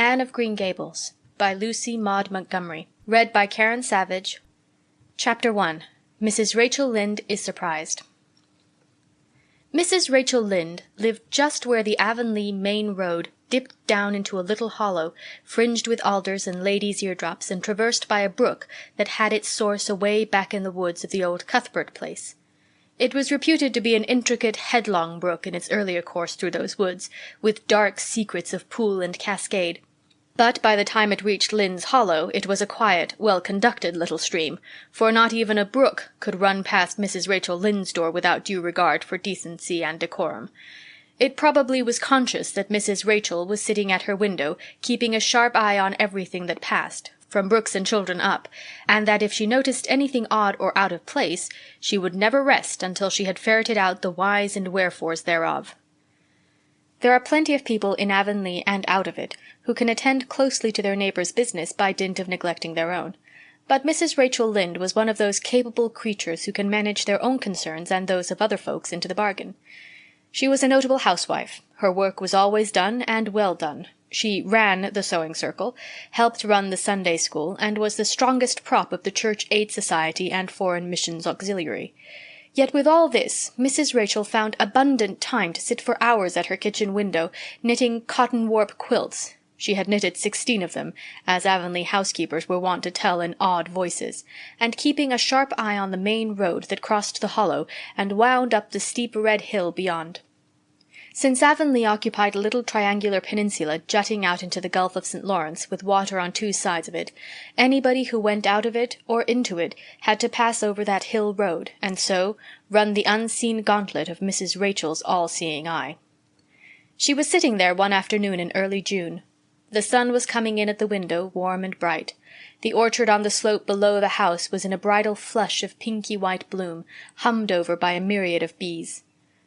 Anne of Green Gables by Lucy Maud Montgomery. Read by Karen Savage. Chapter 1. Mrs. Rachel Lynde is Surprised. Mrs. Rachel Lynde lived just where the Avonlea main road dipped down into a little hollow, fringed with alders and ladies' eardrops, and traversed by a brook that had its source away back in the woods of the old Cuthbert place. It was reputed to be an intricate, headlong brook in its earlier course through those woods, with dark secrets of pool and cascade. But by the time it reached Lynde's Hollow it was a quiet, well-conducted little stream, for not even a brook could run past Mrs. Rachel Lynde's door without due regard for decency and decorum. It probably was conscious that Mrs. Rachel was sitting at her window, keeping a sharp eye on everything that passed, from Brooks and children up, and that if she noticed anything odd or out of place, she would never rest until she had ferreted out the whys and wherefores thereof. There are plenty of people in Avonlea and out of it who can attend closely to their neighbors' business by dint of neglecting their own. But Mrs. Rachel Lynde was one of those capable creatures who can manage their own concerns and those of other folks into the bargain. She was a notable housewife. Her work was always done, and well done. She ran the sewing circle, helped run the Sunday school, and was the strongest prop of the Church Aid Society and Foreign Missions Auxiliary. Yet with all this, Mrs. Rachel found abundant time to sit for hours at her kitchen window, knitting cotton-warp quilts. She had knitted 16 of them, as Avonlea housekeepers were wont to tell in awed voices, and keeping a sharp eye on the main road that crossed the hollow and wound up the steep red hill beyond. Since Avonlea occupied a little triangular peninsula jutting out into the Gulf of St. Lawrence, with water on two sides of it, anybody who went out of it or into it had to pass over that hill road, and so run the unseen gauntlet of Mrs. Rachel's all-seeing eye. She was sitting there one afternoon in early June. The sun was coming in at the window, warm and bright. The orchard on the slope below the house was in a bridal flush of pinky-white bloom, hummed over by a myriad of bees.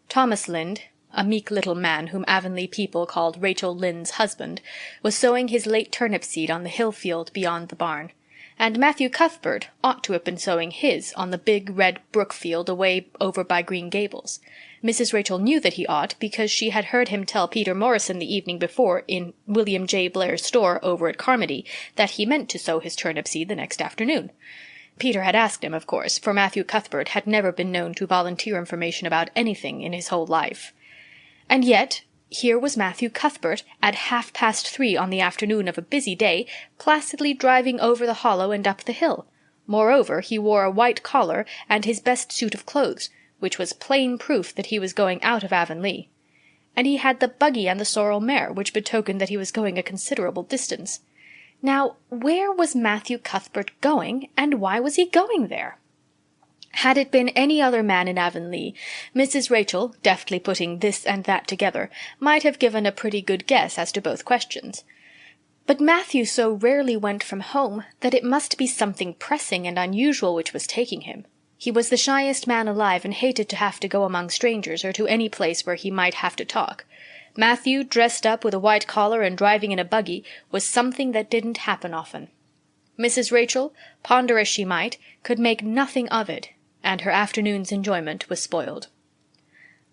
Thomas Lynde, a meek little man whom Avonlea people called Rachel Lynde's husband, was sowing his late turnip seed on the hill field beyond the barn, and Matthew Cuthbert ought to have been sowing his on the big red brook field away over by Green Gables. Mrs. Rachel knew that he ought because she had heard him tell Peter Morrison the evening before in William J. Blair's store over at Carmody that he meant to sow his turnip seed the next afternoon. Peter had asked him, of course, for Matthew Cuthbert had never been known to volunteer information about anything in his whole life. And yet here was Matthew Cuthbert at 3:30 on the afternoon of a busy day, placidly driving over the hollow and up the hill. Moreover, he wore a white collar and his best suit of clothes, which was plain proof that he was going out of Avonlea. And he had the buggy and the sorrel mare, which betokened that he was going a considerable distance. Now, where was Matthew Cuthbert going, and why was he going there? Had it been any other man in Avonlea, Mrs. Rachel, deftly putting this and that together, might have given a pretty good guess as to both questions. But Matthew so rarely went from home that it must be something pressing and unusual which was taking him. He was the shyest man alive and hated to have to go among strangers or to any place where he might have to talk. Matthew, dressed up with a white collar and driving in a buggy, was something that didn't happen often. Mrs. Rachel, ponder as she might, could make nothing of it, and her afternoon's enjoyment was spoiled.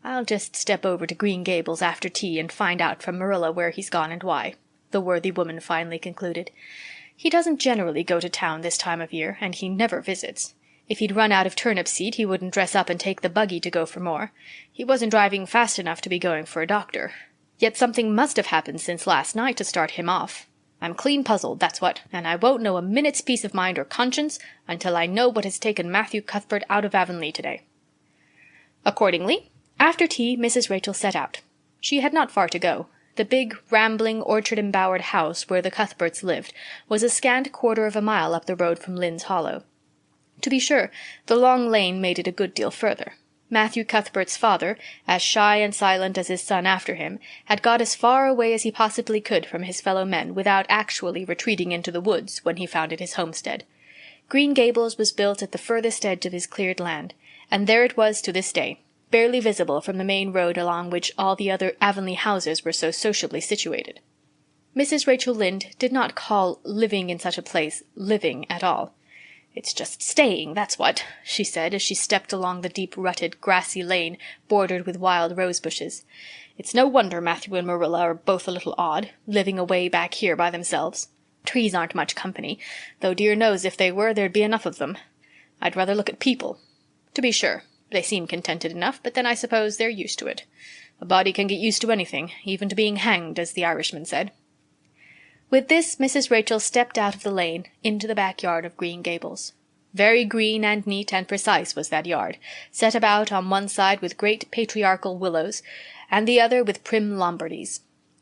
"I'll just step over to Green Gables after tea and find out from Marilla where he's gone and why," the worthy woman finally concluded. "He doesn't generally go to town this time of year, and he never visits. If he'd run out of turnip seed he wouldn't dress up and take the buggy to go for more. He wasn't driving fast enough to be going for a doctor. Yet something must have happened since last night to start him off. I'm clean puzzled, that's what, and I won't know a minute's peace of mind or conscience until I know what has taken Matthew Cuthbert out of Avonlea today." Accordingly, after tea Mrs. Rachel set out. She had not far to go. The big, rambling, orchard-embowered house where the Cuthberts lived was a scant quarter of a mile up the road from Lynde's Hollow. To be sure, the long lane made it a good deal further. Matthew Cuthbert's father, as shy and silent as his son after him, had got as far away as he possibly could from his fellow men without actually retreating into the woods when he founded his homestead. Green Gables was built at the furthest edge of his cleared land, and there it was to this day, barely visible from the main road along which all the other Avonlea houses were so sociably situated. Mrs. Rachel Lynde did not call living in such a place living at all. "It's just staying, that's what," she said, as she stepped along the deep-rutted, grassy lane bordered with wild rose-bushes. "It's no wonder Matthew and Marilla are both a little odd, living away back here by themselves. Trees aren't much company, though dear knows if they were there'd be enough of them. I'd rather look at people. To be sure, they seem contented enough, but then I suppose they're used to it. A body can get used to anything, even to being hanged, as the Irishman said." With this, Mrs. Rachel stepped out of the lane into the backyard of Green Gables. Very green and neat and precise was that yard, set about on one side with great patriarchal willows, and the other with prim Lombardies.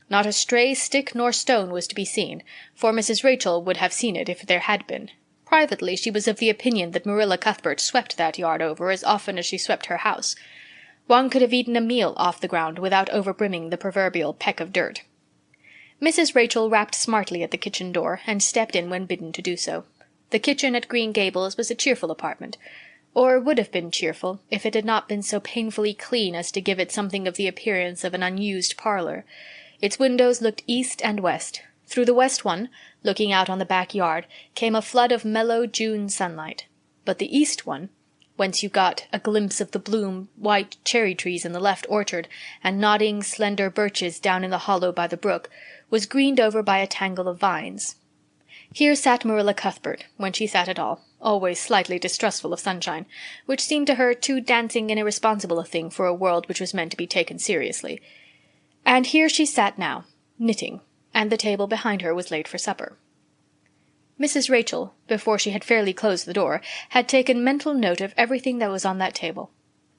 Not a stray stick nor stone was to be seen, for Mrs. Rachel would have seen it if there had been. Privately, she was of the opinion that Marilla Cuthbert swept that yard over as often as she swept her house. One could have eaten a meal off the ground without overbrimming the proverbial peck of dirt. Mrs. Rachel rapped smartly at the kitchen door and stepped in when bidden to do so. The kitchen at Green Gables was a cheerful apartment, or would have been cheerful if it had not been so painfully clean as to give it something of the appearance of an unused parlor. Its windows looked east and west. Through the west one, looking out on the backyard, came a flood of mellow June sunlight. But the east one, whence you got a glimpse of the bloom-white cherry trees in the left orchard and nodding, slender birches down in the hollow by the brook, was greened over by a tangle of vines. Here sat Marilla Cuthbert, when she sat at all, always slightly distrustful of sunshine, which seemed to her too dancing and irresponsible a thing for a world which was meant to be taken seriously. And here she sat now, knitting, and the table behind her was laid for supper. Mrs. Rachel, before she had fairly closed the door, had taken mental note of everything that was on that table.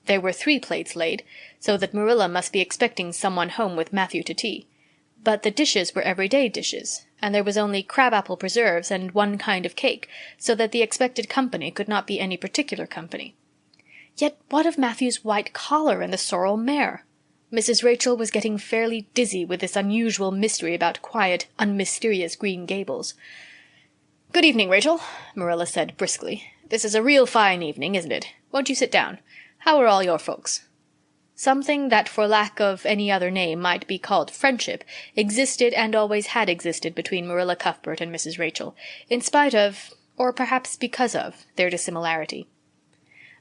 There were 3 plates laid, so that Marilla must be expecting someone home with Matthew to tea. But the dishes were everyday dishes, and there was only crab-apple preserves and 1 kind of cake, so that the expected company could not be any particular company. Yet what of Matthew's white collar and the sorrel mare? Mrs. Rachel was getting fairly dizzy with this unusual mystery about quiet, unmysterious Green Gables. "Good evening, Rachel," Marilla said briskly. "This is a real fine evening, isn't it? Won't you sit down? How are all your folks?" Something that for lack of any other name might be called friendship existed and always had existed between Marilla Cuthbert and Mrs. Rachel, in spite of, or perhaps because of, their dissimilarity.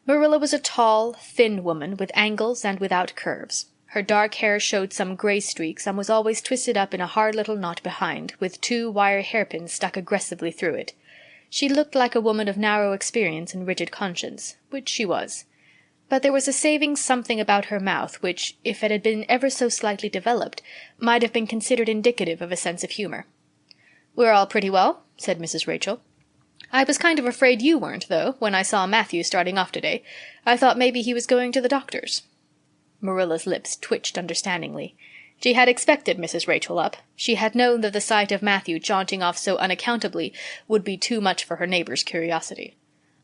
Marilla was a tall, thin woman with angles and without curves. Her dark hair showed some gray streaks and was always twisted up in a hard little knot behind, with 2 wire hairpins stuck aggressively through it. She looked like a woman of narrow experience and rigid conscience, which she was. But there was a saving something about her mouth which, if it had been ever so slightly developed, might have been considered indicative of a sense of humor. "We're all pretty well," said Mrs. Rachel. "I was kind of afraid you weren't, though, when I saw Matthew starting off today. I thought maybe he was going to the doctor's." Marilla's lips twitched understandingly. She had expected Mrs. Rachel up. She had known that the sight of Matthew jaunting off so unaccountably would be too much for her neighbor's curiosity.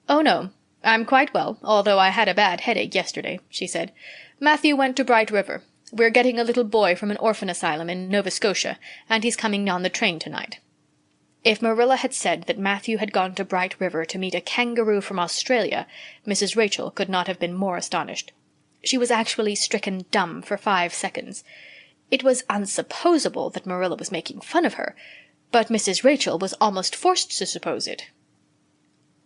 "Oh, no. I'm quite well, although I had a bad headache yesterday," she said. "Matthew went to Bright River. We're getting a little boy from an orphan asylum in Nova Scotia, and he's coming on the train tonight." If Marilla had said that Matthew had gone to Bright River to meet a kangaroo from Australia, Mrs. Rachel could not have been more astonished. She was actually stricken dumb for 5 seconds. It was unsupposable that Marilla was making fun of her, but Mrs. Rachel was almost forced to suppose it.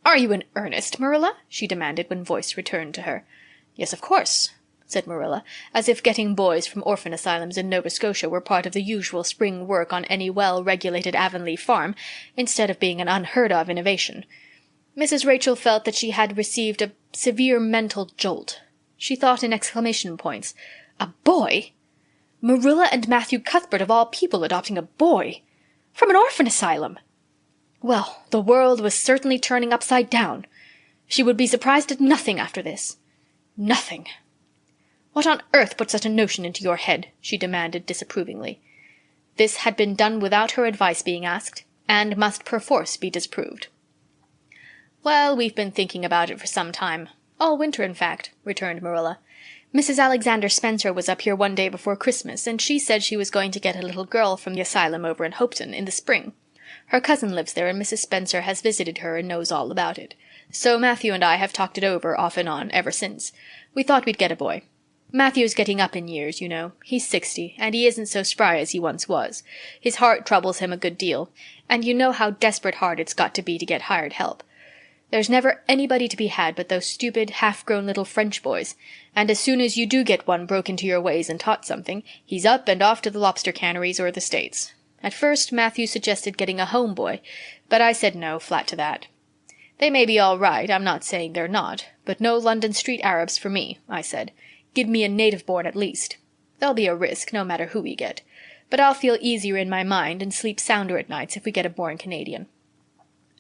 "Are you in earnest, Marilla?" she demanded when voice returned to her. "Yes, of course," said Marilla, as if getting boys from orphan asylums in Nova Scotia were part of the usual spring work on any well-regulated Avonlea farm, instead of being an unheard-of innovation. Mrs. Rachel felt that she had received a severe mental jolt. She thought in exclamation points. A boy? Marilla and Matthew Cuthbert of all people adopting a boy! From an orphan asylum! Well, the world was certainly turning upside down. She would be surprised at nothing after this. Nothing. "What on earth put such a notion into your head?" she demanded disapprovingly. This had been done without her advice being asked, and must perforce be disproved. "Well, we've been thinking about it for some time. All winter, in fact," returned Marilla. "Mrs. Alexander Spencer was up here one day before Christmas, and she said she was going to get a little girl from the asylum over in Hopeton in the spring. Her cousin lives there, and Mrs. Spencer has visited her and knows all about it. So Matthew and I have talked it over off and on ever since. We thought we'd get a boy. Matthew's getting up in years, you know. He's 60, and he isn't so spry as he once was. His heart troubles him a good deal, and you know how desperate hard it's got to be to get hired help. There's never anybody to be had but those stupid, half-grown little French boys, and as soon as you do get one broke into your ways and taught something, he's up and off to the lobster canneries or the States. At first Matthew suggested getting a home boy, but I said no, flat to that. They may be all right, I'm not saying they're not, but no London street Arabs for me, I said. Give me a native-born at least. There'll be a risk, no matter who we get, but I'll feel easier in my mind and sleep sounder at nights if we get a born Canadian.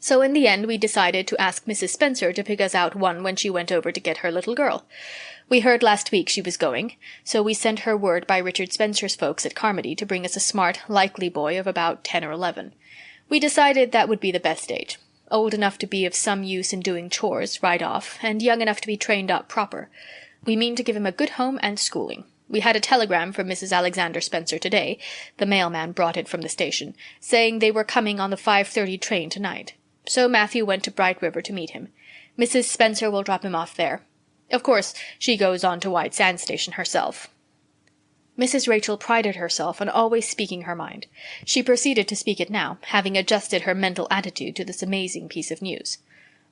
So in the end we decided to ask Mrs. Spencer to pick us out one when she went over to get her little girl. We heard last week she was going, so we sent her word by Richard Spencer's folks at Carmody to bring us a smart, likely boy of about 10 or 11. We decided that would be the best age. Old enough to be of some use in doing chores, right off, and young enough to be trained up proper. We mean to give him a good home and schooling. We had a telegram from Mrs. Alexander Spencer today, the mailman brought it from the station, saying they were coming on the 5:30 train tonight. So Matthew went to Bright River to meet him. Mrs. Spencer will drop him off there. Of course, she goes on to White Sands Station herself. Mrs. Rachel prided herself on always speaking her mind. She proceeded to speak it now, having adjusted her mental attitude to this amazing piece of news.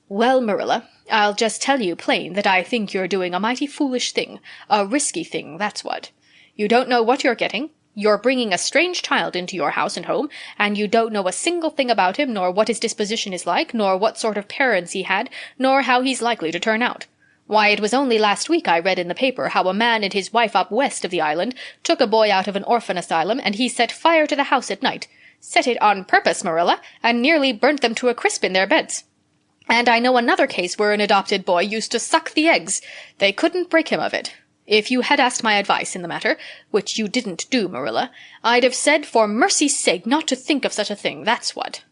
"Well, Marilla, I'll just tell you plain that I think you're doing a mighty foolish thing, a risky thing, that's what. You don't know what you're getting. You're bringing a strange child into your house and home, and you don't know a single thing about him, nor what his disposition is like, nor what sort of parents he had, nor how he's likely to turn out. Why, it was only last week I read in the paper how a man and his wife up west of the island took a boy out of an orphan asylum, and he set fire to the house at night. Set it on purpose, Marilla, and nearly burnt them to a crisp in their beds. And I know another case where an adopted boy used to suck the eggs. They couldn't break him of it. If you had asked my advice in the matter, which you didn't do, Marilla, I'd have said for mercy's sake not to think of such a thing, that's what."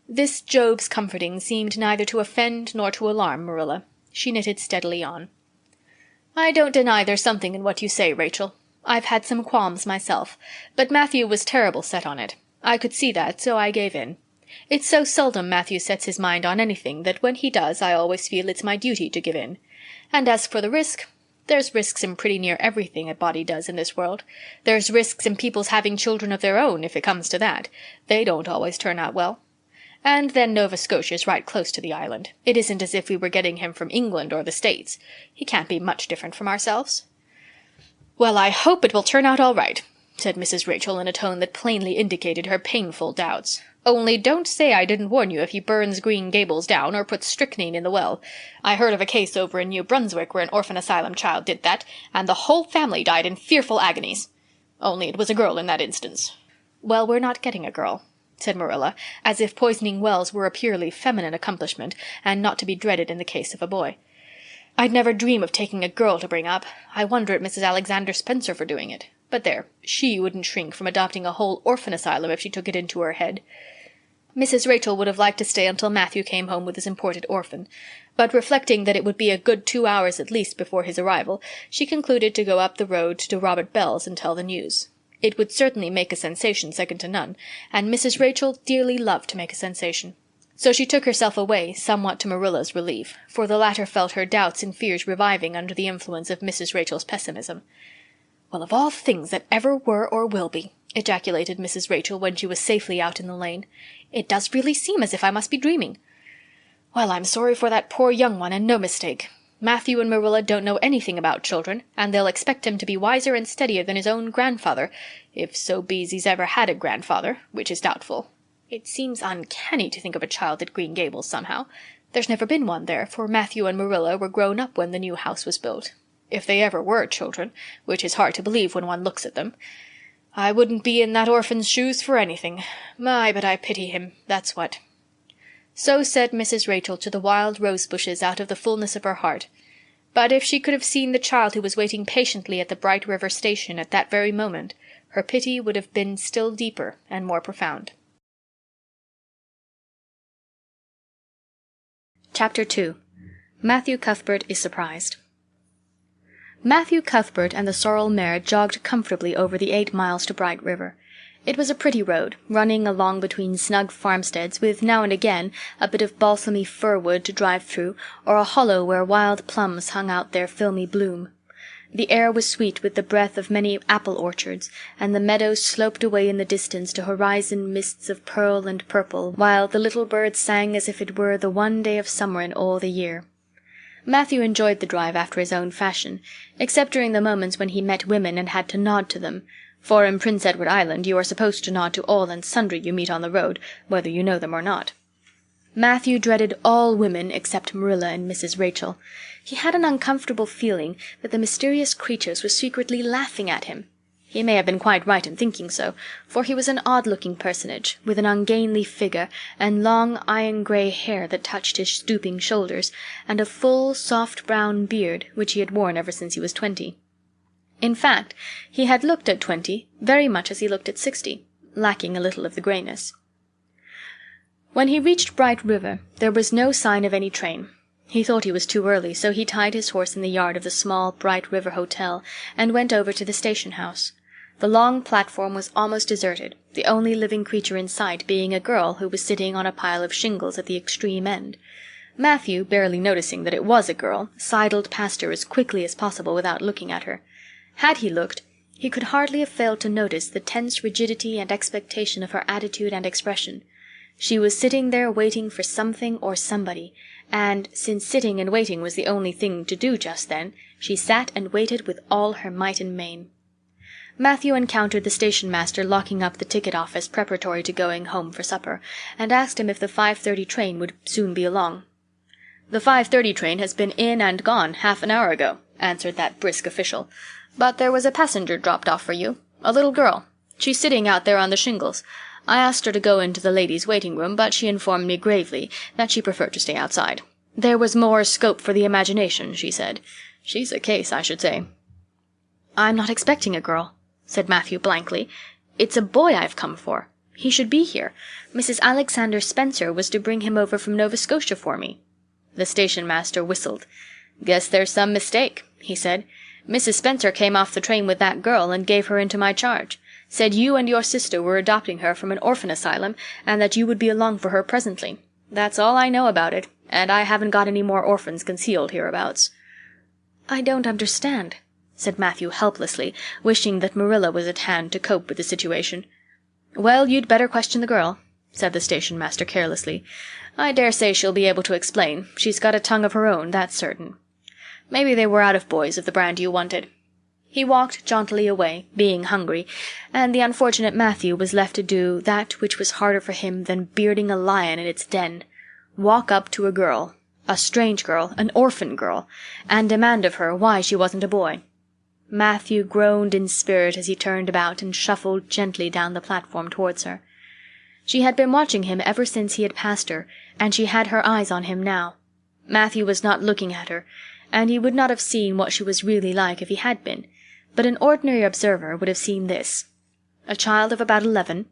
This Job's comforting seemed neither to offend nor to alarm Marilla. She knitted steadily on. "I don't deny there's something in what you say, Rachel. I've had some qualms myself, but Matthew was terrible set on it. I could see that, so I gave in. It's so seldom Matthew sets his mind on anything that when he does I always feel it's my duty to give in. And as for the risk, there's risks in pretty near everything a body does in this world. There's risks in people's having children of their own, if it comes to that. They don't always turn out well. And then Nova Scotia's right close to the island. It isn't as if we were getting him from England or the States. He can't be much different from ourselves." "Well, I hope it will turn out all right," said Mrs. Rachel in a tone that plainly indicated her painful doubts. "Only don't say I didn't warn you if he burns Green Gables down or puts strychnine in the well. I heard of a case over in New Brunswick where an orphan asylum child did that, and the whole family died in fearful agonies. Only it was a girl in that instance." "Well, we're not getting a girl," said Marilla, as if poisoning wells were a purely feminine accomplishment and not to be dreaded in the case of a boy. "I'd never dream of taking a girl to bring up. I wonder at Mrs. Alexander Spencer for doing it. But there, she wouldn't shrink from adopting a whole orphan asylum if she took it into her head." Mrs. Rachel would have liked to stay until Matthew came home with his imported orphan, but reflecting that it would be a good 2 hours at least before his arrival, she concluded to go up the road to Robert Bell's and tell the news. It would certainly make a sensation second to none, and Mrs. Rachel dearly loved to make a sensation. So she took herself away, somewhat to Marilla's relief, for the latter felt her doubts and fears reviving under the influence of Mrs. Rachel's pessimism. "Well, of all things that ever were or will be," ejaculated Mrs. Rachel when she was safely out in the lane. "It does really seem as if I must be dreaming. Well, I'm sorry for that poor young one, and no mistake. Matthew and Marilla don't know anything about children, and they'll expect him to be wiser and steadier than his own grandfather, if so be's he's ever had a grandfather, which is doubtful. It seems uncanny to think of a child at Green Gables, somehow. There's never been one there, for Matthew and Marilla were grown up when the new house was built. If they ever were children, which is hard to believe when one looks at them. I wouldn't be in that orphan's shoes for anything. My, but I pity him, that's what." So said Mrs. Rachel to the wild rose bushes out of the fullness of her heart. But if she could have seen the child who was waiting patiently at the Bright River station at that very moment, her pity would have been still deeper and more profound. Chapter 2. Matthew Cuthbert is surprised. Matthew Cuthbert and the sorrel mare jogged comfortably over the 8 miles to Bright River. It was a pretty road, running along between snug farmsteads, with now and again a bit of balsamy fir wood to drive through, or a hollow where wild plums hung out their filmy bloom. The air was sweet with the breath of many apple orchards, and the meadows sloped away in the distance to horizon mists of pearl and purple, while the little birds sang as if it were the one day of summer in all the year. Matthew enjoyed the drive after his own fashion, except during the moments when he met women and had to nod to them, for in Prince Edward Island you are supposed to nod to all and sundry you meet on the road, whether you know them or not. Matthew dreaded all women except Marilla and Mrs. Rachel. He had an uncomfortable feeling that the mysterious creatures were secretly laughing at him. He may have been quite right in thinking so, for he was an odd-looking personage, with an ungainly figure, and long iron-grey hair that touched his stooping shoulders, and a full, soft brown beard, which he had worn ever since he was 20. In fact, he had looked at 20 very much as he looked at 60, lacking a little of the greyness. When he reached Bright River, there was no sign of any train. He thought he was too early, so he tied his horse in the yard of the small Bright River Hotel and went over to the station house. The long platform was almost deserted, the only living creature in sight being a girl who was sitting on a pile of shingles at the extreme end. Matthew, barely noticing that it was a girl, sidled past her as quickly as possible without looking at her. Had he looked, he could hardly have failed to notice the tense rigidity and expectation of her attitude and expression. She was sitting there waiting for something or somebody, and, since sitting and waiting was the only thing to do just then, she sat and waited with all her might and main. Matthew encountered the station-master locking up the ticket office preparatory to going home for supper, and asked him if the 5:30 train would soon be along. "The 5:30 train has been in and gone half an hour ago," answered that brisk official. "But there was a passenger dropped off for you, a little girl. She's sitting out there on the shingles. I asked her to go into the ladies' waiting-room, but she informed me gravely that she preferred to stay outside. There was more scope for the imagination, she said. She's a case, I should say." "I'm not expecting a girl," said Matthew blankly. "It's a boy I've come for. He should be here. Mrs. Alexander Spencer was to bring him over from Nova Scotia for me." The station-master whistled. "Guess there's some mistake," he said. "Mrs. Spencer came off the train with that girl and gave her into my charge. Said you and your sister were adopting her from an orphan asylum, and that you would be along for her presently. That's all I know about it, and I haven't got any more orphans concealed hereabouts." "I don't understand," said Matthew helplessly, wishing that Marilla was at hand to cope with the situation. "Well, you'd better question the girl," said the station-master carelessly. "I dare say she'll be able to explain. She's got a tongue of her own, that's certain. Maybe they were out of boys of the brand you wanted." He walked jauntily away, being hungry, and the unfortunate Matthew was left to do that which was harder for him than bearding a lion in its den: walk up to a girl, a strange girl, an orphan girl, and demand of her why she wasn't a boy. Matthew groaned in spirit as he turned about and shuffled gently down the platform towards her. She had been watching him ever since he had passed her, and she had her eyes on him now. Matthew was not looking at her, and he would not have seen what she was really like if he had been, but an ordinary observer would have seen this: a child of about 11,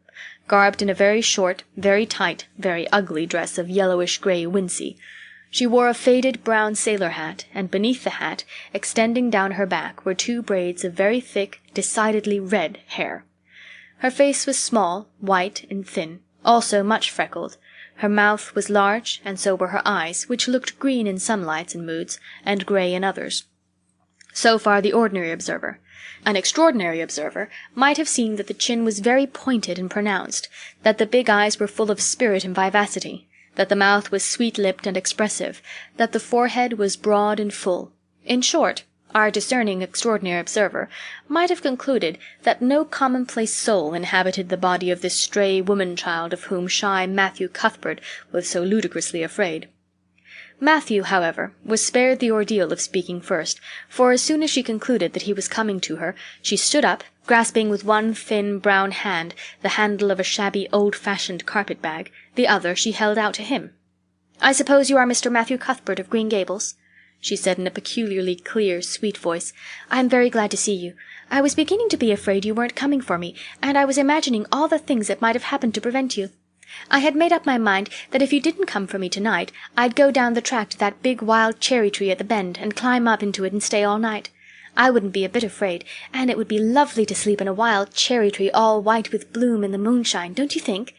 garbed in a very short, very tight, very ugly dress of yellowish-grey wincey. She wore a faded brown sailor hat, and beneath the hat, extending down her back, were 2 braids of very thick, decidedly red hair. Her face was small, white, and thin, also much freckled. Her mouth was large, and so were her eyes, which looked green in some lights and moods, and grey in others. So far the ordinary observer. An extraordinary observer might have seen that the chin was very pointed and pronounced, that the big eyes were full of spirit and vivacity, that the mouth was sweet-lipped and expressive, that the forehead was broad and full. In short, our discerning extraordinary observer might have concluded that no commonplace soul inhabited the body of this stray woman-child of whom shy Matthew Cuthbert was so ludicrously afraid. Matthew, however, was spared the ordeal of speaking first, for as soon as she concluded that he was coming to her, she stood up, grasping with one thin brown hand the handle of a shabby old-fashioned carpet-bag, the other she held out to him. "I suppose you are Mr. Matthew Cuthbert of Green Gables?" she said in a peculiarly clear, sweet voice. "I'm very glad to see you. I was beginning to be afraid you weren't coming for me, and I was imagining all the things that might have happened to prevent you. I had made up my mind that if you didn't come for me tonight, I'd go down the track to that big wild cherry tree at the bend and climb up into it and stay all night. I wouldn't be a bit afraid, and it would be lovely to sleep in a wild cherry tree all white with bloom in the moonshine, don't you think?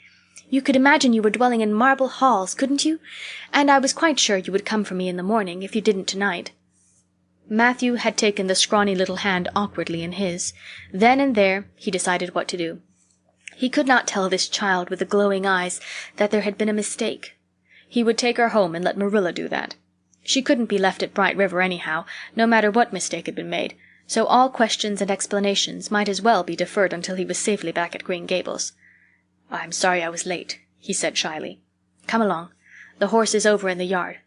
You could imagine you were dwelling in marble halls, couldn't you? And I was quite sure you would come for me in the morning, if you didn't tonight." Matthew had taken the scrawny little hand awkwardly in his. Then and there he decided what to do. He could not tell this child with the glowing eyes that there had been a mistake. He would take her home and let Marilla do that. She couldn't be left at Bright River anyhow, no matter what mistake had been made, so all questions and explanations might as well be deferred until he was safely back at Green Gables. "I'm sorry I was late," he said shyly. "Come along. The horse is over in the yard.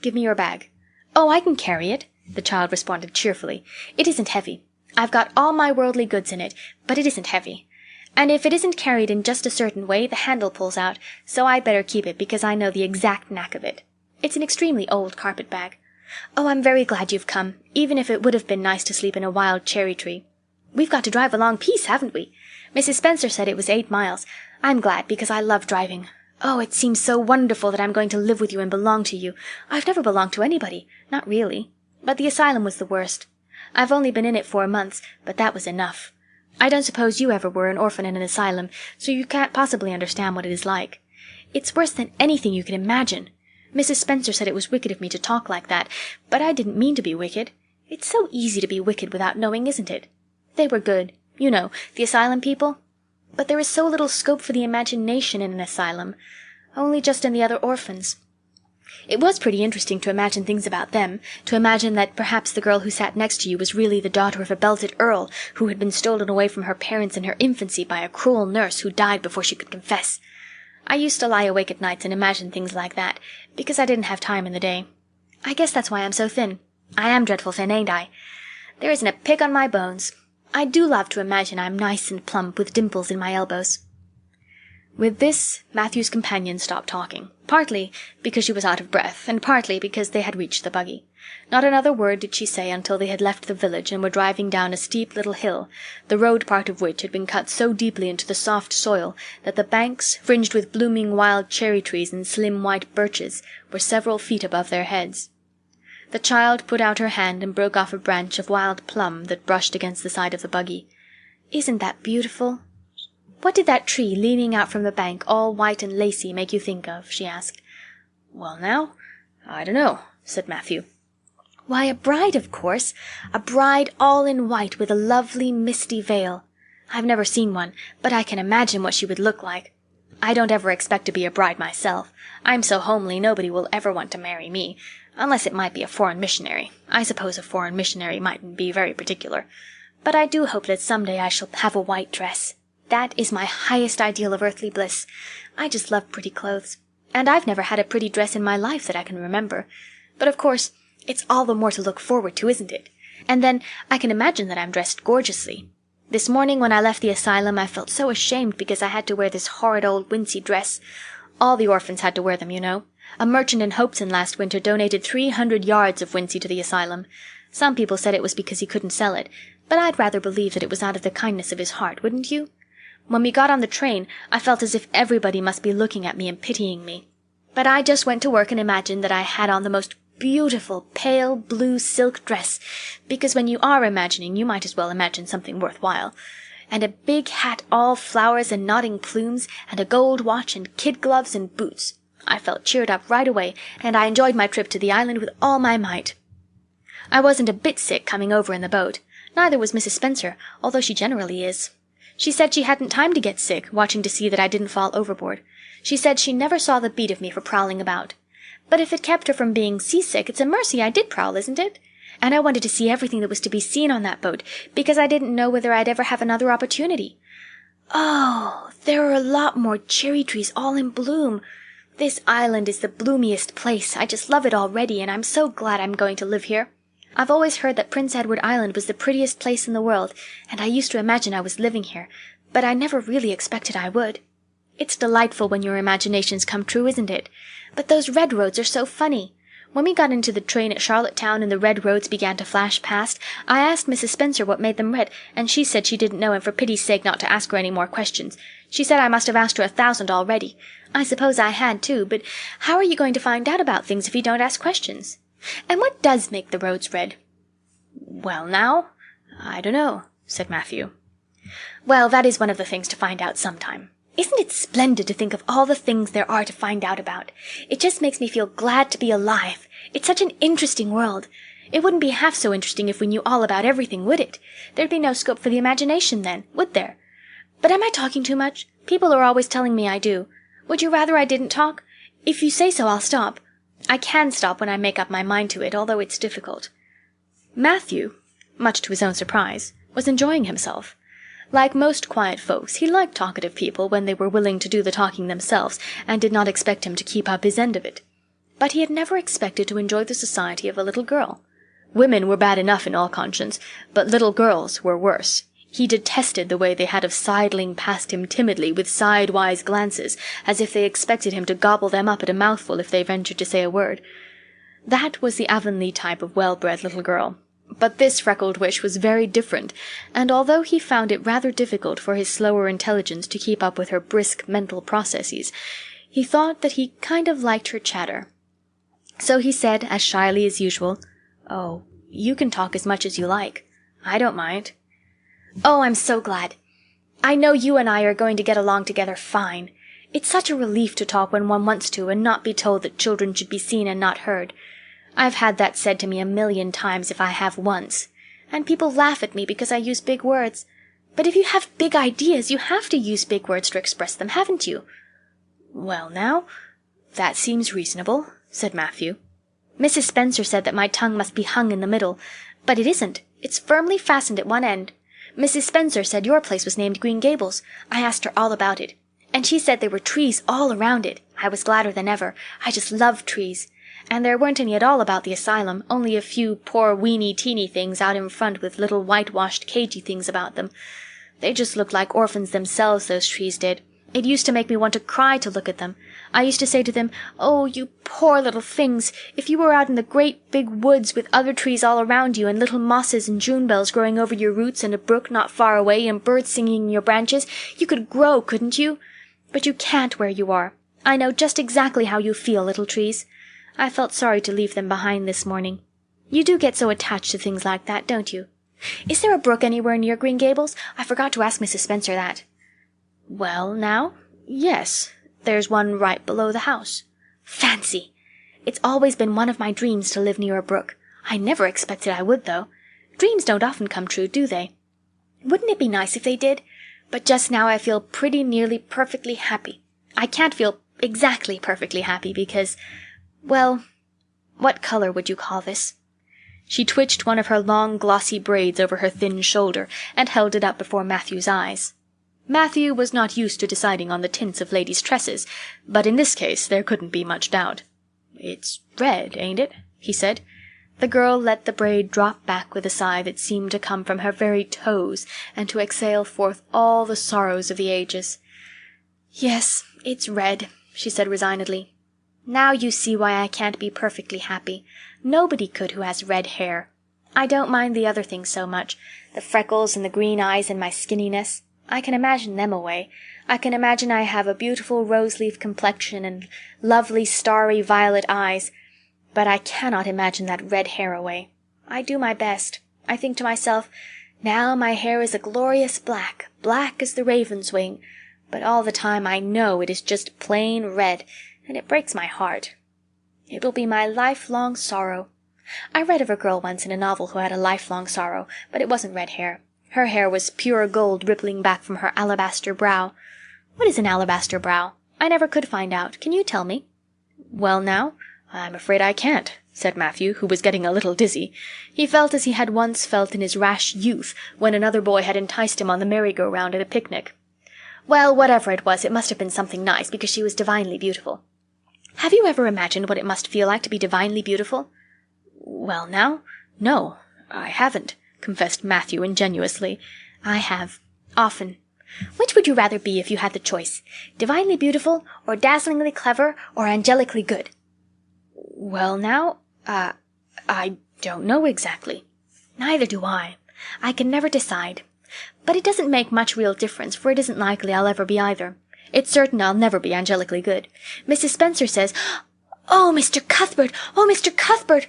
Give me your bag." "Oh, I can carry it," the child responded cheerfully. "It isn't heavy. I've got all my worldly goods in it, but it isn't heavy. And if it isn't carried in just a certain way, the handle pulls out, so I'd better keep it because I know the exact knack of it. It's an extremely old carpet bag. Oh, I'm very glad you've come, even if it would have been nice to sleep in a wild cherry tree. We've got to drive a long piece, haven't we? Mrs. Spencer said it was 8 miles. I'm glad because I love driving. Oh, it seems so wonderful that I'm going to live with you and belong to you. I've never belonged to anybody, not really. But the asylum was the worst. I've only been in it 4 months, but that was enough. I don't suppose you ever were an orphan in an asylum, so you can't possibly understand what it is like. It's worse than anything you can imagine. Mrs. Spencer said it was wicked of me to talk like that, but I didn't mean to be wicked. It's so easy to be wicked without knowing, isn't it? They were good, you know, the asylum people. But there is so little scope for the imagination in an asylum, only just in the other orphans. It was pretty interesting to imagine things about them, to imagine that perhaps the girl who sat next to you was really the daughter of a belted earl who had been stolen away from her parents in her infancy by a cruel nurse who died before she could confess. I used to lie awake at nights and imagine things like that, because I didn't have time in the day. I guess that's why I'm so thin. I am dreadful thin, ain't I? There isn't a pick on my bones. I do love to imagine I'm nice and plump with dimples in my elbows." With this, Matthew's companion stopped talking, partly because she was out of breath, and partly because they had reached the buggy. Not another word did she say until they had left the village and were driving down a steep little hill, the road part of which had been cut so deeply into the soft soil that the banks, fringed with blooming wild cherry trees and slim white birches, were several feet above their heads. The child put out her hand and broke off a branch of wild plum that brushed against the side of the buggy. "Isn't that beautiful?" "What did that tree leaning out from the bank, all white and lacy, make you think of?" she asked. "Well now, I dunno," said Matthew. "Why, a bride, of course. A bride all in white with a lovely misty veil. I've never seen one, but I can imagine what she would look like. I don't ever expect to be a bride myself. I'm so homely nobody will ever want to marry me, unless it might be a foreign missionary. I suppose a foreign missionary mightn't be very particular. But I do hope that someday I shall have a white dress. That is my highest ideal of earthly bliss. I just love pretty clothes. And I've never had a pretty dress in my life that I can remember. But of course, it's all the more to look forward to, isn't it? And then I can imagine that I'm dressed gorgeously. This morning when I left the asylum I felt so ashamed because I had to wear this horrid old wincey dress. All the orphans had to wear them, you know. A merchant in Hopeton last winter donated 300 yards of wincey to the asylum. Some people said it was because he couldn't sell it, but I'd rather believe that it was out of the kindness of his heart, wouldn't you? When we got on the train, I felt as if everybody must be looking at me and pitying me. But I just went to work and imagined that I had on the most beautiful pale blue silk dress, because when you are imagining, you might as well imagine something worthwhile. And a big hat all flowers and nodding plumes, and a gold watch and kid gloves and boots. I felt cheered up right away, and I enjoyed my trip to the island with all my might. I wasn't a bit sick coming over in the boat. Neither was Mrs. Spencer, although she generally is. She said she hadn't time to get sick, watching to see that I didn't fall overboard. She said she never saw the beat of me for prowling about. But if it kept her from being seasick, it's a mercy I did prowl, isn't it? And I wanted to see everything that was to be seen on that boat, because I didn't know whether I'd ever have another opportunity. Oh, there are a lot more cherry trees all in bloom. This island is the bloomiest place. I just love it already, and I'm so glad I'm going to live here. I've always heard that Prince Edward Island was the prettiest place in the world, and I used to imagine I was living here, but I never really expected I would. It's delightful when your imaginations come true, isn't it? But those red roads are so funny. When we got into the train at Charlottetown and the red roads began to flash past, I asked Mrs. Spencer what made them red, and she said she didn't know and for pity's sake not to ask her any more questions. She said I must have asked her 1,000 already. I suppose I had too, but how are you going to find out about things if you don't ask questions? And what does make the roads red? Well now, I dunno, said Matthew. Well, that is one of the things to find out sometime. Isn't it splendid to think of all the things there are to find out about? It just makes me feel glad to be alive. It's such an interesting world. It wouldn't be half so interesting if we knew all about everything, would it? There'd be no scope for the imagination then, would there? But am I talking too much? People are always telling me I do. Would you rather I didn't talk? If you say so, I'll stop. I can stop when I make up my mind to it, although it's difficult." Matthew, much to his own surprise, was enjoying himself. Like most quiet folks, he liked talkative people when they were willing to do the talking themselves, and did not expect him to keep up his end of it. But he had never expected to enjoy the society of a little girl. Women were bad enough in all conscience, but little girls were worse. He detested the way they had of sidling past him timidly with sidewise glances, as if they expected him to gobble them up at a mouthful if they ventured to say a word. That was the Avonlea type of well-bred little girl. But this freckled witch was very different, and although he found it rather difficult for his slower intelligence to keep up with her brisk mental processes, he thought that he kind of liked her chatter. So he said, as shyly as usual, "Oh, you can talk as much as you like. I don't mind." "Oh, I'm so glad. I know you and I are going to get along together fine. It's such a relief to talk when one wants to and not be told that children should be seen and not heard. I've had that said to me 1,000,000 times if I have once. And people laugh at me because I use big words. But if you have big ideas, you have to use big words to express them, haven't you?" "Well, now, that seems reasonable," said Matthew. "Mrs. Spencer said that my tongue must be hung in the middle, but it isn't. It's firmly fastened at one end. Mrs. Spencer said your place was named Green Gables. I asked her all about it. And she said there were trees all around it. I was gladder than ever. I just love trees. And there weren't any at all about the asylum, only a few poor weeny-teeny things out in front with little whitewashed cagey things about them. They just looked like orphans themselves, those trees did. It used to make me want to cry to look at them. I used to say to them, 'Oh, you poor little things, if you were out in the great big woods with other trees all around you and little mosses and June bells growing over your roots and a brook not far away and birds singing in your branches, you could grow, couldn't you? But you can't where you are. I know just exactly how you feel, little trees.' I felt sorry to leave them behind this morning. You do get so attached to things like that, don't you? Is there a brook anywhere near Green Gables? I forgot to ask Mrs. Spencer that." "Well, now, yes. There's one right below the house." "Fancy! It's always been one of my dreams to live near a brook. I never expected I would, though. Dreams don't often come true, do they? Wouldn't it be nice if they did? But just now I feel pretty nearly perfectly happy. I can't feel exactly perfectly happy because, well, what color would you call this?" She twitched one of her long glossy braids over her thin shoulder and held it up before Matthew's eyes. Matthew was not used to deciding on the tints of ladies' tresses, but in this case there couldn't be much doubt. "It's red, ain't it?" he said. The girl let the braid drop back with a sigh that seemed to come from her very toes and to exhale forth all the sorrows of the ages. "Yes, it's red," she said resignedly. "Now you see why I can't be perfectly happy. Nobody could who has red hair. I don't mind the other things so much, the freckles and the green eyes and my skinniness. I can imagine them away. I can imagine I have a beautiful rose-leaf complexion and lovely starry violet eyes, but I cannot imagine that red hair away. I do my best. I think to myself, now my hair is a glorious black, black as the raven's wing, but all the time I know it is just plain red, and it breaks my heart. It will be my lifelong sorrow. I read of a girl once in a novel who had a lifelong sorrow, but it wasn't red hair. Her hair was pure gold rippling back from her alabaster brow. What is an alabaster brow? I never could find out. Can you tell me?" "Well, now, I'm afraid I can't," said Matthew, who was getting a little dizzy. He felt as he had once felt in his rash youth when another boy had enticed him on the merry-go-round at a picnic. "Well, whatever it was, it must have been something nice, because she was divinely beautiful. Have you ever imagined what it must feel like to be divinely beautiful?" "Well, now, no, I haven't," confessed Matthew ingenuously. "I have. Often. Which would you rather be if you had the choice? Divinely beautiful, or dazzlingly clever, or angelically good?" "Well, now, I don't know exactly." "Neither do I. I can never decide. But it doesn't make much real difference, for it isn't likely I'll ever be either. It's certain I'll never be angelically good. Mrs. Spencer says, 'Oh, Mr. Cuthbert! Oh, Mr. Cuthbert!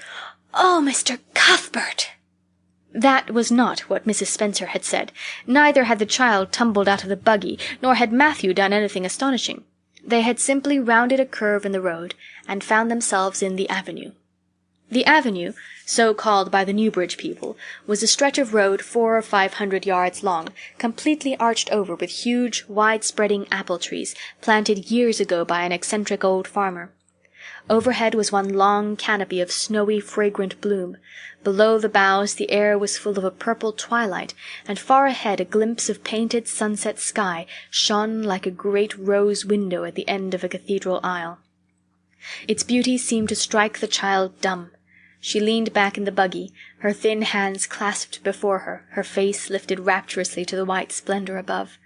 Oh, Mr. Cuthbert!'" That was not what Mrs. Spencer had said. Neither had the child tumbled out of the buggy, nor had Matthew done anything astonishing. They had simply rounded a curve in the road and found themselves in the avenue. The avenue, so called by the Newbridge people, was a stretch of road 400 or 500 yards long, completely arched over with huge, wide-spreading apple trees, planted years ago by an eccentric old farmer. Overhead was one long canopy of snowy, fragrant bloom. Below the boughs the air was full of a purple twilight, and far ahead a glimpse of painted sunset sky shone like a great rose window at the end of a cathedral aisle. Its beauty seemed to strike the child dumb. She leaned back in the buggy, her thin hands clasped before her, her face lifted rapturously to the white splendor above.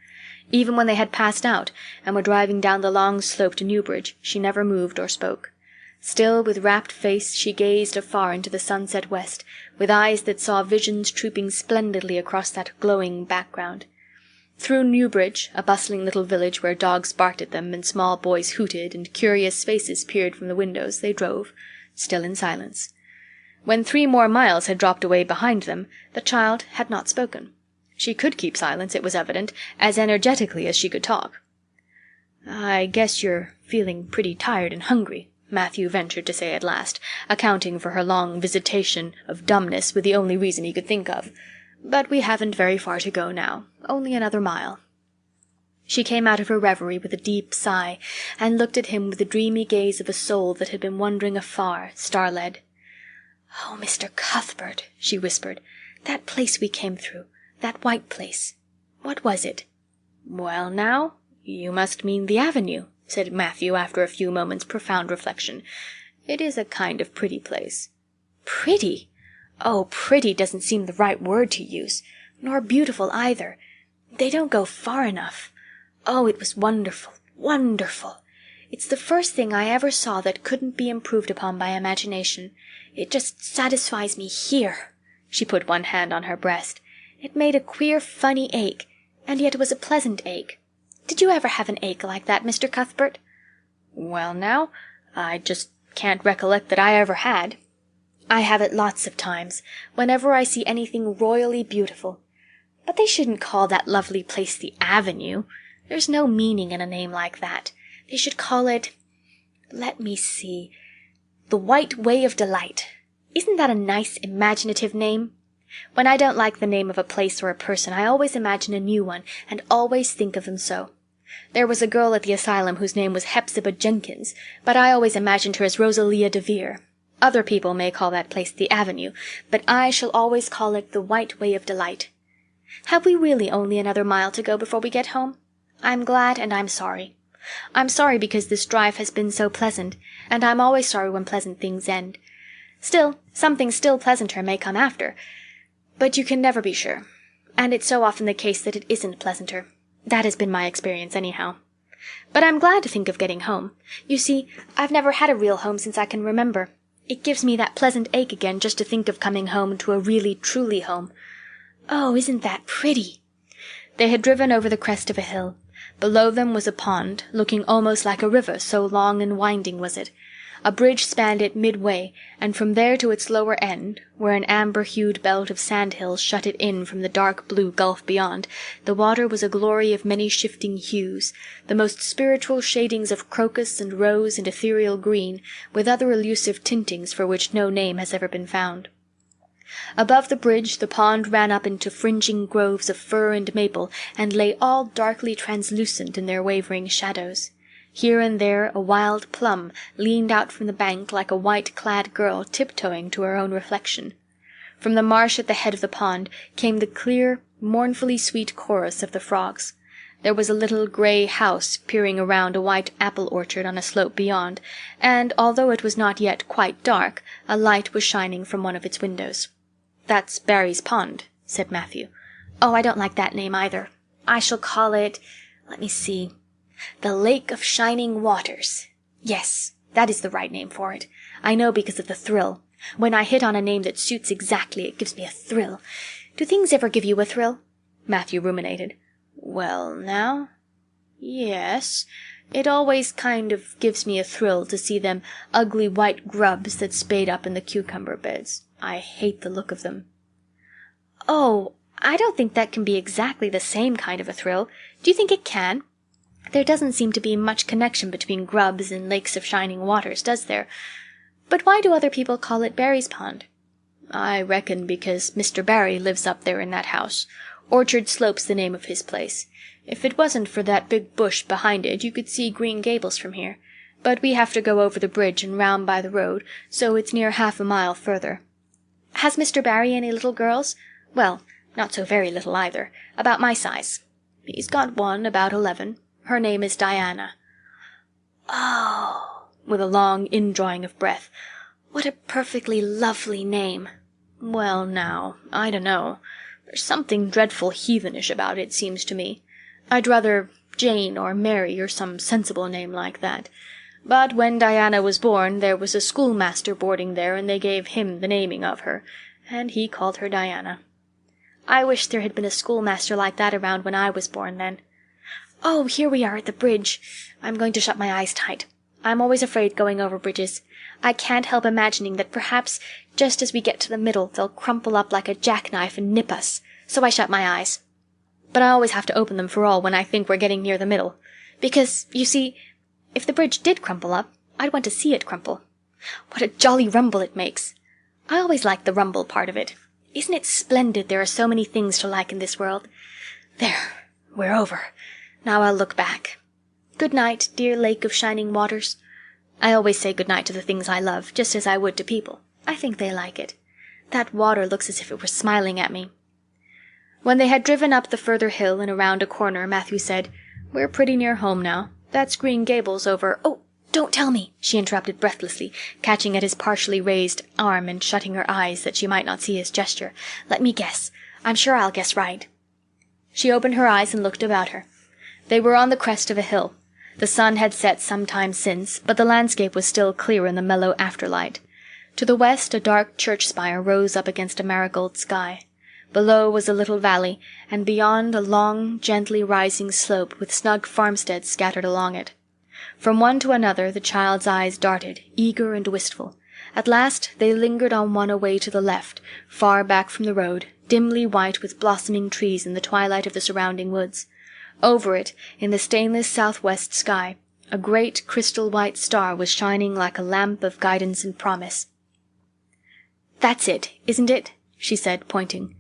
Even when they had passed out, and were driving down the long slope to Newbridge, she never moved or spoke. Still, with rapt face, she gazed afar into the sunset west, with eyes that saw visions trooping splendidly across that glowing background. Through Newbridge, a bustling little village where dogs barked at them and small boys hooted and curious faces peered from the windows, they drove, still in silence. When 3 more miles had dropped away behind them, the child had not spoken. She could keep silence, it was evident, as energetically as she could talk. "I guess you're feeling pretty tired and hungry," Matthew ventured to say at last, accounting for her long visitation of dumbness with the only reason he could think of. "But we haven't very far to go now. Only another mile." She came out of her reverie with a deep sigh, and looked at him with the dreamy gaze of a soul that had been wandering afar, star-led. "Oh, Mr. Cuthbert," she whispered, "that place we came through, that white place. What was it?" "Well, now, you must mean the avenue," said Matthew after a few moments' profound reflection. "It is a kind of pretty place." "Pretty? Oh, pretty doesn't seem the right word to use. Nor beautiful either. They don't go far enough. Oh, it was wonderful, wonderful. It's the first thing I ever saw that couldn't be improved upon by imagination. It just satisfies me here." She put one hand on her breast. "It made a queer, funny ache, and yet it was a pleasant ache. Did you ever have an ache like that, Mr. Cuthbert?" "Well, now, I just can't recollect that I ever had." "I have it lots of times, whenever I see anything royally beautiful. But they shouldn't call that lovely place the Avenue. There's no meaning in a name like that. They should call it, let me see, the White Way of Delight. Isn't that a nice, imaginative name? When I don't like the name of a place or a person, I always imagine a new one, and always think of them so. There was a girl at the asylum whose name was Hepzibah Jenkins, but I always imagined her as Rosalia DeVere. Other people may call that place the Avenue, but I shall always call it the White Way of Delight. Have we really only another mile to go before we get home? I'm glad and I'm sorry. I'm sorry because this drive has been so pleasant, and I'm always sorry when pleasant things end. Still, something still pleasanter may come after. But you can never be sure. And it's so often the case that it isn't pleasanter. That has been my experience anyhow. But I'm glad to think of getting home. You see, I've never had a real home since I can remember. It gives me that pleasant ache again just to think of coming home to a really, truly home. Oh, isn't that pretty?" They had driven over the crest of a hill. Below them was a pond, looking almost like a river, so long and winding was it. A bridge spanned it midway, and from there to its lower end, where an amber-hued belt of sandhills shut it in from the dark blue gulf beyond, the water was a glory of many shifting hues, the most spiritual shadings of crocus and rose and ethereal green, with other elusive tintings for which no name has ever been found. Above the bridge the pond ran up into fringing groves of fir and maple, and lay all darkly translucent in their wavering shadows. Here and there a wild plum leaned out from the bank like a white-clad girl tiptoeing to her own reflection. From the marsh at the head of the pond came the clear, mournfully sweet chorus of the frogs. There was a little grey house peering around a white apple orchard on a slope beyond, and, although it was not yet quite dark, a light was shining from one of its windows. "That's Barry's Pond," said Matthew. "Oh, I don't like that name either. I shall call it, let me see, the Lake of Shining Waters. Yes, that is the right name for it. I know because of the thrill. When I hit on a name that suits exactly, it gives me a thrill. Do things ever give you a thrill?" Matthew ruminated. "Well, now, yes. It always kind of gives me a thrill to see them ugly white grubs that spade up in the cucumber beds. I hate the look of them." "Oh, I don't think that can be exactly the same kind of a thrill. Do you think it can? There doesn't seem to be much connection between grubs and lakes of shining waters, does there? But why do other people call it Barry's Pond?" "I reckon because Mr. Barry lives up there in that house. Orchard Slope's the name of his place. If it wasn't for that big bush behind it, you could see Green Gables from here. But we have to go over the bridge and round by the road, so it's near half a mile further." "Has Mr. Barry any little girls? Well, not so very little either. About my size." "He's got one about 11. Her name is Diana." "Oh," with a long indrawing of breath. "What a perfectly lovely name." "Well, now, I dunno. There's something dreadful heathenish about it, seems to me. I'd rather Jane or Mary or some sensible name like that. But when Diana was born there was a schoolmaster boarding there, and they gave him the naming of her, and he called her Diana." "I wish there had been a schoolmaster like that around when I was born, then. Oh, here we are at the bridge. I'm going to shut my eyes tight. I'm always afraid going over bridges. I can't help imagining that perhaps just as we get to the middle they'll crumple up like a jackknife and nip us, so I shut my eyes. But I always have to open them for all when I think we're getting near the middle. Because, you see, if the bridge did crumple up, I'd want to see it crumple. What a jolly rumble it makes! I always like the rumble part of it. Isn't it splendid there are so many things to like in this world? There, we're over. Now I'll look back. Good night, dear lake of shining waters. I always say good night to the things I love, just as I would to people. I think they like it. That water looks as if it were smiling at me." When they had driven up the further hill and around a corner, Matthew said, "We're pretty near home now. That's Green Gables over—" "Oh, don't tell me," she interrupted breathlessly, catching at his partially raised arm and shutting her eyes that she might not see his gesture. "Let me guess. I'm sure I'll guess right." She opened her eyes and looked about her. They were on the crest of a hill. The sun had set some time since, but the landscape was still clear in the mellow afterlight. To the west a dark church spire rose up against a marigold sky. Below was a little valley, and beyond a long, gently rising slope with snug farmsteads scattered along it. From one to another the child's eyes darted, eager and wistful. At last they lingered on one away to the left, far back from the road, dimly white with blossoming trees in the twilight of the surrounding woods. Over it, in the stainless southwest sky, a great crystal-white star was shining like a lamp of guidance and promise. "That's it, isn't it?" she said, pointing.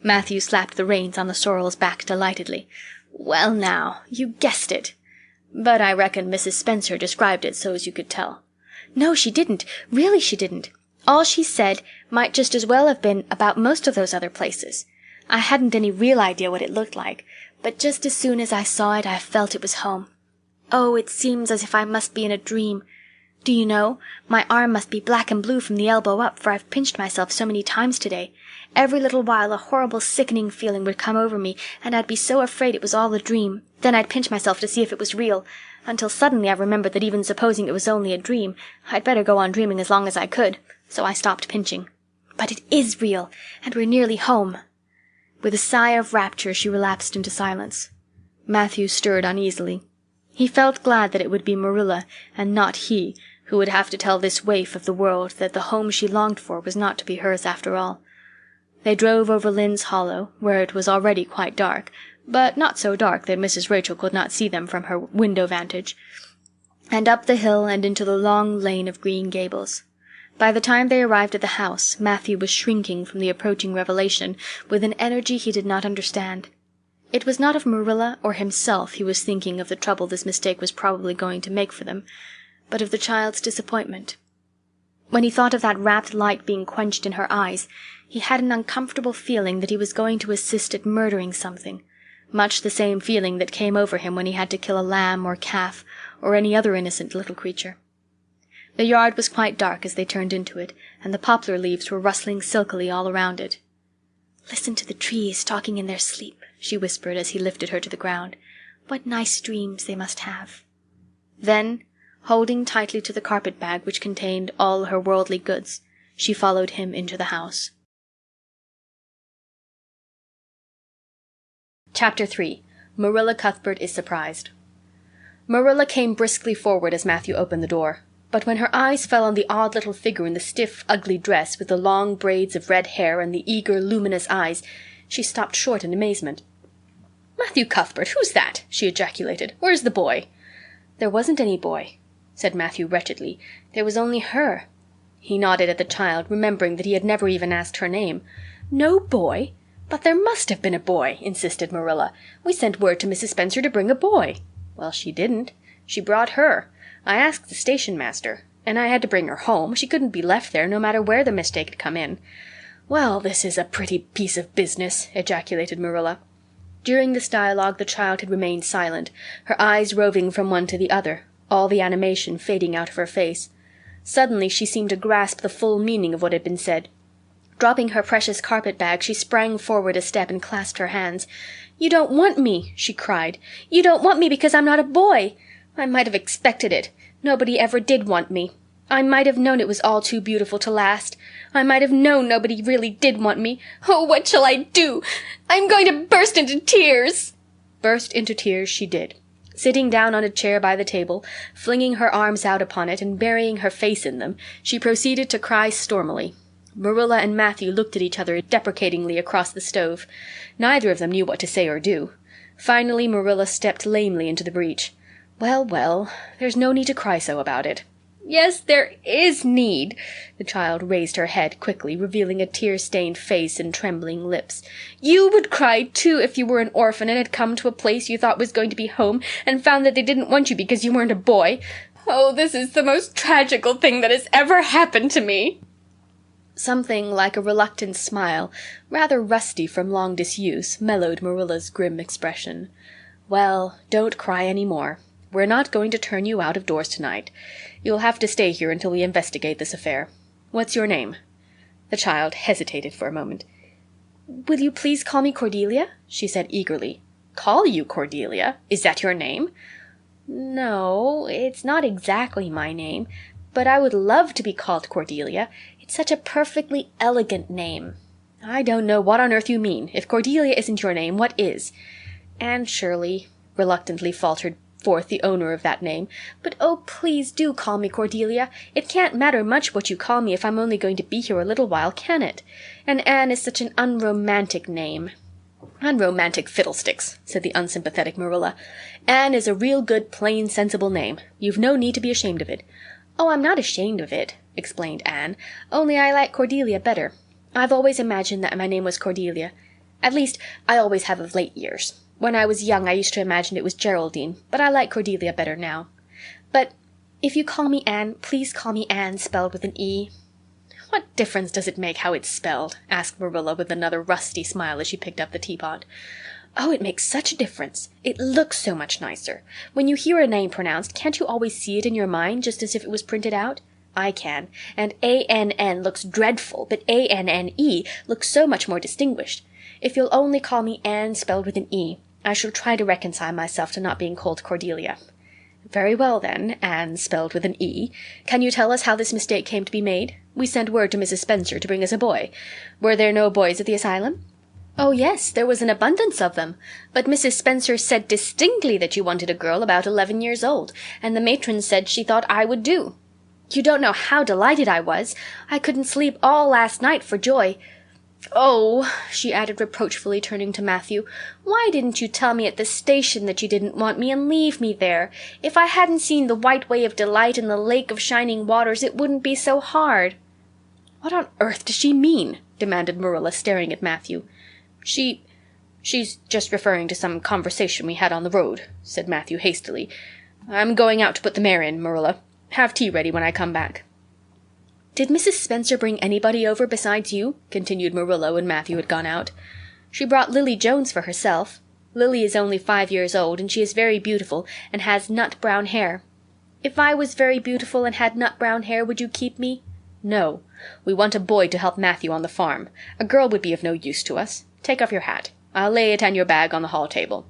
Matthew slapped the reins on the sorrel's back delightedly. "Well now, you guessed it. But I reckon Mrs. Spencer described it so as you could tell." "No, she didn't. Really she didn't. All she said might just as well have been about most of those other places. I hadn't any real idea what it looked like, but just as soon as I saw it I felt it was home. Oh, it seems as if I must be in a dream. Do you know, my arm must be black and blue from the elbow up, for I've pinched myself so many times today. Every little while a horrible sickening feeling would come over me, and I'd be so afraid it was all a dream. Then I'd pinch myself to see if it was real, until suddenly I remembered that even supposing it was only a dream, I'd better go on dreaming as long as I could, so I stopped pinching. But it is real, and we're nearly home." With a sigh of rapture she relapsed into silence. Matthew stirred uneasily. He felt glad that it would be Marilla, and not he, who would have to tell this waif of the world that the home she longed for was not to be hers after all. They drove over Lynde's Hollow, where it was already quite dark, but not so dark that Mrs. Rachel could not see them from her window vantage, and up the hill and into the long lane of Green Gables. By the time they arrived at the house, Matthew was shrinking from the approaching revelation with an energy he did not understand. It was not of Marilla or himself he was thinking of the trouble this mistake was probably going to make for them, but of the child's disappointment. When he thought of that rapt light being quenched in her eyes, he had an uncomfortable feeling that he was going to assist at murdering something, much the same feeling that came over him when he had to kill a lamb or calf or any other innocent little creature. The yard was quite dark as they turned into it, and the poplar leaves were rustling silkily all around it. "Listen to the trees talking in their sleep," she whispered as he lifted her to the ground. "What nice dreams they must have." Then, holding tightly to the carpet-bag which contained all her worldly goods, she followed him into the house. Chapter 3. Marilla Cuthbert is Surprised. Marilla came briskly forward as Matthew opened the door. But when her eyes fell on the odd little figure in the stiff, ugly dress with the long braids of red hair and the eager, luminous eyes, she stopped short in amazement. "Matthew Cuthbert, who's that?" she ejaculated. "Where's the boy?" "There wasn't any boy," said Matthew wretchedly. "There was only her." He nodded at the child, remembering that he had never even asked her name. "No boy? But there must have been a boy," insisted Marilla. "We sent word to Mrs. Spencer to bring a boy." "Well, she didn't. She brought her. I asked the station master. And I had to bring her home. She couldn't be left there, no matter where the mistake had come in." "Well, this is a pretty piece of business," ejaculated Marilla. During this dialogue the child had remained silent, her eyes roving from one to the other, all the animation fading out of her face. Suddenly she seemed to grasp the full meaning of what had been said. Dropping her precious carpet-bag, she sprang forward a step and clasped her hands. "You don't want me," she cried. "You don't want me because I'm not a boy. I might have expected it. Nobody ever did want me. I might have known it was all too beautiful to last. I might have known nobody really did want me. Oh, what shall I do? I'm going to burst into tears." Burst into tears she did. Sitting down on a chair by the table, flinging her arms out upon it and burying her face in them, she proceeded to cry stormily. Marilla and Matthew looked at each other deprecatingly across the stove. Neither of them knew what to say or do. Finally Marilla stepped lamely into the breach. "Well, well, there's no need to cry so about it." "Yes, there is need." The child raised her head quickly, revealing a tear-stained face and trembling lips. "You would cry, too, if you were an orphan and had come to a place you thought was going to be home and found that they didn't want you because you weren't a boy. Oh, this is the most tragical thing that has ever happened to me." Something like a reluctant smile, rather rusty from long disuse, mellowed Marilla's grim expression. "Well, don't cry any more. We're not going to turn you out of doors tonight. You'll have to stay here until we investigate this affair. What's your name?" The child hesitated for a moment. "Will you please call me Cordelia?" she said eagerly. "Call you Cordelia? Is that your name?" "No, it's not exactly my name, but I would love to be called Cordelia. It's such a perfectly elegant name." "I don't know what on earth you mean. If Cordelia isn't your name, what is?" "Anne Shirley," reluctantly faltered forth the owner of that name. "But oh, please do call me Cordelia. It can't matter much what you call me if I'm only going to be here a little while, can it? And Anne is such an unromantic name." "Unromantic fiddlesticks," said the unsympathetic Marilla. "Anne is a real good, plain, sensible name. You've no need to be ashamed of it." "Oh, I'm not ashamed of it," explained Anne. "Only I like Cordelia better. I've always imagined that my name was Cordelia. At least, I always have of late years. When I was young I used to imagine it was Geraldine, but I like Cordelia better now. But if you call me Anne, please call me Anne spelled with an E." "What difference does it make how it's spelled?" asked Marilla with another rusty smile as she picked up the teapot. "Oh, it makes such a difference. It looks so much nicer. When you hear a name pronounced, can't you always see it in your mind just as if it was printed out? I can, and A-N-N looks dreadful, but A-N-N-E looks so much more distinguished. If you'll only call me Anne spelled with an E, I shall try to reconcile myself to not being called Cordelia." "Very well, then, Anne spelled with an E. Can you tell us how this mistake came to be made? We sent word to Mrs. Spencer to bring us a boy. Were there no boys at the asylum?" "Oh, yes, there was an abundance of them. But Mrs. Spencer said distinctly that you wanted a girl about 11 years old, and the matron said she thought I would do. You don't know how delighted I was. I couldn't sleep all last night for joy. Oh," she added reproachfully, turning to Matthew, "why didn't you tell me at the station that you didn't want me and leave me there? If I hadn't seen the White Way of Delight and the Lake of Shining Waters, it wouldn't be so hard." "What on earth does she mean?" demanded Marilla, staring at Matthew. She's just referring to some conversation we had on the road," said Matthew hastily. "I'm going out to put the mare in, Marilla. Have tea ready when I come back." "Did Mrs. Spencer bring anybody over besides you?" continued Marilla when Matthew had gone out. "She brought Lily Jones for herself. Lily is only 5 years old, and she is very beautiful and has nut-brown hair. If I was very beautiful and had nut-brown hair, would you keep me?" "No. We want a boy to help Matthew on the farm. A girl would be of no use to us. Take off your hat. I'll lay it and your bag on the hall table."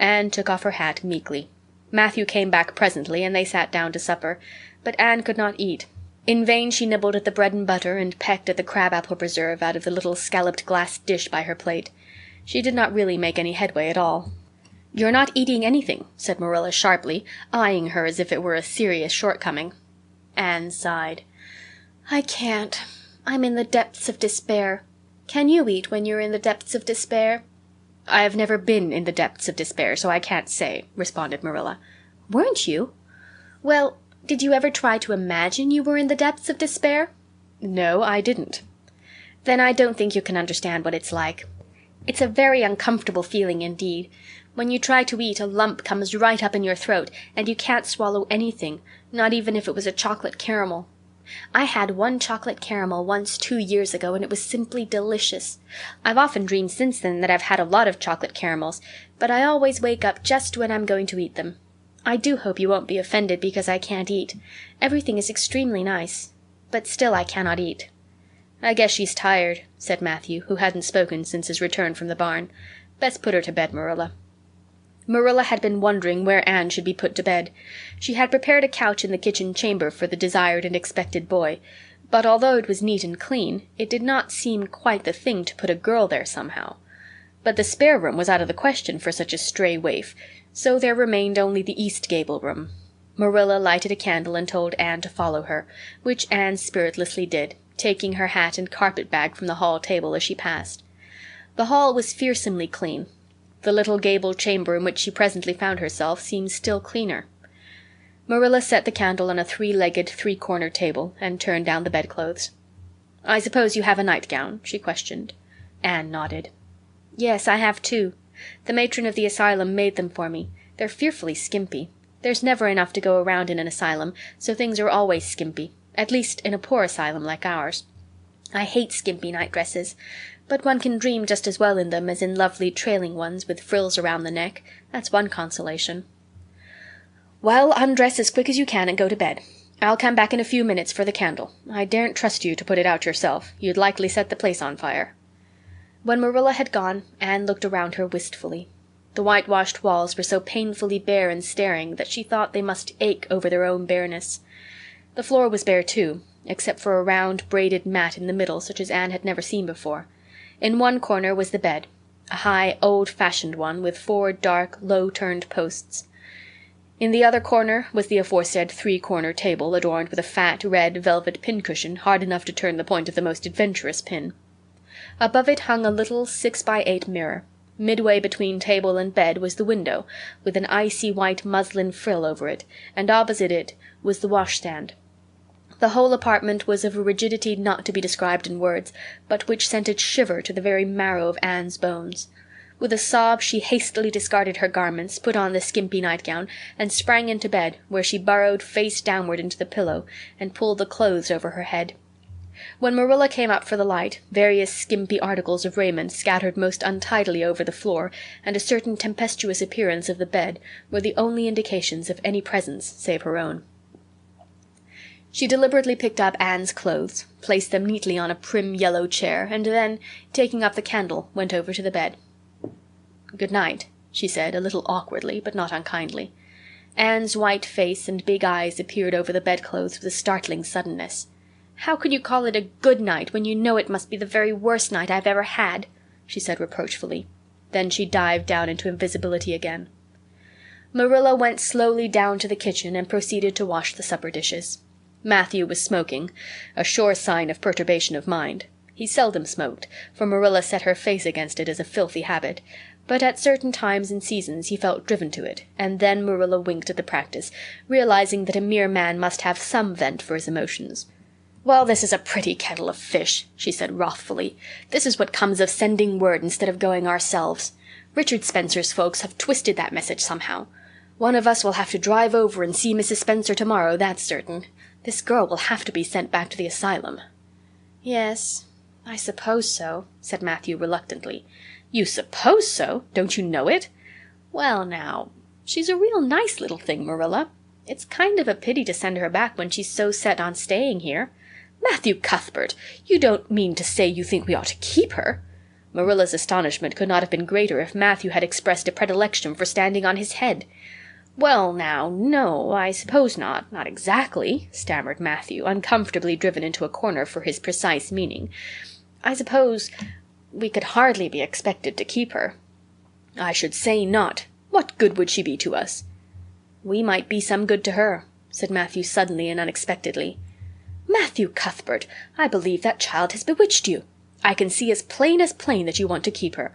Anne took off her hat meekly. Matthew came back presently, and they sat down to supper. But Anne could not eat. In vain she nibbled at the bread and butter and pecked at the crab-apple preserve out of the little scalloped glass dish by her plate. She did not really make any headway at all. "You're not eating anything," said Marilla sharply, eyeing her as if it were a serious shortcoming. Anne sighed. "I can't. I'm in the depths of despair. Can you eat when you're in the depths of despair?" "I have never been in the depths of despair, so I can't say," responded Marilla. "Weren't you?" "Well, Did you ever try to imagine you were in the depths of despair?" "No, I didn't." "Then I don't think you can understand what it's like. It's a very uncomfortable feeling indeed. When you try to eat, a lump comes right up in your throat, and you can't swallow anything, not even if it was a chocolate caramel. I had one chocolate caramel once 2 years ago, and it was simply delicious. I've often dreamed since then that I've had a lot of chocolate caramels, but I always wake up just when I'm going to eat them. I do hope you won't be offended because I can't eat. Everything is extremely nice, but still I cannot eat." "I guess she's tired," said Matthew, who hadn't spoken since his return from the barn. "Best put her to bed, Marilla." Marilla had been wondering where Anne should be put to bed. She had prepared a couch in the kitchen chamber for the desired and expected boy, but although it was neat and clean, it did not seem quite the thing to put a girl there somehow. But the spare room was out of the question for such a stray waif, so there remained only the east gable room. Marilla lighted a candle and told Anne to follow her, which Anne spiritlessly did, taking her hat and carpet-bag from the hall table as she passed. The hall was fearsomely clean. The little gable chamber in which she presently found herself seemed still cleaner. Marilla set the candle on a 3-legged, 3-cornered table and turned down the bedclothes. "I suppose you have a nightgown?" she questioned. Anne nodded. "Yes, I have 2. The matron of the asylum made them for me. They're fearfully skimpy. There's never enough to go around in an asylum, so things are always skimpy, at least in a poor asylum like ours. I hate skimpy nightdresses, but one can dream just as well in them as in lovely trailing ones with frills around the neck. That's one consolation." "Well, undress as quick as you can and go to bed. I'll come back in a few minutes for the candle. I daren't trust you to put it out yourself. You'd likely set the place on fire." When Marilla had gone, Anne looked around her wistfully. The whitewashed walls were so painfully bare and staring that she thought they must ache over their own bareness. The floor was bare too, except for a round braided mat in the middle such as Anne had never seen before. In one corner was the bed, a high, old-fashioned one with 4 dark, low-turned posts. In the other corner was the aforesaid 3-corner table adorned with a fat, red velvet pincushion hard enough to turn the point of the most adventurous pin. Above it hung a little 6-by-8 mirror. Midway between table and bed was the window, with an icy white muslin frill over it, and opposite it was the washstand. The whole apartment was of a rigidity not to be described in words, but which sent a shiver to the very marrow of Anne's bones. With a sob she hastily discarded her garments, put on the skimpy nightgown, and sprang into bed, where she burrowed face downward into the pillow and pulled the clothes over her head. When Marilla came up for the light, various skimpy articles of raiment scattered most untidily over the floor, and a certain tempestuous appearance of the bed were the only indications of any presence save her own. She deliberately picked up Anne's clothes, placed them neatly on a prim yellow chair, and then, taking up the candle, went over to the bed. "Good night," she said, a little awkwardly, but not unkindly. Anne's white face and big eyes appeared over the bedclothes with a startling suddenness. "How can you call it a good night when you know it must be the very worst night I've ever had?" she said reproachfully. Then she dived down into invisibility again. Marilla went slowly down to the kitchen and proceeded to wash the supper dishes. Matthew was smoking, a sure sign of perturbation of mind. He seldom smoked, for Marilla set her face against it as a filthy habit, but at certain times and seasons he felt driven to it, and then Marilla winked at the practice, realizing that a mere man must have some vent for his emotions. "Well, this is a pretty kettle of fish," she said wrathfully. "This is what comes of sending word instead of going ourselves. Richard Spencer's folks have twisted that message somehow. One of us will have to drive over and see Mrs. Spencer tomorrow, that's certain. This girl will have to be sent back to the asylum." "Yes, I suppose so," said Matthew reluctantly. "You suppose so? Don't you know it?" "Well, now, she's a real nice little thing, Marilla. It's kind of a pity to send her back when she's so set on staying here. Matthew Cuthbert, you don't mean to say you think we ought to keep her?" Marilla's astonishment could not have been greater if Matthew had expressed a predilection for standing on his head. "Well, now, no, I suppose not exactly," stammered Matthew, uncomfortably driven into a corner for his precise meaning. "I suppose we could hardly be expected to keep her." "I should say not. What good would she be to us?" "We might be some good to her," said Matthew suddenly and unexpectedly. "Matthew Cuthbert, I believe that child has bewitched you. I can see as plain that you want to keep her."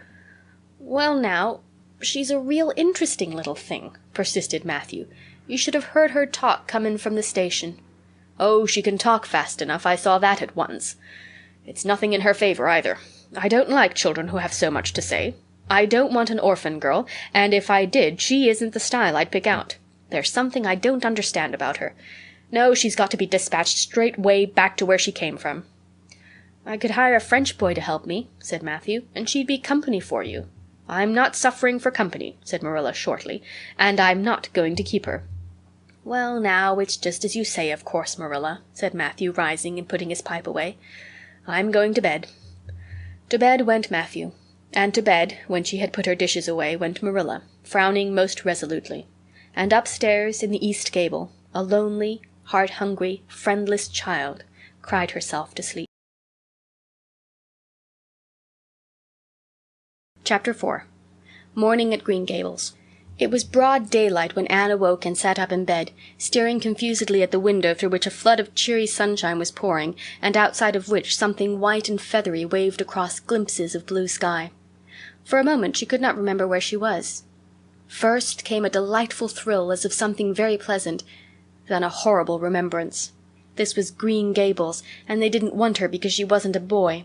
"Well, now, she's a real interesting little thing," persisted Matthew. You should have heard her talk comin' from the station. Oh, she can talk fast enough, I saw that at once. It's nothing in her favor, either. I don't like children who have so much to say. I don't want an orphan girl, and if I did, she isn't the style I'd pick out. There's something I don't understand about her. No, she's got to be dispatched straight way back to where she came from." "I could hire a French boy to help me," said Matthew, "and she'd be company for you." "I'm not suffering for company," said Marilla shortly, "and I'm not going to keep her." "Well, now, it's just as you say, of course, Marilla," said Matthew, rising and putting his pipe away. "I'm going to bed." To bed went Matthew, and to bed, when she had put her dishes away, went Marilla, frowning most resolutely. And upstairs in the east gable, a lonely, heart-hungry, friendless child cried herself to sleep. Chapter 4. Morning at Green Gables. It was broad daylight when Anne awoke and sat up in bed, staring confusedly at the window through which a flood of cheery sunshine was pouring, and outside of which something white and feathery waved across glimpses of blue sky. For a moment she could not remember where she was. First came a delightful thrill as of something very pleasant, then a horrible remembrance. This was Green Gables, and they didn't want her because she wasn't a boy.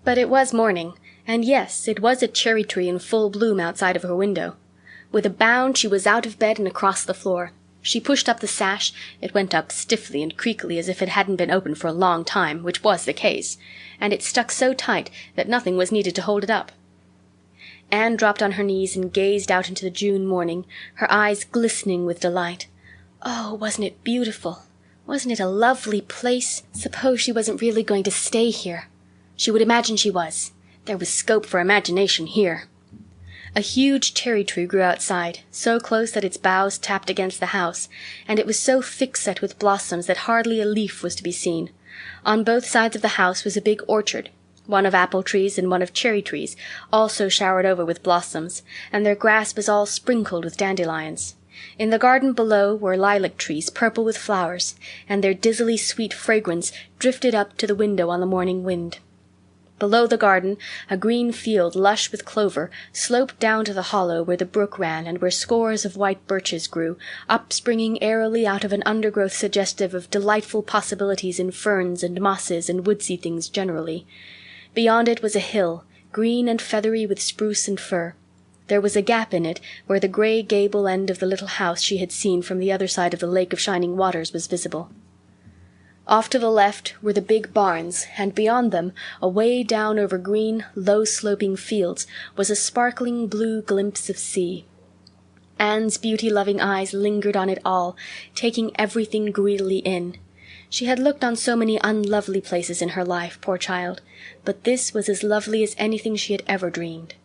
But it was morning, and yes, it was a cherry tree in full bloom outside of her window. With a bound she was out of bed and across the floor. She pushed up the sash. It went up stiffly and creakily as if it hadn't been open for a long time, which was the case, and it stuck so tight that nothing was needed to hold it up. Anne dropped on her knees and gazed out into the June morning, her eyes glistening with delight. Oh, wasn't it beautiful? Wasn't it a lovely place? Suppose she wasn't really going to stay here. She would imagine she was. There was scope for imagination here. A huge cherry tree grew outside, so close that its boughs tapped against the house, and it was so thick-set with blossoms that hardly a leaf was to be seen. On both sides of the house was a big orchard, one of apple trees and one of cherry trees, also showered over with blossoms, and their grass was all sprinkled with dandelions. In the garden below were lilac trees purple with flowers, and their dizzily sweet fragrance drifted up to the window on the morning wind. Below the garden, a green field lush with clover sloped down to the hollow where the brook ran and where scores of white birches grew, upspringing airily out of an undergrowth suggestive of delightful possibilities in ferns and mosses and woodsy things generally. Beyond it was a hill, green and feathery with spruce and fir. There was a gap in it where the gray gable end of the little house she had seen from the other side of the lake of shining waters was visible. Off to the left were the big barns, and beyond them, away down over green, low-sloping fields, was a sparkling blue glimpse of sea. Anne's beauty-loving eyes lingered on it all, taking everything greedily in. She had looked on so many unlovely places in her life, poor child, but this was as lovely as anything she had ever dreamed.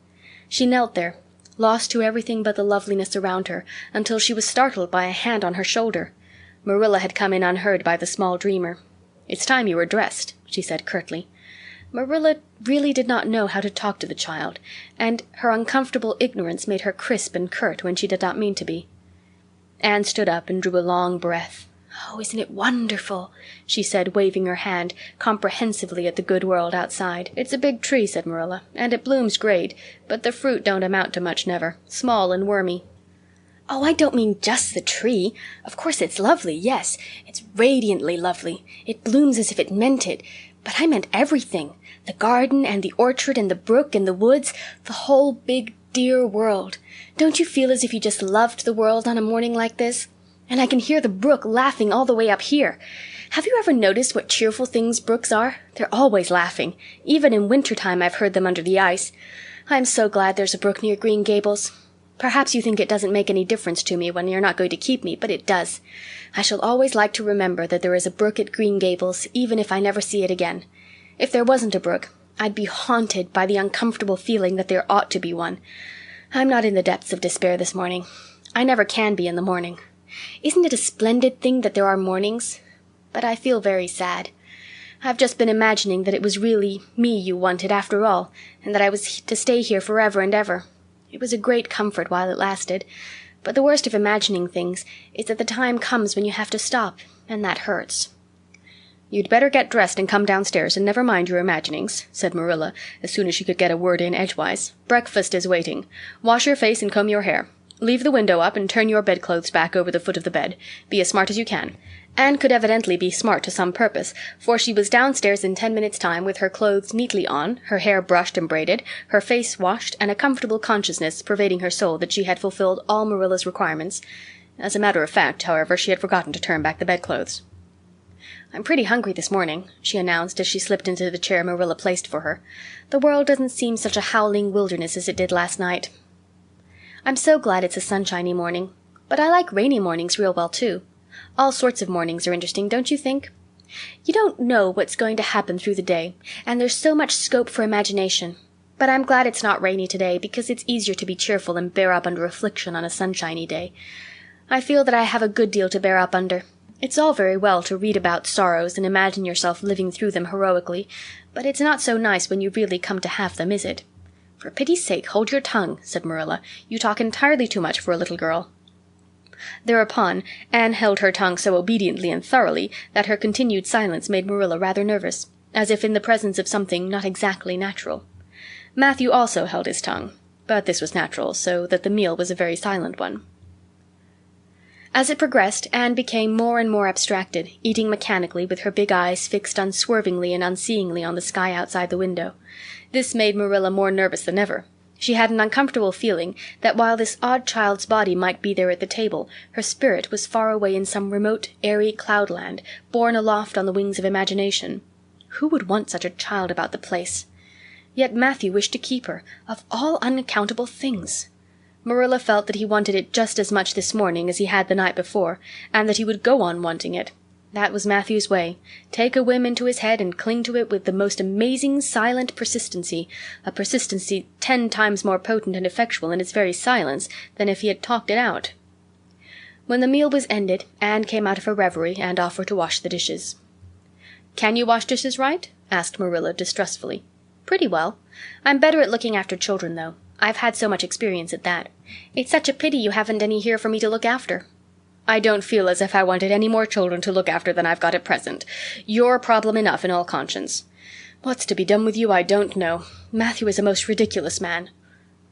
She knelt there, lost to everything but the loveliness around her, until she was startled by a hand on her shoulder. Marilla had come in unheard by the small dreamer. "It's time you were dressed," she said curtly. Marilla really did not know how to talk to the child, and her uncomfortable ignorance made her crisp and curt when she did not mean to be. Anne stood up and drew a long breath. "Oh, isn't it wonderful?" she said, waving her hand comprehensively at the good world outside. "It's a big tree," said Marilla, "and it blooms great, but the fruit don't amount to much never. Small and wormy." "Oh, I don't mean just the tree. Of course it's lovely, yes. It's radiantly lovely. It blooms as if it meant it. But I meant everything. The garden and the orchard and the brook and the woods. The whole big, dear world. Don't you feel as if you just loved the world on a morning like this? And I can hear the brook laughing all the way up here. Have you ever noticed what cheerful things brooks are? They're always laughing. Even in wintertime I've heard them under the ice. I'm so glad there's a brook near Green Gables. Perhaps you think it doesn't make any difference to me when you're not going to keep me, but it does. I shall always like to remember that there is a brook at Green Gables, even if I never see it again. If there wasn't a brook, I'd be haunted by the uncomfortable feeling that there ought to be one. I'm not in the depths of despair this morning. I never can be in the morning. Isn't it a splendid thing that there are mornings? But I feel very sad. I've just been imagining that it was really me you wanted after all, and that I was to stay here forever and ever. It was a great comfort while it lasted, but the worst of imagining things is that the time comes when you have to stop, and that hurts. "You'd better get dressed and come downstairs and never mind your imaginings," said Marilla, as soon as she could get a word in edgewise. "Breakfast is waiting. Wash your face and comb your hair. Leave the window up and turn your bedclothes back over the foot of the bed. Be as smart as you can." Anne could evidently be smart to some purpose, for she was downstairs in 10 minutes' time with her clothes neatly on, her hair brushed and braided, her face washed, and a comfortable consciousness pervading her soul that she had fulfilled all Marilla's requirements. As a matter of fact, however, she had forgotten to turn back the bedclothes. "I'm pretty hungry this morning," she announced as she slipped into the chair Marilla placed for her. "The world doesn't seem such a howling wilderness as it did last night." "I'm so glad it's a sunshiny morning. But I like rainy mornings real well, too. All sorts of mornings are interesting, don't you think? You don't know what's going to happen through the day, and there's so much scope for imagination. But I'm glad it's not rainy today, because it's easier to be cheerful and bear up under affliction on a sunshiny day. I feel that I have a good deal to bear up under. It's all very well to read about sorrows and imagine yourself living through them heroically, but it's not so nice when you really come to have them, is it?" "For pity's sake, hold your tongue," said Marilla. "You talk entirely too much for a little girl." Thereupon Anne held her tongue so obediently and thoroughly that her continued silence made Marilla rather nervous, as if in the presence of something not exactly natural. Matthew also held his tongue, but this was natural, so that the meal was a very silent one. As it progressed, Anne became more and more abstracted, eating mechanically with her big eyes fixed unswervingly and unseeingly on the sky outside the window. This made Marilla more nervous than ever. She had an uncomfortable feeling that while this odd child's body might be there at the table, her spirit was far away in some remote, airy cloudland, borne aloft on the wings of imagination. Who would want such a child about the place? Yet Matthew wished to keep her, of all unaccountable things. Marilla felt that he wanted it just as much this morning as he had the night before, and that he would go on wanting it. That was Matthew's way. Take a whim into his head and cling to it with the most amazing silent persistency, a persistency 10 times more potent and effectual in its very silence than if he had talked it out. When the meal was ended, Anne came out of her reverie and offered to wash the dishes. "Can you wash dishes right?" asked Marilla distrustfully. "Pretty well. I'm better at looking after children, though. I've had so much experience at that. It's such a pity you haven't any here for me to look after." "I don't feel as if I wanted any more children to look after than I've got at present. You're problem enough in all conscience. What's to be done with you I don't know. Matthew is a most ridiculous man."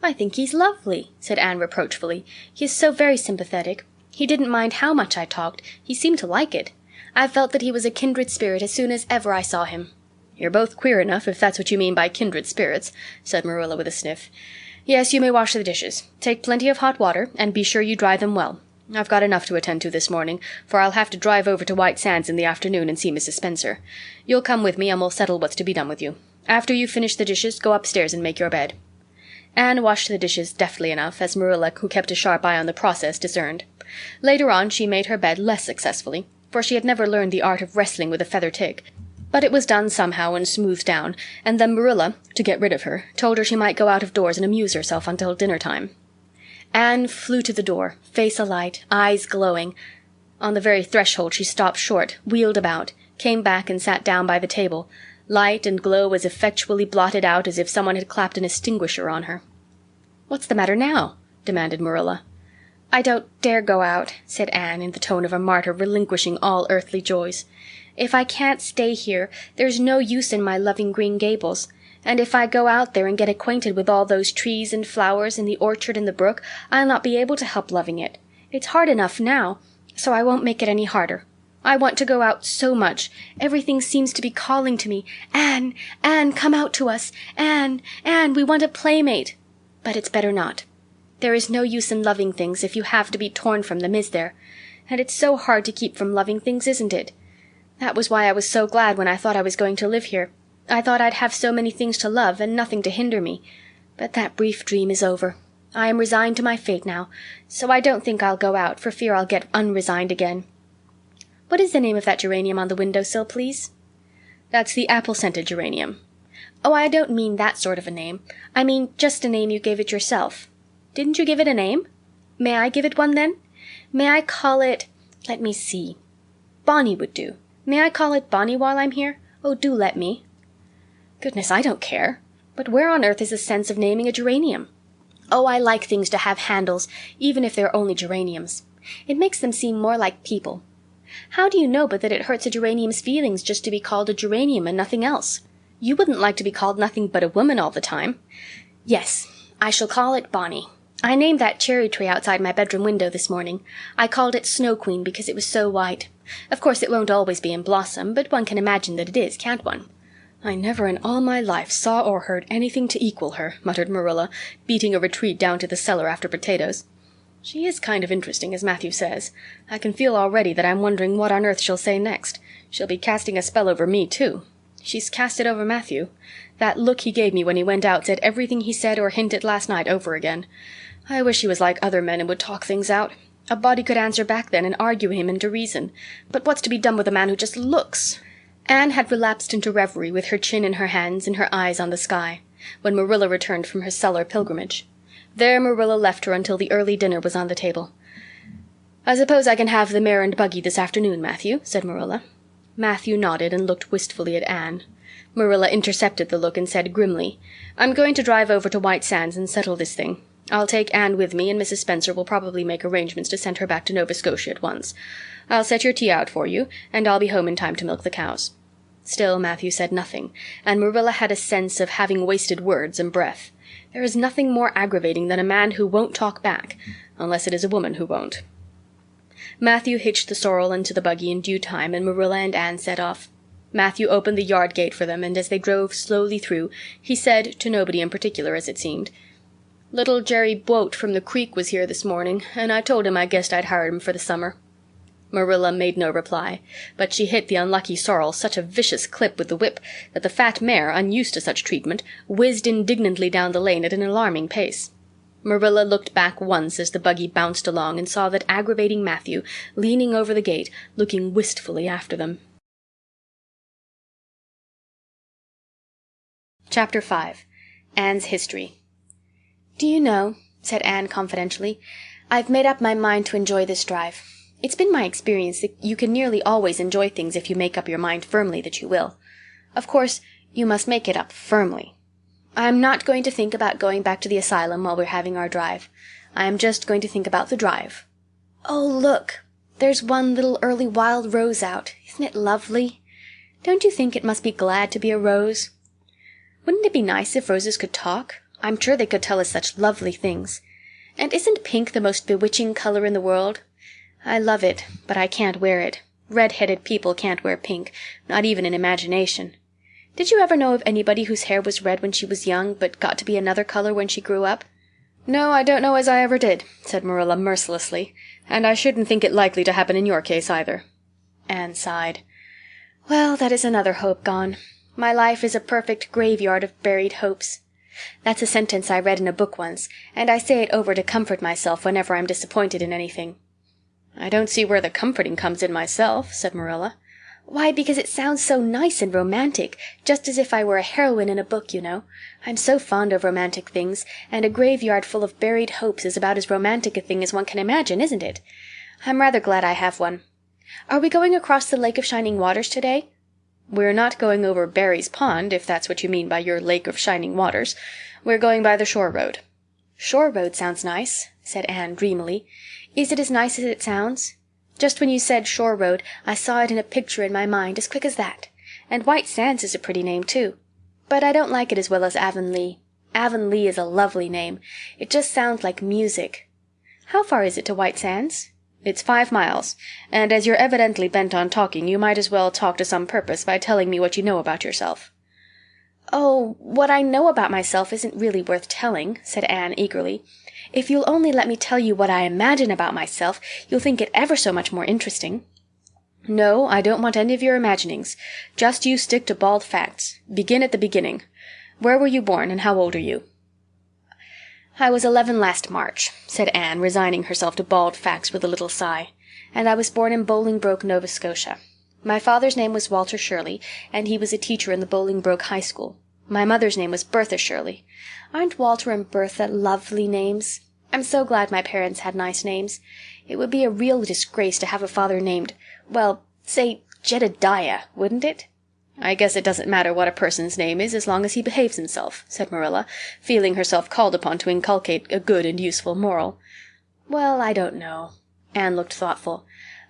"I think he's lovely," said Anne reproachfully. "He is so very sympathetic. He didn't mind how much I talked. He seemed to like it. I felt that he was a kindred spirit as soon as ever I saw him." "You're both queer enough, if that's what you mean by kindred spirits," said Marilla with a sniff. "Yes, you may wash the dishes. Take plenty of hot water, and be sure you dry them well. I've got enough to attend to this morning, for I'll have to drive over to White Sands in the afternoon and see Mrs. Spencer. You'll come with me and we'll settle what's to be done with you. After you've finished the dishes, go upstairs and make your bed." Anne washed the dishes deftly enough, as Marilla, who kept a sharp eye on the process, discerned. Later on she made her bed less successfully, for she had never learned the art of wrestling with a feather tick. But it was done somehow and smoothed down, and then Marilla, to get rid of her, told her she might go out of doors and amuse herself until dinner time. Anne flew to the door, face alight, eyes glowing. On the very threshold she stopped short, wheeled about, came back and sat down by the table, light and glow as effectually blotted out as if someone had clapped an extinguisher on her. "What's the matter now?" demanded Marilla. "I don't dare go out," said Anne in the tone of a martyr relinquishing all earthly joys. "If I can't stay here, there's no use in my loving Green Gables. And if I go out there and get acquainted with all those trees and flowers and the orchard and the brook, I'll not be able to help loving it. It's hard enough now, so I won't make it any harder. I want to go out so much. Everything seems to be calling to me. Anne, Anne, come out to us. Anne, Anne, we want a playmate. But it's better not. There is no use in loving things if you have to be torn from them, is there? And it's so hard to keep from loving things, isn't it? That was why I was so glad when I thought I was going to live here. I thought I'd have so many things to love and nothing to hinder me. But that brief dream is over. I am resigned to my fate now, so I don't think I'll go out for fear I'll get unresigned again. What is the name of that geranium on the windowsill, please?" "That's the apple-scented geranium." "Oh, I don't mean that sort of a name. I mean just a name you gave it yourself. Didn't you give it a name? May I give it one, then? May I call it— let me see. Bonnie would do. May I call it Bonnie while I'm here? Oh, do let me." "Goodness, I don't care. But where on earth is the sense of naming a geranium?" "Oh, I like things to have handles, even if they're only geraniums. It makes them seem more like people. How do you know but that it hurts a geranium's feelings just to be called a geranium and nothing else? You wouldn't like to be called nothing but a woman all the time. Yes, I shall call it Bonnie. I named that cherry tree outside my bedroom window this morning. I called it Snow Queen because it was so white. Of course it won't always be in blossom, but one can imagine that it is, can't one?" "I never in all my life saw or heard anything to equal her," muttered Marilla, beating a retreat down to the cellar after potatoes. "She is kind of interesting, as Matthew says. I can feel already that I'm wondering what on earth she'll say next. She'll be casting a spell over me, too. She's cast it over Matthew. That look he gave me when he went out said everything he said or hinted last night over again. I wish he was like other men and would talk things out. A body could answer back then and argue him into reason. But what's to be done with a man who just looks?" Anne had relapsed into reverie with her chin in her hands and her eyes on the sky, when Marilla returned from her cellar pilgrimage. There Marilla left her until the early dinner was on the table. "I suppose I can have the mare and buggy this afternoon, Matthew," said Marilla. Matthew nodded and looked wistfully at Anne. Marilla intercepted the look and said grimly, "I'm going to drive over to White Sands and settle this thing. I'll take Anne with me, and Mrs. Spencer will probably make arrangements to send her back to Nova Scotia at once. I'll set your tea out for you, and I'll be home in time to milk the cows." Still Matthew said nothing, and Marilla had a sense of having wasted words and breath. There is nothing more aggravating than a man who won't talk back, unless it is a woman who won't. Matthew hitched the sorrel into the buggy in due time, and Marilla and Anne set off. Matthew opened the yard gate for them, and as they drove slowly through, he said, to nobody in particular as it seemed, "Little Jerry Boat from the creek was here this morning, and I told him I guessed I'd hire him for the summer." Marilla made no reply, but she hit the unlucky sorrel such a vicious clip with the whip that the fat mare, unused to such treatment, whizzed indignantly down the lane at an alarming pace. Marilla looked back once as the buggy bounced along and saw that aggravating Matthew, leaning over the gate, looking wistfully after them. Chapter 5. Anne's History. "Do you know," said Anne confidentially, "I've made up my mind to enjoy this drive. It's been my experience that you can nearly always enjoy things if you make up your mind firmly that you will. Of course, you must make it up firmly. I'm not going to think about going back to the asylum while we're having our drive. I am just going to think about the drive. Oh, look! There's one little early wild rose out. Isn't it lovely? Don't you think it must be glad to be a rose? Wouldn't it be nice if roses could talk? I'm sure they could tell us such lovely things. And isn't pink the most bewitching color in the world? I love it, but I can't wear it. Red-headed people can't wear pink, not even in imagination. Did you ever know of anybody whose hair was red when she was young, but got to be another color when she grew up?" "No, I don't know as I ever did," said Marilla mercilessly, "and I shouldn't think it likely to happen in your case either." Anne sighed. "Well, that is another hope gone. My life is a perfect graveyard of buried hopes. That's a sentence I read in a book once, and I say it over to comfort myself whenever I'm disappointed in anything." "I don't see where the comforting comes in myself," said Marilla. "Why, because it sounds so nice and romantic, just as if I were a heroine in a book, you know. I'm so fond of romantic things, and a graveyard full of buried hopes is about as romantic a thing as one can imagine, isn't it? I'm rather glad I have one. Are we going across the Lake of Shining Waters today?" "We're not going over Barry's Pond, if that's what you mean by your Lake of Shining Waters. We're going by the shore road." "Shore road sounds nice," said Anne dreamily. "Is it as nice as it sounds? Just when you said shore road, I saw it in a picture in my mind, as quick as that. And White Sands is a pretty name, too. But I don't like it as well as Avonlea. Avonlea is a lovely name. It just sounds like music. How far is it to White Sands?" "It's 5 miles, and as you're evidently bent on talking, you might as well talk to some purpose by telling me what you know about yourself." "Oh, what I know about myself isn't really worth telling," said Anne eagerly. "If you'll only let me tell you what I imagine about myself, you'll think it ever so much more interesting." "No, I don't want any of your imaginings. Just you stick to bald facts. Begin at the beginning. Where were you born, and how old are you?" "I was 11 last March," said Anne, resigning herself to bald facts with a little sigh. "And I was born in Bolingbroke, Nova Scotia. My father's name was Walter Shirley, and he was a teacher in the Bolingbroke High School. My mother's name was Bertha Shirley. Aren't Walter and Bertha lovely names? I'm so glad my parents had nice names. It would be a real disgrace to have a father named, well, say Jedediah, wouldn't it?" "I guess it doesn't matter what a person's name is as long as he behaves himself," said Marilla, feeling herself called upon to inculcate a good and useful moral. "Well, I don't know." Anne looked thoughtful.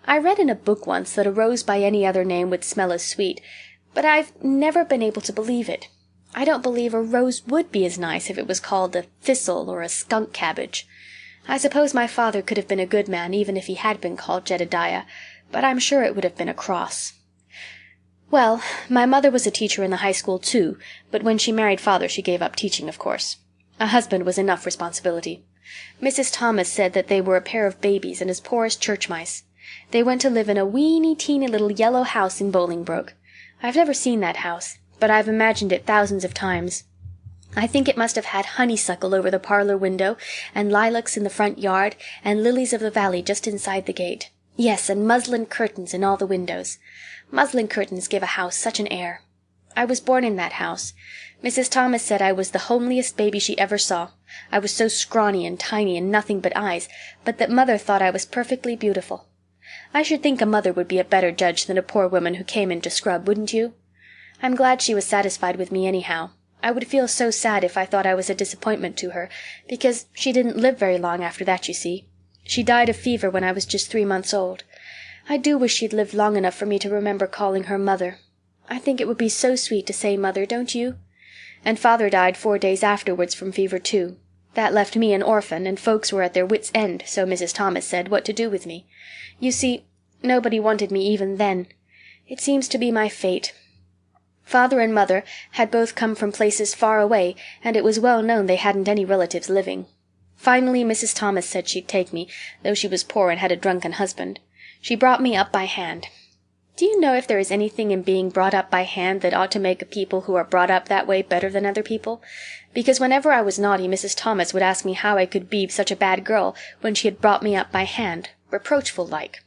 "I read in a book once that a rose by any other name would smell as sweet, but I've never been able to believe it. I don't believe a rose would be as nice if it was called a thistle or a skunk cabbage. I suppose my father could have been a good man even if he had been called Jedediah, but I'm sure it would have been a cross. Well, my mother was a teacher in the high school too, but when she married father she gave up teaching, of course. A husband was enough responsibility. Mrs. Thomas said that they were a pair of babies and as poor as church mice. They went to live in a weeny-teeny little yellow house in Bolingbroke. I've never seen that house, but I've imagined it thousands of times. I think it must have had honeysuckle over the parlor window, and lilacs in the front yard, and lilies of the valley just inside the gate. Yes, and muslin curtains in all the windows. Muslin curtains give a house such an air. I was born in that house. Mrs. Thomas said I was the homeliest baby she ever saw. I was so scrawny and tiny and nothing but eyes, but that Mother thought I was perfectly beautiful. I should think a mother would be a better judge than a poor woman who came in to scrub, wouldn't you? I'm glad she was satisfied with me anyhow. I would feel so sad if I thought I was a disappointment to her, because she didn't live very long after that, you see. She died of fever when I was just 3 months old. I do wish she'd lived long enough for me to remember calling her Mother. I think it would be so sweet to say Mother, don't you? And Father died 4 days afterwards from fever too. That left me an orphan, and folks were at their wits' end, so Mrs. Thomas said, what to do with me. You see, nobody wanted me even then. It seems to be my fate. Father and Mother had both come from places far away, and it was well known they hadn't any relatives living. Finally Mrs. Thomas said she'd take me, though she was poor and had a drunken husband. She brought me up by hand. Do you know if there is anything in being brought up by hand that ought to make people who are brought up that way better than other people? Because whenever I was naughty Mrs. Thomas would ask me how I could be such a bad girl when she had brought me up by hand, reproachful-like.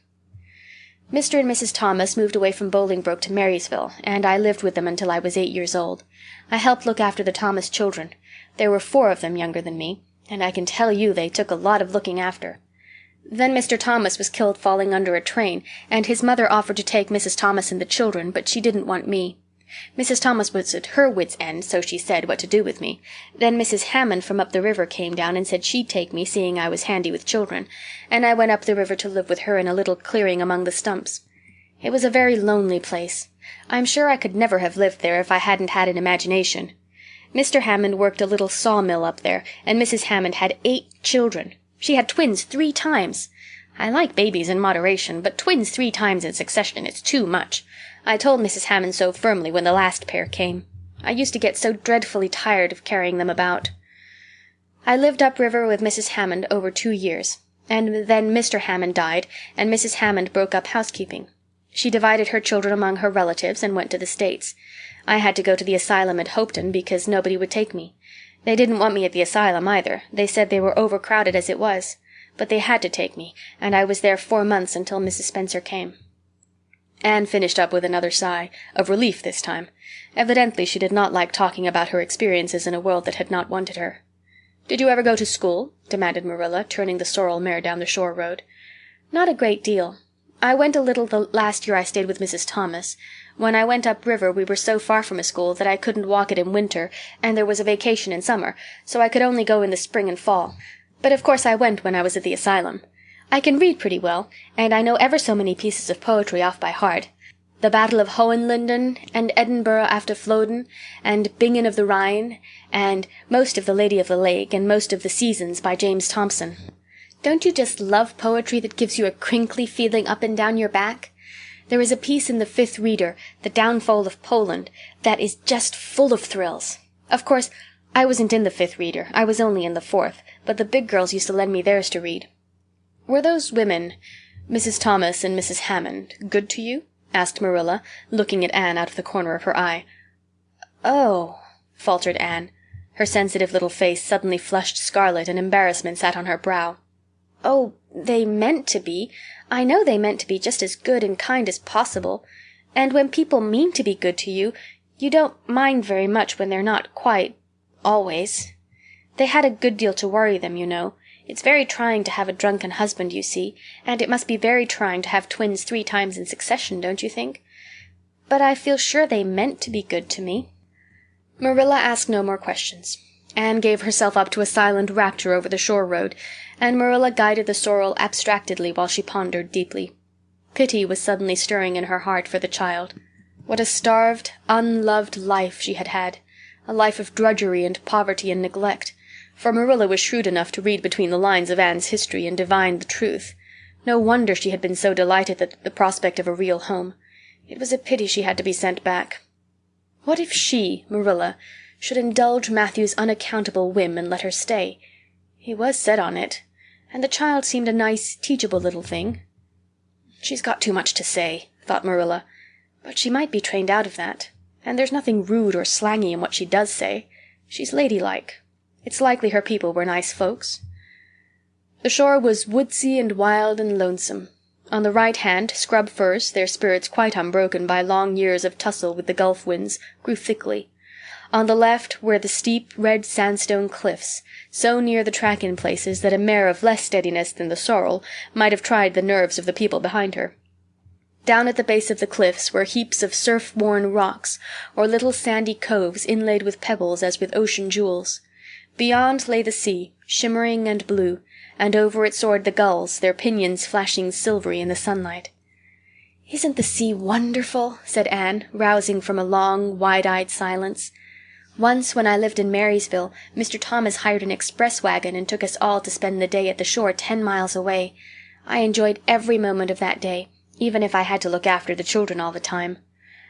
Mr. and Mrs. Thomas moved away from Bolingbroke to Marysville, and I lived with them until I was 8 years old. I helped look after the Thomas children. There were 4 of them younger than me, and I can tell you they took a lot of looking after. Then Mr. Thomas was killed falling under a train, and his mother offered to take Mrs. Thomas and the children, but she didn't want me. Mrs. Thomas was at her wits' end, so she said, what to do with me. Then Mrs. Hammond from up the river came down and said she'd take me, seeing I was handy with children, and I went up the river to live with her in a little clearing among the stumps. It was a very lonely place. I'm sure I could never have lived there if I hadn't had an imagination. Mr. Hammond worked a little sawmill up there, and Mrs. Hammond had 8 children. She had twins 3 times. I like babies in moderation, but twins 3 times in succession is too much. I told Mrs. Hammond so firmly when the last pair came. I used to get so dreadfully tired of carrying them about. I lived upriver with Mrs. Hammond over 2 years, and then Mr. Hammond died, and Mrs. Hammond broke up housekeeping. She divided her children among her relatives and went to the States. I had to go to the asylum at Hopeton because nobody would take me. They didn't want me at the asylum either. They said they were overcrowded as it was. But they had to take me, and I was there 4 months until Mrs. Spencer came. Anne finished up with another sigh, of relief this time. Evidently she did not like talking about her experiences in a world that had not wanted her. "Did you ever go to school?" demanded Marilla, turning the sorrel mare down the shore road. "Not a great deal. I went a little the last year I stayed with Mrs. Thomas. When I went up river we were so far from a school that I couldn't walk it in winter, and there was a vacation in summer, so I could only go in the spring and fall. But of course I went when I was at the asylum. I can read pretty well, and I know ever so many pieces of poetry off by heart. The Battle of Hohenlinden, and Edinburgh after Flodden, and Bingen of the Rhine, and most of The Lady of the Lake, and most of The Seasons by James Thomson. Don't you just love poetry that gives you a crinkly feeling up and down your back? There is a piece in the 5th Reader, The Downfall of Poland, that is just full of thrills. Of course, I wasn't in the 5th Reader, I was only in the 4th, but the big girls used to lend me theirs to read. Were those women, Mrs. Thomas and Mrs. Hammond, good to you?" asked Marilla, looking at Anne out of the corner of her eye. "Oh," faltered Anne. Her sensitive little face suddenly flushed scarlet and embarrassment sat on her brow. "Oh, they meant to be. I know they meant to be just as good and kind as possible. And when people mean to be good to you, you don't mind very much when they're not quite always. They had a good deal to worry them, you know. It's very trying to have a drunken husband, you see, and it must be very trying to have twins 3 times in succession, don't you think? But I feel sure they meant to be good to me." Marilla asked no more questions. Anne gave herself up to a silent rapture over the shore road, and Marilla guided the sorrel abstractedly while she pondered deeply. Pity was suddenly stirring in her heart for the child. What a starved, unloved life she had had, a life of drudgery and poverty and neglect. for Marilla was shrewd enough to read between the lines of Anne's history and divine the truth. No wonder she had been so delighted at the prospect of a real home. It was a pity she had to be sent back. What if she, Marilla, should indulge Matthew's unaccountable whim and let her stay? He was set on it, and the child seemed a nice, teachable little thing. She's got too much to say, thought Marilla, but she might be trained out of that, and there's nothing rude or slangy in what she does say. She's ladylike. It's likely her people were nice folks. The shore was woodsy and wild and lonesome. On the right hand, scrub firs, their spirits quite unbroken by long years of tussle with the gulf winds, grew thickly. On the left were the steep, red sandstone cliffs, so near the track in places that a mare of less steadiness than the sorrel might have tried the nerves of the people behind her. Down at the base of the cliffs were heaps of surf-worn rocks, or little sandy coves inlaid with pebbles as with ocean jewels. Beyond lay the sea, shimmering and blue, and over it soared the gulls, their pinions flashing silvery in the sunlight. "Isn't the sea wonderful?" said Anne, rousing from a long, wide-eyed silence. "Once, when I lived in Marysville, Mr. Thomas hired an express wagon and took us all to spend the day at the shore 10 miles away. I enjoyed every moment of that day, even if I had to look after the children all the time.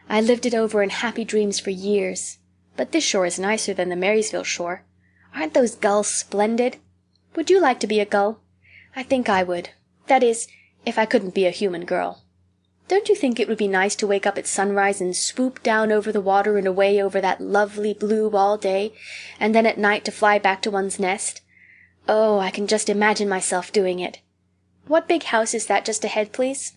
I lived it over in happy dreams for years. But this shore is nicer than the Marysville shore. Aren't those gulls splendid? Would you like to be a gull? I think I would. That is, if I couldn't be a human girl. Don't you think it would be nice to wake up at sunrise and swoop down over the water and away over that lovely blue all day, and then at night to fly back to one's nest? Oh, I can just imagine myself doing it. What big house is that just ahead, please?"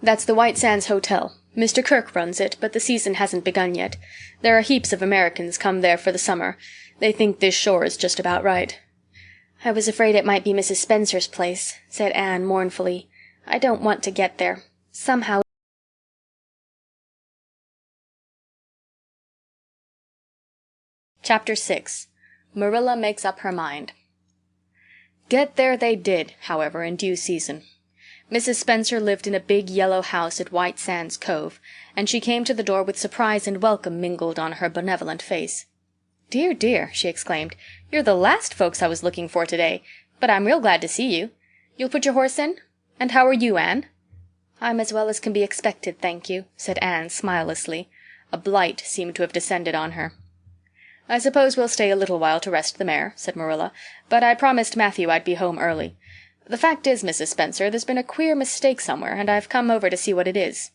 "That's the White Sands Hotel. Mr. Kirke runs it, but the season hasn't begun yet. There are heaps of Americans come there for the summer. They think this shore is just about right." "I was afraid it might be Mrs. Spencer's place," said Anne mournfully. "I don't want to get there. Somehow—" Chapter 6. Marilla Makes Up Her Mind. Get there they did, however, in due season. Mrs. Spencer lived in a big yellow house at White Sands Cove, and she came to the door with surprise and welcome mingled on her benevolent face. "Dear, dear," she exclaimed, "you're the last folks I was looking for today, but I'm real glad to see you. You'll put your horse in? And how are you, Anne?" "I'm as well as can be expected, thank you," said Anne smilelessly. A blight seemed to have descended on her. "I suppose we'll stay a little while to rest the mare," said Marilla, "but I promised Matthew I'd be home early. The fact is, Mrs. Spencer, there's been a queer mistake somewhere, and I've come over to see what it is.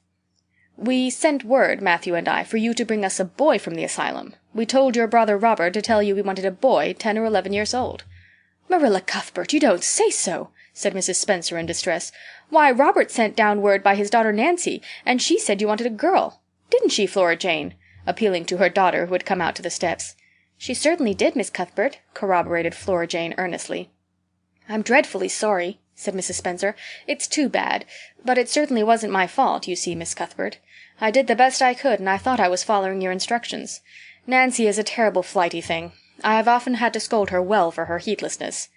We sent word, Matthew and I, for you to bring us a boy from the asylum. We told your brother Robert to tell you we wanted a boy 10 or 11 years old." "Marilla Cuthbert, you don't say so," said Mrs. Spencer in distress. "Why, Robert sent down word by his daughter Nancy, and she said you wanted a girl. Didn't she, Flora Jane?" appealing to her daughter, who had come out to the steps. "She certainly did, Miss Cuthbert," corroborated Flora Jane earnestly. "I'm dreadfully sorry," said Mrs. Spencer. "It's too bad, but it certainly wasn't my fault, you see, Miss Cuthbert. I did the best I could, and I thought I was following your instructions. Nancy is a terrible flighty thing. I have often had to scold her well for her heedlessness."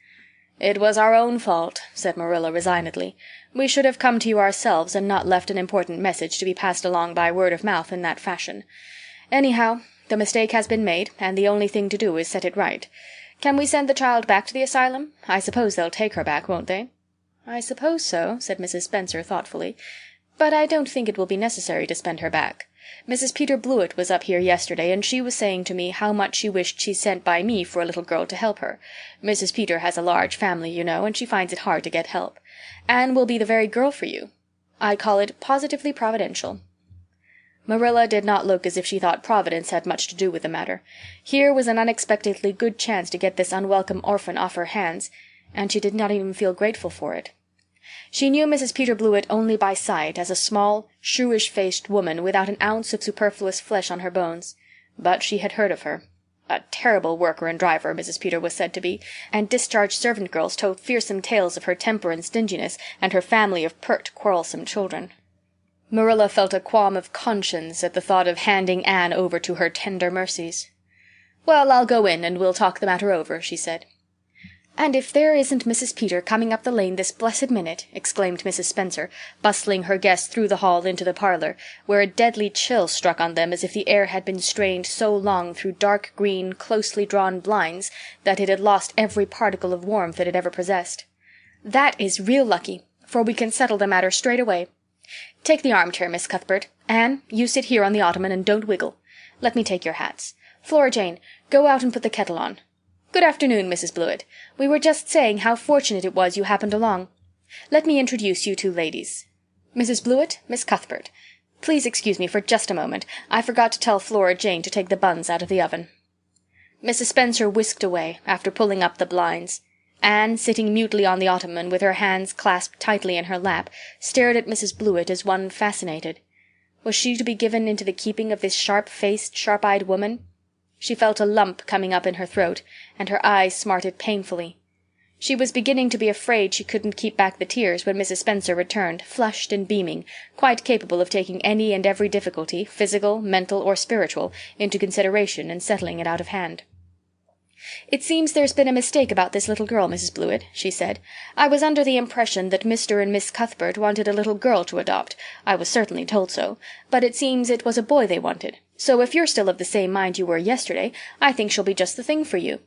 "It was our own fault," said Marilla resignedly. "We should have come to you ourselves and not left an important message to be passed along by word of mouth in that fashion. Anyhow, the mistake has been made, and the only thing to do is set it right. Can we send the child back to the asylum? I suppose they'll take her back, won't they?" "I suppose so," said Mrs. Spencer thoughtfully. "But I don't think it will be necessary to send her back. Mrs. Peter Blewett was up here yesterday, and she was saying to me how much she wished she'd sent by me for a little girl to help her. Mrs. Peter has a large family, you know, and she finds it hard to get help. Anne will be the very girl for you. I call it positively providential." Marilla did not look as if she thought Providence had much to do with the matter. Here was an unexpectedly good chance to get this unwelcome orphan off her hands, and she did not even feel grateful for it. She knew Mrs. Peter Blewett only by sight as a small, shrewish-faced woman without an ounce of superfluous flesh on her bones. But she had heard of her. A terrible worker and driver, Mrs. Peter was said to be, and discharged servant girls told fearsome tales of her temper and stinginess and her family of pert, quarrelsome children. Marilla felt a qualm of conscience at the thought of handing Anne over to her tender mercies. "Well, I'll go in and we'll talk the matter over," she said. "And if there isn't Mrs. Peter coming up the lane this blessed minute!" exclaimed Mrs. Spencer, bustling her guests through the hall into the parlor, where a deadly chill struck on them as if the air had been strained so long through dark green, closely drawn blinds that it had lost every particle of warmth it had ever possessed. "That is real lucky, for we can settle the matter straight away. Take the armchair, Miss Cuthbert. Anne, you sit here on the ottoman and don't wiggle. Let me take your hats. Flora Jane, go out and put the kettle on. Good afternoon, Mrs. Blewett. We were just saying how fortunate it was you happened along. Let me introduce you two ladies. Mrs. Blewett, Miss Cuthbert. Please excuse me for just a moment. I forgot to tell Flora Jane to take the buns out of the oven." Mrs. Spencer whisked away, after pulling up the blinds. Anne, sitting mutely on the ottoman, with her hands clasped tightly in her lap, stared at Mrs. Blewett as one fascinated. Was she to be given into the keeping of this sharp-faced, sharp-eyed woman? She felt a lump coming up in her throat, and her eyes smarted painfully. She was beginning to be afraid she couldn't keep back the tears when Mrs. Spencer returned, flushed and beaming, quite capable of taking any and every difficulty, physical, mental, or spiritual, into consideration and settling it out of hand. "It seems there's been a mistake about this little girl, Mrs. Blewett," she said. "I was under the impression that Mr. and Miss Cuthbert wanted a little girl to adopt. I was certainly told so. But it seems it was a boy they wanted. So if you're still of the same mind you were yesterday, I think she'll be just the thing for you."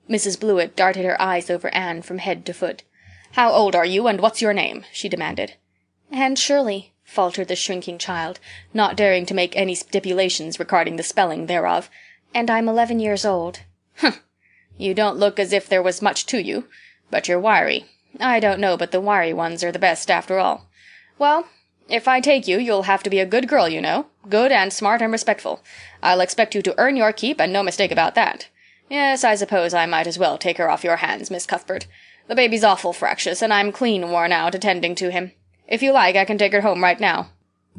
Mrs. Blewett darted her eyes over Anne from head to foot. "How old are you, and what's your name?" she demanded. "Anne Shirley," faltered the shrinking child, not daring to make any stipulations regarding the spelling thereof. "And I'm 11 years old." "Humph! You don't look as if there was much to you. But you're wiry. I don't know but the wiry ones are the best, after all. Well, if I take you, you'll have to be a good girl, you know. Good and smart and respectful. I'll expect you to earn your keep, and no mistake about that. Yes, I suppose I might as well take her off your hands, Miss Cuthbert. The baby's awful fractious, and I'm clean worn out attending to him. If you like, I can take her home right now."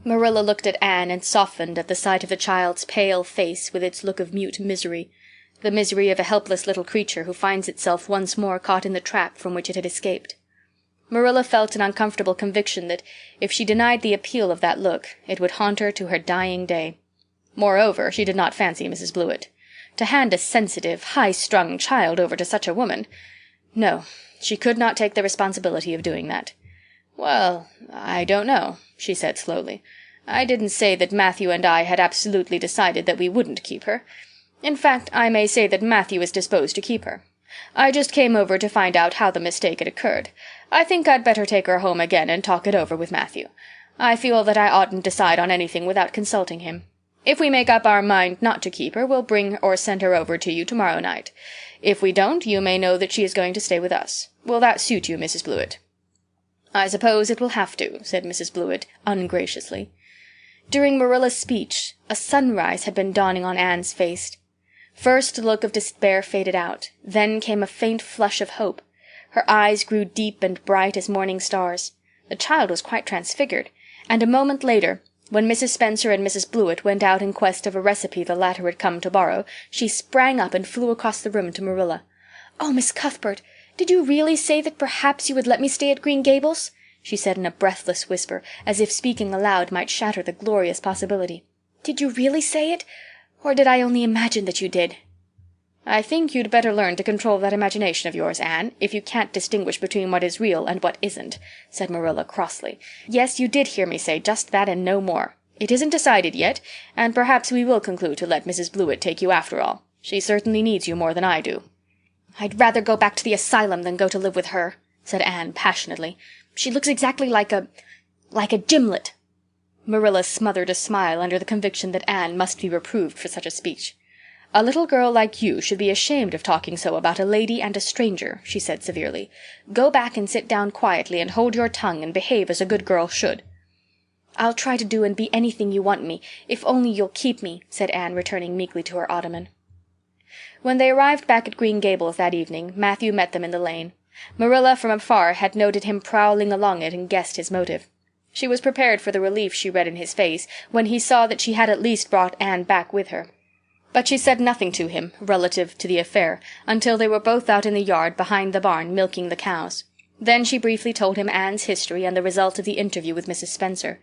Marilla looked at Anne and softened at the sight of the child's pale face with its look of mute misery. The misery of a helpless little creature who finds itself once more caught in the trap from which it had escaped. Marilla felt an uncomfortable conviction that, if she denied the appeal of that look, it would haunt her to her dying day. Moreover, she did not fancy Mrs. Blewett. To hand a sensitive, high-strung child over to such a woman— No, she could not take the responsibility of doing that. "Well, I don't know," she said slowly. "I didn't say that Matthew and I had absolutely decided that we wouldn't keep her. In fact, I may say that Matthew is disposed to keep her. I just came over to find out how the mistake had occurred. I think I'd better take her home again and talk it over with Matthew. I feel that I oughtn't decide on anything without consulting him. If we make up our mind not to keep her, we'll bring or send her over to you tomorrow night. If we don't, you may know that she is going to stay with us. Will that suit you, Mrs. Blewett?" "I suppose it will have to," said Mrs. Blewett, ungraciously. During Marilla's speech, a sunrise had been dawning on Anne's face. First the look of despair faded out, then came a faint flush of hope. Her eyes grew deep and bright as morning stars. The child was quite transfigured, and a moment later, when Mrs. Spencer and Mrs. Blewett went out in quest of a recipe the latter had come to borrow, she sprang up and flew across the room to Marilla. "Oh, Miss Cuthbert, did you really say that perhaps you would let me stay at Green Gables?" she said in a breathless whisper, as if speaking aloud might shatter the glorious possibility. "Did you really say it? Or did I only imagine that you did?" "I think you'd better learn to control that imagination of yours, Anne, if you can't distinguish between what is real and what isn't," said Marilla crossly. "Yes, you did hear me say just that and no more. It isn't decided yet, and perhaps we will conclude to let Mrs. Blewett take you after all. She certainly needs you more than I do." "I'd rather go back to the asylum than go to live with her," said Anne passionately. "She looks exactly like a gimlet." Marilla smothered a smile under the conviction that Anne must be reproved for such a speech. "A little girl like you should be ashamed of talking so about a lady and a stranger," she said severely. "Go back and sit down quietly and hold your tongue and behave as a good girl should." "I'll try to do and be anything you want me, if only you'll keep me," said Anne, returning meekly to her ottoman. When they arrived back at Green Gables that evening, Matthew met them in the lane. Marilla from afar had noted him prowling along it and guessed his motive. She was prepared for the relief she read in his face when he saw that she had at least brought Anne back with her. But she said nothing to him, relative to the affair, until they were both out in the yard behind the barn milking the cows. Then she briefly told him Anne's history and the result of the interview with Mrs. Spencer.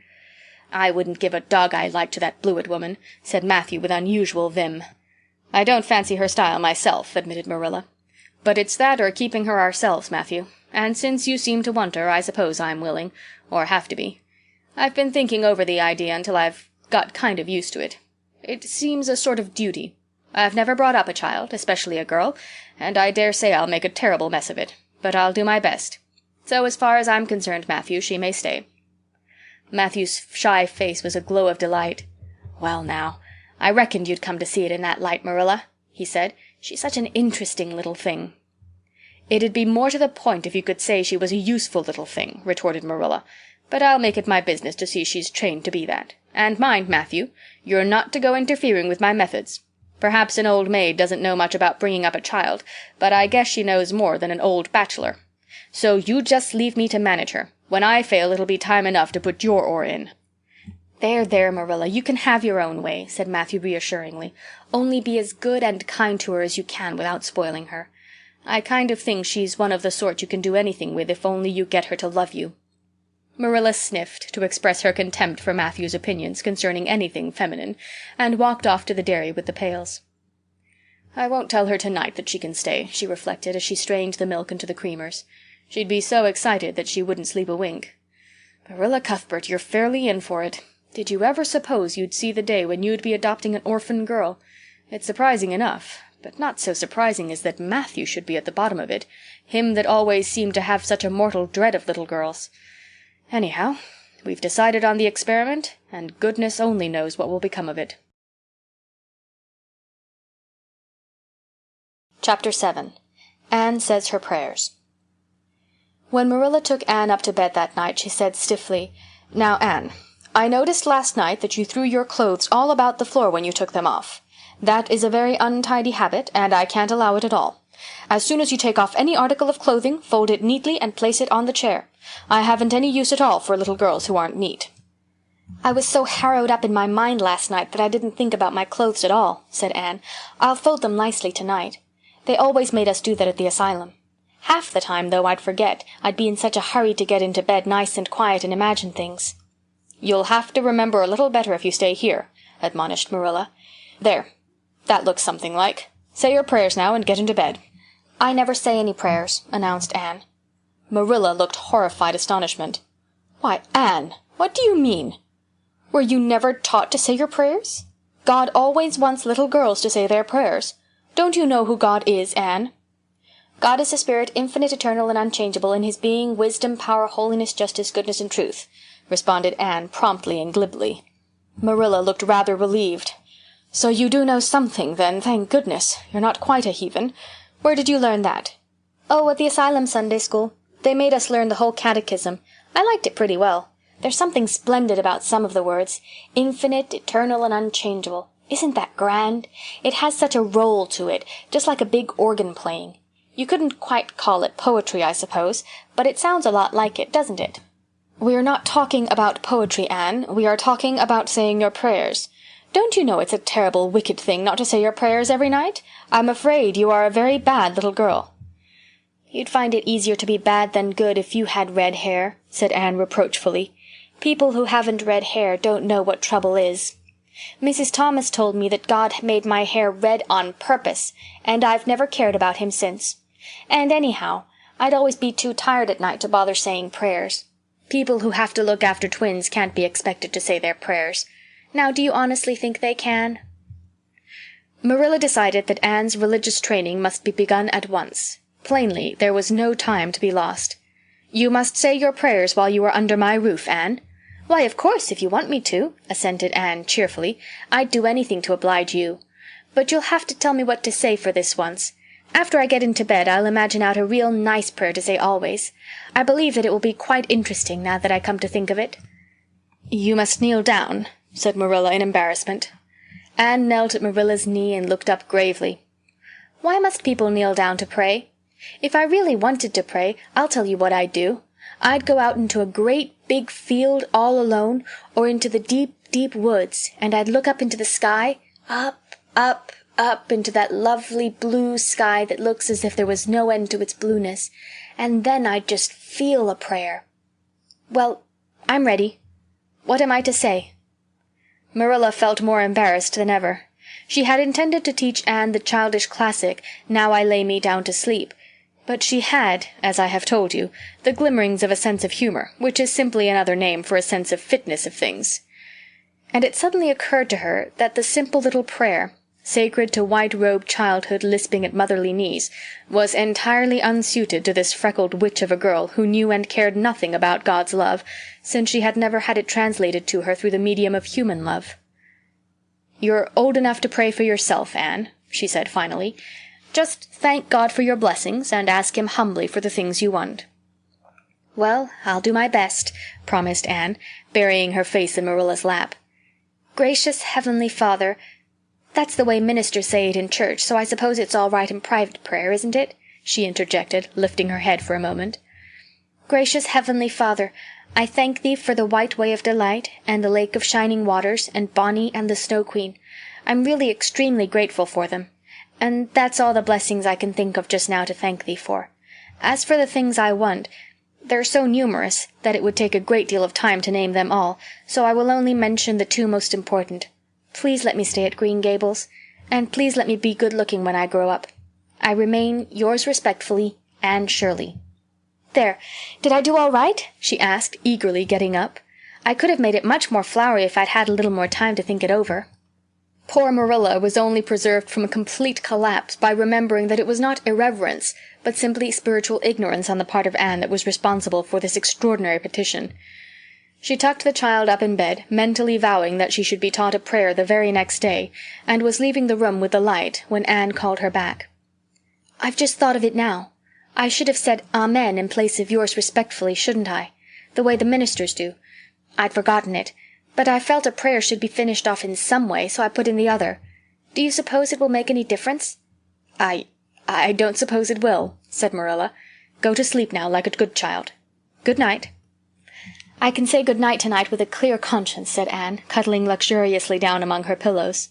"I wouldn't give a dog I liked to that Blewett woman," said Matthew with unusual vim. "I don't fancy her style myself," admitted Marilla. But it's that or keeping her ourselves, Matthew. And since you seem to want her, I suppose I'm willing, or have to be. I've been thinking over the idea until I've got kind of used to it. It seems a sort of duty. I've never brought up a child, especially a girl, and I dare say I'll make a terrible mess of it, but I'll do my best. So as far as I'm concerned, Matthew, she may stay." Matthew's shy face was a glow of delight. "Well now, I reckoned you'd come to see it in that light, Marilla," he said. "She's such an interesting little thing." "It'd be more to the point if you could say she was a useful little thing," retorted Marilla. "But I'll make it my business to see she's trained to be that. And mind, Matthew, you're not to go interfering with my methods. Perhaps an old maid doesn't know much about bringing up a child, but I guess she knows more than an old bachelor. So you just leave me to manage her. When I fail, it'll be time enough to put your oar in." There, Marilla, you can have your own way," said Matthew reassuringly. "Only be as good and kind to her as you can without spoiling her. I kind of think she's one of the sort you can do anything with if only you get her to love you." Marilla sniffed to express her contempt for Matthew's opinions concerning anything feminine, and walked off to the dairy with the pails. "I won't tell her tonight that she can stay," she reflected as she strained the milk into the creamers. "She'd be so excited that she wouldn't sleep a wink. Marilla Cuthbert, you're fairly in for it. Did you ever suppose you'd see the day when you'd be adopting an orphan girl? It's surprising enough, but not so surprising as that Matthew should be at the bottom of it, him that always seemed to have such a mortal dread of little girls. Anyhow, we've decided on the experiment, and goodness only knows what will become of it." Chapter 7. Anne Says Her Prayers. When Marilla took Anne up to bed that night, she said stiffly, "Now, Anne, I noticed last night that you threw your clothes all about the floor when you took them off. That is a very untidy habit, and I can't allow it at all. As soon as you take off any article of clothing, fold it neatly and place it on the chair. I haven't any use at all for little girls who aren't neat." "I was so harrowed up in my mind last night that I didn't think about my clothes at all," said Anne. "I'll fold them nicely tonight. They always made us do that at the asylum. Half the time, though, I'd forget. I'd be in such a hurry to get into bed nice and quiet and imagine things." "You'll have to remember a little better if you stay here," admonished Marilla. "There, that looks something like. Say your prayers now and get into bed." "I never say any prayers," announced Anne. Marilla looked horrified astonishment. "Why, Anne, what do you mean? Were you never taught to say your prayers? God always wants little girls to say their prayers. Don't you know who God is, Anne?" "God is a spirit, infinite, eternal, and unchangeable in his being, wisdom, power, holiness, justice, goodness, and truth," responded Anne promptly and glibly. Marilla looked rather relieved. "So you do know something, then, thank goodness. You're not quite a heathen. Where did you learn that?" "Oh, at the asylum Sunday school. They made us learn the whole catechism. I liked it pretty well. There's something splendid about some of the words. Infinite, eternal, and unchangeable. Isn't that grand? It has such a roll to it, just like a big organ playing. You couldn't quite call it poetry, I suppose, but it sounds a lot like it, doesn't it?" "We're not talking about poetry, Anne. We are talking about saying your prayers. Don't you know it's a terrible wicked thing not to say your prayers every night? I'm afraid you are a very bad little girl." "You'd find it easier to be bad than good if you had red hair," said Anne reproachfully. "People who haven't red hair don't know what trouble is. Mrs. Thomas told me that God made my hair red on purpose, and I've never cared about him since. And anyhow, I'd always be too tired at night to bother saying prayers. People who have to look after twins can't be expected to say their prayers. Now, do you honestly think they can?" Marilla decided that Anne's religious training must be begun at once. Plainly, there was no time to be lost. "You must say your prayers while you are under my roof, Anne." "Why, of course, if you want me to," assented Anne cheerfully. "I'd do anything to oblige you. But you'll have to tell me what to say for this once. After I get into bed I'll imagine out a real nice prayer to say always. I believe that it will be quite interesting now that I come to think of it." "You must kneel down," said Marilla in embarrassment. Anne knelt at Marilla's knee and looked up gravely. "Why must people kneel down to pray? If I really wanted to pray, I'll tell you what I'd do. I'd go out into a great big field all alone, or into the deep, deep woods, and I'd look up into the sky, up into that lovely blue sky that looks as if there was no end to its blueness, and then I'd just feel a prayer. Well, I'm ready. What am I to say?" Marilla felt more embarrassed than ever. She had intended to teach Anne the childish classic, Now I Lay Me Down to Sleep, but she had, as I have told you, the glimmerings of a sense of humor, which is simply another name for a sense of fitness of things. And it suddenly occurred to her that the simple little prayer, sacred to white-robed childhood lisping at motherly knees, was entirely unsuited to this freckled witch of a girl who knew and cared nothing about God's love, since she had never had it translated to her through the medium of human love. "You're old enough to pray for yourself, Anne," she said finally. "Just thank God for your blessings, and ask him humbly for the things you want." "Well, I'll do my best," promised Anne, burying her face in Marilla's lap. "Gracious Heavenly Father—" "That's the way ministers say it in church, so I suppose it's all right in private prayer, isn't it?" she interjected, lifting her head for a moment. "Gracious Heavenly Father, I thank thee for the white way of delight, and the lake of shining waters, and Bonnie and the Snow Queen. I'm really extremely grateful for them. And that's all the blessings I can think of just now to thank thee for. As for the things I want, they're so numerous that it would take a great deal of time to name them all, so I will only mention the two most important. Please let me stay at Green Gables, and please let me be good-looking when I grow up. I remain, yours respectfully, Anne Shirley." "There, did I do all right?" she asked, eagerly getting up. "I could have made it much more flowery if I'd had a little more time to think it over." Poor Marilla was only preserved from a complete collapse by remembering that it was not irreverence, but simply spiritual ignorance on the part of Anne that was responsible for this extraordinary petition. She tucked the child up in bed, mentally vowing that she should be taught a prayer the very next day, and was leaving the room with the light when Anne called her back. "I've just thought of it now. I should have said Amen in place of yours respectfully, shouldn't I? The way the ministers do. I'd forgotten it, but I felt a prayer should be finished off in some way, so I put in the other. Do you suppose it will make any difference?" I don't suppose it will," said Marilla. "Go to sleep now, like a good child. Good night." "I can say good night tonight with a clear conscience," said Anne, cuddling luxuriously down among her pillows.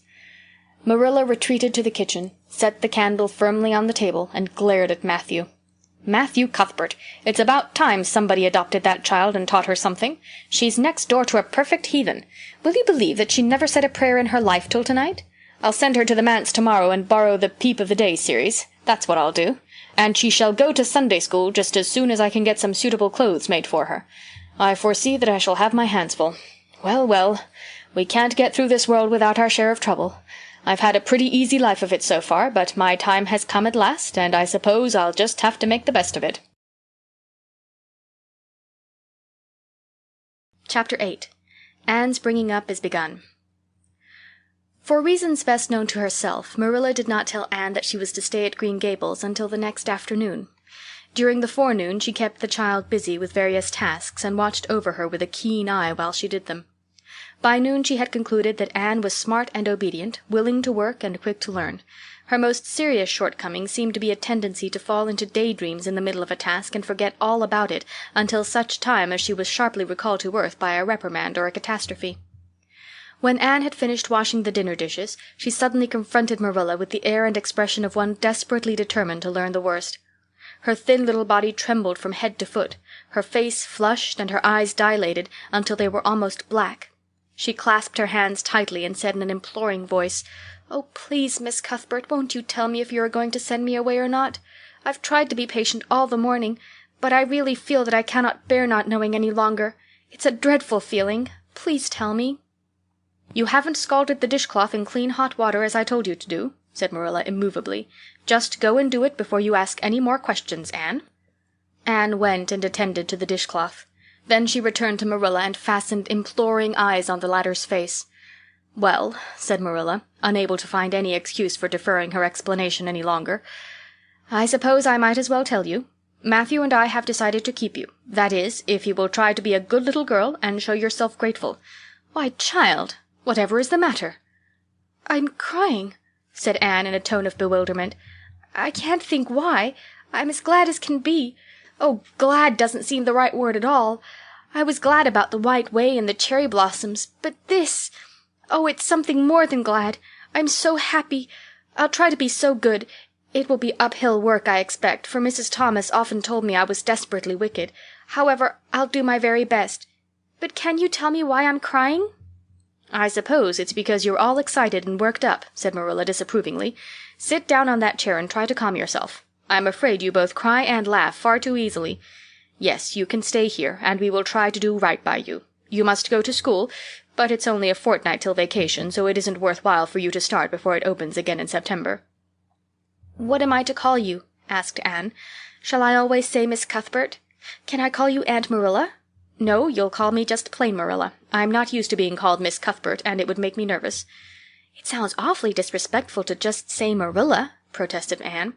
Marilla retreated to the kitchen, set the candle firmly on the table, and glared at Matthew. "Matthew Cuthbert, it's about time somebody adopted that child and taught her something. She's next door to a perfect heathen. Will you believe that she never said a prayer in her life till tonight? I'll send her to the manse tomorrow and borrow the Peep of the Day series. That's what I'll do. And she shall go to Sunday school just as soon as I can get some suitable clothes made for her. I foresee that I shall have my hands full. Well, well, we can't get through this world without our share of trouble. I've had a pretty easy life of it so far, but my time has come at last, and I suppose I'll just have to make the best of it." Chapter 8. Anne's bringing up is begun. For reasons best known to herself, Marilla did not tell Anne that she was to stay at Green Gables until the next afternoon. During the forenoon she kept the child busy with various tasks and watched over her with a keen eye while she did them. By noon she had concluded that Anne was smart and obedient, willing to work and quick to learn. Her most serious shortcoming seemed to be a tendency to fall into daydreams in the middle of a task and forget all about it until such time as she was sharply recalled to earth by a reprimand or a catastrophe. When Anne had finished washing the dinner dishes, she suddenly confronted Marilla with the air and expression of one desperately determined to learn the worst. Her thin little body trembled from head to foot, her face flushed and her eyes dilated until they were almost black. She clasped her hands tightly and said in an imploring voice, "Oh, please, Miss Cuthbert, won't you tell me if you are going to send me away or not? I've tried to be patient all the morning, but I really feel that I cannot bear not knowing any longer. It's a dreadful feeling. Please tell me." "You haven't scalded the dishcloth in clean hot water as I told you to do," said Marilla immovably. "Just go and do it before you ask any more questions, Anne." Anne went and attended to the dishcloth. Then she returned to Marilla and fastened imploring eyes on the latter's face. "Well," said Marilla, unable to find any excuse for deferring her explanation any longer, "I suppose I might as well tell you. Matthew and I have decided to keep you. That is, if you will try to be a good little girl and show yourself grateful. Why, child, whatever is the matter?" "I'm crying," said Anne in a tone of bewilderment. "I can't think why. I'm as glad as can be. Oh, glad doesn't seem the right word at all. I was glad about the white way and the cherry blossoms, but this— oh, it's something more than glad. I'm so happy. I'll try to be so good. It will be uphill work, I expect, for Mrs. Thomas often told me I was desperately wicked. However, I'll do my very best. But can you tell me why I'm crying?" "I suppose it's because you're all excited and worked up," said Marilla disapprovingly. "Sit down on that chair and try to calm yourself. I'm afraid you both cry and laugh far too easily. Yes, you can stay here, and we will try to do right by you. You must go to school, but it's only a fortnight till vacation, so it isn't worthwhile for you to start before it opens again in September." "What am I to call you?" asked Anne. "Shall I always say Miss Cuthbert? Can I call you Aunt Marilla?" "No, you'll call me just plain Marilla. I'm not used to being called Miss Cuthbert, and it would make me nervous." "It sounds awfully disrespectful to just say Marilla," protested Anne.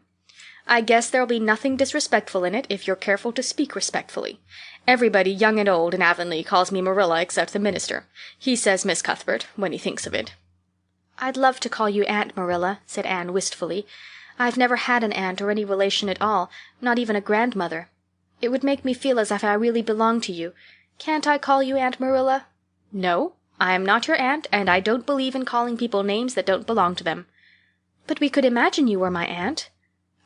"I guess there'll be nothing disrespectful in it if you're careful to speak respectfully. Everybody, young and old, in Avonlea calls me Marilla except the minister. He says Miss Cuthbert when he thinks of it." "I'd love to call you Aunt Marilla," said Anne wistfully. "I've never had an aunt or any relation at all, not even a grandmother. It would make me feel as if I really belonged to you. Can't I call you Aunt Marilla?" "No, I am not your aunt, and I don't believe in calling people names that don't belong to them." "But we could imagine you were my aunt."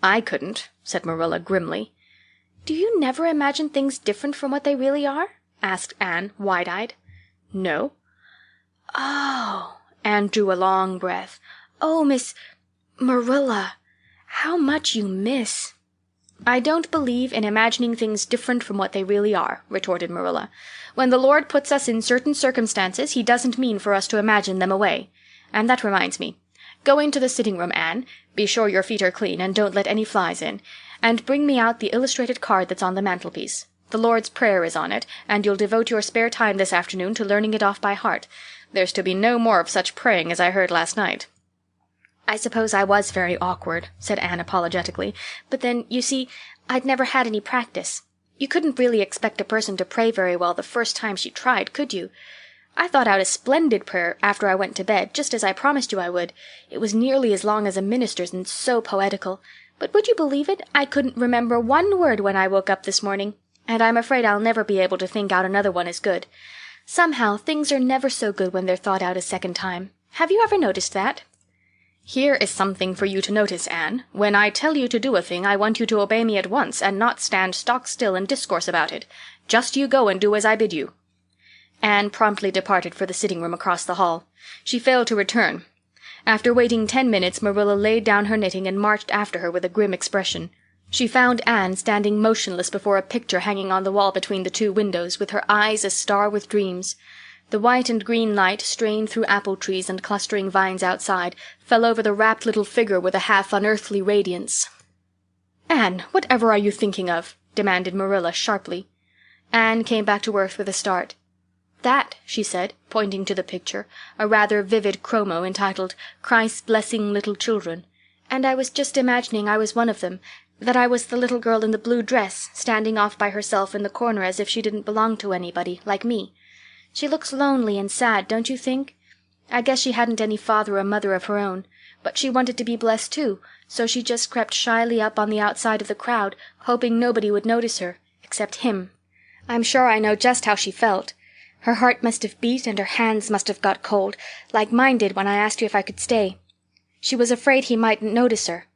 "I couldn't," said Marilla grimly. "Do you never imagine things different from what they really are?" asked Anne, wide-eyed. "No." "Oh," Anne drew a long breath. "Oh, Miss Marilla, how much you miss." "I don't believe in imagining things different from what they really are," retorted Marilla. "When the Lord puts us in certain circumstances he doesn't mean for us to imagine them away. And that reminds me. Go into the sitting room, Anne. Be sure your feet are clean, and don't let any flies in. And bring me out the illustrated card that's on the mantelpiece. The Lord's Prayer is on it, and you'll devote your spare time this afternoon to learning it off by heart. There's to be no more of such praying as I heard last night." "I suppose I was very awkward," said Anne apologetically. "But then, you see, I'd never had any practice. You couldn't really expect a person to pray very well the first time she tried, could you? I thought out a splendid prayer after I went to bed, just as I promised you I would. It was nearly as long as a minister's and so poetical. But would you believe it? I couldn't remember one word when I woke up this morning. And I'm afraid I'll never be able to think out another one as good. Somehow, things are never so good when they're thought out a second time. Have you ever noticed that?" "Here is something for you to notice, Anne. When I tell you to do a thing, I want you to obey me at once, and not stand stock still and discourse about it. Just you go and do as I bid you." Anne promptly departed for the sitting room across the hall. She failed to return. After waiting 10 minutes, Marilla laid down her knitting and marched after her with a grim expression. She found Anne standing motionless before a picture hanging on the wall between the two windows, with her eyes astar with dreams. The white and green light, strained through apple trees and clustering vines outside, fell over the rapt little figure with a half-unearthly radiance. "Anne, whatever are you thinking of?" demanded Marilla sharply. Anne came back to earth with a start. "That," she said, pointing to the picture, a rather vivid chromo entitled "Christ Blessing Little Children. And I was just imagining I was one of them, that I was the little girl in the blue dress, standing off by herself in the corner as if she didn't belong to anybody, like me. She looks lonely and sad, don't you think? I guess she hadn't any father or mother of her own, but she wanted to be blessed too, so she just crept shyly up on the outside of the crowd, hoping nobody would notice her, except him. I'm sure I know just how she felt. Her heart must have beat and her hands must have got cold, like mine did when I asked you if I could stay. She was afraid he mightn't notice her.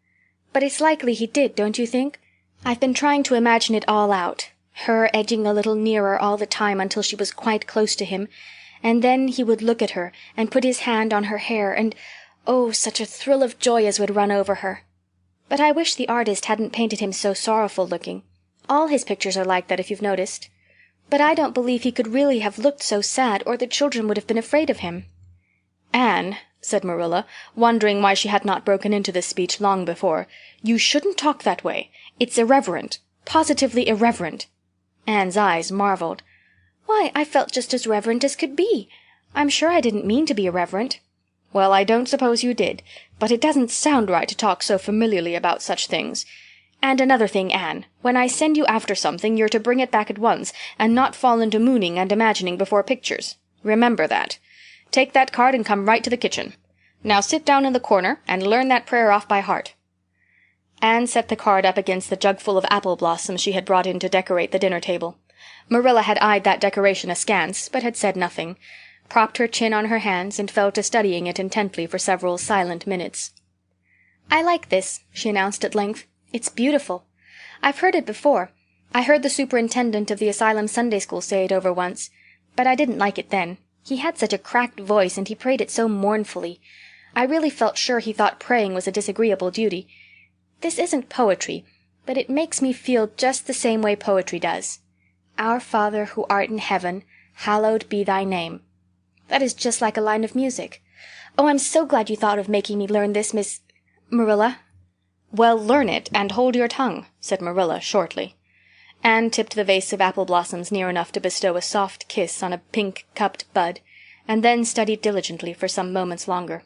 But it's likely he did, don't you think? I've been trying to imagine it all out. Her edging a little nearer all the time until she was quite close to him, and then he would look at her and put his hand on her hair, and oh, such a thrill of joy as would run over her. But I wish the artist hadn't painted him so sorrowful looking. All his pictures are like that, if you've noticed. But I don't believe he could really have looked so sad, or the children would have been afraid of him." "Anne," said Marilla, wondering why she had not broken into this speech long before, "you shouldn't talk that way. It's irreverent. Positively irreverent." Anne's eyes marveled. "Why, I felt just as reverent as could be. I'm sure I didn't mean to be irreverent." "Well, I don't suppose you did, but it doesn't sound right to talk so familiarly about such things. And another thing, Anne, when I send you after something you're to bring it back at once, and not fall into mooning and imagining before pictures. Remember that. Take that card and come right to the kitchen. Now sit down in the corner and learn that prayer off by heart." Anne set the card up against the jugful of apple blossoms she had brought in to decorate the dinner table. Marilla had eyed that decoration askance, but had said nothing, propped her chin on her hands, and fell to studying it intently for several silent minutes. "I like this," she announced at length. "It's beautiful. I've heard it before. I heard the superintendent of the asylum Sunday school say it over once, but I didn't like it then. He had such a cracked voice, and he prayed it so mournfully. I really felt sure he thought praying was a disagreeable duty. This isn't poetry, but it makes me feel just the same way poetry does. Our Father who art in heaven, hallowed be thy name. That is just like a line of music. Oh, I'm so glad you thought of making me learn this, Miss Marilla. Well, learn it, and hold your tongue, said Marilla shortly. Anne tipped the vase of apple blossoms near enough to bestow a soft kiss on a pink-cupped bud, and then studied diligently for some moments longer.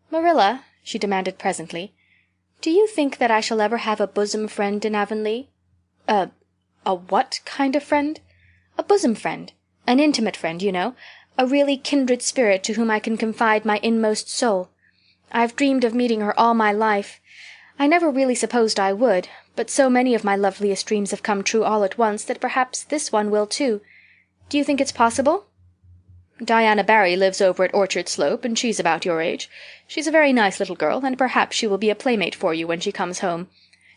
"Marilla," she demanded presently, "do you think that I shall ever have a bosom friend in Avonlea?" A what kind of friend?" "A bosom friend. An intimate friend, you know. A really kindred spirit to whom I can confide my inmost soul. I've dreamed of meeting her all my life. I never really supposed I would, but so many of my loveliest dreams have come true all at once that perhaps this one will too. Do you think it's possible?" "Diana Barry lives over at Orchard Slope, and she's about your age. She's a very nice little girl, and perhaps she will be a playmate for you when she comes home.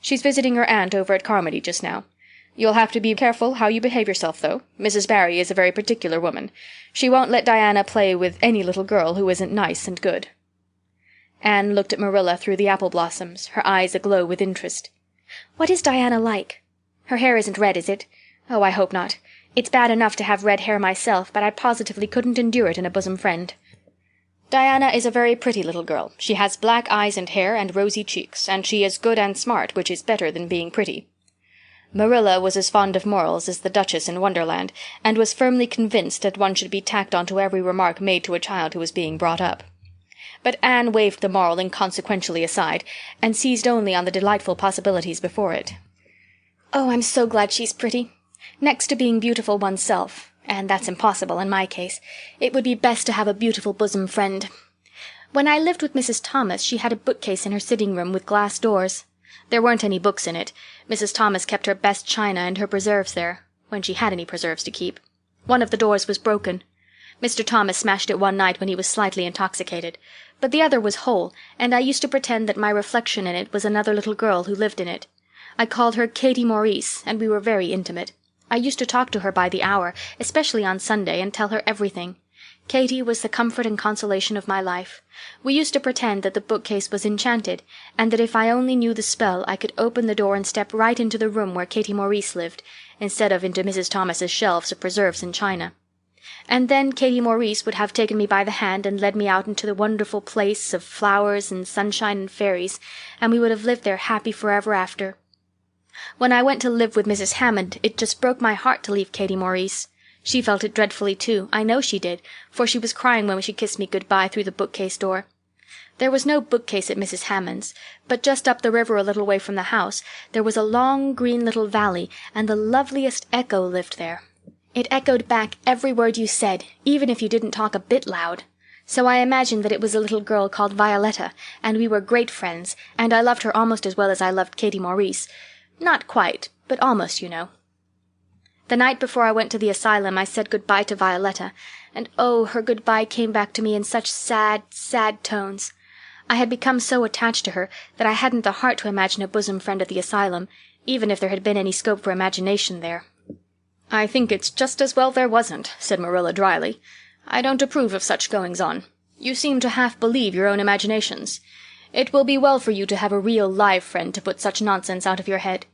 She's visiting her aunt over at Carmody just now. You'll have to be careful how you behave yourself, though. Mrs. Barry is a very particular woman. She won't let Diana play with any little girl who isn't nice and good." Anne looked at Marilla through the apple blossoms, her eyes aglow with interest. "What is Diana like? Her hair isn't red, is it? Oh, I hope not. It's bad enough to have red hair myself, but I positively couldn't endure it in a bosom friend." "Diana is a very pretty little girl. She has black eyes and hair and rosy cheeks, and she is good and smart, which is better than being pretty." Marilla was as fond of morals as the Duchess in Wonderland, and was firmly convinced that one should be tacked on to every remark made to a child who was being brought up. But Anne waved the moral inconsequentially aside, and seized only on the delightful possibilities before it. "Oh, I'm so glad she's pretty. Next to being beautiful oneself, and that's impossible in my case, it would be best to have a beautiful bosom friend. When I lived with Mrs. Thomas she had a bookcase in her sitting room with glass doors. There weren't any books in it. Mrs. Thomas kept her best china and her preserves there, when she had any preserves to keep. One of the doors was broken. Mr. Thomas smashed it one night when he was slightly intoxicated, but the other was whole, and I used to pretend that my reflection in it was another little girl who lived in it. I called her Katie Maurice, and we were very intimate. I used to talk to her by the hour, especially on Sunday, and tell her everything. Katie was the comfort and consolation of my life. We used to pretend that the bookcase was enchanted, and that if I only knew the spell I could open the door and step right into the room where Katie Maurice lived, instead of into Mrs. Thomas's shelves of preserves and china. And then Katie Maurice would have taken me by the hand and led me out into the wonderful place of flowers and sunshine and fairies, and we would have lived there happy forever after. When I went to live with Mrs. Hammond it just broke my heart to leave Katie Maurice. She felt it dreadfully too, I know she did, for she was crying when she kissed me good-bye through the bookcase door. There was no bookcase at Mrs. Hammond's, but just up the river a little way from the house there was a long green little valley, and the loveliest echo lived there. It echoed back every word you said, even if you didn't talk a bit loud. So I imagined that it was a little girl called Violetta, and we were great friends, and I loved her almost as well as I loved Katie Maurice. Not quite, but almost, you know. The night before I went to the asylum I said good-bye to Violetta, and oh, her good-bye came back to me in such sad, sad tones. I had become so attached to her that I hadn't the heart to imagine a bosom friend at the asylum, even if there had been any scope for imagination there. "I think it's just as well there wasn't," said Marilla dryly. "I don't approve of such goings-on. You seem to half believe your own imaginations. It will be well for you to have a real live friend to put such nonsense out of your head.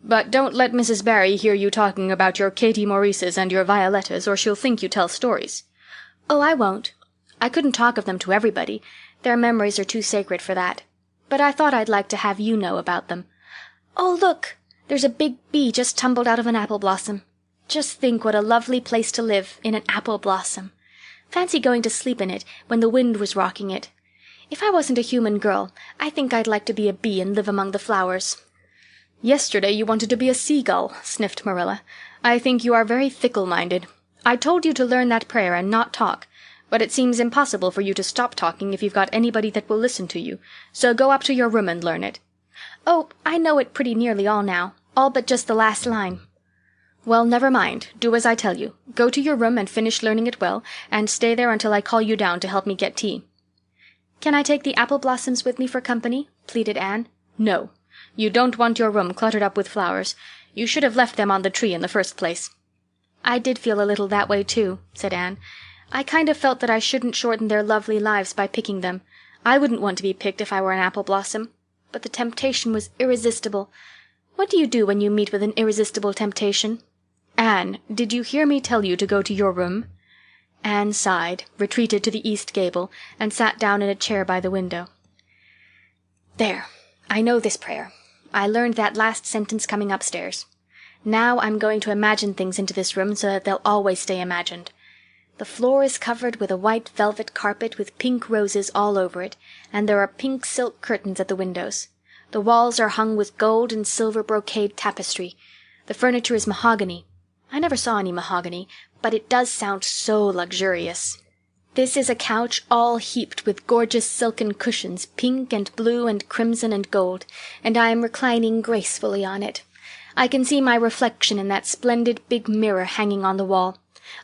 But don't let Mrs. Barry hear you talking about your Katie Maurices and your Violettas, or she'll think you tell stories." "Oh, I won't. I couldn't talk of them to everybody. Their memories are too sacred for that. But I thought I'd like to have you know about them. Oh, look! There's a big bee just tumbled out of an apple blossom. Just think what a lovely place to live, in an apple blossom. Fancy going to sleep in it when the wind was rocking it. If I wasn't a human girl, I think I'd like to be a bee and live among the flowers." "Yesterday you wanted to be a seagull," sniffed Marilla. "I think you are very fickle-minded. I told you to learn that prayer and not talk, but it seems impossible for you to stop talking if you've got anybody that will listen to you, so go up to your room and learn it." "Oh, I know it pretty nearly all now, all but just the last line." "Well, never mind. Do as I tell you. Go to your room and finish learning it well, and stay there until I call you down to help me get tea." "Can I take the apple blossoms with me for company?" pleaded Anne. "No. You don't want your room cluttered up with flowers. You should have left them on the tree in the first place." "I did feel a little that way, too," said Anne. "I kind of felt that I shouldn't shorten their lovely lives by picking them. I wouldn't want to be picked if I were an apple blossom. But the temptation was irresistible. What do you do when you meet with an irresistible temptation?" "Anne, did you hear me tell you to go to your room?" Anne sighed, retreated to the east gable, and sat down in a chair by the window. "There, I know this prayer. I learned that last sentence coming upstairs. Now I'm going to imagine things into this room so that they'll always stay imagined. The floor is covered with a white velvet carpet with pink roses all over it, and there are pink silk curtains at the windows. The walls are hung with gold and silver brocade tapestry. The furniture is mahogany. I never saw any mahogany, but it does sound so luxurious. This is a couch all heaped with gorgeous silken cushions, pink and blue and crimson and gold, and I am reclining gracefully on it. I can see my reflection in that splendid big mirror hanging on the wall.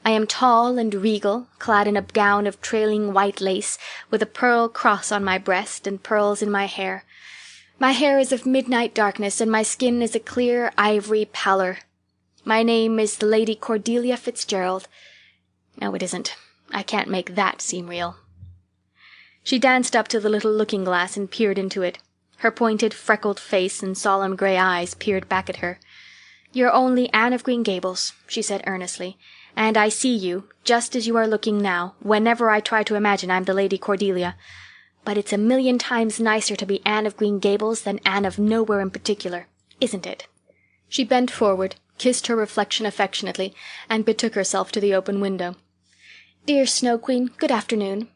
I am tall and regal, clad in a gown of trailing white lace, with a pearl cross on my breast and pearls in my hair. My hair is of midnight darkness, and my skin is a clear ivory pallor. My name is the Lady Cordelia Fitzgerald. No, it isn't. I can't make that seem real." She danced up to the little looking-glass and peered into it. Her pointed, freckled face and solemn gray eyes peered back at her. "You're only Anne of Green Gables," she said earnestly, "and I see you, just as you are looking now, whenever I try to imagine I'm the Lady Cordelia. But it's a million times nicer to be Anne of Green Gables than Anne of nowhere in particular, isn't it?" She bent forward, kissed her reflection affectionately, and betook herself to the open window. "Dear Snow Queen, good afternoon.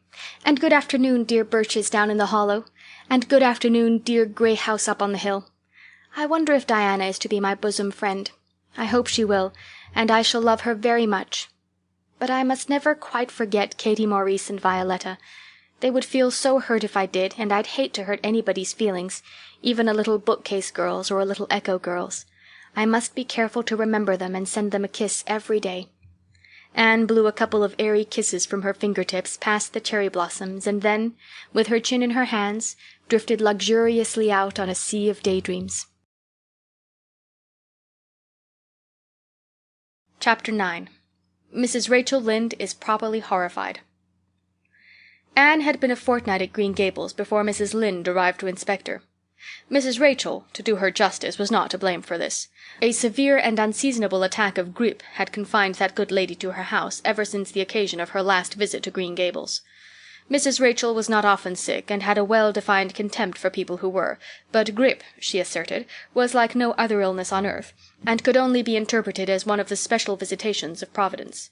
And good afternoon, dear birches down in the hollow. And good afternoon, dear grey house up on the hill. I wonder if Diana is to be my bosom friend. I hope she will, and I shall love her very much. But I must never quite forget Katie Maurice and Violetta. They would feel so hurt if I did, and I'd hate to hurt anybody's feelings, even a little bookcase girl's or a little echo girl's. I must be careful to remember them and send them a kiss every day." Anne blew a couple of airy kisses from her fingertips past the cherry blossoms, and then, with her chin in her hands, drifted luxuriously out on a sea of daydreams. Chapter 9. Mrs. Rachel Lynde is properly horrified. Anne had been a fortnight at Green Gables before Mrs. Lynde arrived to inspect her. Mrs. Rachel, to do her justice, was not to blame for this. A severe and unseasonable attack of grippe had confined that good lady to her house ever since the occasion of her last visit to Green Gables. Mrs. Rachel was not often sick, and had a well-defined contempt for people who were, but grippe, she asserted, was like no other illness on earth, and could only be interpreted as one of the special visitations of Providence.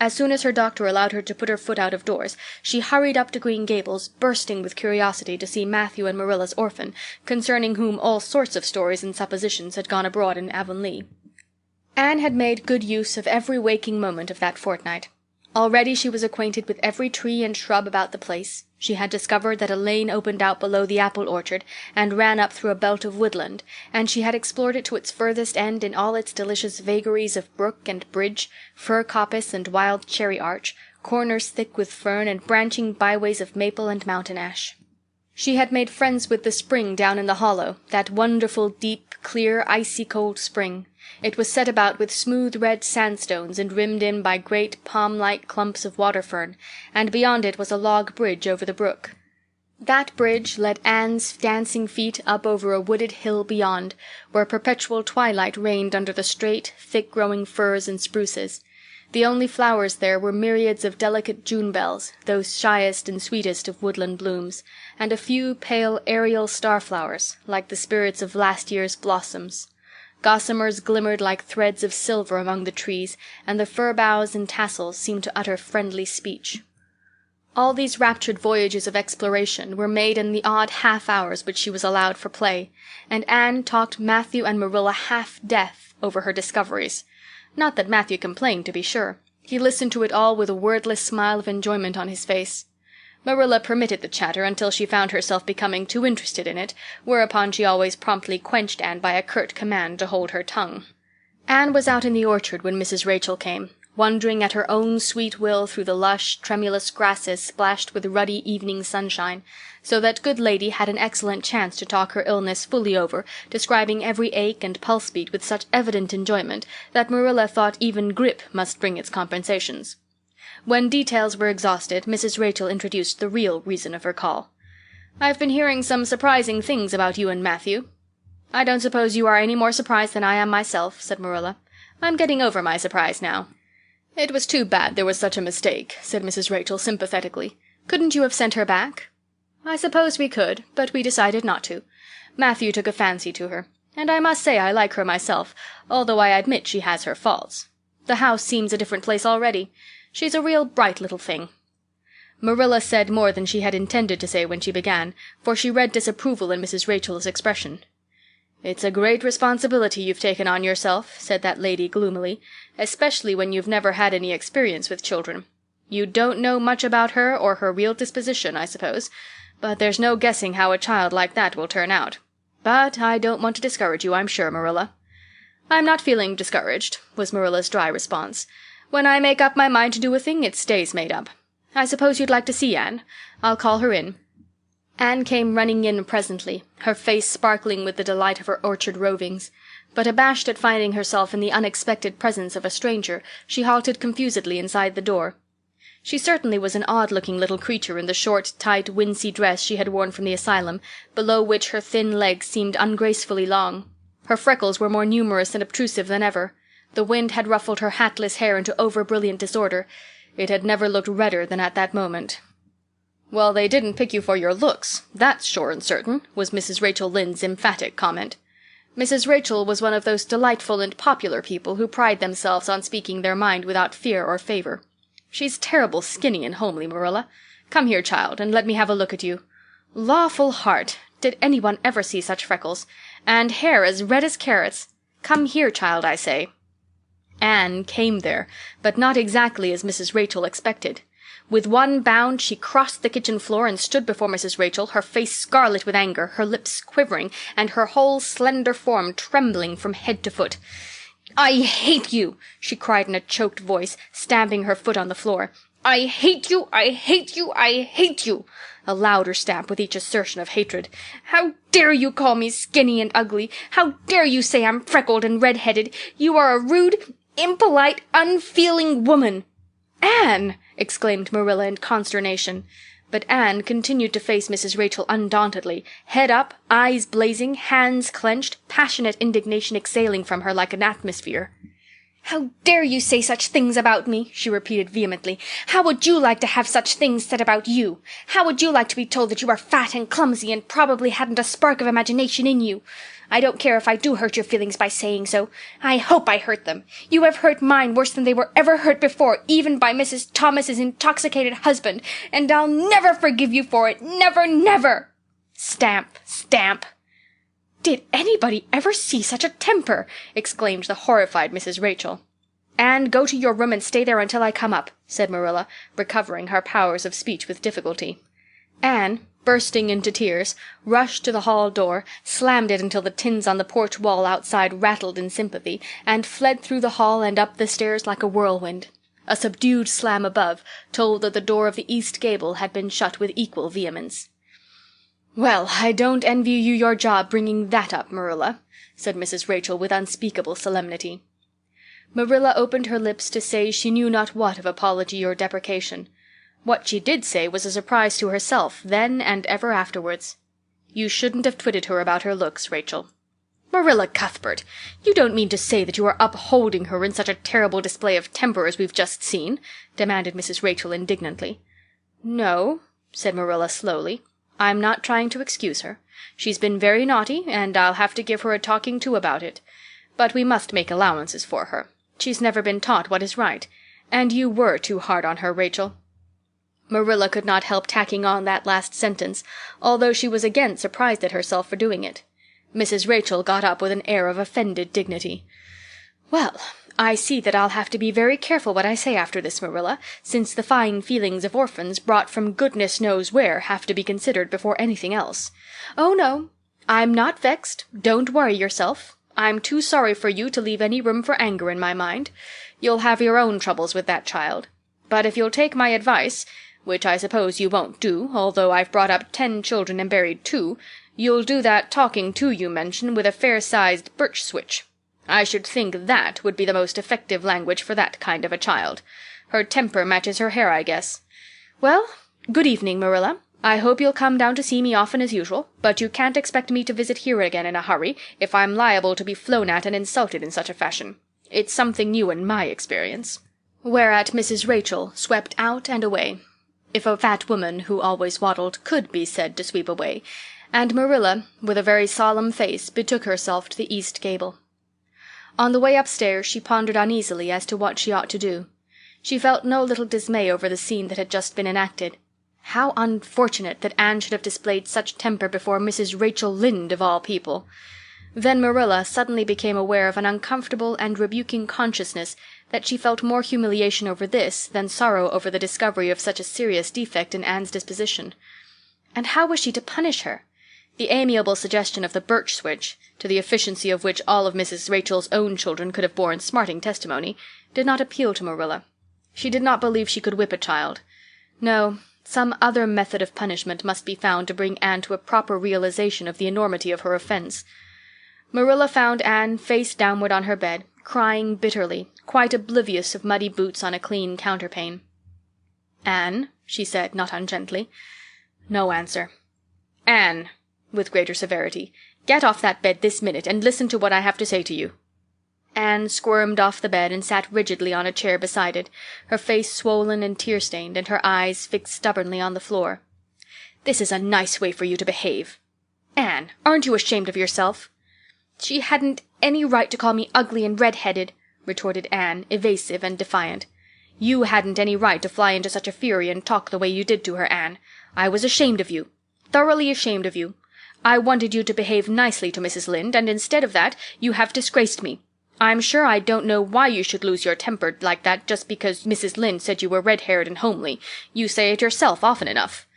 As soon as her doctor allowed her to put her foot out of doors, she hurried up to Green Gables, bursting with curiosity to see Matthew and Marilla's orphan, concerning whom all sorts of stories and suppositions had gone abroad in Avonlea. Anne had made good use of every waking moment of that fortnight. Already she was acquainted with every tree and shrub about the place. She had discovered that a lane opened out below the apple orchard and ran up through a belt of woodland, and she had explored it to its furthest end in all its delicious vagaries of brook and bridge, fir coppice and wild cherry arch, corners thick with fern, and branching byways of maple and mountain ash. She had made friends with the spring down in the hollow, that wonderful, deep, clear, icy-cold spring. It was set about with smooth red sandstones and rimmed in by great palm-like clumps of water-fern, and beyond it was a log bridge over the brook. That bridge led Anne's dancing feet up over a wooded hill beyond, where perpetual twilight reigned under the straight, thick-growing firs and spruces. The only flowers there were myriads of delicate June bells, those shyest and sweetest of woodland blooms, and a few pale aerial starflowers, like the spirits of last year's blossoms. Gossamers glimmered like threads of silver among the trees, and the fir boughs and tassels seemed to utter friendly speech. All these raptured voyages of exploration were made in the odd half-hours which she was allowed for play, and Anne talked Matthew and Marilla half-deaf over her discoveries. Not that Matthew complained, to be sure. He listened to it all with a wordless smile of enjoyment on his face. Marilla permitted the chatter until she found herself becoming too interested in it, whereupon she always promptly quenched Anne by a curt command to hold her tongue. Anne was out in the orchard when Mrs. Rachel came, wandering at her own sweet will through the lush, tremulous grasses splashed with ruddy evening sunshine, so that good lady had an excellent chance to talk her illness fully over, describing every ache and pulse-beat with such evident enjoyment that Marilla thought even grippe must bring its compensations. When details were exhausted, Mrs. Rachel introduced the real reason of her call. "I've been hearing some surprising things about you and Matthew." "I don't suppose you are any more surprised than I am myself," said Marilla. "I'm getting over my surprise now." "It was too bad there was such a mistake," said Mrs. Rachel sympathetically. "Couldn't you have sent her back?" "I suppose we could, but we decided not to. Matthew took a fancy to her, and I must say I like her myself, although I admit she has her faults. The house seems a different place already. She's a real bright little thing." Marilla said more than she had intended to say when she began, for she read disapproval in Mrs. Rachel's expression. "It's a great responsibility you've taken on yourself," said that lady gloomily, "especially when you've never had any experience with children. You don't know much about her or her real disposition, I suppose, but there's no guessing how a child like that will turn out. But I don't want to discourage you, I'm sure, Marilla." "I'm not feeling discouraged," was Marilla's dry response. "When I make up my mind to do a thing, it stays made up. I suppose you'd like to see Anne. I'll call her in." Anne came running in presently, her face sparkling with the delight of her orchard rovings. But abashed at finding herself in the unexpected presence of a stranger, she halted confusedly inside the door. She certainly was an odd-looking little creature in the short, tight, wincey dress she had worn from the asylum, below which her thin legs seemed ungracefully long. Her freckles were more numerous and obtrusive than ever. The wind had ruffled her hatless hair into over-brilliant disorder. It had never looked redder than at that moment. "Well, they didn't pick you for your looks, that's sure and certain," was Mrs. Rachel Lynde's emphatic comment. Mrs. Rachel was one of those delightful and popular people who pride themselves on speaking their mind without fear or favor. "She's terrible skinny and homely, Marilla. Come here, child, and let me have a look at you. Lawful heart, did anyone ever see such freckles? And hair as red as carrots. Come here, child, I say." Anne came there, but not exactly as Mrs. Rachel expected. With one bound she crossed the kitchen floor and stood before Mrs. Rachel, her face scarlet with anger, her lips quivering, and her whole slender form trembling from head to foot. "I hate you!" she cried in a choked voice, stamping her foot on the floor. "I hate you! I hate you! I hate you!" A louder stamp with each assertion of hatred. "How dare you call me skinny and ugly? How dare you say I'm freckled and red-headed? You are a rude, impolite, unfeeling woman." "Anne!" exclaimed Marilla in consternation. But Anne continued to face Mrs. Rachel undauntedly, head up, eyes blazing, hands clenched, passionate indignation exhaling from her like an atmosphere. "How dare you say such things about me?" she repeated vehemently. "How would you like to have such things said about you? How would you like to be told that you are fat and clumsy and probably hadn't a spark of imagination in you? I don't care if I do hurt your feelings by saying so. I hope I hurt them. You have hurt mine worse than they were ever hurt before, even by Mrs. Thomas's intoxicated husband, and I'll never forgive you for it. Never, never!" Stamp, stamp. "Did anybody ever see such a temper?" exclaimed the horrified Mrs. Rachel. "Anne, go to your room and stay there until I come up," said Marilla, recovering her powers of speech with difficulty. Anne, bursting into tears, rushed to the hall door, slammed it until the tins on the porch wall outside rattled in sympathy, and fled through the hall and up the stairs like a whirlwind. A subdued slam above told that the door of the east gable had been shut with equal vehemence. "Well, I don't envy you your job bringing that up, Marilla," said Mrs. Rachel with unspeakable solemnity. Marilla opened her lips to say she knew not what of apology or deprecation. What she did say was a surprise to herself then and ever afterwards. "You shouldn't have twitted her about her looks, Rachel." "Marilla Cuthbert, you don't mean to say that you are upholding her in such a terrible display of temper as we've just seen?" demanded Mrs. Rachel indignantly. "No," said Marilla slowly. "I'm not trying to excuse her. She's been very naughty, and I'll have to give her a talking to about it. But we must make allowances for her. She's never been taught what is right. And you were too hard on her, Rachel." Marilla could not help tacking on that last sentence, although she was again surprised at herself for doing it. Mrs. Rachel got up with an air of offended dignity. "Well, I see that I'll have to be very careful what I say after this, Marilla, since the fine feelings of orphans brought from goodness knows where have to be considered before anything else. Oh, no, I'm not vexed. Don't worry yourself. I'm too sorry for you to leave any room for anger in my mind. You'll have your own troubles with that child. But if you'll take my advice, which I suppose you won't do, although I've brought up 10 children and buried 2, you'll do that talking to you mention with a fair-sized birch switch. I should think that would be the most effective language for that kind of a child. Her temper matches her hair, I guess. Well, good evening, Marilla. I hope you'll come down to see me often as usual, but you can't expect me to visit here again in a hurry if I'm liable to be flown at and insulted in such a fashion. It's something new in my experience." Whereat Mrs. Rachel swept out and away, if a fat woman who always waddled could be said to sweep away, and Marilla, with a very solemn face, betook herself to the east gable. On the way upstairs she pondered uneasily as to what she ought to do. She felt no little dismay over the scene that had just been enacted. How unfortunate that Anne should have displayed such temper before Mrs. Rachel Lynde, of all people! Then Marilla suddenly became aware of an uncomfortable and rebuking consciousness that she felt more humiliation over this than sorrow over the discovery of such a serious defect in Anne's disposition. And how was she to punish her? The amiable suggestion of the birch switch, to the efficiency of which all of Mrs. Rachel's own children could have borne smarting testimony, did not appeal to Marilla. She did not believe she could whip a child. No, some other method of punishment must be found to bring Anne to a proper realization of the enormity of her offense. Marilla found Anne face downward on her bed, crying bitterly, quite oblivious of muddy boots on a clean counterpane. "Anne," she said, not ungently. No answer. "Anne," with greater severity, "get off that bed this minute and listen to what I have to say to you." Anne squirmed off the bed and sat rigidly on a chair beside it, her face swollen and tear-stained, and her eyes fixed stubbornly on the floor. "This is a nice way for you to behave. Anne, aren't you ashamed of yourself?" "She hadn't any right to call me ugly and red-headed," retorted Anne, evasive and defiant. "You hadn't any right to fly into such a fury and talk the way you did to her, Anne. I was ashamed of you. Thoroughly ashamed of you. I wanted you to behave nicely to Mrs. Lynde, and instead of that you have disgraced me. I'm sure I don't know why you should lose your temper like that just because Mrs. Lynde said you were red-haired and homely. You say it yourself often enough."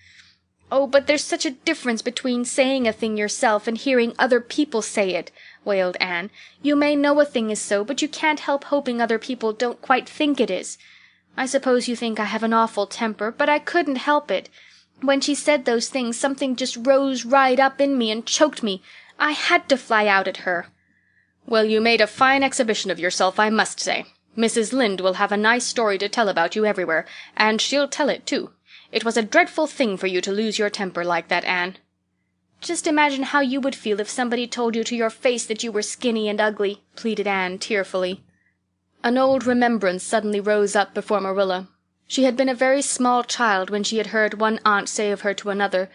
"Oh, but there's such a difference between saying a thing yourself and hearing other people say it," wailed Anne. "You may know a thing is so, but you can't help hoping other people don't quite think it is. I suppose you think I have an awful temper, but I couldn't help it. When she said those things, something just rose right up in me and choked me. I had to fly out at her." "Well, you made a fine exhibition of yourself, I must say. Mrs. Lynde will have a nice story to tell about you everywhere, and she'll tell it, too. It was a dreadful thing for you to lose your temper like that, Anne." "Just imagine how you would feel if somebody told you to your face that you were skinny and ugly," pleaded Anne tearfully. An old remembrance suddenly rose up before Marilla. She had been a very small child when she had heard one aunt say of her to another,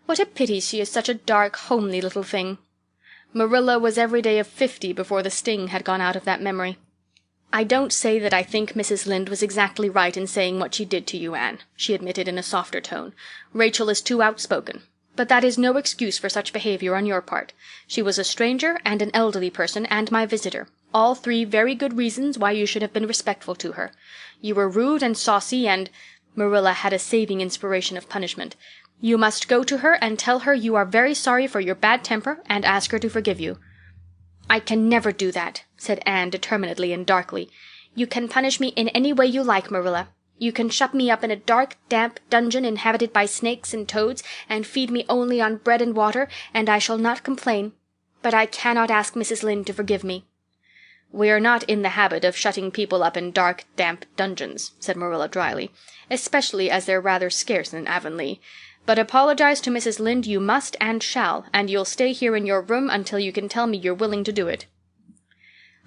"What a pity she is such a dark, homely little thing." Marilla was every day of 50 before the sting had gone out of that memory. "I don't say that I think Mrs. Lynde was exactly right in saying what she did to you, Anne," she admitted in a softer tone. "Rachel is too outspoken. But that is no excuse for such behavior on your part. She was a stranger and an elderly person and my visitor, all 3 very good reasons why you should have been respectful to her. You were rude and saucy and—" Marilla had a saving inspiration of punishment. "You must go to her and tell her you are very sorry for your bad temper and ask her to forgive you." "I can never do that," said Anne determinedly and darkly. "You can punish me in any way you like, Marilla. You can shut me up in a dark, damp dungeon inhabited by snakes and toads, and feed me only on bread and water, and I shall not complain. But I cannot ask Mrs. Lynde to forgive me." "We are not in the habit of shutting people up in dark, damp dungeons," said Marilla dryly, "especially as they're rather scarce in Avonlea. But apologize to Mrs. Lynde you must and shall, and you'll stay here in your room until you can tell me you're willing to do it."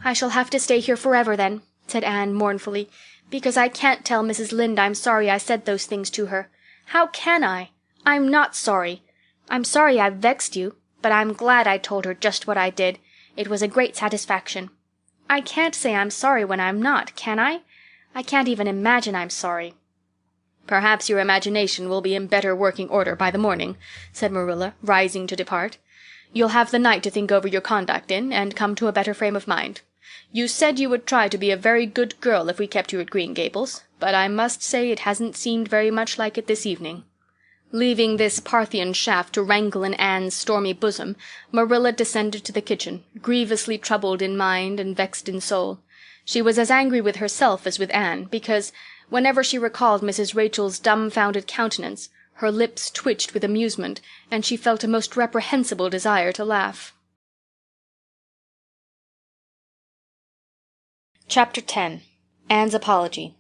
"I shall have to stay here forever, then," said Anne mournfully, "because I can't tell Mrs. Lynde I'm sorry I said those things to her. How can I? I'm not sorry. I'm sorry I've vexed you, but I'm glad I told her just what I did. It was a great satisfaction. I can't say I'm sorry when I'm not, can I? I can't even imagine I'm sorry." "Perhaps your imagination will be in better working order by the morning," said Marilla, rising to depart. "You'll have the night to think over your conduct in, and come to a better frame of mind. You said you would try to be a very good girl if we kept you at Green Gables, but I must say it hasn't seemed very much like it this evening." Leaving this Parthian shaft to rankle in Anne's stormy bosom, Marilla descended to the kitchen, grievously troubled in mind and vexed in soul. She was as angry with herself as with Anne, because, whenever she recalled Mrs. Rachel's dumbfounded countenance, her lips twitched with amusement, and she felt a most reprehensible desire to laugh. Chapter 10. Anne's Apology.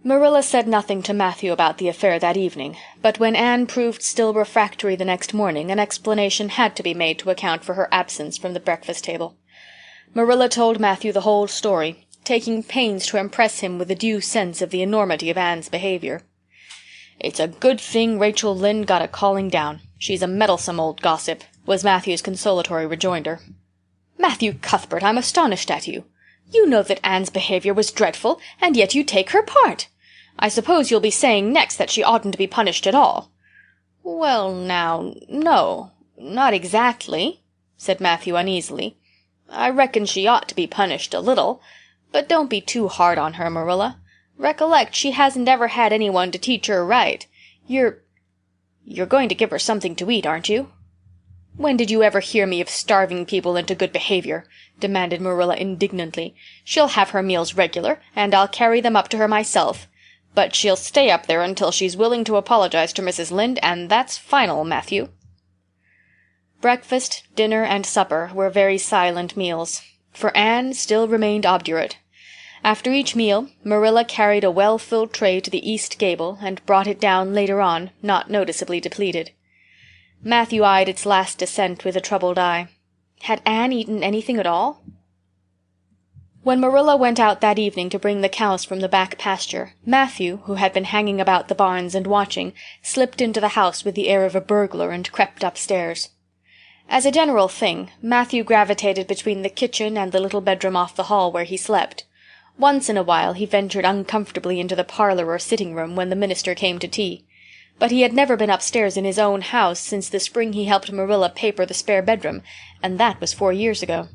Marilla said nothing to Matthew about the affair that evening, but when Anne proved still refractory the next morning, an explanation had to be made to account for her absence from the breakfast table. Marilla told Matthew the whole story, taking pains to impress him with a due sense of the enormity of Anne's behavior. "It's a good thing Rachel Lynde got a calling down. She's a meddlesome old gossip," was Matthew's consolatory rejoinder. "Matthew Cuthbert, I'm astonished at you. You know that Anne's behavior was dreadful, and yet you take her part. I suppose you'll be saying next that she oughtn't to be punished at all." "Well, now, no, not exactly," said Matthew uneasily. "I reckon she ought to be punished a little, but don't be too hard on her, Marilla. Recollect, she hasn't ever had anyone to teach her right. You're going to give her something to eat, aren't you?" "When did you ever hear me of starving people into good behavior?" demanded Marilla indignantly. "She'll have her meals regular, and I'll carry them up to her myself. But she'll stay up there until she's willing to apologize to Mrs. Lynde, and that's final, Matthew." Breakfast, dinner, and supper were very silent meals, for Anne still remained obdurate. After each meal, Marilla carried a well-filled tray to the east gable and brought it down later on, not noticeably depleted. Matthew eyed its last descent with a troubled eye. Had Anne eaten anything at all? When Marilla went out that evening to bring the cows from the back pasture, Matthew, who had been hanging about the barns and watching, slipped into the house with the air of a burglar and crept upstairs. As a general thing, Matthew gravitated between the kitchen and the little bedroom off the hall where he slept. Once in a while he ventured uncomfortably into the parlor or sitting-room when the minister came to tea. But he had never been upstairs in his own house since the spring he helped Marilla paper the spare bedroom, and that was 4 years ago.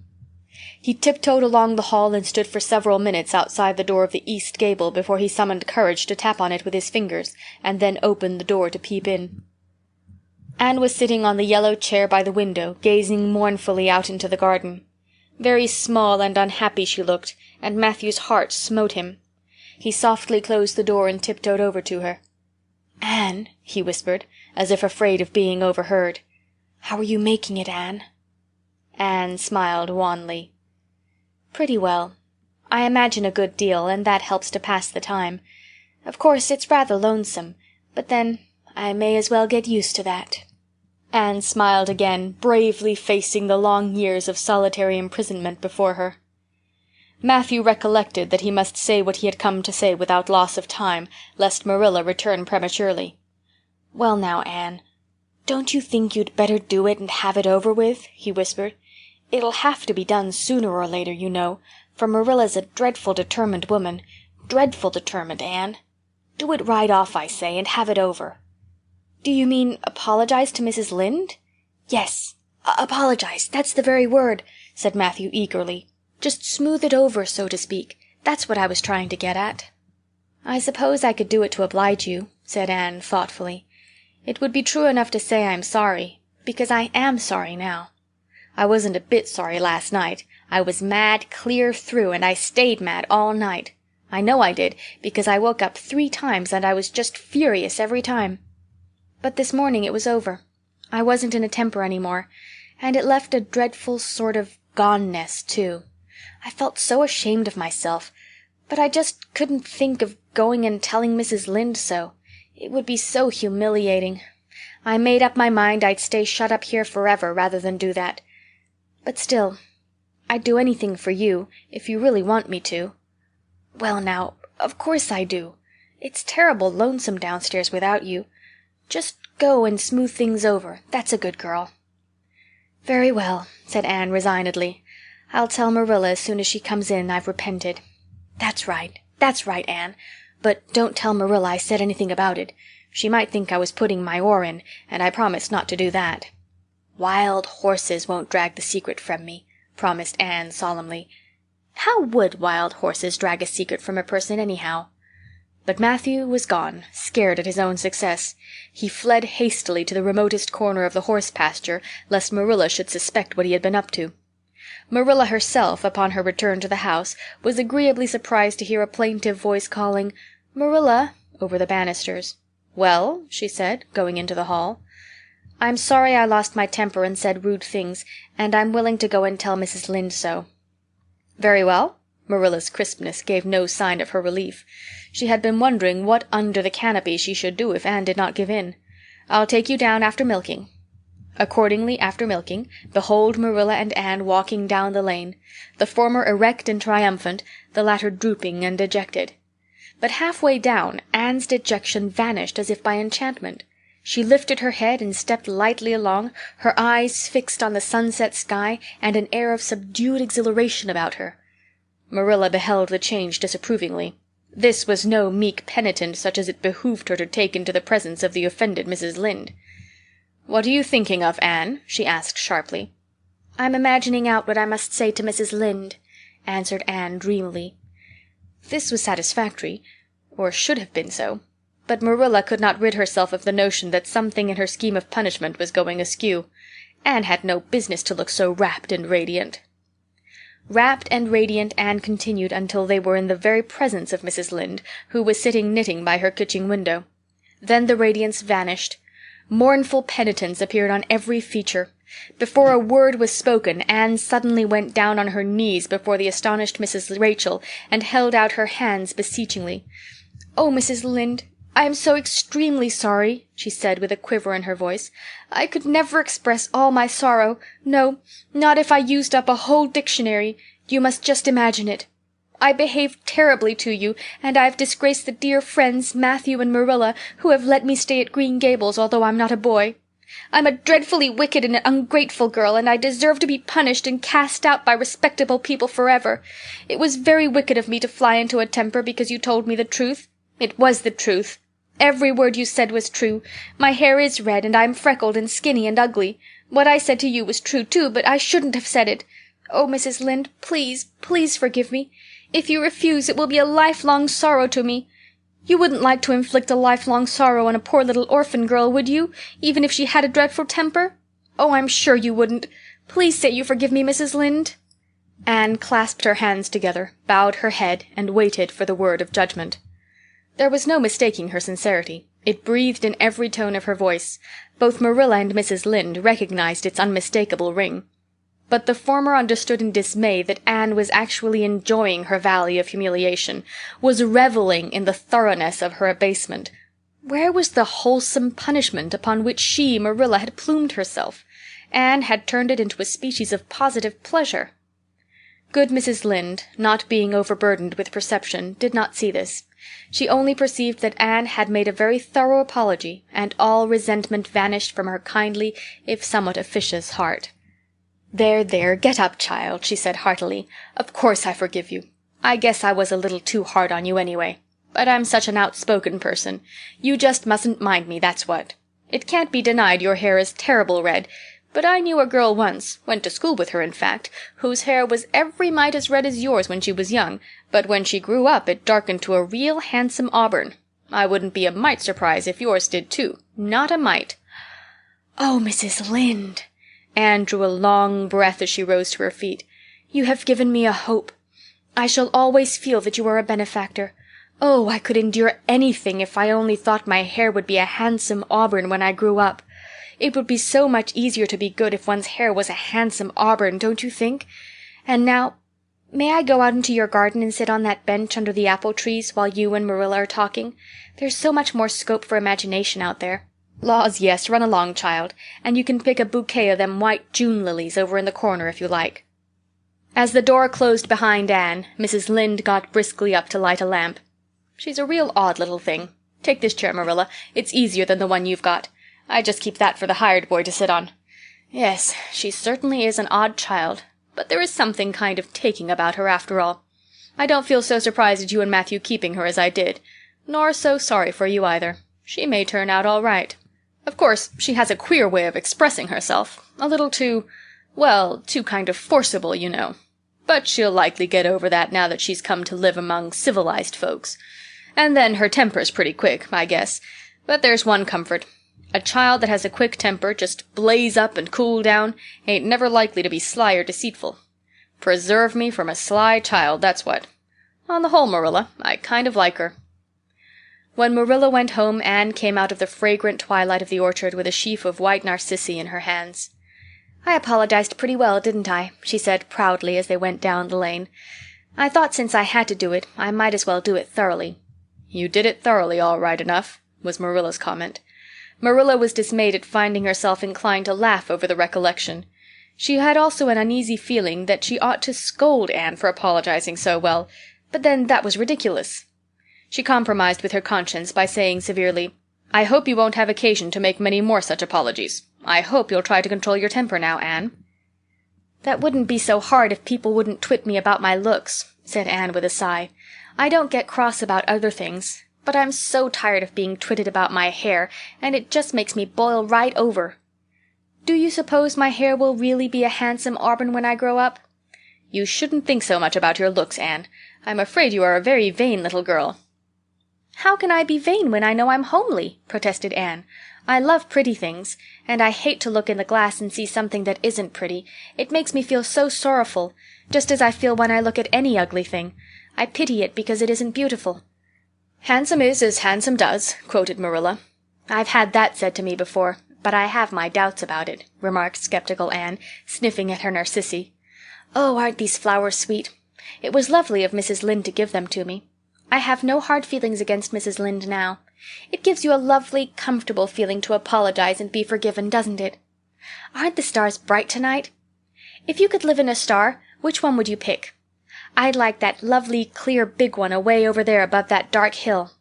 He tiptoed along the hall and stood for several minutes outside the door of the east gable before he summoned courage to tap on it with his fingers, and then opened the door to peep in. Anne was sitting on the yellow chair by the window, gazing mournfully out into the garden. Very small and unhappy she looked, and Matthew's heart smote him. He softly closed the door and tiptoed over to her. "Anne," he whispered, as if afraid of being overheard. "How are you making it, Anne?" Anne smiled wanly. "Pretty well. I imagine a good deal, and that helps to pass the time. Of course, it's rather lonesome, but then I may as well get used to that." Anne smiled again, bravely facing the long years of solitary imprisonment before her. Matthew recollected that he must say what he had come to say without loss of time, lest Marilla return prematurely. "Well now, Anne, don't you think you'd better do it and have it over with?" he whispered. "It'll have to be done sooner or later, you know, for Marilla's a dreadful determined woman. Dreadful determined, Anne. Do it right off, I say, and have it over." "Do you mean apologize to Mrs. Lynde?" "Yes, apologize, that's the very word," said Matthew eagerly. "Just smooth it over, so to speak. That's what I was trying to get at." "I suppose I could do it to oblige you," said Anne thoughtfully. "It would be true enough to say I'm sorry, because I am sorry now. I wasn't a bit sorry last night. I was mad clear through, and I stayed mad all night. I know I did, because I woke up 3 times and I was just furious every time. But this morning it was over. I wasn't in a temper any more, and it left a dreadful sort of goneness, too. I felt so ashamed of myself, but I just couldn't think of going and telling Mrs. Lynde so. It would be so humiliating. I made up my mind I'd stay shut up here forever rather than do that. But still, I'd do anything for you, if you really want me to." "Well now, of course I do. It's terrible lonesome downstairs without you. Just go and smooth things over, that's a good girl." "Very well," said Anne resignedly. "I'll tell Marilla as soon as she comes in I've repented." That's right, Anne. But don't tell Marilla I said anything about it. She might think I was putting my oar in, and I promised not to do that." "Wild horses won't drag the secret from me," promised Anne solemnly. "How would wild horses drag a secret from a person anyhow?" But Matthew was gone, scared at his own success. He fled hastily to the remotest corner of the horse pasture, lest Marilla should suspect what he had been up to. Marilla herself, upon her return to the house, was agreeably surprised to hear a plaintive voice calling, "Marilla," over the banisters. "Well?" she said, going into the hall. "I'm sorry I lost my temper and said rude things, and I'm willing to go and tell Mrs. Lynde so." "Very well." Marilla's crispness gave no sign of her relief. She had been wondering what under the canopy she should do if Anne did not give in. "I'll take you down after milking." Accordingly, after milking, behold Marilla and Anne walking down the lane, the former erect and triumphant, the latter drooping and dejected. But halfway down, Anne's dejection vanished as if by enchantment. She lifted her head and stepped lightly along, her eyes fixed on the sunset sky and an air of subdued exhilaration about her. Marilla beheld the change disapprovingly. This was no meek penitent such as it behooved her to take into the presence of the offended Mrs. Lynde. "What are you thinking of, Anne?" she asked sharply. "I'm imagining out what I must say to Mrs. Lynde," answered Anne dreamily. This was satisfactory, or should have been so, but Marilla could not rid herself of the notion that something in her scheme of punishment was going askew. Anne had no business to look so rapt and radiant. Rapt and radiant Anne continued until they were in the very presence of Mrs. Lynde, who was sitting knitting by her kitchen window. Then the radiance vanished. Mournful penitence appeared on every feature. Before a word was spoken, Anne suddenly went down on her knees before the astonished Mrs. Rachel and held out her hands beseechingly. "Oh, Mrs. Lynde, I am so extremely sorry," she said with a quiver in her voice. "I could never express all my sorrow. No, not if I used up a whole dictionary. You must just imagine it. I behaved terribly to you, and I've disgraced the dear friends, Matthew and Marilla, who have let me stay at Green Gables, although I'm not a boy. I'm a dreadfully wicked and ungrateful girl, and I deserve to be punished and cast out by respectable people forever. It was very wicked of me to fly into a temper because you told me the truth. It was the truth. Every word you said was true. My hair is red, and I'm freckled and skinny and ugly. What I said to you was true, too, but I shouldn't have said it. Oh, Mrs. Lynde, please, please forgive me. If you refuse, it will be a lifelong sorrow to me. You wouldn't like to inflict a lifelong sorrow on a poor little orphan girl, would you, even if she had a dreadful temper? Oh, I'm sure you wouldn't. Please say you forgive me, Mrs. Lynde." Anne clasped her hands together, bowed her head, and waited for the word of judgment. There was no mistaking her sincerity. It breathed in every tone of her voice. Both Marilla and Mrs. Lynde recognized its unmistakable ring. But the former understood in dismay that Anne was actually enjoying her valley of humiliation, was reveling in the thoroughness of her abasement. Where was the wholesome punishment upon which she, Marilla, had plumed herself? Anne had turned it into a species of positive pleasure. Good Mrs. Lynde, not being overburdened with perception, did not see this. She only perceived that Anne had made a very thorough apology, and all resentment vanished from her kindly, if somewhat officious, heart. There, get up, child," she said heartily. "Of course I forgive you. I guess I was a little too hard on you anyway. But I'm such an outspoken person. You just mustn't mind me, that's what. It can't be denied your hair is terrible red, but I knew a girl once, went to school with her, in fact, whose hair was every mite as red as yours when she was young, but when she grew up it darkened to a real handsome auburn. I wouldn't be a mite surprised if yours did too. Not a mite." "Oh, Mrs. Lynde!" Anne drew a long breath as she rose to her feet. "You have given me a hope. I shall always feel that you are a benefactor. Oh, I could endure anything if I only thought my hair would be a handsome auburn when I grew up. It would be so much easier to be good if one's hair was a handsome auburn, don't you think? And now, may I go out into your garden and sit on that bench under the apple trees while you and Marilla are talking? There's so much more scope for imagination out there." "Laws, yes, run along, child, and you can pick a bouquet of them white June lilies over in the corner if you like." As the door closed behind Anne, Mrs. Lynde got briskly up to light a lamp. "She's a real odd little thing. Take this chair, Marilla. It's easier than the one you've got. I just keep that for the hired boy to sit on. Yes, she certainly is an odd child, but there is something kind of taking about her after all. I don't feel so surprised at you and Matthew keeping her as I did, nor so sorry for you either. She may turn out all right. Of course, she has a queer way of expressing herself, a little too, well, too kind of forcible, you know. But she'll likely get over that now that she's come to live among civilized folks. And then her temper's pretty quick, I guess. But there's one comfort. A child that has a quick temper, just blaze up and cool down, ain't never likely to be sly or deceitful. Preserve me from a sly child, that's what. On the whole, Marilla, I kind of like her." When Marilla went home, Anne came out of the fragrant twilight of the orchard with a sheaf of white narcissi in her hands. "I apologized pretty well, didn't I?" she said proudly as they went down the lane. "I thought since I had to do it, I might as well do it thoroughly." "You did it thoroughly, all right enough," was Marilla's comment. Marilla was dismayed at finding herself inclined to laugh over the recollection. She had also an uneasy feeling that she ought to scold Anne for apologizing so well, but then that was ridiculous. She compromised with her conscience by saying severely, "I hope you won't have occasion to make many more such apologies. I hope you'll try to control your temper now, Anne." "That wouldn't be so hard if people wouldn't twit me about my looks," said Anne with a sigh. "I don't get cross about other things, but I'm so tired of being twitted about my hair, and it just makes me boil right over. Do you suppose my hair will really be a handsome auburn when I grow up?" "You shouldn't think so much about your looks, Anne. I'm afraid you are a very vain little girl." "How can I be vain when I know I'm homely?" protested Anne. "I love pretty things, and I hate to look in the glass and see something that isn't pretty. It makes me feel so sorrowful, just as I feel when I look at any ugly thing. I pity it because it isn't beautiful." "Handsome is as handsome does," quoted Marilla. "I've had that said to me before, but I have my doubts about it," remarked skeptical Anne, sniffing at her narcissi. "Oh, aren't these flowers sweet? It was lovely of Mrs. Lynde to give them to me. I have no hard feelings against Mrs. Lynde now. It gives you a lovely, comfortable feeling to apologize and be forgiven, doesn't it? Aren't the stars bright tonight? If you could live in a star, which one would you pick? I'd like that lovely, clear, big one away over there above that dark hill."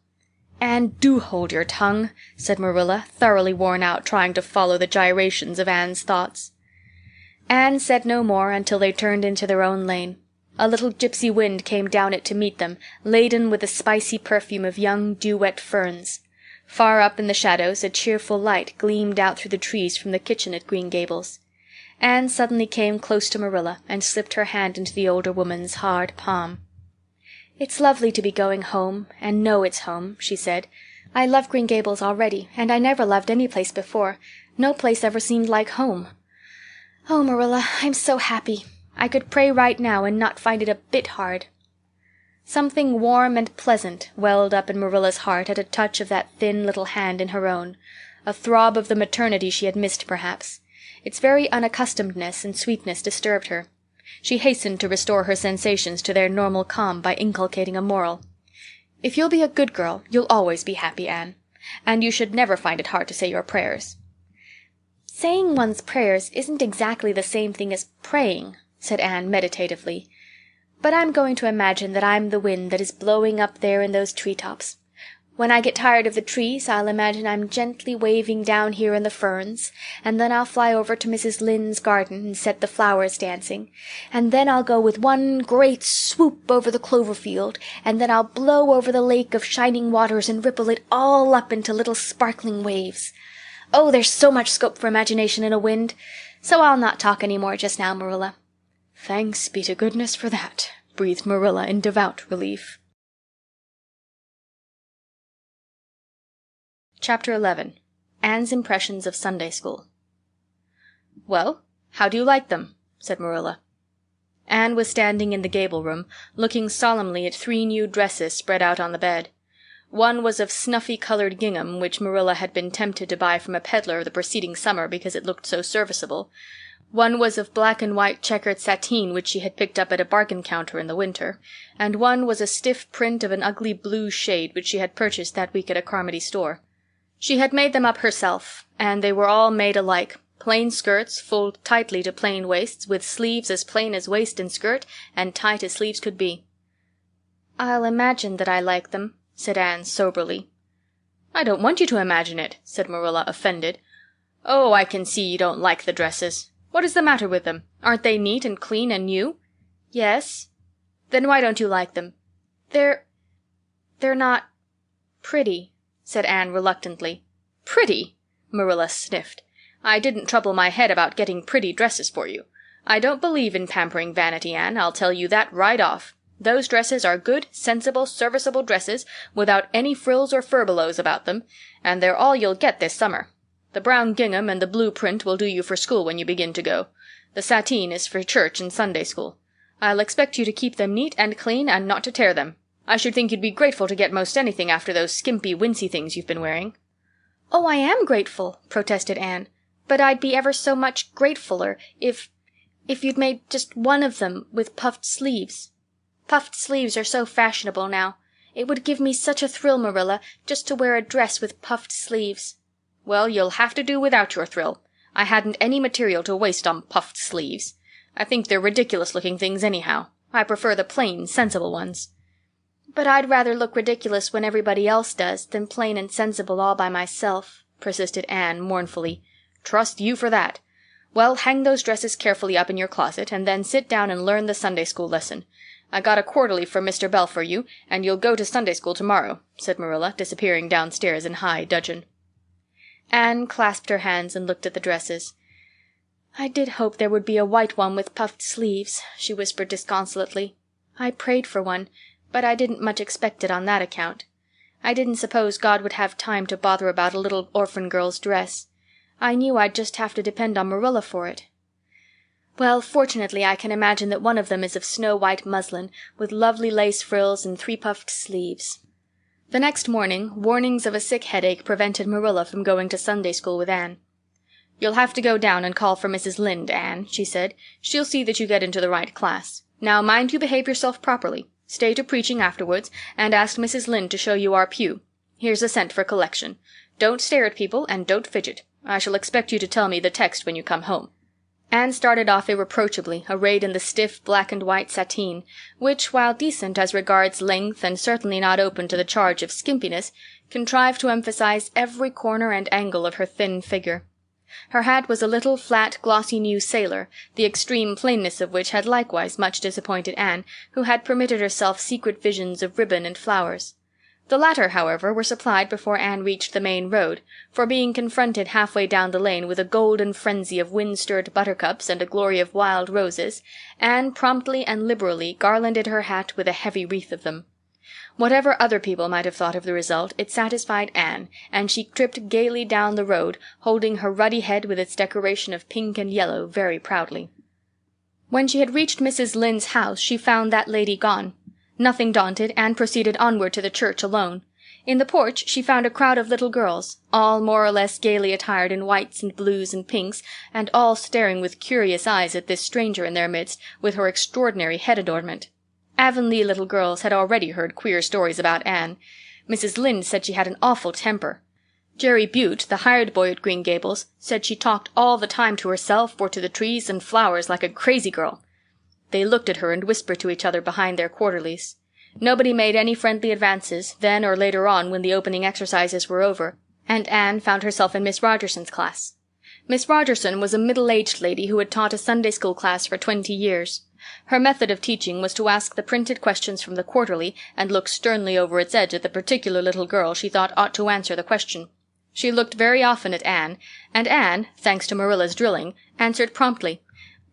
"Anne, do hold your tongue," said Marilla, thoroughly worn out trying to follow the gyrations of Anne's thoughts. Anne said no more until they turned into their own lane. A little gypsy wind came down it to meet them, laden with the spicy perfume of young, dew-wet ferns. Far up in the shadows a cheerful light gleamed out through the trees from the kitchen at Green Gables. Anne suddenly came close to Marilla and slipped her hand into the older woman's hard palm. "It's lovely to be going home, and know it's home," she said. "I love Green Gables already, and I never loved any place before. No place ever seemed like home. Oh, Marilla, I'm so happy. I could pray right now and not find it a bit hard." Something warm and pleasant welled up in Marilla's heart at a touch of that thin little hand in her own, a throb of the maternity she had missed, perhaps. Its very unaccustomedness and sweetness disturbed her. She hastened to restore her sensations to their normal calm by inculcating a moral. "If you'll be a good girl, you'll always be happy, Anne. And you should never find it hard to say your prayers." "Saying one's prayers isn't exactly the same thing as praying," said Anne meditatively. "But I'm going to imagine that I'm the wind that is blowing up there in those treetops. When I get tired of the trees, I'll imagine I'm gently waving down here in the ferns, and then I'll fly over to Mrs. Lynde's garden and set the flowers dancing, and then I'll go with one great swoop over the clover field, and then I'll blow over the lake of shining waters and ripple it all up into little sparkling waves. Oh, there's so much scope for imagination in a wind. So I'll not talk any more just now, Marilla." "Thanks be to goodness for that," breathed Marilla in devout relief. Chapter 11. Anne's Impressions of Sunday School. "Well, how do you like them?" said Marilla. Anne was standing in the gable room, looking solemnly at 3 new dresses spread out on the bed. One was of snuffy-colored gingham, which Marilla had been tempted to buy from a peddler the preceding summer because it looked so serviceable. One was of black and white checkered sateen which she had picked up at a bargain counter in the winter, and one was a stiff print of an ugly blue shade which she had purchased that week at a Carmody store. She had made them up herself, and they were all made alike, plain skirts fulled tightly to plain waists, with sleeves as plain as waist and skirt, and tight as sleeves could be. "I'll imagine that I like them," said Anne soberly. "I don't want you to imagine it," said Marilla, offended. "Oh, I can see you don't like the dresses. What is the matter with them? Aren't they neat and clean and new?" "Yes." "Then why don't you like them?" They're not pretty," said Anne reluctantly. "Pretty?" Marilla sniffed. "I didn't trouble my head about getting pretty dresses for you. I don't believe in pampering Vanity, Anne, I'll tell you that right off. Those dresses are good, sensible, serviceable dresses, without any frills or furbelows about them, and they're all you'll get this summer. The brown gingham and the blue print will do you for school when you begin to go. The sateen is for church and Sunday school. I'll expect you to keep them neat and clean and not to tear them. I should think you'd be grateful to get most anything after those skimpy, wincey things you've been wearing." "Oh, I am grateful," protested Anne. "But I'd be ever so much gratefuller if you'd made just one of them with puffed sleeves. Puffed sleeves are so fashionable now. It would give me such a thrill, Marilla, just to wear a dress with puffed sleeves." "Well, you'll have to do without your thrill. I hadn't any material to waste on puffed sleeves. I think they're ridiculous-looking things anyhow. I prefer the plain, sensible ones." "But I'd rather look ridiculous when everybody else does than plain and sensible all by myself," persisted Anne mournfully. "Trust you for that. Well, hang those dresses carefully up in your closet, and then sit down and learn the Sunday school lesson. I got a quarterly from Mr. Bell for you, and you'll go to Sunday school tomorrow," said Marilla, disappearing downstairs in high dudgeon. Anne clasped her hands and looked at the dresses. "I did hope there would be a white one with puffed sleeves," she whispered disconsolately. "I prayed for one, but I didn't much expect it on that account. I didn't suppose God would have time to bother about a little orphan girl's dress. I knew I'd just have to depend on Marilla for it. Well, fortunately I can imagine that one of them is of snow-white muslin, with lovely lace frills and 3 puffed sleeves." The next morning, warnings of a sick headache prevented Marilla from going to Sunday school with Anne. "You'll have to go down and call for Mrs. Lynde, Anne," she said. "She'll see that you get into the right class. Now mind you behave yourself properly. Stay to preaching afterwards, and ask Mrs. Lynde to show you our pew. Here's a cent for collection. Don't stare at people, and don't fidget. I shall expect you to tell me the text when you come home." Anne started off irreproachably, arrayed in the stiff black and white sateen, which, while decent as regards length and certainly not open to the charge of skimpiness, contrived to emphasize every corner and angle of her thin figure. Her hat was a little, flat, glossy new sailor, the extreme plainness of which had likewise much disappointed Anne, who had permitted herself secret visions of ribbon and flowers. The latter, however, were supplied before Anne reached the main road, for being confronted halfway down the lane with a golden frenzy of wind-stirred buttercups and a glory of wild roses, Anne promptly and liberally garlanded her hat with a heavy wreath of them. Whatever other people might have thought of the result, it satisfied Anne, and she tripped gaily down the road, holding her ruddy head with its decoration of pink and yellow very proudly. When she had reached Mrs. Lynde's house, she found that lady gone. Nothing daunted, Anne proceeded onward to the church alone. In the porch she found a crowd of little girls, all more or less gaily attired in whites and blues and pinks, and all staring with curious eyes at this stranger in their midst with her extraordinary head adornment. Avonlea little girls had already heard queer stories about Anne. Mrs. Lynde said she had an awful temper. Jerry Butte, the hired boy at Green Gables, said she talked all the time to herself or to the trees and flowers like a crazy girl. They looked at her and whispered to each other behind their quarterlies. Nobody made any friendly advances, then or later on when the opening exercises were over, and Anne found herself in Miss Rogerson's class. Miss Rogerson was a middle-aged lady who had taught a Sunday school class for 20 years. Her method of teaching was to ask the printed questions from the quarterly and look sternly over its edge at the particular little girl she thought ought to answer the question. She looked very often at Anne, and Anne, thanks to Marilla's drilling, answered promptly,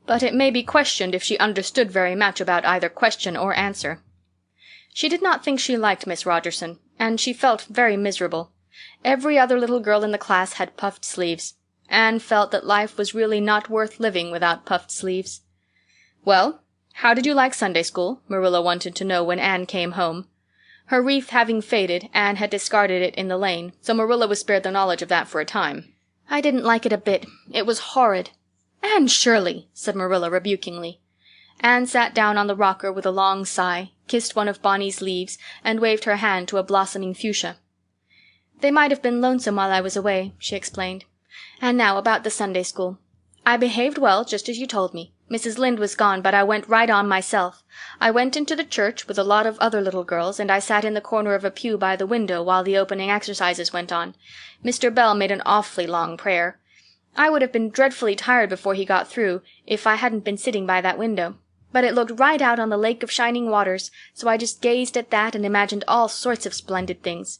but it may be questioned if she understood very much about either question or answer. She did not think she liked Miss Rogerson, and she felt very miserable. Every other little girl in the class had puffed sleeves. Anne felt that life was really not worth living without puffed sleeves. "Well, how did you like Sunday school?" Marilla wanted to know when Anne came home. Her wreath having faded, Anne had discarded it in the lane, so Marilla was spared the knowledge of that for a time. "I didn't like it a bit. It was horrid." "Anne Shirley!" said Marilla rebukingly. Anne sat down on the rocker with a long sigh, kissed one of Bonny's leaves, and waved her hand to a blossoming fuchsia. "They might have been lonesome while I was away," she explained. "And now about the Sunday school. I behaved well, just as you told me. Mrs. Lynde was gone, but I went right on myself. I went into the church with a lot of other little girls, and I sat in the corner of a pew by the window while the opening exercises went on. Mr. Bell made an awfully long prayer. I would have been dreadfully tired before he got through if I hadn't been sitting by that window. But it looked right out on the lake of shining waters, so I just gazed at that and imagined all sorts of splendid things."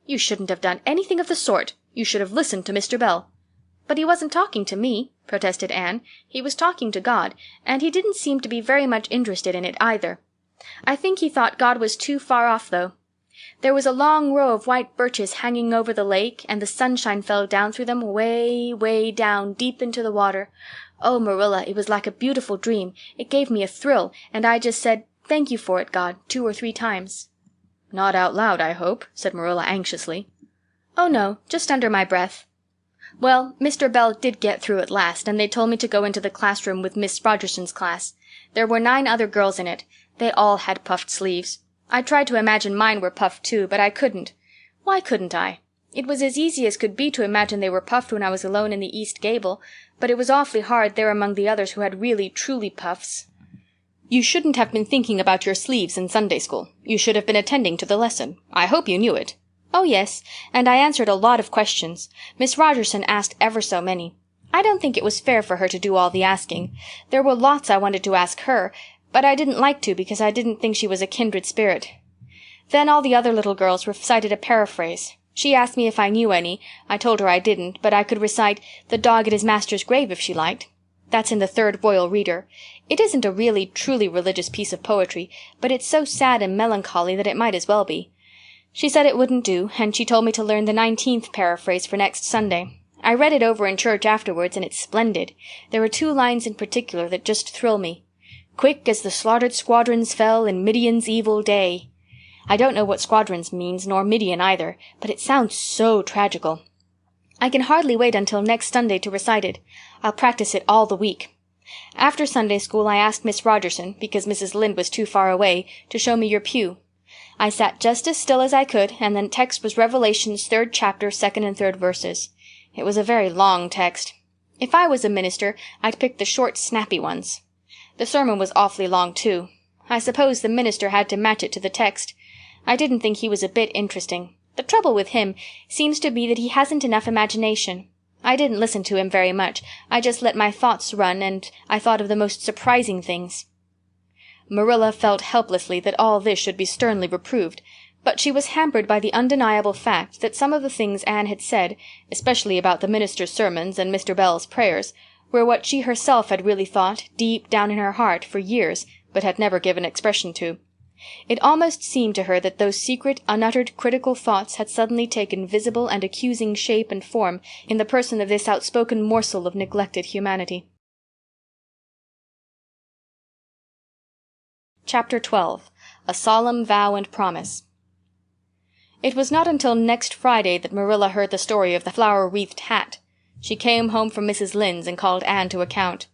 "You shouldn't have done anything of the sort. You should have listened to Mr. Bell." "But he wasn't talking to me," protested Anne. "He was talking to God, and he didn't seem to be very much interested in it either. I think he thought God was too far off, though. There was a long row of white birches hanging over the lake, and the sunshine fell down through them way, way down, deep into the water. Oh, Marilla, it was like a beautiful dream. It gave me a thrill, and I just said, 'Thank you for it, God,' 2 or 3 times. "Not out loud, I hope," said Marilla anxiously. "Oh, no, just under my breath." Well, Mr. Bell did get through at last, and they told me to go into the classroom with Miss Rogerson's class. There were 9 other girls in it. They all had puffed sleeves. I tried to imagine mine were puffed too, but I couldn't. Why couldn't I? It was as easy as could be to imagine they were puffed when I was alone in the east gable, but it was awfully hard there among the others who had really, truly puffs. "You shouldn't have been thinking about your sleeves in Sunday school. You should have been attending to the lesson. I hope you knew it." "Oh, yes, and I answered a lot of questions. Miss Rogerson asked ever so many. I don't think it was fair for her to do all the asking. There were lots I wanted to ask her, but I didn't like to because I didn't think she was a kindred spirit. Then all the other little girls recited a paraphrase. She asked me if I knew any. I told her I didn't, but I could recite 'The dog at his master's grave' if she liked. That's in the 3rd Royal Reader. It isn't a really, truly religious piece of poetry, but it's so sad and melancholy that it might as well be. She said it wouldn't do, and she told me to learn the 19th paraphrase for next Sunday. I read it over in church afterwards, and it's splendid. There are 2 lines in particular that just thrill me. 'Quick as the slaughtered squadrons fell in Midian's evil day.' I don't know what squadrons means, nor Midian either, but it sounds so tragical. I can hardly wait until next Sunday to recite it. I'll practice it all the week. After Sunday school I asked Miss Rogerson, because Mrs. Lynde was too far away, to show me your pew. I sat just as still as I could, and the text was Revelation's 3rd chapter, 2nd and 3rd verses. It was a very long text. If I was a minister, I'd pick the short, snappy ones. The sermon was awfully long, too. I suppose the minister had to match it to the text. I didn't think he was a bit interesting. The trouble with him seems to be that he hasn't enough imagination. I didn't listen to him very much. I just let my thoughts run, and I thought of the most surprising things." Marilla felt helplessly that all this should be sternly reproved, but she was hampered by the undeniable fact that some of the things Anne had said, especially about the minister's sermons and Mr. Bell's prayers, were what she herself had really thought, deep down in her heart, for years, but had never given expression to. It almost seemed to her that those secret, unuttered, critical thoughts had suddenly taken visible and accusing shape and form in the person of this outspoken morsel of neglected humanity. Chapter 12. A Solemn Vow and Promise. It was not until next Friday that Marilla heard the story of the flower-wreathed hat. She came home from Mrs. Lynde's and called Anne to account.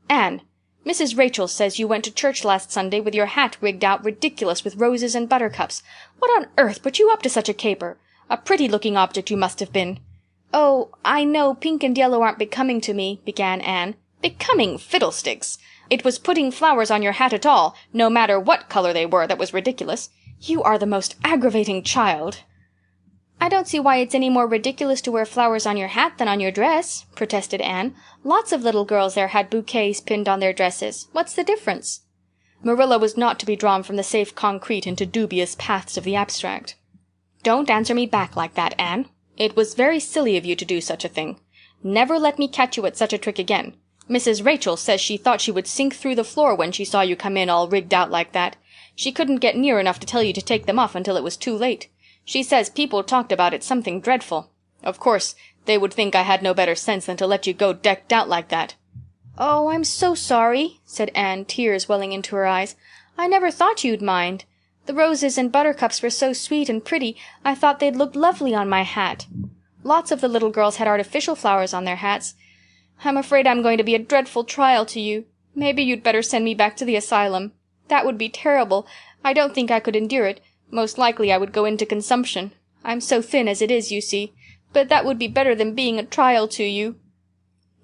"Anne, Mrs. Rachel says you went to church last Sunday with your hat rigged out ridiculous with roses and buttercups. What on earth put you up to such a caper? A pretty-looking object you must have been." "Oh, I know pink and yellow aren't becoming to me," began Anne. "Becoming fiddlesticks! It was putting flowers on your hat at all, no matter what color they were, that was ridiculous. You are the most aggravating child." "I don't see why it's any more ridiculous to wear flowers on your hat than on your dress," protested Anne. "Lots of little girls there had bouquets pinned on their dresses. What's the difference?" Marilla was not to be drawn from the safe concrete into dubious paths of the abstract. "Don't answer me back like that, Anne. It was very silly of you to do such a thing. Never let me catch you at such a trick again. Mrs. Rachel says she thought she would sink through the floor when she saw you come in all rigged out like that. She couldn't get near enough to tell you to take them off until it was too late. She says people talked about it something dreadful. Of course, they would think I had no better sense than to let you go decked out like that." "Oh, I'm so sorry," said Anne, tears welling into her eyes. "I never thought you'd mind. The roses and buttercups were so sweet and pretty, I thought they'd look lovely on my hat. Lots of the little girls had artificial flowers on their hats. I'm afraid I'm going to be a dreadful trial to you. Maybe you'd better send me back to the asylum. That would be terrible. I don't think I could endure it. Most likely I would go into consumption. I'm so thin as it is, you see. But that would be better than being a trial to you."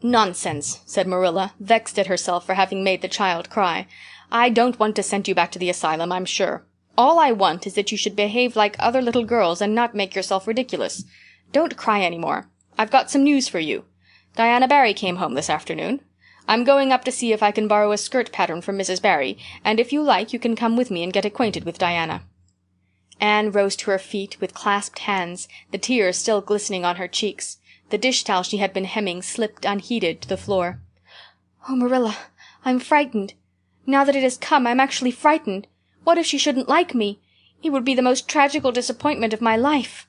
"Nonsense," said Marilla, vexed at herself for having made the child cry. "I don't want to send you back to the asylum, I'm sure. All I want is that you should behave like other little girls and not make yourself ridiculous. Don't cry any more. I've got some news for you. Diana Barry came home this afternoon. I'm going up to see if I can borrow a skirt pattern from Mrs. Barry, and if you like you can come with me and get acquainted with Diana." Anne rose to her feet with clasped hands, the tears still glistening on her cheeks. The dish towel she had been hemming slipped unheeded to the floor. "Oh, Marilla, I'm frightened. Now that it has come, I'm actually frightened. What if she shouldn't like me? It would be the most tragical disappointment of my life."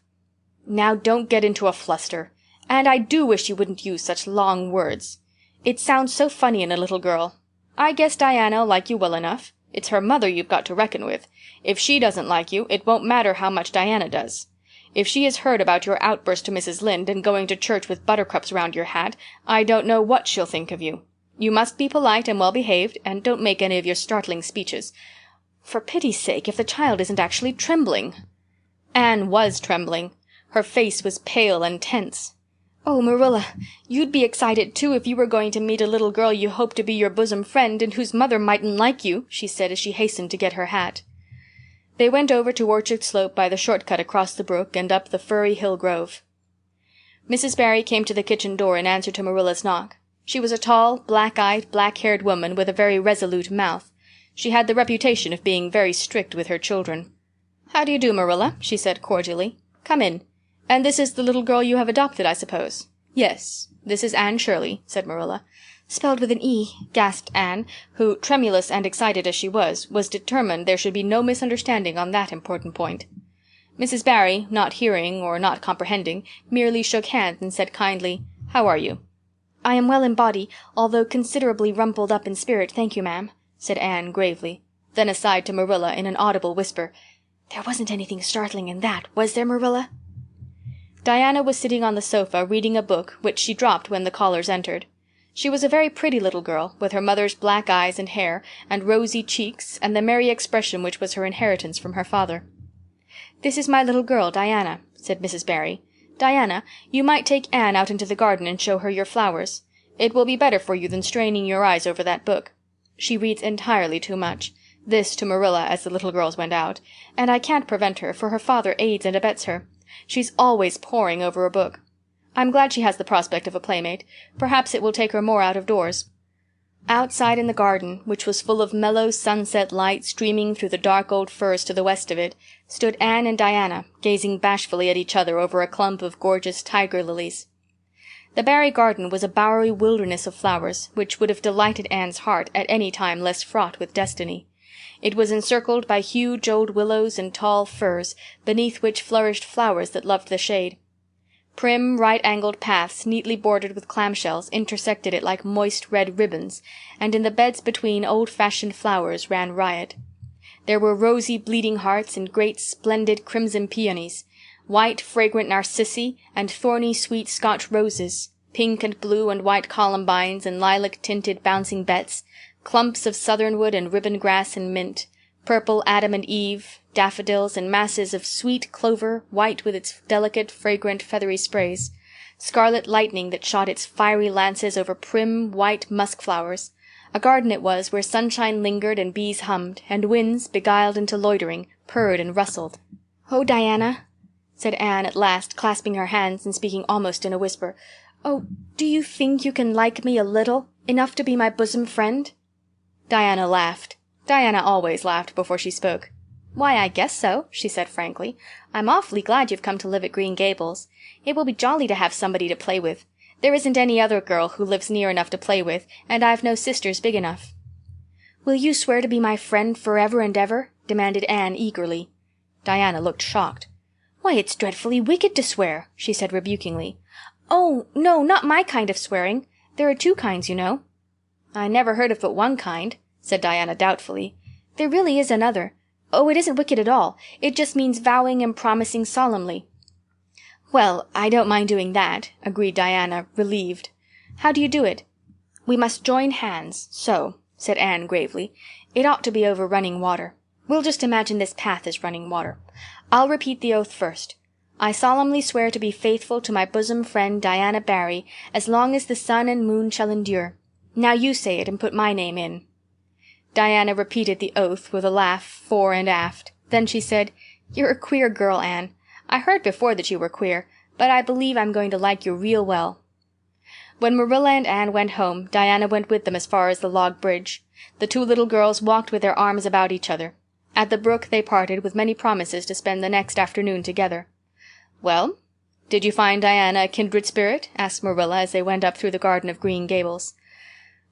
"Now don't get into a fluster. And I do wish you wouldn't use such long words. It sounds so funny in a little girl. I guess Diana'll like you well enough. It's her mother you've got to reckon with. If she doesn't like you, it won't matter how much Diana does. If she has heard about your outburst to Mrs. Lynde and going to church with buttercups round your hat, I don't know what she'll think of you. You must be polite and well-behaved, and don't make any of your startling speeches. For pity's sake, if the child isn't actually trembling." Anne was trembling. Her face was pale and tense. "Oh, Marilla, you'd be excited too if you were going to meet a little girl you hoped to be your bosom friend and whose mother mightn't like you," she said as she hastened to get her hat. They went over to Orchard Slope by the short-cut across the brook and up the firry hill grove. Mrs. Barry came to the kitchen door in answer to Marilla's knock. She was a tall, black-eyed, black-haired woman with a very resolute mouth. She had the reputation of being very strict with her children. "How do you do, Marilla?" she said cordially. "Come in. And this is the little girl you have adopted, I suppose?" "Yes, this is Anne Shirley," said Marilla. "Spelled with an E," gasped Anne, who, tremulous and excited as she was determined there should be no misunderstanding on that important point. Mrs. Barry, not hearing or not comprehending, merely shook hands and said kindly, "How are you?" "I am well in body, although considerably rumpled up in spirit, thank you, ma'am," said Anne gravely. Then aside to Marilla in an audible whisper, "There wasn't anything startling in that, was there, Marilla?" Diana was sitting on the sofa reading a book which she dropped when the callers entered. She was a very pretty little girl, with her mother's black eyes and hair, and rosy cheeks, and the merry expression which was her inheritance from her father. "This is my little girl, Diana," said Mrs. Barry. "Diana, you might take Anne out into the garden and show her your flowers. It will be better for you than straining your eyes over that book. She reads entirely too much." This to Marilla as the little girls went out. "And I can't prevent her, for her father aids and abets her. She's always poring over a book. I'm glad she has the prospect of a playmate. Perhaps it will take her more out of doors." Outside in the garden, which was full of mellow sunset light streaming through the dark old firs to the west of it, stood Anne and Diana, gazing bashfully at each other over a clump of gorgeous tiger lilies. The Barry garden was a bowery wilderness of flowers, which would have delighted Anne's heart at any time less fraught with destiny. It was encircled by huge old willows and tall firs, beneath which flourished flowers that loved the shade. Prim, right-angled paths, neatly bordered with clamshells, intersected it like moist red ribbons, and in the beds between old-fashioned flowers ran riot. There were rosy bleeding hearts and great splendid crimson peonies, white fragrant narcissi and thorny sweet Scotch roses, pink and blue and white columbines and lilac-tinted bouncing bets, clumps of southernwood and ribbon grass and mint, purple Adam and Eve, daffodils and masses of sweet clover, white with its delicate, fragrant, feathery sprays, scarlet lightning that shot its fiery lances over prim, white musk flowers. A garden it was where sunshine lingered and bees hummed, and winds, beguiled into loitering, purred and rustled. "Oh, Diana," said Anne at last, clasping her hands and speaking almost in a whisper, "oh, do you think you can like me a little, enough to be my bosom friend?" Diana laughed. Diana always laughed before she spoke. "Why, I guess so," she said frankly. "I'm awfully glad you've come to live at Green Gables. It will be jolly to have somebody to play with. There isn't any other girl who lives near enough to play with, and I've no sisters big enough." "Will you swear to be my friend forever and ever?" demanded Anne eagerly. Diana looked shocked. "Why, it's dreadfully wicked to swear," she said rebukingly. "Oh, no, not my kind of swearing. There are two kinds, you know." "I never heard of but one kind," said Diana doubtfully. "There really is another. Oh, it isn't wicked at all. It just means vowing and promising solemnly." "Well, I don't mind doing that," agreed Diana, relieved. "How do you do it?" "We must join hands, so," said Anne gravely. "It ought to be over running water. We'll just imagine this path is running water. I'll repeat the oath first. I solemnly swear to be faithful to my bosom friend Diana Barry as long as the sun and moon shall endure. Now you say it and put my name in." Diana repeated the oath with a laugh fore and aft. Then she said, "You're a queer girl, Anne. I heard before that you were queer, but I believe I'm going to like you real well." When Marilla and Anne went home, Diana went with them as far as the log bridge. The two little girls walked with their arms about each other. At the brook they parted with many promises to spend the next afternoon together. "Well, did you find Diana a kindred spirit?" asked Marilla as they went up through the garden of Green Gables.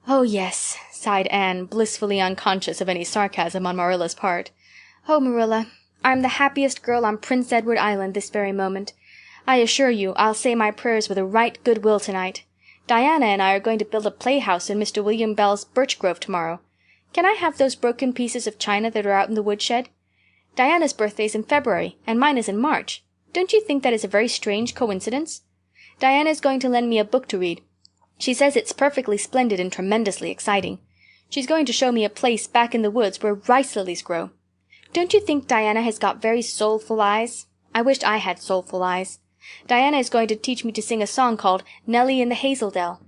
"Oh, yes," sighed Anne, blissfully unconscious of any sarcasm on Marilla's part. Oh, Marilla, I'm the happiest girl on Prince Edward Island this very moment. I assure you I'll say my prayers with a right good will tonight. Diana and I are going to build a playhouse in Mr. William Bell's birch grove tomorrow. Can I have those broken pieces of china that are out in the woodshed? Diana's birthday's in February, and mine is in March. Don't you think that is a very strange coincidence? Diana's going to lend me a book to read. She says it's perfectly splendid and tremendously exciting. She's going to show me a place back in the woods where rice lilies grow. Don't you think Diana has got very soulful eyes? I wished I had soulful eyes. Diana is going to teach me to sing a song called Nellie in the Hazel Dell.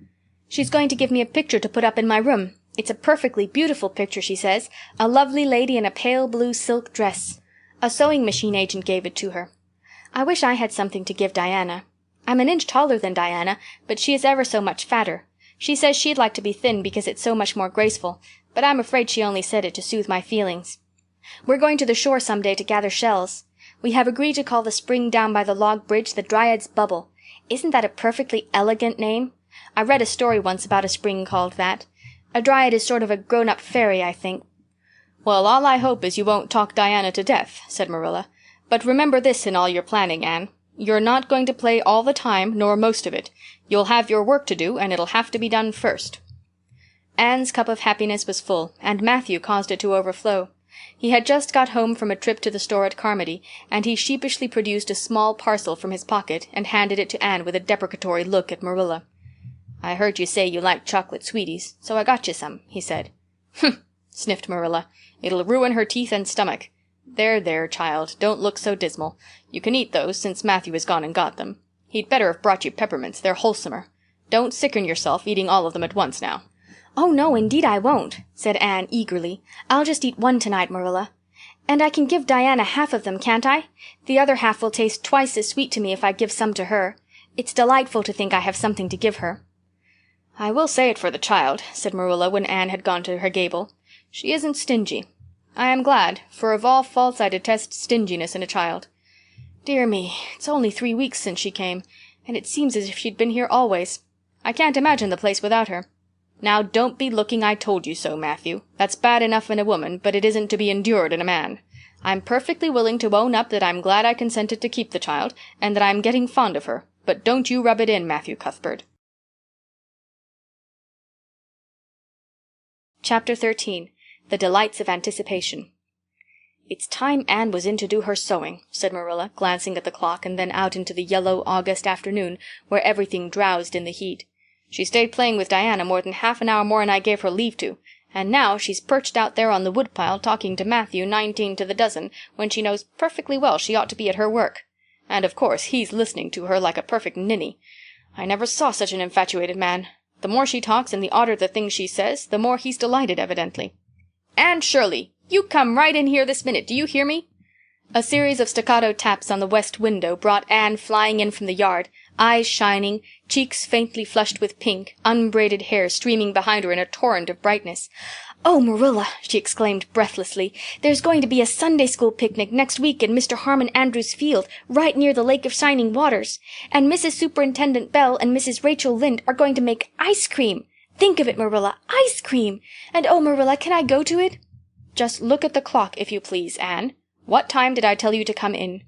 She's going to give me a picture to put up in my room. It's a perfectly beautiful picture, she says. A lovely lady in a pale blue silk dress. A sewing machine agent gave it to her. I wish I had something to give Diana. I'm an inch taller than Diana, but she is ever so much fatter. She says she'd like to be thin because it's so much more graceful, but I'm afraid she only said it to soothe my feelings. We're going to the shore some day to gather shells. We have agreed to call the spring down by the log bridge the Dryad's Bubble. Isn't that a perfectly elegant name? I read a story once about a spring called that. A dryad is sort of a grown-up fairy, I think. Well, all I hope is you won't talk Diana to death, said Marilla. But remember this in all your planning, Anne. You're not going to play all the time, nor most of it. You'll have your work to do, and it'll have to be done first. Anne's cup of happiness was full, and Matthew caused it to overflow. He had just got home from a trip to the store at Carmody, and he sheepishly produced a small parcel from his pocket and handed it to Anne with a deprecatory look at Marilla. I heard you say you liked chocolate sweeties, so I got you some, he said. Humph, sniffed Marilla. It'll ruin her teeth and stomach. There, there, child, don't look so dismal. You can eat those, since Matthew has gone and got them. He'd better have brought you peppermints, they're wholesomer. Don't sicken yourself eating all of them at once now. Oh, no, indeed I won't, said Anne eagerly. I'll just eat one tonight, Marilla. And I can give Diana half of them, can't I? The other half will taste twice as sweet to me if I give some to her. It's delightful to think I have something to give her. I will say it for the child, said Marilla when Anne had gone to her gable. She isn't stingy. I am glad, for of all faults I detest stinginess in a child. Dear me, it's only 3 weeks since she came, and it seems as if she'd been here always. I can't imagine the place without her. Now don't be looking I told you so, Matthew. That's bad enough in a woman, but it isn't to be endured in a man. I'm perfectly willing to own up that I'm glad I consented to keep the child, and that I'm getting fond of her, but don't you rub it in, Matthew Cuthbert. Chapter 13. The Delights of Anticipation. It's time Anne was in to do her sewing, said Marilla, glancing at the clock and then out into the yellow August afternoon, where everything drowsed in the heat. She stayed playing with Diana more than half an hour more'n I gave her leave to, and now she's perched out there on the woodpile talking to Matthew 19 to the dozen, when she knows perfectly well she ought to be at her work. And of course he's listening to her like a perfect ninny. I never saw such an infatuated man. The more she talks and the odder the things she says, the more he's delighted, evidently. Anne Shirley, you come right in here this minute, do you hear me? A series of staccato taps on the west window brought Anne flying in from the yard, eyes shining, cheeks faintly flushed with pink, unbraided hair streaming behind her in a torrent of brightness. "Oh, Marilla," she exclaimed breathlessly, "there's going to be a Sunday school picnic next week in Mr. Harmon Andrews' field, right near the Lake of Shining Waters. And Mrs. Superintendent Bell and Mrs. Rachel Lynde are going to make ice cream. Think of it, Marilla, ice cream! And oh, Marilla, can I go to it?" "Just look at the clock, if you please, Anne. What time did I tell you to come in?"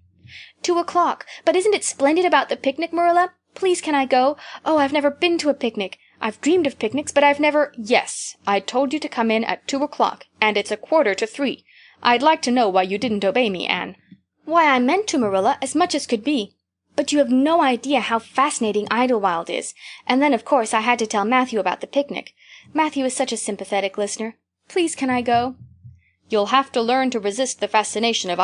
2:00. But isn't it splendid about the picnic, Marilla? Please can I go? Oh, I've never been to a picnic. I've dreamed of picnics, but I've never— Yes, I told you to come in at 2:00, and it's 2:45. I'd like to know why you didn't obey me, Anne. Why, I meant to, Marilla, as much as could be. But you have no idea how fascinating Idlewild is. And then, of course, I had to tell Matthew about the picnic. Matthew is such a sympathetic listener. Please can I go? You'll have to learn to resist the fascination of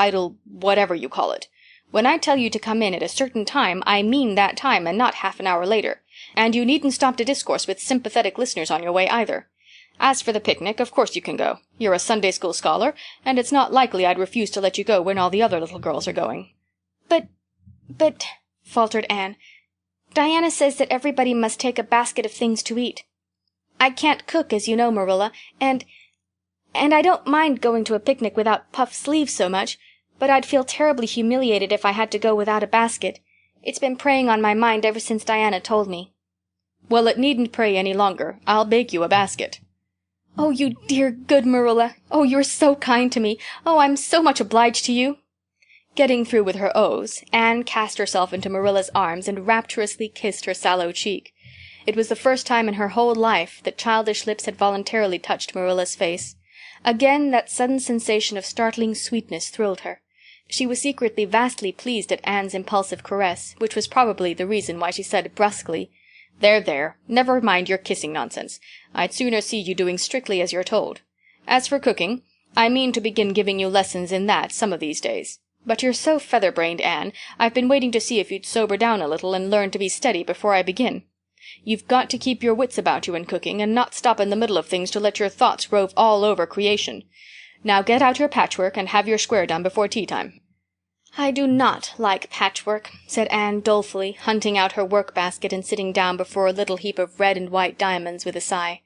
whatever you call it. When I tell you to come in at a certain time, I mean that time and not half an hour later. And you needn't stop to discourse with sympathetic listeners on your way either. As for the picnic, of course you can go. You're a Sunday school scholar, and it's not likely I'd refuse to let you go when all the other little girls are going. But, faltered Anne, Diana says that everybody must take a basket of things to eat. I can't cook, as you know, Marilla, and I don't mind going to a picnic without puffed sleeves so much, but I'd feel terribly humiliated if I had to go without a basket. It's been preying on my mind ever since Diana told me. Well, it needn't prey any longer. I'll bake you a basket. "Oh, you dear good Marilla. Oh, you're so kind to me. Oh, I'm so much obliged to you." Getting through with her ohs, Anne cast herself into Marilla's arms and rapturously kissed her sallow cheek. It was the first time in her whole life that childish lips had voluntarily touched Marilla's face. Again that sudden sensation of startling sweetness thrilled her. She was secretly vastly pleased at Anne's impulsive caress, which was probably the reason why she said brusquely, "There, there, never mind your kissing nonsense. I'd sooner see you doing strictly as you're told. As for cooking, I mean to begin giving you lessons in that some of these days. But you're so feather-brained, Anne, I've been waiting to see if you'd sober down a little and learn to be steady before I begin. You've got to keep your wits about you in cooking, and not stop in the middle of things to let your thoughts rove all over creation. Now get out your patchwork and have your square done before tea-time." "I do not like patchwork," said Anne dolefully, hunting out her work-basket and sitting down before a little heap of red and white diamonds with a sigh.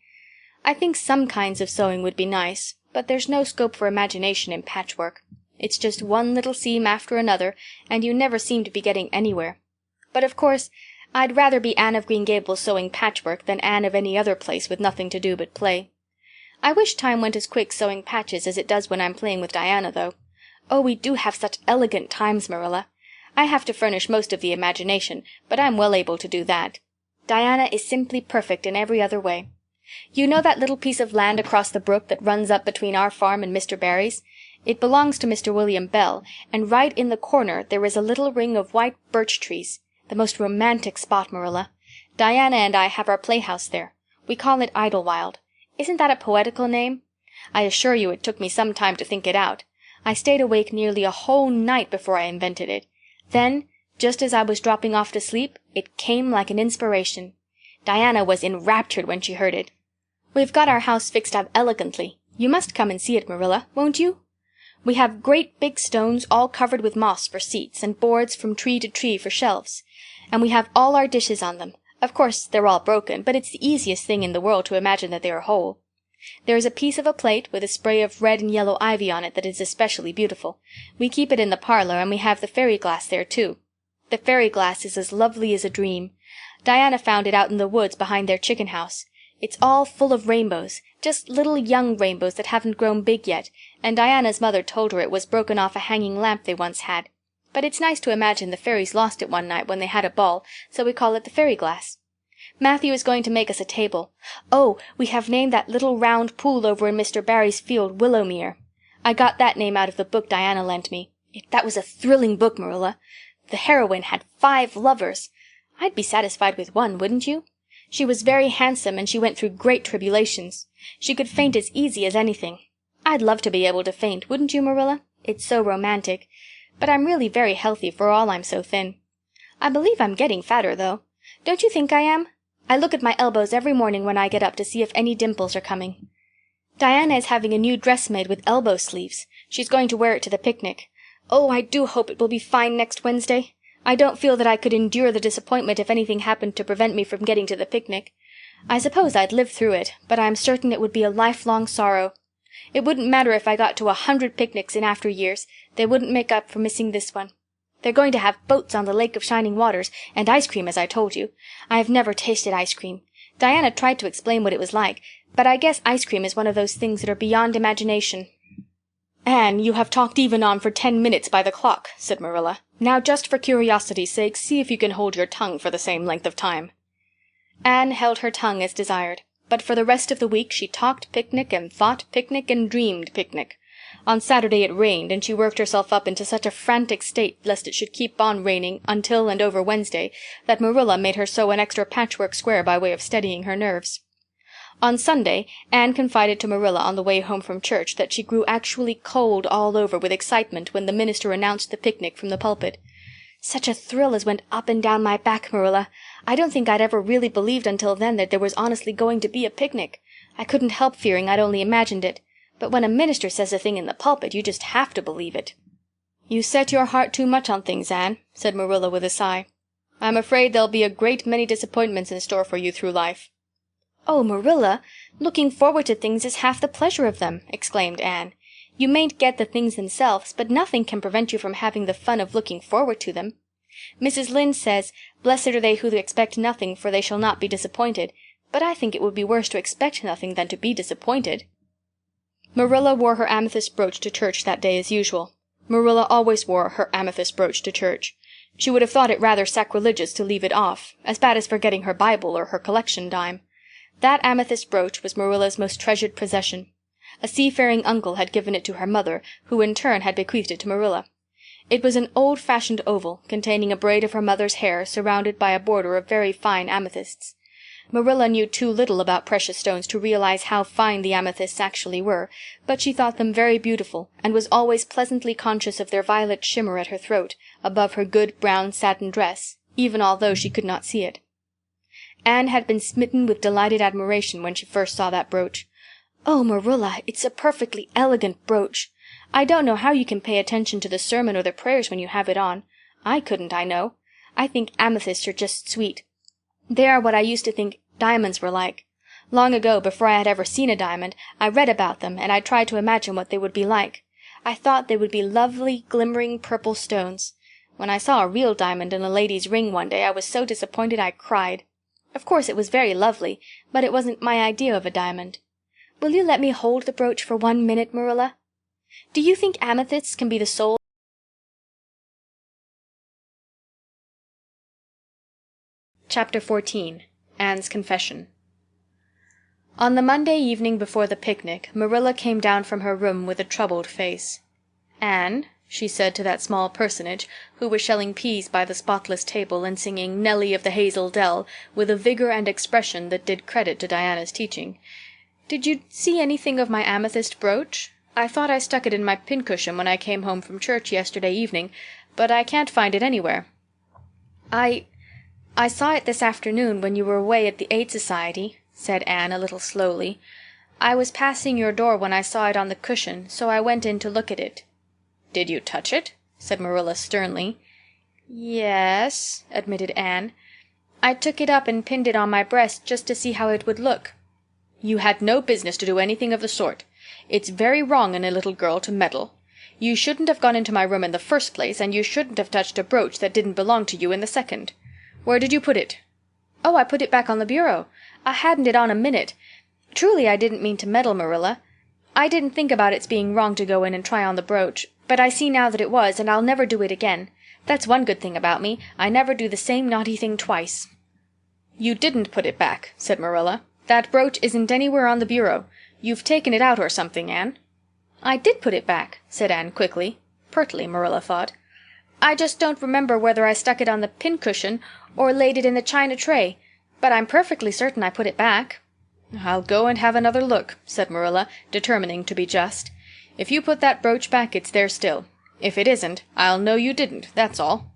"I think some kinds of sewing would be nice, but there's no scope for imagination in patchwork. It's just one little seam after another, and you never seem to be getting anywhere. But of course I'd rather be Anne of Green Gables sewing patchwork than Anne of any other place with nothing to do but play. I wish time went as quick sewing patches as it does when I'm playing with Diana, though. Oh, we do have such elegant times, Marilla. I have to furnish most of the imagination, but I'm well able to do that. Diana is simply perfect in every other way. You know that little piece of land across the brook that runs up between our farm and Mr. Barry's? It belongs to Mr. William Bell, and right in the corner there is a little ring of white birch trees. The most romantic spot, Marilla. Diana and I have our playhouse there. We call it Idlewild. Isn't that a poetical name? I assure you it took me some time to think it out. I stayed awake nearly a whole night before I invented it. Then, just as I was dropping off to sleep, it came like an inspiration. Diana was enraptured when she heard it. We've got our house fixed up elegantly. You must come and see it, Marilla, won't you? We have great big stones all covered with moss for seats, and boards from tree to tree for shelves. And we have all our dishes on them. Of course, they're all broken, but it's the easiest thing in the world to imagine that they are whole. There is a piece of a plate with a spray of red and yellow ivy on it that is especially beautiful. We keep it in the parlor, and we have the fairy glass there, too. The fairy glass is as lovely as a dream. Diana found it out in the woods behind their chicken house. It's all full of rainbows, just little young rainbows that haven't grown big yet, and Diana's mother told her it was broken off a hanging lamp they once had. But it's nice to imagine the fairies lost it one night when they had a ball, so we call it the fairy glass. Matthew is going to make us a table. Oh, we have named that little round pool over in Mr. Barry's field Willowmere. I got that name out of the book Diana lent me. That was a thrilling book, Marilla. The heroine had 5 lovers. I'd be satisfied with one, wouldn't you? She was very handsome, and she went through great tribulations. She could faint as easy as anything. I'd love to be able to faint, wouldn't you, Marilla? It's so romantic. But I'm really very healthy for all I'm so thin. I believe I'm getting fatter, though. Don't you think I am? I look at my elbows every morning when I get up to see if any dimples are coming. Diana is having a new dress made with elbow sleeves. She's going to wear it to the picnic. Oh, I do hope it will be fine next Wednesday. I don't feel that I could endure the disappointment if anything happened to prevent me from getting to the picnic. I suppose I'd live through it, but I'm certain it would be a lifelong sorrow. It wouldn't matter if I got to 100 picnics in after years. They wouldn't make up for missing this one. They're going to have boats on the Lake of Shining Waters, and ice cream, as I told you. I've never tasted ice cream. Diana tried to explain what it was like, but I guess ice cream is one of those things that are beyond imagination. "Anne, you have talked even on for 10 minutes by the clock," said Marilla. "Now, just for curiosity's sake, see if you can hold your tongue for the same length of time." Anne held her tongue as desired, but for the rest of the week she talked picnic and thought picnic and dreamed picnic. On Saturday it rained, and she worked herself up into such a frantic state lest it should keep on raining until and over Wednesday that Marilla made her sew an extra patchwork square by way of steadying her nerves. On Sunday Anne confided to Marilla on the way home from church that she grew actually cold all over with excitement when the minister announced the picnic from the pulpit. "Such a thrill as went up and down my back, Marilla. I don't think I'd ever really believed until then that there was honestly going to be a picnic. I couldn't help fearing I'd only imagined it. But when a minister says a thing in the pulpit, you just have to believe it." "You set your heart too much on things, Anne," said Marilla with a sigh. "I'm afraid there'll be a great many disappointments in store for you through life." "Oh, Marilla, looking forward to things is half the pleasure of them," exclaimed Anne. "You mayn't get the things themselves, but nothing can prevent you from having the fun of looking forward to them. Mrs. Lynde says, 'Blessed are they who expect nothing, for they shall not be disappointed,' but I think it would be worse to expect nothing than to be disappointed." Marilla wore her amethyst brooch to church that day as usual. Marilla always wore her amethyst brooch to church. She would have thought it rather sacrilegious to leave it off, as bad as forgetting her Bible or her collection dime. That amethyst brooch was Marilla's most treasured possession. A seafaring uncle had given it to her mother, who in turn had bequeathed it to Marilla. It was an old-fashioned oval, containing a braid of her mother's hair surrounded by a border of very fine amethysts. Marilla knew too little about precious stones to realize how fine the amethysts actually were, but she thought them very beautiful, and was always pleasantly conscious of their violet shimmer at her throat, above her good brown satin dress, even although she could not see it. Anne had been smitten with delighted admiration when she first saw that brooch. "Oh, Marilla, it's a perfectly elegant brooch. I don't know how you can pay attention to the sermon or the prayers when you have it on. I couldn't, I know. I think amethysts are just sweet. They are what I used to think diamonds were like. Long ago, before I had ever seen a diamond, I read about them, and I tried to imagine what they would be like. I thought they would be lovely, glimmering purple stones. When I saw a real diamond in a lady's ring one day, I was so disappointed I cried. Of course it was very lovely, but it wasn't my idea of a diamond. Will you let me hold the brooch for 1 minute, Marilla? Do you think amethysts can be the soul?" Chapter 14. Anne's Confession. On the Monday evening before the picnic, Marilla came down from her room with a troubled face. "Anne," she said to that small personage, who was shelling peas by the spotless table and singing Nellie of the Hazel Dell with a vigor and expression that did credit to Diana's teaching, "did you see anything of my amethyst brooch? I thought I stuck it in my pincushion when I came home from church yesterday evening, but I can't find it anywhere." I saw it this afternoon when you were away at the Aid Society," said Anne a little slowly. "I was passing your door when I saw it on the cushion, so I went in to look at it." "Did you touch it?" said Marilla sternly. "Yes," admitted Anne. "I took it up and pinned it on my breast just to see how it would look." "You had no business to do anything of the sort. It's very wrong in a little girl to meddle. You shouldn't have gone into my room in the first place, and you shouldn't have touched a brooch that didn't belong to you in the second. Where did you put it?" "Oh, I put it back on the bureau. I hadn't it on a minute. Truly, I didn't mean to meddle, Marilla. I didn't think about its being wrong to go in and try on the brooch, but I see now that it was, and I'll never do it again. That's one good thing about me. I never do the same naughty thing twice." "You didn't put it back," said Marilla. "That brooch isn't anywhere on the bureau. You've taken it out or something, Anne." "I did put it back," said Anne quickly. Pertly, Marilla thought. "I just don't remember whether I stuck it on the pincushion or laid it in the china tray, but I'm perfectly certain I put it back." "I'll go and have another look," said Marilla, determining to be just. "If you put that brooch back, it's there still. If it isn't, I'll know you didn't, that's all."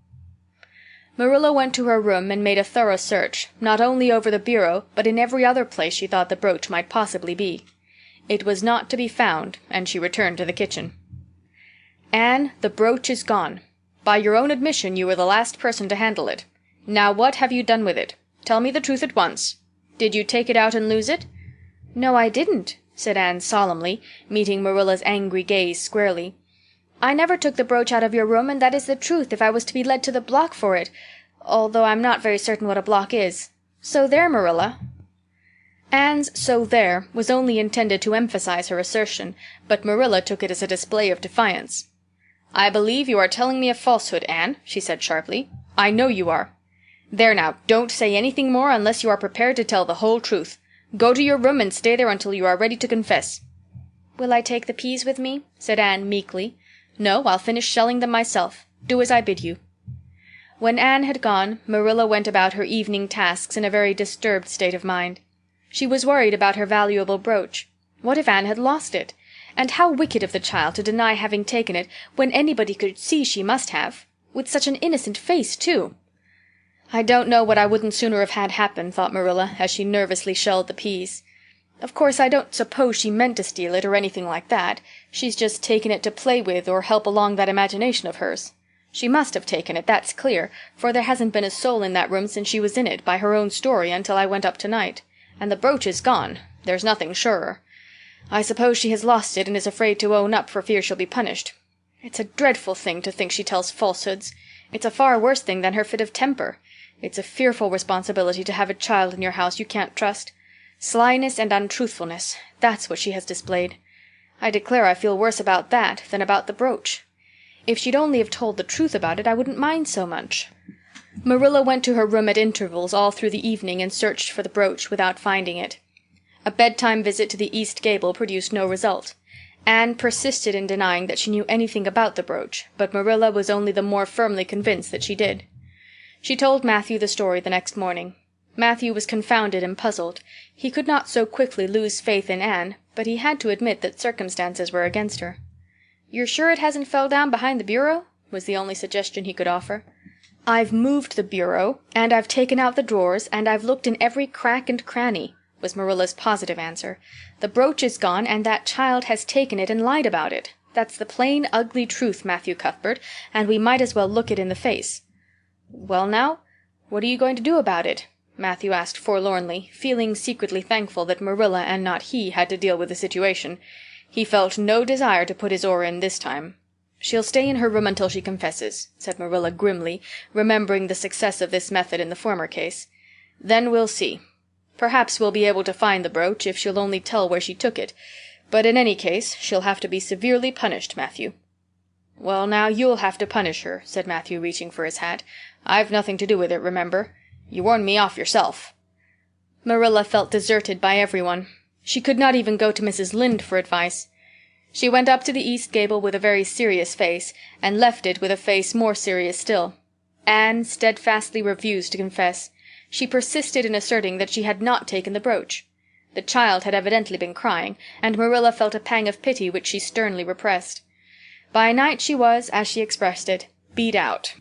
Marilla went to her room and made a thorough search, not only over the bureau, but in every other place she thought the brooch might possibly be. It was not to be found, and she returned to the kitchen. "Anne, the brooch is gone. By your own admission, you were the last person to handle it. Now what have you done with it? Tell me the truth at once. Did you take it out and lose it?" "No, I didn't," said Anne solemnly, meeting Marilla's angry gaze squarely. "I never took the brooch out of your room, and that is the truth if I was to be led to the block for it, although I'm not very certain what a block is. So there, Marilla." Anne's "so there" was only intended to emphasize her assertion, but Marilla took it as a display of defiance. "I believe you are telling me a falsehood, Anne," she said sharply. "I know you are. There now, don't say anything more unless you are prepared to tell the whole truth. Go to your room and stay there until you are ready to confess." "Will I take the peas with me?" said Anne meekly. "No, I'll finish shelling them myself. Do as I bid you." When Anne had gone, Marilla went about her evening tasks in a very disturbed state of mind. She was worried about her valuable brooch. What if Anne had lost it? And how wicked of the child to deny having taken it when anybody could see she must have. With such an innocent face, too. "I don't know what I wouldn't sooner have had happen," thought Marilla, as she nervously shelled the peas. "Of course, I don't suppose she meant to steal it or anything like that. She's just taken it to play with or help along that imagination of hers. She must have taken it, that's clear, for there hasn't been a soul in that room since she was in it, by her own story, until I went up tonight. And the brooch is gone. There's nothing surer. I suppose she has lost it and is afraid to own up for fear she'll be punished. It's a dreadful thing to think she tells falsehoods. It's a far worse thing than her fit of temper. It's a fearful responsibility to have a child in your house you can't trust. Slyness and untruthfulness, that's what she has displayed. I declare I feel worse about that than about the brooch. If she'd only have told the truth about it, I wouldn't mind so much." Marilla went to her room at intervals all through the evening and searched for the brooch without finding it. A bedtime visit to the east gable produced no result. Anne persisted in denying that she knew anything about the brooch, but Marilla was only the more firmly convinced that she did. She told Matthew the story the next morning. Matthew was confounded and puzzled. He could not so quickly lose faith in Anne, but he had to admit that circumstances were against her. "You're sure it hasn't fell down behind the bureau?" was the only suggestion he could offer. "I've moved the bureau, and I've taken out the drawers, and I've looked in every crack and cranny," was Marilla's positive answer. "The brooch is gone, and that child has taken it and lied about it. That's the plain, ugly truth, Matthew Cuthbert, and we might as well look it in the face." "Well now, what are you going to do about it?" Matthew asked forlornly, feeling secretly thankful that Marilla and not he had to deal with the situation. He felt no desire to put his oar in this time. "She'll stay in her room until she confesses," said Marilla grimly, remembering the success of this method in the former case. "Then we'll see. Perhaps we'll be able to find the brooch if she'll only tell where she took it. But in any case, she'll have to be severely punished, Matthew." "Well, now, you'll have to punish her," said Matthew, reaching for his hat. "I've nothing to do with it, remember. You warned me off yourself." Marilla felt deserted by everyone. She could not even go to Mrs. Lynde for advice. She went up to the east gable with a very serious face, and left it with a face more serious still. Anne steadfastly refused to confess. She persisted in asserting that she had not taken the brooch. The child had evidently been crying, and Marilla felt a pang of pity which she sternly repressed. By night she was, as she expressed it, beat out.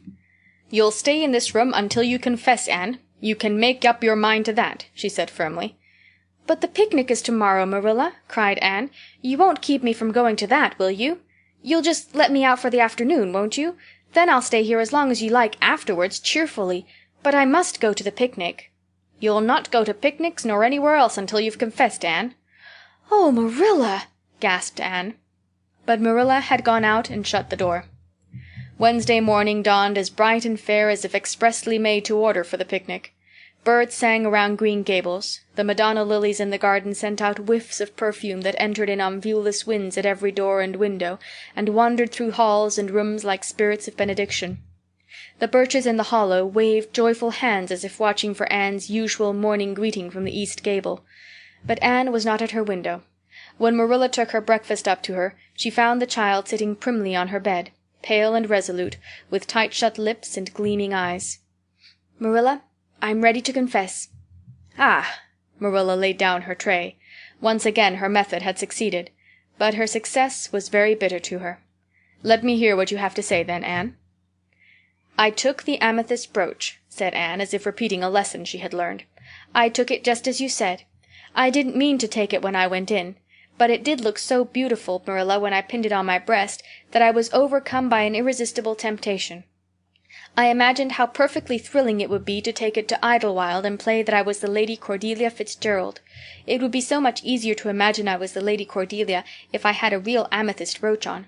"You'll stay in this room until you confess, Anne. You can make up your mind to that," she said firmly. "But the picnic is tomorrow, Marilla," cried Anne. "You won't keep me from going to that, will you? You'll just let me out for the afternoon, won't you? Then I'll stay here as long as you like afterwards, cheerfully. But I must go to the picnic." "You'll not go to picnics nor anywhere else until you've confessed, Anne." "Oh, Marilla!" gasped Anne. But Marilla had gone out and shut the door. Wednesday morning dawned as bright and fair as if expressly made to order for the picnic. Birds sang around Green Gables. The Madonna lilies in the garden sent out whiffs of perfume that entered in on viewless winds at every door and window, and wandered through halls and rooms like spirits of benediction. The birches in the hollow waved joyful hands as if watching for Anne's usual morning greeting from the east gable. But Anne was not at her window. When Marilla took her breakfast up to her, she found the child sitting primly on her bed, pale and resolute, with tight-shut lips and gleaming eyes. "Marilla, I'm ready to confess." "Ah!" Marilla laid down her tray. Once again her method had succeeded, but her success was very bitter to her. "Let me hear what you have to say, then, Anne." "I took the amethyst brooch," said Anne, as if repeating a lesson she had learned. "I took it just as you said. I didn't mean to take it when I went in, but it did look so beautiful, Marilla, when I pinned it on my breast, that I was overcome by an irresistible temptation. I imagined how perfectly thrilling it would be to take it to Idlewild and play that I was the Lady Cordelia Fitzgerald. It would be so much easier to imagine I was the Lady Cordelia if I had a real amethyst brooch on.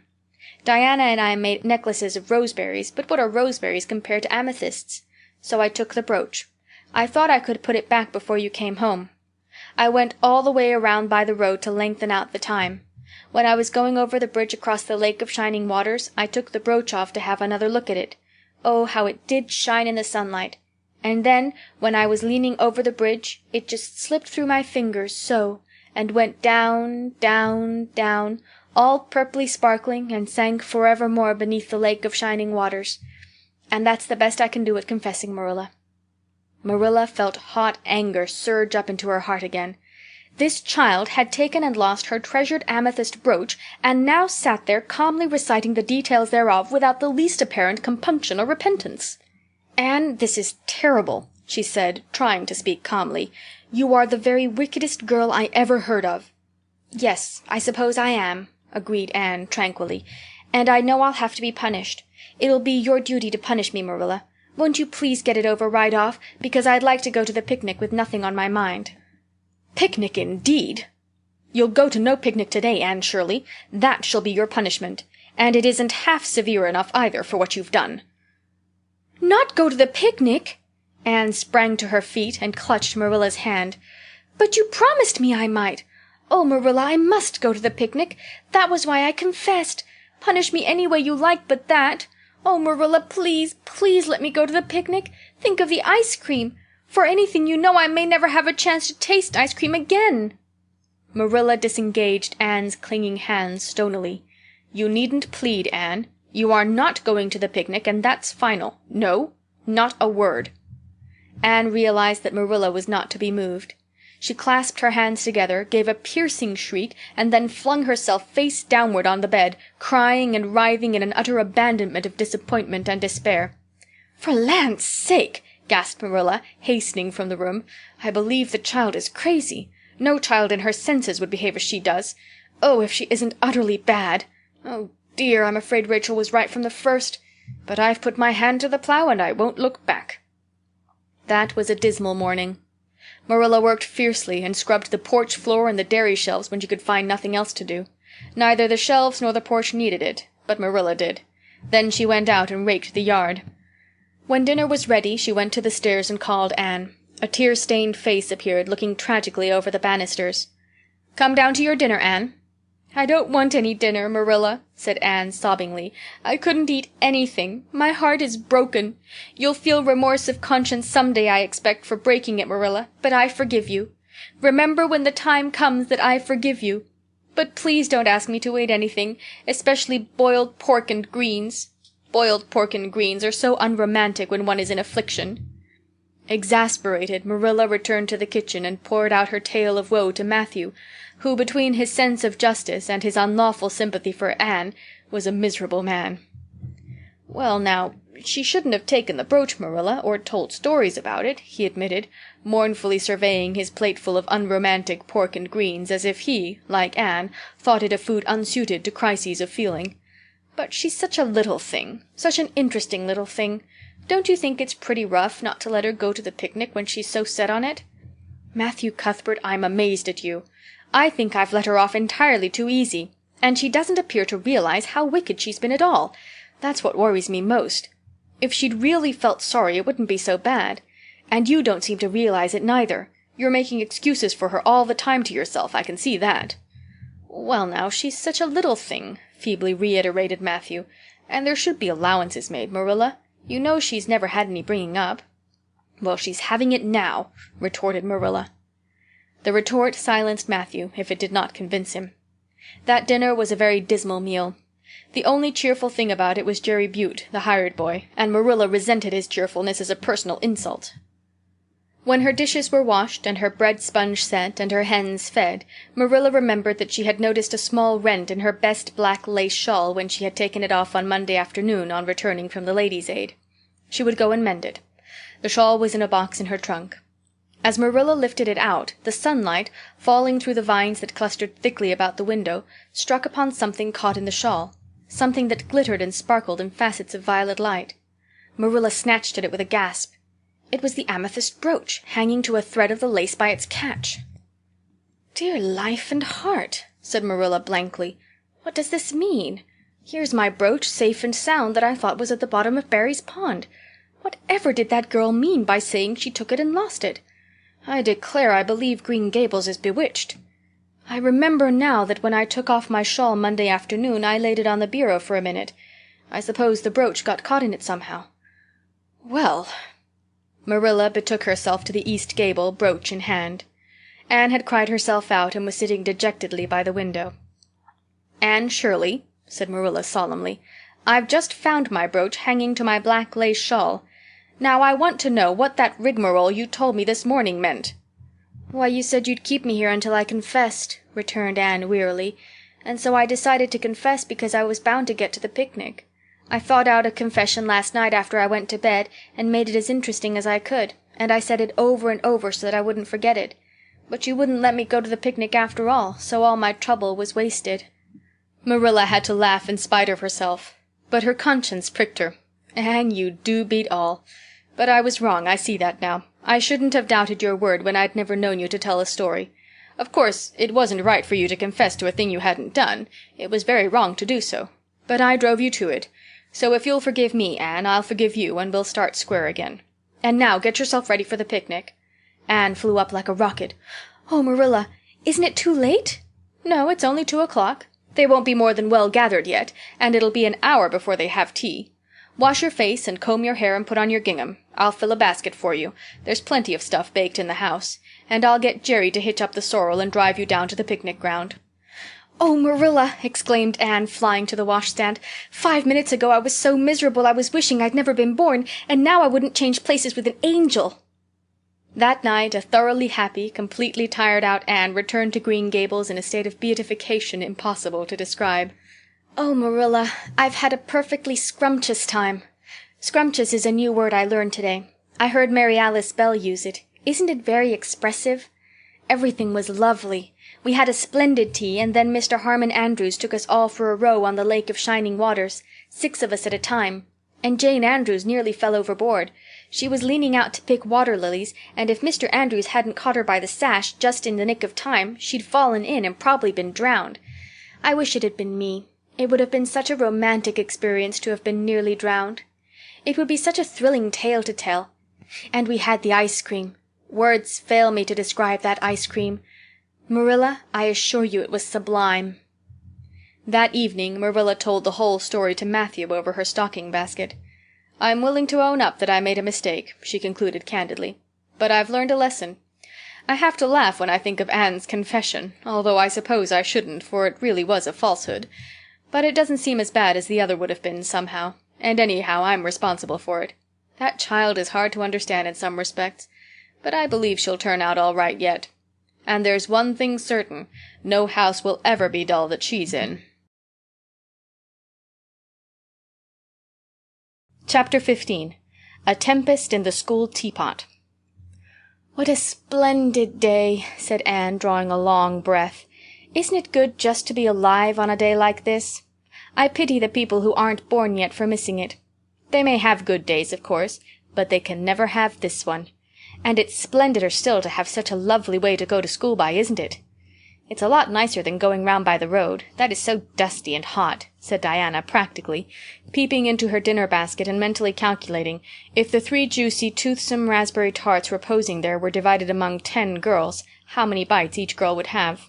Diana and I made necklaces of roseberries, but what are roseberries compared to amethysts? So I took the brooch. I thought I could put it back before you came home. I went all the way around by the road to lengthen out the time. When I was going over the bridge across the Lake of Shining Waters, I took the brooch off to have another look at it. Oh, how it did shine in the sunlight. And then, when I was leaning over the bridge, it just slipped through my fingers, so, and went down, down, down, all purply sparkling, and sank forevermore beneath the Lake of Shining Waters. And that's the best I can do at confessing, Marilla." Marilla felt hot anger surge up into her heart again. This child had taken and lost her treasured amethyst brooch, and now sat there calmly reciting the details thereof without the least apparent compunction or repentance. "Anne, this is terrible," she said, trying to speak calmly. "You are the very wickedest girl I ever heard of." "Yes, I suppose I am," agreed Anne tranquilly, "and I know I'll have to be punished. It'll be your duty to punish me, Marilla. Won't you please get it over right off, because I'd like to go to the picnic with nothing on my mind." "Picnic, indeed! You'll go to no picnic today, Anne Shirley. That shall be your punishment. And it isn't half severe enough either for what you've done." "Not go to the picnic!" Anne sprang to her feet and clutched Marilla's hand. But you promised me I might. Oh, Marilla, I must go to the picnic. That was why I confessed. Punish me any way you like but that. Oh, Marilla, please, please let me go to the picnic. Think of the ice cream. For anything you know, I may never have a chance to taste ice cream again." Marilla disengaged Anne's clinging hands stonily. "You needn't plead, Anne. You are not going to the picnic, and that's final. No, not a word." Anne realized that Marilla was not to be moved. She clasped her hands together, gave a piercing shriek, and then flung herself face downward on the bed, crying and writhing in an utter abandonment of disappointment and despair. "For land's sake!" gasped Marilla, hastening from the room. "I believe the child is crazy. No child in her senses would behave as she does. Oh, if she isn't utterly bad! Oh, dear, I'm afraid Rachel was right from the first. But I've put my hand to the plow, and I won't look back." That was a dismal morning. Marilla worked fiercely and scrubbed the porch floor and the dairy shelves when she could find nothing else to do. Neither the shelves nor the porch needed it, but Marilla did. Then she went out and raked the yard. When dinner was ready, she went to the stairs and called Anne. A tear-stained face appeared, looking tragically over the banisters. "Come down to your dinner, Anne." "I don't want any dinner, Marilla," said Anne sobbingly. "I couldn't eat anything. My heart is broken. You'll feel remorse of conscience some day, I expect, for breaking it, Marilla, but I forgive you. Remember when the time comes that I forgive you. But please don't ask me to eat anything, especially boiled pork and greens. Boiled pork and greens are so unromantic when one is in affliction." Exasperated, Marilla returned to the kitchen and poured out her tale of woe to Matthew, who, between his sense of justice and his unlawful sympathy for Anne, was a miserable man. "Well, now, she shouldn't have taken the brooch, Marilla, or told stories about it," he admitted, mournfully surveying his plateful of unromantic pork and greens as if he, like Anne, thought it a food unsuited to crises of feeling. "But she's such a little thing, such an interesting little thing. Don't you think it's pretty rough not to let her go to the picnic when she's so set on it?" "Matthew Cuthbert, I'm amazed at you. I think I've let her off entirely too easy, and she doesn't appear to realize how wicked she's been at all. That's what worries me most. If she'd really felt sorry, it wouldn't be so bad. And you don't seem to realize it neither. You're making excuses for her all the time to yourself, I can see that." "Well, now, she's such a little thing," feebly reiterated Matthew. "And there should be allowances made, Marilla. You know she's never had any bringing up." "Well, she's having it now," retorted Marilla. The retort silenced Matthew, if it did not convince him. That dinner was a very dismal meal. The only cheerful thing about it was Jerry Butte, the hired boy, and Marilla resented his cheerfulness as a personal insult. When her dishes were washed and her bread sponge set and her hens fed, Marilla remembered that she had noticed a small rent in her best black lace shawl when she had taken it off on Monday afternoon on returning from the Ladies' Aid. She would go and mend it. The shawl was in a box in her trunk. As Marilla lifted it out, the sunlight, falling through the vines that clustered thickly about the window, struck upon something caught in the shawl, something that glittered and sparkled in facets of violet light. Marilla snatched at it with a gasp. It was the amethyst brooch, hanging to a thread of the lace by its catch. "Dear life and heart," said Marilla blankly. "What does this mean? Here's my brooch, safe and sound, that I thought was at the bottom of Barry's pond. Whatever did that girl mean by saying she took it and lost it? I declare I believe Green Gables is bewitched. I remember now that when I took off my shawl Monday afternoon I laid it on the bureau for a minute. I suppose the brooch got caught in it somehow. Well—" Marilla betook herself to the east gable, brooch in hand. Anne had cried herself out and was sitting dejectedly by the window. "Anne Shirley," said Marilla solemnly, "I've just found my brooch hanging to my black lace shawl. Now I want to know what that rigmarole you told me this morning meant." "Why, you said you'd keep me here until I confessed," returned Anne wearily, "and so I decided to confess because I was bound to get to the picnic. I thought out a confession last night after I went to bed and made it as interesting as I could, and I said it over and over so that I wouldn't forget it. But you wouldn't let me go to the picnic after all, so all my trouble was wasted." Marilla had to laugh in spite of herself, but her conscience pricked her. "Anne, you do beat all. But I was wrong, I see that now. I shouldn't have doubted your word when I'd never known you to tell a story. Of course, it wasn't right for you to confess to a thing you hadn't done. It was very wrong to do so. But I drove you to it. So if you'll forgive me, Anne, I'll forgive you, and we'll start square again. And now get yourself ready for the picnic." Anne flew up like a rocket. "Oh, Marilla, isn't it too late?" "No, it's only 2 o'clock. They won't be more than well gathered yet, and it'll be an hour before they have tea. Wash your face and comb your hair and put on your gingham. I'll fill a basket for you. There's plenty of stuff baked in the house. And I'll get Jerry to hitch up the sorrel and drive you down to the picnic ground." "Oh, Marilla," exclaimed Anne, flying to the washstand. "5 minutes ago I was so miserable I was wishing I'd never been born, and now I wouldn't change places with an angel." That night a thoroughly happy, completely tired-out Anne returned to Green Gables in a state of beatification impossible to describe. "Oh, Marilla, I've had a perfectly scrumptious time. Scrumptious is a new word I learned today. I heard Mary Alice Bell use it. Isn't it very expressive? Everything was lovely. We had a splendid tea, and then Mr. Harmon Andrews took us all for a row on the Lake of Shining Waters, 6 of us at a time. And Jane Andrews nearly fell overboard. She was leaning out to pick water lilies, and if Mr. Andrews hadn't caught her by the sash just in the nick of time, she'd fallen in and probably been drowned. I wish it had been me. It would have been such a romantic experience to have been nearly drowned. It would be such a thrilling tale to tell. And we had the ice cream. Words fail me to describe that ice cream. Marilla, I assure you it was sublime." That evening Marilla told the whole story to Matthew over her stocking basket. "I'm willing to own up that I made a mistake," she concluded candidly. "But I've learned a lesson. I have to laugh when I think of Anne's confession, although I suppose I shouldn't, for it really was a falsehood. But it doesn't seem as bad as the other would have been, somehow, and anyhow I'm responsible for it. That child is hard to understand in some respects, but I believe she'll turn out all right yet. And there's one thing certain, no house will ever be dull that she's in." Chapter 15. A Tempest in the School Teapot. "What a splendid day," said Anne, drawing a long breath. "Isn't it good just to be alive on a day like this? I pity the people who aren't born yet for missing it. They may have good days, of course, but they can never have this one. And it's splendider still to have such a lovely way to go to school by, isn't it?" "It's a lot nicer than going round by the road. That is so dusty and hot," said Diana practically, peeping into her dinner basket and mentally calculating if the 3 juicy, toothsome raspberry tarts reposing there were divided among 10 girls, how many bites each girl would have.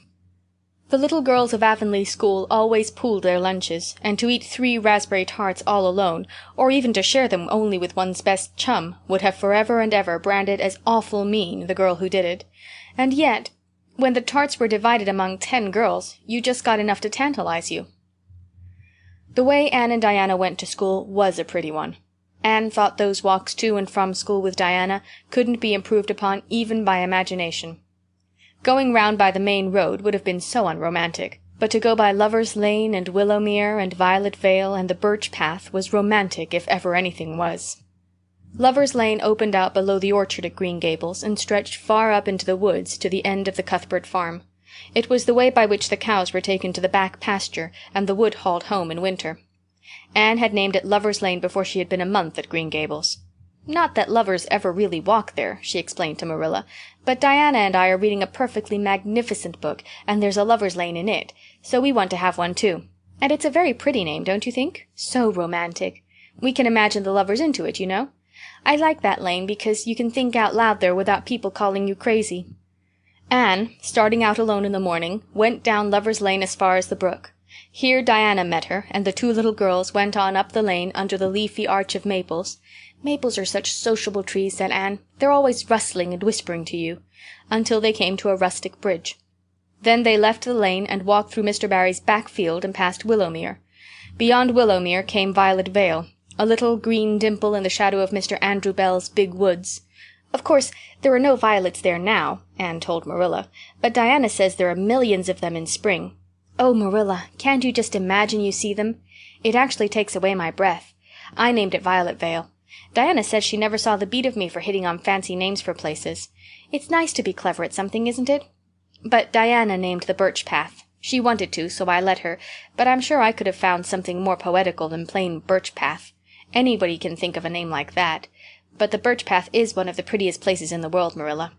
The little girls of Avonlea school always pooled their lunches, and to eat 3 raspberry tarts all alone, or even to share them only with one's best chum, would have forever and ever branded as awful mean the girl who did it. And yet, when the tarts were divided among 10 girls, you just got enough to tantalize you. The way Anne and Diana went to school was a pretty one. Anne thought those walks to and from school with Diana couldn't be improved upon even by imagination. Going round by the main road would have been so unromantic, but to go by Lover's Lane and Willowmere and Violet Vale and the Birch Path was romantic if ever anything was. Lover's Lane opened out below the orchard at Green Gables and stretched far up into the woods to the end of the Cuthbert farm. It was the way by which the cows were taken to the back pasture and the wood hauled home in winter. Anne had named it Lover's Lane before she had been a month at Green Gables. "Not that lovers ever really walk there," she explained to Marilla, "but Diana and I are reading a perfectly magnificent book, and there's a Lover's Lane in it, so we want to have one too. And it's a very pretty name, don't you think? So romantic. We can imagine the lovers into it, you know. I like that lane because you can think out loud there without people calling you crazy." Anne, starting out alone in the morning, went down Lover's Lane as far as the brook. Here Diana met her, and the 2 little girls went on up the lane under the leafy arch of maples. "Maples are such sociable trees," said Anne. "They're always rustling and whispering to you," until they came to a rustic bridge. Then they left the lane and walked through Mr. Barry's back field and past Willowmere. Beyond Willowmere came Violet Vale, a little green dimple in the shadow of Mr. Andrew Bell's big woods. "Of course, there are no violets there now," Anne told Marilla, "but Diana says there are millions of them in spring. Oh, Marilla, can't you just imagine you see them? It actually takes away my breath. I named it Violet Vale. Diana says she never saw the beat of me for hitting on fancy names for places. It's nice to be clever at something, isn't it? But Diana named the Birch Path. She wanted to, so I let her, but I'm sure I could have found something more poetical than plain Birch Path. Anybody can think of a name like that. But the Birch Path is one of the prettiest places in the world, Marilla."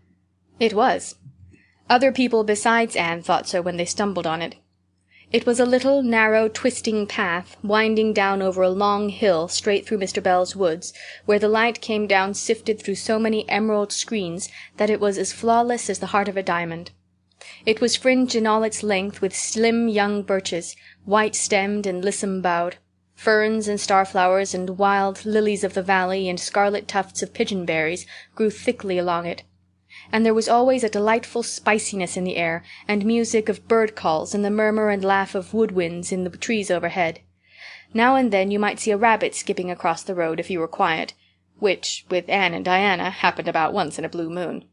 It was. Other people besides Anne thought so when they stumbled on it. It was a little, narrow, twisting path, winding down over a long hill straight through Mr. Bell's woods, where the light came down sifted through so many emerald screens that it was as flawless as the heart of a diamond. It was fringed in all its length with slim young birches, white-stemmed and lissom-boughed. Ferns and starflowers and wild lilies of the valley and scarlet tufts of pigeon-berries grew thickly along it. And there was always a delightful spiciness in the air, and music of bird-calls and the murmur and laugh of wood-winds in the trees overhead. Now and then you might see a rabbit skipping across the road if you were quiet, which, with Anne and Diana, happened about once in a blue moon.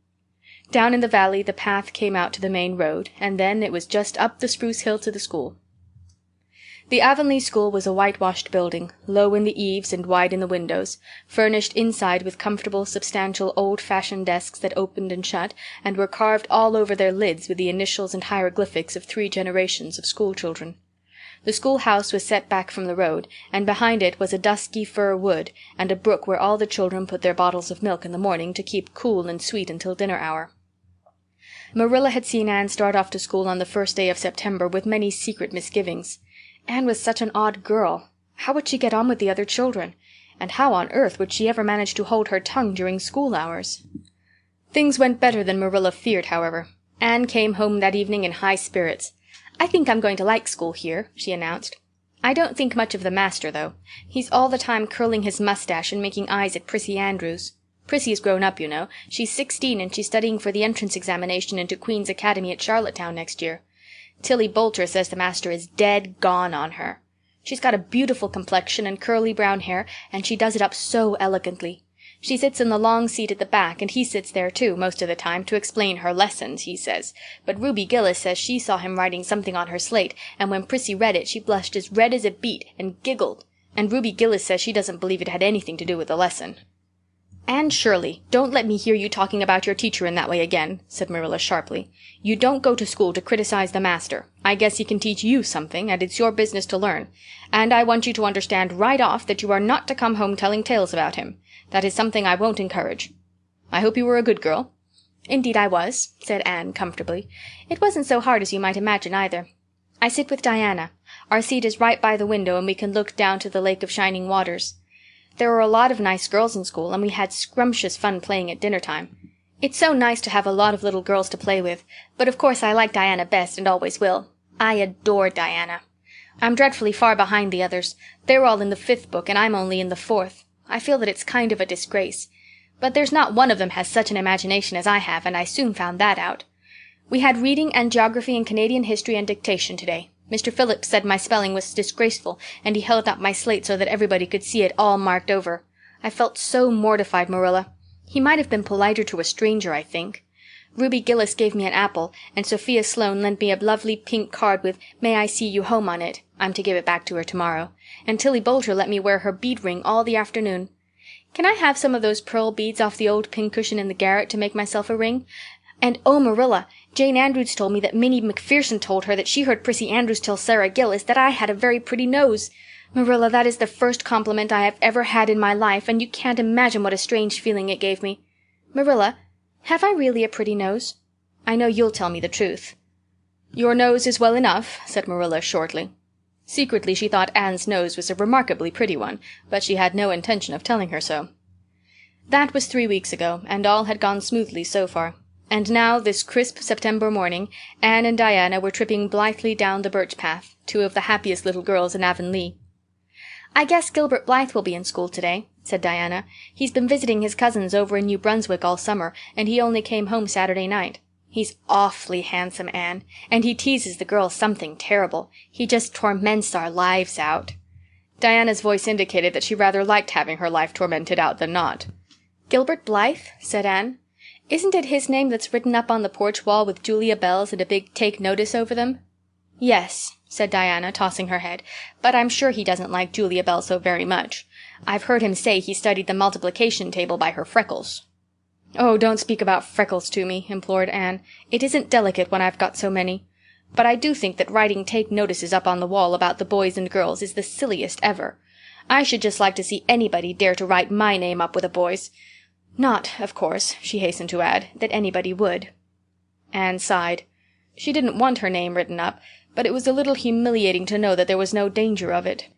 Down in the valley the path came out to the main road, and then it was just up the spruce hill to the school. The Avonlea school was a whitewashed building, low in the eaves and wide in the windows, furnished inside with comfortable, substantial, old-fashioned desks that opened and shut, and were carved all over their lids with the initials and hieroglyphics of 3 generations of school-children. The schoolhouse was set back from the road, and behind it was a dusky fir wood, and a brook where all the children put their bottles of milk in the morning to keep cool and sweet until dinner hour. Marilla had seen Anne start off to school on the first day of September with many secret misgivings. Anne was such an odd girl. How would she get on with the other children? And how on earth would she ever manage to hold her tongue during school hours? Things went better than Marilla feared, however. Anne came home that evening in high spirits. "I think I'm going to like school here," she announced. "I don't think much of the master, though. He's all the time curling his mustache and making eyes at Prissy Andrews. Prissy's grown up, you know. She's 16 and she's studying for the entrance examination into Queen's Academy at Charlottetown next year. Tilly Boulter says the master is dead gone on her. She's got a beautiful complexion and curly brown hair, and she does it up so elegantly. She sits in the long seat at the back, and he sits there too, most of the time, to explain her lessons, he says. But Ruby Gillis says she saw him writing something on her slate, and when Prissy read it she blushed as red as a beet and giggled, and Ruby Gillis says she doesn't believe it had anything to do with the lesson." "Anne Shirley, don't let me hear you talking about your teacher in that way again," said Marilla sharply. "You don't go to school to criticize the master. I guess he can teach you something, and it's your business to learn. And I want you to understand right off that you are not to come home telling tales about him. That is something I won't encourage. I hope you were a good girl." "Indeed I was," said Anne comfortably. "It wasn't so hard as you might imagine, either. I sit with Diana. Our seat is right by the window, and we can look down to the Lake of Shining Waters. There were a lot of nice girls in school, and we had scrumptious fun playing at dinner time. It's so nice to have a lot of little girls to play with, but of course I like Diana best and always will. I adore Diana. I'm dreadfully far behind the others. They're all in the 5th book, and I'm only in the 4th. I feel that it's kind of a disgrace. But there's not one of them has such an imagination as I have, and I soon found that out. We had reading and geography and Canadian history and dictation today. Mr. Phillips said my spelling was disgraceful, and he held up my slate so that everybody could see it all marked over. I felt so mortified, Marilla. He might have been politer to a stranger, I think. Ruby Gillis gave me an apple, and Sophia Sloane lent me a lovely pink card with "May I see you home" on it. I'm to give it back to her tomorrow. And Tilly Boulter let me wear her bead ring all the afternoon. Can I have some of those pearl beads off the old pincushion in the garret to make myself a ring? And oh, Marilla, Jane Andrews told me that Minnie McPherson told her that she heard Prissy Andrews tell Sarah Gillis that I had a very pretty nose. Marilla, that is the first compliment I have ever had in my life, and you can't imagine what a strange feeling it gave me. Marilla, have I really a pretty nose? I know you'll tell me the truth." "Your nose is well enough," said Marilla shortly. Secretly she thought Anne's nose was a remarkably pretty one, but she had no intention of telling her so. That was 3 weeks ago, and all had gone smoothly so far. And now, this crisp September morning, Anne and Diana were tripping blithely down the birch path, 2 of the happiest little girls in Avonlea. "I guess Gilbert Blythe will be in school today," said Diana. "He's been visiting his cousins over in New Brunswick all summer, and he only came home Saturday night. He's awfully handsome, Anne, and he teases the girls something terrible. He just torments our lives out." Diana's voice indicated that she rather liked having her life tormented out than not. "Gilbert Blythe?" said Anne. "Isn't it his name that's written up on the porch wall with Julia bells and a big take notice over them?" "Yes," said Diana, tossing her head, "but I'm sure he doesn't like Julia Bell so very much. I've heard him say he studied the multiplication table by her freckles." "Oh, don't speak about freckles to me," implored Anne. "It isn't delicate when I've got so many. But I do think that writing take notices up on the wall about the boys and girls is the silliest ever. I should just like to see anybody dare to write my name up with a boy's. Not, of course," she hastened to add, "that anybody would." Anne sighed. She didn't want her name written up, but it was a little humiliating to know that there was no danger of it.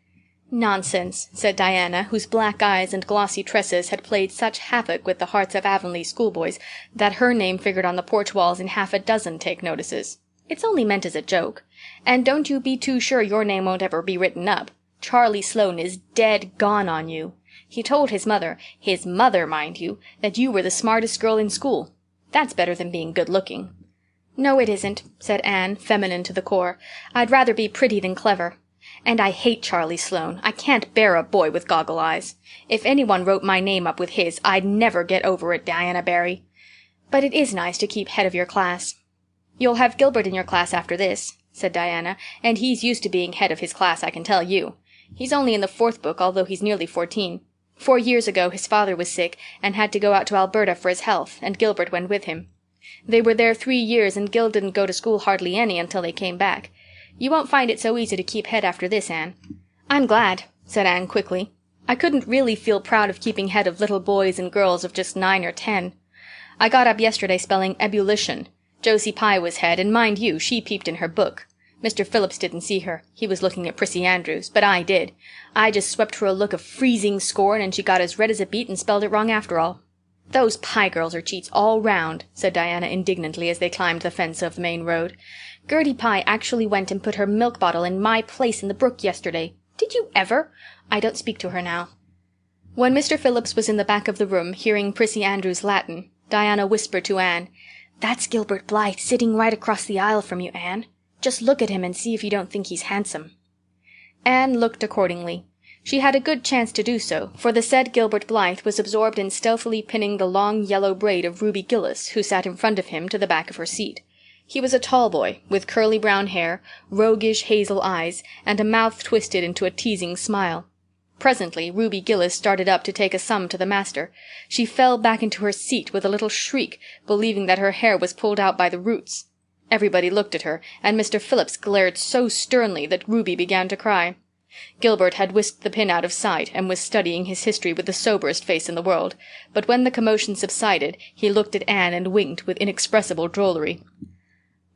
"Nonsense," said Diana, whose black eyes and glossy tresses had played such havoc with the hearts of Avonlea schoolboys that her name figured on the porch walls in half a dozen take notices. It's only meant as a joke. And don't you be too sure your name won't ever be written up. Charlie Sloane is dead gone on you. He told his mother, mind you, that you were the smartest girl in school. That's better than being good-looking." "No, it isn't," said Anne, feminine to the core. "I'd rather be pretty than clever. And I hate Charlie Sloane. I can't bear a boy with goggle eyes. If anyone wrote my name up with his, I'd never get over it, Diana Barry. But it is nice to keep head of your class." "You'll have Gilbert in your class after this," said Diana, "and he's used to being head of his class, I can tell you. He's only in the 4th book, although he's nearly 14. 4 years ago his father was sick and had to go out to Alberta for his health, and Gilbert went with him. They were there 3 years, and Gil didn't go to school hardly any until they came back. You won't find it so easy to keep head after this, Anne." "I'm glad," said Anne quickly. "I couldn't really feel proud of keeping head of little boys and girls of just 9 or 10. I got up yesterday spelling ebullition. Josie Pye was head, and mind you, she peeped in her book. Mr. Phillips didn't see her. He was looking at Prissy Andrews, but I did. I just swept her a look of freezing scorn, and she got as red as a beet and spelled it wrong after all." "Those Pye girls are cheats all round," said Diana indignantly as they climbed the fence of the main road. "Gertie Pye actually went and put her milk bottle in my place in the brook yesterday. Did you ever? I don't speak to her now." When Mr. Phillips was in the back of the room hearing Prissy Andrews' Latin, Diana whispered to Anne, "That's Gilbert Blythe sitting right across the aisle from you, Anne. Just look at him and see if you don't think he's handsome." Anne looked accordingly. She had a good chance to do so, for the said Gilbert Blythe was absorbed in stealthily pinning the long yellow braid of Ruby Gillis, who sat in front of him, to the back of her seat. He was a tall boy, with curly brown hair, roguish hazel eyes, and a mouth twisted into a teasing smile. Presently Ruby Gillis started up to take a sum to the master. She fell back into her seat with a little shriek, believing that her hair was pulled out by the roots. Everybody looked at her, and Mr. Phillips glared so sternly that Ruby began to cry. Gilbert had whisked the pin out of sight and was studying his history with the soberest face in the world, but when the commotion subsided he looked at Anne and winked with inexpressible drollery.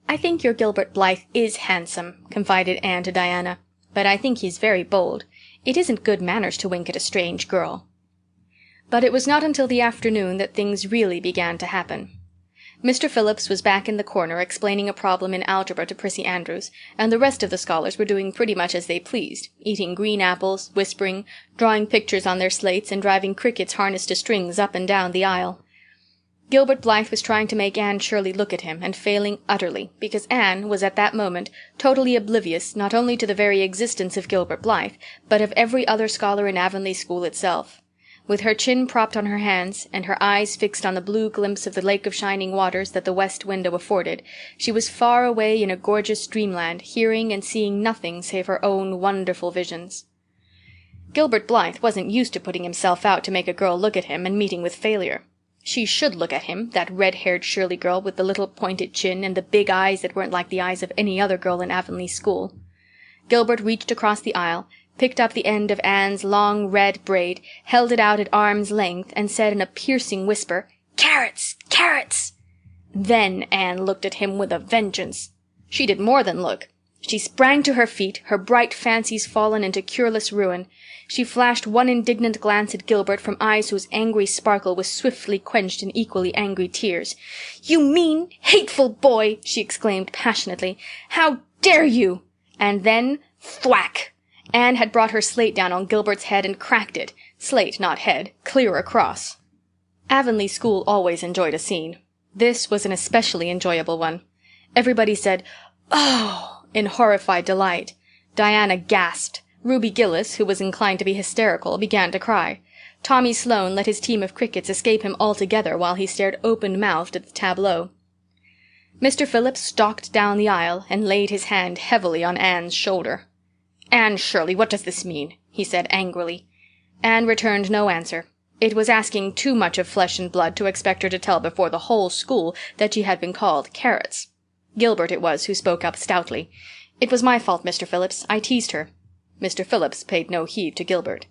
"I think your Gilbert Blythe is handsome," confided Anne to Diana, "but I think he's very bold. It isn't good manners to wink at a strange girl." But it was not until the afternoon that things really began to happen. Mr. Phillips was back in the corner explaining a problem in algebra to Prissy Andrews, and the rest of the scholars were doing pretty much as they pleased, eating green apples, whispering, drawing pictures on their slates, and driving crickets harnessed to strings up and down the aisle. Gilbert Blythe was trying to make Anne Shirley look at him, and failing utterly, because Anne was at that moment totally oblivious not only to the very existence of Gilbert Blythe, but of every other scholar in Avonlea school itself. With her chin propped on her hands, and her eyes fixed on the blue glimpse of the lake of shining waters that the west window afforded, she was far away in a gorgeous dreamland, hearing and seeing nothing save her own wonderful visions. Gilbert Blythe wasn't used to putting himself out to make a girl look at him and meeting with failure. She should look at him, that red-haired Shirley girl with the little pointed chin and the big eyes that weren't like the eyes of any other girl in Avonlea school. Gilbert reached across the aisle, picked up the end of Anne's long red braid, held it out at arm's length, and said in a piercing whisper, "Carrots! Carrots!" Then Anne looked at him with a vengeance. She did more than look. She sprang to her feet, her bright fancies fallen into cureless ruin. She flashed one indignant glance at Gilbert from eyes whose angry sparkle was swiftly quenched in equally angry tears. "You mean, hateful boy!" she exclaimed passionately. "How dare you!" And then, thwack! Anne had brought her slate down on Gilbert's head and cracked it, slate, not head, clear across. Avonlea school always enjoyed a scene. This was an especially enjoyable one. Everybody said, "Oh!" in horrified delight. Diana gasped. Ruby Gillis, who was inclined to be hysterical, began to cry. Tommy Sloane let his team of crickets escape him altogether while he stared open-mouthed at the tableau. Mr. Phillips stalked down the aisle and laid his hand heavily on Anne's shoulder. "Anne Shirley, what does this mean?" he said angrily. Anne returned no answer. It was asking too much of flesh and blood to expect her to tell before the whole school that she had been called carrots. Gilbert it was who spoke up stoutly. "It was my fault, Mr. Phillips. I teased her." Mr. Phillips paid no heed to Gilbert.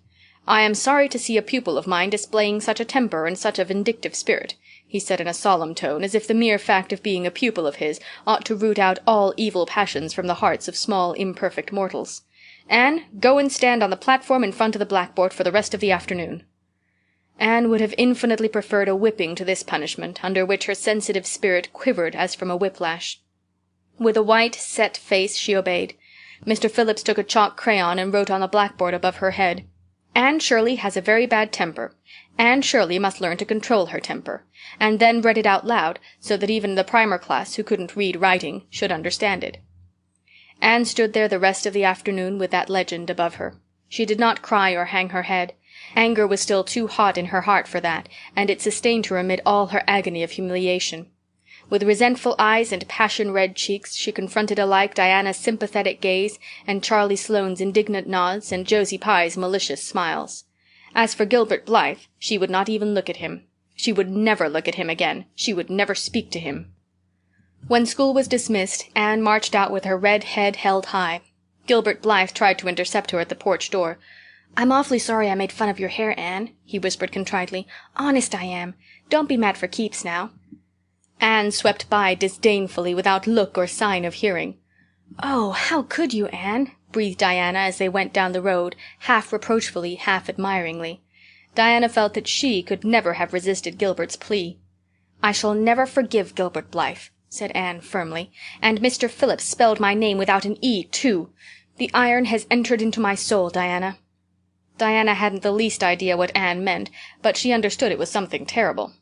"I am sorry to see a pupil of mine displaying such a temper and such a vindictive spirit," he said in a solemn tone, as if the mere fact of being a pupil of his ought to root out all evil passions from the hearts of small imperfect mortals. "Anne, go and stand on the platform in front of the blackboard for the rest of the afternoon." Anne would have infinitely preferred a whipping to this punishment, under which her sensitive spirit quivered as from a whiplash. With a white, set face she obeyed. Mr. Phillips took a chalk crayon and wrote on the blackboard above her head, "Anne Shirley has a very bad temper. Anne Shirley must learn to control her temper," and then read it out loud so that even the primer class, who couldn't read writing, should understand it. Anne stood there the rest of the afternoon with that legend above her. She did not cry or hang her head. Anger was still too hot in her heart for that, and it sustained her amid all her agony of humiliation. With resentful eyes and passion-red cheeks she confronted alike Diana's sympathetic gaze and Charlie Sloane's indignant nods and Josie Pye's malicious smiles. As for Gilbert Blythe, she would not even look at him. She would never look at him again. She would never speak to him. When school was dismissed, Anne marched out with her red head held high. Gilbert Blythe tried to intercept her at the porch door. "I'm awfully sorry I made fun of your hair, Anne," he whispered contritely. "Honest I am. Don't be mad for keeps now." Anne swept by disdainfully without look or sign of hearing. "Oh, how could you, Anne?" breathed Diana as they went down the road, half reproachfully, half admiringly. Diana felt that she could never have resisted Gilbert's plea. "I shall never forgive Gilbert Blythe," said Anne firmly. "And Mr. Phillips spelled my name without an E, too. The iron has entered into my soul, Diana." Diana hadn't the least idea what Anne meant, but she understood it was something terrible.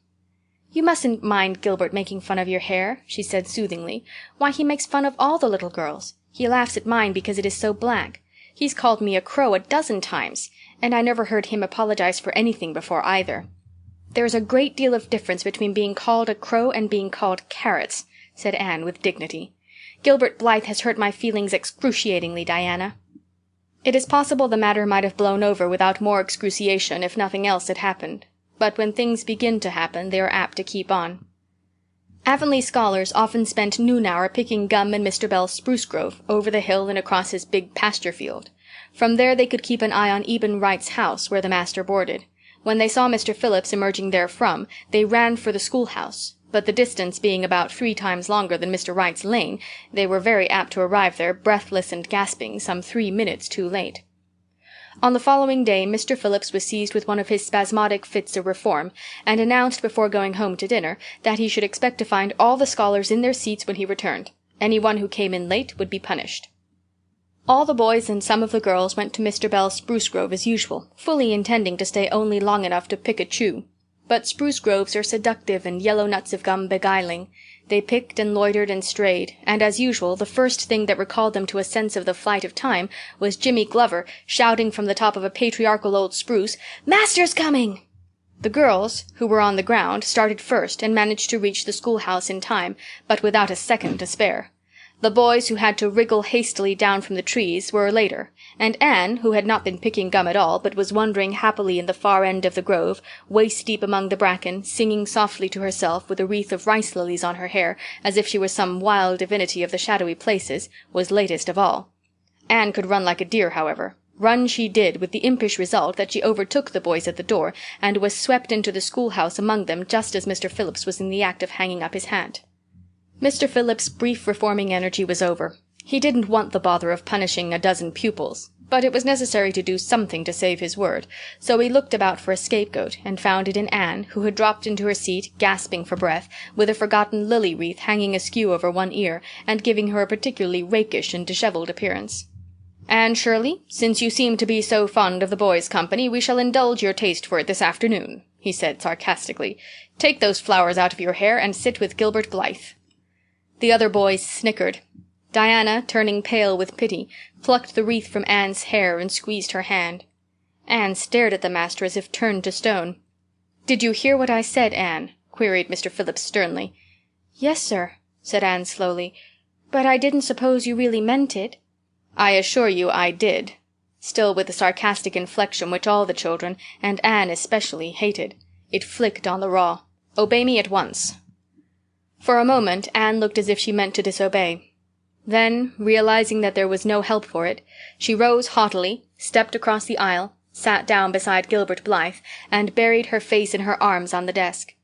"You mustn't mind Gilbert making fun of your hair," she said soothingly. "Why, he makes fun of all the little girls. He laughs at mine because it is so black. He's called me a crow 12 times, and I never heard him apologize for anything before either. There's a great deal of difference between being called a crow and being called carrots," said Anne with dignity. "Gilbert Blythe has hurt my feelings excruciatingly, Diana." It is possible the matter might have blown over without more excruciation if nothing else had happened. But when things begin to happen they are apt to keep on. Avonlea scholars often spent noon hour picking gum in Mr. Bell's spruce grove, over the hill and across his big pasture field. From there they could keep an eye on Eben Wright's house, where the master boarded. When they saw Mr. Phillips emerging therefrom, they ran for the schoolhouse, but the distance being about 3 times longer than Mr. Wright's lane, they were very apt to arrive there, breathless and gasping, some 3 minutes too late. On the following day Mr. Phillips was seized with one of his spasmodic fits of reform, and announced before going home to dinner that he should expect to find all the scholars in their seats when he returned. Anyone who came in late would be punished. All the boys and some of the girls went to Mr. Bell's spruce grove as usual, fully intending to stay only long enough to pick a chew. But spruce groves are seductive and yellow nuts of gum beguiling. They picked and loitered and strayed, and as usual the first thing that recalled them to a sense of the flight of time was Jimmy Glover shouting from the top of a patriarchal old spruce, "Master's coming!" The girls, who were on the ground, started first and managed to reach the schoolhouse in time, but without a second to spare. The boys, who had to wriggle hastily down from the trees, were later, and Anne, who had not been picking gum at all, but was wandering happily in the far end of the grove, waist-deep among the bracken, singing softly to herself with a wreath of rice-lilies on her hair, as if she were some wild divinity of the shadowy places, was latest of all. Anne could run like a deer, however. Run she did, with the impish result that she overtook the boys at the door, and was swept into the schoolhouse among them just as Mr. Phillips was in the act of hanging up his hat. Mr. Phillips's brief reforming energy was over. He didn't want the bother of punishing a dozen pupils, but it was necessary to do something to save his word, so he looked about for a scapegoat and found it in Anne, who had dropped into her seat, gasping for breath, with a forgotten lily wreath hanging askew over one ear and giving her a particularly rakish and disheveled appearance. "Anne Shirley, since you seem to be so fond of the boys' company, we shall indulge your taste for it this afternoon," he said sarcastically. "Take those flowers out of your hair and sit with Gilbert Blythe." The other boys snickered. Diana, turning pale with pity, plucked the wreath from Anne's hair and squeezed her hand. Anne stared at the master as if turned to stone. "Did you hear what I said, Anne?" queried Mr. Phillips sternly. "Yes, sir," said Anne slowly, "but I didn't suppose you really meant it." "I assure you I did," still with the sarcastic inflection which all the children, and Anne especially, hated. It flicked on the raw. "Obey me at once." For a moment Anne looked as if she meant to disobey. Then, realizing that there was no help for it, she rose haughtily, stepped across the aisle, sat down beside Gilbert Blythe, and buried her face in her arms on the desk.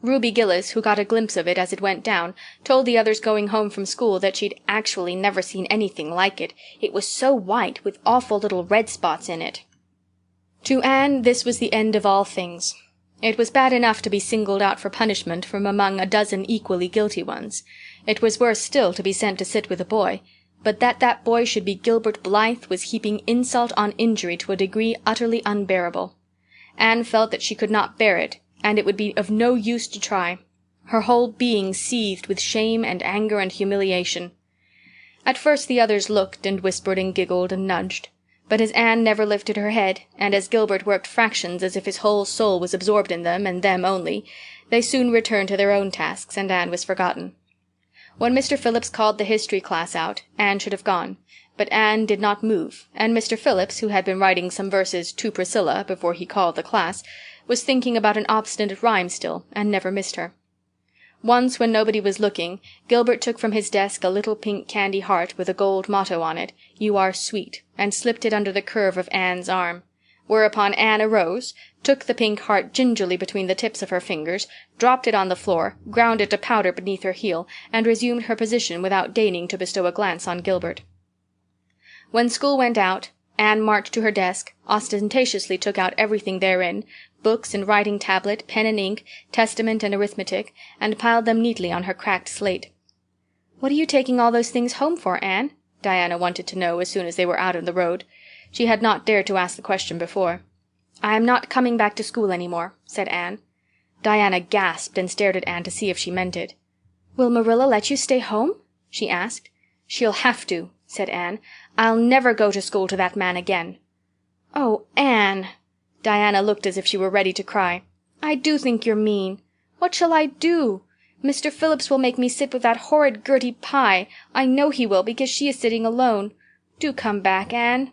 Ruby Gillis, who got a glimpse of it as it went down, told the others going home from school that she'd actually never seen anything like it. It was so white, with awful little red spots in it. To Anne this was the end of all things. It was bad enough to be singled out for punishment from among a dozen equally guilty ones. It was worse still to be sent to sit with a boy, but that boy should be Gilbert Blythe was heaping insult on injury to a degree utterly unbearable. Anne felt that she could not bear it, and it would be of no use to try. Her whole being seethed with shame and anger and humiliation. At first the others looked and whispered and giggled and nudged, but as Anne never lifted her head, and as Gilbert worked fractions as if his whole soul was absorbed in them and them only, they soon returned to their own tasks, and Anne was forgotten. When Mr. Phillips called the history class out, Anne should have gone, but Anne did not move, and Mr. Phillips, who had been writing some verses to Priscilla before he called the class, was thinking about an obstinate rhyme still, and never missed her. Once, when nobody was looking, Gilbert took from his desk a little pink candy heart with a gold motto on it, "You are sweet," and slipped it under the curve of Anne's arm. Whereupon Anne arose, took the pink heart gingerly between the tips of her fingers, dropped it on the floor, ground it to powder beneath her heel, and resumed her position without deigning to bestow a glance on Gilbert. When school went out, Anne marched to her desk, ostentatiously took out everything therein, books and writing tablet, pen and ink, testament and arithmetic, and piled them neatly on her cracked slate. "What are you taking all those things home for, Anne?" Diana wanted to know as soon as they were out on the road. She had not dared to ask the question before. "I am not coming back to school any more," said Anne. Diana gasped and stared at Anne to see if she meant it. "Will Marilla let you stay home?" she asked. "She'll have to," said Anne. "I'll never go to school to that man again." "Oh, Anne!" Diana looked as if she were ready to cry. "I do think you're mean. What shall I do? Mr. Phillips will make me sit with that horrid Gertie Pye. I know he will, because she is sitting alone. Do come back, Anne."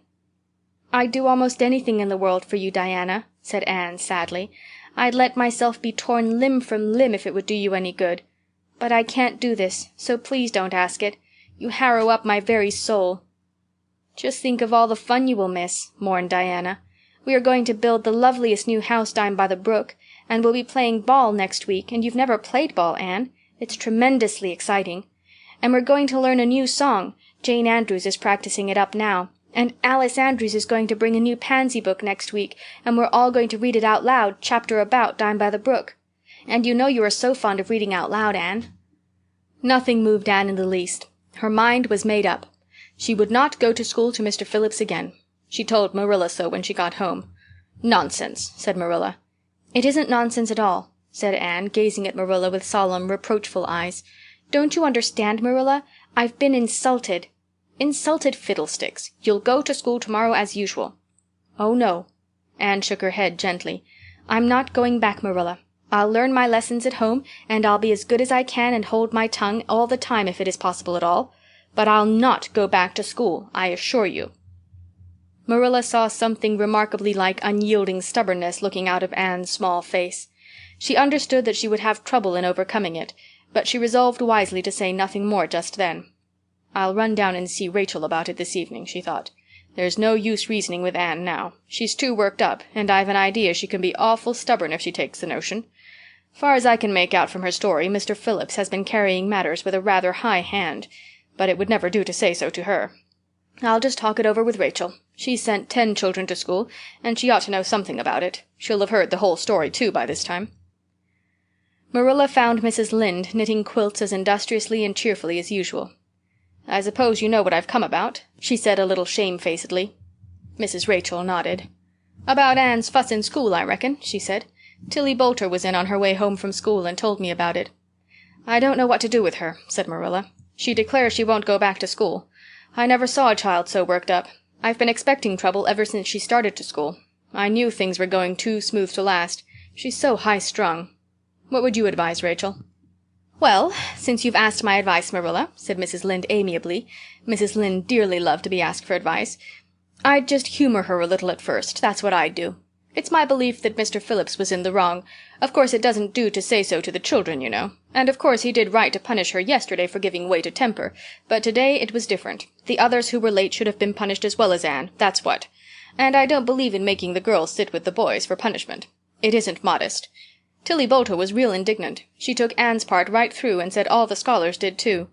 "I'd do almost anything in the world for you, Diana," said Anne sadly. "I'd let myself be torn limb from limb if it would do you any good. But I can't do this, so please don't ask it. You harrow up my very soul." "Just think of all the fun you will miss," mourned Diana. "We are going to build the loveliest new house down by the brook, and we'll be playing ball next week, and you've never played ball, Anne. It's tremendously exciting. And we're going to learn a new song. Jane Andrews is practicing it up now. And Alice Andrews is going to bring a new pansy book next week, and we're all going to read it out loud, chapter about, down by the brook. And you know you are so fond of reading out loud, Anne." Nothing moved Anne in the least. Her mind was made up. She would not go to school to Mr. Phillips again. She told Marilla so when she got home. "Nonsense," said Marilla. "It isn't nonsense at all," said Anne, gazing at Marilla with solemn, reproachful eyes. "Don't you understand, Marilla? I've been insulted." "Insulted fiddlesticks. You'll go to school tomorrow as usual." "Oh, no." Anne shook her head gently. "I'm not going back, Marilla. I'll learn my lessons at home, and I'll be as good as I can and hold my tongue all the time if it is possible at all. But I'll not go back to school, I assure you." Marilla saw something remarkably like unyielding stubbornness looking out of Anne's small face. She understood that she would have trouble in overcoming it, but she resolved wisely to say nothing more just then. "I'll run down and see Rachel about it this evening," she thought. "There's no use reasoning with Anne now. She's too worked up, and I've an idea she can be awful stubborn if she takes the notion. Far as I can make out from her story, Mr. Phillips has been carrying matters with a rather high hand, but it would never do to say so to her. I'll just talk it over with Rachel. She's sent 10 children to school, and she ought to know something about it. She'll have heard the whole story, too, by this time." Marilla found Mrs. Lynde knitting quilts as industriously and cheerfully as usual. "I suppose you know what I've come about," she said a little shamefacedly. Mrs. Rachel nodded. "About Anne's fuss in school, I reckon," she said. "Tilly Boulter was in on her way home from school and told me about it." "I don't know what to do with her," said Marilla. "She declares she won't go back to school. I never saw a child so worked up. I've been expecting trouble ever since she started to school. I knew things were going too smooth to last. She's so high-strung. What would you advise, Rachel?" "Well, since you've asked my advice, Marilla," said Mrs. Lynde amiably. Mrs. Lynde dearly loved to be asked for advice. "I'd just humor her a little at first, that's what I'd do. It's my belief that Mr. Phillips was in the wrong. Of course it doesn't do to say so to the children, you know. And of course he did right to punish her yesterday for giving way to temper. But today it was different. The others who were late should have been punished as well as Anne, that's what. And I don't believe in making the girls sit with the boys for punishment. It isn't modest. Tilly Boulter was real indignant. She took Anne's part right through and said all the scholars did too.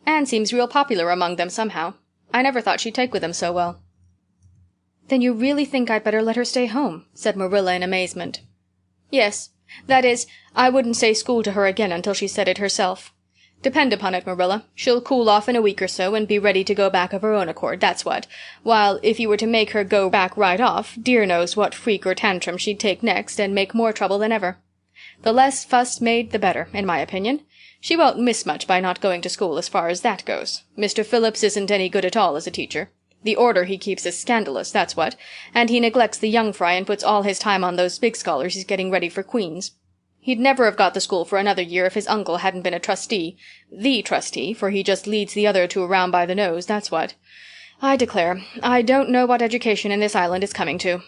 Anne seems real popular among them somehow. I never thought she'd take with them so well." "Then you really think I'd better let her stay home?" said Marilla in amazement. "Yes. That is, I wouldn't say school to her again until she said it herself. Depend upon it, Marilla, she'll cool off in a week or so and be ready to go back of her own accord, that's what, while if you were to make her go back right off, dear knows what freak or tantrum she'd take next and make more trouble than ever. The less fuss made the better, in my opinion. She won't miss much by not going to school as far as that goes. Mr. Phillips isn't any good at all as a teacher. The order he keeps is scandalous, that's what, and he neglects the young fry and puts all his time on those big scholars he's getting ready for Queen's. He'd never have got the school for another year if his uncle hadn't been a trustee. The trustee, for he just leads the other two around by the nose, that's what. I declare, I don't know what education in this island is coming to.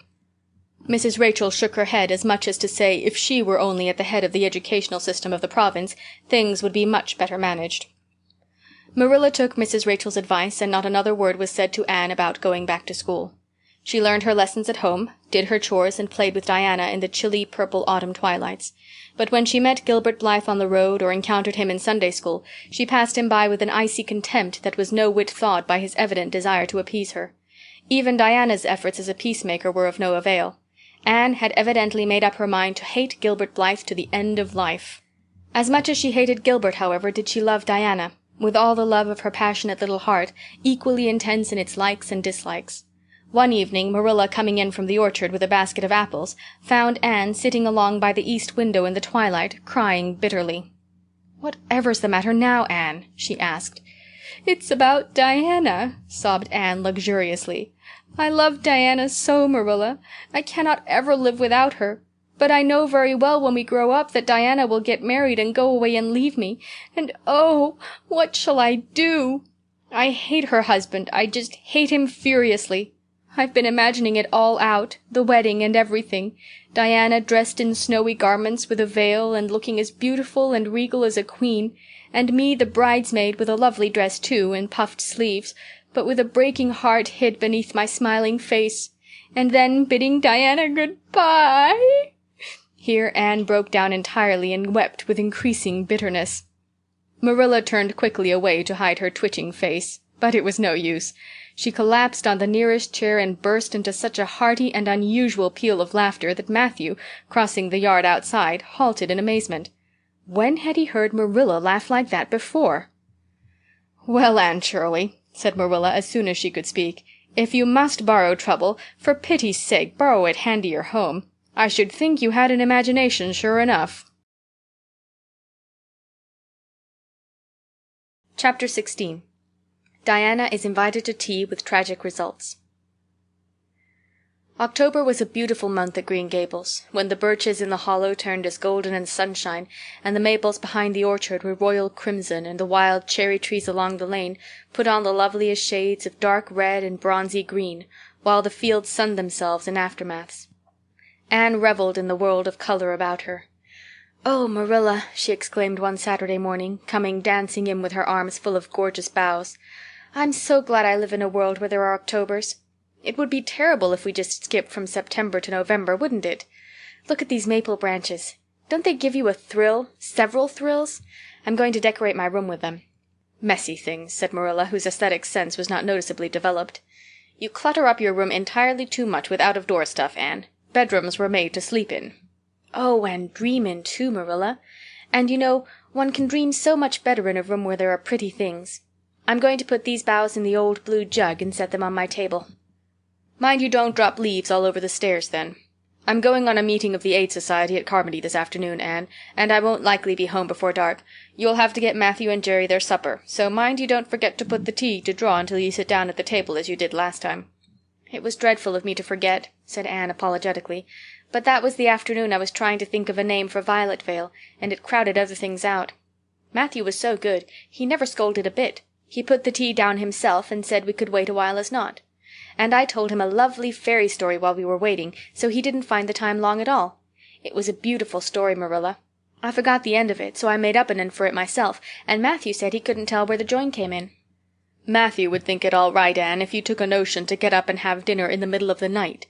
Mrs. Rachel shook her head as much as to say if she were only at the head of the educational system of the province, things would be much better managed. Marilla took Mrs. Rachel's advice, and not another word was said to Anne about going back to school. She learned her lessons at home, did her chores, and played with Diana in the chilly purple autumn twilights. But when she met Gilbert Blythe on the road or encountered him in Sunday school, she passed him by with an icy contempt that was no whit thawed by his evident desire to appease her. Even Diana's efforts as a peacemaker were of no avail. Anne had evidently made up her mind to hate Gilbert Blythe to the end of life. As much as she hated Gilbert, however, did she love Diana, with all the love of her passionate little heart, equally intense in its likes and dislikes. One evening Marilla, coming in from the orchard with a basket of apples, found Anne sitting along by the east window in the twilight, crying bitterly. "Whatever's the matter now, Anne?" she asked. "It's about Diana," sobbed Anne luxuriously. "I love Diana so, Marilla. I cannot ever live without her. But I know very well when we grow up that Diana will get married and go away and leave me. And oh, what shall I do? I hate her husband. I just hate him furiously. I've been imagining it all out, the wedding and everything. Diana dressed in snowy garments with a veil and looking as beautiful and regal as a queen, and me the bridesmaid with a lovely dress too, and puffed sleeves, but with a breaking heart hid beneath my smiling face. And then bidding Diana good-bye." Here Anne broke down entirely and wept with increasing bitterness. Marilla turned quickly away to hide her twitching face, but it was no use. She collapsed on the nearest chair and burst into such a hearty and unusual peal of laughter that Matthew, crossing the yard outside, halted in amazement. When had he heard Marilla laugh like that before? "Well, Anne Shirley," said Marilla as soon as she could speak, "if you must borrow trouble, for pity's sake borrow it handier home. I should think you had an imagination, sure enough." Chapter 16. Diana is invited to tea with tragic results. October was a beautiful month at Green Gables, when the birches in the hollow turned as golden as sunshine, and the maples behind the orchard were royal crimson, and the wild cherry trees along the lane put on the loveliest shades of dark red and bronzy green, while the fields sunned themselves in aftermaths. Anne revelled in the world of color about her. "Oh, Marilla," she exclaimed one Saturday morning, coming dancing in with her arms full of gorgeous boughs, "I'm so glad I live in a world where there are Octobers. It would be terrible if we just skipped from September to November, wouldn't it? Look at these maple branches. Don't they give you a thrill, several thrills? I'm going to decorate my room with them." "Messy things," said Marilla, whose aesthetic sense was not noticeably developed. "You clutter up your room entirely too much with out-of-door stuff, Anne. Bedrooms were made to sleep in." "Oh, and dream in, too, Marilla. And you know, one can dream so much better in a room where there are pretty things. I'm going to put these boughs in the old blue jug and set them on my table." "Mind you don't drop leaves all over the stairs, then. I'm going on a meeting of the Aid Society at Carmody this afternoon, Anne, and I won't likely be home before dark. You'll have to get Matthew and Jerry their supper, so mind you don't forget to put the tea to draw until you sit down at the table as you did last time." "It was dreadful of me to forget," said Anne apologetically, "but that was the afternoon I was trying to think of a name for Violet Vale, and it crowded other things out. Matthew was so good, he never scolded a bit. He put the tea down himself and said we could wait a while as not. And I told him a lovely fairy story while we were waiting, so he didn't find the time long at all. It was a beautiful story, Marilla. I forgot the end of it, so I made up an end for it myself, and Matthew said he couldn't tell where the join came in." "Matthew would think it all right, Anne, if you took a notion to get up and have dinner in the middle of the night.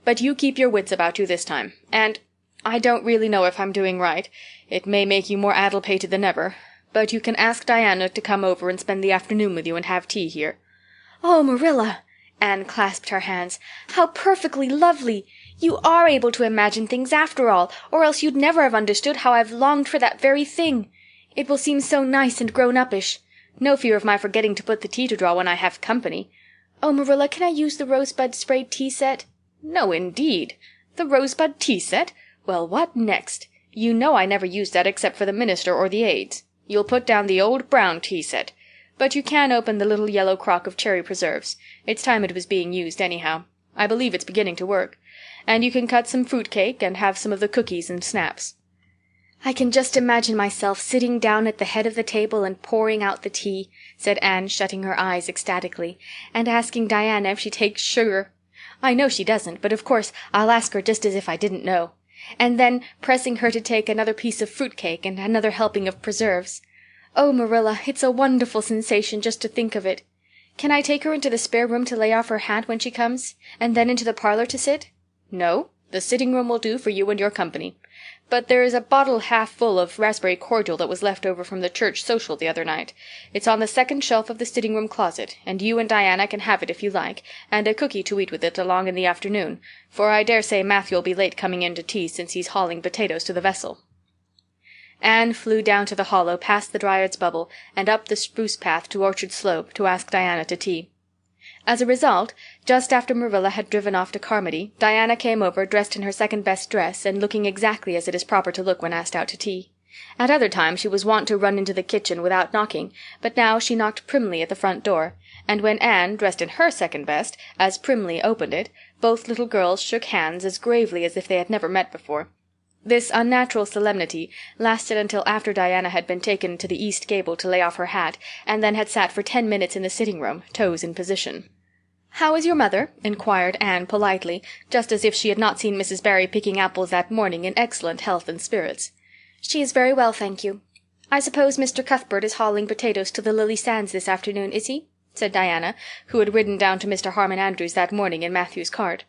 But you keep your wits about you this time, and I don't really know if I'm doing right. It may make you more addle-pated than ever, but you can ask Diana to come over and spend the afternoon with you and have tea here." "Oh, Marilla!" Anne clasped her hands. "How perfectly lovely! You are able to imagine things after all, or else you'd never have understood how I've longed for that very thing. It will seem so nice and grown-uppish. No fear of my forgetting to put the tea to draw when I have company. Oh, Marilla, can I use the rosebud sprayed tea set?" "No, indeed. The rosebud tea set? Well, what next? You know I never use that except for the minister or the aids. You'll put down the old brown tea set. But you can open the little yellow crock of cherry preserves. It's time it was being used, anyhow. I believe it's beginning to work. And you can cut some fruit cake and have some of the cookies and snaps." "I can just imagine myself sitting down at the head of the table and pouring out the tea," said Anne, shutting her eyes ecstatically, "and asking Diana if she takes sugar. I know she doesn't, but of course I'll ask her just as if I didn't know. And then pressing her to take another piece of fruit cake and another helping of preserves. Oh, Marilla, it's a wonderful sensation just to think of it. Can I take her into the spare room to lay off her hat when she comes, and then into the parlor to sit?" "No, the sitting room will do for you and your company. But there is a bottle half full of raspberry cordial that was left over from the church social the other night. It's on the second shelf of the sitting room closet, and you and Diana can have it if you like, and a cookie to eat with it along in the afternoon, for I dare say Matthew'll be late coming in to tea since he's hauling potatoes to the vessel." Anne flew down to the hollow past the Dryad's Bubble and up the spruce path to Orchard Slope to ask Diana to tea. As a result, just after Marilla had driven off to Carmody, Diana came over dressed in her second-best dress and looking exactly as it is proper to look when asked out to tea. At other times she was wont to run into the kitchen without knocking, but now she knocked primly at the front door, and when Anne, dressed in her second-best, as primly opened it, both little girls shook hands as gravely as if they had never met before. This unnatural solemnity lasted until after Diana had been taken to the east gable to lay off her hat, and then had sat for 10 minutes in the sitting-room, toes in position. "How is your mother?" inquired Anne politely, just as if she had not seen Mrs. Barry picking apples that morning in excellent health and spirits. "She is very well, thank you. I suppose Mr. Cuthbert is hauling potatoes to the Lily Sands this afternoon, is he?" said Diana, who had ridden down to Mr. Harmon Andrews that morning in Matthew's cart.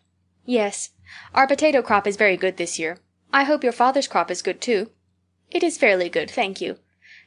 "Yes. Our potato crop is very good this year. I hope your father's crop is good, too." "It is fairly good, thank you.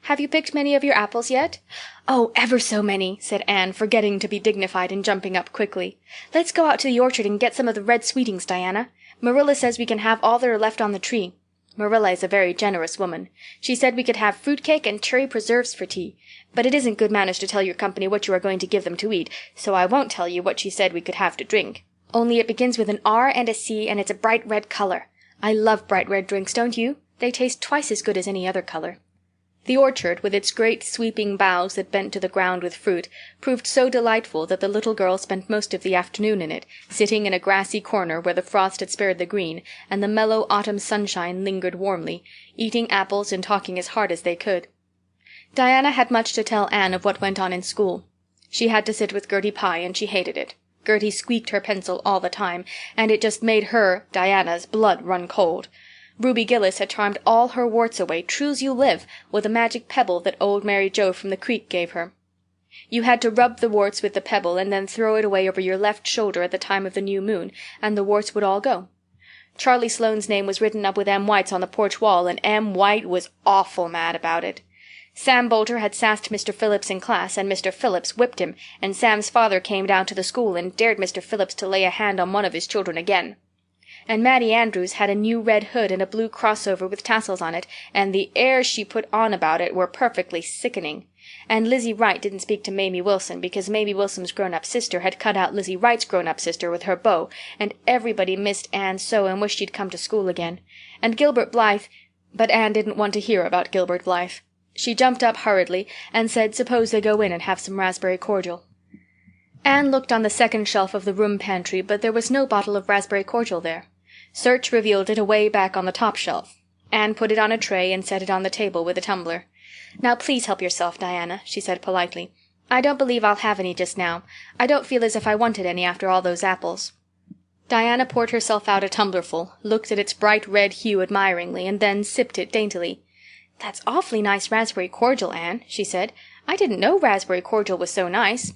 Have you picked many of your apples yet?" "Oh, ever so many," said Anne, forgetting to be dignified and jumping up quickly. "Let's go out to the orchard and get some of the red sweetings, Diana. Marilla says we can have all that are left on the tree. Marilla is a very generous woman. She said we could have fruit cake and cherry preserves for tea. But it isn't good manners to tell your company what you are going to give them to eat, so I won't tell you what she said we could have to drink. Only it begins with an R and a C, and it's a bright red color. I love bright red drinks, don't you? They taste twice as good as any other color." The orchard, with its great sweeping boughs that bent to the ground with fruit, proved so delightful that the little girl spent most of the afternoon in it, sitting in a grassy corner where the frost had spared the green, and the mellow autumn sunshine lingered warmly, eating apples and talking as hard as they could. Diana had much to tell Anne of what went on in school. She had to sit with Gertie Pye, and she hated it. Gertie squeaked her pencil all the time, and it just made her, Diana's, blood run cold. Ruby Gillis had charmed all her warts away, true's you live, with a magic pebble that old Mary Joe from the creek gave her. You had to rub the warts with the pebble and then throw it away over your left shoulder at the time of the new moon, and the warts would all go. Charlie Sloane's name was written up with M. White's on the porch wall, and M. White was awful mad about it. Sam Boulter had sassed Mr. Phillips in class, and Mr. Phillips whipped him, and Sam's father came down to the school and dared Mr. Phillips to lay a hand on one of his children again. And Mattie Andrews had a new red hood and a blue crossover with tassels on it, and the airs she put on about it were perfectly sickening. And Lizzie Wright didn't speak to Mamie Wilson because Mamie Wilson's grown-up sister had cut out Lizzie Wright's grown-up sister with her bow, and everybody missed Anne so and wished she'd come to school again. And Gilbert Blythe— But Anne didn't want to hear about Gilbert Blythe. She jumped up hurriedly and said suppose they go in and have some raspberry cordial. Anne looked on the second shelf of the room pantry, but there was no bottle of raspberry cordial there. Search revealed it away back on the top shelf. Anne put it on a tray and set it on the table with a tumbler. "Now please help yourself, Diana," she said politely. "I don't believe I'll have any just now. I don't feel as if I wanted any after all those apples." Diana poured herself out a tumblerful, looked at its bright red hue admiringly, and then sipped it daintily. "That's awfully nice raspberry cordial, Anne," she said. "I didn't know raspberry cordial was so nice."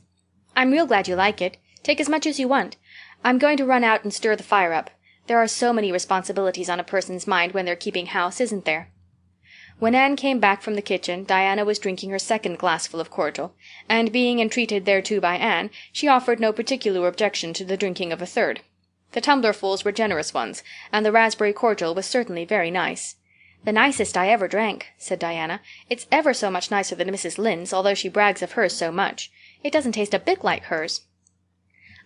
"I'm real glad you like it. Take as much as you want. I'm going to run out and stir the fire up. There are so many responsibilities on a person's mind when they're keeping house, isn't there?" When Anne came back from the kitchen, Diana was drinking her second glassful of cordial, and being entreated thereto by Anne, she offered no particular objection to the drinking of a third. The tumblerfuls were generous ones, and the raspberry cordial was certainly very nice. "The nicest I ever drank," said Diana. "It's ever so much nicer than Mrs. Lynde's, although she brags of hers so much. It doesn't taste a bit like hers."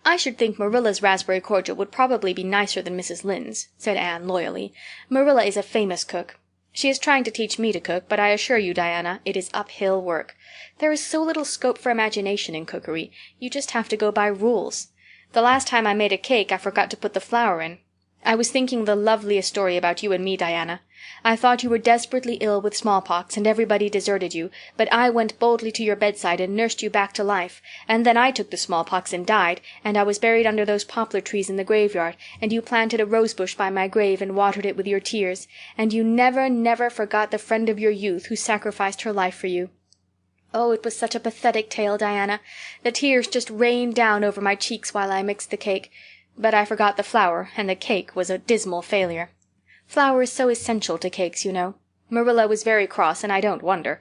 "I should think Marilla's raspberry cordial would probably be nicer than Mrs. Lynde's," said Anne loyally. "Marilla is a famous cook. She is trying to teach me to cook, but I assure you, Diana, it is uphill work. There is so little scope for imagination in cookery. You just have to go by rules. The last time I made a cake I forgot to put the flour in. I was thinking the loveliest story about you and me, Diana. I thought you were desperately ill with smallpox and everybody deserted you, but I went boldly to your bedside and nursed you back to life, and then I took the smallpox and died, and I was buried under those poplar trees in the graveyard, and you planted a rosebush by my grave and watered it with your tears, and you never, never forgot the friend of your youth who sacrificed her life for you. Oh, it was such a pathetic tale, Diana. The tears just rained down over my cheeks while I mixed the cake. But I forgot the flour, and the cake was a dismal failure. Flour is so essential to cakes, you know. Marilla was very cross, and I don't wonder.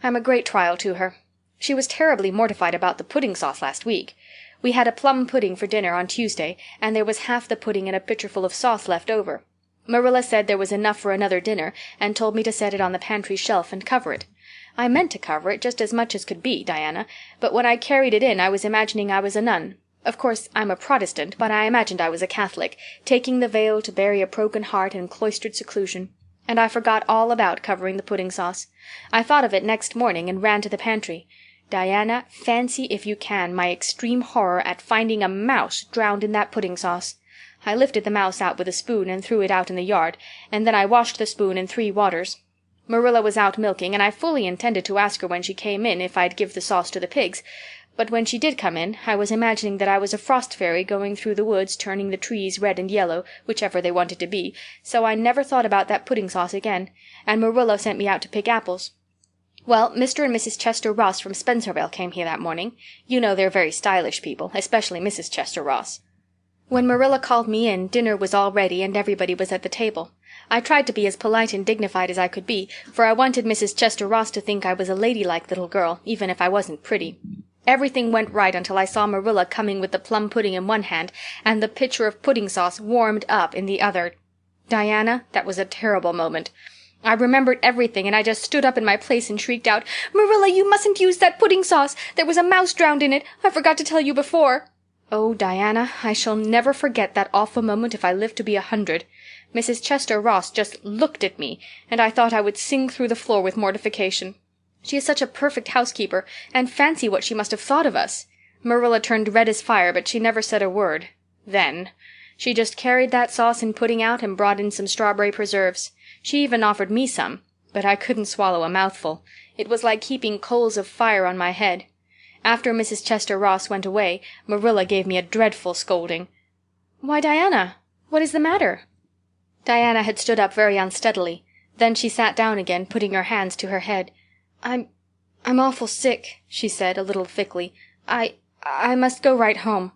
I'm a great trial to her. She was terribly mortified about the pudding sauce last week. We had a plum pudding for dinner on Tuesday, and there was half the pudding in a pitcherful of sauce left over. Marilla said there was enough for another dinner, and told me to set it on the pantry shelf and cover it. I meant to cover it just as much as could be, Diana, but when I carried it in I was imagining I was a nun. Of course, I'm a Protestant, but I imagined I was a Catholic, taking the veil to bury a broken heart in cloistered seclusion. And I forgot all about covering the pudding sauce. I thought of it next morning and ran to the pantry. Diana, fancy, if you can, my extreme horror at finding a mouse drowned in that pudding sauce. I lifted the mouse out with a spoon and threw it out in the yard, and then I washed the spoon in 3 waters. Marilla was out milking, and I fully intended to ask her when she came in if I'd give the sauce to the pigs. But when she did come in, I was imagining that I was a frost fairy going through the woods turning the trees red and yellow, whichever they wanted to be, so I never thought about that pudding sauce again, and Marilla sent me out to pick apples. Well, Mr. and Mrs. Chester Ross from Spencervale came here that morning. You know they're very stylish people, especially Mrs. Chester Ross. When Marilla called me in, dinner was all ready and everybody was at the table. I tried to be as polite and dignified as I could be, for I wanted Mrs. Chester Ross to think I was a ladylike little girl, even if I wasn't pretty. Everything went right until I saw Marilla coming with the plum pudding in one hand and the pitcher of pudding sauce warmed up in the other. Diana, that was a terrible moment. I remembered everything, and I just stood up in my place and shrieked out, "Marilla, you mustn't use that pudding sauce! There was a mouse drowned in it! I forgot to tell you before!" Oh, Diana, I shall never forget that awful moment if I live to be 100. Mrs. Chester Ross just looked at me, and I thought I would sink through the floor with mortification. She is such a perfect housekeeper, and fancy what she must have thought of us. Marilla turned red as fire, but she never said a word. Then she just carried that sauce and pudding out and brought in some strawberry preserves. She even offered me some, but I couldn't swallow a mouthful. It was like heaping coals of fire on my head. After Mrs. Chester Ross went away, Marilla gave me a dreadful scolding. "Why, Diana, what is the matter?" Diana had stood up very unsteadily. Then she sat down again, putting her hands to her head. I'm awful sick," she said, a little thickly. I must go right home."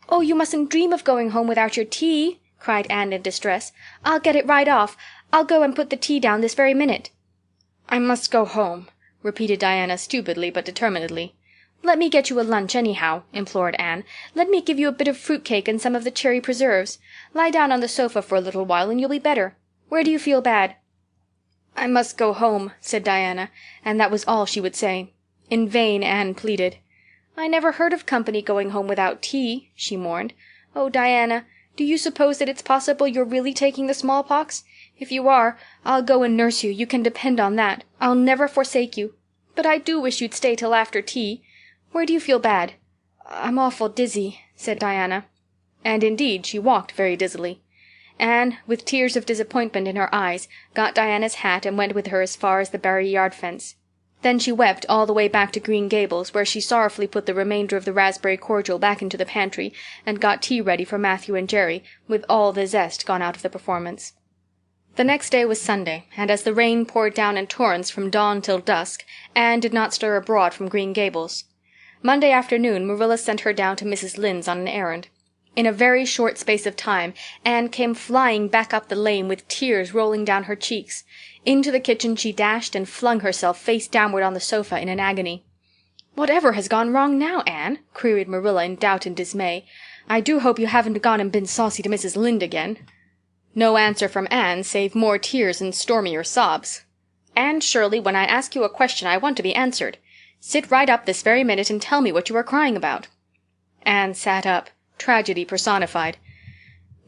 "Oh, you mustn't dream of going home without your tea," cried Anne in distress. "I'll get it right off. I'll go and put the tea down this very minute." "I must go home," repeated Diana stupidly but determinedly. "Let me get you a lunch, anyhow," implored Anne. "Let me give you a bit of fruit cake and some of the cherry preserves. Lie down on the sofa for a little while and you'll be better. Where do you feel bad?" "I must go home," said Diana, and that was all she would say. In vain Anne pleaded. "I never heard of company going home without tea," she mourned. "Oh, Diana, do you suppose that it's possible you're really taking the smallpox? If you are, I'll go and nurse you, you can depend on that. I'll never forsake you. But I do wish you'd stay till after tea. Where do you feel bad?" "I'm awful dizzy," said Diana. And indeed she walked very dizzily. Anne, with tears of disappointment in her eyes, got Diana's hat and went with her as far as the Barry yard fence. Then she wept all the way back to Green Gables, where she sorrowfully put the remainder of the raspberry cordial back into the pantry and got tea ready for Matthew and Jerry, with all the zest gone out of the performance. The next day was Sunday, and as the rain poured down in torrents from dawn till dusk, Anne did not stir abroad from Green Gables. Monday afternoon Marilla sent her down to Mrs. Lynde's on an errand. In a very short space of time, Anne came flying back up the lane with tears rolling down her cheeks. Into the kitchen she dashed and flung herself face downward on the sofa in an agony. "Whatever has gone wrong now, Anne?" queried Marilla in doubt and dismay. "I do hope you haven't gone and been saucy to Mrs. Lynde again." No answer from Anne save more tears and stormier sobs. "Anne Shirley, when I ask you a question I want to be answered. Sit right up this very minute and tell me what you are crying about." Anne sat up, tragedy personified.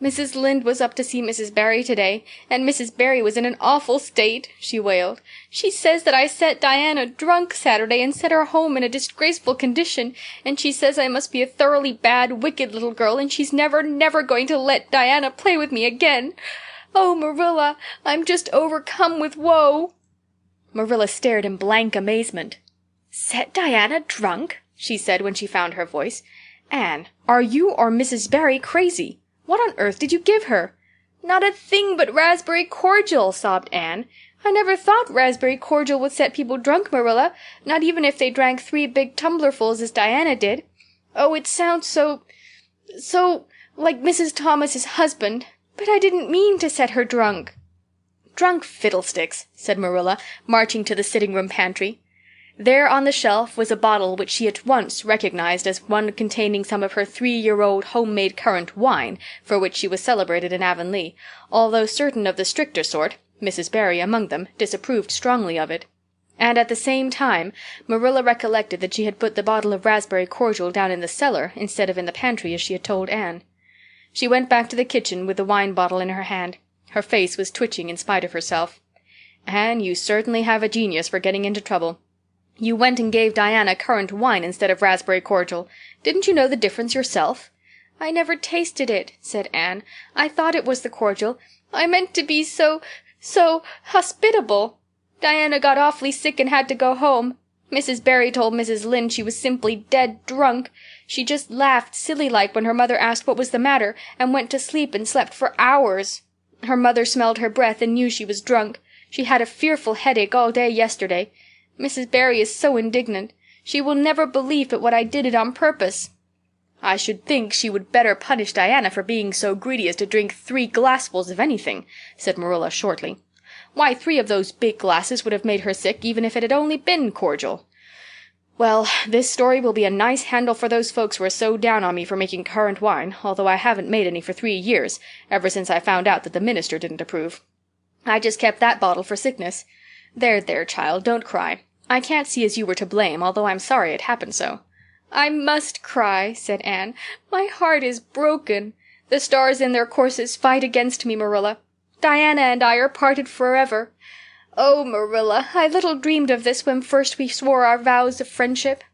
"Mrs. Lynde was up to see Mrs. Barry today, and Mrs. Barry was in an awful state," she wailed. "She says that I set Diana drunk Saturday and sent her home in a disgraceful condition, and she says I must be a thoroughly bad, wicked little girl, and she's never, never going to let Diana play with me again. Oh, Marilla, I'm just overcome with woe." Marilla stared in blank amazement. "Set Diana drunk?" she said when she found her voice. "Anne, are you or Mrs. Barry crazy? What on earth did you give her?" "Not a thing but raspberry cordial," sobbed Anne. "I never thought raspberry cordial would set people drunk, Marilla, not even if they drank 3 big tumblerfuls as Diana did. Oh, it sounds so like Mrs. Thomas's husband. But I didn't mean to set her drunk." "Drunk fiddlesticks," said Marilla, marching to the sitting-room pantry. There on the shelf was a bottle which she at once recognized as one containing some of her 3-year-old homemade currant wine, for which she was celebrated in Avonlea, although certain of the stricter sort, Mrs. Barry among them, disapproved strongly of it. And at the same time Marilla recollected that she had put the bottle of raspberry cordial down in the cellar instead of in the pantry as she had told Anne. She went back to the kitchen with the wine bottle in her hand. Her face was twitching in spite of herself. "Anne, you certainly have a genius for getting into trouble. You went and gave Diana currant wine instead of raspberry cordial. Didn't you know the difference yourself?" "I never tasted it," said Anne. "I thought it was the cordial. I meant to be so hospitable. Diana got awfully sick and had to go home. Mrs. Barry told Mrs. Lynde she was simply dead drunk. She just laughed silly-like when her mother asked what was the matter, and went to sleep and slept for hours. Her mother smelled her breath and knew she was drunk. She had a fearful headache all day yesterday. Mrs. Barry is so indignant. She will never believe but what I did it on purpose." "I should think she would better punish Diana for being so greedy as to drink 3 glassfuls of anything," said Marilla shortly. "Why, 3 of those big glasses would have made her sick even if it had only been cordial. Well, this story will be a nice handle for those folks who are so down on me for making currant wine, although I haven't made any for 3 years, ever since I found out that the minister didn't approve. I just kept that bottle for sickness. There, there, child, don't cry. I can't see as you were to blame, although I'm sorry it happened so." "I must cry," said Anne. "My heart is broken. The stars in their courses fight against me, Marilla. Diana and I are parted forever. Oh, Marilla, I little dreamed of this when first we swore our vows of friendship."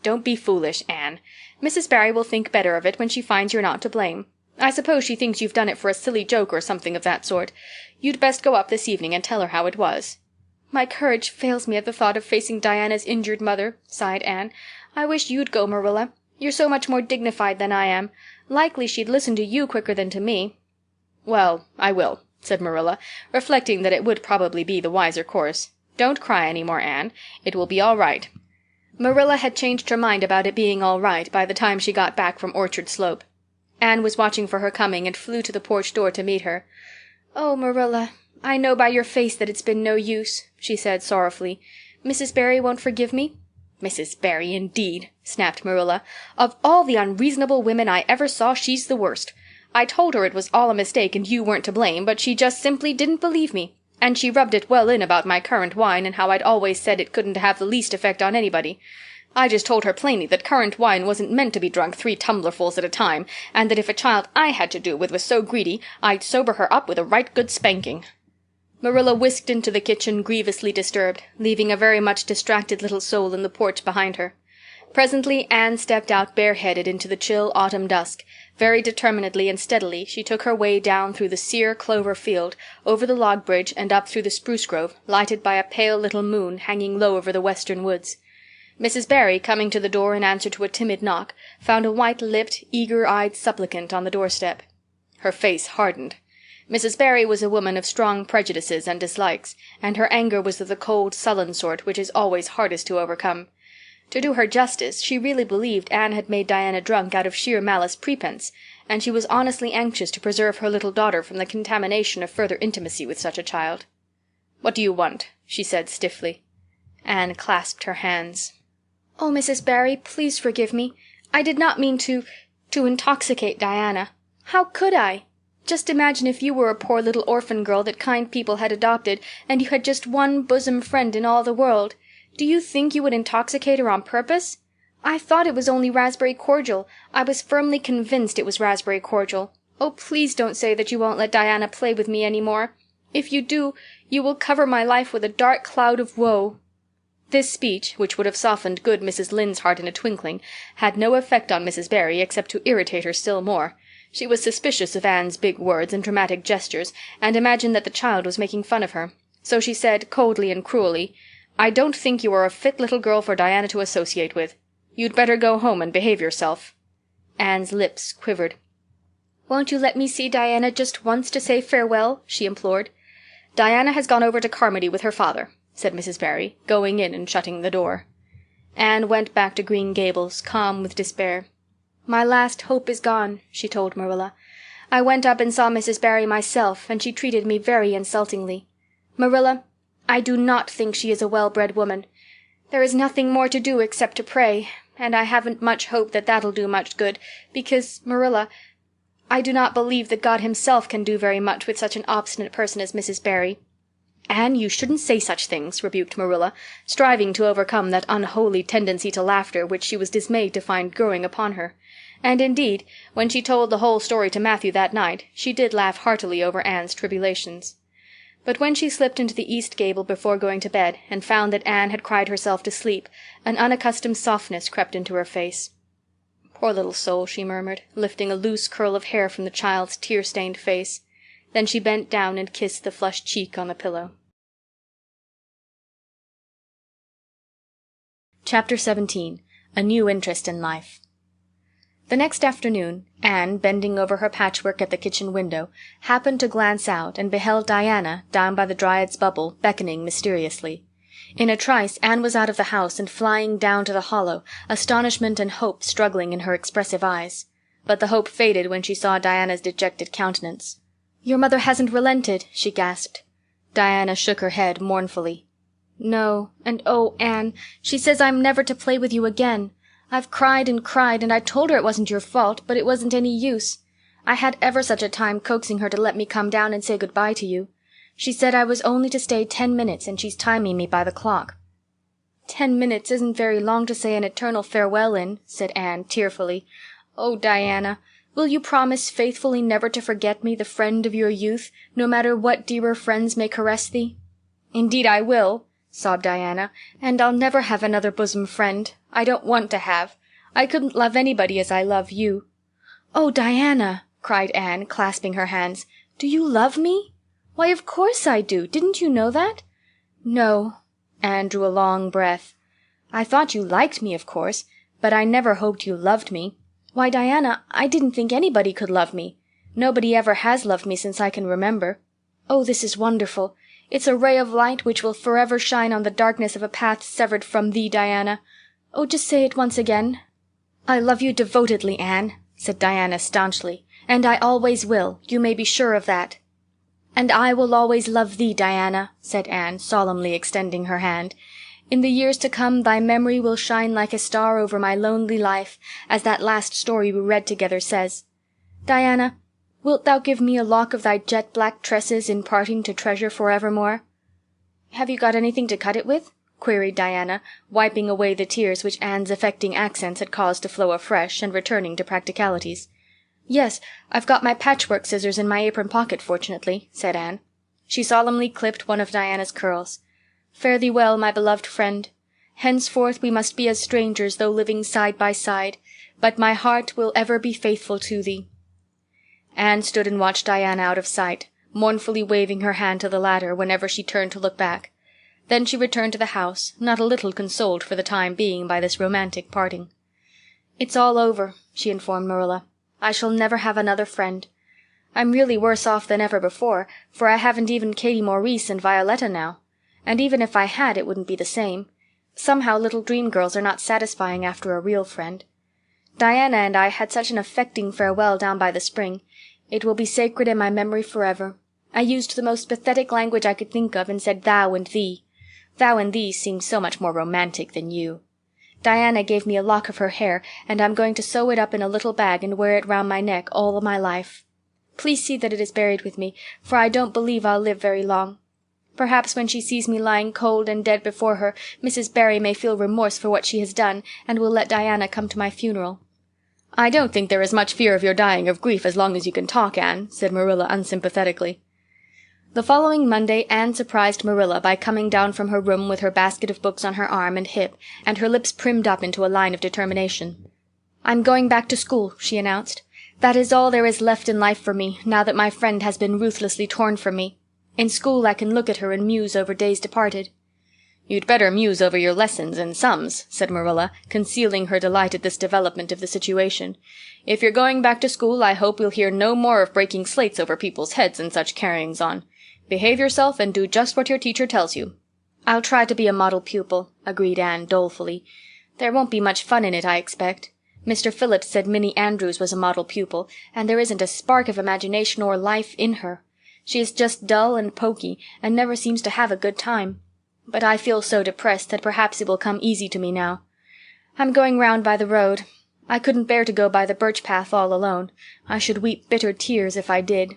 "Don't be foolish, Anne. Mrs. Barry will think better of it when she finds you're not to blame. I suppose she thinks you've done it for a silly joke or something of that sort. You'd best go up this evening and tell her how it was." "My courage fails me at the thought of facing Diana's injured mother," sighed Anne. "I wish you'd go, Marilla. You're so much more dignified than I am. Likely she'd listen to you quicker than to me." "Well, I will," said Marilla, reflecting that it would probably be the wiser course. "Don't cry any more, Anne. It will be all right." Marilla had changed her mind about it being all right by the time she got back from Orchard Slope. Anne was watching for her coming and flew to the porch door to meet her. "Oh, Marilla, I know by your face that it's been no use," she said sorrowfully. "Mrs. Barry won't forgive me?" "Mrs. Barry, indeed," snapped Marilla. "Of all the unreasonable women I ever saw, she's the worst. I told her it was all a mistake and you weren't to blame, but she just simply didn't believe me. And she rubbed it well in about my currant wine and how I'd always said it couldn't have the least effect on anybody. I just told her plainly that currant wine wasn't meant to be drunk 3 tumblerfuls at a time, and that if a child I had to do with was so greedy, I'd sober her up with a right good spanking." Marilla whisked into the kitchen grievously disturbed, leaving a very much distracted little soul in the porch behind her. Presently Anne stepped out bareheaded into the chill autumn dusk. Very determinedly and steadily she took her way down through the sere clover field, over the log bridge, and up through the spruce grove, lighted by a pale little moon hanging low over the western woods. Mrs. Barry, coming to the door in answer to a timid knock, found a white-lipped, eager-eyed supplicant on the doorstep. Her face hardened. Mrs. Barry was a woman of strong prejudices and dislikes, and her anger was of the cold, sullen sort which is always hardest to overcome. To do her justice, she really believed Anne had made Diana drunk out of sheer malice prepense, and she was honestly anxious to preserve her little daughter from the contamination of further intimacy with such a child. "What do you want?" she said stiffly. Anne clasped her hands. "Oh, Mrs. Barry, please forgive me. I did not mean to intoxicate Diana. How could I? Just imagine if you were a poor little orphan girl that kind people had adopted, and you had just one bosom friend in all the world. Do you think you would intoxicate her on purpose? I thought it was only raspberry cordial. I was firmly convinced it was raspberry cordial. Oh, please don't say that you won't let Diana play with me any more. If you do, you will cover my life with a dark cloud of woe." This speech, which would have softened good Mrs. Lynde's heart in a twinkling, had no effect on Mrs. Barry except to irritate her still more. She was suspicious of Anne's big words and dramatic gestures, and imagined that the child was making fun of her. So she said, coldly and cruelly, "I don't think you are a fit little girl for Diana to associate with. You'd better go home and behave yourself." Anne's lips quivered. "Won't you let me see Diana just once to say farewell?" she implored. "Diana has gone over to Carmody with her father," said Mrs. Barry, going in and shutting the door. Anne went back to Green Gables, calm with despair. "My last hope is gone," she told Marilla. "I went up and saw Mrs. Barry myself, and she treated me very insultingly. Marilla, I do not think she is a well-bred woman. There is nothing more to do except to pray, and I haven't much hope that that'll do much good, because, Marilla, I do not believe that God himself can do very much with such an obstinate person as Mrs. Barry." "Anne, you shouldn't say such things," rebuked Marilla, striving to overcome that unholy tendency to laughter which she was dismayed to find growing upon her. And indeed, when she told the whole story to Matthew that night, she did laugh heartily over Anne's tribulations. But when she slipped into the east gable before going to bed, and found that Anne had cried herself to sleep, an unaccustomed softness crept into her face. "Poor little soul," she murmured, lifting a loose curl of hair from the child's tear-stained face. Then she bent down and kissed the flushed cheek on the pillow. Chapter 17. A New Interest in Life. The next afternoon, Anne, bending over her patchwork at the kitchen window, happened to glance out and beheld Diana, down by the Dryad's Bubble, beckoning mysteriously. In a trice Anne was out of the house and flying down to the hollow, astonishment and hope struggling in her expressive eyes. But the hope faded when she saw Diana's dejected countenance. "Your mother hasn't relented," she gasped. Diana shook her head mournfully. "No, and oh, Anne, she says I'm never to play with you again. I've cried, and I told her it wasn't your fault, but it wasn't any use. I had ever such a time coaxing her to let me come down and say good-bye to you. She said I was only to stay 10 minutes, and she's timing me by the clock." "10 minutes isn't very long to say an eternal farewell in," said Anne tearfully. "Oh, Diana, will you promise faithfully never to forget me, the friend of your youth, no matter what dearer friends may caress thee?" "Indeed I will," sobbed Diana, "and I'll never have another bosom friend. I don't want to have. I couldn't love anybody as I love you." "Oh, Diana," cried Anne, clasping her hands, "do you love me?" "Why, of course I do. Didn't you know that?" "No." Anne drew a long breath. "I thought you liked me, of course, but I never hoped you loved me. Why, Diana, I didn't think anybody could love me. Nobody ever has loved me since I can remember. Oh, this is wonderful. It's a ray of light which will forever shine on the darkness of a path severed from thee, Diana. Oh, just say it once again." "I love you devotedly, Anne," said Diana staunchly, "and I always will. You may be sure of that." "And I will always love thee, Diana," said Anne, solemnly extending her hand. "In the years to come thy memory will shine like a star over my lonely life, as that last story we read together says. Diana, wilt thou give me a lock of thy jet-black tresses in parting to treasure forevermore?" "Have you got anything to cut it with?" queried Diana, wiping away the tears which Anne's affecting accents had caused to flow afresh, and returning to practicalities. "Yes, I've got my patchwork scissors in my apron pocket, fortunately," said Anne. She solemnly clipped one of Diana's curls. "Fare thee well, my beloved friend. Henceforth we must be as strangers though living side by side, but my heart will ever be faithful to thee." Anne stood and watched Diana out of sight, mournfully waving her hand to the latter whenever she turned to look back. Then she returned to the house, not a little consoled for the time being by this romantic parting. "It's all over," she informed Marilla. "I shall never have another friend. I'm really worse off than ever before, for I haven't even Katie Maurice and Violetta now. And even if I had, it wouldn't be the same. Somehow little dream girls are not satisfying after a real friend. Diana and I had such an affecting farewell down by the spring. It will be sacred in my memory forever. I used the most pathetic language I could think of and said thou and thee. Thou and thee seemed so much more romantic than you. Diana gave me a lock of her hair, and I'm going to sew it up in a little bag and wear it round my neck all my life. Please see that it is buried with me, for I don't believe I'll live very long. Perhaps when she sees me lying cold and dead before her, Mrs. Barry may feel remorse for what she has done, and will let Diana come to my funeral." "I don't think there is much fear of your dying of grief as long as you can talk, Anne," said Marilla unsympathetically. The following Monday Anne surprised Marilla by coming down from her room with her basket of books on her arm and hip, and her lips primmed up into a line of determination. "I'm going back to school," she announced. "That is all there is left in life for me, now that my friend has been ruthlessly torn from me. In school I can look at her and muse over days departed." "You'd better muse over your lessons and sums," said Marilla, concealing her delight at this development of the situation. "If you're going back to school I hope we'll hear no more of breaking slates over people's heads and such carryings on. Behave yourself and do just what your teacher tells you." "I'll try to be a model pupil," agreed Anne dolefully. "There won't be much fun in it, I expect. Mr. Phillips said Minnie Andrews was a model pupil, and there isn't a spark of imagination or life in her. She is just dull and poky, and never seems to have a good time. But I feel so depressed that perhaps it will come easy to me now. I'm going round by the road. I couldn't bear to go by the birch path all alone. I should weep bitter tears if I did."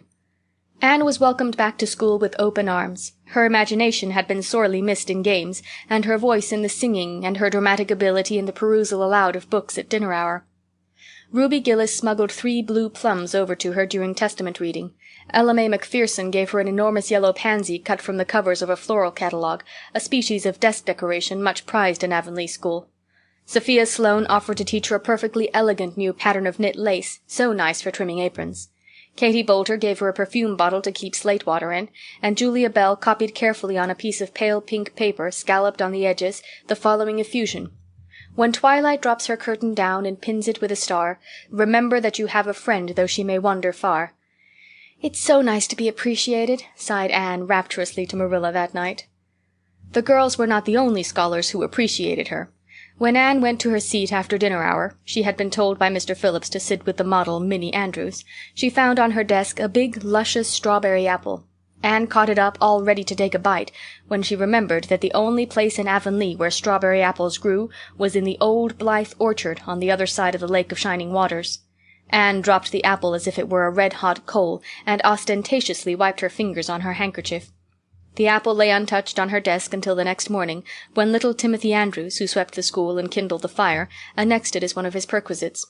Anne was welcomed back to school with open arms. Her imagination had been sorely missed in games, and her voice in the singing, and her dramatic ability in the perusal aloud of books at dinner hour. Ruby Gillis smuggled 3 blue plums over to her during Testament reading. LM Macpherson gave her an enormous yellow pansy cut from the covers of a floral catalogue, a species of desk decoration much prized in Avonlea school. Sophia Sloane offered to teach her a perfectly elegant new pattern of knit lace, so nice for trimming aprons. Katie Boulter gave her a perfume bottle to keep slate water in, and Julia Bell copied carefully on a piece of pale pink paper, scalloped on the edges, the following effusion: "When twilight drops her curtain down and pins it with a star, remember that you have a friend though she may wander far." "It's so nice to be appreciated," sighed Anne rapturously to Marilla that night. The girls were not the only scholars who appreciated her. When Anne went to her seat after dinner hour, she had been told by Mr. Phillips to sit with the model Minnie Andrews, she found on her desk a big luscious strawberry apple. Anne caught it up, all ready to take a bite, when she remembered that the only place in Avonlea where strawberry apples grew was in the old Blythe orchard on the other side of the Lake of Shining Waters. Anne dropped the apple as if it were a red-hot coal, and ostentatiously wiped her fingers on her handkerchief. The apple lay untouched on her desk until the next morning, when little Timothy Andrews, who swept the school and kindled the fire, annexed it as one of his perquisites.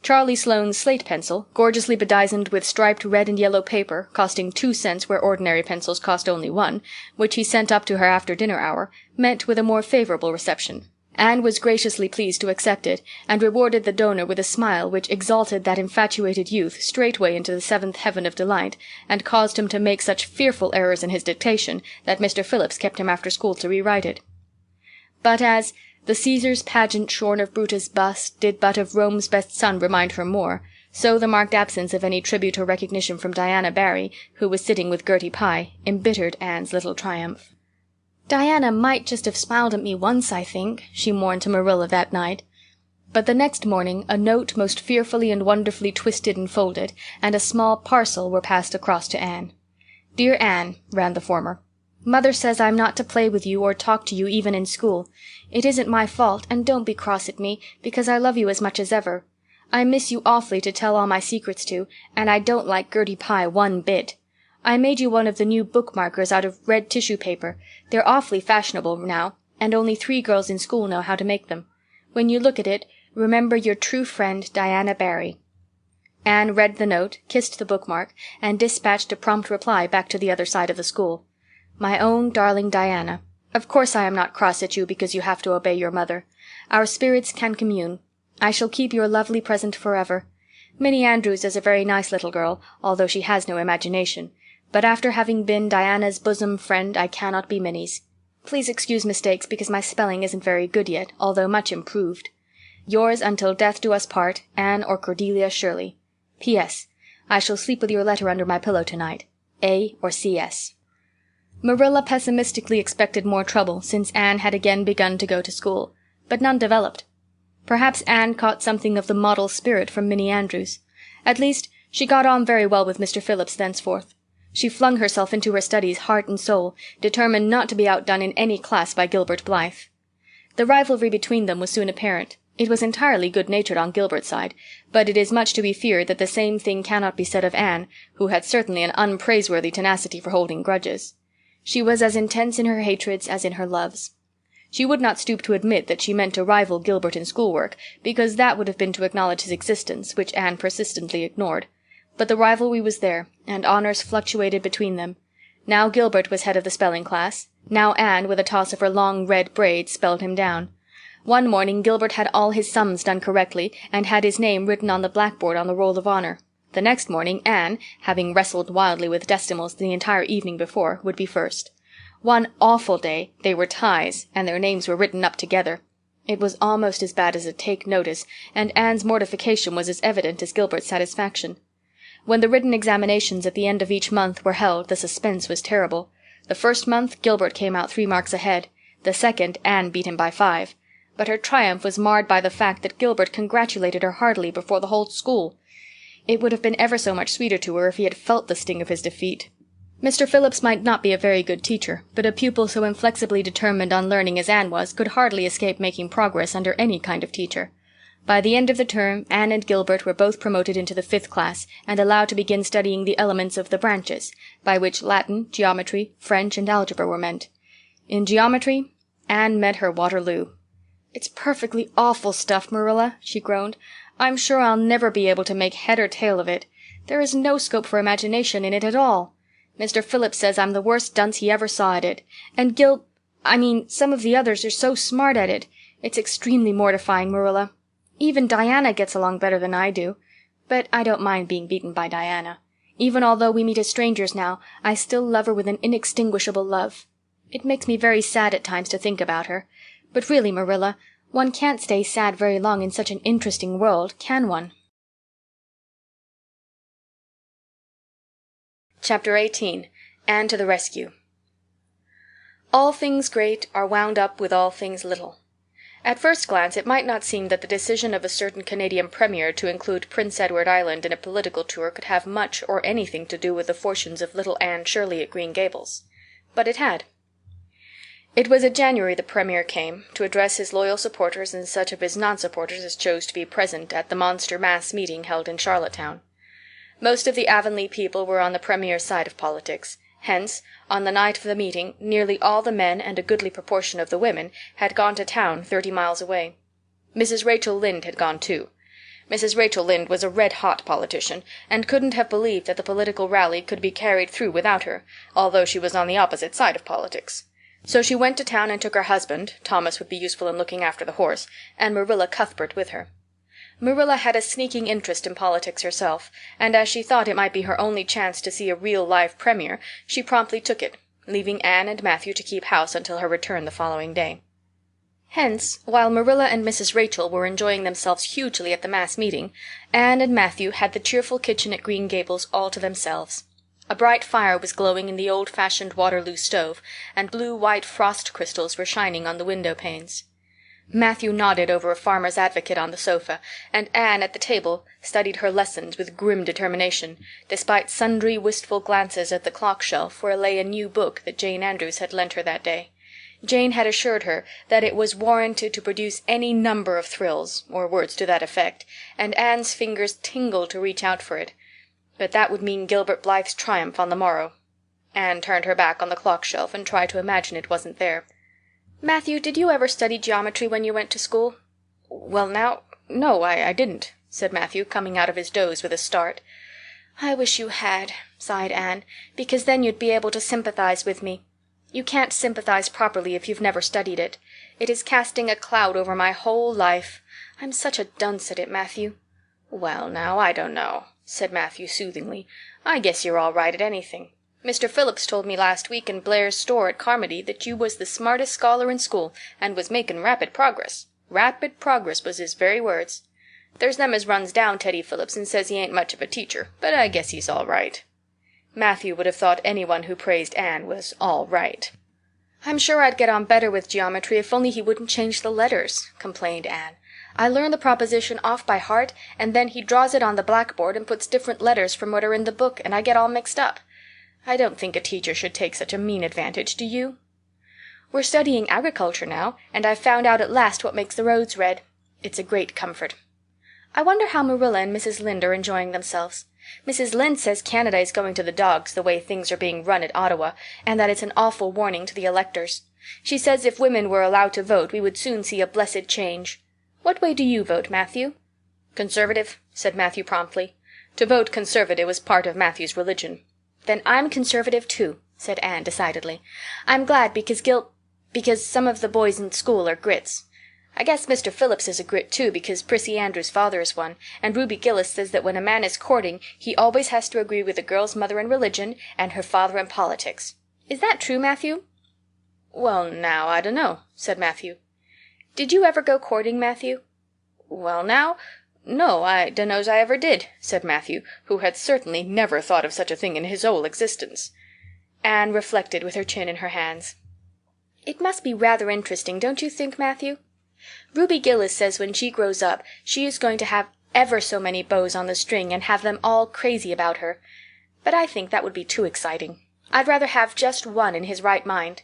Charlie Sloane's slate pencil, gorgeously bedizened with striped red and yellow paper, costing 2 cents where ordinary pencils cost only 1, which he sent up to her after dinner hour, met with a more favorable reception. Anne was graciously pleased to accept it, and rewarded the donor with a smile which exalted that infatuated youth straightway into the 7th heaven of delight, and caused him to make such fearful errors in his dictation that Mr. Phillips kept him after school to rewrite it. But as "the Caesar's pageant shorn of Brutus' bust did but of Rome's best son remind her more," so the marked absence of any tribute or recognition from Diana Barry, who was sitting with Gertie Pye, embittered Anne's little triumph. "Diana might just have smiled at me once, I think," she mourned to Marilla that night. But the next morning a note most fearfully and wonderfully twisted and folded, and a small parcel were passed across to Anne. "Dear Anne," ran the former, "Mother says I'm not to play with you or talk to you even in school. It isn't my fault, and don't be cross at me, because I love you as much as ever. I miss you awfully to tell all my secrets to, and I don't like Gertie Pye one bit. I made you one of the new bookmarkers out of red tissue paper. They're awfully fashionable now, and only 3 girls in school know how to make them. When you look at it, remember your true friend, Diana Barry." Anne read the note, kissed the bookmark, and dispatched a prompt reply back to the other side of the school. "My own darling Diana, of course I am not cross at you because you have to obey your mother. Our spirits can commune. I shall keep your lovely present forever. Minnie Andrews is a very nice little girl, although she has no imagination. But after having been Diana's bosom friend I cannot be Minnie's. Please excuse mistakes because my spelling isn't very good yet, although much improved. Yours until death do us part, Anne or Cordelia Shirley. P.S. I shall sleep with your letter under my pillow tonight. A or C.S." Marilla pessimistically expected more trouble, since Anne had again begun to go to school, but none developed. Perhaps Anne caught something of the model spirit from Minnie Andrews. At least, she got on very well with Mr. Phillips thenceforth. She flung herself into her studies heart and soul, determined not to be outdone in any class by Gilbert Blythe. The rivalry between them was soon apparent. It was entirely good-natured on Gilbert's side, but it is much to be feared that the same thing cannot be said of Anne, who had certainly an unpraiseworthy tenacity for holding grudges. She was as intense in her hatreds as in her loves. She would not stoop to admit that she meant to rival Gilbert in schoolwork, because that would have been to acknowledge his existence, which Anne persistently ignored. But the rivalry was there, and honors fluctuated between them. Now Gilbert was head of the spelling class. Now Anne, with a toss of her long red braids, spelled him down. One morning Gilbert had all his sums done correctly, and had his name written on the blackboard on the roll of honor. The next morning Anne, having wrestled wildly with decimals the entire evening before, would be first. One awful day they were ties, and their names were written up together. It was almost as bad as a take notice, and Anne's mortification was as evident as Gilbert's satisfaction. When the written examinations at the end of each month were held, the suspense was terrible. The first month Gilbert came out 3 marks ahead. The second, Anne beat him by 5. But her triumph was marred by the fact that Gilbert congratulated her heartily before the whole school. It would have been ever so much sweeter to her if he had felt the sting of his defeat. Mr. Phillips might not be a very good teacher, but a pupil so inflexibly determined on learning as Anne was could hardly escape making progress under any kind of teacher. By the end of the term, Anne and Gilbert were both promoted into the 5th class and allowed to begin studying the elements of the branches, by which Latin, geometry, French, and algebra were meant. In geometry, Anne met her Waterloo. "It's perfectly awful stuff, Marilla," she groaned. "I'm sure I'll never be able to make head or tail of it. There is no scope for imagination in it at all. Mr. Phillips says I'm the worst dunce he ever saw at it. And some of the others are so smart at it. It's extremely mortifying, Marilla. Even Diana gets along better than I do. But I don't mind being beaten by Diana. Even although we meet as strangers now, I still love her with an inextinguishable love. It makes me very sad at times to think about her. But really, Marilla, one can't stay sad very long in such an interesting world, can one?" Chapter 18. Anne to the Rescue. All things great are wound up with all things little. At first glance it might not seem that the decision of a certain Canadian premier to include Prince Edward Island in a political tour could have much or anything to do with the fortunes of little Anne Shirley at Green Gables. But it had. It was in January the premier came, to address his loyal supporters and such of his non-supporters as chose to be present at the monster mass meeting held in Charlottetown. Most of the Avonlea people were on the premier's side of politics. Hence, on the night of the meeting, nearly all the men and a goodly proportion of the women had gone to town 30 miles away. Mrs. Rachel Lynde had gone too. Mrs. Rachel Lynde was a red-hot politician, and couldn't have believed that the political rally could be carried through without her, although she was on the opposite side of politics. So she went to town and took her husband, Thomas would be useful in looking after the horse, and Marilla Cuthbert with her. Marilla had a sneaking interest in politics herself, and as she thought it might be her only chance to see a real live premier, she promptly took it, leaving Anne and Matthew to keep house until her return the following day. Hence, while Marilla and Mrs. Rachel were enjoying themselves hugely at the mass meeting, Anne and Matthew had the cheerful kitchen at Green Gables all to themselves. A bright fire was glowing in the old-fashioned Waterloo stove, and blue-white frost crystals were shining on the window panes. Matthew nodded over a Farmer's Advocate on the sofa, and Anne at the table studied her lessons with grim determination, despite sundry wistful glances at the clock shelf where lay a new book that Jane Andrews had lent her that day. Jane had assured her that it was warranted to produce any number of thrills, or words to that effect, and Anne's fingers tingled to reach out for it. But that would mean Gilbert Blythe's triumph on the morrow. Anne turned her back on the clock shelf and tried to imagine it wasn't there. "Matthew, did you ever study geometry when you went to school?" "Well, now, no, I didn't," said Matthew, coming out of his doze with a start. "I wish you had," sighed Anne, "because then you'd be able to sympathize with me. You can't sympathize properly if you've never studied it. It is casting a cloud over my whole life. I'm such a dunce at it, Matthew." "Well, now, I don't know," said Matthew soothingly. "I guess you're all right at anything. Mr. Phillips told me last week in Blair's store at Carmody that you was the smartest scholar in school and was making rapid progress. Rapid progress was his very words. There's them as runs down Teddy Phillips and says he ain't much of a teacher, but I guess he's all right." Matthew would have thought anyone who praised Anne was all right. "I'm sure I'd get on better with geometry if only he wouldn't change the letters," complained Anne. "I learn the proposition off by heart, and then he draws it on the blackboard and puts different letters from what are in the book, and I get all mixed up. I don't think a teacher should take such a mean advantage, do you? We're studying agriculture now, and I've found out at last what makes the roads red. It's a great comfort. I wonder how Marilla and Mrs. Lynde are enjoying themselves. Mrs. Lynde says Canada is going to the dogs the way things are being run at Ottawa, and that it's an awful warning to the electors. She says if women were allowed to vote we would soon see a blessed change. What way do you vote, Matthew?" "Conservative," said Matthew promptly. To vote Conservative was part of Matthew's religion. "Then I'm Conservative too," said Anne decidedly. "I'm glad because some of the boys in school are Grits. I guess Mr. Phillips is a Grit too, because Prissy Andrews' father is one, and Ruby Gillis says that when a man is courting he always has to agree with the girl's mother in religion and her father in politics. Is that true, Matthew?" "Well, now, I dunno," said Matthew. "Did you ever go courting, Matthew?" "Well, now, no, I dunno's I ever did," said Matthew, who had certainly never thought of such a thing in his whole existence. Anne reflected with her chin in her hands. "It must be rather interesting, don't you think, Matthew? Ruby Gillis says when she grows up she is going to have ever so many bows on the string and have them all crazy about her. But I think that would be too exciting. I'd rather have just one in his right mind.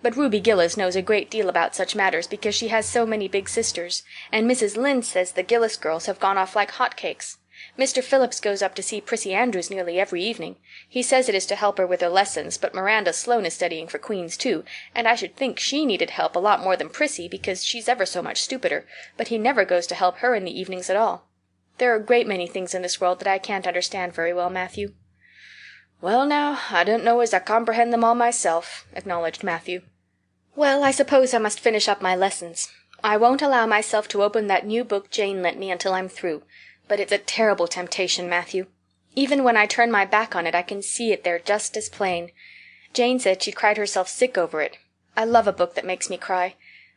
But Ruby Gillis knows a great deal about such matters because she has so many big sisters, and Mrs. Lynde says the Gillis girls have gone off like hot cakes. Mr. Phillips goes up to see Prissy Andrews nearly every evening. He says it is to help her with her lessons, but Miranda Sloane is studying for Queen's too, and I should think she needed help a lot more than Prissy because she's ever so much stupider, but he never goes to help her in the evenings at all. There are a great many things in this world that I can't understand very well, Matthew." "Well, now, I don't know as I comprehend them all myself," acknowledged Matthew. "Well, I suppose I must finish up my lessons. I won't allow myself to open that new book Jane lent me until I'm through. But it's a terrible temptation, Matthew. Even when I turn my back on it I can see it there just as plain. Jane said she cried herself sick over it. I love a book that makes me cry.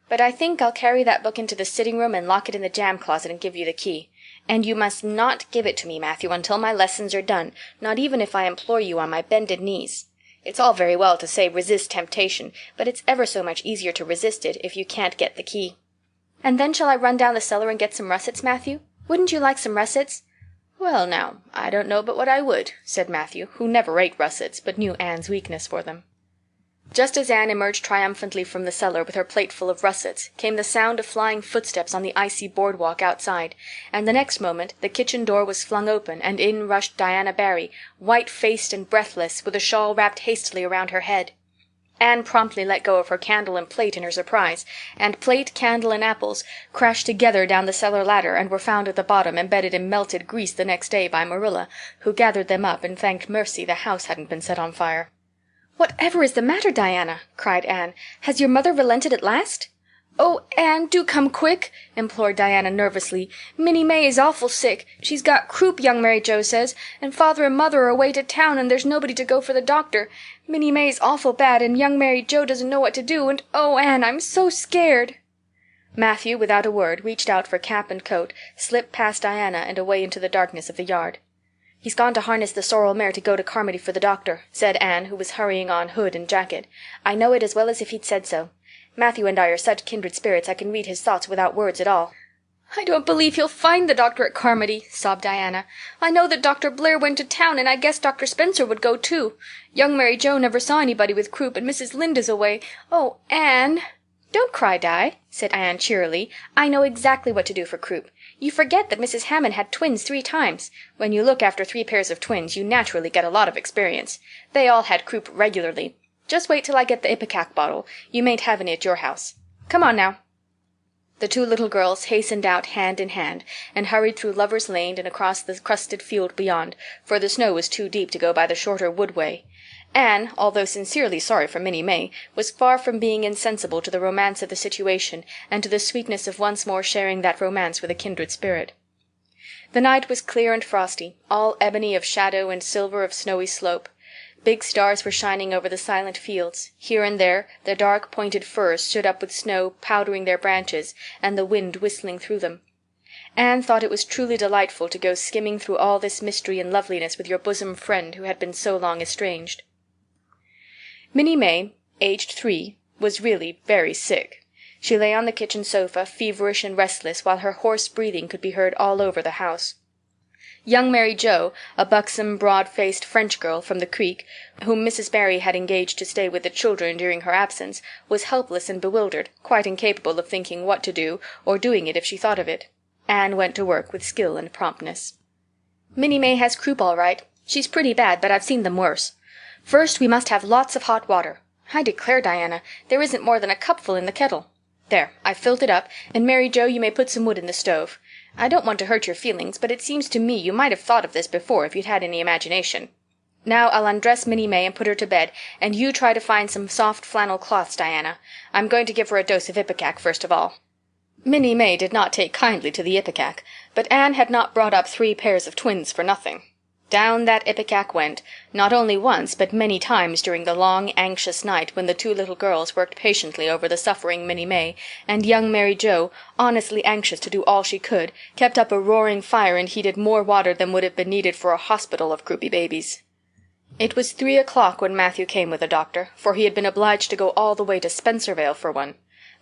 But I think I'll carry that book into the sitting room and lock it in the jam closet and give you the key. And you must not give it to me, Matthew, until my lessons are done, not even if I implore you on my bended knees. It's all very well to say resist temptation, but it's ever so much easier to resist it if you can't get the key. And then shall I run down the cellar and get some russets, Matthew? Wouldn't you like some russets?" "Well, now, I don't know but what I would," said Matthew, who never ate russets, but knew Anne's weakness for them. Just as Anne emerged triumphantly from the cellar with her plate full of russets came the sound of flying footsteps on the icy boardwalk outside, and the next moment the kitchen door was flung open and in rushed Diana Barry, white-faced and breathless, with a shawl wrapped hastily around her head. Anne promptly let go of her candle and plate in her surprise, and plate, candle, and apples crashed together down the cellar ladder and were found at the bottom embedded in melted grease the next day by Marilla, who gathered them up and thanked mercy the house hadn't been set on fire. "Whatever is the matter, Diana?" cried Anne. "Has your mother relented at last?" "Oh, Anne, do come quick," implored Diana nervously. "Minnie May is awful sick. She's got croup, young Mary Joe says, and father and mother are away to town and there's nobody to go for the doctor. Minnie May's awful bad and young Mary Joe doesn't know what to do, and oh, Anne, I'm so scared." Matthew, without a word, reached out for cap and coat, slipped past Diana and away into the darkness of the yard. "He's gone to harness the sorrel mare to go to Carmody for the doctor," said Anne, who was hurrying on hood and jacket. "I know it as well as if he'd said so. Matthew and I are such kindred spirits I can read his thoughts without words at all." "I don't believe he'll find the doctor at Carmody," sobbed Diana. "I know that Dr. Blair went to town, and I guess Dr. Spencer would go too. Young Mary Joe never saw anybody with croup, and Mrs. Lynde is away. Oh, Anne!" "Don't cry, Di," said Anne cheerily. "I know exactly what to do for croup. You forget that Mrs. Hammond had twins 3 times. When you look after 3 pairs of twins you naturally get a lot of experience. They all had croup regularly. Just wait till I get the Ipecac bottle. You mayn't have any at your house. Come on now." The 2 little girls hastened out hand in hand and hurried through Lover's Lane and across the crusted field beyond, for the snow was too deep to go by the shorter wood way. Anne, although sincerely sorry for Minnie May, was far from being insensible to the romance of the situation and to the sweetness of once more sharing that romance with a kindred spirit. The night was clear and frosty, all ebony of shadow and silver of snowy slope. Big stars were shining over the silent fields. Here and there the dark pointed firs stood up with snow powdering their branches and the wind whistling through them. Anne thought it was truly delightful to go skimming through all this mystery and loveliness with your bosom friend who had been so long estranged. Minnie May, aged 3, was really very sick. She lay on the kitchen sofa, feverish and restless, while her hoarse breathing could be heard all over the house. Young Mary Joe, a buxom, broad-faced French girl from the Creek, whom Mrs. Barry had engaged to stay with the children during her absence, was helpless and bewildered, quite incapable of thinking what to do, or doing it if she thought of it. Anne went to work with skill and promptness. "Minnie May has croup all right. She's pretty bad, but I've seen them worse. First, we must have lots of hot water. I declare, Diana, there isn't more than a cupful in the kettle. There, I've filled it up, and Mary Joe, you may put some wood in the stove. I don't want to hurt your feelings, but it seems to me you might have thought of this before if you'd had any imagination. Now I'll undress Minnie May and put her to bed, and you try to find some soft flannel cloths, Diana. I'm going to give her a dose of ipecac first of all." Minnie May did not take kindly to the ipecac, but Anne had not brought up 3 pairs of twins for nothing. Down that ipecac went, not only once but many times during the long, anxious night when the 2 little girls worked patiently over the suffering Minnie May, and young Mary Joe, honestly anxious to do all she could, kept up a roaring fire and heated more water than would have been needed for a hospital of croupy babies. It was 3 o'clock when Matthew came with a doctor, for he had been obliged to go all the way to Spencervale for one.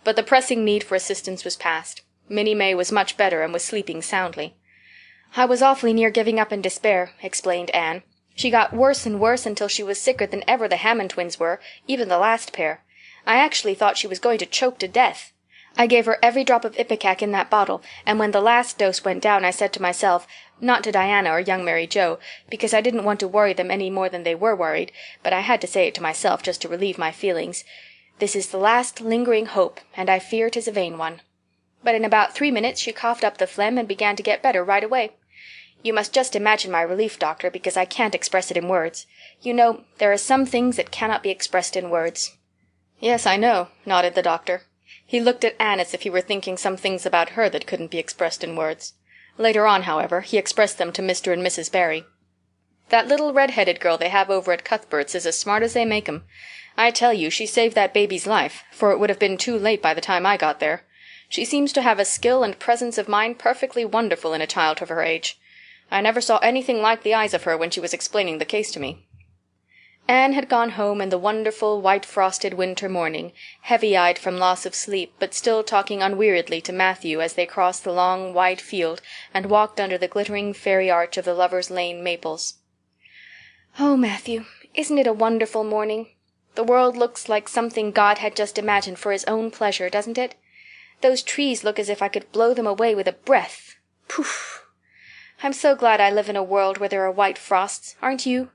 But the pressing need for assistance was past. Minnie May was much better and was sleeping soundly. "I was awfully near giving up in despair," explained Anne. "She got worse and worse until she was sicker than ever the Hammond twins were, even the last pair. I actually thought she was going to choke to death. I gave her every drop of ipecac in that bottle, and when the last dose went down I said to myself, not to Diana or young Mary Joe, because I didn't want to worry them any more than they were worried, but I had to say it to myself just to relieve my feelings, 'This is the last lingering hope, and I fear 'tis a vain one.' But in about 3 minutes she coughed up the phlegm and began to get better right away. You must just imagine my relief, doctor, because I can't express it in words. You know, there are some things that cannot be expressed in words." "Yes, I know," nodded the doctor. He looked at Anne as if he were thinking some things about her that couldn't be expressed in words. Later on, however, he expressed them to Mr. and Mrs. Barry. "That little red-headed girl they have over at Cuthbert's is as smart as they make 'em. I tell you, she saved that baby's life, for it would have been too late by the time I got there. She seems to have a skill and presence of mind perfectly wonderful in a child of her age. I never saw anything like the eyes of her when she was explaining the case to me." Anne had gone home in the wonderful white-frosted winter morning, heavy-eyed from loss of sleep, but still talking unweariedly to Matthew as they crossed the long wide field and walked under the glittering fairy arch of the Lovers' Lane maples. "Oh, Matthew, isn't it a wonderful morning? The world looks like something God had just imagined for his own pleasure, doesn't it? Those trees look as if I could blow them away with a breath. Poof! I'm so glad I live in a world where there are white frosts, aren't you?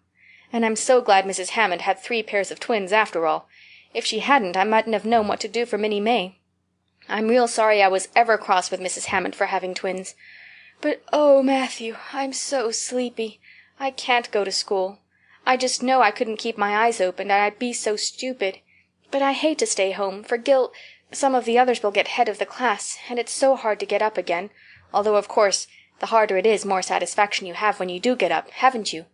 And I'm so glad Mrs. Hammond had 3 pairs of twins after all. If she hadn't, I mightn't have known what to do for Minnie May. I'm real sorry I was ever cross with Mrs. Hammond for having twins. But oh, Matthew, I'm so sleepy. I can't go to school. I just know I couldn't keep my eyes open, and I'd be so stupid. But I hate to stay home, for some of the others will get head of the class, and it's so hard to get up again, although, of course, the harder it is, more satisfaction you have when you do get up, haven't you?"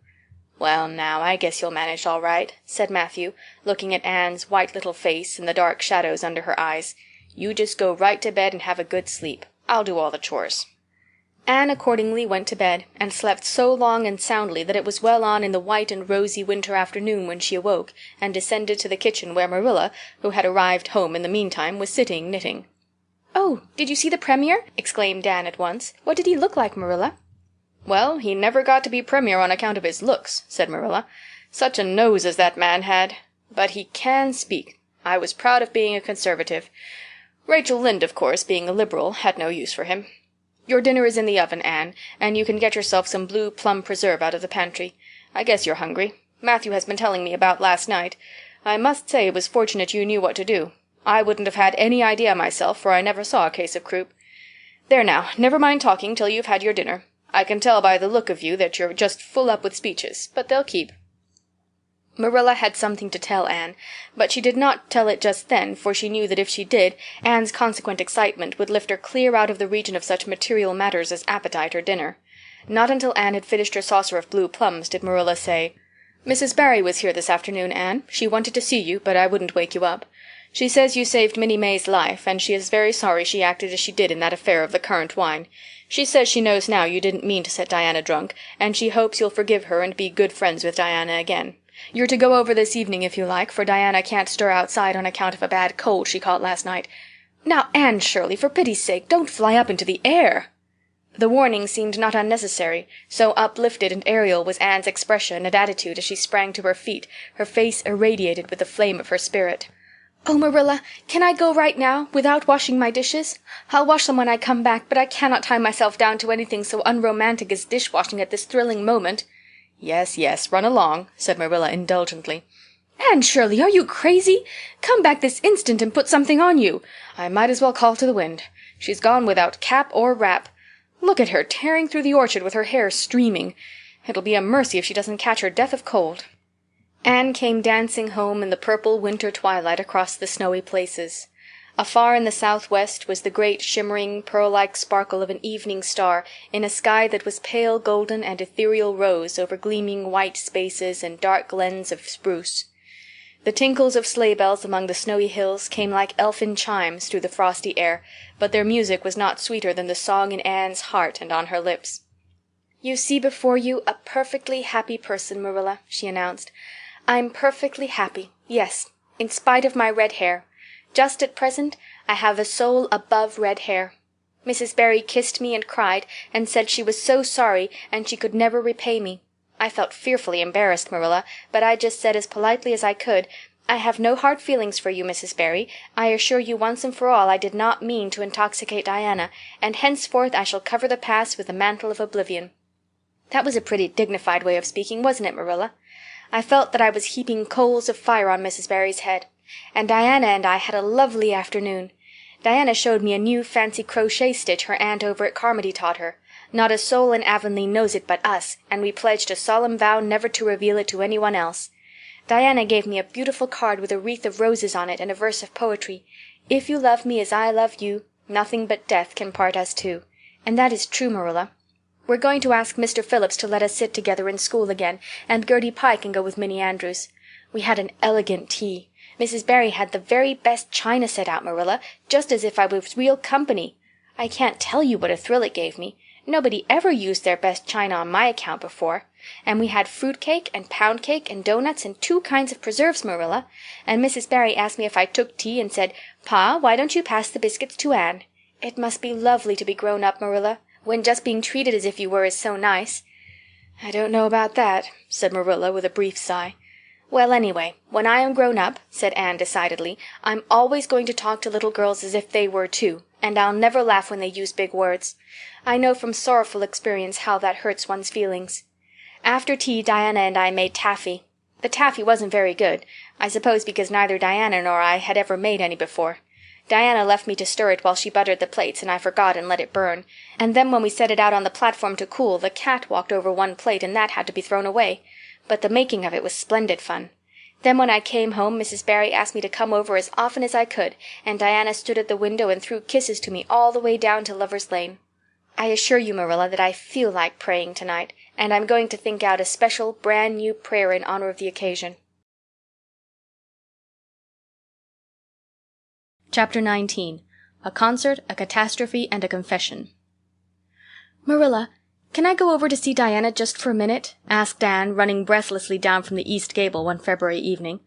"Well, now, I guess you'll manage all right," said Matthew, looking at Anne's white little face and the dark shadows under her eyes. "You just go right to bed and have a good sleep. I'll do all the chores." Anne accordingly went to bed, and slept so long and soundly that it was well on in the white and rosy winter afternoon when she awoke and descended to the kitchen where Marilla, who had arrived home in the meantime, was sitting knitting. "Oh, did you see the Premier?" exclaimed Anne at once. "What did he look like, Marilla?" "Well, he never got to be Premier on account of his looks," said Marilla. "Such a nose as that man had. But he can speak. I was proud of being a Conservative. Rachel Lynde, of course, being a Liberal, had no use for him. Your dinner is in the oven, Anne, and you can get yourself some blue plum preserve out of the pantry. I guess you're hungry. Matthew has been telling me about last night. I must say it was fortunate you knew what to do. I wouldn't have had any idea myself, for I never saw a case of croup. There now, never mind talking till you've had your dinner. I can tell by the look of you that you're just full up with speeches, but they'll keep." Marilla had something to tell Anne, but she did not tell it just then, for she knew that if she did, Anne's consequent excitement would lift her clear out of the region of such material matters as appetite or dinner. Not until Anne had finished her saucer of blue plums did Marilla say, "Mrs. Barry was here this afternoon, Anne. She wanted to see you, but I wouldn't wake you up. She says you saved Minnie May's life, and she is very sorry she acted as she did in that affair of the currant wine. She says she knows now you didn't mean to set Diana drunk, and she hopes you'll forgive her and be good friends with Diana again. You're to go over this evening if you like, for Diana can't stir outside on account of a bad cold she caught last night. Now, Anne Shirley, for pity's sake, don't fly up into the air!" The warning seemed not unnecessary, so uplifted and aerial was Anne's expression and attitude as she sprang to her feet, her face irradiated with the flame of her spirit. "Oh, Marilla, can I go right now, without washing my dishes? I'll wash them when I come back, but I cannot tie myself down to anything so unromantic as dishwashing at this thrilling moment." "Yes, yes, run along," said Marilla indulgently. "Anne Shirley, are you crazy? Come back this instant and put something on you. I might as well call to the wind. She's gone without cap or wrap. Look at her, tearing through the orchard with her hair streaming. It'll be a mercy if she doesn't catch her death of cold." Anne came dancing home in the purple winter twilight across the snowy places. Afar in the southwest was the great shimmering pearl-like sparkle of an evening star in a sky that was pale golden and ethereal rose over gleaming white spaces and dark glens of spruce. The tinkles of sleigh bells among the snowy hills came like elfin chimes through the frosty air, but their music was not sweeter than the song in Anne's heart and on her lips. "You see before you a perfectly happy person, Marilla," she announced. "I'm perfectly happy, yes, in spite of my red hair. Just at present I have a soul above red hair. Mrs. Barry kissed me and cried and said she was so sorry and she could never repay me. I felt fearfully embarrassed, Marilla, but I just said as politely as I could, 'I have no hard feelings for you, Mrs. Barry. I assure you once and for all I did not mean to intoxicate Diana, and henceforth I shall cover the past with the mantle of oblivion.' That was a pretty dignified way of speaking, wasn't it, Marilla? I felt that I was heaping coals of fire on Mrs. Barry's head. And Diana and I had a lovely afternoon. Diana showed me a new fancy crochet stitch her aunt over at Carmody taught her. Not a soul in Avonlea knows it but us, and we pledged a solemn vow never to reveal it to anyone else. Diana gave me a beautiful card with a wreath of roses on it and a verse of poetry. 'If you love me as I love you, nothing but death can part us two.' And that is true, Marilla. We're going to ask Mr. Phillips to let us sit together in school again, and Gertie Pye can go with Minnie Andrews. We had an elegant tea. Mrs. Barry had the very best china set out, Marilla, just as if I was real company. I can't tell you what a thrill it gave me. Nobody ever used their best china on my account before. And we had fruit cake and pound cake and doughnuts and 2 kinds of preserves, Marilla. And Mrs. Barry asked me if I took tea and said, 'Pa, why don't you pass the biscuits to Anne?' It must be lovely to be grown up, Marilla, when just being treated as if you were is so nice." "I don't know about that," said Marilla with a brief sigh. "Well, anyway, when I am grown up," said Anne decidedly, "I'm always going to talk to little girls as if they were too, and I'll never laugh when they use big words. I know from sorrowful experience how that hurts one's feelings. After tea Diana and I made taffy. The taffy wasn't very good, I suppose because neither Diana nor I had ever made any before. Diana left me to stir it while she buttered the plates, and I forgot and let it burn. And then when we set it out on the platform to cool, the cat walked over one plate and that had to be thrown away. But the making of it was splendid fun. Then when I came home Mrs. Barry asked me to come over as often as I could, and Diana stood at the window and threw kisses to me all the way down to Lover's Lane. I assure you, Marilla, that I feel like praying tonight, and I'm going to think out a special, brand new prayer in honor of the occasion." Chapter 19. A Concert, a Catastrophe, and a Confession. "Marilla, can I go over to see Diana just for a minute?" asked Anne, running breathlessly down from the east gable one February evening.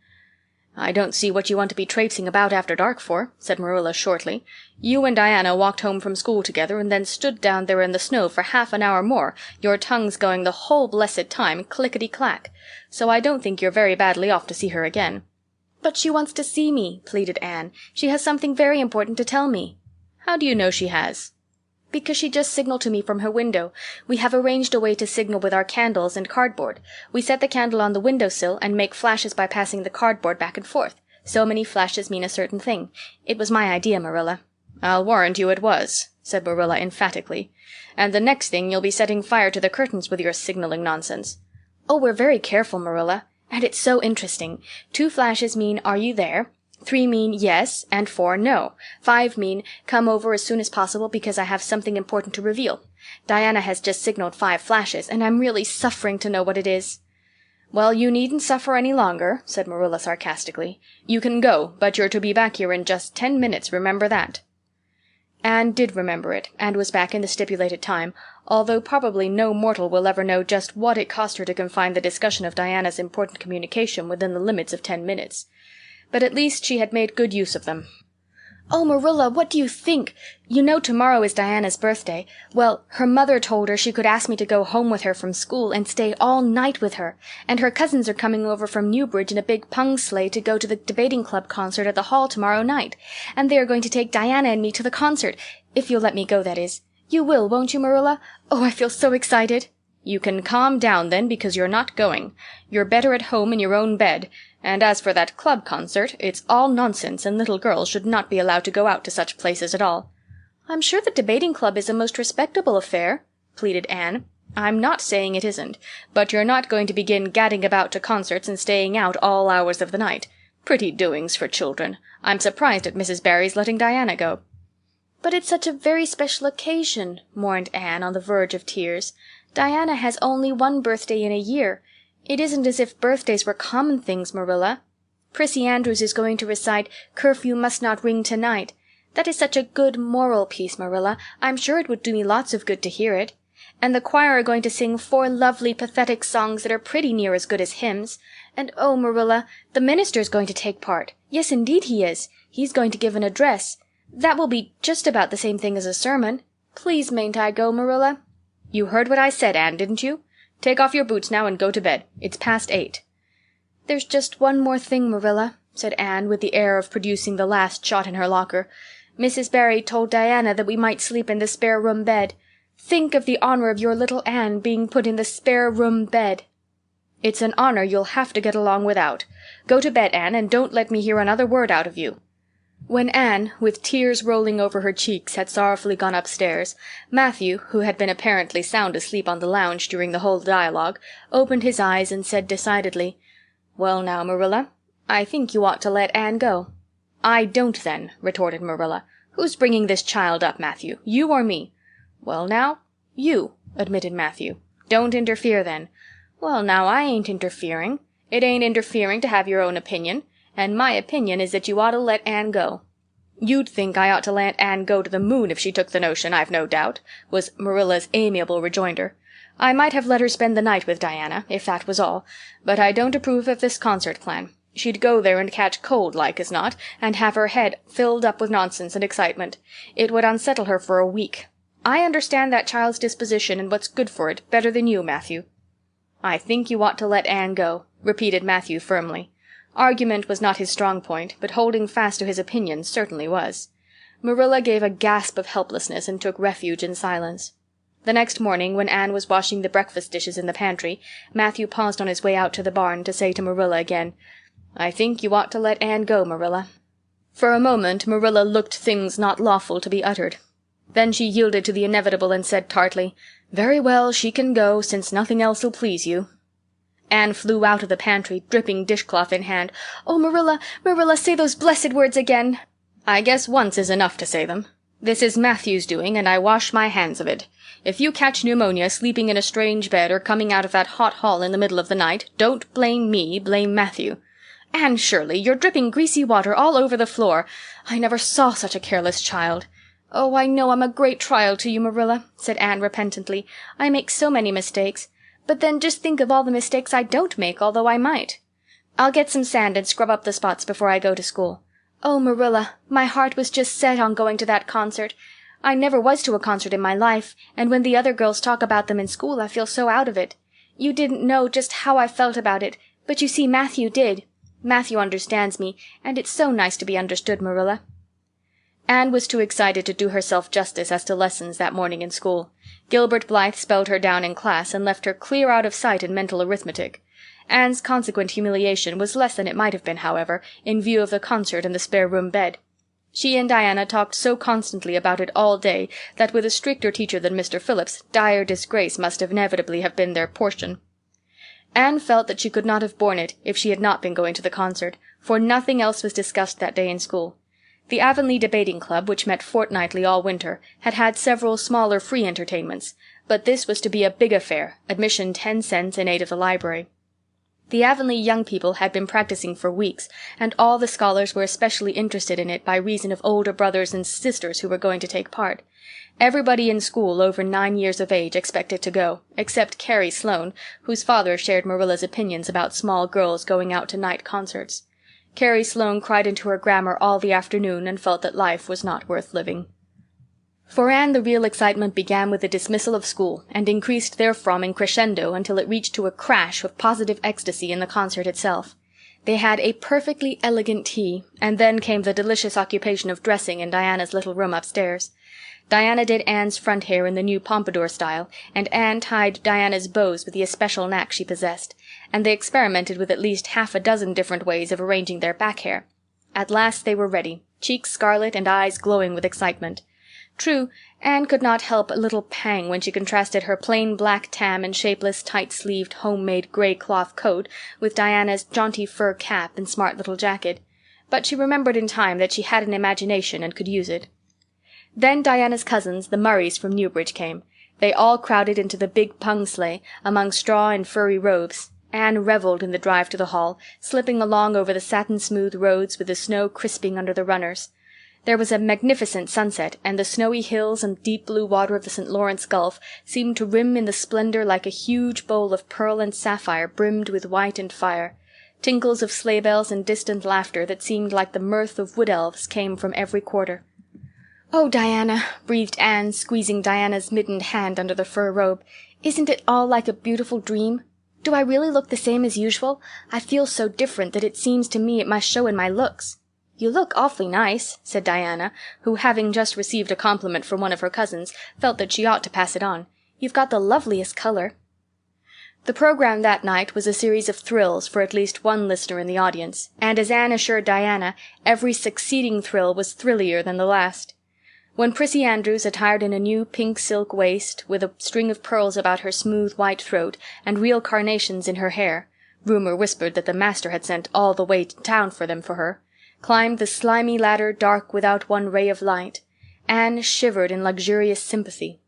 "I don't see what you want to be traipsing about after dark for," said Marilla shortly. "You and Diana walked home from school together and then stood down there in the snow for half an hour more, your tongues going the whole blessed time clickety-clack. So I don't think you're very badly off to see her again." "But she wants to see me," pleaded Anne. "She has something very important to tell me." "How do you know she has?" "Because she just signaled to me from her window. We have arranged a way to signal with our candles and cardboard. We set the candle on the windowsill and make flashes by passing the cardboard back and forth. So many flashes mean a certain thing. It was my idea, Marilla." "I'll warrant you it was," said Marilla emphatically. "And the next thing you'll be setting fire to the curtains with your signaling nonsense." "Oh, we're very careful, Marilla. And it's so interesting. 2 flashes mean 'Are you there?' 3 mean 'Yes,' and 4 'No.' 5 mean 'Come over as soon as possible because I have something important to reveal.' Diana has just signaled 5 flashes, and I'm really suffering to know what it is." "Well, you needn't suffer any longer," said Marilla sarcastically. "You can go, but you're to be back here in just 10 minutes, remember that." Anne did remember it, and was back in the stipulated time, although probably no mortal will ever know just what it cost her to confine the discussion of Diana's important communication within the limits of 10 minutes. But at least she had made good use of them. "Oh, Marilla, what do you think? You know tomorrow is Diana's birthday. Well, her mother told her she could ask me to go home with her from school and stay all night with her. And her cousins are coming over from Newbridge in a big pung sleigh to go to the debating club concert at the hall tomorrow night. And they are going to take Diana and me to the concert. If you'll let me go, that is. You will, won't you, Marilla? Oh, I feel so excited." "You can calm down, then, because you're not going. You're better at home in your own bed. And as for that club concert, it's all nonsense, and little girls should not be allowed to go out to such places at all." "I'm sure the debating club is a most respectable affair," pleaded Anne. "I'm not saying it isn't, but you're not going to begin gadding about to concerts and staying out all hours of the night. Pretty doings for children. I'm surprised at Mrs. Barry's letting Diana go." "But it's such a very special occasion," mourned Anne, on the verge of tears. "Diana has only one birthday in a year. It isn't as if birthdays were common things, Marilla. Prissy Andrews is going to recite 'Curfew Must Not Ring Tonight.' That is such a good moral piece, Marilla. I'm sure it would do me lots of good to hear it. And the choir are going to sing 4 lovely pathetic songs that are pretty near as good as hymns. And oh, Marilla, the minister's going to take part. Yes, indeed he is. He's going to give an address. That will be just about the same thing as a sermon. Please mayn't I go, Marilla?" "You heard what I said, Anne, didn't you? Take off your boots now and go to bed. It's past 8. "There's just one more thing, Marilla," said Anne, with the air of producing the last shot in her locker. "Mrs. Barry told Diana that we might sleep in the spare room bed. Think of the honor of your little Anne being put in the spare room bed." "It's an honor you'll have to get along without. Go to bed, Anne, and don't let me hear another word out of you." When Anne, with tears rolling over her cheeks, had sorrowfully gone upstairs, Matthew, who had been apparently sound asleep on the lounge during the whole dialogue, opened his eyes and said decidedly, "Well now, Marilla, I think you ought to let Anne go." "I don't, then," retorted Marilla. "Who's bringing this child up, Matthew? You or me?" "Well now, you," admitted Matthew. "Don't interfere, then." "Well now, I ain't interfering. It ain't interfering to have your own opinion. And my opinion is that you ought to let Anne go." "You'd think I ought to let Anne go to the moon if she took the notion, I've no doubt," was Marilla's amiable rejoinder. "I might have let her spend the night with Diana, if that was all, but I don't approve of this concert plan. She'd go there and catch cold like as not, and have her head filled up with nonsense and excitement. It would unsettle her for a week. I understand that child's disposition and what's good for it better than you, Matthew." "I think you ought to let Anne go," repeated Matthew firmly. Argument was not his strong point, but holding fast to his opinion certainly was. Marilla gave a gasp of helplessness and took refuge in silence. The next morning, when Anne was washing the breakfast dishes in the pantry, Matthew paused on his way out to the barn to say to Marilla again, "I think you ought to let Anne go, Marilla." For a moment Marilla looked things not lawful to be uttered. Then she yielded to the inevitable and said tartly, "Very well, she can go, since nothing else'll please you." Anne flew out of the pantry, dripping dishcloth in hand. "Oh, Marilla, Marilla, say those blessed words again." "I guess once is enough to say them. This is Matthew's doing, and I wash my hands of it. If you catch pneumonia sleeping in a strange bed or coming out of that hot hall in the middle of the night, don't blame me, blame Matthew. Anne Shirley, you're dripping greasy water all over the floor. I never saw such a careless child." "Oh, I know I'm a great trial to you, Marilla," said Anne repentantly. "I make so many mistakes. But then just think of all the mistakes I don't make, although I might. I'll get some sand and scrub up the spots before I go to school. Oh, Marilla, my heart was just set on going to that concert. I never was to a concert in my life, and when the other girls talk about them in school I feel so out of it. You didn't know just how I felt about it, but you see Matthew did. Matthew understands me, and it's so nice to be understood, Marilla." Anne was too excited to do herself justice as to lessons that morning in school. Gilbert Blythe spelled her down in class and left her clear out of sight in mental arithmetic. Anne's consequent humiliation was less than it might have been, however, in view of the concert and the spare room bed. She and Diana talked so constantly about it all day that with a stricter teacher than Mr. Phillips, dire disgrace must inevitably have been their portion. Anne felt that she could not have borne it if she had not been going to the concert, for nothing else was discussed that day in school. The Avonlea Debating Club, which met fortnightly all winter, had had several smaller free entertainments, but this was to be a big affair, admission 10 cents in aid of the library. The Avonlea young people had been practicing for weeks, and all the scholars were especially interested in it by reason of older brothers and sisters who were going to take part. Everybody in school over 9 years of age expected to go, except Carrie Sloane, whose father shared Marilla's opinions about small girls going out to night concerts. Carrie Sloane cried into her grammar all the afternoon and felt that life was not worth living. For Anne the real excitement began with the dismissal of school, and increased therefrom in crescendo until it reached to a crash of positive ecstasy in the concert itself. They had a perfectly elegant tea, and then came the delicious occupation of dressing in Diana's little room upstairs. Diana did Anne's front hair in the new pompadour style, and Anne tied Diana's bows with the especial knack she possessed, and they experimented with at least half a dozen different ways of arranging their back hair. At last they were ready, cheeks scarlet and eyes glowing with excitement. True, Anne could not help a little pang when she contrasted her plain black tam and shapeless, tight-sleeved, home-made gray cloth coat with Diana's jaunty fur cap and smart little jacket, but she remembered in time that she had an imagination and could use it. Then Diana's cousins, the Murrays from Newbridge, came. They all crowded into the big pung sleigh, among straw and furry robes. Anne revelled in the drive to the hall, slipping along over the satin-smooth roads with the snow crisping under the runners. There was a magnificent sunset, and the snowy hills and deep blue water of the St. Lawrence Gulf seemed to rim in the splendor like a huge bowl of pearl and sapphire brimmed with white and fire. Tinkles of sleigh bells and distant laughter that seemed like the mirth of wood-elves came from every quarter. "Oh, Diana," breathed Anne, squeezing Diana's mittened hand under the fur robe, "isn't it all like a beautiful dream? Do I really look the same as usual? I feel so different that it seems to me it must show in my looks." "You look awfully nice," said Diana, who, having just received a compliment from one of her cousins, felt that she ought to pass it on. "You've got the loveliest color." The program that night was a series of thrills for at least one listener in the audience, and as Anne assured Diana, every succeeding thrill was thrillier than the last. When Prissy Andrews, attired in a new pink silk waist, with a string of pearls about her smooth white throat, and real carnations in her hair, rumor whispered that the master had sent all the way to town for them for her, climbed the slimy ladder dark without one ray of light, Anne shivered in luxurious sympathy.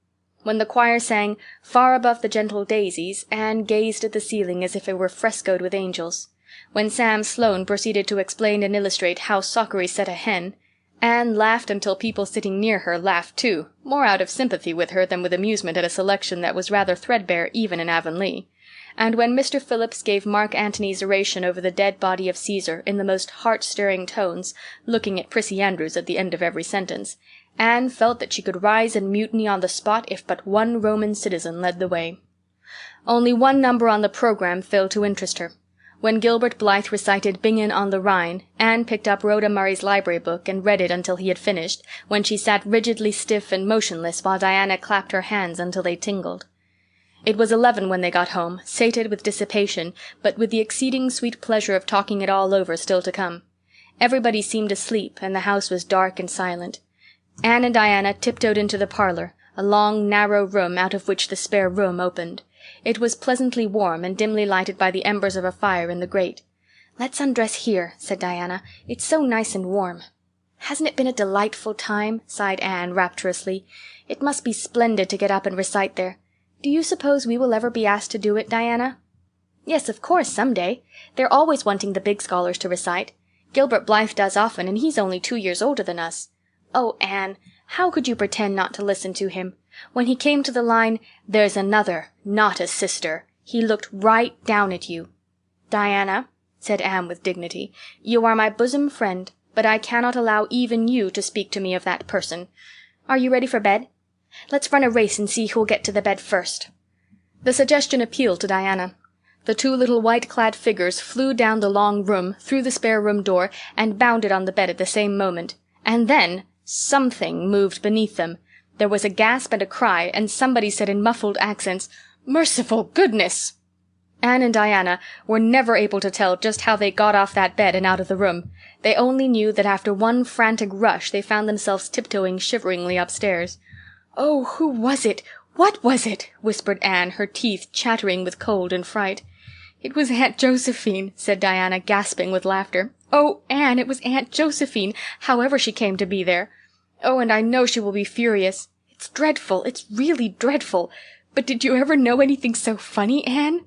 When the choir sang "Far Above the Gentle Daisies," Anne gazed at the ceiling as if it were frescoed with angels. When Sam Sloane proceeded to explain and illustrate how Sockery set a hen, Anne laughed until people sitting near her laughed too, more out of sympathy with her than with amusement at a selection that was rather threadbare even in Avonlea. And when Mr. Phillips gave Mark Antony's oration over the dead body of Caesar in the most heart-stirring tones, looking at Prissy Andrews at the end of every sentence, Anne felt that she could rise and mutiny on the spot if but one Roman citizen led the way. Only one number on the program failed to interest her. When Gilbert Blythe recited Bingen on the Rhine, Anne picked up Rhoda Murray's library book and read it until he had finished, when she sat rigidly stiff and motionless while Diana clapped her hands until they tingled. It was 11 when they got home, sated with dissipation, but with the exceeding sweet pleasure of talking it all over still to come. Everybody seemed asleep, and the house was dark and silent. Anne and Diana tiptoed into the parlor, a long, narrow room out of which the spare room opened. It was pleasantly warm and dimly lighted by the embers of a fire in the grate. "Let's undress here," said Diana. "It's so nice and warm." "Hasn't it been a delightful time?" sighed Anne rapturously. "It must be splendid to get up and recite there. Do you suppose we will ever be asked to do it, Diana?" "Yes, of course, some day. They're always wanting the big scholars to recite. Gilbert Blythe does often, and he's only 2 years older than us. Oh, Anne, how could you pretend not to listen to him? When he came to the line, 'There's another, not a sister,' he looked right down at you." "Diana," said Anne with dignity, "you are my bosom friend, but I cannot allow even you to speak to me of that person. Are you ready for bed? Let's run a race and see who'll get to the bed first." The suggestion appealed to Diana. The two little white-clad figures flew down the long room, through the spare room door, and bounded on the bed at the same moment. And then something moved beneath them. There was a gasp and a cry, and somebody said in muffled accents, "Merciful goodness!" Anne and Diana were never able to tell just how they got off that bed and out of the room. They only knew that after one frantic rush they found themselves tiptoeing shiveringly upstairs. "Oh, who was it? What was it?" whispered Anne, her teeth chattering with cold and fright. "It was Aunt Josephine," said Diana, gasping with laughter. "Oh, Anne, it was Aunt Josephine, however she came to be there. Oh, and I know she will be furious. It's dreadful, it's really dreadful. But did you ever know anything so funny, Anne?"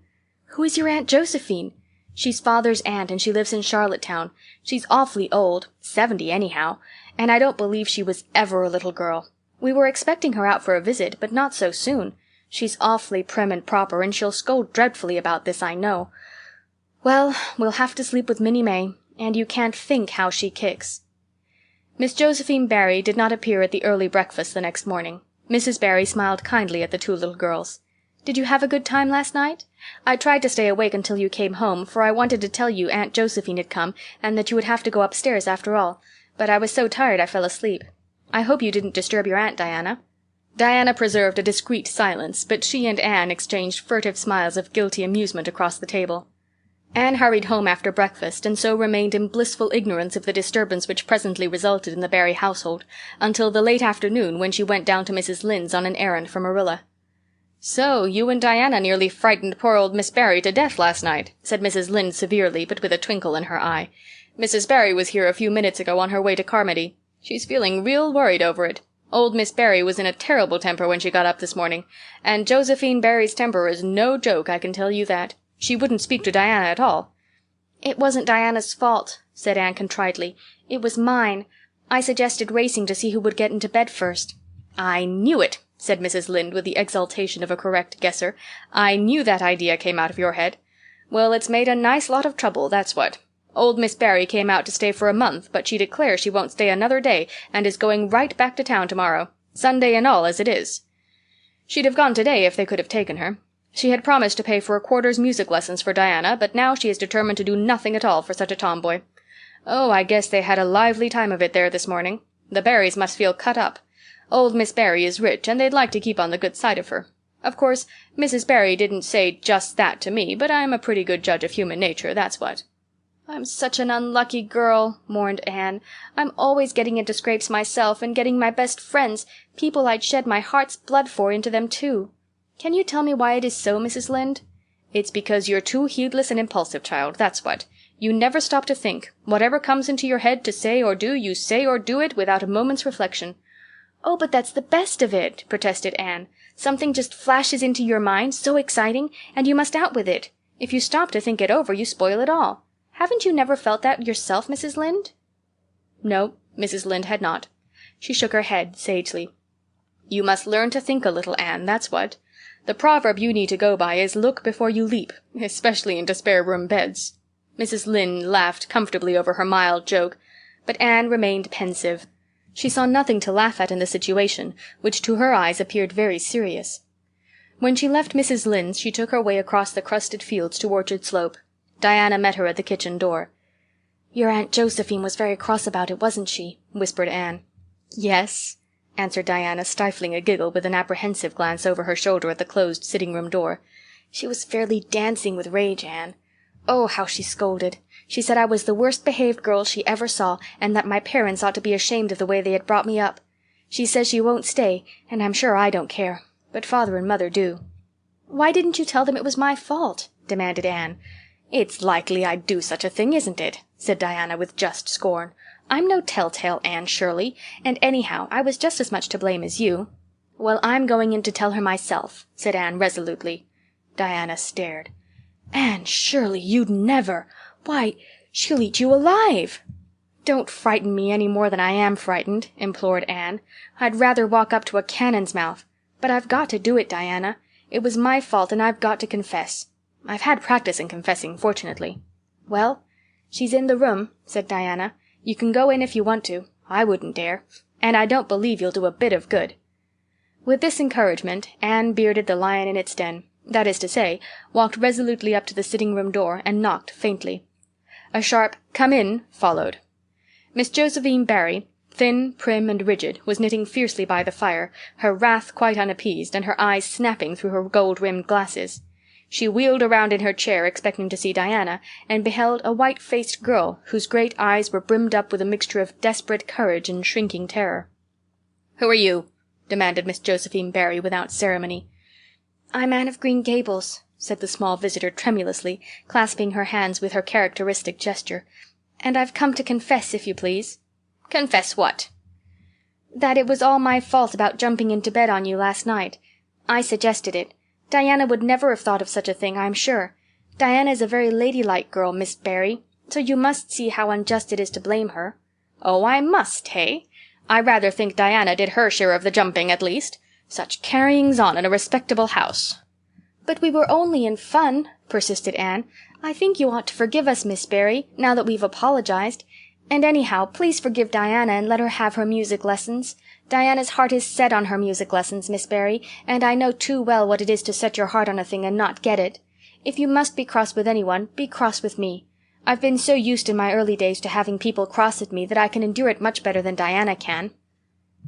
"Who is your Aunt Josephine?" She's father's aunt, and she lives in Charlottetown. She's awfully old, 70 anyhow, and I don't believe she was ever a little girl. We were expecting her out for a visit, but not so soon. She's awfully prim and proper, and she'll scold dreadfully about this, I know. Well, we'll have to sleep with Minnie May, and you can't think how she kicks." Miss Josephine Barry did not appear at the early breakfast the next morning. Mrs. Barry smiled kindly at the two little girls. "Did you have a good time last night? I tried to stay awake until you came home, for I wanted to tell you Aunt Josephine had come, and that you would have to go upstairs after all, but I was so tired I fell asleep. I hope you didn't disturb your aunt, Diana." Diana preserved a discreet silence, but she and Anne exchanged furtive smiles of guilty amusement across the table. Anne hurried home after breakfast, and so remained in blissful ignorance of the disturbance which presently resulted in the Barry household, until the late afternoon, when she went down to Mrs. Lynde's on an errand for Marilla. "So you and Diana nearly frightened poor old Miss Barry to death last night," said Mrs. Lynde severely, but with a twinkle in her eye. "Mrs. Barry was here a few minutes ago on her way to Carmody. She's feeling real worried over it. Old Miss Barry was in a terrible temper when she got up this morning, and Josephine Barry's temper is no joke, I can tell you that. She wouldn't speak to Diana at all." "It wasn't Diana's fault," said Anne contritely. "It was mine. I suggested racing to see who would get into bed first." "I knew it," said Mrs. Lynde with the exultation of a correct guesser. "I knew that idea came out of your head. Well, it's made a nice lot of trouble, that's what. Old Miss Barry came out to stay for a month, but she declares she won't stay another day, and is going right back to town tomorrow, Sunday and all as it is. She'd have gone today if they could have taken her. She had promised to pay for a quarter's music lessons for Diana, but now she is determined to do nothing at all for such a tomboy. Oh, I guess they had a lively time of it there this morning. The Barrys must feel cut up. Old Miss Barry is rich, and they'd like to keep on the good side of her. Of course, Mrs. Barry didn't say just that to me, but I'm a pretty good judge of human nature, that's what." "I'm such an unlucky girl," mourned Anne. "I'm always getting into scrapes myself, and getting my best friends, people I'd shed my heart's blood for, into them too. Can you tell me why it is so, Mrs. Lynde?" "It's because you're too heedless and impulsive, child, that's what. You never stop to think. Whatever comes into your head to say or do, you say or do it without a moment's reflection." "Oh, but that's the best of it," protested Anne. "Something just flashes into your mind, so exciting, and you must out with it. If you stop to think it over, you spoil it all. Haven't you never felt that yourself, Mrs. Lynde?" No, Mrs. Lynde had not. She shook her head sagely. "You must learn to think a little, Anne, that's what. The proverb you need to go by is 'look before you leap,' especially into spare-room beds." Mrs. Lynde laughed comfortably over her mild joke, but Anne remained pensive. She saw nothing to laugh at in the situation, which to her eyes appeared very serious. When she left Mrs. Lynde's, she took her way across the crusted fields to Orchard Slope. Diana met her at the kitchen door. "Your Aunt Josephine was very cross about it, wasn't she?" whispered Anne. "Yes," answered Diana, stifling a giggle with an apprehensive glance over her shoulder at the closed sitting-room door. "She was fairly dancing with rage, Anne. Oh, how she scolded. She said I was the worst-behaved girl she ever saw, and that my parents ought to be ashamed of the way they had brought me up. She says she won't stay, and I'm sure I don't care, but father and mother do." "Why didn't you tell them it was my fault?" demanded Anne. "It's likely I'd do such a thing, isn't it?" said Diana with just scorn. "I'm no telltale Anne Shirley, and anyhow I was just as much to blame as you." "Well, I'm going in to tell her myself," said Anne resolutely. Diana stared. "Anne Shirley, you'd never! Why, she'll eat you alive!" "Don't frighten me any more than I am frightened," implored Anne. "I'd rather walk up to a cannon's mouth. But I've got to do it, Diana. It was my fault, and I've got to confess. I've had practice in confessing, fortunately." "Well, she's in the room," said Diana. "You can go in if you want to. I wouldn't dare. And I don't believe you'll do a bit of good." With this encouragement, Anne bearded the lion in its den, that is to say, walked resolutely up to the sitting-room door and knocked faintly. A sharp "come in" followed. Miss Josephine Barry, thin, prim, and rigid, was knitting fiercely by the fire, her wrath quite unappeased, and her eyes snapping through her gold-rimmed glasses. She wheeled around in her chair, expecting to see Diana, and beheld a white-faced girl whose great eyes were brimmed up with a mixture of desperate courage and shrinking terror. "Who are you?" demanded Miss Josephine Barry without ceremony. "I'm Anne of Green Gables," said the small visitor tremulously, clasping her hands with her characteristic gesture. "And I've come to confess, if you please." "Confess what?" "That it was all my fault about jumping into bed on you last night. I suggested it. Diana would never have thought of such a thing, I'm sure. Diana is a very ladylike girl, Miss Barry, so you must see how unjust it is to blame her." "Oh, I must, hey? I rather think Diana did her share of the jumping, at least. Such carryings on in a respectable house." "But we were only in fun," persisted Anne. "I think you ought to forgive us, Miss Barry, now that we've apologized. And anyhow, please forgive Diana and let her have her music lessons. Diana's heart is set on her music lessons, Miss Barry, and I know too well what it is to set your heart on a thing and not get it. If you must be cross with anyone, be cross with me. I've been so used in my early days to having people cross at me that I can endure it much better than Diana can."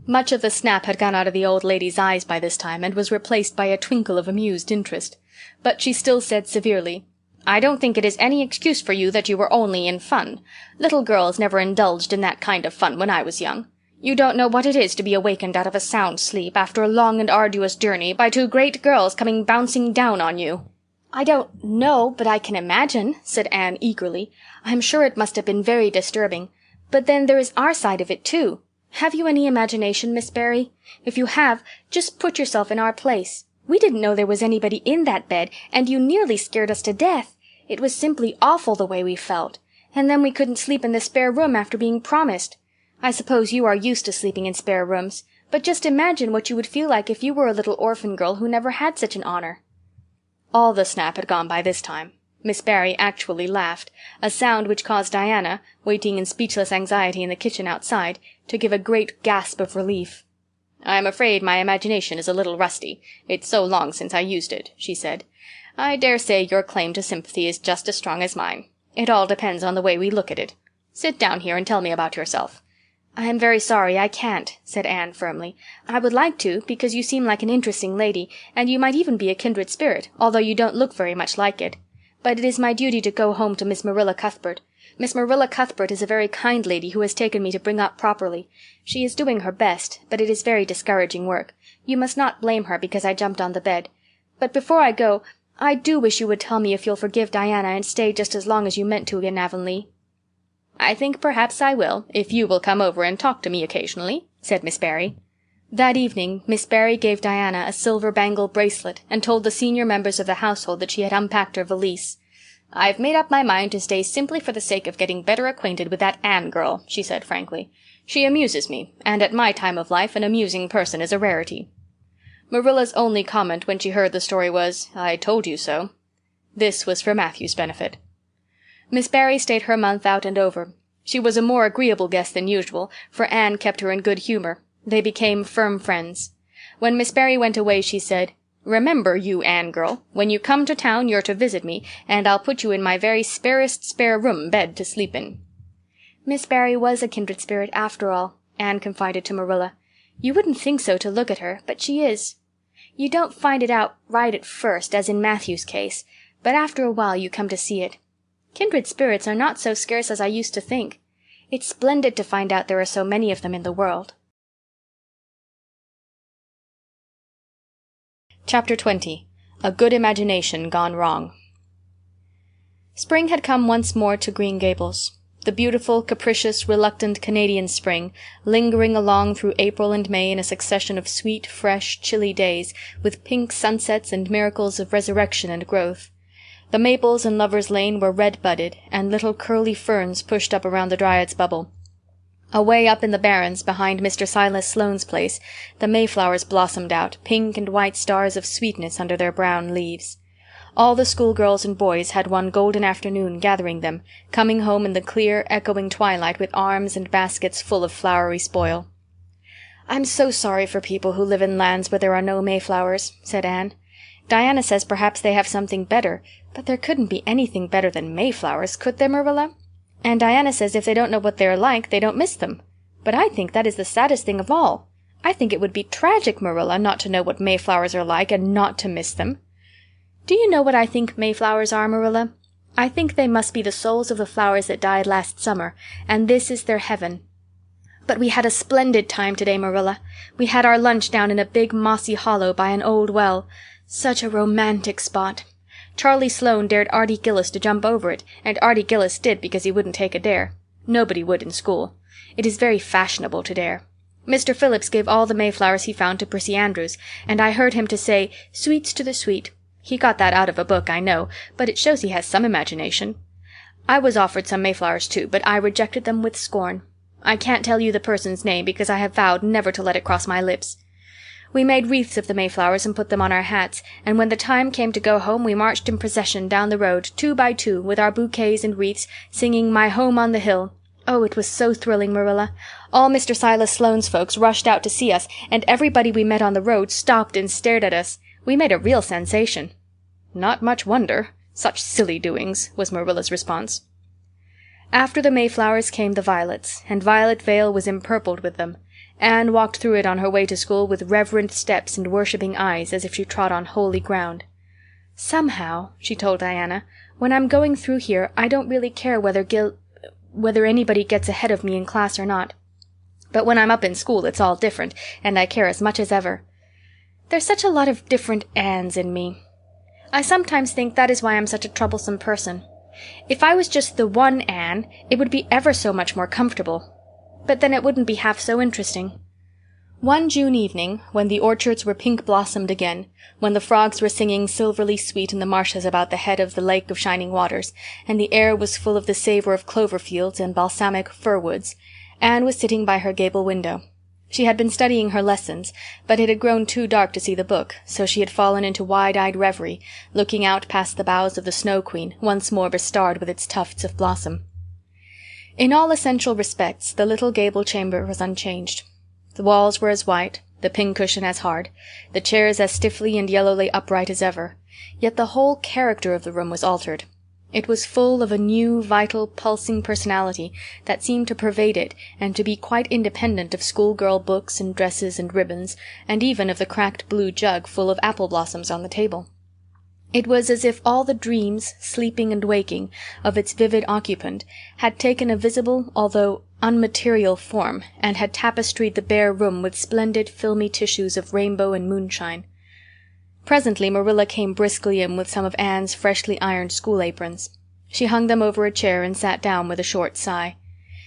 Much of the snap had gone out of the old lady's eyes by this time and was replaced by a twinkle of amused interest. But she still said severely, "I don't think it is any excuse for you that you were only in fun. Little girls never indulged in that kind of fun when I was young. You don't know what it is to be awakened out of a sound sleep after a long and arduous journey by two great girls coming bouncing down on you." "I don't know, but I can imagine," said Anne eagerly. "I'm sure it must have been very disturbing. But then there is our side of it, too. Have you any imagination, Miss Barry? If you have, just put yourself in our place. We didn't know there was anybody in that bed, and you nearly scared us to death. It was simply awful the way we felt. And then we couldn't sleep in the spare room after being promised. I suppose you are used to sleeping in spare rooms, but just imagine what you would feel like if you were a little orphan girl who never had such an honor." All the snap had gone by this time. Miss Barry actually laughed, a sound which caused Diana, waiting in speechless anxiety in the kitchen outside, to give a great gasp of relief. "I'm afraid my imagination is a little rusty. It's so long since I used it," she said. "I dare say your claim to sympathy is just as strong as mine. It all depends on the way we look at it. Sit down here and tell me about yourself." "I am very sorry I can't," said Anne firmly. "I would like to, because you seem like an interesting lady, and you might even be a kindred spirit, although you don't look very much like it. But it is my duty to go home to Miss Marilla Cuthbert. Miss Marilla Cuthbert is a very kind lady who has taken me to bring up properly. She is doing her best, but it is very discouraging work. You must not blame her because I jumped on the bed. But before I go, I do wish you would tell me if you'll forgive Diana and stay just as long as you meant to in Avonlea." "I think perhaps I will, if you will come over and talk to me occasionally," said Miss Barry. That evening Miss Barry gave Diana a silver bangle bracelet and told the senior members of the household that she had unpacked her valise. "I've made up my mind to stay simply for the sake of getting better acquainted with that Anne girl," she said frankly. "She amuses me, and at my time of life an amusing person is a rarity." Marilla's only comment when she heard the story was, "I told you so." This was for Matthew's benefit. Miss Barry stayed her month out and over. She was a more agreeable guest than usual, for Anne kept her in good humor. They became firm friends. When Miss Barry went away she said, "Remember, you Anne girl, when you come to town you're to visit me, and I'll put you in my very sparest spare room bed to sleep in." "Miss Barry was a kindred spirit after all," Anne confided to Marilla. "You wouldn't think so to look at her, but she is. You don't find it out right at first, as in Matthew's case, but after a while you come to see it. Kindred spirits are not so scarce as I used to think. It's splendid to find out there are so many of them in the world." Chapter 20. A Good Imagination Gone Wrong. Spring had come once more to Green Gables. The beautiful, capricious, reluctant Canadian spring, lingering along through April and May in a succession of sweet, fresh, chilly days, with pink sunsets and miracles of resurrection and growth. The maples in Lover's Lane were red-budded, and little curly ferns pushed up around the Dryad's Bubble. Away up in the barrens, behind Mr. Silas Sloane's place, the mayflowers blossomed out, pink and white stars of sweetness under their brown leaves. All the schoolgirls and boys had one golden afternoon gathering them, coming home in the clear, echoing twilight with arms and baskets full of flowery spoil. "I'm so sorry for people who live in lands where there are no mayflowers," said Anne. "Diana says perhaps they have something better, but there couldn't be anything better than mayflowers, could there, Marilla? And Diana says if they don't know what they're like, they don't miss them. But I think that is the saddest thing of all. I think it would be tragic, Marilla, not to know what mayflowers are like and not to miss them." "Do you know what I think mayflowers are, Marilla? I think they must be the souls of the flowers that died last summer, and this is their heaven. But we had a splendid time today, Marilla. We had our lunch down in a big mossy hollow by an old well. Such a romantic spot. Charlie Sloane dared Artie Gillis to jump over it, and Artie Gillis did because he wouldn't take a dare. Nobody would in school. It is very fashionable to dare. Mr. Phillips gave all the mayflowers he found to Prissy Andrews, and I heard him to say, 'Sweets to the sweet.' He got that out of a book, I know, but it shows he has some imagination. I was offered some mayflowers too, but I rejected them with scorn. I can't tell you the person's name because I have vowed never to let it cross my lips. We made wreaths of the mayflowers and put them on our hats, and when the time came to go home we marched in procession down the road, 2 by 2, with our bouquets and wreaths, singing My Home on the Hill. Oh, it was so thrilling, Marilla. All Mr. Silas Sloane's folks rushed out to see us, and everybody we met on the road stopped and stared at us. We made a real sensation. Not much wonder. Such silly doings, was Marilla's response. After the mayflowers came the violets, and Violet Vale was empurpled with them. Anne walked through it on her way to school with reverent steps and worshipping eyes, as if she trod on holy ground. "Somehow," she told Diana, "when I'm going through here I don't really care whether anybody gets ahead of me in class or not. But when I'm up in school it's all different, and I care as much as ever. There's such a lot of different Annes in me. I sometimes think that is why I'm such a troublesome person. If I was just the one Anne, it would be ever so much more comfortable. But then it wouldn't be half so interesting." One June evening, when the orchards were pink-blossomed again, when the frogs were singing silverly sweet in the marshes about the head of the Lake of Shining Waters, and the air was full of the savor of clover fields and balsamic fir woods, Anne was sitting by her gable window. She had been studying her lessons, but it had grown too dark to see the book, so she had fallen into wide-eyed reverie, looking out past the boughs of the Snow Queen, once more bestarred with its tufts of blossom. In all essential respects the little gable chamber was unchanged. The walls were as white, the pincushion as hard, the chairs as stiffly and yellowly upright as ever, yet the whole character of the room was altered. It was full of a new, vital, pulsing personality that seemed to pervade it and to be quite independent of schoolgirl books and dresses and ribbons, and even of the cracked blue jug full of apple blossoms on the table. It was as if all the dreams, sleeping and waking, of its vivid occupant had taken a visible, although unmaterial form, and had tapestried the bare room with splendid filmy tissues of rainbow and moonshine. Presently Marilla came briskly in with some of Anne's freshly ironed school aprons. She hung them over a chair and sat down with a short sigh.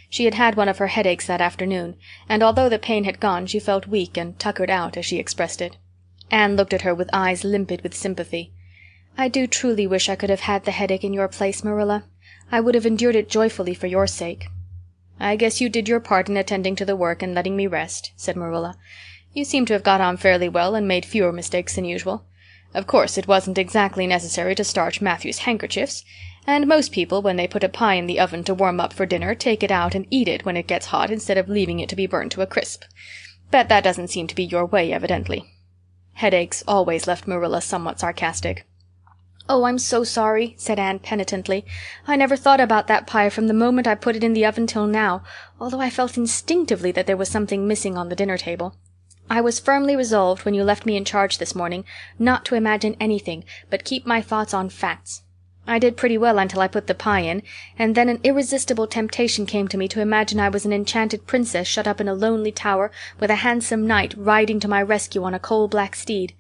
She had had one of her headaches that afternoon, and although the pain had gone she felt weak and tuckered out, as she expressed it. Anne looked at her with eyes limpid with sympathy. "I do truly wish I could have had the headache in your place, Marilla. I would have endured it joyfully for your sake." "I guess you did your part in attending to the work and letting me rest," said Marilla. "You seem to have got on fairly well and made fewer mistakes than usual. Of course, it wasn't exactly necessary to starch Matthew's handkerchiefs, and most people, when they put a pie in the oven to warm up for dinner, take it out and eat it when it gets hot instead of leaving it to be burned to a crisp. But that doesn't seem to be your way, evidently." Headaches always left Marilla somewhat sarcastic. "Oh, I'm so sorry," said Anne penitently. "I never thought about that pie from the moment I put it in the oven till now, although I felt instinctively that there was something missing on the dinner table. I was firmly resolved, when you left me in charge this morning, not to imagine anything, but keep my thoughts on facts. I did pretty well until I put the pie in, and then an irresistible temptation came to me to imagine I was an enchanted princess shut up in a lonely tower with a handsome knight riding to my rescue on a coal-black steed.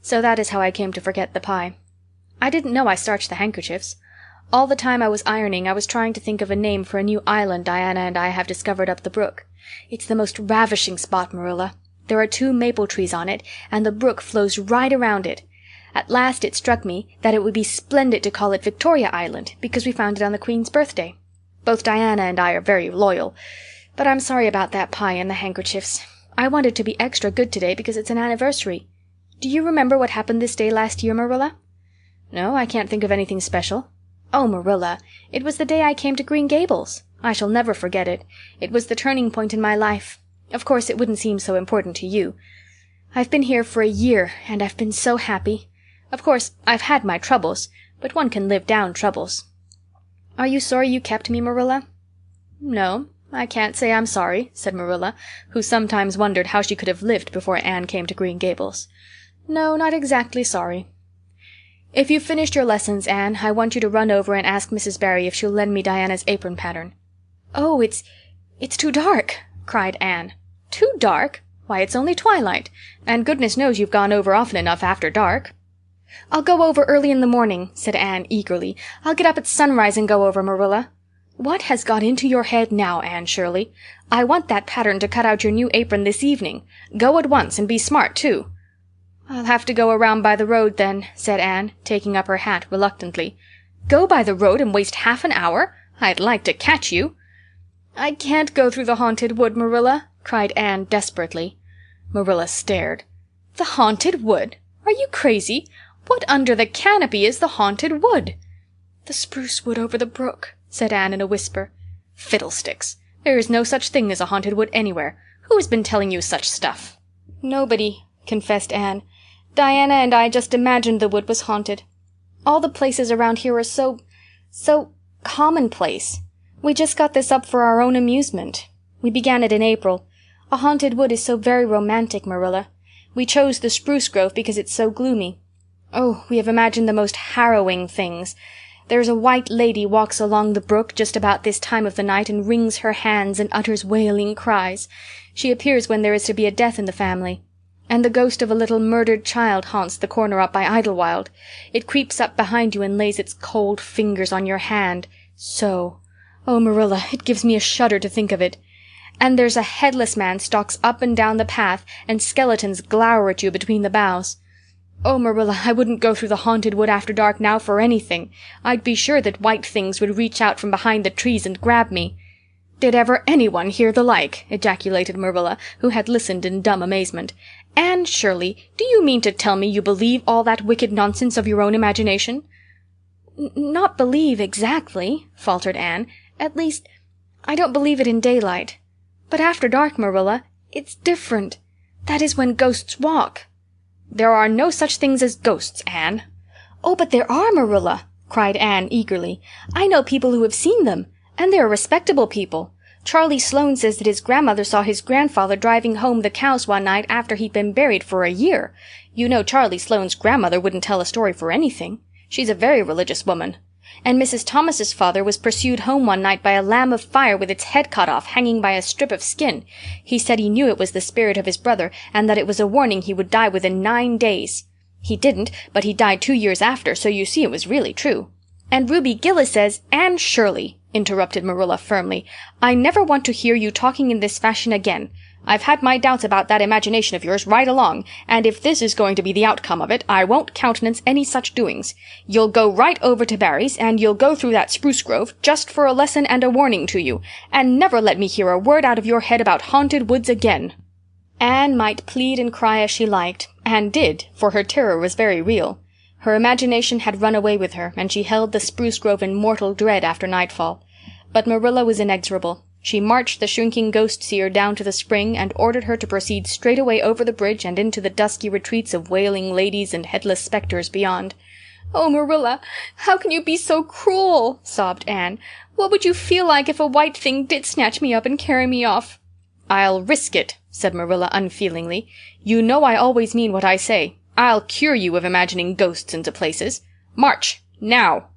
So that is how I came to forget the pie. I didn't know I starched the handkerchiefs. All the time I was ironing I was trying to think of a name for a new island Diana and I have discovered up the brook. It's the most ravishing spot, Marilla. There are 2 maple trees on it, and the brook flows right around it. At last it struck me that it would be splendid to call it Victoria Island, because we found it on the Queen's birthday. Both Diana and I are very loyal. But I'm sorry about that pie and the handkerchiefs. I wanted to be extra good today because it's an anniversary. Do you remember what happened this day last year, Marilla?" "No, I can't think of anything special." "Oh, Marilla, it was the day I came to Green Gables. I shall never forget it. It was the turning point in my life. Of course, it wouldn't seem so important to you. I've been here for a year, and I've been so happy. Of course, I've had my troubles, but one can live down troubles." "Are you sorry you kept me, Marilla?" "No, I can't say I'm sorry," said Marilla, who sometimes wondered how she could have lived before Anne came to Green Gables. "No, not exactly sorry. If you've finished your lessons, Anne, I want you to run over and ask Mrs. Barry if she'll lend me Diana's apron pattern." "Oh, it's too dark," cried Anne. "Too dark? Why, it's only twilight, and goodness knows you've gone over often enough after dark." "I'll go over early in the morning," said Anne eagerly. "I'll get up at sunrise and go over, Marilla." "What has got into your head now, Anne Shirley? I want that pattern to cut out your new apron this evening. Go at once, and be smart, too." "I'll have to go around by the road, then," said Anne, taking up her hat reluctantly. "Go by the road and waste half an hour? I'd like to catch you." "I can't go through the haunted wood, Marilla," cried Anne desperately. Marilla stared. "The haunted wood? Are you crazy? What under the canopy is the haunted wood?" "The spruce wood over the brook," said Anne in a whisper. "Fiddlesticks! There is no such thing as a haunted wood anywhere. Who has been telling you such stuff?" "Nobody," confessed Anne. "Diana and I just imagined the wood was haunted. All the places around here are so commonplace. We just got this up for our own amusement. We began it in April. A haunted wood is so very romantic, Marilla. We chose the spruce grove because it's so gloomy. Oh, we have imagined the most harrowing things. There's a white lady walks along the brook just about this time of the night and wrings her hands and utters wailing cries. She appears when there is to be a death in the family. And the ghost of a little murdered child haunts the corner up by Idlewild. It creeps up behind you and lays its cold fingers on your hand. So. Oh, Marilla, it gives me a shudder to think of it. And there's a headless man stalks up and down the path, and skeletons glower at you between the boughs. Oh, Marilla, I wouldn't go through the haunted wood after dark now for anything. I'd be sure that white things would reach out from behind the trees and grab me." "Did ever anyone hear the like?" ejaculated Marilla, who had listened in dumb amazement. "Anne Shirley, do you mean to tell me you believe all that wicked nonsense of your own imagination?" "Not believe exactly," faltered Anne. "At least, I don't believe it in daylight. But after dark, Marilla, it's different. That is when ghosts walk." "There are no such things as ghosts, Anne." "Oh, but there are, Marilla," cried Anne eagerly. "I know people who have seen them, and they're respectable people. Charlie Sloane says that his grandmother saw his grandfather driving home the cows one night after he'd been buried for a year. You know Charlie Sloane's grandmother wouldn't tell a story for anything. She's a very religious woman. And Mrs. Thomas's father was pursued home one night by a lamb of fire with its head cut off, hanging by a strip of skin. He said he knew it was the spirit of his brother, and that it was a warning he would die within 9 days. He didn't, but he died 2 years after, so you see it was really true. And Ruby Gillis says—" "Anne Shirley," interrupted Marilla firmly, "I never want to hear you talking in this fashion again. I've had my doubts about that imagination of yours right along, and if this is going to be the outcome of it, I won't countenance any such doings. You'll go right over to Barry's, and you'll go through that spruce grove, just for a lesson and a warning to you, and never let me hear a word out of your head about haunted woods again." Anne might plead and cry as she liked, and did, for her terror was very real. Her imagination had run away with her, and she held the spruce grove in mortal dread after nightfall. But Marilla was inexorable. She marched the shrinking ghost-seer down to the spring and ordered her to proceed straightaway over the bridge and into the dusky retreats of wailing ladies and headless spectres beyond. "Oh, Marilla, how can you be so cruel?" sobbed Anne. "What would you feel like if a white thing did snatch me up and carry me off?" "I'll risk it," said Marilla unfeelingly. "You know I always mean what I say. I'll cure you of imagining ghosts into places. March! Now!"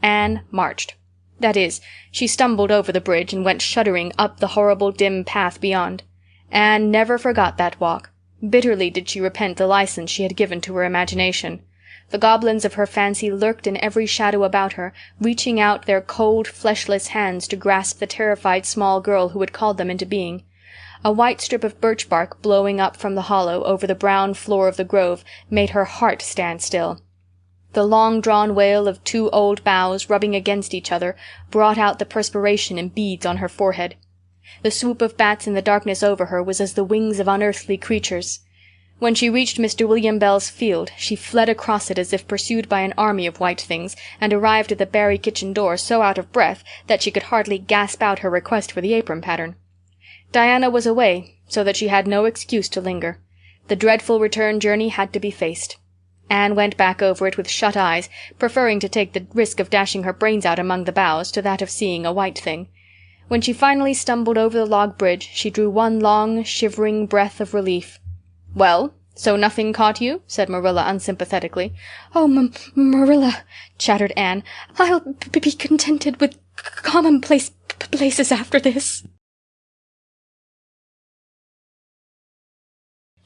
Anne marched. That is, she stumbled over the bridge and went shuddering up the horrible dim path beyond. Anne never forgot that walk. Bitterly did she repent the license she had given to her imagination. The goblins of her fancy lurked in every shadow about her, reaching out their cold, fleshless hands to grasp the terrified small girl who had called them into being. A white strip of birch bark blowing up from the hollow over the brown floor of the grove made her heart stand still. The long-drawn wail of 2 old boughs rubbing against each other brought out the perspiration in beads on her forehead. The swoop of bats in the darkness over her was as the wings of unearthly creatures. When she reached Mr. William Bell's field, she fled across it as if pursued by an army of white things, and arrived at the Barry kitchen door so out of breath that she could hardly gasp out her request for the apron pattern. Diana was away, so that she had no excuse to linger. The dreadful return journey had to be faced. Anne went back over it with shut eyes, preferring to take the risk of dashing her brains out among the boughs to that of seeing a white thing. When she finally stumbled over the log bridge, she drew one long, shivering breath of relief. "Well, so nothing caught you?" said Marilla unsympathetically. "Oh, Marilla," chattered Anne, "I'll be contented with commonplace places after this."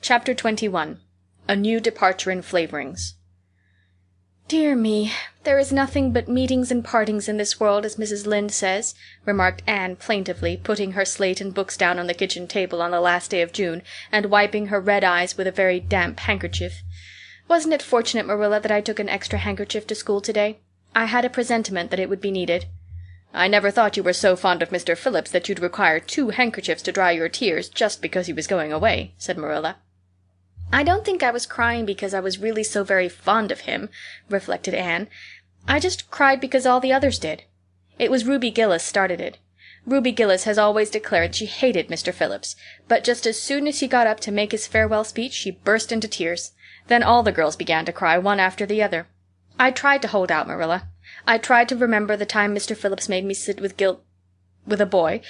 Chapter 21. A New Departure in Flavorings. "Dear me, there is nothing but meetings and partings in this world, as Mrs. Lynde says," remarked Anne plaintively, putting her slate and books down on the kitchen table on the last day of June, and wiping her red eyes with a very damp handkerchief. Wasn't it fortunate, Marilla, that I took an extra handkerchief to school today? I had a presentiment that it would be needed." "I never thought you were so fond of Mr. Phillips that you'd require 2 handkerchiefs to dry your tears just because he was going away," said Marilla. "I don't think I was crying because I was really so very fond of him," reflected Anne. "I just cried because all the others did. It was Ruby Gillis started it. Ruby Gillis has always declared she hated Mr. Phillips, but just as soon as he got up to make his farewell speech she burst into tears. Then all the girls began to cry, one after the other. I tried to hold out, Marilla. I tried to remember the time Mr. Phillips made me sit with a boy,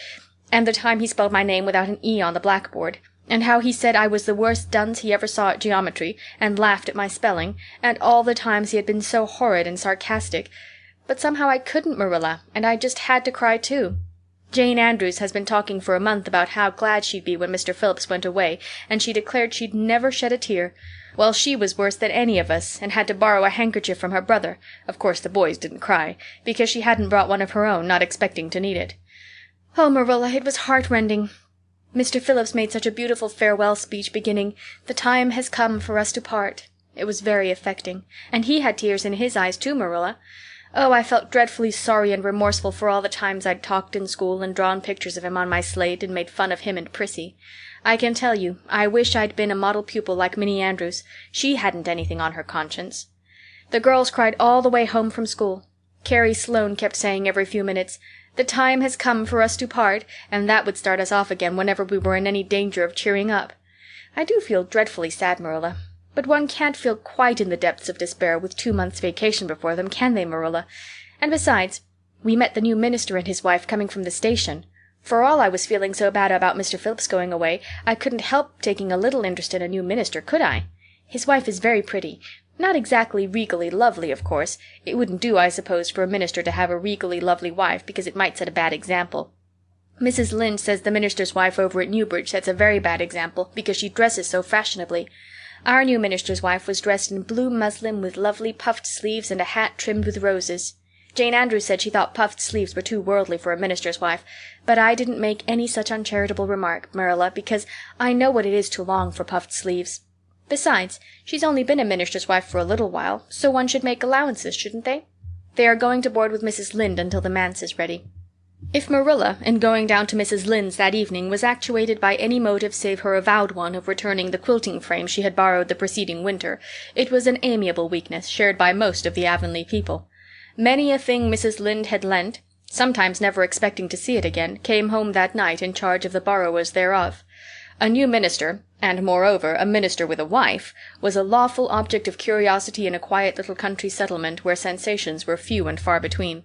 and the time he spelled my name without an E on the blackboard, and how he said I was the worst dunce he ever saw at geometry, and laughed at my spelling, and all the times he had been so horrid and sarcastic. But somehow I couldn't, Marilla, and I just had to cry too. Jane Andrews has been talking for a month about how glad she'd be when Mr. Phillips went away, and she declared she'd never shed a tear. Well, she was worse than any of us, and had to borrow a handkerchief from her brother. Of course the boys didn't cry, because she hadn't brought one of her own, not expecting to need it. Oh, Marilla, it was heartrending. Mr. Phillips made such a beautiful farewell speech beginning, 'The time has come for us to part.' It was very affecting, and he had tears in his eyes too, Marilla. Oh, I felt dreadfully sorry and remorseful for all the times I'd talked in school and drawn pictures of him on my slate and made fun of him and Prissy. I can tell you, I wish I'd been a model pupil like Minnie Andrews. She hadn't anything on her conscience. The girls cried all the way home from school. Carrie Sloane kept saying every few minutes, 'The time has come for us to part,' and that would start us off again whenever we were in any danger of cheering up. I do feel dreadfully sad, Marilla. But one can't feel quite in the depths of despair with 2 months' vacation before them, can they, Marilla? And besides, we met the new minister and his wife coming from the station. For all I was feeling so bad about Mr. Phillips going away, I couldn't help taking a little interest in a new minister, could I? His wife is very pretty. Not exactly regally lovely, of course. It wouldn't do, I suppose, for a minister to have a regally lovely wife, because it might set a bad example. Mrs. Lynde says the minister's wife over at Newbridge sets a very bad example because she dresses so fashionably. Our new minister's wife was dressed in blue muslin with lovely puffed sleeves and a hat trimmed with roses. Jane Andrews said she thought puffed sleeves were too worldly for a minister's wife, but I didn't make any such uncharitable remark, Marilla, because I know what it is to long for puffed sleeves. Besides, she's only been a minister's wife for a little while, so one should make allowances, shouldn't they? They are going to board with Mrs. Lynde until the manse is ready. If Marilla, in going down to Mrs. Lynde's that evening, was actuated by any motive save her avowed one of returning the quilting frame she had borrowed the preceding winter, it was an amiable weakness shared by most of the Avonlea people. Many a thing Mrs. Lynde had lent, sometimes never expecting to see it again, came home that night in charge of the borrowers thereof. A new minister, and moreover a minister with a wife, was a lawful object of curiosity in a quiet little country settlement where sensations were few and far between.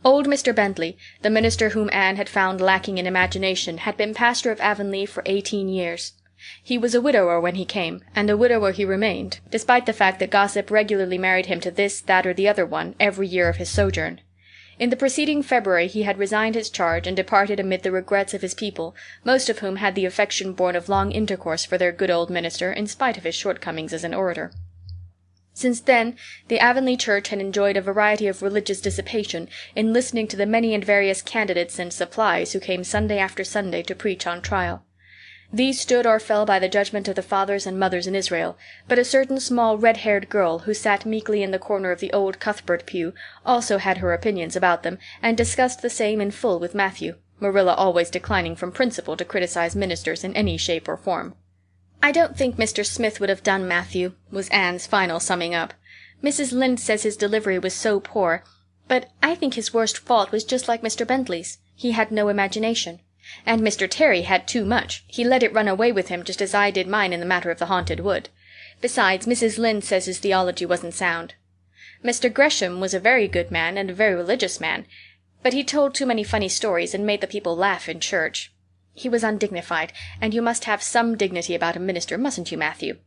Old Mr. Bentley, the minister whom Anne had found lacking in imagination, had been pastor of Avonlea for 18 years. He was a widower when he came, and a widower he remained, despite the fact that gossip regularly married him to this, that, or the other one every year of his sojourn. In the preceding February he had resigned his charge and departed amid the regrets of his people, most of whom had the affection born of long intercourse for their good old minister in spite of his shortcomings as an orator. Since then the Avonlea church had enjoyed a variety of religious dissipation in listening to the many and various candidates and supplies who came Sunday after Sunday to preach on trial. These stood or fell by the judgment of the fathers and mothers in Israel, but a certain small red-haired girl who sat meekly in the corner of the old Cuthbert pew also had her opinions about them, and discussed the same in full with Matthew, Marilla always declining from principle to criticize ministers in any shape or form. "I don't think Mr. Smith would have done Matthew," was Anne's final summing up. "Mrs. Lynde says his delivery was so poor, but I think his worst fault was just like Mr. Bentley's. He had no imagination. And Mr. Terry had too much. He let it run away with him just as I did mine in the matter of the haunted wood. Besides, Mrs. Lynde says his theology wasn't sound. Mr. Gresham was a very good man and a very religious man, but he told too many funny stories and made the people laugh in church. He was undignified, and you must have some dignity about a minister, mustn't you, Matthew?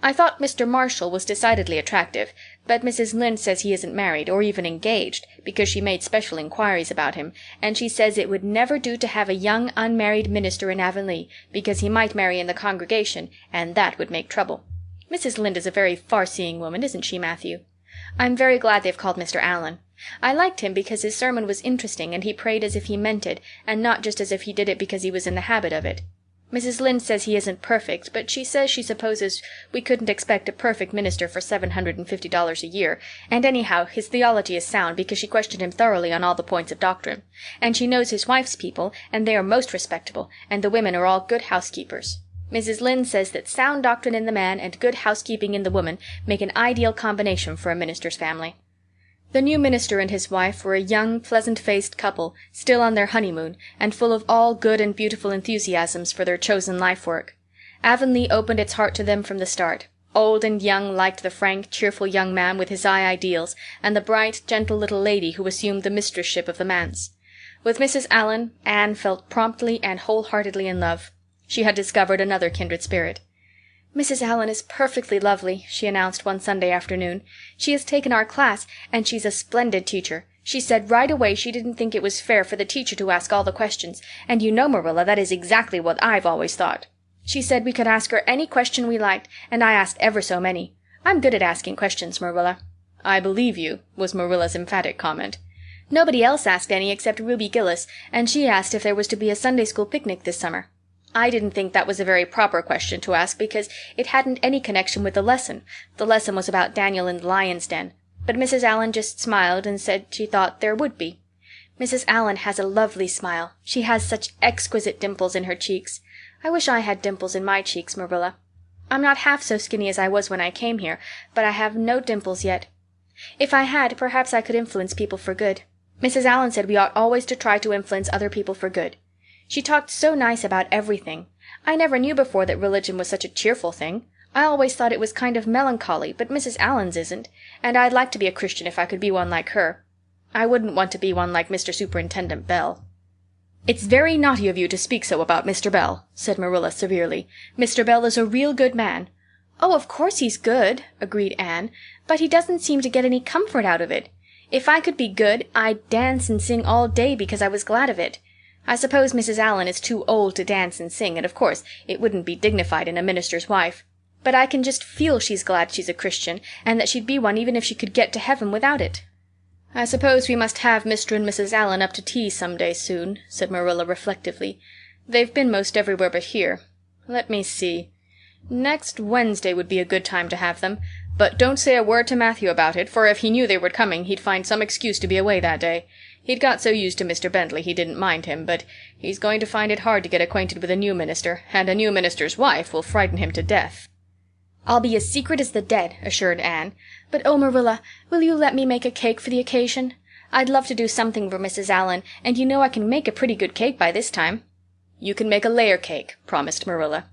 I thought Mr. Marshall was decidedly attractive, but Mrs. Lynde says he isn't married, or even engaged, because she made special inquiries about him, and she says it would never do to have a young unmarried minister in Avonlea, because he might marry in the congregation, and that would make trouble. Mrs. Lynde is a very far-seeing woman, isn't she, Matthew? I'm very glad they've called Mr. Allen. I liked him because his sermon was interesting and he prayed as if he meant it, and not just as if he did it because he was in the habit of it. Mrs. Lynde says he isn't perfect, but she says she supposes we couldn't expect a perfect minister for $750 a year, and anyhow his theology is sound because she questioned him thoroughly on all the points of doctrine. And she knows his wife's people, and they are most respectable, and the women are all good housekeepers. Mrs. Lynde says that sound doctrine in the man and good housekeeping in the woman make an ideal combination for a minister's family. The new minister and his wife were a young, pleasant-faced couple, still on their honeymoon, and full of all good and beautiful enthusiasms for their chosen life-work. Avonlea opened its heart to them from the start. Old and young liked the frank, cheerful young man with his high ideals, and the bright, gentle little lady who assumed the mistress-ship of the manse. With Mrs. Allan, Anne felt promptly and wholeheartedly in love. She had discovered another kindred spirit. "Mrs. Allan is perfectly lovely," she announced one Sunday afternoon. "She has taken our class, and she's a splendid teacher. She said right away she didn't think it was fair for the teacher to ask all the questions, and you know, Marilla, that is exactly what I've always thought. She said we could ask her any question we liked, and I asked ever so many. I'm good at asking questions, Marilla." "I believe you," was Marilla's emphatic comment. "Nobody else asked any except Ruby Gillis, and she asked if there was to be a Sunday school picnic this summer. I didn't think that was a very proper question to ask because it hadn't any connection with the lesson. The lesson was about Daniel in the lion's den. But Mrs. Allan just smiled and said she thought there would be. Mrs. Allan has a lovely smile. She has such exquisite dimples in her cheeks. I wish I had dimples in my cheeks, Marilla. I'm not half so skinny as I was when I came here, but I have no dimples yet. If I had, perhaps I could influence people for good. Mrs. Allan said we ought always to try to influence other people for good. She talked so nice about everything. I never knew before that religion was such a cheerful thing. I always thought it was kind of melancholy, but Mrs. Allan's isn't, and I'd like to be a Christian if I could be one like her. I wouldn't want to be one like Mr. Superintendent Bell." "It's very naughty of you to speak so about Mr. Bell," said Marilla severely. "Mr. Bell is a real good man." "Oh, of course he's good," agreed Anne, "but he doesn't seem to get any comfort out of it. If I could be good, I'd dance and sing all day because I was glad of it. I suppose Mrs. Allan is too old to dance and sing, and of course it wouldn't be dignified in a minister's wife. But I can just feel she's glad she's a Christian, and that she'd be one even if she could get to heaven without it." "I suppose we must have Mr. and Mrs. Allan up to tea some day soon," said Marilla reflectively. "They've been most everywhere but here. Let me see. Next Wednesday would be a good time to have them. But don't say a word to Matthew about it, for if he knew they were coming he'd find some excuse to be away that day. He'd got so used to Mr. Bentley he didn't mind him, but he's going to find it hard to get acquainted with a new minister, and a new minister's wife will frighten him to death." "I'll be as secret as the dead," assured Anne. "But oh, Marilla, will you let me make a cake for the occasion? I'd love to do something for Mrs. Allan, and you know I can make a pretty good cake by this time." "You can make a layer cake," promised Marilla.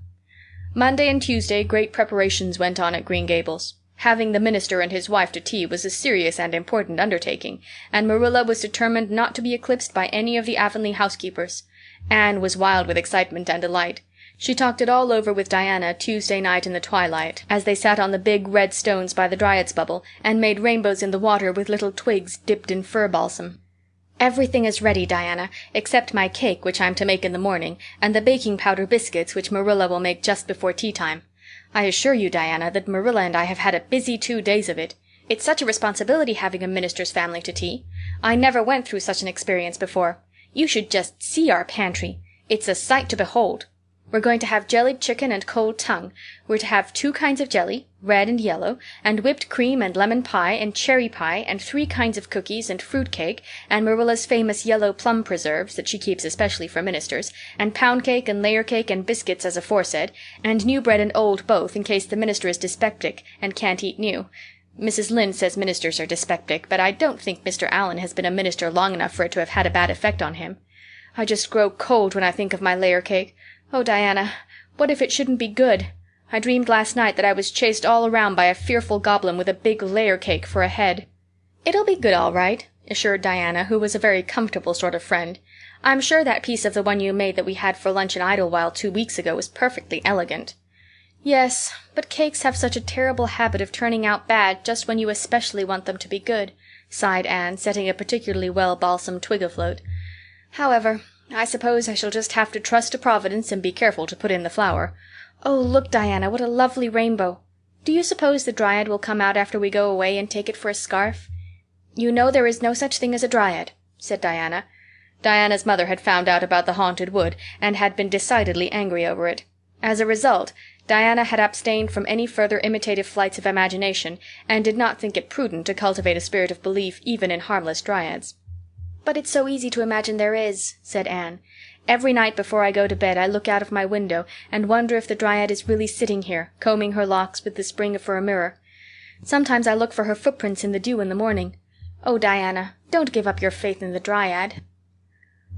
Monday and Tuesday great preparations went on at Green Gables. Having the minister and his wife to tea was a serious and important undertaking, and Marilla was determined not to be eclipsed by any of the Avonlea housekeepers. Anne was wild with excitement and delight. She talked it all over with Diana Tuesday night in the twilight, as they sat on the big red stones by the Dryad's Bubble and made rainbows in the water with little twigs dipped in fir balsam. "Everything is ready, Diana, except my cake, which I'm to make in the morning, and the baking powder biscuits, which Marilla will make just before tea time. I assure you, Diana, that Marilla and I have had a busy 2 days of it. It's such a responsibility having a minister's family to tea. I never went through such an experience before. You should just see our pantry. It's a sight to behold. We're going to have jellied chicken and cold tongue. We're to have 2 kinds of jelly, red and yellow, and whipped cream and lemon pie and cherry pie and 3 kinds of cookies and fruit cake and Marilla's famous yellow plum preserves that she keeps especially for ministers, and pound cake and layer cake and biscuits as aforesaid, and new bread and old both in case the minister is dyspeptic and can't eat new. Mrs. Lynde says ministers are dyspeptic, but I don't think Mr. Allan has been a minister long enough for it to have had a bad effect on him. I just grow cold when I think of my layer cake. Oh, Diana, what if it shouldn't be good? I dreamed last night that I was chased all around by a fearful goblin with a big layer cake for a head." "It'll be good all right," assured Diana, who was a very comfortable sort of friend. "I'm sure that piece of the one you made that we had for lunch in Idlewild 2 weeks ago was perfectly elegant." "Yes, but cakes have such a terrible habit of turning out bad just when you especially want them to be good," sighed Anne, setting a particularly well balsamed twig afloat. "However, I suppose I shall just have to trust to Providence and be careful to put in the flour. Oh, look, Diana, what a lovely rainbow. Do you suppose the Dryad will come out after we go away and take it for a scarf?" "You know there is no such thing as a Dryad," said Diana. Diana's mother had found out about the haunted wood and had been decidedly angry over it. As a result, Diana had abstained from any further imitative flights of imagination and did not think it prudent to cultivate a spirit of belief even in harmless dryads. "But it's so easy to imagine there is," said Anne. "Every night before I go to bed I look out of my window and wonder if the dryad is really sitting here, combing her locks with the spring for a mirror. Sometimes I look for her footprints in the dew in the morning. Oh, Diana, don't give up your faith in the dryad."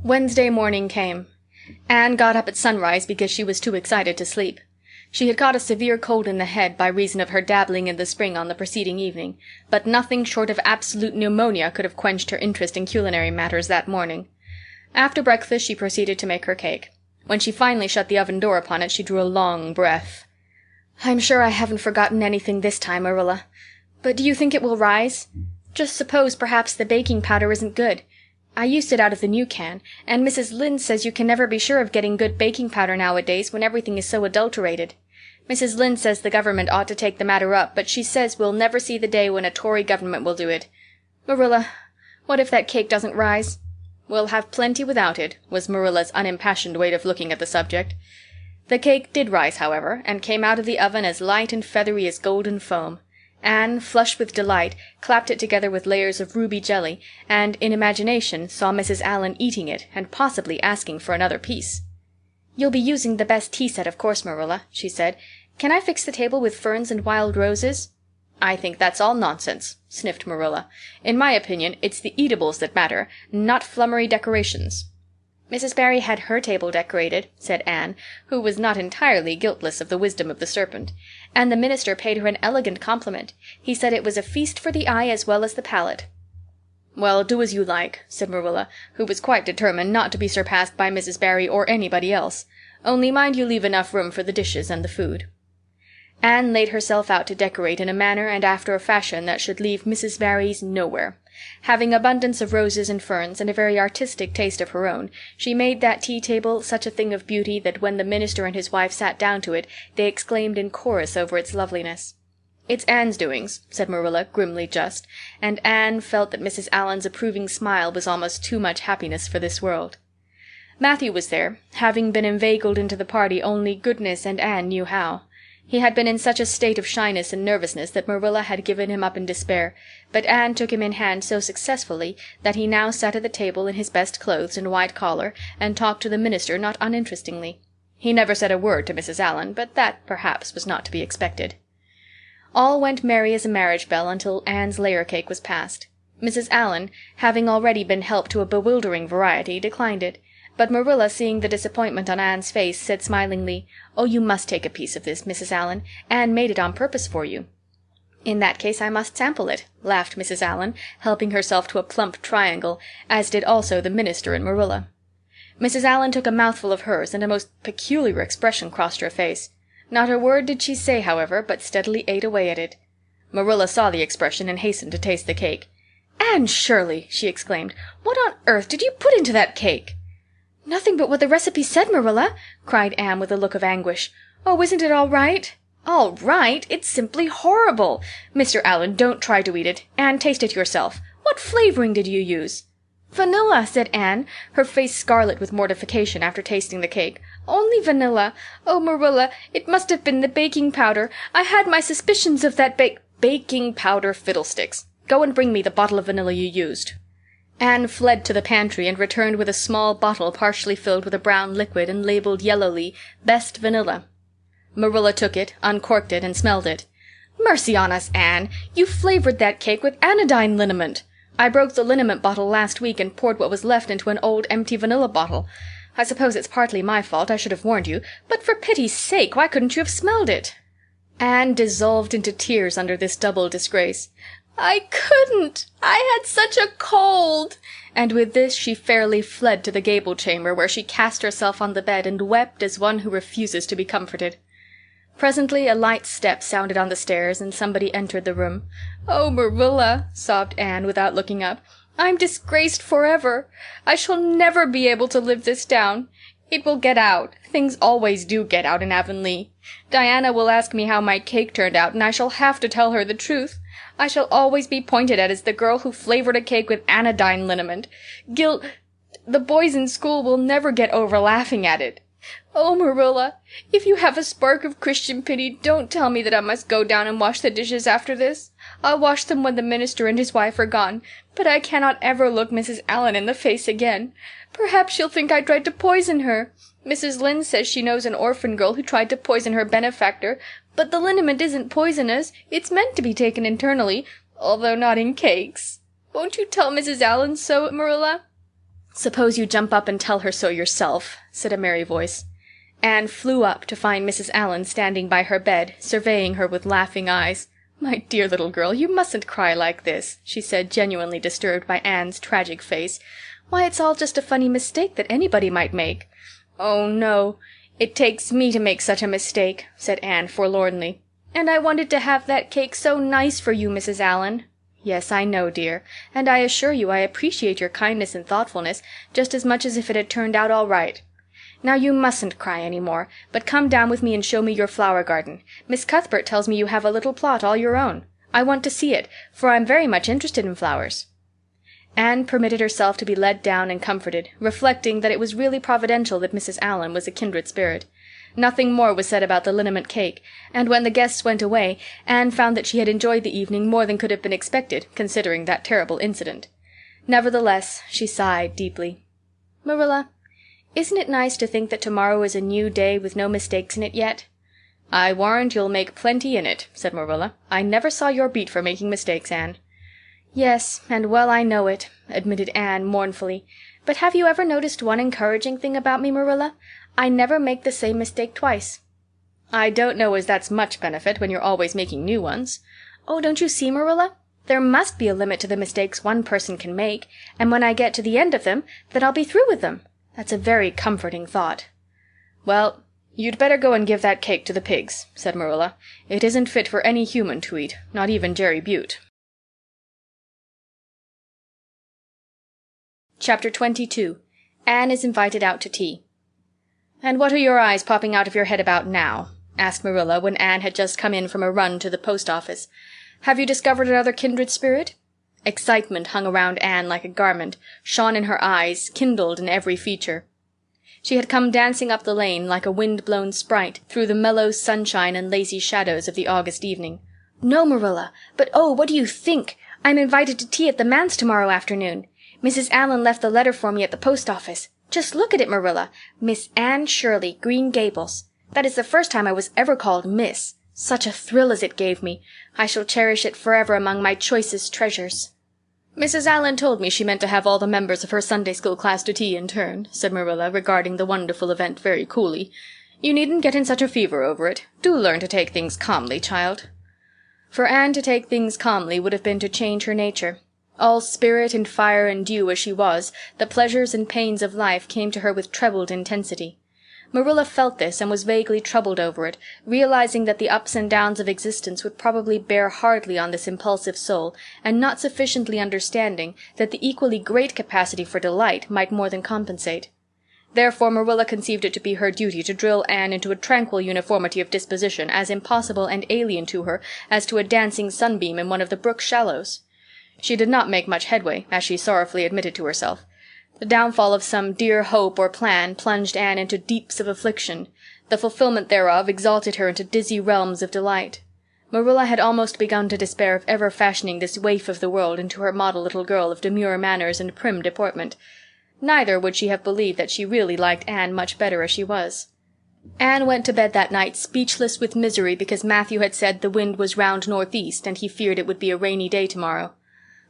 Wednesday morning came. Anne got up at sunrise because she was too excited to sleep. She had caught a severe cold in the head by reason of her dabbling in the spring on the preceding evening, but nothing short of absolute pneumonia could have quenched her interest in culinary matters that morning. After breakfast she proceeded to make her cake. When she finally shut the oven door upon it she drew a long breath. "I'm sure I haven't forgotten anything this time, Marilla. But do you think it will rise? Just suppose perhaps the baking powder isn't good. I used it out of the new can, and Mrs. Lynde says you can never be sure of getting good baking powder nowadays when everything is so adulterated. Mrs. Lynde says the government ought to take the matter up, but she says we'll never see the day when a Tory government will do it. Marilla, what if that cake doesn't rise?" "We'll have plenty without it," was Marilla's unimpassioned way of looking at the subject. The cake did rise, however, and came out of the oven as light and feathery as golden foam. Anne, flushed with delight, clapped it together with layers of ruby jelly, and, in imagination, saw Mrs. Allan eating it and possibly asking for another piece. "You'll be using the best tea set, of course, Marilla," she said. "Can I fix the table with ferns and wild roses?" "I think that's all nonsense," sniffed Marilla. "In my opinion, it's the eatables that matter, not flummery decorations." "Mrs. Barry had her table decorated," said Anne, who was not entirely guiltless of the wisdom of the serpent, "and the minister paid her an elegant compliment. He said it was a feast for the eye as well as the palate." "Well, do as you like," said Marilla, who was quite determined not to be surpassed by Mrs. Barry or anybody else. "Only mind you leave enough room for the dishes and the food." Anne laid herself out to decorate in a manner and after a fashion that should leave Mrs. Barry's nowhere. Having abundance of roses and ferns and a very artistic taste of her own, she made that tea-table such a thing of beauty that when the minister and his wife sat down to it they exclaimed in chorus over its loveliness. "It's Anne's doings," said Marilla, grimly just, and Anne felt that Mrs. Allan's approving smile was almost too much happiness for this world. Matthew was there, having been inveigled into the party only goodness and Anne knew how. He had been in such a state of shyness and nervousness that Marilla had given him up in despair, but Anne took him in hand so successfully that he now sat at the table in his best clothes and white collar and talked to the minister not uninterestingly. He never said a word to Mrs. Allan, but that, perhaps, was not to be expected. All went merry as a marriage bell until Anne's layer cake was passed. Mrs. Allan, having already been helped to a bewildering variety, declined it, but Marilla, seeing the disappointment on Anne's face, said smilingly, "Oh, you must take a piece of this, Mrs. Allan. Anne made it on purpose for you." "In that case I must sample it," laughed Mrs. Allan, helping herself to a plump triangle, as did also the minister and Marilla. Mrs. Allan took a mouthful of hers, and a most peculiar expression crossed her face. Not a word did she say, however, but steadily ate away at it. Marilla saw the expression and hastened to taste the cake. "Anne Shirley!" she exclaimed. "What on earth did you put into that cake?" "Nothing but what the recipe said, Marilla," cried Anne with a look of anguish. "Oh, isn't it all right?" "All right? It's simply horrible. Mr. Allan, don't try to eat it. Anne, taste it yourself. What flavoring did you use?" "Vanilla," said Anne, her face scarlet with mortification after tasting the cake. "Only vanilla. Oh, Marilla, it must have been the baking powder. I had my suspicions of that baking powder fiddlesticks. Go and bring me the bottle of vanilla you used." Anne fled to the pantry and returned with a small bottle partially filled with a brown liquid and labeled yellowly, "Best Vanilla." Marilla took it, uncorked it, and smelled it. "Mercy on us, Anne! You flavored that cake with anodyne liniment. I broke the liniment bottle last week and poured what was left into an old empty vanilla bottle. I suppose it's partly my fault, I should have warned you, but for pity's sake, why couldn't you have smelled it?" Anne dissolved into tears under this double disgrace. "I couldn't. I had such a cold." And with this she fairly fled to the gable chamber, where she cast herself on the bed and wept as one who refuses to be comforted. Presently a light step sounded on the stairs, and somebody entered the room. "Oh, Marilla," sobbed Anne without looking up, "I'm disgraced forever. I shall never be able to live this down. It will get out. Things always do get out in Avonlea. Diana will ask me how my cake turned out, and I shall have to tell her the truth. I shall always be pointed at as the girl who flavored a cake with anodyne liniment. The boys in school will never get over laughing at it. Oh, Marilla, if you have a spark of Christian pity, don't tell me that I must go down and wash the dishes after this. I'll wash them when the minister and his wife are gone, but I cannot ever look Mrs. Allan in the face again. Perhaps she'll think I tried to poison her. Mrs. Lynde says she knows an orphan girl who tried to poison her benefactor, but the liniment isn't poisonous. It's meant to be taken internally, although not in cakes. Won't you tell Mrs. Allan so, Marilla?" "Suppose you jump up and tell her so yourself," said a merry voice. Anne flew up to find Mrs. Allan standing by her bed, surveying her with laughing eyes. "My dear little girl, you mustn't cry like this," she said, genuinely disturbed by Anne's tragic face. "Why, it's all just a funny mistake that anybody might make." "Oh, no, it takes me to make such a mistake," said Anne forlornly. "And I wanted to have that cake so nice for you, Mrs. Allan." "Yes, I know, dear, and I assure you I appreciate your kindness and thoughtfulness just as much as if it had turned out all right. Now you mustn't cry any more, but come down with me and show me your flower garden. Miss Cuthbert tells me you have a little plot all your own. I want to see it, for I'm very much interested in flowers." Anne permitted herself to be led down and comforted, reflecting that it was really providential that Mrs. Allan was a kindred spirit. Nothing more was said about the liniment cake, and when the guests went away, Anne found that she had enjoyed the evening more than could have been expected, considering that terrible incident. Nevertheless, she sighed deeply. "Marilla, isn't it nice to think that tomorrow is a new day with no mistakes in it yet?" "I warrant you'll make plenty in it," said Marilla. "I never saw your beat for making mistakes, Anne." "Yes, and well I know it," admitted Anne mournfully. "But have you ever noticed one encouraging thing about me, Marilla? I never make the same mistake twice." "I don't know as that's much benefit when you're always making new ones." "Oh, don't you see, Marilla? There must be a limit to the mistakes one person can make, and when I get to the end of them, then I'll be through with them. That's a very comforting thought." "Well, you'd better go and give that cake to the pigs," said Marilla. "It isn't fit for any human to eat, not even Jerry Butte." Chapter 22. Anne is invited out to tea. "And what are your eyes popping out of your head about now?" asked Marilla when Anne had just come in from a run to the post office. "Have you discovered another kindred spirit?" Excitement hung around Anne like a garment, shone in her eyes, kindled in every feature. She had come dancing up the lane like a wind-blown sprite through the mellow sunshine and lazy shadows of the August evening. "No, Marilla, but oh, what do you think? I'm invited to tea at the manse tomorrow afternoon. Mrs. Allan left the letter for me at the post office. Just look at it, Marilla. Miss Anne Shirley, Green Gables. That is the first time I was ever called Miss. Such a thrill as it gave me. I shall cherish it forever among my choicest treasures." "Mrs. Allan told me she meant to have all the members of her Sunday school class to tea in turn," said Marilla, regarding the wonderful event very coolly. "You needn't get in such a fever over it. Do learn to take things calmly, child." For Anne to take things calmly would have been to change her nature. All spirit and fire and dew as she was, the pleasures and pains of life came to her with trebled intensity. Marilla felt this and was vaguely troubled over it, realizing that the ups and downs of existence would probably bear hardly on this impulsive soul, and not sufficiently understanding that the equally great capacity for delight might more than compensate. Therefore Marilla conceived it to be her duty to drill Anne into a tranquil uniformity of disposition as impossible and alien to her as to a dancing sunbeam in one of the Brook shallows. She did not make much headway, as she sorrowfully admitted to herself. The downfall of some dear hope or plan plunged Anne into deeps of affliction. The fulfillment thereof exalted her into dizzy realms of delight. Marilla had almost begun to despair of ever fashioning this waif of the world into her model little girl of demure manners and prim deportment. Neither would she have believed that she really liked Anne much better as she was. Anne went to bed that night speechless with misery because Matthew had said the wind was round northeast and he feared it would be a rainy day tomorrow.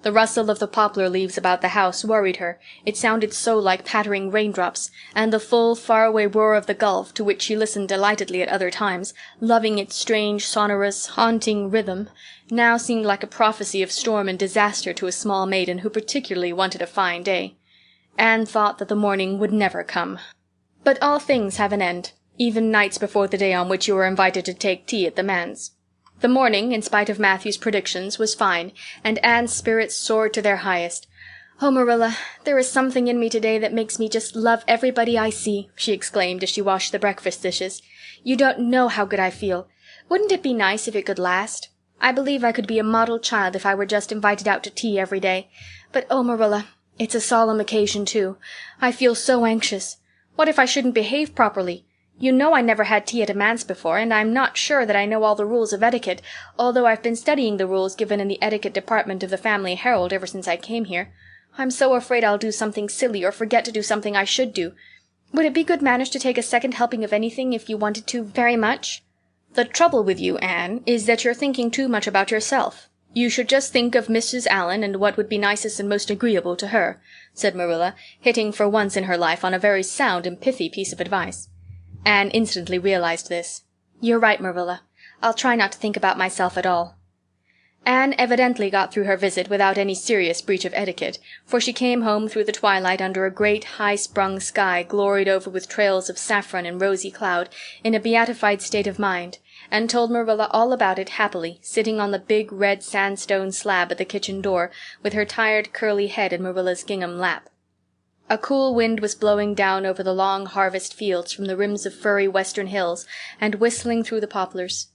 The rustle of the poplar leaves about the house worried her, it sounded so like pattering raindrops, and the full, far-away roar of the Gulf, to which she listened delightedly at other times, loving its strange, sonorous, haunting rhythm, now seemed like a prophecy of storm and disaster to a small maiden who particularly wanted a fine day. Anne thought that the morning would never come. But all things have an end, even nights before the day on which you are invited to take tea at the manse. The morning, in spite of Matthew's predictions, was fine, and Anne's spirits soared to their highest. "Oh, Marilla, there is something in me today that makes me just love everybody I see," she exclaimed as she washed the breakfast dishes. "You don't know how good I feel. Wouldn't it be nice if it could last? I believe I could be a model child if I were just invited out to tea every day. But oh, Marilla, It's a solemn occasion, too. I feel so anxious. What if I shouldn't behave properly? You know I never had tea at a manse before, and I'm not sure that I know all the rules of etiquette, although I've been studying the rules given in the etiquette department of the Family Herald ever since I came here. I'm so afraid I'll do something silly or forget to do something I should do. Would it be good manners to take a second helping of anything if you wanted to very much? The trouble with you, Anne, is that you're thinking too much about yourself. You should just think of Mrs. Allan and what would be nicest and most agreeable to her," said Marilla, hitting for once in her life on a very sound and pithy piece of advice. Anne instantly realized this. "You're right, Marilla. I'll try not to think about myself at all." Anne evidently got through her visit without any serious breach of etiquette, for she came home through the twilight under a great high-sprung sky gloried over with trails of saffron and rosy cloud, in a beatified state of mind, and told Marilla all about it happily, sitting on the big red sandstone slab at the kitchen door, with her tired curly head in Marilla's gingham lap. A cool wind was blowing down over the long harvest fields from the rims of furry western hills, and whistling through the poplars.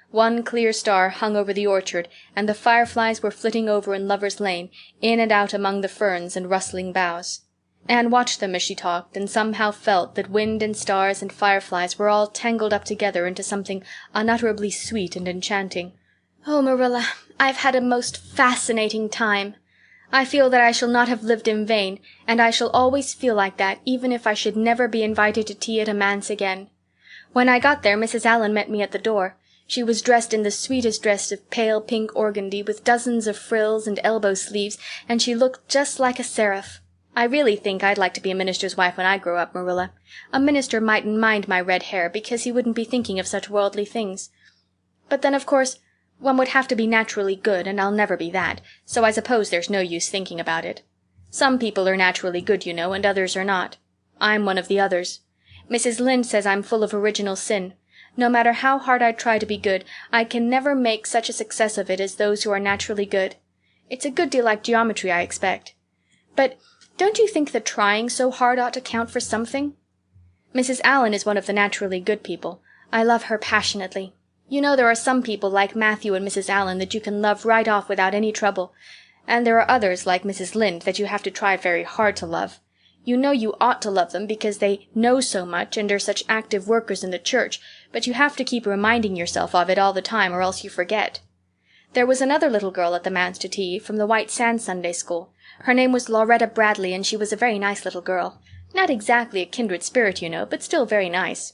One clear star hung over the orchard, and the fireflies were flitting over in Lover's Lane, in and out among the ferns and rustling boughs. Anne watched them as she talked, and somehow felt that wind and stars and fireflies were all tangled up together into something unutterably sweet and enchanting. "Oh, Marilla, I've had a most fascinating time. I feel that I shall not have lived in vain, and I shall always feel like that even if I should never be invited to tea at a manse again. When I got there Mrs. Allan met me at the door. She was dressed in the sweetest dress of pale pink organdy, with dozens of frills and elbow sleeves, and she looked just like a seraph. I really think I'd like to be a minister's wife when I grow up, Marilla. A minister mightn't mind my red hair, because he wouldn't be thinking of such worldly things. But then, of course, one would have to be naturally good, and I'll never be that, so I suppose there's no use thinking about it. Some people are naturally good, you know, and others are not. I'm one of the others. Mrs. Lynde says I'm full of original sin. No matter how hard I try to be good, I can never make such a success of it as those who are naturally good. It's a good deal like geometry, I expect. But don't you think that trying so hard ought to count for something? Mrs. Allan is one of the naturally good people. I love her passionately. You know there are some people like Matthew and Mrs. Allan that you can love right off without any trouble, and there are others like Mrs. Lynde that you have to try very hard to love. You know you ought to love them because they know so much and are such active workers in the church, but you have to keep reminding yourself of it all the time or else you forget. There was another little girl at the manse to tea, from the White Sands Sunday School. Her name was Lauretta Bradley, and she was a very nice little girl. Not exactly a kindred spirit, you know, but still very nice.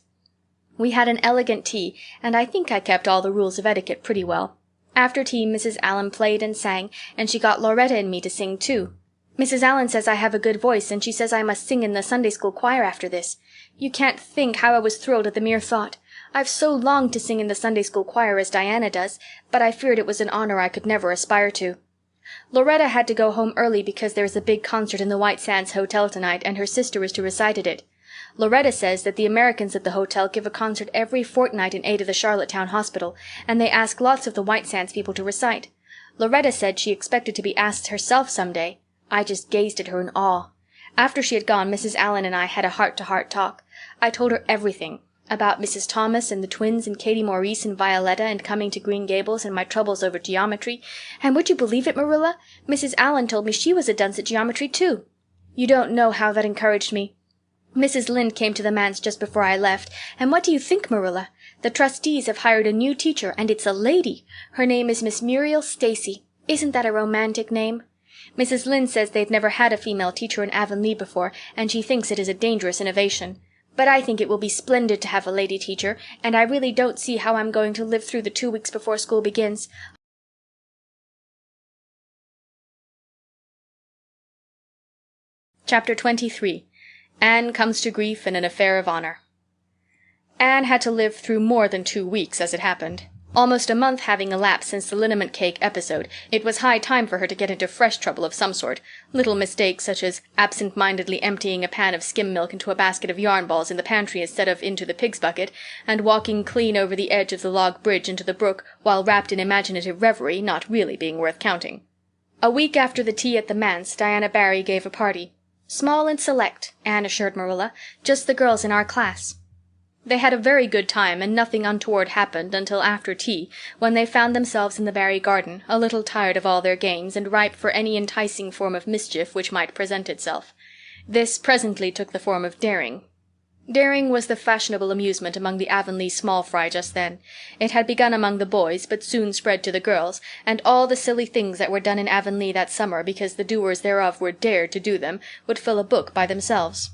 We had an elegant tea, and I think I kept all the rules of etiquette pretty well. After tea Mrs. Allan played and sang, and she got Lauretta and me to sing too. Mrs. Allan says I have a good voice, and she says I must sing in the Sunday school choir after this. You can't think how I was thrilled at the mere thought. I've so longed to sing in the Sunday school choir as Diana does, but I feared it was an honor I could never aspire to. Lauretta had to go home early because there's a big concert in the White Sands Hotel tonight, and her sister is to recite at it. Lauretta says that the Americans at the hotel give a concert every fortnight in aid of the Charlottetown Hospital, and they ask lots of the White Sands people to recite. Lauretta said she expected to be asked herself some day. I just gazed at her in awe. After she had gone, Mrs. Allan and I had a heart-to-heart talk. I told her everything, about Mrs. Thomas and the twins and Katie Maurice and Violetta and coming to Green Gables and my troubles over geometry, and would you believe it, Marilla? Mrs. Allan told me she was a dunce at geometry too. You don't know how that encouraged me. Mrs. Lynde came to the manse just before I left, and what do you think, Marilla? The trustees have hired a new teacher, and it's a lady. Her name is Miss Muriel Stacy. Isn't that a romantic name? Mrs. Lynde says they've never had a female teacher in Avonlea before, and she thinks it is a dangerous innovation. But I think it will be splendid to have a lady teacher, and I really don't see how I'm going to live through the 2 weeks before school begins. Chapter 23. Anne Comes to Grief in an Affair of Honor. Anne had to live through more than 2 weeks, as it happened. Almost a month having elapsed since the liniment cake episode, it was high time for her to get into fresh trouble of some sort. Little mistakes such as absent-mindedly emptying a pan of skim milk into a basket of yarn balls in the pantry instead of into the pig's bucket, and walking clean over the edge of the log bridge into the brook while wrapped in imaginative reverie not really being worth counting. A week after the tea at the manse, Diana Barry gave a party. Small and select, Anne assured Marilla, just the girls in our class. They had a very good time, and nothing untoward happened until after tea, when they found themselves in the Barry garden, a little tired of all their games, and ripe for any enticing form of mischief which might present itself. This presently took the form of daring. Daring was the fashionable amusement among the Avonlea small fry just then. It had begun among the boys, but soon spread to the girls, and all the silly things that were done in Avonlea that summer because the doers thereof were dared to do them would fill a book by themselves.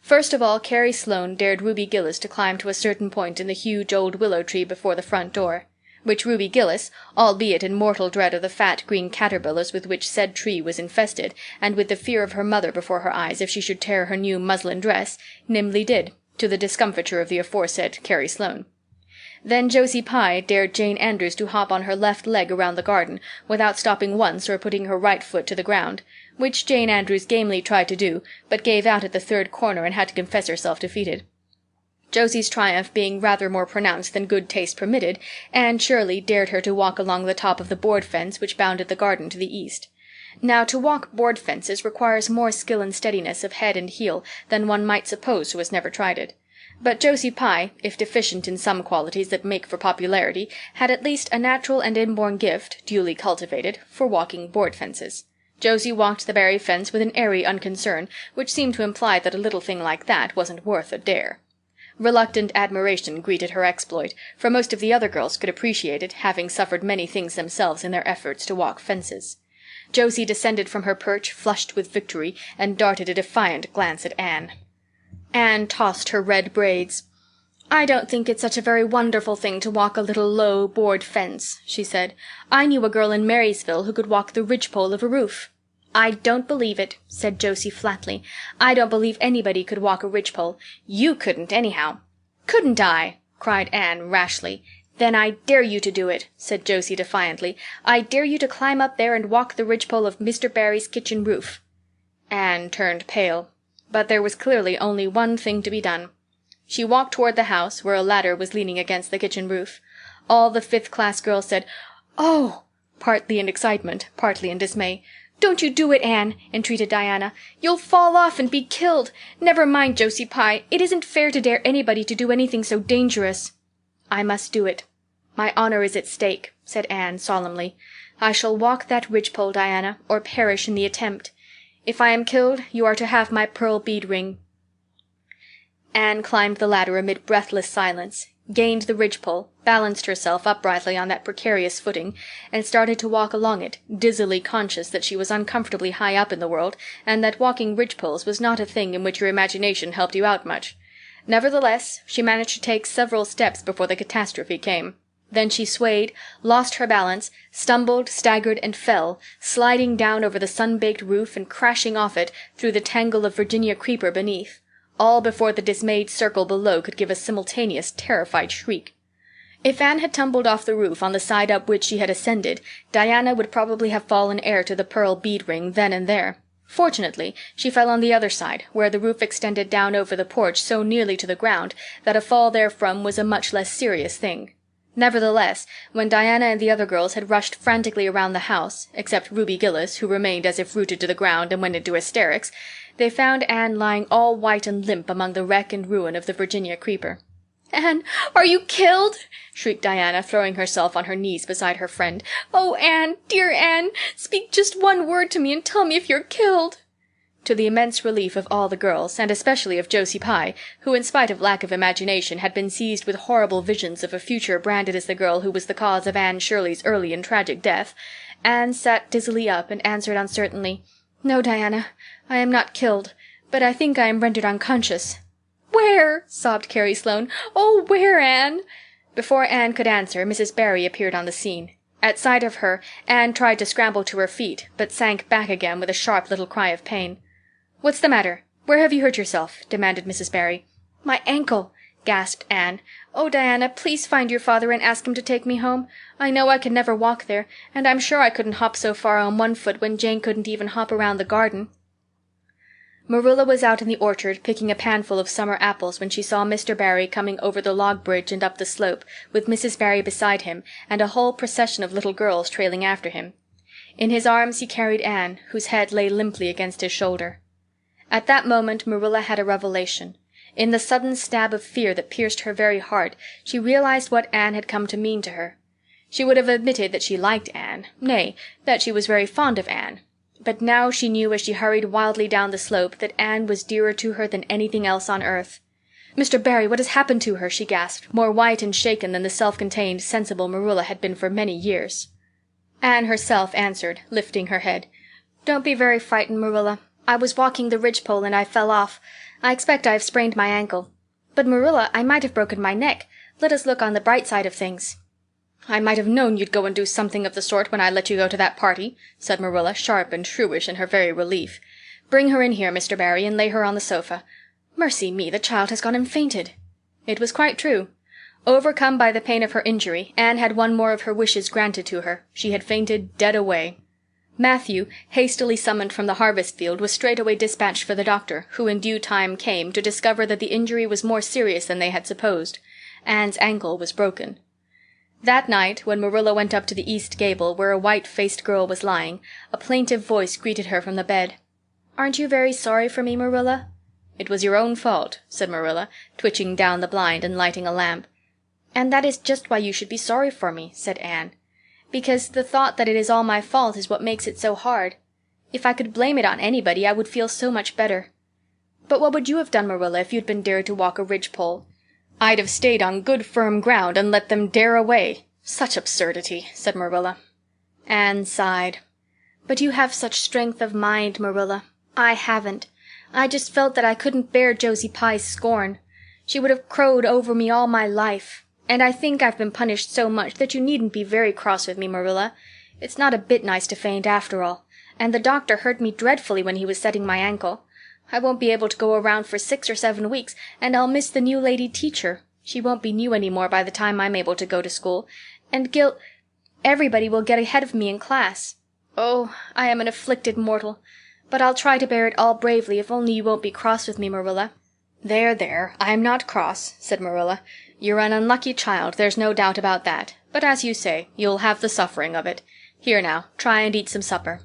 First of all, Carrie Sloane dared Ruby Gillis to climb to a certain point in the huge old willow tree before the front door, which Ruby Gillis, albeit in mortal dread of the fat green caterpillars with which said tree was infested, and with the fear of her mother before her eyes if she should tear her new muslin dress, nimbly did, to the discomfiture of the aforesaid Carrie Sloane. Then Josie Pye dared Jane Andrews to hop on her left leg around the garden, without stopping once or putting her right foot to the ground, which Jane Andrews gamely tried to do, but gave out at the third corner and had to confess herself defeated. Josie's triumph being rather more pronounced than good taste permitted, Anne Shirley dared her to walk along the top of the board fence which bounded the garden to the east. Now, to walk board fences requires more skill and steadiness of head and heel than one might suppose who has never tried it. But Josie Pye, if deficient in some qualities that make for popularity, had at least a natural and inborn gift, duly cultivated, for walking board fences. Josie walked the Barry fence with an airy unconcern, which seemed to imply that a little thing like that wasn't worth a dare. Reluctant admiration greeted her exploit, for most of the other girls could appreciate it, having suffered many things themselves in their efforts to walk fences. Josie descended from her perch, flushed with victory, and darted a defiant glance at Anne. Anne tossed her red braids. "I don't think it's such a very wonderful thing to walk a little low board fence," she said. "I knew a girl in Marysville who could walk the ridgepole of a roof." "I don't believe it," said Josie flatly. "I don't believe anybody could walk a ridgepole. You couldn't, anyhow." "Couldn't I?" cried Anne rashly. "Then I dare you to do it," said Josie defiantly. "I dare you to climb up there and walk the ridgepole of Mr. Barry's kitchen roof." Anne turned pale. But there was clearly only one thing to be done. She walked toward the house, where a ladder was leaning against the kitchen roof. All the fifth-class girls said, "Oh!" partly in excitement, partly in dismay. "Don't you do it, Anne," entreated Diana. "You'll fall off and be killed. Never mind, Josie Pye. It isn't fair to dare anybody to do anything so dangerous." "I must do it. My honor is at stake," said Anne solemnly. "I shall walk that ridgepole, Diana, or perish in the attempt. If I am killed, you are to have my pearl bead ring." Anne climbed the ladder amid breathless silence, gained the ridgepole, balanced herself uprightly on that precarious footing, and started to walk along it, dizzily conscious that she was uncomfortably high up in the world, and that walking ridgepoles was not a thing in which your imagination helped you out much. Nevertheless, she managed to take several steps before the catastrophe came. Then she swayed, lost her balance, stumbled, staggered, and fell, sliding down over the sun-baked roof and crashing off it through the tangle of Virginia creeper beneath, all before the dismayed circle below could give a simultaneous terrified shriek. If Anne had tumbled off the roof on the side up which she had ascended, Diana would probably have fallen heir to the pearl bead ring then and there. Fortunately, she fell on the other side, where the roof extended down over the porch so nearly to the ground that a fall therefrom was a much less serious thing. Nevertheless, when Diana and the other girls had rushed frantically around the house, except Ruby Gillis, who remained as if rooted to the ground and went into hysterics, they found Anne lying all white and limp among the wreck and ruin of the Virginia creeper. "Anne, are you killed?" shrieked Diana, throwing herself on her knees beside her friend. "Oh, Anne, dear Anne, speak just one word to me and tell me if you're killed." To the immense relief of all the girls, and especially of Josie Pye, who in spite of lack of imagination had been seized with horrible visions of a future branded as the girl who was the cause of Anne Shirley's early and tragic death, Anne sat dizzily up and answered uncertainly, "No, Diana, I am not killed, but I think I am rendered unconscious." "Where?" sobbed Carrie Sloane. "Oh, where, Anne?" Before Anne could answer, Mrs. Barry appeared on the scene. At sight of her, Anne tried to scramble to her feet, but sank back again with a sharp little cry of pain. "What's the matter? Where have you hurt yourself?" demanded Mrs. Barry. "My ankle," gasped Anne. "Oh, Diana, please find your father and ask him to take me home. I know I could never walk there, and I'm sure I couldn't hop so far on one foot when Jane couldn't even hop around the garden." Marilla was out in the orchard picking a panful of summer apples when she saw Mr. Barry coming over the log bridge and up the slope, with Mrs. Barry beside him and a whole procession of little girls trailing after him. In his arms he carried Anne, whose head lay limply against his shoulder. At that moment Marilla had a revelation. In the sudden stab of fear that pierced her very heart, she realized what Anne had come to mean to her. She would have admitted that she liked Anne, nay, that she was very fond of Anne. But now she knew as she hurried wildly down the slope that Anne was dearer to her than anything else on earth. "Mr. Barry, what has happened to her?" she gasped, more white and shaken than the self-contained, sensible Marilla had been for many years. Anne herself answered, lifting her head. "Don't be very frightened, Marilla. I was walking the ridgepole and I fell off. I expect I have sprained my ankle. But, Marilla, I might have broken my neck. Let us look on the bright side of things." "I might have known you'd go and do something of the sort when I let you go to that party," said Marilla, sharp and shrewish in her very relief. "Bring her in here, Mr. Barry, and lay her on the sofa. Mercy me, the child has gone and fainted." It was quite true. Overcome by the pain of her injury, Anne had one more of her wishes granted to her. She had fainted dead away. Matthew, hastily summoned from the harvest field, was straightway dispatched for the doctor, who in due time came to discover that the injury was more serious than they had supposed. Anne's ankle was broken. That night, when Marilla went up to the east gable, where a white-faced girl was lying, a plaintive voice greeted her from the bed. "Aren't you very sorry for me, Marilla?" "It was your own fault," said Marilla, twitching down the blind and lighting a lamp. "And that is just why you should be sorry for me," said Anne. "Because the thought that it is all my fault is what makes it so hard. If I could blame it on anybody, I would feel so much better. But what would you have done, Marilla, if you'd been dared to walk a ridgepole?" "I'd have stayed on good firm ground and let them dare away. Such absurdity," said Marilla. Anne sighed. "But you have such strength of mind, Marilla. I haven't. I just felt that I couldn't bear Josie Pye's scorn. She would have crowed over me all my life. And I think I've been punished so much that you needn't be very cross with me, Marilla. It's not a bit nice to faint after all. And the doctor hurt me dreadfully when he was setting my ankle. I won't be able to go around for 6 or 7 weeks, and I'll miss the new lady teacher. She won't be new any more by the time I'm able to go to school. And everybody will get ahead of me in class. Oh, I am an afflicted mortal. But I'll try to bear it all bravely if only you won't be cross with me, Marilla." "There, there, I'm not cross," said Marilla. "You're an unlucky child, there's no doubt about that. But as you say, you'll have the suffering of it. Here now, try and eat some supper."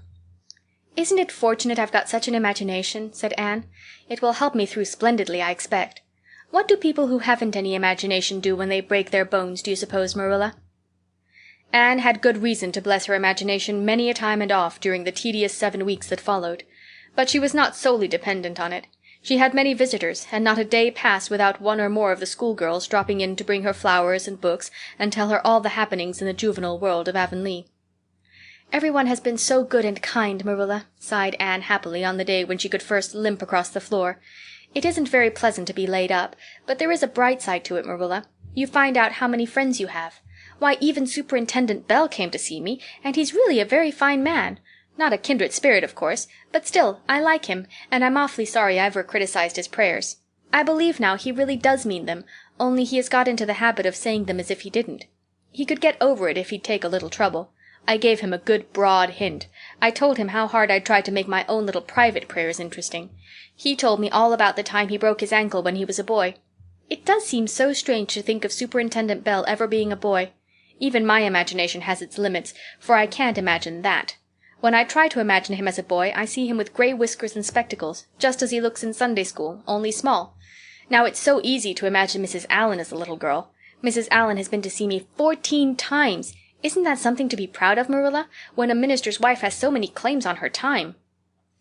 "Isn't it fortunate I've got such an imagination?" said Anne. "It will help me through splendidly, I expect. What do people who haven't any imagination do when they break their bones, do you suppose, Marilla?" Anne had good reason to bless her imagination many a time and oft during the tedious 7 weeks that followed. But she was not solely dependent on it. She had many visitors, and not a day passed without one or more of the schoolgirls dropping in to bring her flowers and books and tell her all the happenings in the juvenile world of Avonlea. "Everyone has been so good and kind, Marilla," sighed Anne happily on the day when she could first limp across the floor. "It isn't very pleasant to be laid up, but there is a bright side to it, Marilla. You find out how many friends you have. Why, even Superintendent Bell came to see me, and he's really a very fine man. Not a kindred spirit, of course, but still, I like him, and I'm awfully sorry I ever criticized his prayers. I believe now he really does mean them, only he has got into the habit of saying them as if he didn't. He could get over it if he'd take a little trouble. I gave him a good broad hint. I told him how hard I'd tried to make my own little private prayers interesting. He told me all about the time he broke his ankle when he was a boy. It does seem so strange to think of Superintendent Bell ever being a boy. Even my imagination has its limits, for I can't imagine that. When I try to imagine him as a boy, I see him with gray whiskers and spectacles, just as he looks in Sunday school, only small. Now it's so easy to imagine Mrs. Allan as a little girl. Mrs. Allan has been to see me 14 times. Isn't that something to be proud of, Marilla, when a minister's wife has so many claims on her time?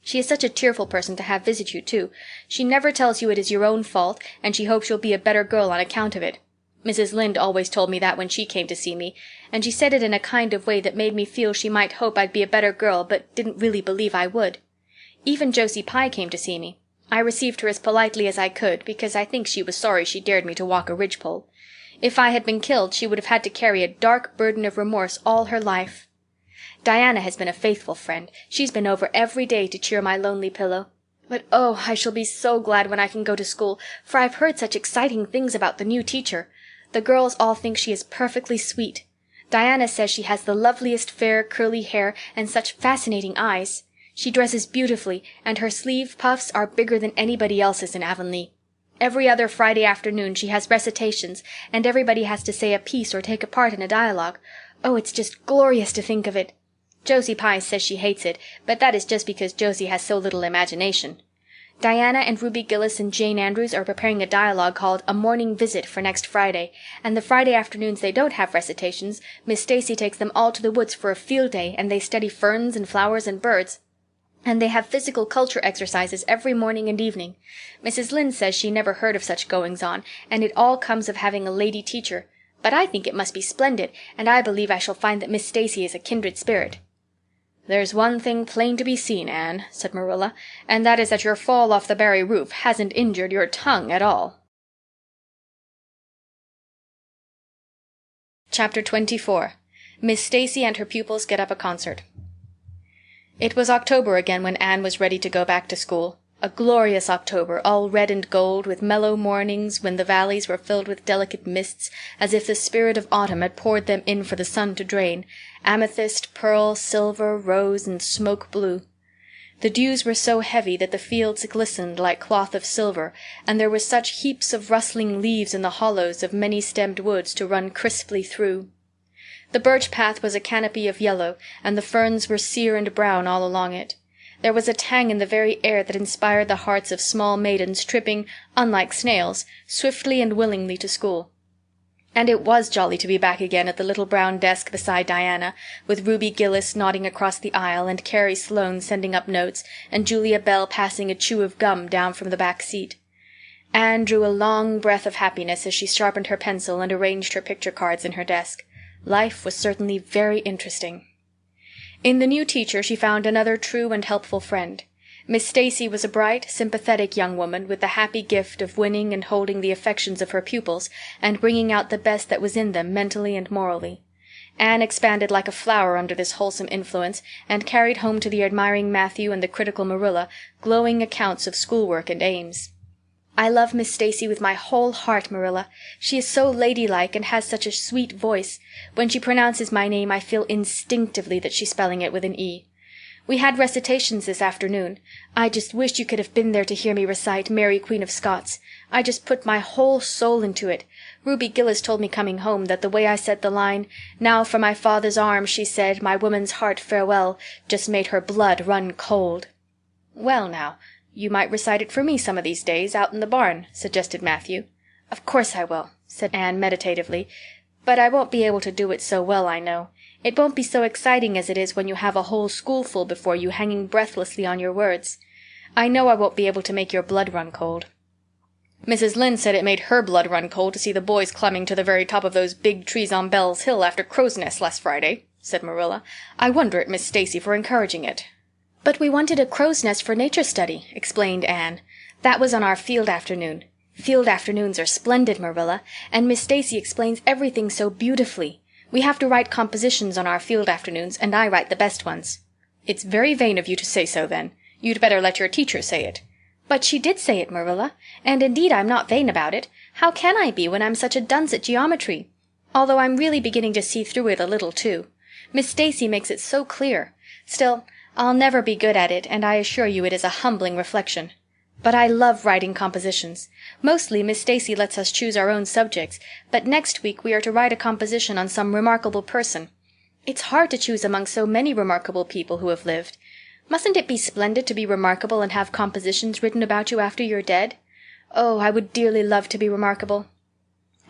She is such a cheerful person to have visit you, too. She never tells you it is your own fault, and she hopes you'll be a better girl on account of it. Mrs. Lynde always told me that when she came to see me, and she said it in a kind of way that made me feel she might hope I'd be a better girl but didn't really believe I would. Even Josie Pye came to see me. I received her as politely as I could, because I think she was sorry she dared me to walk a ridgepole. If I had been killed, she would have had to carry a dark burden of remorse all her life. Diana has been a faithful friend. She's been over every day to cheer my lonely pillow. But oh, I shall be so glad when I can go to school, for I've heard such exciting things about the new teacher. The girls all think she is perfectly sweet. Diana says she has the loveliest fair curly hair and such fascinating eyes. She dresses beautifully, and her sleeve puffs are bigger than anybody else's in Avonlea. Every other Friday afternoon she has recitations, and everybody has to say a piece or take a part in a dialogue. Oh, it's just glorious to think of it. Josie Pye says she hates it, but that is just because Josie has so little imagination. Diana and Ruby Gillis and Jane Andrews are preparing a dialogue called A Morning Visit for next Friday, and the Friday afternoons they don't have recitations, Miss Stacy takes them all to the woods for a field day, and they study ferns and flowers and birds. And they have physical culture exercises every morning and evening. Mrs. Lynde says she never heard of such goings-on, and it all comes of having a lady teacher. But I think it must be splendid, and I believe I shall find that Miss Stacy is a kindred spirit." "There's one thing plain to be seen, Anne," said Marilla, "and that is that your fall off the Barry roof hasn't injured your tongue at all." Chapter 24. Miss Stacy and her pupils get up a concert. It was October again when Anne was ready to go back to school. A glorious October, all red and gold, with mellow mornings when the valleys were filled with delicate mists, as if the spirit of autumn had poured them in for the sun to drain, amethyst, pearl, silver, rose, and smoke blue. The dews were so heavy that the fields glistened like cloth of silver, and there were such heaps of rustling leaves in the hollows of many-stemmed woods to run crisply through. The birch path was a canopy of yellow, and the ferns were sere and brown all along it. There was a tang in the very air that inspired the hearts of small maidens tripping, unlike snails, swiftly and willingly to school. And it was jolly to be back again at the little brown desk beside Diana, with Ruby Gillis nodding across the aisle, and Carrie Sloane sending up notes, and Julia Bell passing a chew of gum down from the back seat. Anne drew a long breath of happiness as she sharpened her pencil and arranged her picture cards in her desk. Life was certainly very interesting. In the new teacher she found another true and helpful friend. Miss Stacy was a bright, sympathetic young woman with the happy gift of winning and holding the affections of her pupils and bringing out the best that was in them mentally and morally. Anne expanded like a flower under this wholesome influence, and carried home to the admiring Matthew and the critical Marilla glowing accounts of schoolwork and aims. "I love Miss Stacy with my whole heart, Marilla. She is so ladylike and has such a sweet voice. When she pronounces my name I feel instinctively that she's spelling it with an E. We had recitations this afternoon. I just wish you could have been there to hear me recite Mary Queen of Scots. I just put my whole soul into it. Ruby Gillis told me coming home that the way I said the line, 'Now for my father's arms,' she said, 'my woman's heart farewell,' just made her blood run cold." "Well, now, you might recite it for me some of these days, out in the barn," suggested Matthew. "Of course I will," said Anne meditatively. "But I won't be able to do it so well, I know. It won't be so exciting as it is when you have a whole schoolful before you hanging breathlessly on your words. I know I won't be able to make your blood run cold." "Mrs. Lynde said it made her blood run cold to see the boys climbing to the very top of those big trees on Bell's Hill after crow's nests last Friday," said Marilla. "I wonder at Miss Stacy for encouraging it." "But we wanted a crow's nest for nature study," explained Anne. "That was on our field afternoon. Field afternoons are splendid, Marilla, and Miss Stacy explains everything so beautifully. We have to write compositions on our field afternoons, and I write the best ones." "It's very vain of you to say so, then. You'd better let your teacher say it." "But she did say it, Marilla, and indeed I'm not vain about it. How can I be when I'm such a dunce at geometry? Although I'm really beginning to see through it a little, too. Miss Stacy makes it so clear. Still, I'll never be good at it, and I assure you it is a humbling reflection. But I love writing compositions. Mostly Miss Stacy lets us choose our own subjects, but next week we are to write a composition on some remarkable person. It's hard to choose among so many remarkable people who have lived. Mustn't it be splendid to be remarkable and have compositions written about you after you're dead? Oh, I would dearly love to be remarkable.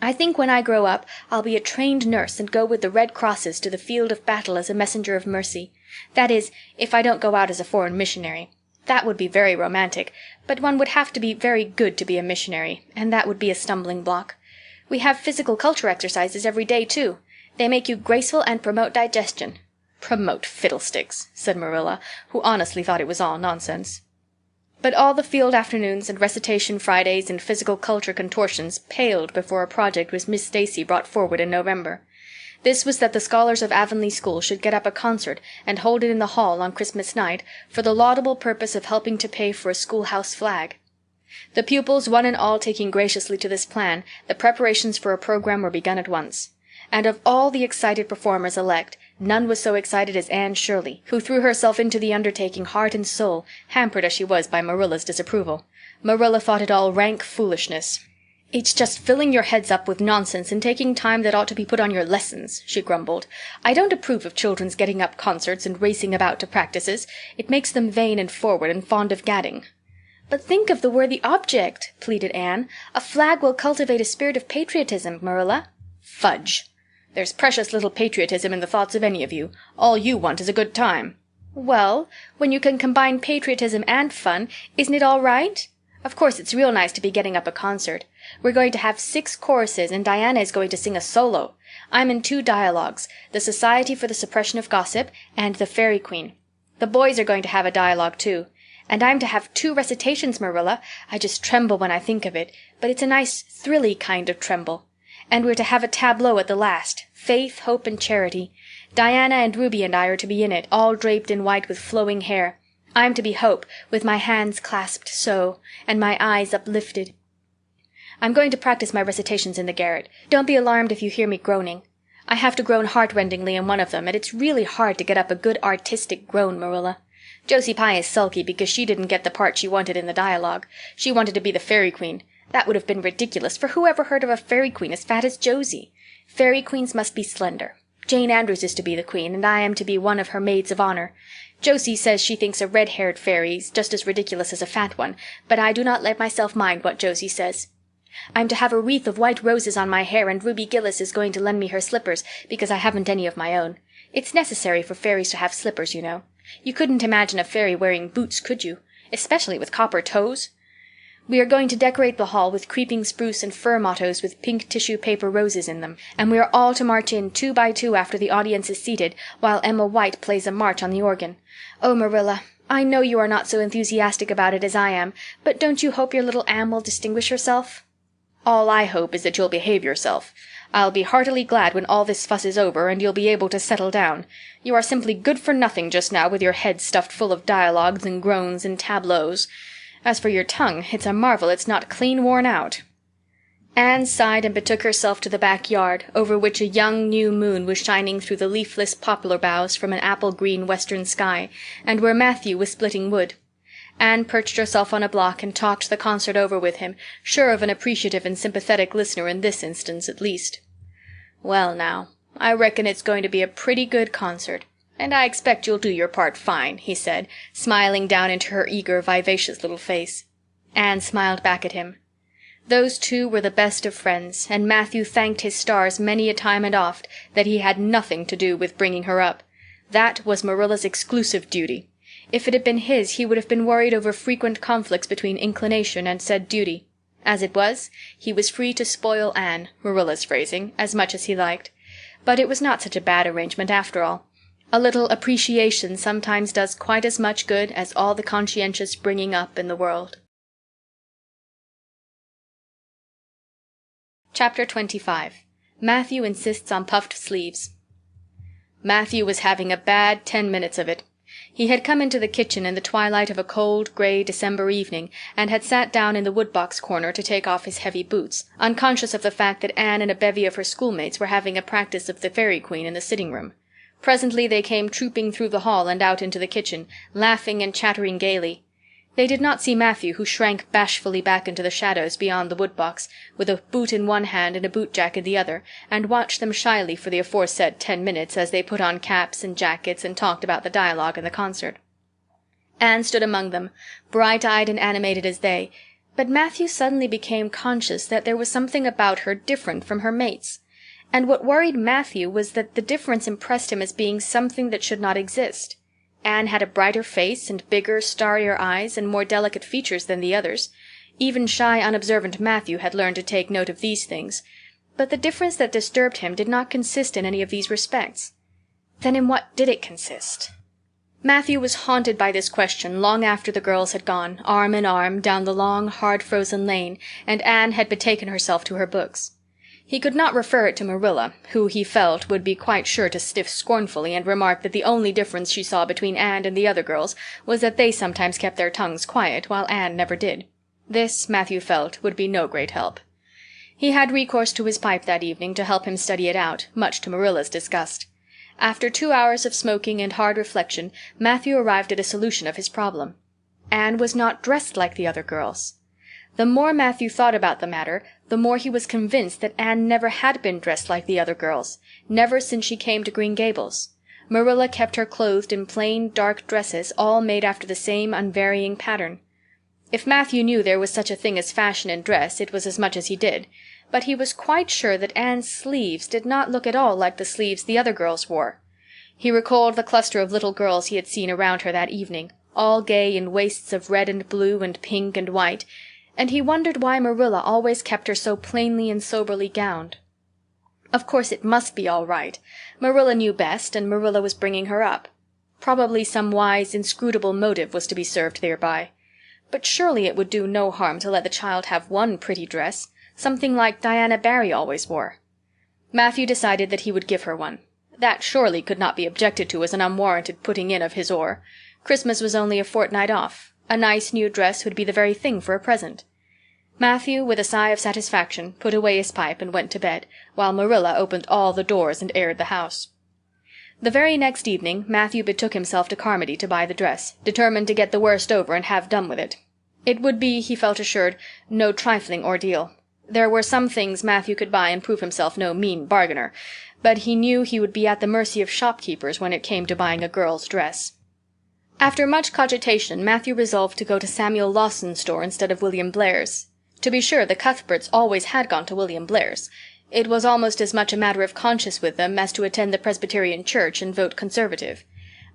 I think when I grow up I'll be a trained nurse and go with the Red Crosses to the field of battle as a messenger of mercy. That is, if I don't go out as a foreign missionary. That would be very romantic, but one would have to be very good to be a missionary, and that would be a stumbling block. We have physical culture exercises every day, too. They make you graceful and promote digestion." "Promote fiddlesticks," said Marilla, who honestly thought it was all nonsense. But all the field afternoons and recitation Fridays and physical culture contortions paled before a project which Miss Stacy brought forward in November. This was that the scholars of Avonlea School should get up a concert and hold it in the hall on Christmas night for the laudable purpose of helping to pay for a schoolhouse flag. The pupils one and all taking graciously to this plan, the preparations for a program were begun at once. And of all the excited performers elect, none was so excited as Anne Shirley, who threw herself into the undertaking heart and soul, hampered as she was by Marilla's disapproval. Marilla thought it all rank foolishness. "It's just filling your heads up with nonsense and taking time that ought to be put on your lessons," she grumbled. "I don't approve of children's getting up concerts and racing about to practices. It makes them vain and forward and fond of gadding." "But think of the worthy object," pleaded Anne. "A flag will cultivate a spirit of patriotism, Marilla." "Fudge! There's precious little patriotism in the thoughts of any of you. All you want is a good time." "Well, when you can combine patriotism and fun, isn't it all right? Of course it's real nice to be getting up a concert. We're going to have 6 choruses and Diana is going to sing a solo. I'm in 2 dialogues, the Society for the Suppression of Gossip and the Fairy Queen. The boys are going to have a dialogue too. And I'm to have 2 recitations, Marilla. I just tremble when I think of it, but it's a nice thrilly kind of tremble. And we're to have a tableau at the last, Faith, Hope, and Charity. Diana and Ruby and I are to be in it, all draped in white with flowing hair. I'm to be Hope, with my hands clasped so, and my eyes uplifted. I'm going to practice my recitations in the garret. Don't be alarmed if you hear me groaning. I have to groan heartrendingly in one of them, and it's really hard to get up a good artistic groan, Marilla. Josie Pye is sulky because she didn't get the part she wanted in the dialogue. She wanted to be the Fairy Queen. That would have been ridiculous, for who ever heard of a Fairy Queen as fat as Josie? Fairy Queens must be slender. Jane Andrews is to be the queen, and I am to be one of her maids of honor. Josie says she thinks a red-haired fairy's just as ridiculous as a fat one, but I do not let myself mind what Josie says. I'm to have a wreath of white roses on my hair, and Ruby Gillis is going to lend me her slippers because I haven't any of my own. It's necessary for fairies to have slippers, you know. You couldn't imagine a fairy wearing boots, could you? Especially with copper toes. We are going to decorate the hall with creeping spruce and fir mottos with pink tissue paper roses in them, and we are all to march in 2 by 2 after the audience is seated, while Emma White plays a march on the organ. Oh, Marilla, I know you are not so enthusiastic about it as I am, but don't you hope your little Anne will distinguish herself? All I hope is that you'll behave yourself. I'll be heartily glad when all this fuss is over and you'll be able to settle down. You are simply good for nothing just now, with your head stuffed full of dialogues and groans and tableaus. As for your tongue, it's a marvel it's not clean worn out." Anne sighed and betook herself to the backyard, over which a young new moon was shining through the leafless poplar boughs from an apple-green western sky, and where Matthew was splitting wood. Anne perched herself on a block and talked the concert over with him, sure of an appreciative and sympathetic listener in this instance at least. "Well, now, I reckon it's going to be a pretty good concert, and I expect you'll do your part fine," he said, smiling down into her eager, vivacious little face. Anne smiled back at him. Those 2 were the best of friends, and Matthew thanked his stars many a time and oft that he had nothing to do with bringing her up. That was Marilla's exclusive duty. If it had been his, he would have been worried over frequent conflicts between inclination and said duty. As it was, he was free to spoil Anne, Marilla's phrasing, as much as he liked. But it was not such a bad arrangement after all. A little appreciation sometimes does quite as much good as all the conscientious bringing up in the world. Chapter 25. Matthew insists on puffed sleeves. Matthew was having a bad 10 minutes of it. He had come into the kitchen in the twilight of a cold, gray December evening, and had sat down in the woodbox corner to take off his heavy boots, unconscious of the fact that Anne and a bevy of her schoolmates were having a practice of the Fairy Queen in the sitting-room. Presently they came trooping through the hall and out into the kitchen, laughing and chattering gaily. They did not see Matthew, who shrank bashfully back into the shadows beyond the woodbox, with a boot in one hand and a boot-jack in the other, and watched them shyly for the aforesaid 10 minutes as they put on caps and jackets and talked about the dialogue and the concert. Anne stood among them, bright-eyed and animated as they, but Matthew suddenly became conscious that there was something about her different from her mates. And what worried Matthew was that the difference impressed him as being something that should not exist. Anne had a brighter face and bigger, starrier eyes and more delicate features than the others. Even shy, unobservant Matthew had learned to take note of these things. But the difference that disturbed him did not consist in any of these respects. Then in what did it consist? Matthew was haunted by this question long after the girls had gone, arm in arm, down the long, hard-frozen lane, and Anne had betaken herself to her books. He could not refer it to Marilla, who, he felt, would be quite sure to sniff scornfully and remark that the only difference she saw between Anne and the other girls was that they sometimes kept their tongues quiet, while Anne never did. This, Matthew felt, would be no great help. He had recourse to his pipe that evening to help him study it out, much to Marilla's disgust. After 2 hours of smoking and hard reflection, Matthew arrived at a solution of his problem. Anne was not dressed like the other girls. The more Matthew thought about the matter, the more he was convinced that Anne never had been dressed like the other girls, never since she came to Green Gables. Marilla kept her clothed in plain, dark dresses, all made after the same unvarying pattern. If Matthew knew there was such a thing as fashion in dress, it was as much as he did, but he was quite sure that Anne's sleeves did not look at all like the sleeves the other girls wore. He recalled the cluster of little girls he had seen around her that evening, all gay in waists of red and blue and pink and white, and he wondered why Marilla always kept her so plainly and soberly gowned. Of course it must be all right. Marilla knew best, and Marilla was bringing her up. Probably some wise, inscrutable motive was to be served thereby. But surely it would do no harm to let the child have one pretty dress, something like Diana Barry always wore. Matthew decided that he would give her one. That surely could not be objected to as an unwarranted putting in of his oar. Christmas was only a fortnight off. A nice new dress would be the very thing for a present. Matthew, with a sigh of satisfaction, put away his pipe and went to bed, while Marilla opened all the doors and aired the house. The very next evening Matthew betook himself to Carmody to buy the dress, determined to get the worst over and have done with it. It would be, he felt assured, no trifling ordeal. There were some things Matthew could buy and prove himself no mean bargainer, but he knew he would be at the mercy of shopkeepers when it came to buying a girl's dress. After much cogitation, Matthew resolved to go to Samuel Lawson's store instead of William Blair's. To be sure, the Cuthberts always had gone to William Blair's. It was almost as much a matter of conscience with them as to attend the Presbyterian church and vote Conservative.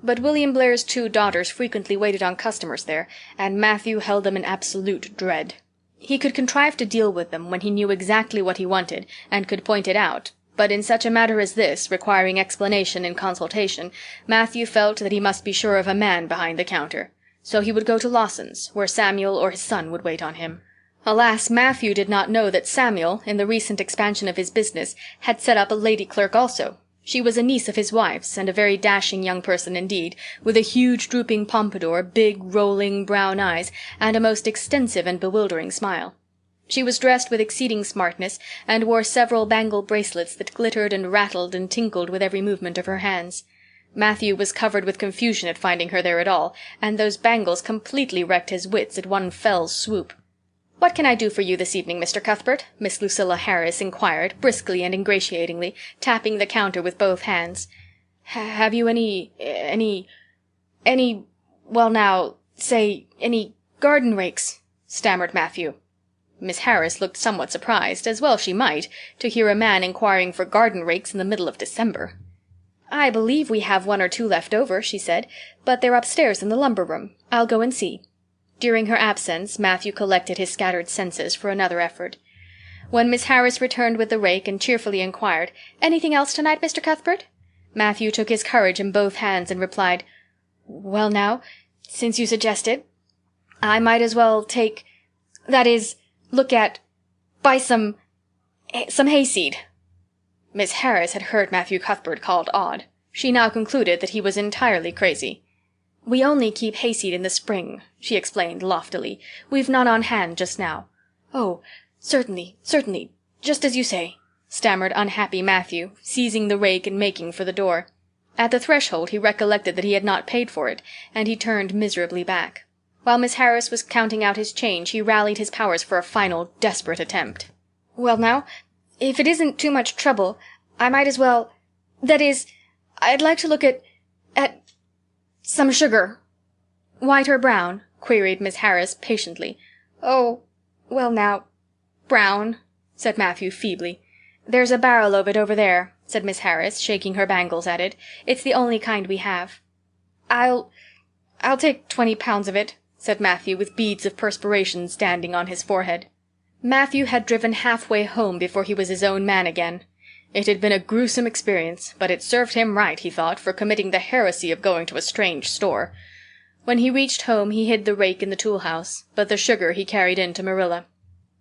But William Blair's 2 daughters frequently waited on customers there, and Matthew held them in absolute dread. He could contrive to deal with them when he knew exactly what he wanted and could point it out, but in such a matter as this, requiring explanation and consultation, Matthew felt that he must be sure of a man behind the counter. So he would go to Lawson's, where Samuel or his son would wait on him. Alas, Matthew did not know that Samuel, in the recent expansion of his business, had set up a lady clerk also. She was a niece of his wife's, and a very dashing young person indeed, with a huge drooping pompadour, big rolling brown eyes, and a most extensive and bewildering smile. She was dressed with exceeding smartness, and wore several bangle bracelets that glittered and rattled and tinkled with every movement of her hands. Matthew was covered with confusion at finding her there at all, and those bangles completely wrecked his wits at one fell swoop. "What can I do for you this evening, Mr. Cuthbert?" Miss Lucilla Harris inquired, briskly and ingratiatingly, tapping the counter with both hands. "Have you any, well now, say, any garden rakes?" stammered Matthew. Miss Harris looked somewhat surprised, as well she might, to hear a man inquiring for garden rakes in the middle of December. "I believe we have 1 or 2 left over," she said, "but they're upstairs in the lumber room. I'll go and see." During her absence, Matthew collected his scattered senses for another effort. When Miss Harris returned with the rake and cheerfully inquired, "Anything else tonight, Mr. Cuthbert?" Matthew took his courage in both hands and replied, "Well now, since you suggest it, I might as well buy some hayseed." Miss Harris had heard Matthew Cuthbert called odd. She now concluded that he was entirely crazy. "We only keep hayseed in the spring," she explained loftily. "We've none on hand just now." "Oh, certainly, just as you say," stammered unhappy Matthew, seizing the rake and making for the door. At the threshold he recollected that he had not paid for it, and he turned miserably back. While Miss Harris was counting out his change, he rallied his powers for a final, desperate attempt. "Well now, if it isn't too much trouble, I might as well, I'd like to look at some sugar." "White or brown?" queried Miss Harris patiently. "Oh, well now, brown," said Matthew feebly. "There's a barrel of it over there," said Miss Harris, shaking her bangles at it. "It's the only kind we have." I'll take 20 pounds of it," said Matthew, with beads of perspiration standing on his forehead. Matthew had driven halfway home before he was his own man again. It had been a gruesome experience, but it served him right, he thought, for committing the heresy of going to a strange store. When he reached home he hid the rake in the tool house, but the sugar he carried in to Marilla.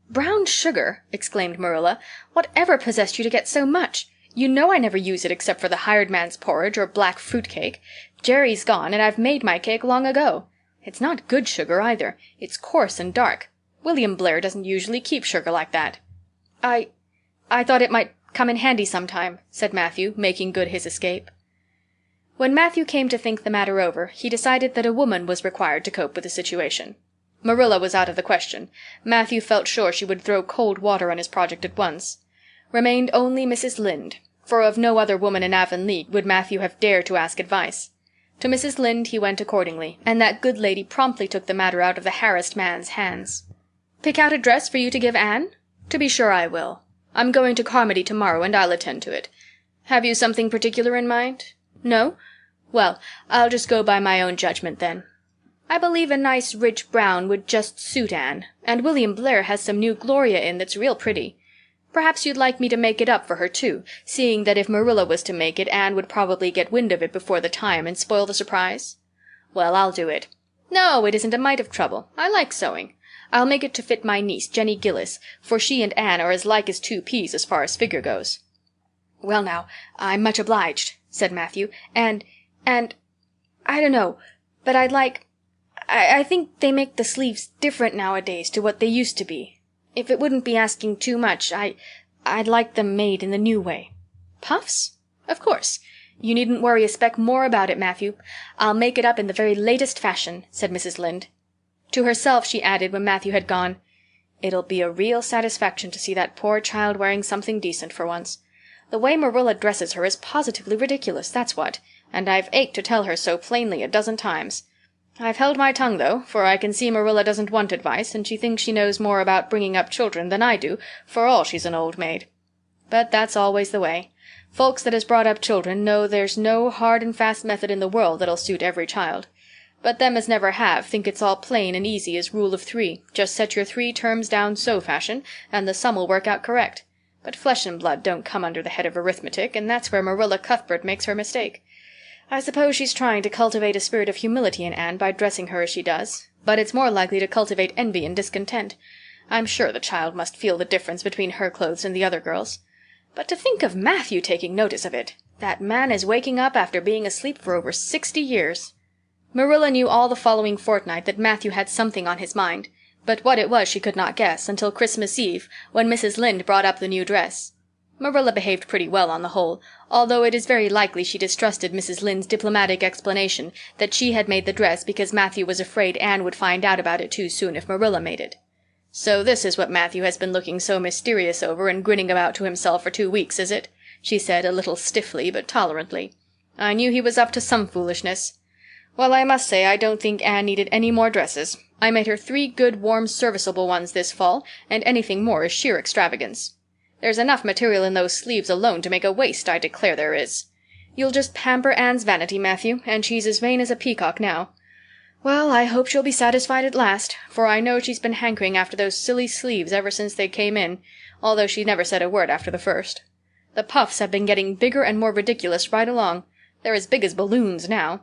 "Brown sugar!" exclaimed Marilla. "Whatever possessed you to get so much? You know I never use it except for the hired man's porridge or black fruit cake. Jerry's gone, and I've made my cake long ago. It's not good sugar, either. It's coarse and dark. William Blair doesn't usually keep sugar like that." I thought it might come in handy sometime," said Matthew, making good his escape. When Matthew came to think the matter over, he decided that a woman was required to cope with the situation. Marilla was out of the question. Matthew felt sure she would throw cold water on his project at once. Remained only Mrs. Lynde, for of no other woman in Avonlea would Matthew have dared to ask advice. To Mrs. Lynde he went accordingly, and that good lady promptly took the matter out of the harassed man's hands. "Pick out a dress for you to give Anne? To be sure I will. I'm going to Carmody tomorrow, and I'll attend to it. Have you something particular in mind? No? Well, I'll just go by my own judgment then. I believe a nice rich brown would just suit Anne, and William Blair has some new Gloria in that's real pretty. Perhaps you'd like me to make it up for her, too, seeing that if Marilla was to make it, Anne would probably get wind of it before the time and spoil the surprise? Well, I'll do it. No, it isn't a mite of trouble. I like sewing. I'll make it to fit my niece, Jenny Gillis, for she and Anne are as like as two peas as far as figure goes." "Well now, I'm much obliged," said Matthew, and I don't know, but I think they make the sleeves different nowadays to what they used to be. If it wouldn't be asking too much, I'd like them made in the new way." "Puffs? Of course. You needn't worry a speck more about it, Matthew. I'll make it up in the very latest fashion," said Mrs. Lynde. To herself she added when Matthew had gone, "It'll be a real satisfaction to see that poor child wearing something decent for once. The way Marilla dresses her is positively ridiculous, that's what, and I've ached to tell her so plainly a dozen times. I've held my tongue, though, for I can see Marilla doesn't want advice, and she thinks she knows more about bringing up children than I do, for all she's an old maid. But that's always the way. Folks that has brought up children know there's no hard and fast method in the world that'll suit every child. But them as never have think it's all plain and easy as rule of 3. Just set your 3 terms down so fashion, and the sum'll work out correct. But flesh and blood don't come under the head of arithmetic, and that's where Marilla Cuthbert makes her mistake. I suppose she's trying to cultivate a spirit of humility in Anne by dressing her as she does, but it's more likely to cultivate envy and discontent. I'm sure the child must feel the difference between her clothes and the other girls. But to think of Matthew taking notice of it! That man is waking up after being asleep for over 60 years. Marilla knew all the following fortnight that Matthew had something on his mind, but what it was she could not guess until Christmas Eve, when Mrs. Lynde brought up the new dress. Marilla behaved pretty well on the whole, although it is very likely she distrusted Mrs. Lynde's diplomatic explanation that she had made the dress because Matthew was afraid Anne would find out about it too soon if Marilla made it. "So this is what Matthew has been looking so mysterious over and grinning about to himself for 2 weeks, is it?" she said, a little stiffly but tolerantly. "I knew he was up to some foolishness. Well, I must say I don't think Anne needed any more dresses. I made her 3 good, warm, serviceable ones this fall, and anything more is sheer extravagance. There's enough material in those sleeves alone to make a waist, I declare there is. You'll just pamper Anne's vanity, Matthew, and she's as vain as a peacock now. Well, I hope she'll be satisfied at last, for I know she's been hankering after those silly sleeves ever since they came in, although she never said a word after the first. The puffs have been getting bigger and more ridiculous right along. They're as big as balloons now.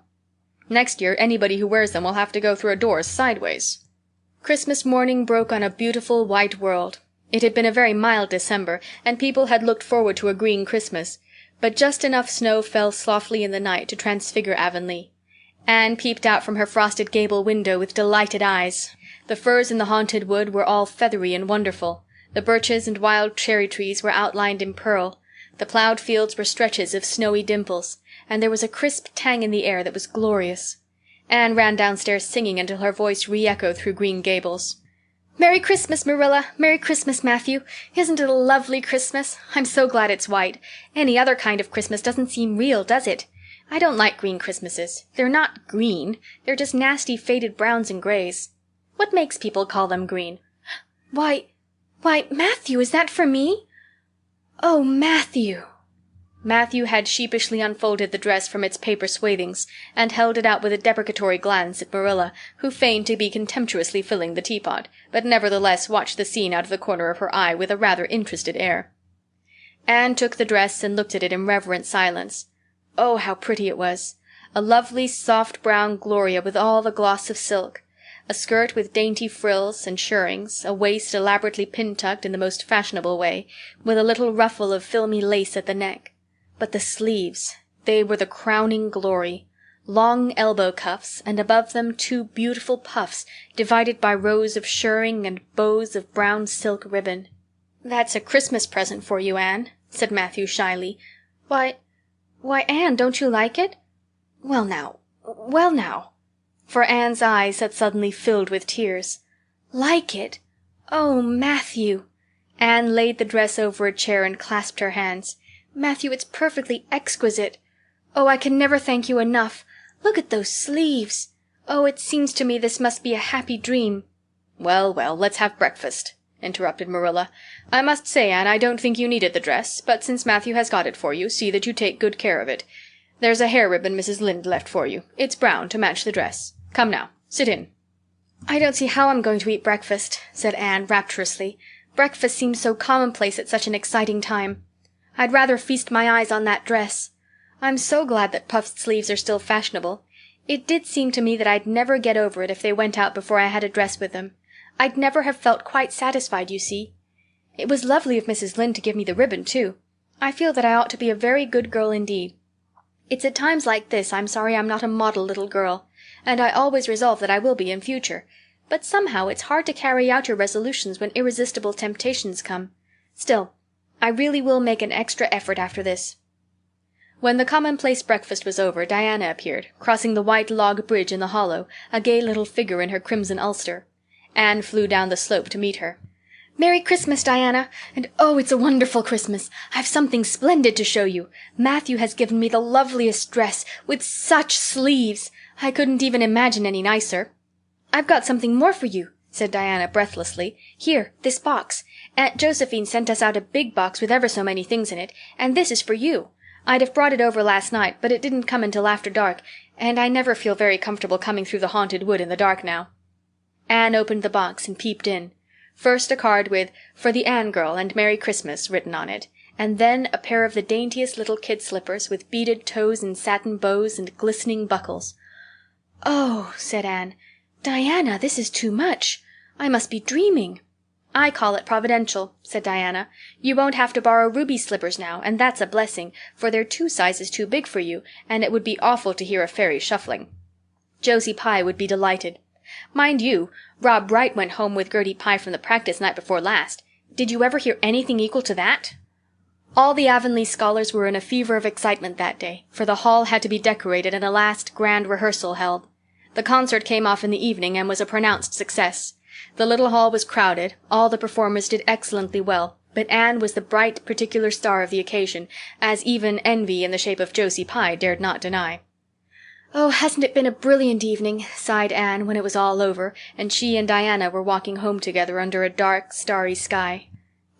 Next year anybody who wears them will have to go through a door sideways." Christmas morning broke on a beautiful white world. It had been a very mild December, and people had looked forward to a green Christmas, but just enough snow fell softly in the night to transfigure Avonlea. Anne peeped out from her frosted gable window with delighted eyes. The firs in the haunted wood were all feathery and wonderful. The birches and wild cherry trees were outlined in pearl. The plowed fields were stretches of snowy dimples, and there was a crisp tang in the air that was glorious. Anne ran downstairs singing until her voice re-echoed through Green Gables. "Merry Christmas, Marilla! Merry Christmas, Matthew! Isn't it a lovely Christmas? I'm so glad it's white. Any other kind of Christmas doesn't seem real, does it? I don't like green Christmases. They're not green. They're just nasty faded browns and grays. What makes people call them green? Why, Matthew, is that for me? Oh, Matthew!" Matthew had sheepishly unfolded the dress from its paper swathings and held it out with a deprecatory glance at Marilla, who feigned to be contemptuously filling the teapot, but nevertheless watched the scene out of the corner of her eye with a rather interested air. Anne took the dress and looked at it in reverent silence. Oh, how pretty it was! A lovely soft brown gloria with all the gloss of silk, a skirt with dainty frills and shirrings, a waist elaborately pin-tucked in the most fashionable way, with a little ruffle of filmy lace at the neck. But the sleeves, they were the crowning glory. Long elbow cuffs, and above them 2 beautiful puffs, divided by rows of shirring and bows of brown silk ribbon. "That's a Christmas present for you, Anne," said Matthew shyly. Why, Anne, don't you like it?" Well now. For Anne's eyes had suddenly filled with tears. "Like it? Oh, Matthew!" Anne laid the dress over a chair and clasped her hands. "Matthew, it's perfectly exquisite. Oh, I can never thank you enough. Look at those sleeves! Oh, it seems to me this must be a happy dream." "Well, well, let's have breakfast," interrupted Marilla. "I must say, Anne, I don't think you needed the dress, but since Matthew has got it for you, see that you take good care of it. There's a hair ribbon Mrs. Lynde left for you. It's brown to match the dress. Come now, sit in." "I don't see how I'm going to eat breakfast," said Anne rapturously. "Breakfast seems so commonplace at such an exciting time. I'd rather feast my eyes on that dress. I'm so glad that puffed sleeves are still fashionable. It did seem to me that I'd never get over it if they went out before I had a dress with them. I'd never have felt quite satisfied, you see. It was lovely of Mrs. Lynde to give me the ribbon, too. I feel that I ought to be a very good girl indeed. It's at times like this I'm sorry I'm not a model little girl, and I always resolve that I will be in future. But somehow it's hard to carry out your resolutions when irresistible temptations come. Still, I really will make an extra effort after this." When the commonplace breakfast was over, Diana appeared, crossing the white log bridge in the hollow, a gay little figure in her crimson ulster. Anne flew down the slope to meet her. "Merry Christmas, Diana! And oh, it's a wonderful Christmas! I've something splendid to show you. Matthew has given me the loveliest dress, with such sleeves! I couldn't even imagine any nicer." "I've got something more for you," said Diana breathlessly. "Here, this box. Aunt Josephine sent us out a big box with ever so many things in it, and this is for you. I'd have brought it over last night, but it didn't come until after dark, and I never feel very comfortable coming through the haunted wood in the dark now." Anne opened the box and peeped in. First a card with "For the Anne girl and Merry Christmas" written on it, and then a pair of the daintiest little kid slippers with beaded toes and satin bows and glistening buckles. "Oh," said Anne, "Diana, this is too much. I must be dreaming." "I call it providential," said Diana. "You won't have to borrow Ruby's slippers now, and that's a blessing, for they're 2 sizes too big for you, and it would be awful to hear a fairy shuffling. Josie Pye would be delighted. Mind you, Rob Wright went home with Gertie Pye from the practice night before last. Did you ever hear anything equal to that?" All the Avonlea scholars were in a fever of excitement that day, for the hall had to be decorated and a last grand rehearsal held. The concert came off in the evening and was a pronounced success. The little hall was crowded, all the performers did excellently well, but Anne was the bright particular star of the occasion, as even envy in the shape of Josie Pye dared not deny. "Oh, hasn't it been a brilliant evening?" sighed Anne when it was all over, and she and Diana were walking home together under a dark, starry sky.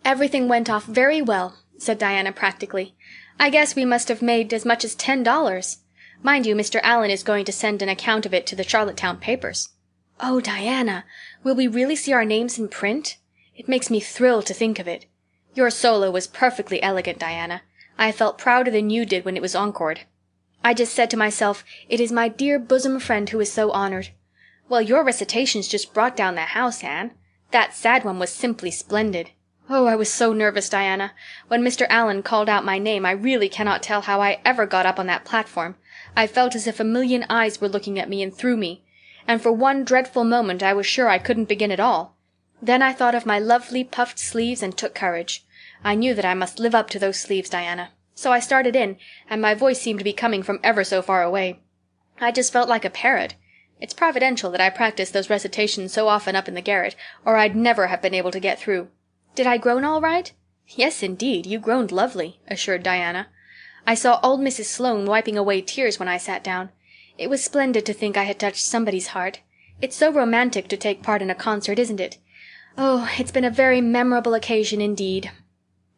"Everything went off very well," said Diana practically. "I guess we must have made as much as $10. Mind you, Mr. Allen is going to send an account of it to the Charlottetown papers." "Oh, Diana, will we really see our names in print? It makes me thrill to think of it. Your solo was perfectly elegant, Diana. I felt prouder than you did when it was encored. I just said to myself, it is my dear bosom friend who is so honored. Well, your recitations just brought down the house, Anne. That sad one was simply splendid. Oh, I was so nervous, Diana. When Mr. Allen called out my name, I really cannot tell how I ever got up on that platform. I felt as if a million eyes were looking at me and through me. And for one dreadful moment I was sure I couldn't begin at all. Then I thought of my lovely puffed sleeves and took courage. I knew that I must live up to those sleeves, Diana. So I started in, and my voice seemed to be coming from ever so far away. I just felt like a parrot. It's providential that I practiced those recitations so often up in the garret, or I'd never have been able to get through. Did I groan all right?" "Yes, indeed, you groaned lovely," assured Diana. "I saw old Mrs. Sloane wiping away tears when I sat down. It was splendid to think I had touched somebody's heart. It's so romantic to take part in a concert, isn't it? Oh, it's been a very memorable occasion indeed."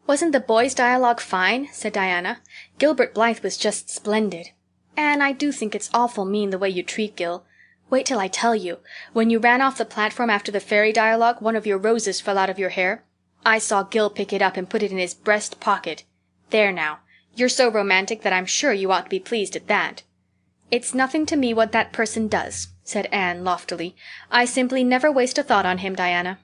"Wasn't the boys' dialogue fine?" said Diana. "Gilbert Blythe was just splendid. Anne, I do think it's awful mean the way you treat Gil. Wait till I tell you. When you ran off the platform after the fairy dialogue, one of your roses fell out of your hair. I saw Gil pick it up and put it in his breast pocket. There now. You're so romantic that I'm sure you ought to be pleased at that." "It's nothing to me what that person does," said Anne loftily. "I simply never waste a thought on him, Diana."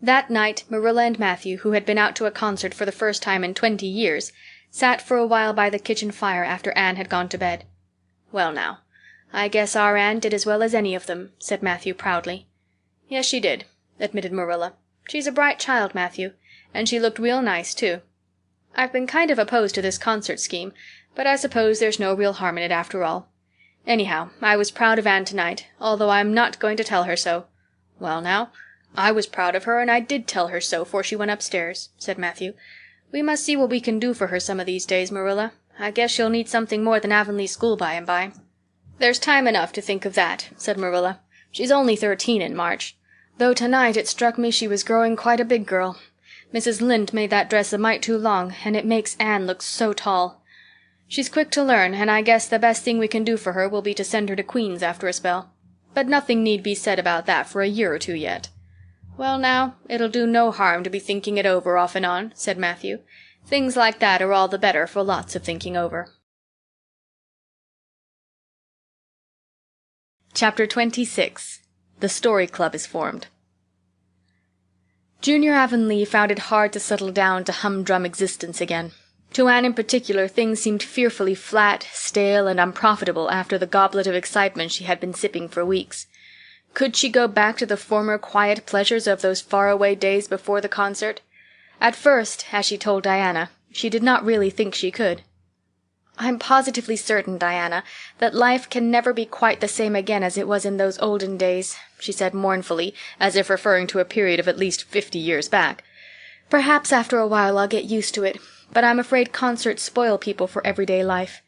That night Marilla and Matthew, who had been out to a concert for the first time in 20 years, sat for a while by the kitchen fire after Anne had gone to bed. "Well now, I guess our Anne did as well as any of them," said Matthew proudly. "Yes, she did," admitted Marilla. "She's a bright child, Matthew, and she looked real nice, too. I've been kind of opposed to this concert scheme, but I suppose there's no real harm in it after all. Anyhow, I was proud of Anne tonight, although I'm not going to tell her so." "Well now, I was proud of her and I did tell her so 'fore she went upstairs," said Matthew. "We must see what we can do for her some of these days, Marilla. I guess she'll need something more than Avonlea school by and by." "There's time enough to think of that," said Marilla. "She's only 13 in March. Though tonight it struck me she was growing quite a big girl. Mrs. Lynde made that dress a mite too long, and it makes Anne look so tall. She's quick to learn, and I guess the best thing we can do for her will be to send her to Queen's after a spell. But nothing need be said about that for a year or two yet." "Well now, it'll do no harm to be thinking it over off and on," said Matthew. "Things like that are all the better for lots of thinking over." Chapter 26. The Story Club is Formed. Junior Avonlea found it hard to settle down to humdrum existence again. To Anne in particular, things seemed fearfully flat, stale, and unprofitable after the goblet of excitement she had been sipping for weeks. Could she go back to the former quiet pleasures of those faraway days before the concert? At first, as she told Diana, she did not really think she could. "I'm positively certain, Diana, that life can never be quite the same again as it was in those olden days," she said mournfully, as if referring to a period of at least 50 years back. "Perhaps after a while I'll get used to it, but I'm afraid concerts spoil people for everyday life.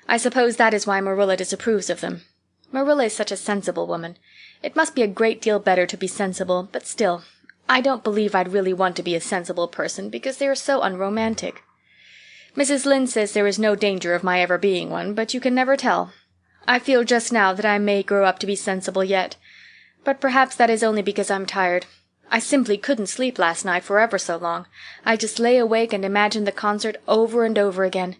I suppose that is why Marilla disapproves of them. Marilla is such a sensible woman. It must be a great deal better to be sensible, but still, I don't believe I'd really want to be a sensible person because they are so unromantic. Mrs. Lynde says there is no danger of my ever being one, but you can never tell. I feel just now that I may grow up to be sensible yet. But perhaps that is only because I'm tired. I simply couldn't sleep last night for ever so long. I just lay awake and imagined the concert over and over again.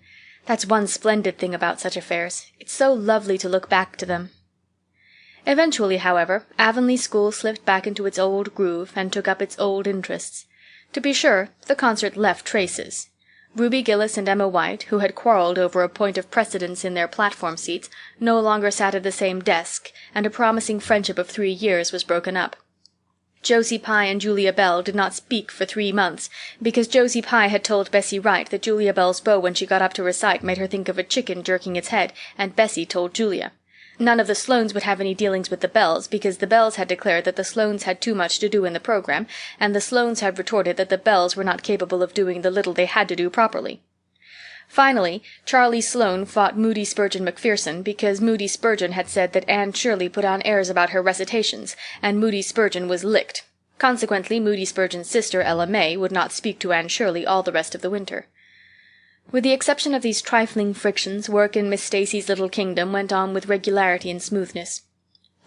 That's one splendid thing about such affairs. It's so lovely to look back to them." Eventually, however, Avonlea school slipped back into its old groove and took up its old interests. To be sure, the concert left traces. Ruby Gillis and Emma White, who had quarreled over a point of precedence in their platform seats, no longer sat at the same desk, and a promising friendship of 3 years was broken up. Josie Pye and Julia Bell did not speak for 3 months, because Josie Pye had told Bessie Wright that Julia Bell's bow when she got up to recite made her think of a chicken jerking its head, and Bessie told Julia. None of the Sloanes would have any dealings with the Bells, because the Bells had declared that the Sloanes had too much to do in the program, and the Sloanes had retorted that the Bells were not capable of doing the little they had to do properly. Finally, Charlie Sloane fought Moody Spurgeon Macpherson because Moody Spurgeon had said that Anne Shirley put on airs about her recitations, and Moody Spurgeon was licked. Consequently, Moody Spurgeon's sister, Ella May, would not speak to Anne Shirley all the rest of the winter. With the exception of these trifling frictions, work in Miss Stacy's little kingdom went on with regularity and smoothness.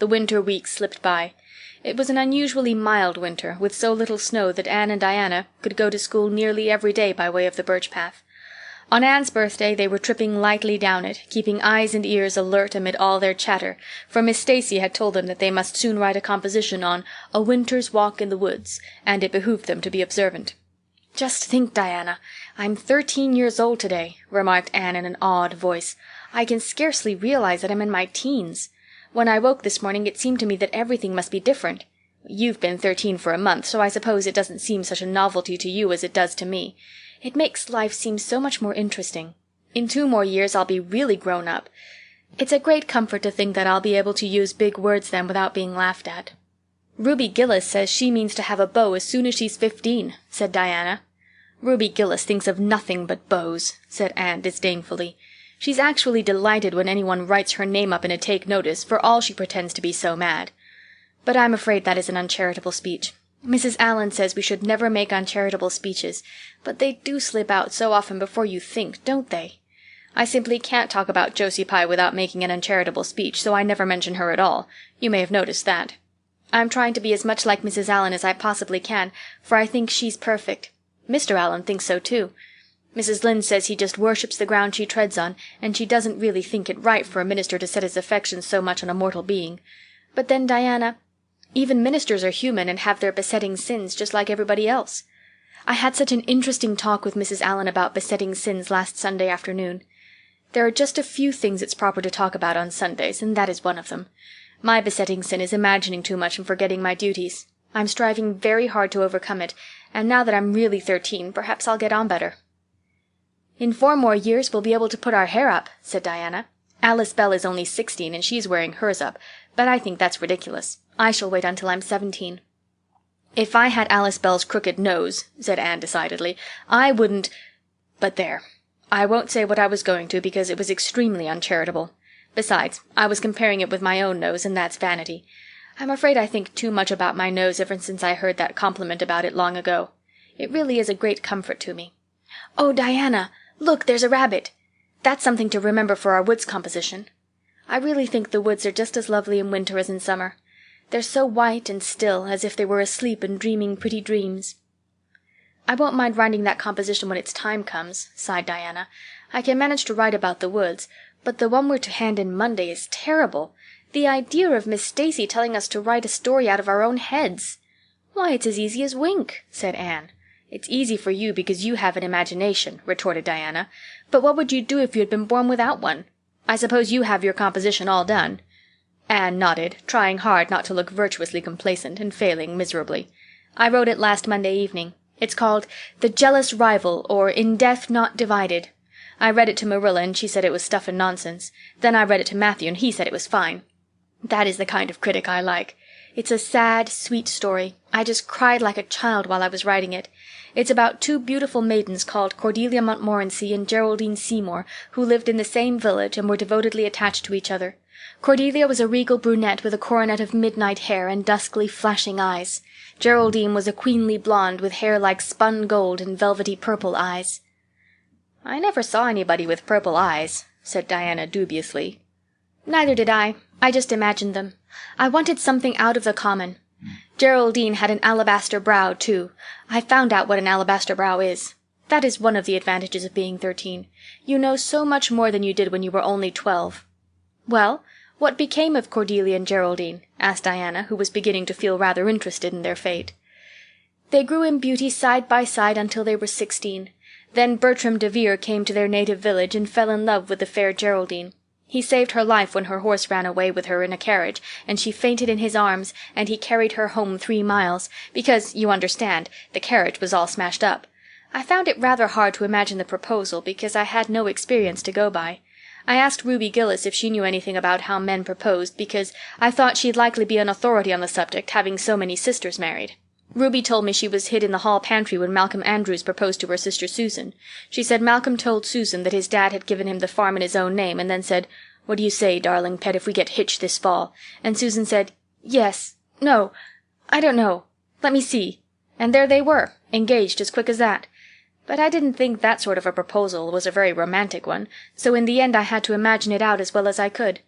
The winter weeks slipped by. It was an unusually mild winter, with so little snow that Anne and Diana could go to school nearly every day by way of the birch path. On Anne's birthday they were tripping lightly down it, keeping eyes and ears alert amid all their chatter, for Miss Stacy had told them that they must soon write a composition on A Winter's Walk in the Woods, and it behooved them to be observant. "Just think, Diana, I'm 13 years old today," remarked Anne in an awed voice. "I can scarcely realize that I'm in my teens. When I woke this morning it seemed to me that everything must be different. You've been 13 for a month, so I suppose it doesn't seem such a novelty to you as it does to me. It makes life seem so much more interesting. In 2 more years I'll be really grown up. It's a great comfort to think that I'll be able to use big words then without being laughed at." "Ruby Gillis says she means to have a beau as soon as she's 15, said Diana. "Ruby Gillis thinks of nothing but beaux," said Anne disdainfully. "She's actually delighted when anyone writes her name up in a take notice, for all she pretends to be so mad. But I'm afraid that is an uncharitable speech. Mrs. Allan says we should never make uncharitable speeches, but they do slip out so often before you think, don't they? I simply can't talk about Josie Pye without making an uncharitable speech, so I never mention her at all. You may have noticed that. I'm trying to be as much like Mrs. Allan as I possibly can, for I think she's perfect. Mr. Allan thinks so too. Mrs. Lynde says he just worships the ground she treads on, and she doesn't really think it right for a minister to set his affections so much on a mortal being. But then, Diana, even ministers are human and have their besetting sins just like everybody else. I had such an interesting talk with Mrs. Allan about besetting sins last Sunday afternoon. There are just a few things it's proper to talk about on Sundays, and that is one of them. My besetting sin is imagining too much and forgetting my duties. I'm striving very hard to overcome it, and now that I'm really 13, perhaps I'll get on better." "In 4 more years we'll be able to put our hair up," said Diana. "Alice Bell is only 16 and she's wearing hers up, but I think that's ridiculous. I shall wait until I'm 17. "If I had Alice Bell's crooked nose," said Anne decidedly, "I wouldn't— But there, I won't say what I was going to because it was extremely uncharitable. Besides, I was comparing it with my own nose, and that's vanity. I'm afraid I think too much about my nose ever since I heard that compliment about it long ago. It really is a great comfort to me. Oh, Diana, look, there's a rabbit. That's something to remember for our woods composition. I really think the woods are just as lovely in winter as in summer. They're so white and still, as if they were asleep and dreaming pretty dreams. I won't mind writing that composition when its time comes, sighed Diana. I can manage to write about the woods, but the one we're to hand in Monday is terrible. The idea of Miss Stacy telling us to write a story out of our own heads. Why, it's as easy as wink, said Anne. It's easy for you because you have an imagination, retorted Diana. But what would you do if you had been born without one? I suppose you have your composition all done. Anne nodded, trying hard not to look virtuously complacent, and failing miserably. I wrote it last Monday evening. It's called The Jealous Rival, or In Death Not Divided. I read it to Marilla, and she said it was stuff and nonsense. Then I read it to Matthew, and he said it was fine. That is the kind of critic I like. It's a sad, sweet story. I just cried like a child while I was writing it. It's about two beautiful maidens called Cordelia Montmorency and Geraldine Seymour, who lived in the same village and were devotedly attached to each other. Cordelia was a regal brunette with a coronet of midnight hair and duskly flashing eyes. Geraldine was a queenly blonde with hair like spun gold and velvety purple eyes. "I never saw anybody with purple eyes," said Diana dubiously. "Neither did I. I just imagined them. I wanted something out of the common. Geraldine had an alabaster brow, too. I found out what an alabaster brow is. That is one of the advantages of being 13. You know so much more than you did when you were only 12. "Well, what became of Cordelia and Geraldine?" asked Diana, who was beginning to feel rather interested in their fate. "They grew in beauty side by side until they were 16. Then Bertram de Vere came to their native village and fell in love with the fair Geraldine. He saved her life when her horse ran away with her in a carriage, and she fainted in his arms, and he carried her home 3 miles, because, you understand, the carriage was all smashed up. I found it rather hard to imagine the proposal, because I had no experience to go by. I asked Ruby Gillis if she knew anything about how men proposed, because I thought she'd likely be an authority on the subject, having so many sisters married. Ruby told me she was hid in the hall pantry when Malcolm Andrews proposed to her sister Susan. She said Malcolm told Susan that his dad had given him the farm in his own name, and then said, 'What do you say, darling pet, if we get hitched this fall?' And Susan said, 'Yes. No. I don't know. Let me see.' And there they were, engaged as quick as that. But I didn't think that sort of a proposal was a very romantic one, so in the end I had to imagine it out as well as I could.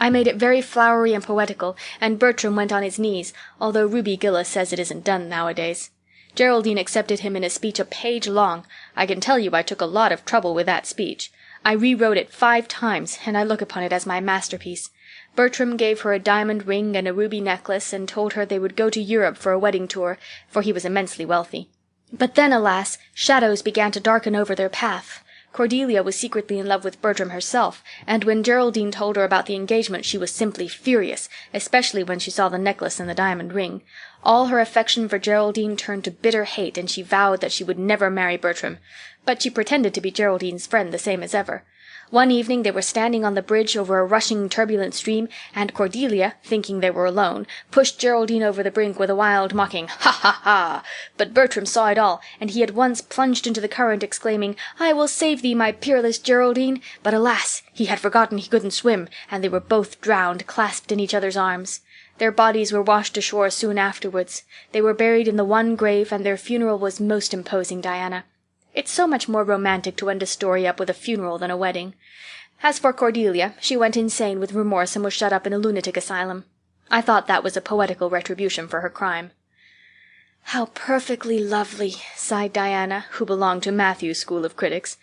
I made it very flowery and poetical, and Bertram went on his knees, although Ruby Gillis says it isn't done nowadays. Geraldine accepted him in a speech a page long. I can tell you I took a lot of trouble with that speech. I rewrote it 5 times, and I look upon it as my masterpiece. Bertram gave her a diamond ring and a ruby necklace, and told her they would go to Europe for a wedding tour, for he was immensely wealthy. But then, alas, shadows began to darken over their path. Cordelia was secretly in love with Bertram herself, and when Geraldine told her about the engagement she was simply furious, especially when she saw the necklace and the diamond ring. All her affection for Geraldine turned to bitter hate, and she vowed that she would never marry Bertram. But she pretended to be Geraldine's friend the same as ever. One evening they were standing on the bridge over a rushing, turbulent stream, and Cordelia, thinking they were alone, pushed Geraldine over the brink with a wild, mocking "Ha, ha, ha!" But Bertram saw it all, and he at once plunged into the current, exclaiming, "I will save thee, my peerless Geraldine!" But alas, he had forgotten he couldn't swim, and they were both drowned, clasped in each other's arms. Their bodies were washed ashore soon afterwards. They were buried in the one grave, and their funeral was most imposing, Diana. It's so much more romantic to end a story up with a funeral than a wedding. As for Cordelia, she went insane with remorse and was shut up in a lunatic asylum. I thought that was a poetical retribution for her crime. "How perfectly lovely," sighed Diana, who belonged to Matthew's school of critics.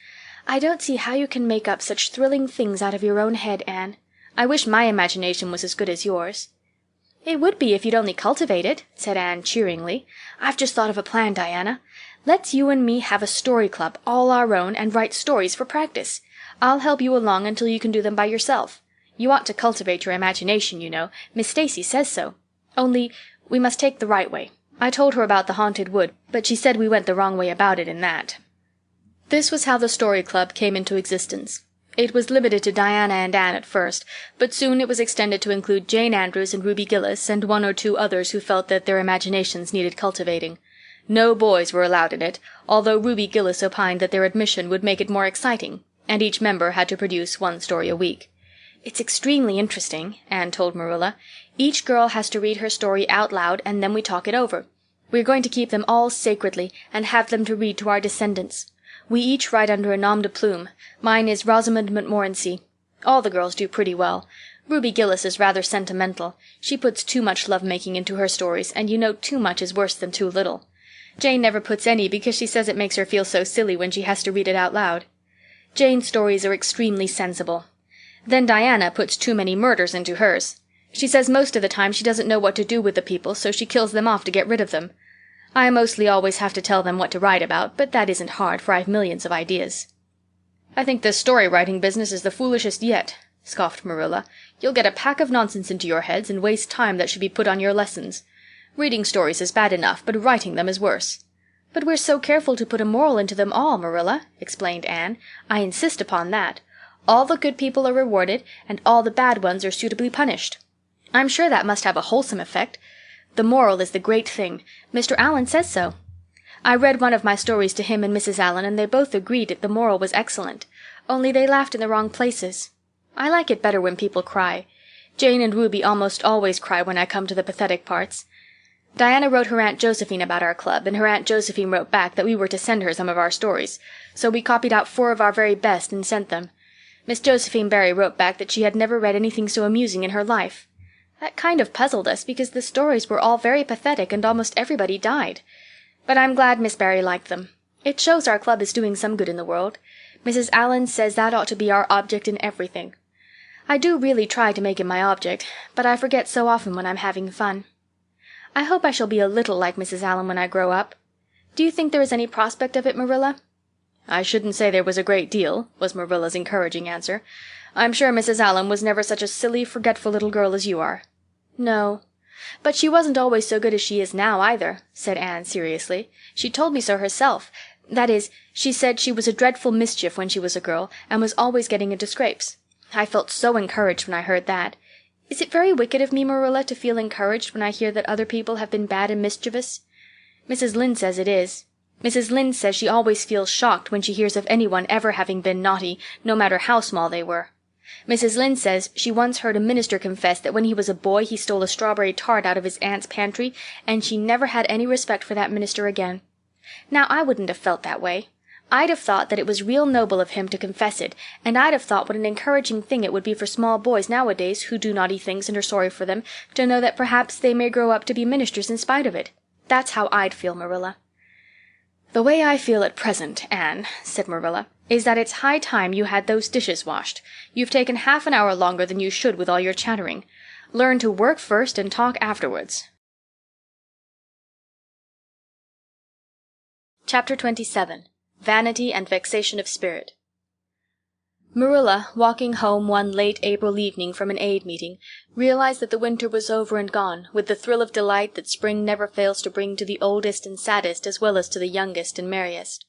"I don't see how you can make up such thrilling things out of your own head, Anne. I wish my imagination was as good as yours." "It would be if you'd only cultivate it," said Anne cheeringly. "I've just thought of a plan, Diana. Let's you and me have a story club, all our own, and write stories for practice. I'll help you along until you can do them by yourself. You ought to cultivate your imagination, you know. Miss Stacy says so. Only, we must take the right way. I told her about the haunted wood, but she said we went the wrong way about it in that." This was how the story club came into existence. It was limited to Diana and Anne at first, but soon it was extended to include Jane Andrews and Ruby Gillis and 1 or 2 others who felt that their imaginations needed cultivating. No boys were allowed in it, although Ruby Gillis opined that their admission would make it more exciting, and each member had to produce 1 story a week. "It's extremely interesting," Anne told Marilla. "Each girl has to read her story out loud and then we talk it over. We're going to keep them all sacredly and have them to read to our descendants. We each write under a nom de plume. Mine is Rosamond Montmorency. All the girls do pretty well. Ruby Gillis is rather sentimental. She puts too much love-making into her stories, and you know too much is worse than too little. Jane never puts any because she says it makes her feel so silly when she has to read it out loud. Jane's stories are extremely sensible. Then Diana puts too many murders into hers. She says most of the time she doesn't know what to do with the people, so she kills them off to get rid of them. I mostly always have to tell them what to write about, but that isn't hard, for I've millions of ideas." "I think this story-writing business is the foolishest yet," scoffed Marilla. "You'll get a pack of nonsense into your heads and waste time that should be put on your lessons. Reading stories is bad enough, but writing them is worse." "But we're so careful to put a moral into them all, Marilla," explained Anne. "I insist upon that. All the good people are rewarded, and all the bad ones are suitably punished. I'm sure that must have a wholesome effect. The moral is the great thing. Mr. Allan says so. I read one of my stories to him and Mrs. Allan, and they both agreed that the moral was excellent. Only they laughed in the wrong places. I like it better when people cry. Jane and Ruby almost always cry when I come to the pathetic parts. Diana wrote her Aunt Josephine about our club, and her Aunt Josephine wrote back that we were to send her some of our stories, so we copied out 4 of our very best and sent them. Miss Josephine Barry wrote back that she had never read anything so amusing in her life. That kind of puzzled us because the stories were all very pathetic and almost everybody died. But I'm glad Miss Barry liked them. It shows our club is doing some good in the world. Mrs. Allan says that ought to be our object in everything. I do really try to make it my object, but I forget so often when I'm having fun. I hope I shall be a little like Mrs. Allan when I grow up. Do you think there is any prospect of it, Marilla?" "I shouldn't say there was a great deal," was Marilla's encouraging answer. "I'm sure Mrs. Allan was never such a silly, forgetful little girl as you are." "No. But she wasn't always so good as she is now, either," said Anne seriously. "She told me so herself. That is, she said she was a dreadful mischief when she was a girl, and was always getting into scrapes. I felt so encouraged when I heard that. Is it very wicked of me, Marilla, to feel encouraged when I hear that other people have been bad and mischievous? Mrs. Lynde says it is. Mrs. Lynde says she always feels shocked when she hears of anyone ever having been naughty, no matter how small they were. Mrs. Lynde says she once heard a minister confess that when he was a boy he stole a strawberry tart out of his aunt's pantry, and she never had any respect for that minister again. Now, I wouldn't have felt that way. I'd have thought that it was real noble of him to confess it, and I'd have thought what an encouraging thing it would be for small boys nowadays who do naughty things and are sorry for them to know that perhaps they may grow up to be ministers in spite of it. That's how I'd feel, Marilla." "The way I feel at present, Anne," said Marilla, "is that it's high time you had those dishes washed. You've taken half an hour longer than you should with all your chattering. Learn to work first and talk afterwards." Chapter 27. Vanity and Vexation of Spirit. Marilla, walking home one late April evening from an aid meeting, realized that the winter was over and gone, with the thrill of delight that spring never fails to bring to the oldest and saddest as well as to the youngest and merriest.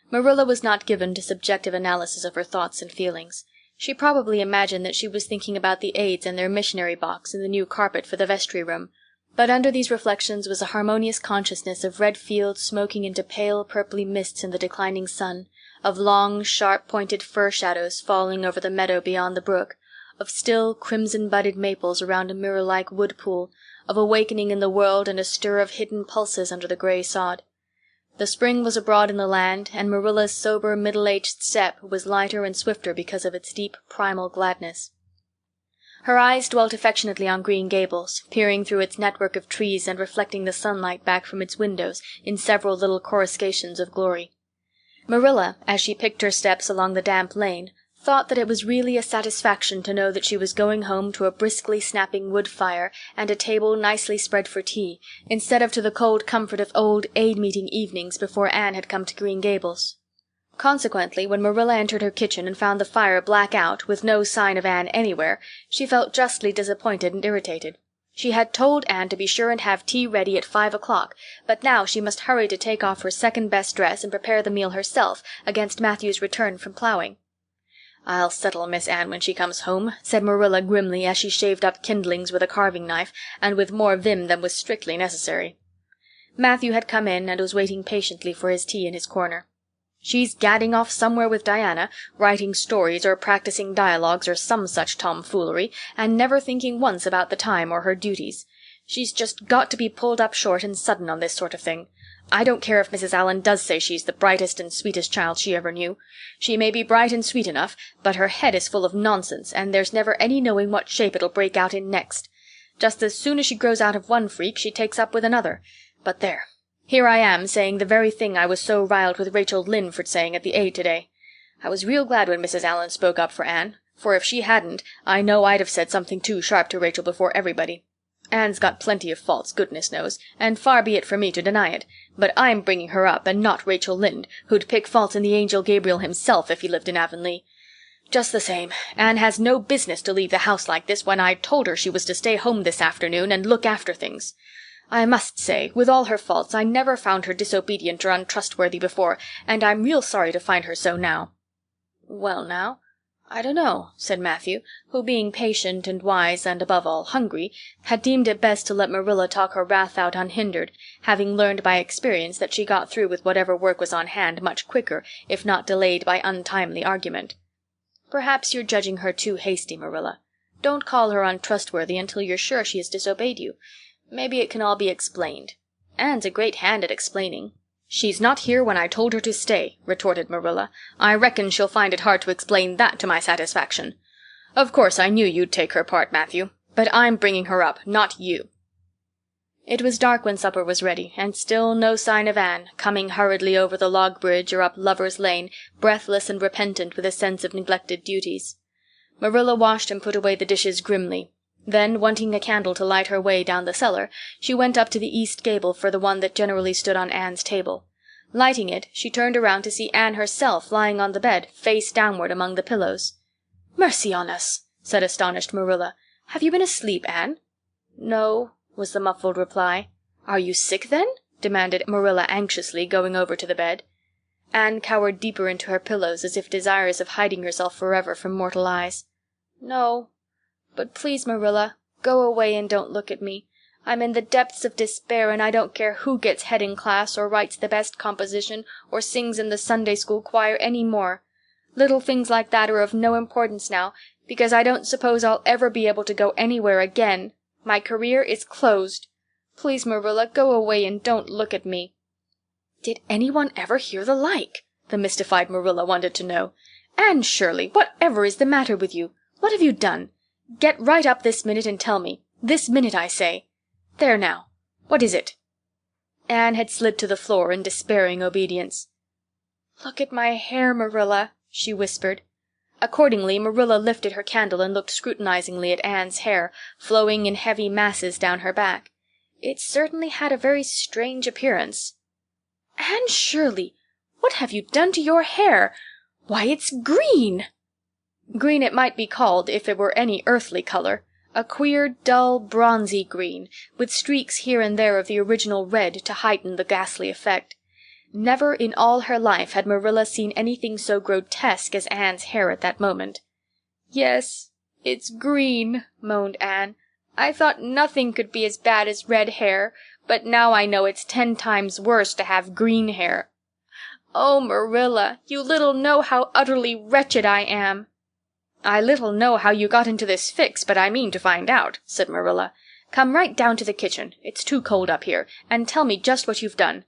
Marilla was not given to subjective analysis of her thoughts and feelings. She probably imagined that she was thinking about the aids and their missionary box and the new carpet for the vestry room, but under these reflections was a harmonious consciousness of red fields smoking into pale purply mists in the declining sun, of long, sharp-pointed fir shadows falling over the meadow beyond the brook, of still, crimson-budded maples around a mirror-like wood-pool, of awakening in the world and a stir of hidden pulses under the gray sod. The spring was abroad in the land, and Marilla's sober, middle-aged step was lighter and swifter because of its deep, primal gladness. Her eyes dwelt affectionately on Green Gables, peering through its network of trees and reflecting the sunlight back from its windows in several little coruscations of glory. Marilla, as she picked her steps along the damp lane, thought that it was really a satisfaction to know that she was going home to a briskly snapping wood fire and a table nicely spread for tea, instead of to the cold comfort of old aid-meeting evenings before Anne had come to Green Gables. Consequently, when Marilla entered her kitchen and found the fire black out, with no sign of Anne anywhere, she felt justly disappointed and irritated. She had told Anne to be sure and have tea ready at 5 o'clock, but now she must hurry to take off her second-best dress and prepare the meal herself against Matthew's return from plowing. "I'll settle Miss Anne when she comes home," said Marilla grimly as she shaved up kindlings with a carving-knife, and with more vim than was strictly necessary. Matthew had come in and was waiting patiently for his tea in his corner. She's gadding off somewhere with Diana, writing stories or practicing dialogues or some such tomfoolery, and never thinking once about the time or her duties. She's just got to be pulled up short and sudden on this sort of thing. I don't care if Mrs. Allan does say she's the brightest and sweetest child she ever knew. She may be bright and sweet enough, but her head is full of nonsense, and there's never any knowing what shape it'll break out in next. Just as soon as she grows out of one freak, she takes up with another. But there. Here I am, saying the very thing I was so riled with Rachel Lynde for saying at the aid today. I was real glad when Mrs. Allan spoke up for Anne, for if she hadn't, I know I'd have said something too sharp to Rachel before everybody. Anne's got plenty of faults, goodness knows, and far be it from me to deny it, but I'm bringing her up, and not Rachel Lynde, who'd pick faults in the angel Gabriel himself if he lived in Avonlea. Just the same, Anne has no business to leave the house like this when I told her she was to stay home this afternoon and look after things. I must say, with all her faults, I never found her disobedient or untrustworthy before, and I'm real sorry to find her so now." "Well now, I don't know," said Matthew, who, being patient and wise and, above all, hungry, had deemed it best to let Marilla talk her wrath out unhindered, having learned by experience that she got through with whatever work was on hand much quicker, if not delayed by untimely argument. "Perhaps you're judging her too hasty, Marilla. Don't call her untrustworthy until you're sure she has disobeyed you. Maybe it can all be explained. Anne's a great hand at explaining." "She's not here when I told her to stay," retorted Marilla. "I reckon she'll find it hard to explain that to my satisfaction. Of course I knew you'd take her part, Matthew, but I'm bringing her up, not you." It was dark when supper was ready, and still no sign of Anne, coming hurriedly over the log bridge or up Lover's Lane, breathless and repentant with a sense of neglected duties. Marilla washed and put away the dishes grimly. Then, wanting a candle to light her way down the cellar, she went up to the east gable for the one that generally stood on Anne's table. Lighting it, she turned around to see Anne herself lying on the bed, face downward among the pillows. "Mercy on us!" said astonished Marilla. "Have you been asleep, Anne?" "No," was the muffled reply. "Are you sick, then?" demanded Marilla anxiously, going over to the bed. Anne cowered deeper into her pillows as if desirous of hiding herself forever from mortal eyes. "No. But please, Marilla, go away and don't look at me. I'm in the depths of despair, and I don't care who gets head in class or writes the best composition or sings in the Sunday school choir any more. Little things like that are of no importance now, because I don't suppose I'll ever be able to go anywhere again. My career is closed. Please, Marilla, go away and don't look at me." "Did anyone ever hear the like?" the mystified Marilla wanted to know. "Anne Shirley, whatever is the matter with you? What have you done? Get right up this minute and tell me. This minute, I say. There now. What is it?" Anne had slid to the floor in despairing obedience. "Look at my hair, Marilla," she whispered. Accordingly, Marilla lifted her candle and looked scrutinizingly at Anne's hair, flowing in heavy masses down her back. It certainly had a very strange appearance. "Anne Shirley, what have you done to your hair? Why, it's green!" Green it might be called if it were any earthly color, a queer, dull, bronzy green, with streaks here and there of the original red to heighten the ghastly effect. Never in all her life had Marilla seen anything so grotesque as Anne's hair at that moment. "Yes, it's green," moaned Anne. "I thought nothing could be as bad as red hair, but now I know it's 10 times worse to have green hair. Oh, Marilla, you little know how utterly wretched I am." "I little know how you got into this fix, but I mean to find out," said Marilla. "Come right down to the kitchen, it's too cold up here, and tell me just what you've done.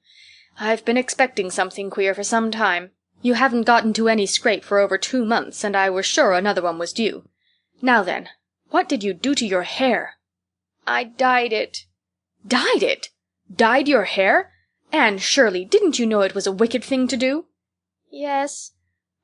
I've been expecting something queer for some time. You haven't got into any scrape for over 2 months, and I was sure another one was due. Now then, what did you do to your hair?" "I dyed it." "Dyed it? Dyed your hair? Anne Shirley, didn't you know it was a wicked thing to do?" "Yes,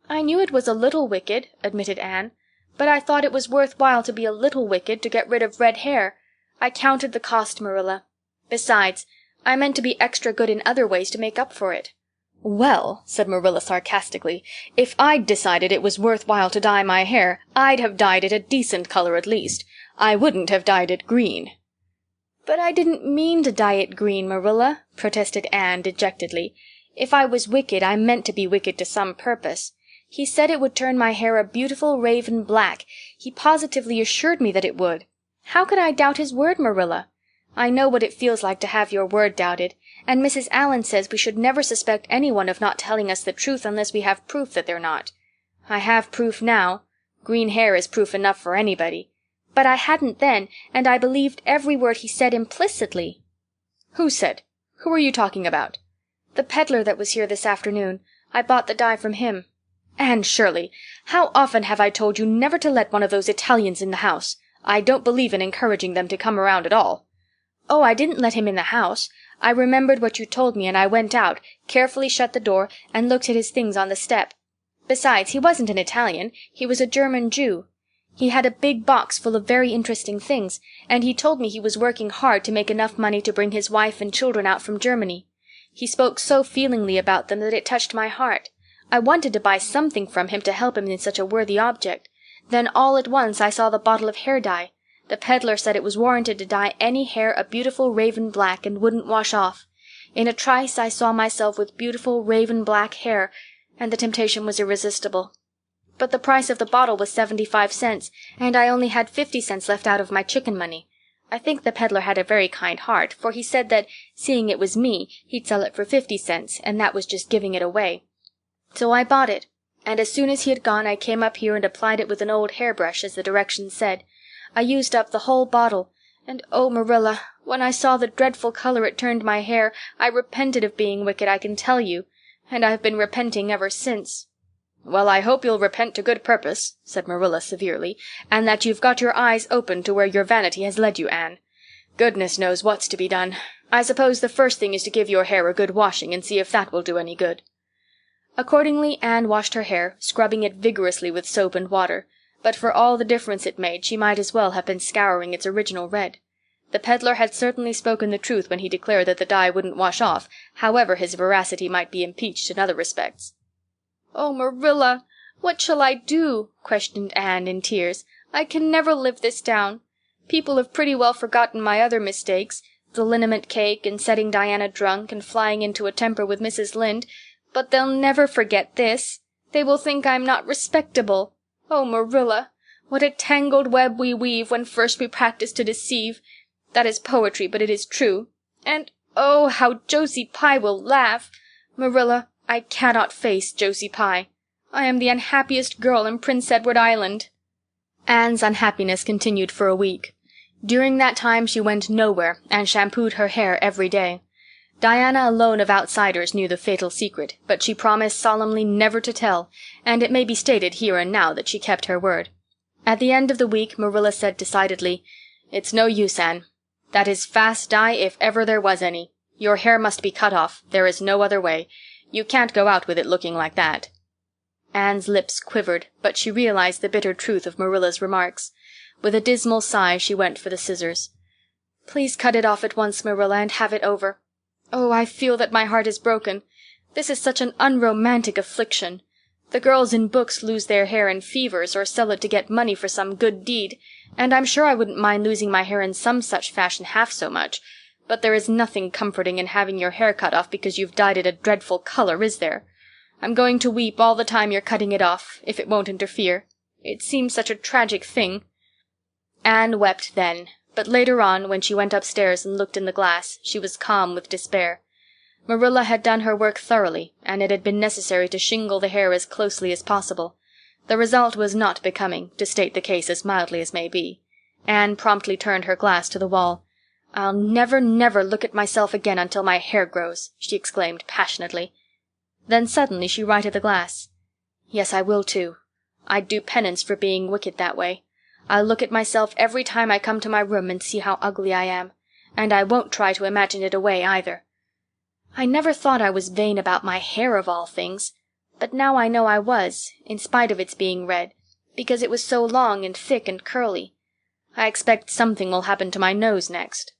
I knew it was a little wicked," admitted Anne, "but I thought it was worth while to be a little wicked to get rid of red hair. I counted the cost, Marilla. Besides, I meant to be extra good in other ways to make up for it." "Well," said Marilla sarcastically, "if I'd decided it was worth while to dye my hair, I'd have dyed it a decent color at least. I wouldn't have dyed it green." "But I didn't mean to dye it green, Marilla," protested Anne dejectedly. "If I was wicked, I meant to be wicked to some purpose. He said it would turn my hair a beautiful raven black. He positively assured me that it would. How could I doubt his word, Marilla? I know what it feels like to have your word doubted, And Mrs. Allan says we should never suspect anyone of not telling us the truth unless we have proof that they're not. I have proof now. Green hair is proof enough for anybody. But I hadn't then, and I believed every word he said implicitly." "Who said? Who are you talking about?" "The peddler that was here this afternoon. I bought the dye from him." "Anne Shirley, how often have I told you never to let one of those Italians in the house? I don't believe in encouraging them to come around at all." "Oh, I didn't let him in the house. I remembered what you told me, and I went out, carefully shut the door, and looked at his things on the step. Besides, he wasn't an Italian. He was a German Jew. He had a big box full of very interesting things, and he told me he was working hard to make enough money to bring his wife and children out from Germany. He spoke so feelingly about them that it touched my heart. I wanted to buy something from him to help him in such a worthy object. Then all at once I saw the bottle of hair dye. The peddler said it was warranted to dye any hair a beautiful raven black and wouldn't wash off. In a trice I saw myself with beautiful raven black hair, and the temptation was irresistible. But the price of the bottle was 75 cents, and I only had 50 cents left out of my chicken money. I think the peddler had a very kind heart, for he said that, seeing it was me, he'd sell it for 50 cents, and that was just giving it away. So I bought it, and as soon as he had gone I came up here and applied it with an old hairbrush, as the directions said. I used up the whole bottle, and oh, Marilla, when I saw the dreadful color it turned my hair, I repented of being wicked, I can tell you, and I've been repenting ever since." "Well, I hope you'll repent to good purpose," said Marilla severely, "and that you've got your eyes open to where your vanity has led you, Anne. Goodness knows what's to be done. I suppose the first thing is to give your hair a good washing and see if that will do any good." Accordingly, Anne washed her hair, scrubbing it vigorously with soap and water, but for all the difference it made she might as well have been scouring its original red. The peddler had certainly spoken the truth when he declared that the dye wouldn't wash off, however his veracity might be impeached in other respects. "Oh, Marilla, what shall I do?" questioned Anne in tears. "I can never live this down. People have pretty well forgotten my other mistakes, the liniment cake and setting Diana drunk and flying into a temper with Mrs. Lynde, but they'll never forget this. They will think I'm not respectable. Oh, Marilla, what a tangled web we weave when first we practice to deceive. That is poetry, but it is true. And oh, how Josie Pye will laugh! Marilla, I cannot face Josie Pye. I am the unhappiest girl in Prince Edward Island." Anne's unhappiness continued for a week. During that time she went nowhere and shampooed her hair every day. Diana alone of outsiders knew the fatal secret, but she promised solemnly never to tell, and it may be stated here and now that she kept her word. At the end of the week Marilla said decidedly, "It's no use, Anne. That is fast dye if ever there was any. Your hair must be cut off. There is no other way. You can't go out with it looking like that." Anne's lips quivered, but she realized the bitter truth of Marilla's remarks. With a dismal sigh she went for the scissors. "Please cut it off at once, Marilla, and have it over. Oh, I feel that my heart is broken. This is such an unromantic affliction. The girls in books lose their hair in fevers or sell it to get money for some good deed, and I'm sure I wouldn't mind losing my hair in some such fashion half so much, but there is nothing comforting in having your hair cut off because you've dyed it a dreadful color, is there? I'm going to weep all the time you're cutting it off, if it won't interfere. It seems such a tragic thing." Anne wept then, but later on, when she went upstairs and looked in the glass, she was calm with despair. Marilla had done her work thoroughly, and it had been necessary to shingle the hair as closely as possible. The result was not becoming, to state the case as mildly as may be. Anne promptly turned her glass to the wall. "I'll never, never look at myself again until my hair grows," she exclaimed passionately. Then suddenly she righted the glass. "Yes, I will too. I'd do penance for being wicked that way. I'll look at myself every time I come to my room and see how ugly I am. And I won't try to imagine it away either. I never thought I was vain about my hair of all things, but now I know I was, in spite of its being red, because it was so long and thick and curly. I expect something will happen to my nose next."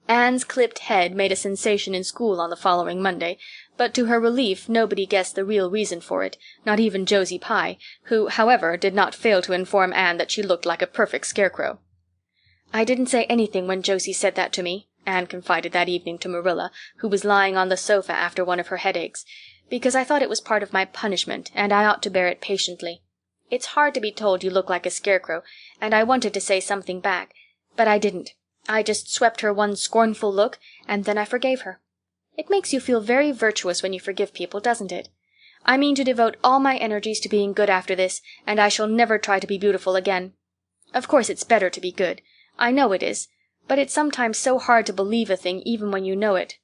Anne's clipped head made a sensation in school on the following Monday, but to her relief nobody guessed the real reason for it, not even Josie Pye, who, however, did not fail to inform Anne that she looked like a perfect scarecrow. "I didn't say anything when Josie said that to me," Anne confided that evening to Marilla, who was lying on the sofa after one of her headaches, "because I thought it was part of my punishment, and I ought to bear it patiently. It's hard to be told you look like a scarecrow, and I wanted to say something back, but I didn't. I just swept her one scornful look, and then I forgave her. It makes you feel very virtuous when you forgive people, doesn't it? I mean to devote all my energies to being good after this, and I shall never try to be beautiful again. Of course it's better to be good. I know it is. But it's sometimes so hard to believe a thing even when you know it.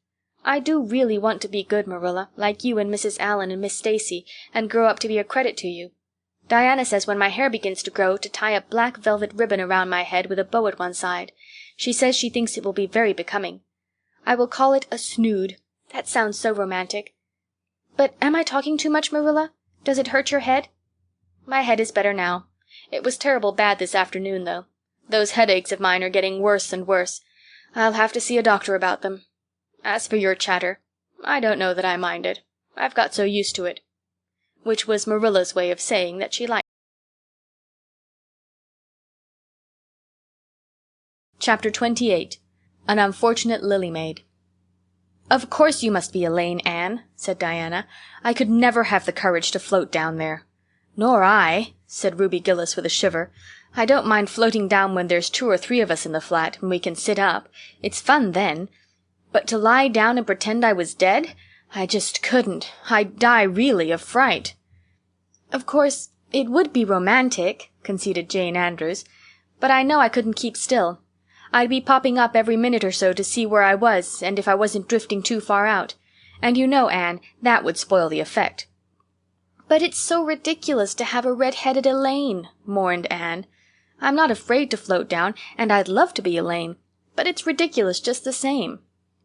I do really want to be good, Marilla, like you and Mrs. Allan and Miss Stacy, and grow up to be a credit to you. Diana says when my hair begins to grow to tie a black velvet ribbon around my head with a bow at one side. She says she thinks it will be very becoming. I will call it a snood. That sounds so romantic. But am I talking too much, Marilla? Does it hurt your head? My head is better now. It was terrible bad this afternoon, though. Those headaches of mine are getting worse and worse. I'll have to see a doctor about them. As for your chatter, I don't know that I mind it. I've got so used to it. Which was Marilla's way of saying that she liked. Chapter 28. An Unfortunate Lily Maid. "Of course you must be Elaine, Anne," said Diana. "I could never have the courage to float down there." "Nor I," said Ruby Gillis with a shiver. "I don't mind floating down when there's 2 or 3 of us in the flat and we can sit up. It's fun then. But to lie down and pretend I was dead? I just couldn't. I'd die really of fright." "Of course, it would be romantic," conceded Jane Andrews. "But I know I couldn't keep still. I'd be popping up every minute or so to see where I was and if I wasn't drifting too far out. And you know, Anne, that would spoil the effect." "But it's so ridiculous to have a red-headed Elaine," mourned Anne. "I'm not afraid to float down, and I'd love to be Elaine, but it's ridiculous just the same.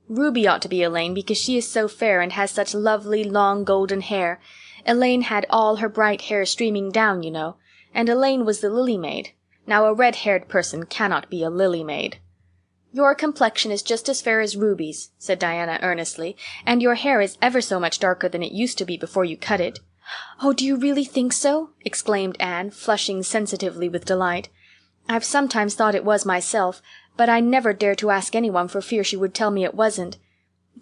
Ruby ought to be Elaine because she is so fair and has such lovely, long golden hair. Elaine had all her bright hair streaming down, you know, and Elaine was the Lily Maid. Now a red-haired person cannot be a Lily Maid." "Your complexion is just as fair as Ruby's," said Diana earnestly, "and your hair is ever so much darker than it used to be before you cut it." "Oh, do you really think so?" exclaimed Anne, flushing sensitively with delight. "I've sometimes thought it was myself, but I never dared to ask anyone for fear she would tell me it wasn't.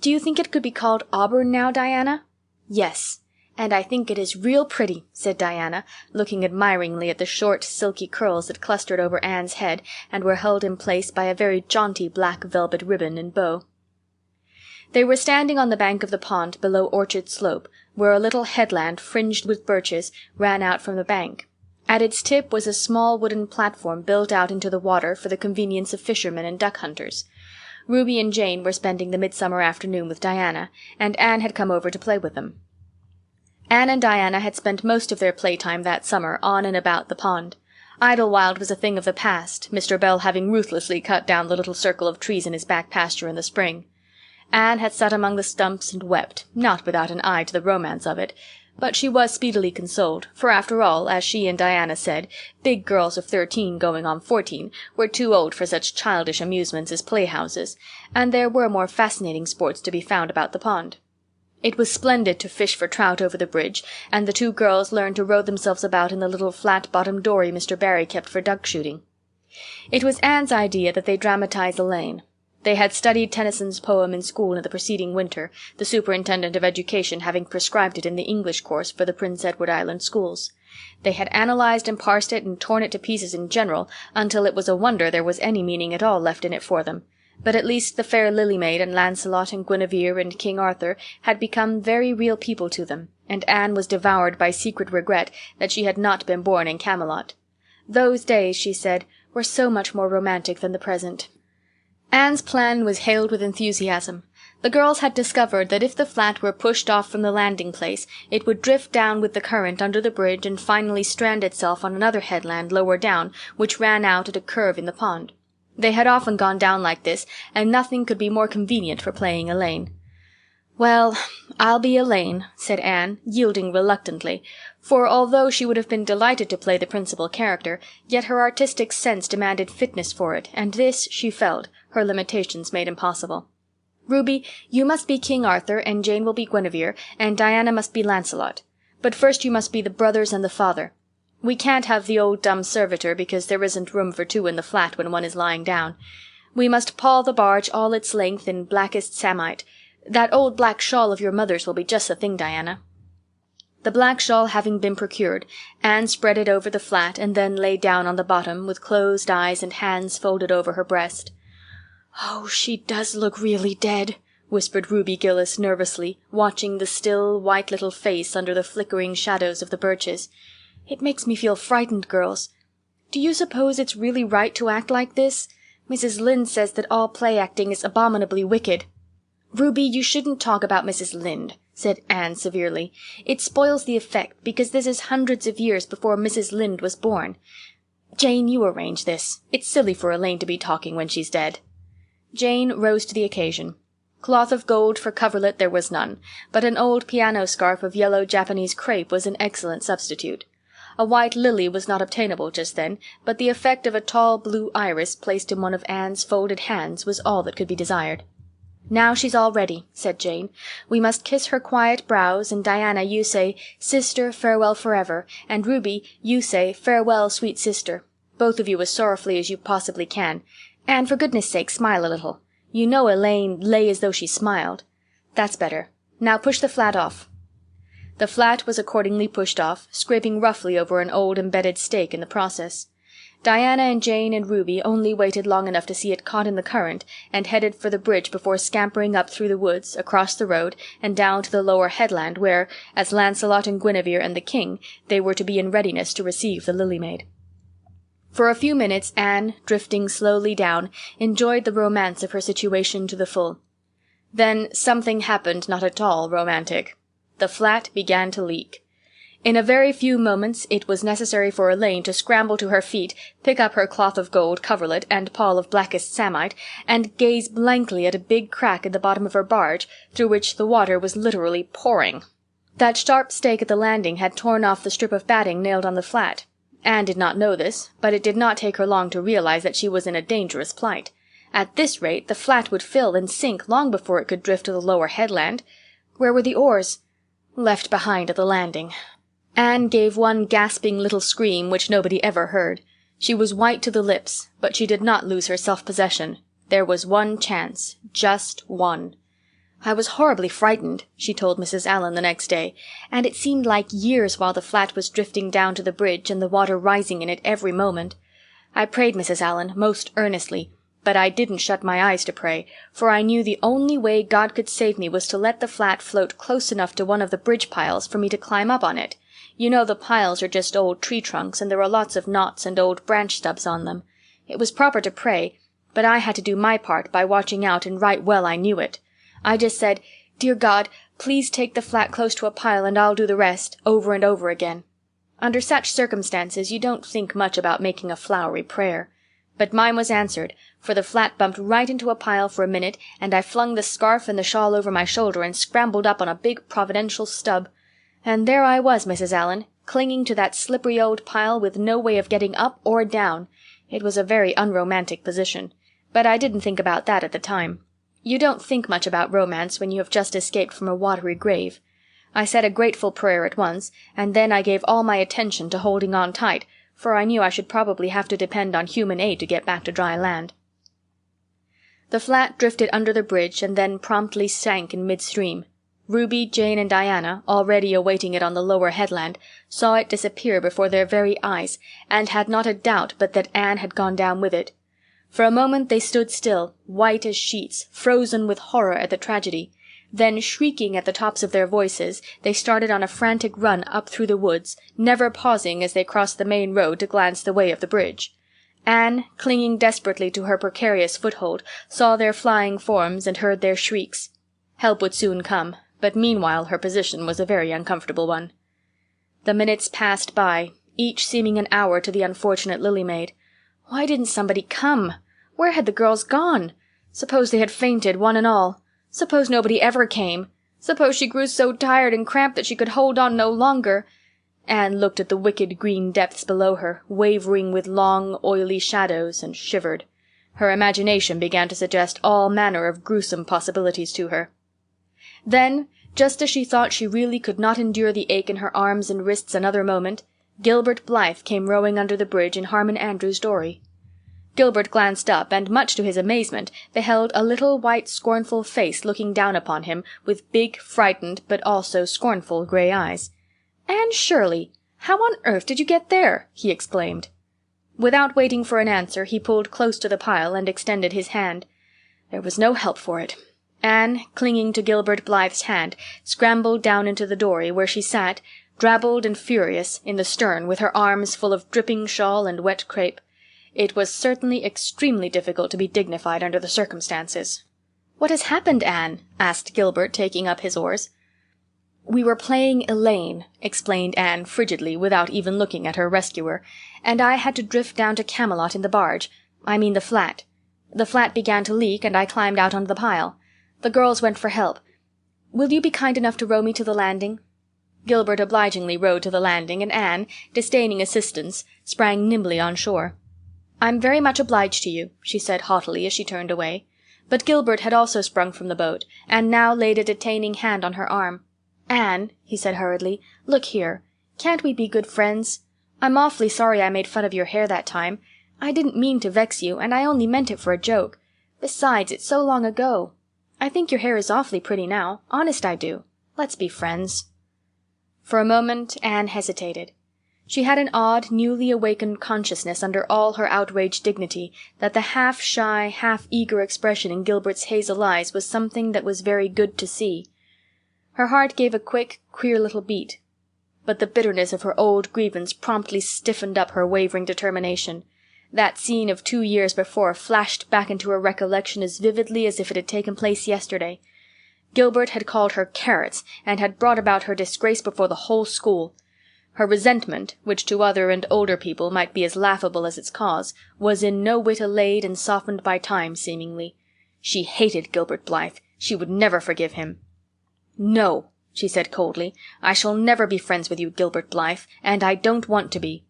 Do you think it could be called auburn now, Diana?" "Yes. And I think it is real pretty," said Diana, looking admiringly at the short, silky curls that clustered over Anne's head and were held in place by a very jaunty black velvet ribbon and bow. They were standing on the bank of the pond below Orchard Slope, where a little headland fringed with birches ran out from the bank. At its tip was a small wooden platform built out into the water for the convenience of fishermen and duck hunters. Ruby and Jane were spending the midsummer afternoon with Diana, and Anne had come over to play with them. Anne and Diana had spent most of their playtime that summer on and about the pond. Idlewild was a thing of the past, Mr. Bell having ruthlessly cut down the little circle of trees in his back pasture in the spring. Anne had sat among the stumps and wept, not without an eye to the romance of it, but she was speedily consoled, for after all, as she and Diana said, big girls of 13 going on 14 were too old for such childish amusements as playhouses, and there were more fascinating sports to be found about the pond. It was splendid to fish for trout over the bridge, and the 2 girls learned to row themselves about in the little flat-bottomed dory Mr. Barry kept for duck shooting. It was Anne's idea that they dramatize Elaine. They had studied Tennyson's poem in school in the preceding winter, the superintendent of education having prescribed it in the English course for the Prince Edward Island schools. They had analyzed and parsed it and torn it to pieces in general until it was a wonder there was any meaning at all left in it for them. But at least the fair Lily Maid and Lancelot and Guinevere and King Arthur had become very real people to them, and Anne was devoured by secret regret that she had not been born in Camelot. Those days, she said, were so much more romantic than the present. Anne's plan was hailed with enthusiasm. The girls had discovered that if the flat were pushed off from the landing place it would drift down with the current under the bridge and finally strand itself on another headland lower down, which ran out at a curve in the pond. They had often gone down like this, and nothing could be more convenient for playing Elaine. "Well, I'll be Elaine," said Anne, yielding reluctantly, for although she would have been delighted to play the principal character, yet her artistic sense demanded fitness for it, and this, she felt, her limitations made impossible. "Ruby, you must be King Arthur, and Jane will be Guinevere, and Diana must be Lancelot. But first you must be the brothers and the father. We can't have the old dumb servitor because there isn't room for 2 in the flat when one is lying down. We must pawl the barge all its length in blackest samite. That old black shawl of your mother's will be just the thing, Diana." The black shawl having been procured, Anne spread it over the flat and then lay down on the bottom with closed eyes and hands folded over her breast. "Oh, she does look really dead," whispered Ruby Gillis nervously, watching the still, white little face under the flickering shadows of the birches. "It makes me feel frightened, girls. Do you suppose it's really right to act like this? Mrs. Lynde says that all play acting is abominably wicked." "Ruby, you shouldn't talk about Mrs. Lynde," said Anne severely. "It spoils the effect, because this is hundreds of years before Mrs. Lynde was born. Jane, you arrange this. It's silly for Elaine to be talking when she's dead." Jane rose to the occasion. Cloth of gold for coverlet there was none, but an old piano scarf of yellow Japanese crepe was an excellent substitute. A white lily was not obtainable just then, but the effect of a tall blue iris placed in one of Anne's folded hands was all that could be desired. "Now she's all ready," said Jane. "We must kiss her quiet brows, and Diana, you say, 'Sister, farewell forever,' and Ruby, you say, 'Farewell, sweet sister,' both of you as sorrowfully as you possibly can. And for goodness sake, smile a little. You know Elaine lay as though she smiled. That's better. Now push the flat off." The flat was accordingly pushed off, scraping roughly over an old embedded stake in the process. Diana and Jane and Ruby only waited long enough to see it caught in the current and headed for the bridge before scampering up through the woods, across the road, and down to the lower headland where, as Lancelot and Guinevere and the king, they were to be in readiness to receive the Lily Maid. For a few minutes Anne, drifting slowly down, enjoyed the romance of her situation to the full. Then something happened not at all romantic. The flat began to leak. In a very few moments it was necessary for Elaine to scramble to her feet, pick up her cloth of gold coverlet and pall of blackest samite, and gaze blankly at a big crack in the bottom of her barge, through which the water was literally pouring. That sharp stake at the landing had torn off the strip of batting nailed on the flat. Anne did not know this, but it did not take her long to realize that she was in a dangerous plight. At this rate the flat would fill and sink long before it could drift to the lower headland. Where were the oars? Left behind at the landing. Anne gave one gasping little scream which nobody ever heard. She was white to the lips, but she did not lose her self-possession. There was one chance, just one. "I was horribly frightened," she told Mrs. Allan the next day, "and it seemed like years while the flat was drifting down to the bridge and the water rising in it every moment. I prayed, Mrs. Allan, most earnestly, but I didn't shut my eyes to pray, for I knew the only way God could save me was to let the flat float close enough to one of the bridge piles for me to climb up on it. You know the piles are just old tree trunks, and there are lots of knots and old branch stubs on them. It was proper to pray, but I had to do my part by watching out, and right well I knew it. I just said, 'Dear God, please take the flat close to a pile and I'll do the rest,' over and over again. Under such circumstances you don't think much about making a flowery prayer. But mine was answered, for the flat bumped right into a pile for a minute, and I flung the scarf and the shawl over my shoulder and scrambled up on a big providential stub. And there I was, Mrs. Allan, clinging to that slippery old pile with no way of getting up or down. It was a very unromantic position. But I didn't think about that at the time. You don't think much about romance when you have just escaped from a watery grave. I said a grateful prayer at once, and then I gave all my attention to holding on tight, for I knew I should probably have to depend on human aid to get back to dry land. The flat drifted under the bridge and then promptly sank in midstream. Ruby, Jane, and Diana, already awaiting it on the lower headland, saw it disappear before their very eyes, and had not a doubt but that Anne had gone down with it. For a moment they stood still, white as sheets, frozen with horror at the tragedy. Then, shrieking at the tops of their voices, they started on a frantic run up through the woods, never pausing as they crossed the main road to glance the way of the bridge. Anne, clinging desperately to her precarious foothold, saw their flying forms and heard their shrieks. Help would soon come, but meanwhile her position was a very uncomfortable one. The minutes passed by, each seeming an hour to the unfortunate Lily Maid. Why didn't somebody come? Where had the girls gone? Suppose they had fainted, one and all? Suppose nobody ever came? Suppose she grew so tired and cramped that she could hold on no longer? Anne looked at the wicked green depths below her, wavering with long, oily shadows, and shivered. Her imagination began to suggest all manner of gruesome possibilities to her. Then, just as she thought she really could not endure the ache in her arms and wrists another moment, Gilbert Blythe came rowing under the bridge in Harmon Andrews's dory. Gilbert glanced up, and, much to his amazement, beheld a little white scornful face looking down upon him with big, frightened, but also scornful gray eyes. "Anne Shirley! How on earth did you get there?" he exclaimed. Without waiting for an answer, he pulled close to the pile and extended his hand. There was no help for it. Anne, clinging to Gilbert Blythe's hand, scrambled down into the dory, where she sat, drabbled and furious, in the stern, with her arms full of dripping shawl and wet crepe. It was certainly extremely difficult to be dignified under the circumstances. "What has happened, Anne?" asked Gilbert, taking up his oars. "We were playing Elaine," explained Anne frigidly, without even looking at her rescuer, "and I had to drift down to Camelot in the barge. I mean the flat. The flat began to leak, and I climbed out onto the pile. The girls went for help. Will you be kind enough to row me to the landing?" Gilbert obligingly rowed to the landing, and Anne, disdaining assistance, sprang nimbly on shore. "I'm very much obliged to you," she said haughtily as she turned away. But Gilbert had also sprung from the boat, and now laid a detaining hand on her arm. "Anne," he said hurriedly, "look here. Can't we be good friends? I'm awfully sorry I made fun of your hair that time. I didn't mean to vex you, and I only meant it for a joke. Besides, it's so long ago. I think your hair is awfully pretty now. Honest I do. Let's be friends." For a moment Anne hesitated. She had an odd, newly awakened consciousness under all her outraged dignity that the half-shy, half-eager expression in Gilbert's hazel eyes was something that was very good to see. Her heart gave a quick, queer little beat. But the bitterness of her old grievance promptly stiffened up her wavering determination. That scene of 2 years before flashed back into her recollection as vividly as if it had taken place yesterday. Gilbert had called her carrots, and had brought about her disgrace before the whole school. Her resentment, which to other and older people might be as laughable as its cause, was in no whit allayed and softened by time, seemingly. She hated Gilbert Blythe. She would never forgive him. "No," she said coldly, "I shall never be friends with you, Gilbert Blythe, and I don't want to be."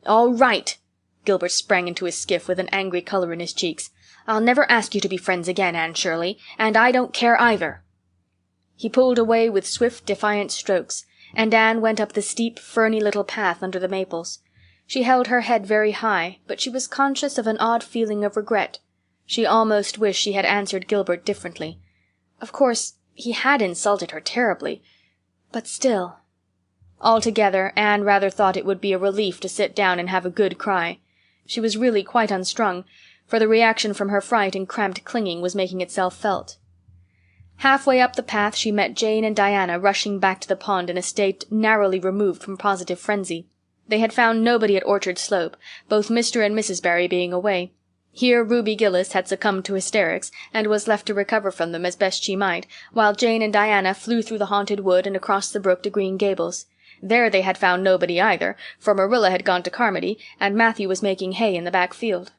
"All right!" Gilbert sprang into his skiff with an angry color in his cheeks. "I'll never ask you to be friends again, Anne Shirley, and I don't care either." He pulled away with swift, defiant strokes, and Anne went up the steep, ferny little path under the maples. She held her head very high, but she was conscious of an odd feeling of regret. She almost wished she had answered Gilbert differently. Of course, he had insulted her terribly, but still. Altogether, Anne rather thought it would be a relief to sit down and have a good cry. She was really quite unstrung, for the reaction from her fright and cramped clinging was making itself felt. Halfway up the path she met Jane and Diana rushing back to the pond in a state narrowly removed from positive frenzy. They had found nobody at Orchard Slope, both Mr. and Mrs. Barry being away. Here Ruby Gillis had succumbed to hysterics, and was left to recover from them as best she might, while Jane and Diana flew through the haunted wood and across the brook to Green Gables. There they had found nobody either, for Marilla had gone to Carmody, and Matthew was making hay in the back field.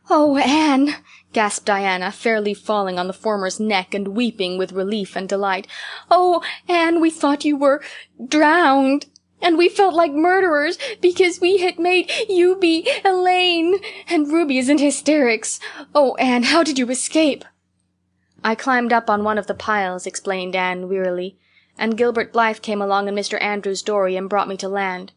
"Oh, Anne," gasped Diana, fairly falling on the former's neck and weeping with relief and delight. "Oh, Anne, we thought you were drowned, and we felt like murderers because we had made you be Elaine, and Ruby is in hysterics. Oh, Anne, how did you escape?" "I climbed up on one of the piles," explained Anne wearily, "and Gilbert Blythe came along in Mr. Andrew's dory and brought me to land."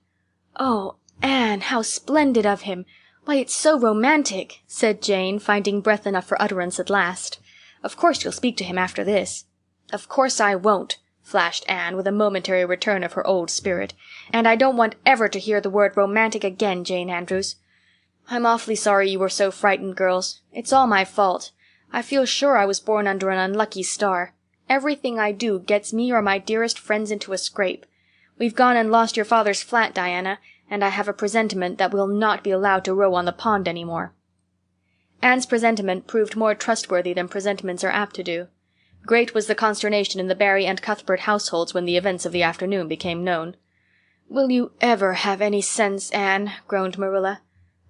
"Oh, Anne, how splendid of him! Why, it's so romantic," said Jane, finding breath enough for utterance at last. "Of course you'll speak to him after this." "Of course I won't," flashed Anne, with a momentary return of her old spirit. "And I don't want ever to hear the word romantic again, Jane Andrews. I'm awfully sorry you were so frightened, girls. It's all my fault. I feel sure I was born under an unlucky star. Everything I do gets me or my dearest friends into a scrape. We've gone and lost your father's flat, Diana, and I have a presentiment that we'll not be allowed to row on the pond any more." Anne's presentiment proved more trustworthy than presentiments are apt to do. Great was the consternation in the Barry and Cuthbert households when the events of the afternoon became known. "Will you ever have any sense, Anne?" groaned Marilla.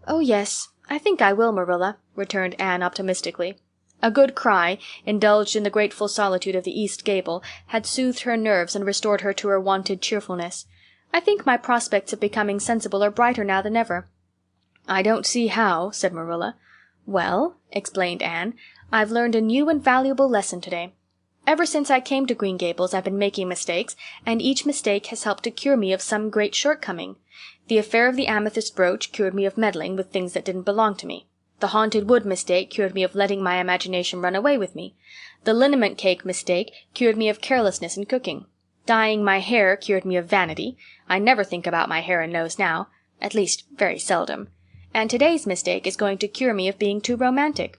"Oh, yes, I think I will, Marilla," returned Anne optimistically. A good cry, indulged in the grateful solitude of the east gable, had soothed her nerves and restored her to her wonted cheerfulness. "I think my prospects of becoming sensible are brighter now than ever." "I don't see how," said Marilla. "Well," explained Anne, "I've learned a new and valuable lesson today. Ever since I came to Green Gables I've been making mistakes, and each mistake has helped to cure me of some great shortcoming. The affair of the amethyst brooch cured me of meddling with things that didn't belong to me. The haunted wood mistake cured me of letting my imagination run away with me. The liniment cake mistake cured me of carelessness in cooking. Dyeing my hair cured me of vanity. I never think about my hair and nose now, at least very seldom. And today's mistake is going to cure me of being too romantic.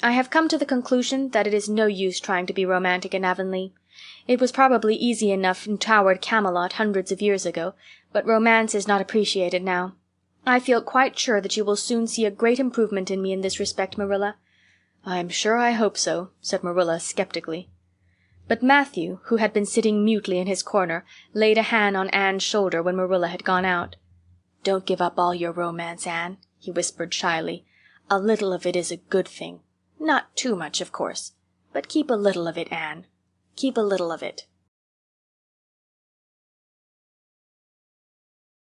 I have come to the conclusion that it is no use trying to be romantic in Avonlea. It was probably easy enough in towered Camelot hundreds of years ago, but romance is not appreciated now. I feel quite sure that you will soon see a great improvement in me in this respect, Marilla." "I'm sure I hope so," said Marilla skeptically. But Matthew, who had been sitting mutely in his corner, laid a hand on Anne's shoulder when Marilla had gone out. "Don't give up all your romance, Anne," he whispered shyly. "A little of it is a good thing. Not too much, of course. But keep a little of it, Anne. Keep a little of it."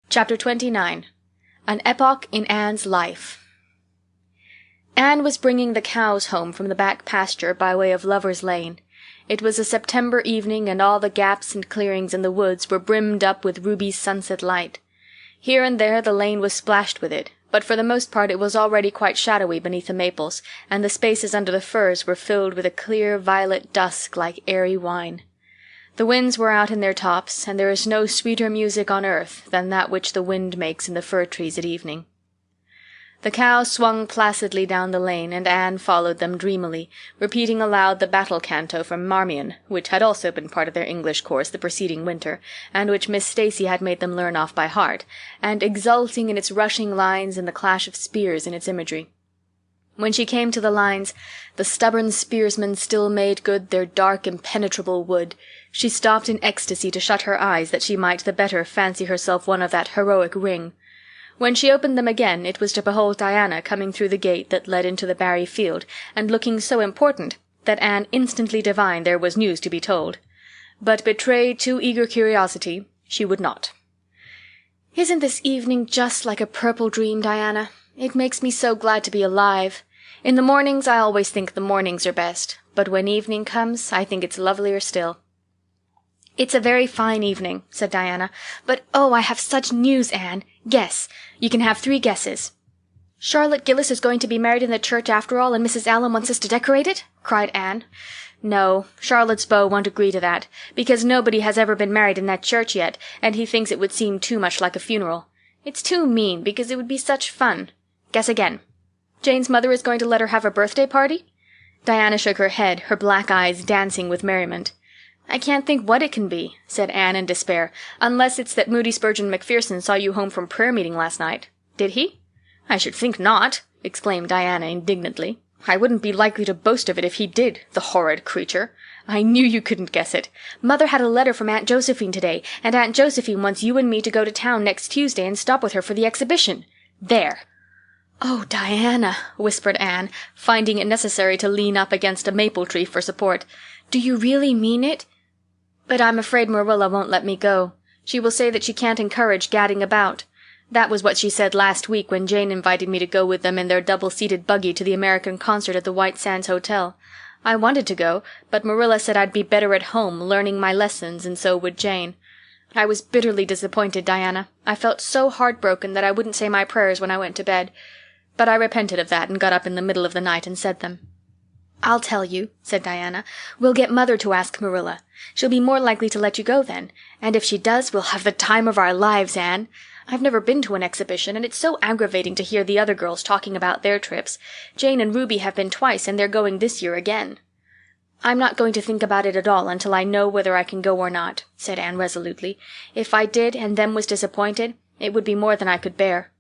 Chapter 29. An Epoch in Anne's Life. Anne was bringing the cows home from the back pasture by way of Lover's Lane. It was a September evening, and all the gaps and clearings in the woods were brimmed up with ruby sunset light. Here and there the lane was splashed with it, but for the most part it was already quite shadowy beneath the maples, and the spaces under the firs were filled with a clear violet dusk like airy wine. The winds were out in their tops, and there is no sweeter music on earth than that which the wind makes in the fir trees at evening. The cows swung placidly down the lane, and Anne followed them dreamily, repeating aloud the battle canto from Marmion, which had also been part of their English course the preceding winter, and which Miss Stacy had made them learn off by heart, and exulting in its rushing lines and the clash of spears in its imagery. When she came to the lines, "The stubborn spearsmen still made good their dark impenetrable wood," she stopped in ecstasy to shut her eyes that she might the better fancy herself one of that heroic ring. When she opened them again, it was to behold Diana coming through the gate that led into the Barry field, and looking so important that Anne instantly divined there was news to be told. But betray too eager curiosity she would not. "Isn't this evening just like a purple dream, Diana? It makes me so glad to be alive. In the mornings I always think the mornings are best, but when evening comes I think it's lovelier still." "It's a very fine evening," said Diana. "But oh, I have such news, Anne. Guess. You can have 3 guesses." "Charlotte Gillis is going to be married in the church after all, and Mrs. Allan wants us to decorate it?" cried Anne. "No, Charlotte's beau won't agree to that, because nobody has ever been married in that church yet, and he thinks it would seem too much like a funeral. It's too mean, because it would be such fun. Guess again. Jane's mother is going to let her have a birthday party?" Diana shook her head, her black eyes dancing with merriment. "I can't think what it can be," said Anne in despair, "unless it's that Moody Spurgeon Macpherson saw you home from prayer meeting last night. Did he?" "I should think not," exclaimed Diana indignantly. "I wouldn't be likely to boast of it if he did, the horrid creature. I knew you couldn't guess it. Mother had a letter from Aunt Josephine today, and Aunt Josephine wants you and me to go to town next Tuesday and stop with her for the exhibition. There!" "Oh, Diana," whispered Anne, finding it necessary to lean up against a maple tree for support. "Do you really mean it?" "But I'm afraid Marilla won't let me go. She will say that she can't encourage gadding about. That was what she said last week when Jane invited me to go with them in their double-seated buggy to the American concert at the White Sands Hotel. I wanted to go, but Marilla said I'd be better at home, learning my lessons, and so would Jane. I was bitterly disappointed, Diana. I felt so heartbroken that I wouldn't say my prayers when I went to bed. But I repented of that and got up in the middle of the night and said them." "I'll tell you," said Diana. "We'll get Mother to ask Marilla. She'll be more likely to let you go then. And if she does, we'll have the time of our lives, Anne. I've never been to an exhibition, and it's so aggravating to hear the other girls talking about their trips. Jane and Ruby have been twice, and they're going this year again." "I'm not going to think about it at all until I know whether I can go or not," said Anne resolutely. "If I did and then was disappointed, it would be more than I could bear.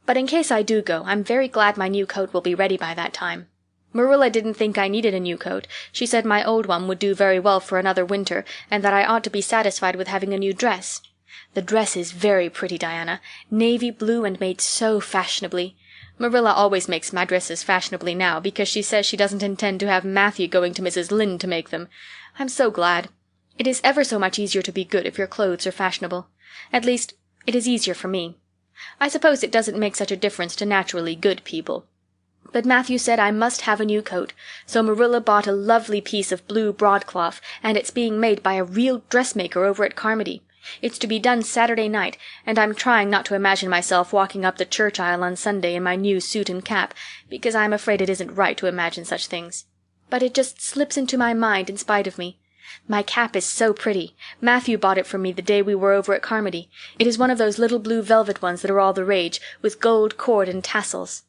But in case I do go, I'm very glad my new coat will be ready by that time. Marilla didn't think I needed a new coat. She said my old one would do very well for another winter, and that I ought to be satisfied with having a new dress. The dress is very pretty, Diana. Navy blue and made so fashionably. Marilla always makes my dresses fashionably now, because she says she doesn't intend to have Matthew going to Mrs. Lynde to make them. I'm so glad. It is ever so much easier to be good if your clothes are fashionable. At least, it is easier for me. I suppose it doesn't make such a difference to naturally good people. But Matthew said I must have a new coat, so Marilla bought a lovely piece of blue broadcloth, and it's being made by a real dressmaker over at Carmody. It's to be done Saturday night, and I'm trying not to imagine myself walking up the church aisle on Sunday in my new suit and cap, because I'm afraid it isn't right to imagine such things. But it just slips into my mind in spite of me. My cap is so pretty. Matthew bought it for me the day we were over at Carmody. It is one of those little blue velvet ones that are all the rage, with gold cord and tassels.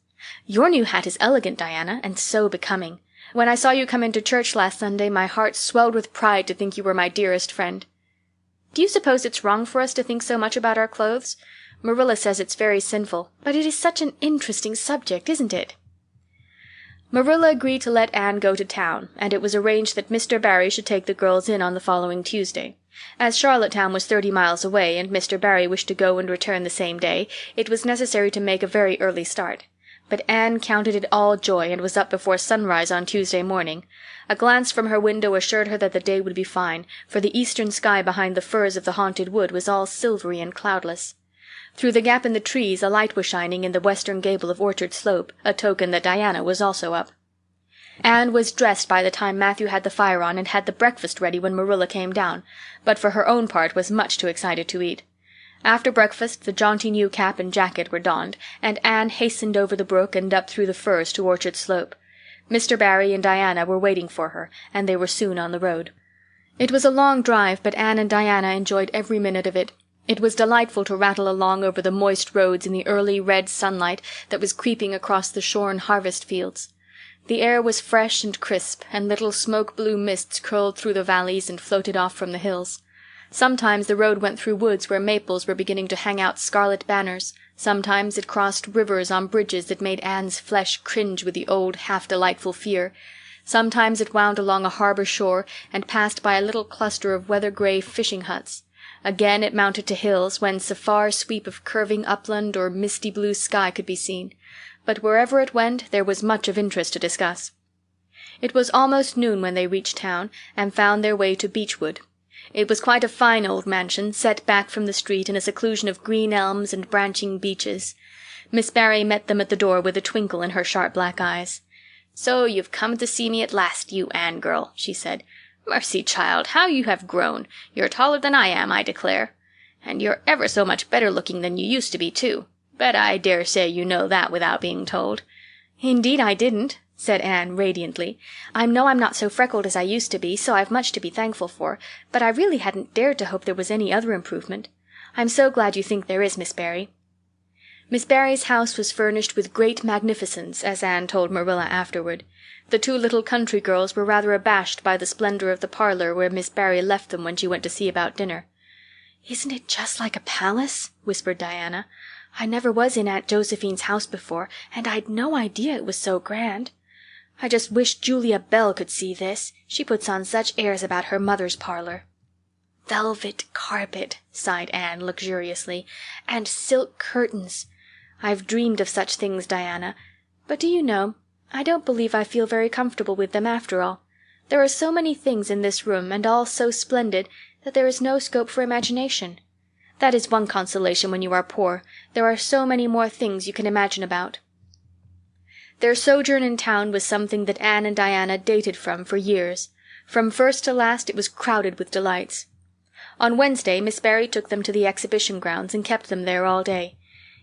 "Your new hat is elegant, Diana, and so becoming. When I saw you come into church last Sunday my heart swelled with pride to think you were my dearest friend. Do you suppose it's wrong for us to think so much about our clothes? Marilla says it's very sinful, but it is such an interesting subject, isn't it?" Marilla agreed to let Anne go to town, and it was arranged that Mr. Barry should take the girls in on the following Tuesday. As Charlottetown was 30 miles away, and Mr. Barry wished to go and return the same day, it was necessary to make a very early start. But Anne counted it all joy and was up before sunrise on Tuesday morning. A glance from her window assured her that the day would be fine, for the eastern sky behind the firs of the haunted wood was all silvery and cloudless. Through the gap in the trees a light was shining in the western gable of Orchard Slope, a token that Diana was also up. Anne was dressed by the time Matthew had the fire on and had the breakfast ready when Marilla came down, but for her own part was much too excited to eat. After breakfast the jaunty new cap and jacket were donned, and Anne hastened over the brook and up through the firs to Orchard Slope. Mr. Barry and Diana were waiting for her, and they were soon on the road. It was a long drive, but Anne and Diana enjoyed every minute of it. It was delightful to rattle along over the moist roads in the early red sunlight that was creeping across the shorn harvest fields. The air was fresh and crisp, and little smoke-blue mists curled through the valleys and floated off from the hills. Sometimes the road went through woods where maples were beginning to hang out scarlet banners. Sometimes it crossed rivers on bridges that made Anne's flesh cringe with the old, half-delightful fear. Sometimes it wound along a harbor shore and passed by a little cluster of weather-gray fishing huts. Again it mounted to hills, whence a far sweep of curving upland or misty blue sky could be seen. But wherever it went there was much of interest to discuss. It was almost noon when they reached town, and found their way to Beechwood. It was quite a fine old mansion, set back from the street in a seclusion of green elms and branching beeches. Miss Barry met them at the door with a twinkle in her sharp black eyes. "So you've come to see me at last, you Anne girl," she said. "Mercy, child, how you have grown! You're taller than I am, I declare. And you're ever so much better looking than you used to be, too. But I dare say you know that without being told." "Indeed I didn't," said Anne radiantly. "I know I'm not so freckled as I used to be, so I've much to be thankful for, but I really hadn't dared to hope there was any other improvement. I'm so glad you think there is, Miss Barry." Miss Barry's house was furnished with great magnificence, as Anne told Marilla afterward. The two little country girls were rather abashed by the splendor of the parlor where Miss Barry left them when she went to see about dinner. "Isn't it just like a palace?" whispered Diana. "I never was in Aunt Josephine's house before, and I'd no idea it was so grand. I just wish Julia Bell could see this. She puts on such airs about her mother's parlor." "Velvet carpet," sighed Anne luxuriously, "and silk curtains. I've dreamed of such things, Diana. But do you know, I don't believe I feel very comfortable with them after all. There are so many things in this room, and all so splendid, that there is no scope for imagination. That is one consolation when you are poor. There are so many more things you can imagine about." Their sojourn in town was something that Anne and Diana dated from for years. From first to last it was crowded with delights. On Wednesday Miss Barry took them to the exhibition grounds and kept them there all day.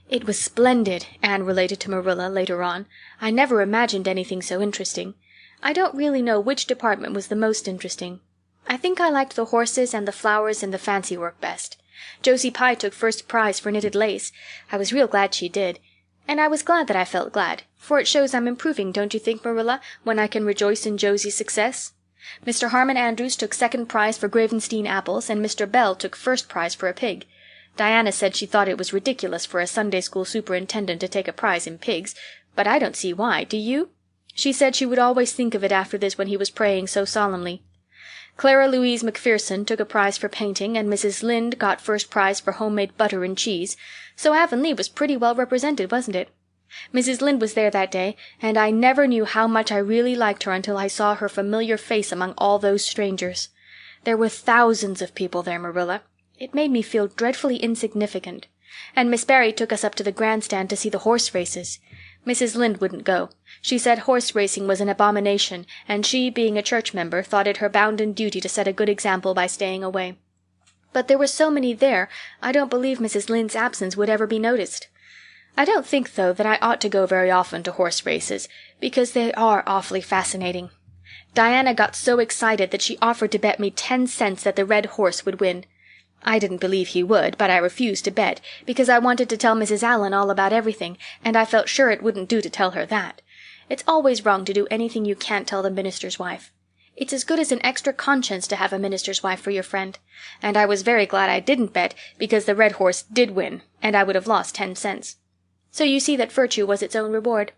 "It was splendid," Anne related to Marilla later on. "I never imagined anything so interesting. I don't really know which department was the most interesting. I think I liked the horses and the flowers and the fancy work best. Josie Pye took first prize for knitted lace. I was real glad she did. And I was glad that I felt glad, for it shows I'm improving, don't you think, Marilla, when I can rejoice in Josie's success? Mr. Harmon Andrews took second prize for Gravenstein apples, and Mr. Bell took first prize for a pig. Diana said she thought it was ridiculous for a Sunday school superintendent to take a prize in pigs, but I don't see why, do you? She said she would always think of it after this when he was praying so solemnly. Clara Louise Macpherson took a prize for painting, and Mrs. Lynde got first prize for homemade butter and cheese, so Avonlea was pretty well represented, wasn't it? Mrs. Lynde was there that day, and I never knew how much I really liked her until I saw her familiar face among all those strangers. There were thousands of people there, Marilla. It made me feel dreadfully insignificant. And Miss Barry took us up to the grandstand to see the horse races. Mrs. Lynde wouldn't go. She said horse racing was an abomination, and she, being a church member, thought it her bounden duty to set a good example by staying away. But there were so many there, I don't believe Mrs. Lynde's absence would ever be noticed. I don't think, though, that I ought to go very often to horse races, because they are awfully fascinating. Diana got so excited that she offered to bet me 10 cents that the red horse would win. I didn't believe he would, but I refused to bet, because I wanted to tell Mrs. Allan all about everything, and I felt sure it wouldn't do to tell her that. It's always wrong to do anything you can't tell the minister's wife. It's as good as an extra conscience to have a minister's wife for your friend. And I was very glad I didn't bet, because the red horse did win, and I would have lost 10 cents. So you see that virtue was its own reward.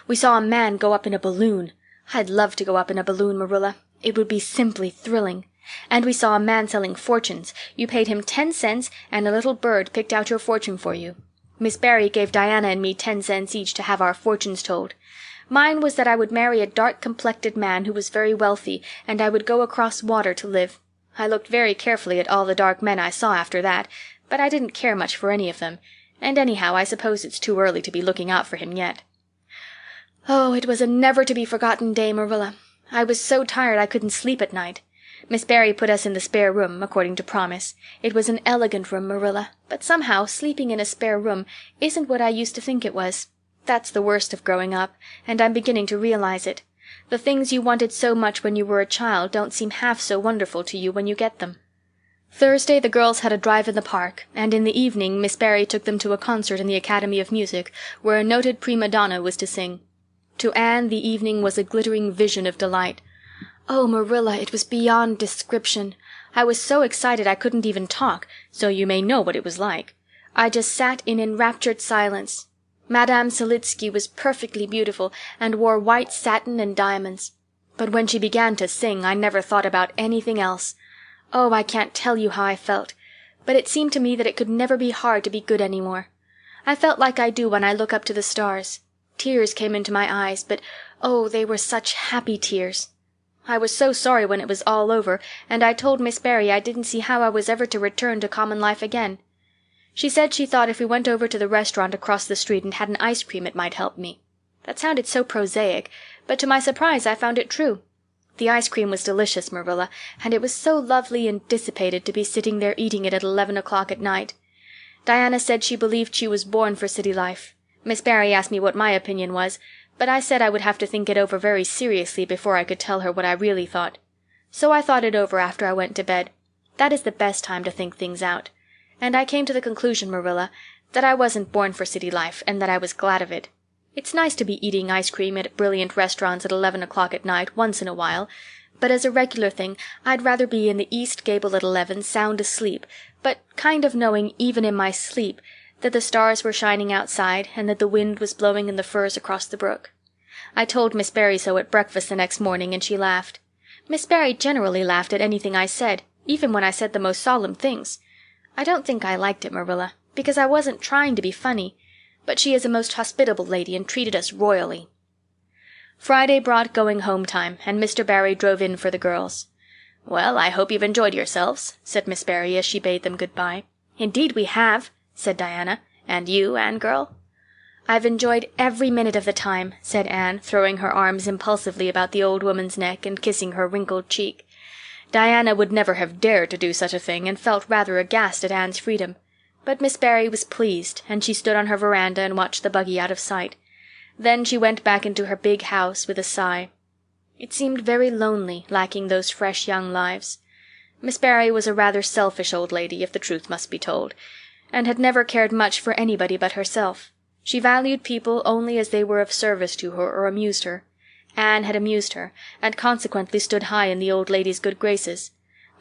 We saw a man go up in a balloon. I'd love to go up in a balloon, Marilla. It would be simply thrilling. And we saw a man selling fortunes. You paid him 10 cents, and a little bird picked out your fortune for you. Miss Barry gave Diana and me 10 cents each to have our fortunes told. Mine was that I would marry a dark-complected man who was very wealthy, and I would go across water to live. I looked very carefully at all the dark men I saw after that, but I didn't care much for any of them, and anyhow I suppose it's too early to be looking out for him yet. Oh, it was a never-to-be-forgotten day, Marilla. I was so tired I couldn't sleep at night. Miss Barry put us in the spare room, according to promise. It was an elegant room, Marilla, but somehow sleeping in a spare room isn't what I used to think it was. That's the worst of growing up, and I'm beginning to realize it. The things you wanted so much when you were a child don't seem half so wonderful to you when you get them. Thursday the girls had a drive in the park, and in the evening Miss Barry took them to a concert in the Academy of Music, where a noted prima donna was to sing. To Anne the evening was a glittering vision of delight. Oh, Marilla, it was beyond description. I was so excited I couldn't even talk, so you may know what it was like. I just sat in enraptured silence. Madame Selitsky was perfectly beautiful and wore white satin and diamonds. But when she began to sing, I never thought about anything else. Oh, I can't tell you how I felt. But it seemed to me that it could never be hard to be good any more. I felt like I do when I look up to the stars. Tears came into my eyes, but oh, they were such happy tears. I was so sorry when it was all over, and I told Miss Barry I didn't see how I was ever to return to common life again. She said she thought if we went over to the restaurant across the street and had an ice cream it might help me. That sounded so prosaic, but to my surprise I found it true. The ice cream was delicious, Marilla, and it was so lovely and dissipated to be sitting there eating it at 11 o'clock at night. Diana said she believed she was born for city life. Miss Barry asked me what my opinion was, but I said I would have to think it over very seriously before I could tell her what I really thought. So I thought it over after I went to bed. That is the best time to think things out. And I came to the conclusion, Marilla, that I wasn't born for city life, and that I was glad of it. It's nice to be eating ice cream at brilliant restaurants at 11 o'clock at night once in a while, but as a regular thing I'd rather be in the east gable at 11 sound asleep, but kind of knowing even in my sleep that the stars were shining outside and that the wind was blowing in the firs across the brook. I told Miss Barry so at breakfast the next morning, and she laughed. Miss Barry generally laughed at anything I said, even when I said the most solemn things. I don't think I liked it, Marilla, because I wasn't trying to be funny, but she is a most hospitable lady and treated us royally. Friday brought going home time, and Mr. Barry drove in for the girls. "Well, I hope you've enjoyed yourselves," said Miss Barry as she bade them good-bye. "Indeed we have," said Diana. "And you, Anne girl?" "I've enjoyed every minute of the time," said Anne, throwing her arms impulsively about the old woman's neck and kissing her wrinkled cheek. Diana would never have dared to do such a thing, and felt rather aghast at Anne's freedom. But Miss Barry was pleased, and she stood on her veranda and watched the buggy out of sight. Then she went back into her big house with a sigh. It seemed very lonely, lacking those fresh young lives. Miss Barry was a rather selfish old lady, if the truth must be told, and had never cared much for anybody but herself. She valued people only as they were of service to her or amused her. Anne had amused her, and consequently stood high in the old lady's good graces.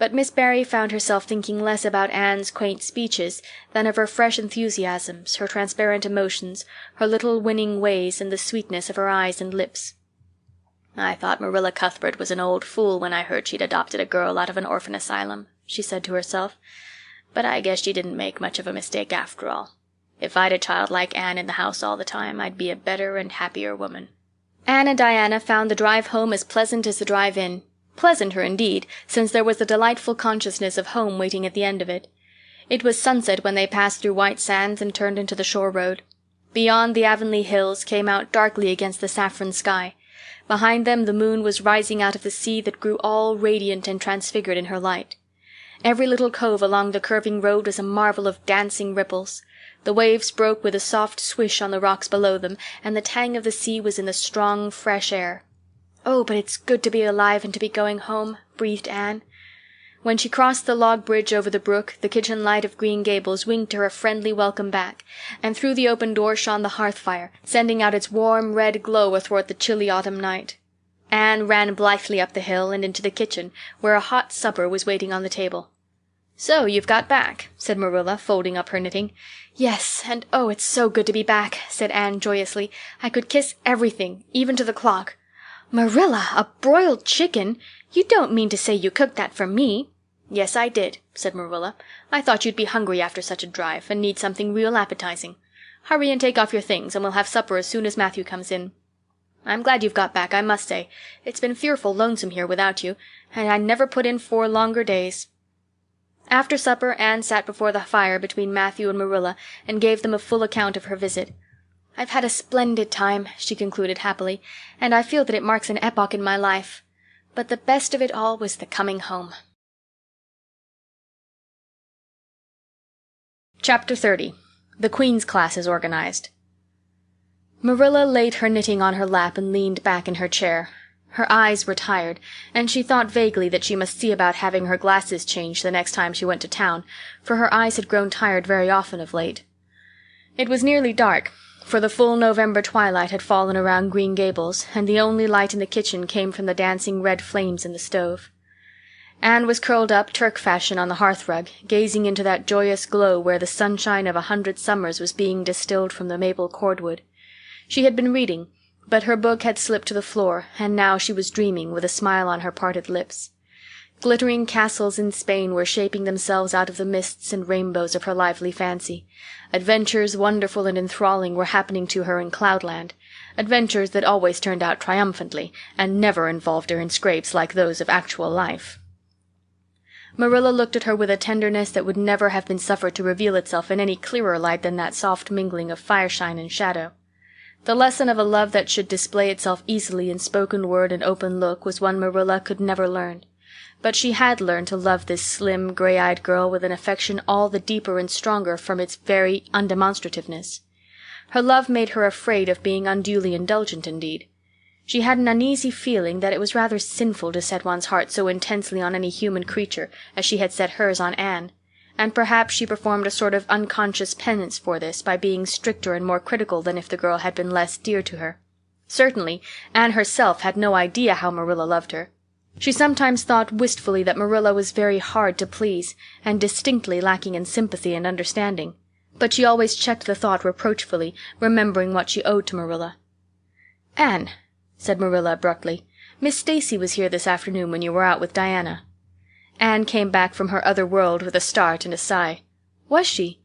But Miss Barry found herself thinking less about Anne's quaint speeches than of her fresh enthusiasms, her transparent emotions, her little winning ways, and the sweetness of her eyes and lips. "I thought Marilla Cuthbert was an old fool when I heard she'd adopted a girl out of an orphan asylum," she said to herself. "But I guess she didn't make much of a mistake after all. If I'd a child like Anne in the house all the time, I'd be a better and happier woman." Anne and Diana found the drive home as pleasant as the drive in. Pleasanter, indeed, since there was the delightful consciousness of home waiting at the end of it. It was sunset when they passed through White Sands and turned into the shore road. Beyond, the Avonlea hills came out darkly against the saffron sky. Behind them the moon was rising out of the sea that grew all radiant and transfigured in her light. Every little cove along the curving road was a marvel of dancing ripples. The waves broke with a soft swish on the rocks below them, and the tang of the sea was in the strong, fresh air. "Oh, but it's good to be alive and to be going home," breathed Anne. When she crossed the log bridge over the brook, the kitchen light of Green Gables winked her a friendly welcome back, and through the open door shone the hearth fire, sending out its warm red glow athwart the chilly autumn night. Anne ran blithely up the hill and into the kitchen, where a hot supper was waiting on the table. "So you've got back," said Marilla, folding up her knitting. "Yes, and oh, it's so good to be back," said Anne joyously. "I could kiss everything, even to the clock." "Marilla, a broiled chicken! You don't mean to say you cooked that for me?" "Yes, I did," said Marilla. "I thought you'd be hungry after such a drive, and need something real appetizing. Hurry and take off your things, and we'll have supper as soon as Matthew comes in. I'm glad you've got back, I must say. It's been fearful lonesome here without you, and I never put in 4 longer days." After supper Anne sat before the fire between Matthew and Marilla and gave them a full account of her visit. "I've had a splendid time," she concluded happily, "and I feel that it marks an epoch in my life. But the best of it all was the coming home." Chapter 30. The Queen's Class is Organized. Marilla laid her knitting on her lap and leaned back in her chair. Her eyes were tired, and she thought vaguely that she must see about having her glasses changed the next time she went to town, for her eyes had grown tired very often of late. It was nearly dark, for the full November twilight had fallen around Green Gables, and the only light in the kitchen came from the dancing red flames in the stove. Anne was curled up Turk fashion on the hearthrug, gazing into that joyous glow where the sunshine of 100 summers was being distilled from the maple cordwood. She had been reading, but her book had slipped to the floor, and now she was dreaming, with a smile on her parted lips. Glittering castles in Spain were shaping themselves out of the mists and rainbows of her lively fancy. Adventures wonderful and enthralling were happening to her in Cloudland, adventures that always turned out triumphantly, and never involved her in scrapes like those of actual life. Marilla looked at her with a tenderness that would never have been suffered to reveal itself in any clearer light than that soft mingling of fireshine and shadow. The lesson of a love that should display itself easily in spoken word and open look was one Marilla could never learn. But she had learned to love this slim, gray-eyed girl with an affection all the deeper and stronger from its very undemonstrativeness. Her love made her afraid of being unduly indulgent indeed. She had an uneasy feeling that it was rather sinful to set one's heart so intensely on any human creature as she had set hers on Anne, and perhaps she performed a sort of unconscious penance for this by being stricter and more critical than if the girl had been less dear to her. Certainly Anne herself had no idea how Marilla loved her. She sometimes thought wistfully that Marilla was very hard to please, and distinctly lacking in sympathy and understanding, but she always checked the thought reproachfully, remembering what she owed to Marilla. "Anne," said Marilla abruptly, "Miss Stacy was here this afternoon when you were out with Diana." Anne came back from her other world with a start and a sigh. "Was she?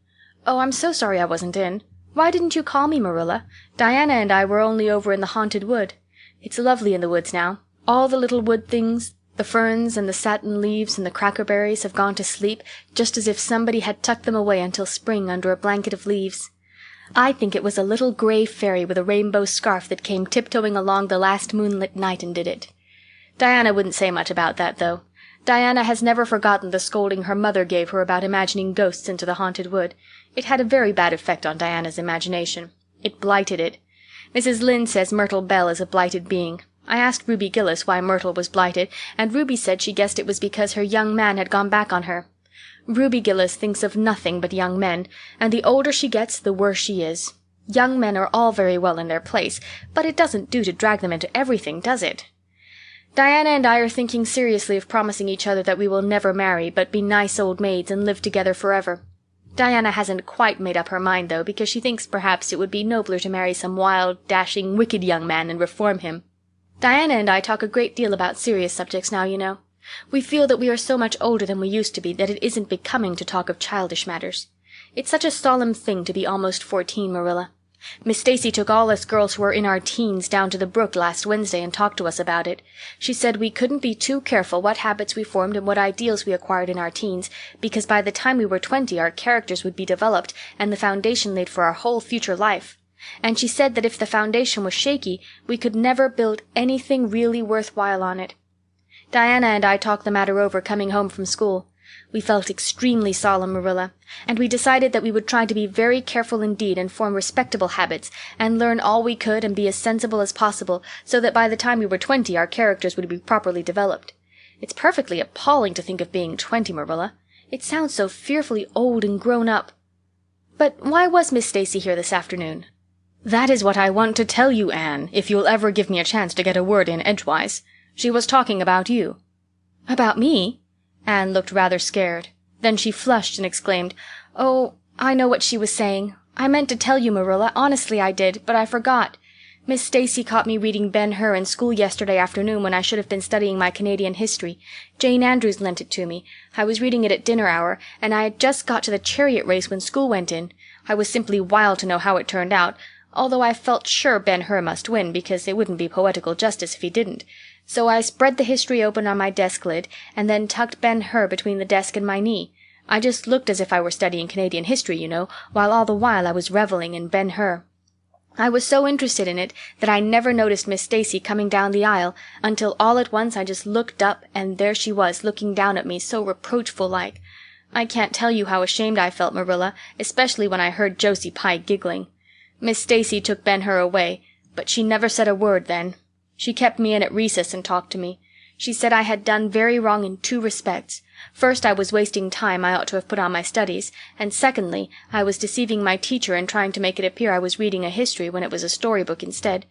Oh, I'm so sorry I wasn't in. Why didn't you call me, Marilla? Diana and I were only over in the haunted wood. It's lovely in the woods now. All the little wood things, the ferns and the satin leaves and the crackerberries, have gone to sleep, just as if somebody had tucked them away until spring under a blanket of leaves. I think it was a little gray fairy with a rainbow scarf that came tiptoeing along the last moonlit night and did it. Diana wouldn't say much about that, though. Diana has never forgotten the scolding her mother gave her about imagining ghosts into the haunted wood. It had a very bad effect on Diana's imagination. It blighted it. Mrs. Lynde says Myrtle Bell is a blighted being. I asked Ruby Gillis why Myrtle was blighted, and Ruby said she guessed it was because her young man had gone back on her. Ruby Gillis thinks of nothing but young men, and the older she gets, the worse she is. Young men are all very well in their place, but it doesn't do to drag them into everything, does it? Diana and I are thinking seriously of promising each other that we will never marry, but be nice old maids and live together forever. Diana hasn't quite made up her mind, though, because she thinks perhaps it would be nobler to marry some wild, dashing, wicked young man and reform him. Diana and I talk a great deal about serious subjects now, you know. We feel that we are so much older than we used to be that it isn't becoming to talk of childish matters. It's such a solemn thing to be almost 14, Marilla. Miss Stacy took all us girls who are in our teens down to the brook last Wednesday and talked to us about it. She said we couldn't be too careful what habits we formed and what ideals we acquired in our teens, because by the time we were 20 our characters would be developed and the foundation laid for our whole future life. And she said that if the foundation was shaky, we could never build anything really worthwhile on it. Diana and I talked the matter over coming home from school. We felt extremely solemn, Marilla, and we decided that we would try to be very careful indeed and form respectable habits and learn all we could and be as sensible as possible, so that by the time we were 20 our characters would be properly developed. It's perfectly appalling to think of being 20, Marilla. It sounds so fearfully old and grown up. But why was Miss Stacy here this afternoon?" "That is what I want to tell you, Anne, if you'll ever give me a chance to get a word in edgewise. She was talking about you." "About me?" Anne looked rather scared. Then she flushed and exclaimed, "Oh, I know what she was saying. I meant to tell you, Marilla, honestly I did, but I forgot. Miss Stacy caught me reading Ben-Hur in school yesterday afternoon when I should have been studying my Canadian history. Jane Andrews lent it to me. I was reading it at dinner hour, and I had just got to the chariot race when school went in. I was simply wild to know how it turned out, although I felt sure Ben-Hur must win, because it wouldn't be poetical justice if he didn't. So I spread the history open on my desk lid, and then tucked Ben-Hur between the desk and my knee. I just looked as if I were studying Canadian history, you know, while all the while I was reveling in Ben-Hur. I was so interested in it that I never noticed Miss Stacy coming down the aisle, until all at once I just looked up, and there she was looking down at me so reproachful-like. I can't tell you how ashamed I felt, Marilla, especially when I heard Josie Pye giggling. Miss Stacy took Ben-Hur away, but she never said a word then. She kept me in at recess and talked to me. She said I had done very wrong in 2 respects. First, I was wasting time I ought to have put on my studies, and secondly, I was deceiving my teacher and trying to make it appear I was reading a history when it was a storybook instead.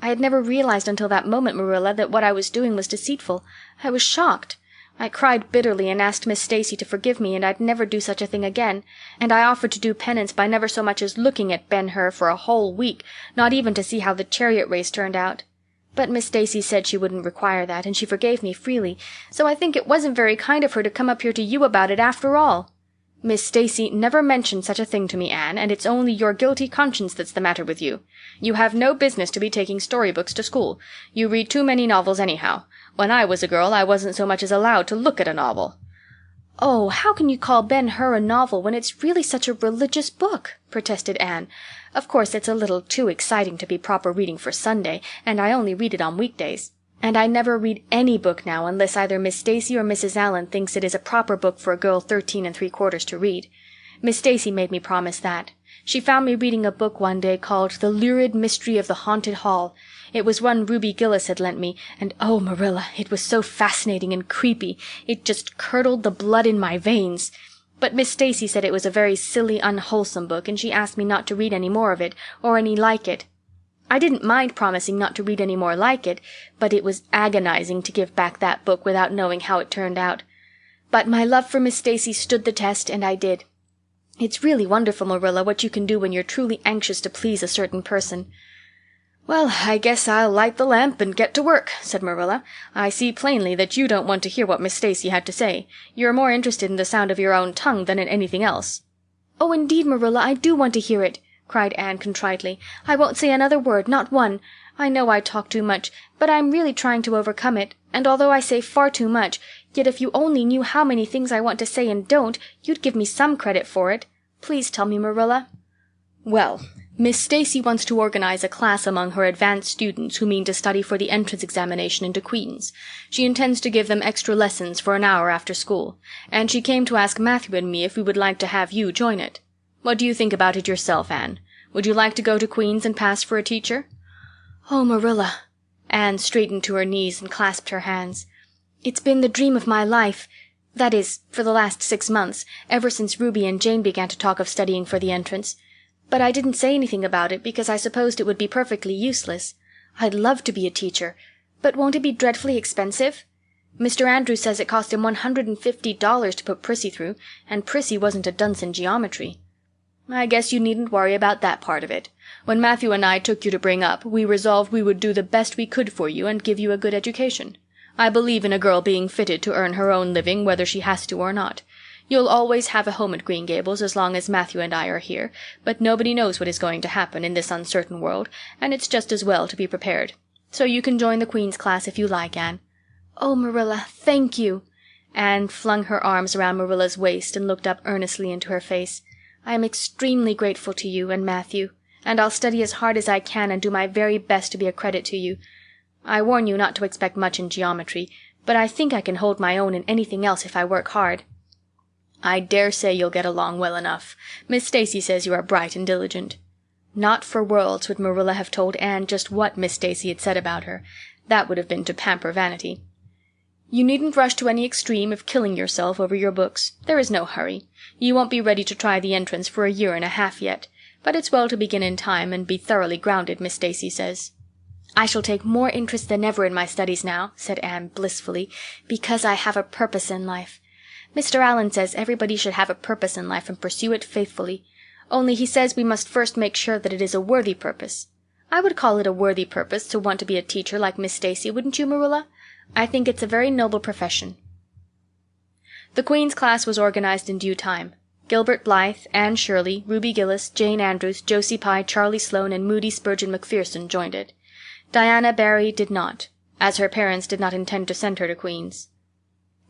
I had never realized until that moment, Marilla, that what I was doing was deceitful. I was shocked. I cried bitterly and asked Miss Stacy to forgive me, and I'd never do such a thing again, and I offered to do penance by never so much as looking at Ben-Hur for a whole week, not even to see how the chariot race turned out. But Miss Stacy said she wouldn't require that, and she forgave me freely, so I think it wasn't very kind of her to come up here to you about it after all. Miss Stacy never mentioned such a thing to me, Anne, and it's only your guilty conscience that's the matter with you. You have no business to be taking storybooks to school. You read too many novels anyhow. When I was a girl I wasn't so much as allowed to look at a novel." "Oh, how can you call Ben-Hur a novel when it's really such a religious book?" protested Anne. "Of course it's a little too exciting to be proper reading for Sunday, and I only read it on weekdays. And I never read any book now unless either Miss Stacy or Mrs. Allan thinks it is a proper book for a girl 13 3/4 to read. Miss Stacy made me promise that. She found me reading a book one day called The Lurid Mystery of the Haunted Hall. It was one Ruby Gillis had lent me, and oh, Marilla, it was so fascinating and creepy. It just curdled the blood in my veins. But Miss Stacy said it was a very silly, unwholesome book, and she asked me not to read any more of it, or any like it. I didn't mind promising not to read any more like it, but it was agonizing to give back that book without knowing how it turned out. But my love for Miss Stacy stood the test, and I did. It's really wonderful, Marilla, what you can do when you're truly anxious to please a certain person." "Well, I guess I'll light the lamp and get to work," said Marilla. "I see plainly that you don't want to hear what Miss Stacy had to say. You're more interested in the sound of your own tongue than in anything else." "Oh, indeed, Marilla, I do want to hear it," cried Anne contritely. "I won't say another word, not one. I know I talk too much, but I'm really trying to overcome it, and although I say far too much, yet if you only knew how many things I want to say and don't, you'd give me some credit for it. Please tell me, Marilla." "Well, Miss Stacy wants to organize a class among her advanced students who mean to study for the entrance examination into Queen's. She intends to give them extra lessons for an hour after school, and she came to ask Matthew and me if we would like to have you join it. What do you think about it yourself, Anne? Would you like to go to Queen's and pass for a teacher?" "Oh, Marilla." Anne straightened to her knees and clasped her hands. "It's been the dream of my life. That is, for the last 6 months, ever since Ruby and Jane began to talk of studying for the entrance. But I didn't say anything about it because I supposed it would be perfectly useless. I'd love to be a teacher. But won't it be dreadfully expensive? Mr. Andrews says it cost him $150 to put Prissy through, and Prissy wasn't a dunce in geometry." "I guess you needn't worry about that part of it. When Matthew and I took you to bring up, we resolved we would do the best we could for you and give you a good education. I believe in a girl being fitted to earn her own living whether she has to or not. You'll always have a home at Green Gables as long as Matthew and I are here, but nobody knows what is going to happen in this uncertain world, and it's just as well to be prepared. So you can join the Queen's class if you like, Anne." "Oh, Marilla, thank you." Anne flung her arms around Marilla's waist and looked up earnestly into her face. "I am extremely grateful to you and Matthew, and I'll study as hard as I can and do my very best to be a credit to you. I warn you not to expect much in geometry, but I think I can hold my own in anything else if I work hard." "I dare say you'll get along well enough. Miss Stacy says you are bright and diligent." Not for worlds would Marilla have told Anne just what Miss Stacy had said about her. That would have been to pamper Vanity. You needn't rush to any extreme of killing yourself over your books. There is no hurry. You won't be ready to try the entrance for a year and a half yet. But it's well to begin in time and be thoroughly grounded, Miss Stacy says." "I shall take more interest than ever in my studies now," said Anne blissfully, "because I have a purpose in life. Mr. Allen says everybody should have a purpose in life and pursue it faithfully. Only he says we must first make sure that it is a worthy purpose. I would call it a worthy purpose to want to be a teacher like Miss Stacy, wouldn't you, Marilla? I think it's a very noble profession." The Queen's class was organized in due time. Gilbert Blythe, Anne Shirley, Ruby Gillis, Jane Andrews, Josie Pye, Charlie Sloane, and Moody Spurgeon McPherson joined it. Diana Barry did not, as her parents did not intend to send her to Queen's.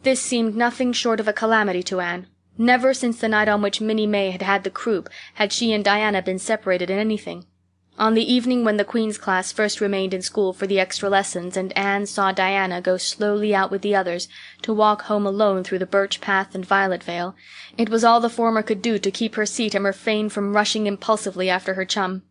This seemed nothing short of a calamity to Anne. Never since the night on which Minnie May had had the croup had she and Diana been separated in anything. On the evening when the Queen's class first remained in school for the extra lessons and Anne saw Diana go slowly out with the others to walk home alone through the birch path and violet vale, it was all the former could do to keep her seat and refrain from rushing impulsively after her chum.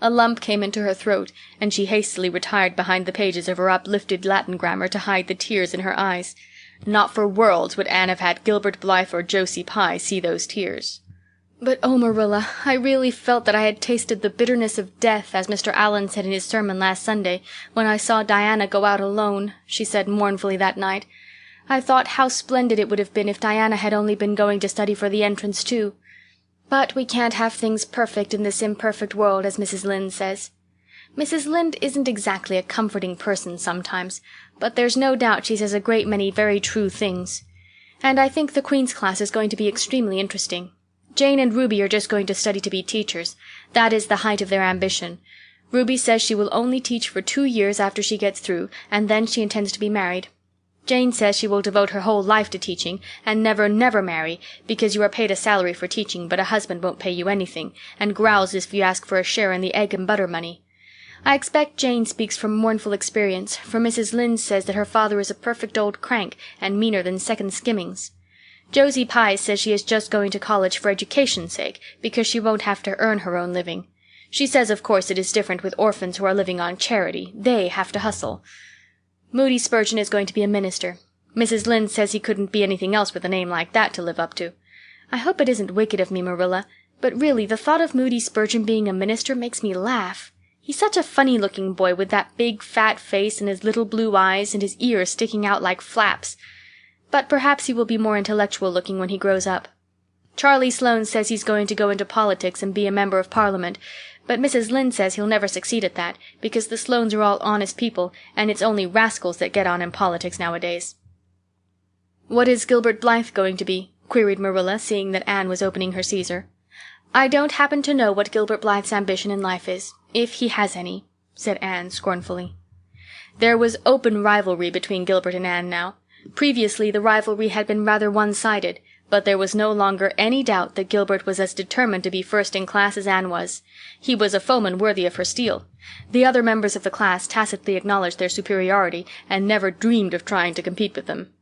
A lump came into her throat, and she hastily retired behind the pages of her uplifted Latin grammar to hide the tears in her eyes. Not for worlds would Anne have had Gilbert Blythe or Josie Pye see those tears. "But oh, Marilla, I really felt that I had tasted the bitterness of death, as Mr. Allen said in his sermon last Sunday, when I saw Diana go out alone," she said mournfully that night. "I thought how splendid it would have been if Diana had only been going to study for the entrance too. But we can't have things perfect in this imperfect world, as Mrs. Lynde says. Mrs. Lynde isn't exactly a comforting person sometimes, but there's no doubt she says a great many very true things. And I think the Queen's class is going to be extremely interesting. Jane and Ruby are just going to study to be teachers. That is the height of their ambition. Ruby says she will only teach for 2 years after she gets through, and then she intends to be married. Jane says she will devote her whole life to teaching, and never, never marry, because you are paid a salary for teaching, but a husband won't pay you anything, and growls if you ask for a share in the egg and butter money. I expect Jane speaks from mournful experience, for Mrs. Lynde says that her father is a perfect old crank, and meaner than second skimmings. Josie Pye says she is just going to college for education's sake, because she won't have to earn her own living. She says of course it is different with orphans who are living on charity. They have to hustle. Moody Spurgeon is going to be a minister. Mrs. Lynde says he couldn't be anything else with a name like that to live up to. I hope it isn't wicked of me, Marilla, but really the thought of Moody Spurgeon being a minister makes me laugh. He's such a funny-looking boy with that big fat face and his little blue eyes and his ears sticking out like flaps. But perhaps he will be more intellectual-looking when he grows up. Charlie Sloane says he's going to go into politics and be a member of Parliament, but Mrs. Lynde says he'll never succeed at that, because the Sloanes are all honest people, and it's only rascals that get on in politics nowadays. "What is Gilbert Blythe going to be?" queried Marilla, seeing that Anne was opening her Caesar. "I don't happen to know what Gilbert Blythe's ambition in life is, if he has any," said Anne scornfully. There was open rivalry between Gilbert and Anne now. Previously the rivalry had been rather one-sided, but there was no longer any doubt that Gilbert was as determined to be first in class as Anne was. He was a foeman worthy of her steel. The other members of the class tacitly acknowledged their superiority, and never dreamed of trying to compete with them.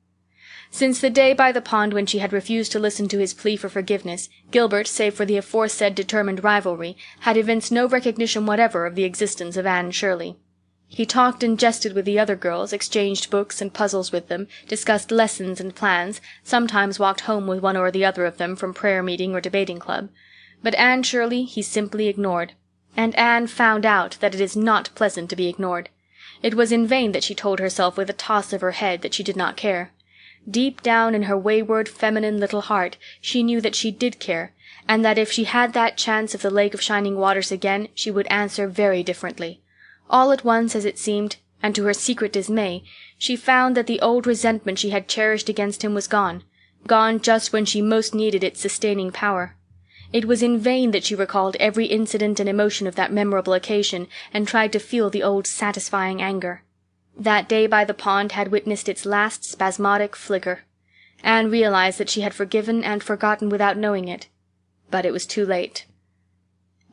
Since the day by the pond when she had refused to listen to his plea for forgiveness, Gilbert, save for the aforesaid determined rivalry, had evinced no recognition whatever of the existence of Anne Shirley. He talked and jested with the other girls, exchanged books and puzzles with them, discussed lessons and plans, sometimes walked home with one or the other of them from prayer-meeting or debating club. But Anne Shirley he simply ignored. And Anne found out that it is not pleasant to be ignored. It was in vain that she told herself with a toss of her head that she did not care. Deep down in her wayward, feminine little heart she knew that she did care, and that if she had that chance of the Lake of Shining Waters again she would answer very differently. All at once, as it seemed, and to her secret dismay, she found that the old resentment she had cherished against him was gone just when she most needed its sustaining power. It was in vain that she recalled every incident and emotion of that memorable occasion and tried to feel the old satisfying anger. That day by the pond had witnessed its last spasmodic flicker. Anne realized that she had forgiven and forgotten without knowing it. But it was too late.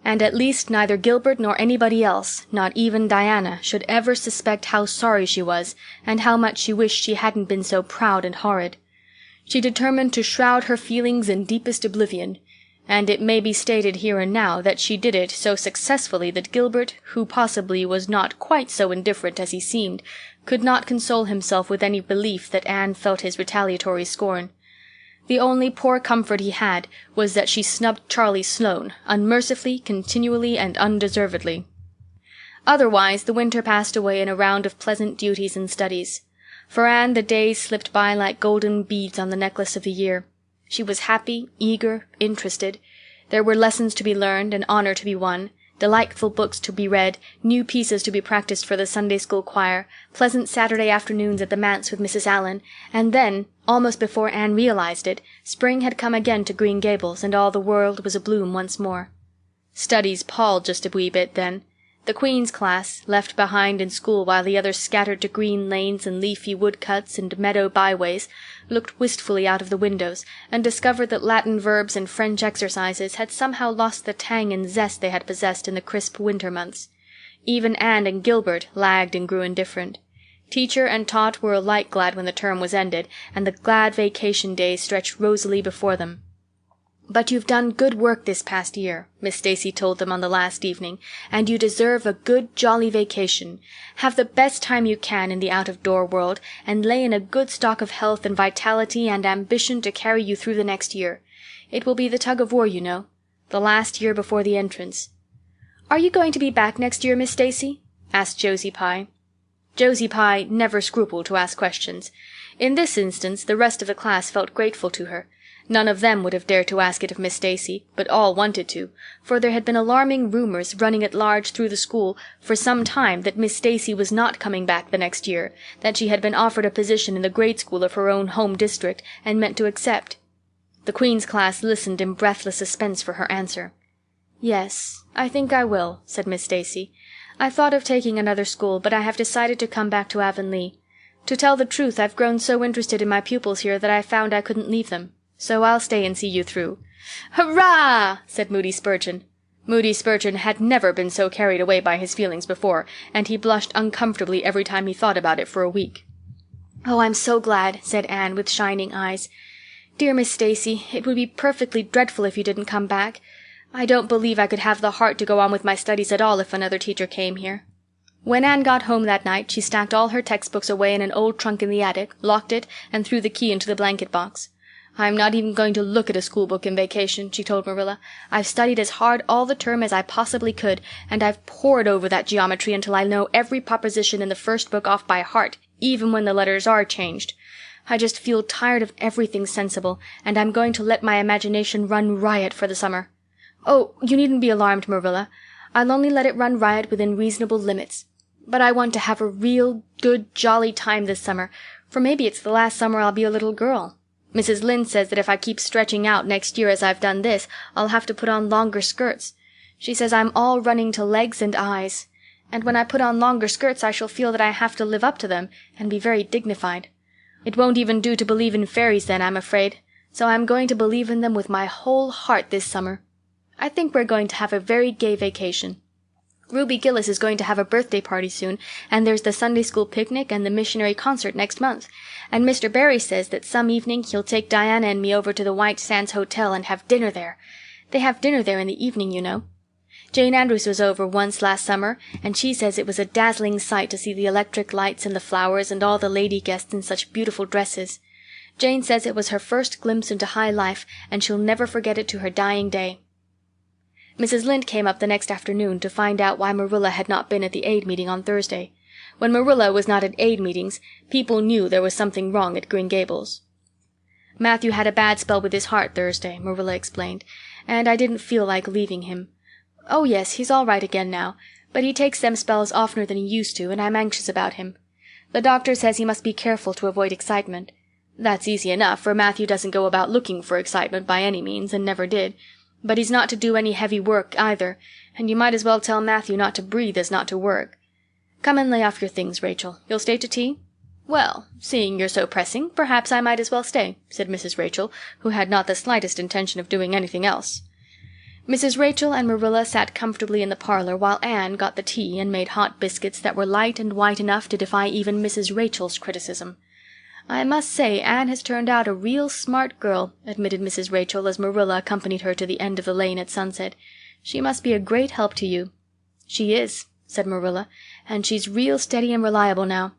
And at least neither Gilbert nor anybody else, not even Diana, should ever suspect how sorry she was and how much she wished she hadn't been so proud and horrid. She determined to shroud her feelings in deepest oblivion, and it may be stated here and now that she did it so successfully that Gilbert, who possibly was not quite so indifferent as he seemed, could not console himself with any belief that Anne felt his retaliatory scorn. The only poor comfort he had was that she snubbed Charlie Sloane, unmercifully, continually, and undeservedly. Otherwise, the winter passed away in a round of pleasant duties and studies. For Anne, the days slipped by like golden beads on the necklace of the year. She was happy, eager, interested. There were lessons to be learned, and honor to be won, delightful books to be read, new pieces to be practiced for the Sunday school choir, pleasant Saturday afternoons at the manse with Mrs. Allan, and then, almost before Anne realized it, spring had come again to Green Gables, and all the world was abloom once more. Studies palled just a wee bit then. The Queen's class, left behind in school while the others scattered to green lanes and leafy woodcuts and meadow byways, looked wistfully out of the windows and discovered that Latin verbs and French exercises had somehow lost the tang and zest they had possessed in the crisp winter months. Even Anne and Gilbert lagged and grew indifferent. Teacher and taught were alike glad when the term was ended, and the glad vacation days stretched rosily before them. "But you've done good work this past year," Miss Stacy told them on the last evening, "and you deserve a good, jolly vacation. Have the best time you can in the out-of-door world, and lay in a good stock of health and vitality and ambition to carry you through the next year. It will be the tug-of-war, you know. The last year before the entrance." "Are you going to be back next year, Miss Stacy?" asked Josie Pye. Josie Pye never scrupled to ask questions. In this instance the rest of the class felt grateful to her. None of them would have dared to ask it of Miss Stacy, but all wanted to, for there had been alarming rumors running at large through the school for some time that Miss Stacy was not coming back the next year, that she had been offered a position in the grade school of her own home district and meant to accept. The Queen's class listened in breathless suspense for her answer. "Yes, I think I will," said Miss Stacy. "I thought of taking another school, but I have decided to come back to Avonlea. To tell the truth, I've grown so interested in my pupils here that I found I couldn't leave them. So I'll stay and see you through." "Hurrah!" said Moody Spurgeon. Moody Spurgeon had never been so carried away by his feelings before, and he blushed uncomfortably every time he thought about it for a week. "Oh, I'm so glad," said Anne, with shining eyes. "Dear Miss Stacy, it would be perfectly dreadful if you didn't come back. I don't believe I could have the heart to go on with my studies at all if another teacher came here." When Anne got home that night she stacked all her textbooks away in an old trunk in the attic, locked it, and threw the key into the blanket box. "I'm not even going to look at a school book in vacation," she told Marilla. "I've studied as hard all the term as I possibly could, and I've pored over that geometry until I know every proposition in the first book off by heart, even when the letters are changed. I just feel tired of everything sensible, and I'm going to let my imagination run riot for the summer. Oh, you needn't be alarmed, Marilla. I'll only let it run riot within reasonable limits. But I want to have a real, good, jolly time this summer, for maybe it's the last summer I'll be a little girl. Mrs. Lynde says that if I keep stretching out next year as I've done this, I'll have to put on longer skirts. She says I'm all running to legs and eyes. And when I put on longer skirts I shall feel that I have to live up to them, and be very dignified. It won't even do to believe in fairies then, I'm afraid, so I'm going to believe in them with my whole heart this summer. I think we're going to have a very gay vacation. Ruby Gillis is going to have a birthday party soon, and there's the Sunday school picnic and the missionary concert next month, and Mr. Barry says that some evening he'll take Diana and me over to the White Sands Hotel and have dinner there. They have dinner there in the evening, you know. Jane Andrews was over once last summer, and she says it was a dazzling sight to see the electric lights and the flowers and all the lady guests in such beautiful dresses. Jane says it was her first glimpse into high life, and she'll never forget it to her dying day. Mrs. Lynde came up the next afternoon to find out why Marilla had not been at the aid meeting on Thursday. When Marilla was not at aid meetings, people knew there was something wrong at Green Gables. "Matthew had a bad spell with his heart Thursday," Marilla explained, "and I didn't feel like leaving him. Oh, yes, he's all right again now, but he takes them spells oftener than he used to, and I'm anxious about him. The doctor says he must be careful to avoid excitement. That's easy enough, for Matthew doesn't go about looking for excitement by any means, and never did. But he's not to do any heavy work either, and you might as well tell Matthew not to breathe as not to work. Come and lay off your things, Rachel. You'll stay to tea?" "Well, seeing you're so pressing, perhaps I might as well stay," said Mrs. Rachel, who had not the slightest intention of doing anything else. Mrs. Rachel and Marilla sat comfortably in the parlor while Anne got the tea and made hot biscuits that were light and white enough to defy even Mrs. Rachel's criticism. "I must say Anne has turned out a real smart girl," admitted Mrs. Rachel as Marilla accompanied her to the end of the lane at sunset. "She must be a great help to you." "She is," said Marilla, "and she's real steady and reliable now.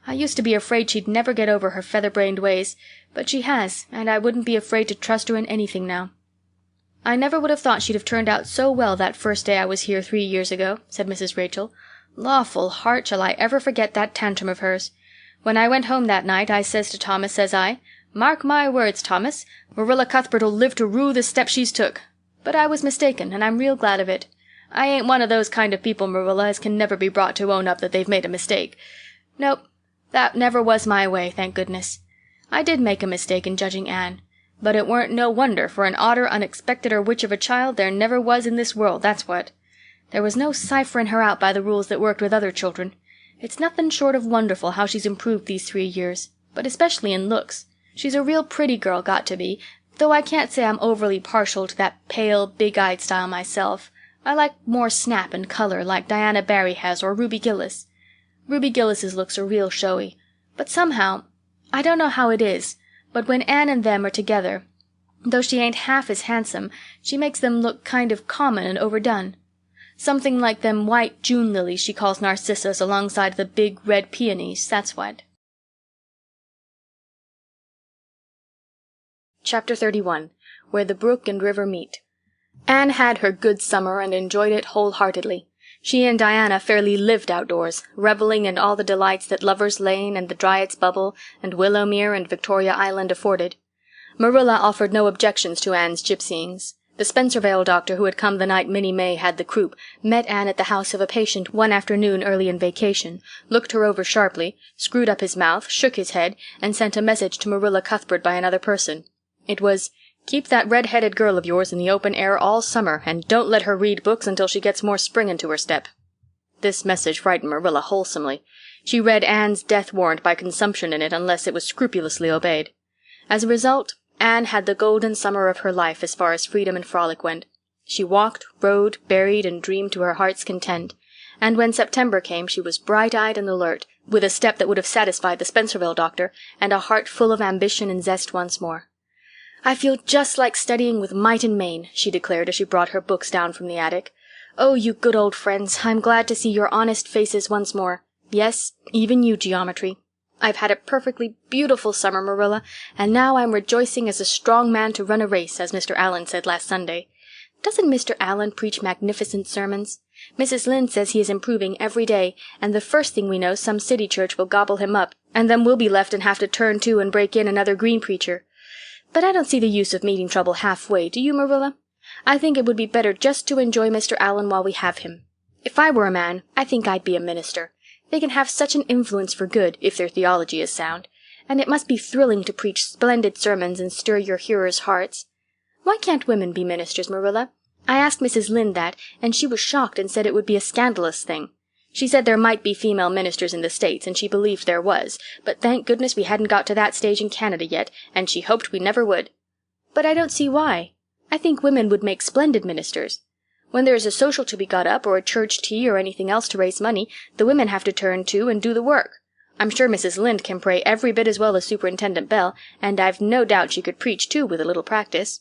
I used to be afraid she'd never get over her feather-brained ways, but she has, and I wouldn't be afraid to trust her in anything now." "I never would have thought she'd have turned out so well that first day I was here 3 years ago," said Mrs. Rachel. "Lawful heart, shall I ever forget that tantrum of hers. When I went home that night I says to Thomas, says I, 'Mark my words, Thomas, Marilla Cuthbert'll live to rue the step she's took.' But I was mistaken, and I'm real glad of it. I ain't one of those kind of people, Marilla, as can never be brought to own up that they've made a mistake. Nope, that never was my way, thank goodness. I did make a mistake in judging Anne, but it weren't no wonder, for an odder, unexpecteder witch of a child there never was in this world, that's what. There was no ciphering her out by the rules that worked with other children. It's nothing short of wonderful how she's improved these 3 years, but especially in looks. She's a real pretty girl, got to be, though I can't say I'm overly partial to that pale, big-eyed style myself. I like more snap and color, like Diana Barry has or Ruby Gillis. Ruby Gillis's looks are real showy, but somehow, I don't know how it is, but when Anne and them are together, though she ain't half as handsome, she makes them look kind of common and overdone. Something like them white June lilies she calls narcissus alongside the big red peonies, that's what." Chapter 31. Where the Brook and River Meet. Anne had her good summer and enjoyed it wholeheartedly. She and Diana fairly lived outdoors, reveling in all the delights that Lover's Lane and the Dryad's Bubble and Willowmere and Victoria Island afforded. Marilla offered no objections to Anne's gypsyings. The Spencervale doctor, who had come the night Minnie May had the croup, met Anne at the house of a patient one afternoon early in vacation, looked her over sharply, screwed up his mouth, shook his head, and sent a message to Marilla Cuthbert by another person. It was, "Keep that red-headed girl of yours in the open air all summer, and don't let her read books until she gets more spring into her step." This message frightened Marilla wholesomely. She read Anne's death warrant by consumption in it unless it was scrupulously obeyed. As a result, Anne had the golden summer of her life as far as freedom and frolic went. She walked, rode, berried, and dreamed to her heart's content. And when September came she was bright-eyed and alert, with a step that would have satisfied the Spencervale doctor, and a heart full of ambition and zest once more. "I feel just like studying with might and main," she declared as she brought her books down from the attic. "Oh, you good old friends, I'm glad to see your honest faces once more. Yes, even you, geometry. I've had a perfectly beautiful summer, Marilla, and now I'm rejoicing as a strong man to run a race, as Mr. Allen said last Sunday. Doesn't Mr. Allen preach magnificent sermons? Mrs. Lynde says he is improving every day, and the first thing we know some city church will gobble him up, and then we'll be left and have to turn to and break in another green preacher. But I don't see the use of meeting trouble halfway, do you, Marilla? I think it would be better just to enjoy Mr. Allen while we have him. If I were a man, I think I'd be a minister. They can have such an influence for good, if their theology is sound, and it must be thrilling to preach splendid sermons and stir your hearers' hearts. Why can't women be ministers, Marilla? I asked Mrs. Lynde that, and she was shocked and said it would be a scandalous thing. She said there might be female ministers in the States, and she believed there was, but thank goodness we hadn't got to that stage in Canada yet, and she hoped we never would. But I don't see why. I think women would make splendid ministers. When there is a social to be got up, or a church tea, or anything else to raise money, the women have to turn to and do the work. I'm sure Mrs. Lynde can pray every bit as well as Superintendent Bell, and I've no doubt she could preach, too, with a little practice."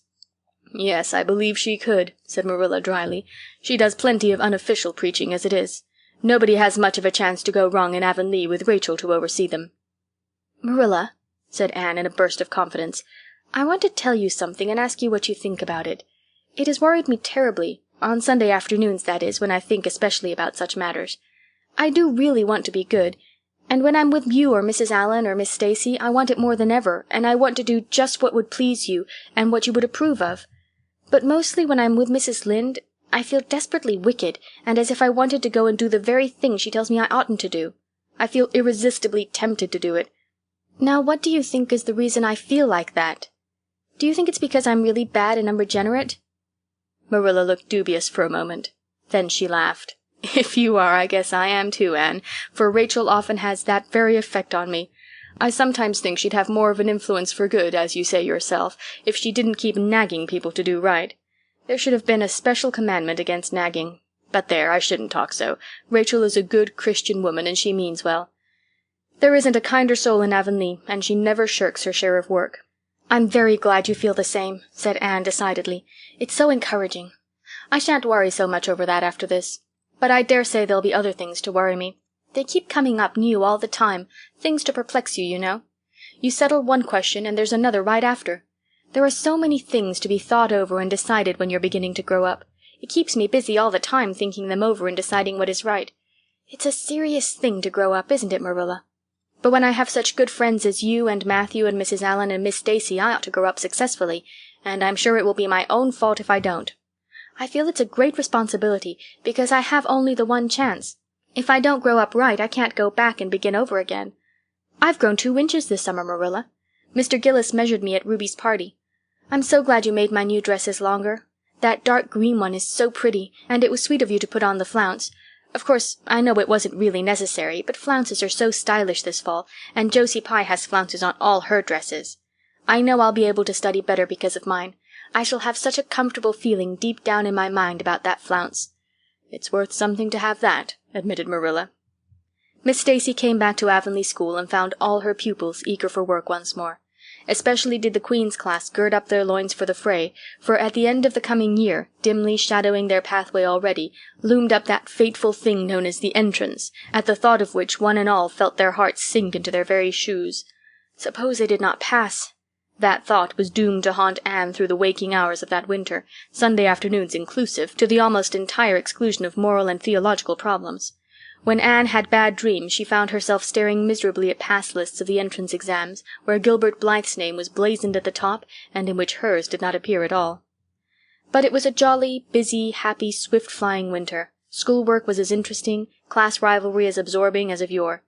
"Yes, I believe she could," said Marilla dryly. "She does plenty of unofficial preaching as it is. Nobody has much of a chance to go wrong in Avonlea with Rachel to oversee them." "Marilla," said Anne in a burst of confidence, "I want to tell you something and ask you what you think about it. It has worried me terribly, on Sunday afternoons, that is, when I think especially about such matters. I do really want to be good, and when I'm with you or Mrs. Allen or Miss Stacy, I want it more than ever, and I want to do just what would please you and what you would approve of. But mostly when I'm with Mrs. Lynde, I feel desperately wicked, and as if I wanted to go and do the very thing she tells me I oughtn't to do. I feel irresistibly tempted to do it. Now, what do you think is the reason I feel like that? Do you think it's because I'm really bad and unregenerate?" Marilla looked dubious for a moment. Then she laughed. "If you are, I guess I am too, Anne, for Rachel often has that very effect on me. I sometimes think she'd have more of an influence for good, as you say yourself, if she didn't keep nagging people to do right. There should have been a special commandment against nagging. But there, I shouldn't talk so. Rachel is a good Christian woman, and she means well. There isn't a kinder soul in Avonlea, and she never shirks her share of work." "I'm very glad you feel the same," said Anne decidedly. "It's so encouraging. I shan't worry so much over that after this. But I dare say there'll be other things to worry me. They keep coming up new all the time, things to perplex you, you know. You settle one question and there's another right after. There are so many things to be thought over and decided when you're beginning to grow up. It keeps me busy all the time thinking them over and deciding what is right. It's a serious thing to grow up, isn't it, Marilla? But when I have such good friends as you and Matthew and Mrs. Allan and Miss Stacy, I ought to grow up successfully, and I'm sure it will be my own fault if I don't. I feel it's a great responsibility because I have only the one chance. If I don't grow up right, I can't go back and begin over again. I've grown 2 inches this summer, Marilla. Mr. Gillis measured me at Ruby's party. I'm so glad you made my new dresses longer. That dark green one is so pretty, and it was sweet of you to put on the flounce. Of course, I know it wasn't really necessary, but flounces are so stylish this fall, and Josie Pye has flounces on all her dresses. I know I'll be able to study better because of mine. I shall have such a comfortable feeling deep down in my mind about that flounce." "It's worth something to have that," admitted Marilla. Miss Stacy came back to Avonlea School and found all her pupils eager for work once more. Especially did the Queen's class gird up their loins for the fray, for at the end of the coming year, dimly shadowing their pathway already, loomed up that fateful thing known as the entrance, at the thought of which one and all felt their hearts sink into their very shoes. Suppose they did not pass! That thought was doomed to haunt Anne through the waking hours of that winter, Sunday afternoons inclusive, to the almost entire exclusion of moral and theological problems. When Anne had bad dreams, she found herself staring miserably at pass lists of the entrance exams, where Gilbert Blythe's name was blazoned at the top, and in which hers did not appear at all. But it was a jolly, busy, happy, swift-flying winter. Schoolwork was as interesting, class rivalry as absorbing as of yore.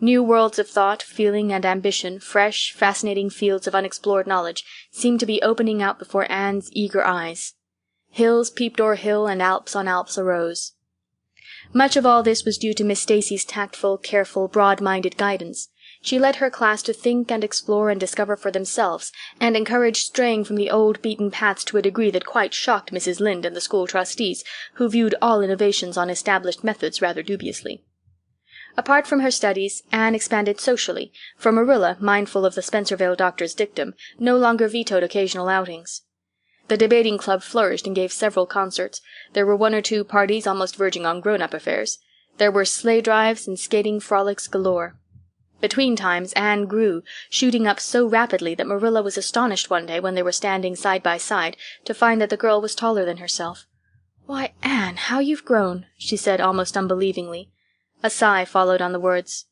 New worlds of thought, feeling, and ambition, fresh, fascinating fields of unexplored knowledge, seemed to be opening out before Anne's eager eyes. Hills peeped o'er hill, and Alps on Alps arose. Much of all this was due to Miss Stacy's tactful, careful, broad-minded guidance. She led her class to think and explore and discover for themselves, and encouraged straying from the old beaten paths to a degree that quite shocked Mrs. Lynde and the school trustees, who viewed all innovations on established methods rather dubiously. Apart from her studies, Anne expanded socially, for Marilla, mindful of the Spencervale doctor's dictum, no longer vetoed occasional outings. The debating club flourished and gave several concerts. There were 1 or 2 parties almost verging on grown-up affairs. There were sleigh drives and skating frolics galore. Between times Anne grew, shooting up so rapidly that Marilla was astonished one day when they were standing side by side to find that the girl was taller than herself. "Why, Anne, how you've grown," she said almost unbelievingly. A sigh followed on the words.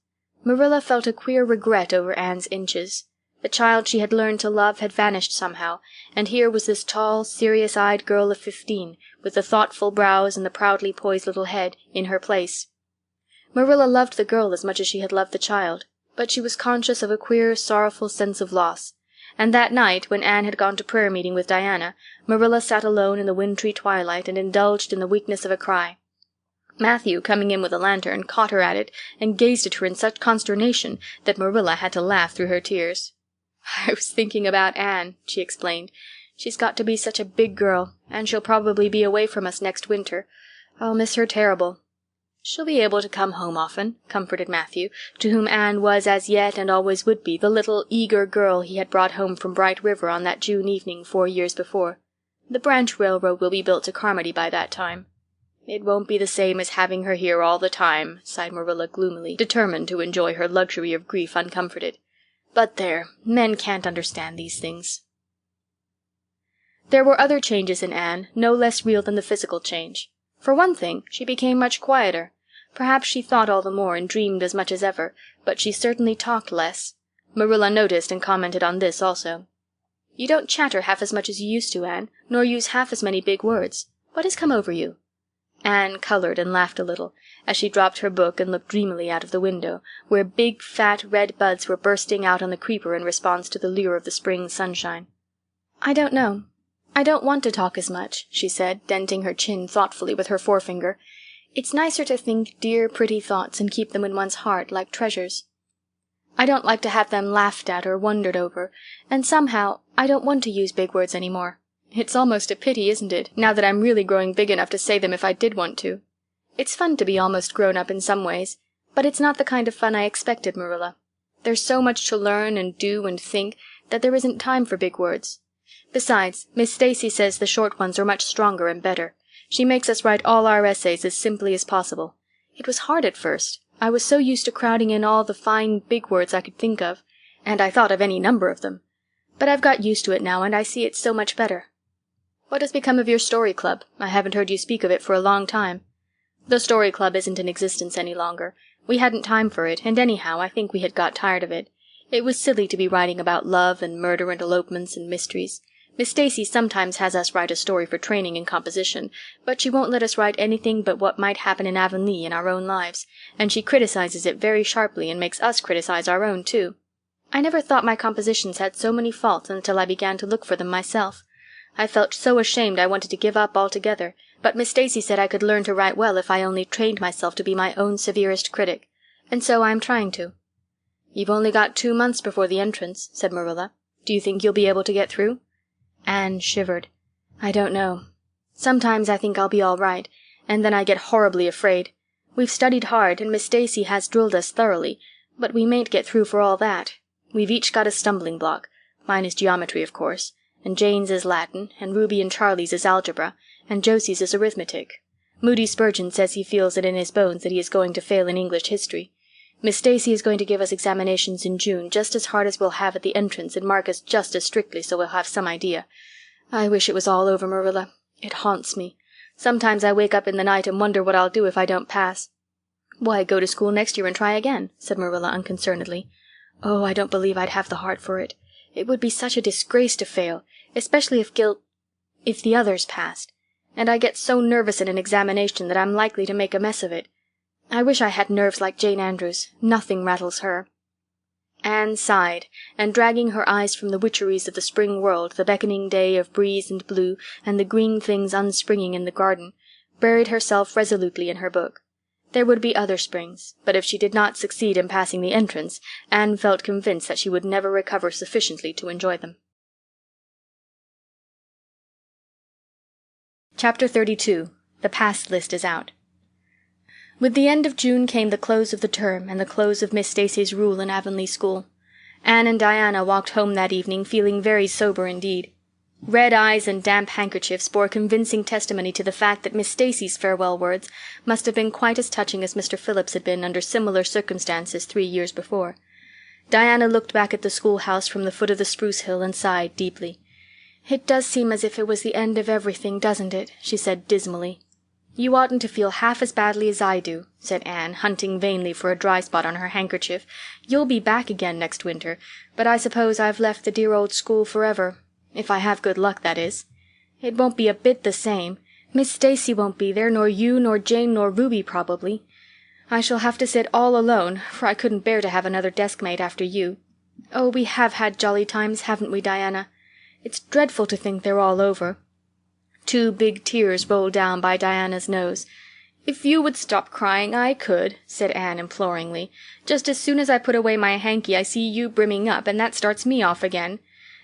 Marilla felt a queer regret over Anne's inches. The child she had learned to love had vanished somehow, and here was this tall, serious-eyed girl of 15, with the thoughtful brows and the proudly poised little head, in her place. Marilla loved the girl as much as she had loved the child, but she was conscious of a queer, sorrowful sense of loss. And that night, when Anne had gone to prayer-meeting with Diana, Marilla sat alone in the wintry twilight and indulged in the weakness of a cry. Matthew, coming in with a lantern, caught her at it and gazed at her in such consternation that Marilla had to laugh through her tears. "I was thinking about Anne," she explained. "She's got to be such a big girl, and she'll probably be away from us next winter. I'll miss her terrible." "She'll be able to come home often," comforted Matthew, to whom Anne was as yet and always would be the little, eager girl he had brought home from Bright River on that June evening 4 years before. "The branch railroad will be built to Carmody by that time." "It won't be the same as having her here all the time," sighed Marilla gloomily, determined to enjoy her luxury of grief uncomforted. "But there, men can't understand these things." There were other changes in Anne, no less real than the physical change. For one thing, she became much quieter. Perhaps she thought all the more and dreamed as much as ever, but she certainly talked less. Marilla noticed and commented on this also. "You don't chatter half as much as you used to, Anne, nor use half as many big words. What has come over you?" Anne colored and laughed a little, as she dropped her book and looked dreamily out of the window, where big, fat, red buds were bursting out on the creeper in response to the lure of the spring sunshine. "I don't know. I don't want to talk as much," she said, denting her chin thoughtfully with her forefinger. "It's nicer to think dear, pretty thoughts and keep them in one's heart like treasures. I don't like to have them laughed at or wondered over, and somehow I don't want to use big words any more. It's almost a pity, isn't it, now that I'm really growing big enough to say them if I did want to? It's fun to be almost grown up in some ways, but it's not the kind of fun I expected, Marilla. There's so much to learn and do and think that there isn't time for big words. Besides, Miss Stacy says the short ones are much stronger and better. She makes us write all our essays as simply as possible. It was hard at first. I was so used to crowding in all the fine big words I could think of, and I thought of any number of them. But I've got used to it now, and I see it's so much better. What has become of your story club? I haven't heard you speak of it for a long time. The story club isn't in existence any longer. We hadn't time for it, and anyhow, I think we had got tired of it. It was silly to be writing about love and murder and elopements and mysteries. Miss Stacy sometimes has us write a story for training in composition, but she won't let us write anything but what might happen in Avonlea in our own lives, and she criticizes it very sharply and makes us criticize our own, too. I never thought my compositions had so many faults until I began to look for them myself. I felt so ashamed I wanted to give up altogether, but Miss Stacy said I could learn to write well if I only trained myself to be my own severest critic, and so I am trying to. "You've only got 2 months before the entrance," said Marilla. "Do you think you'll be able to get through?" Anne shivered. "I don't know. Sometimes I think I'll be all right, and then I get horribly afraid. We've studied hard, and Miss Stacy has drilled us thoroughly, but we mayn't get through for all that. We've each got a stumbling block. Mine is geometry, of course, and Jane's is Latin, and Ruby and Charlie's is algebra, and Josie's is arithmetic. Moody Spurgeon says he feels it in his bones that he is going to fail in English history. Miss Stacy is going to give us examinations in June just as hard as we'll have at the entrance and mark us just as strictly so we'll have some idea. I wish it was all over, Marilla. It haunts me. Sometimes I wake up in the night and wonder what I'll do if I don't pass." "Why, go to school next year and try again," said Marilla unconcernedly. "Oh, I don't believe I'd have the heart for it. It would be such a disgrace to fail, especially if the others passed. And I get so nervous in an examination that I'm likely to make a mess of it. I wish I had nerves like Jane Andrews. Nothing rattles her." Anne sighed, and dragging her eyes from the witcheries of the spring world, the beckoning day of breeze and blue, and the green things unspringing in the garden, buried herself resolutely in her book. There would be other springs, but if she did not succeed in passing the entrance, Anne felt convinced that she would never recover sufficiently to enjoy them. Chapter 32. The Pass List is Out. With the end of June came the close of the term and the close of Miss Stacy's rule in Avonlea school. Anne and Diana walked home that evening feeling very sober indeed. Red eyes and damp handkerchiefs bore convincing testimony to the fact that Miss Stacy's farewell words must have been quite as touching as Mr. Phillips had been under similar circumstances 3 years before. Diana looked back at the schoolhouse from the foot of the spruce hill and sighed deeply. "It does seem as if it was the end of everything, doesn't it?" she said dismally. "You oughtn't to feel half as badly as I do," said Anne, hunting vainly for a dry spot on her handkerchief. "You'll be back again next winter, but I suppose I've left the dear old school forever. If I have good luck, that is. It won't be a bit the same. Miss Stacy won't be there, nor you, nor Jane, nor Ruby, probably. I shall have to sit all alone, for I couldn't bear to have another deskmate after you. Oh, we have had jolly times, haven't we, Diana? It's dreadful to think they're all over." 2 big tears rolled down by Diana's nose. "If you would stop crying, I could," said Anne imploringly. "Just as soon as I put away my hanky I see you brimming up, and that starts me off again.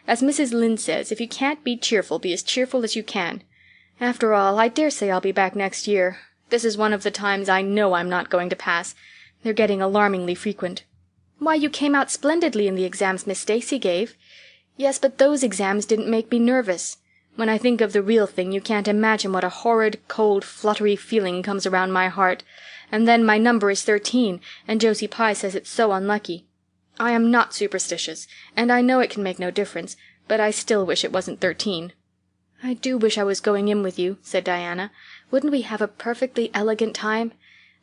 As Mrs. Lynde says, if you can't be as cheerful as you can. After all, I dare say I'll be back next year. This is one of the times I know I'm not going to pass. They're getting alarmingly frequent." "Why, you came out splendidly in the exams Miss Stacy gave." "Yes, but those exams didn't make me nervous. When I think of the real thing you can't imagine what a horrid, cold, fluttery feeling comes around my heart. And then my number is 13, and Josie Pye says it's so unlucky. I am not superstitious, and I know it can make no difference, but I still wish it wasn't 13. "I do wish I was going in with you," said Diana. "Wouldn't we have a perfectly elegant time?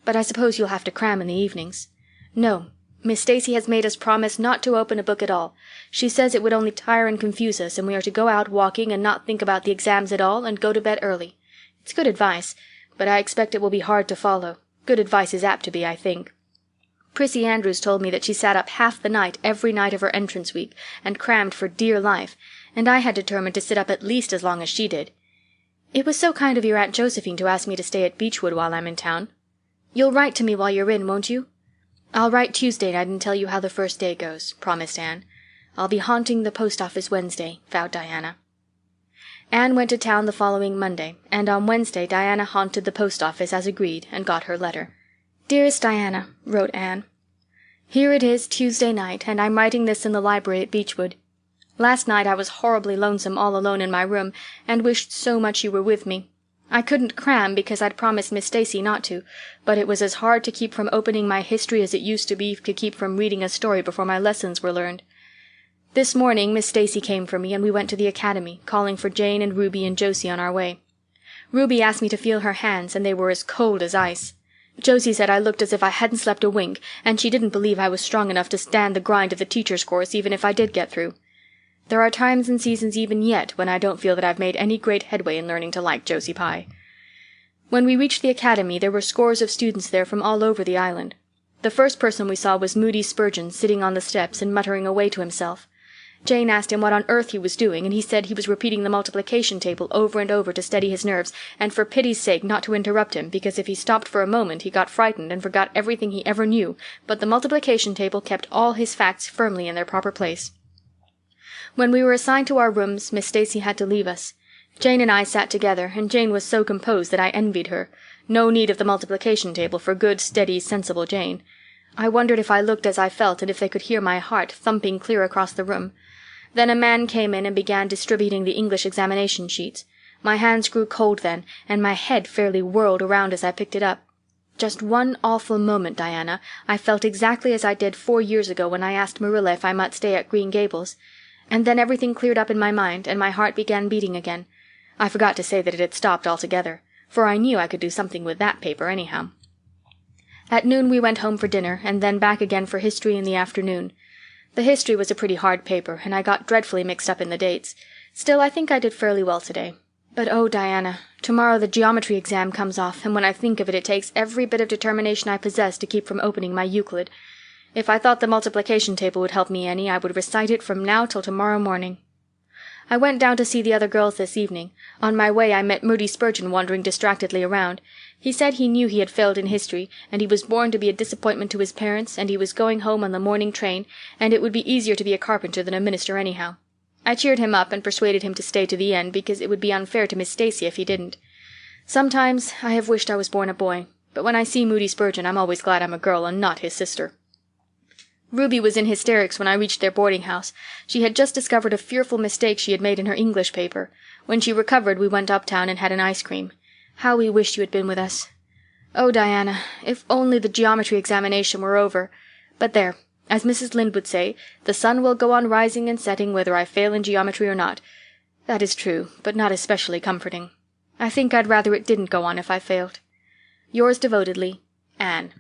But I suppose you'll have to cram in the evenings." "No. Miss Stacy has made us promise not to open a book at all. She says it would only tire and confuse us, and we are to go out walking and not think about the exams at all, and go to bed early. It's good advice, but I expect it will be hard to follow. Good advice is apt to be, I think. Prissy Andrews told me that she sat up half the night every night of her entrance week and crammed for dear life, and I had determined to sit up at least as long as she did. It was so kind of your Aunt Josephine to ask me to stay at Beechwood while I'm in town. You'll write to me while you're in, won't you?" "I'll write Tuesday night and tell you how the first day goes," promised Anne. "I'll be haunting the post office Wednesday," vowed Diana. Anne went to town the following Monday, and on Wednesday Diana haunted the post office as agreed and got her letter. "Dearest Diana," wrote Anne, Here it is Tuesday night, and I'm writing this in the library at Beechwood. Last night I was horribly lonesome all alone in my room, and wished so much you were with me. I couldn't cram because I'd promised Miss Stacy not to, but it was as hard to keep from opening my history as it used to be to keep from reading a story before my lessons were learned. This morning Miss Stacy came for me, and we went to the academy, calling for Jane and Ruby and Josie on our way. Ruby asked me to feel her hands, and they were as cold as ice. Josie said I looked as if I hadn't slept a wink, and she didn't believe I was strong enough to stand the grind of the teacher's course even if I did get through. There are times and seasons even yet when I don't feel that I've made any great headway in learning to like Josie Pye. When we reached the academy there were scores of students there from all over the island. The first person we saw was Moody Spurgeon sitting on the steps and muttering away to himself. Jane asked him what on earth he was doing, and he said he was repeating the multiplication table over and over to steady his nerves, and for pity's sake not to interrupt him, because if he stopped for a moment he got frightened and forgot everything he ever knew, but the multiplication table kept all his facts firmly in their proper place. When we were assigned to our rooms, Miss Stacy had to leave us. Jane and I sat together, and Jane was so composed that I envied her. No need of the multiplication table for good, steady, sensible Jane. I wondered if I looked as I felt, and if they could hear my heart thumping clear across the room. Then a man came in and began distributing the English examination sheets. My hands grew cold then, and my head fairly whirled around as I picked it up. Just one awful moment, Diana. I felt exactly as I did 4 years ago when I asked Marilla if I might stay at Green Gables. And then everything cleared up in my mind, and my heart began beating again. I forgot to say that it had stopped altogether, for I knew I could do something with that paper anyhow. At noon we went home for dinner, and then back again for history in the afternoon. The history was a pretty hard paper, and I got dreadfully mixed up in the dates. Still, I think I did fairly well today. But oh, Diana, tomorrow the geometry exam comes off, and when I think of it, it takes every bit of determination I possess to keep from opening my Euclid. If I thought the multiplication table would help me any, I would recite it from now till tomorrow morning. I went down to see the other girls this evening. On my way I met Moody Spurgeon wandering distractedly around. He said he knew he had failed in history, and he was born to be a disappointment to his parents, and he was going home on the morning train, and it would be easier to be a carpenter than a minister anyhow. I cheered him up and persuaded him to stay to the end, because it would be unfair to Miss Stacy if he didn't. Sometimes I have wished I was born a boy, but when I see Moody Spurgeon I'm always glad I'm a girl and not his sister. Ruby was in hysterics when I reached their boarding-house. She had just discovered a fearful mistake she had made in her English paper. When she recovered we went uptown and had an ice cream. How we wished you had been with us. Oh, Diana, if only the geometry examination were over. But there, as Mrs. Lynde would say, the sun will go on rising and setting whether I fail in geometry or not. That is true, but not especially comforting. I think I'd rather it didn't go on if I failed. Yours devotedly, Anne.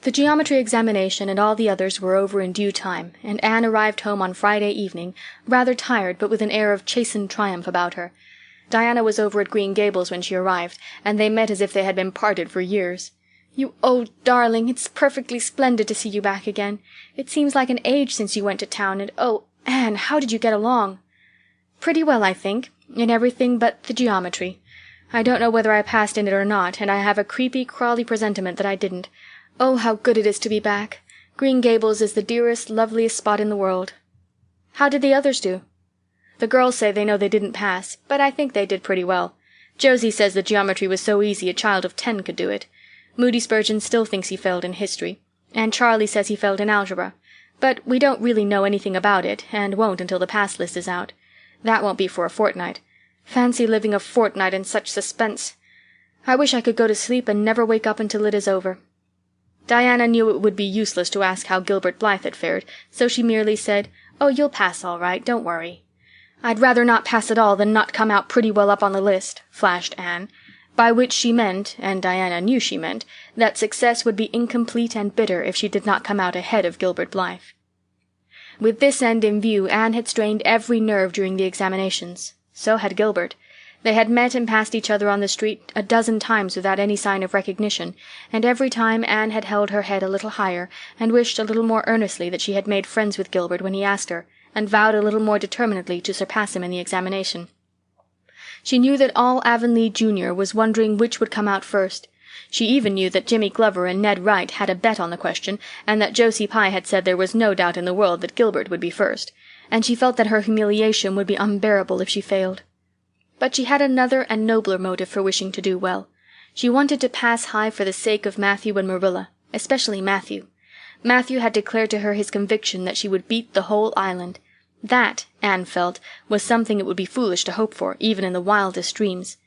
The geometry examination and all the others were over in due time, and Anne arrived home on Friday evening, rather tired but with an air of chastened triumph about her. Diana was over at Green Gables when she arrived, and they met as if they had been parted for years. "You old darling, it's perfectly splendid to see you back again. It seems like an age since you went to town, and oh, Anne, how did you get along?" "Pretty well, I think, in everything but the geometry. I don't know whether I passed in it or not, and I have a creepy, crawly presentiment that I didn't. Oh, how good it is to be back. Green Gables is the dearest, loveliest spot in the world." "How did the others do?" "The girls say they know they didn't pass, but I think they did pretty well. Josie says the geometry was so easy a child of 10 could do it. Moody Spurgeon still thinks he failed in history, and Charlie says he failed in algebra. But we don't really know anything about it, and won't until the pass list is out. That won't be for a fortnight. Fancy living a fortnight in such suspense. I wish I could go to sleep and never wake up until it is over." Diana knew it would be useless to ask how Gilbert Blythe had fared, so she merely said, "Oh, you'll pass all right, don't worry." "I'd rather not pass at all than not come out pretty well up on the list," flashed Anne, by which she meant, and Diana knew she meant, that success would be incomplete and bitter if she did not come out ahead of Gilbert Blythe. With this end in view Anne had strained every nerve during the examinations. So had Gilbert. They had met and passed each other on the street a dozen times without any sign of recognition, and every time Anne had held her head a little higher, and wished a little more earnestly that she had made friends with Gilbert when he asked her, and vowed a little more determinedly to surpass him in the examination. She knew that all Avonlea Junior was wondering which would come out first. She even knew that Jimmy Glover and Ned Wright had a bet on the question, and that Josie Pye had said there was no doubt in the world that Gilbert would be first, and she felt that her humiliation would be unbearable if she failed. But she had another and nobler motive for wishing to do well. She wanted to pass high for the sake of Matthew and Marilla, especially Matthew. Matthew had declared to her his conviction that she would beat the whole island. That, Anne felt, was something it would be foolish to hope for, even in the wildest dreams.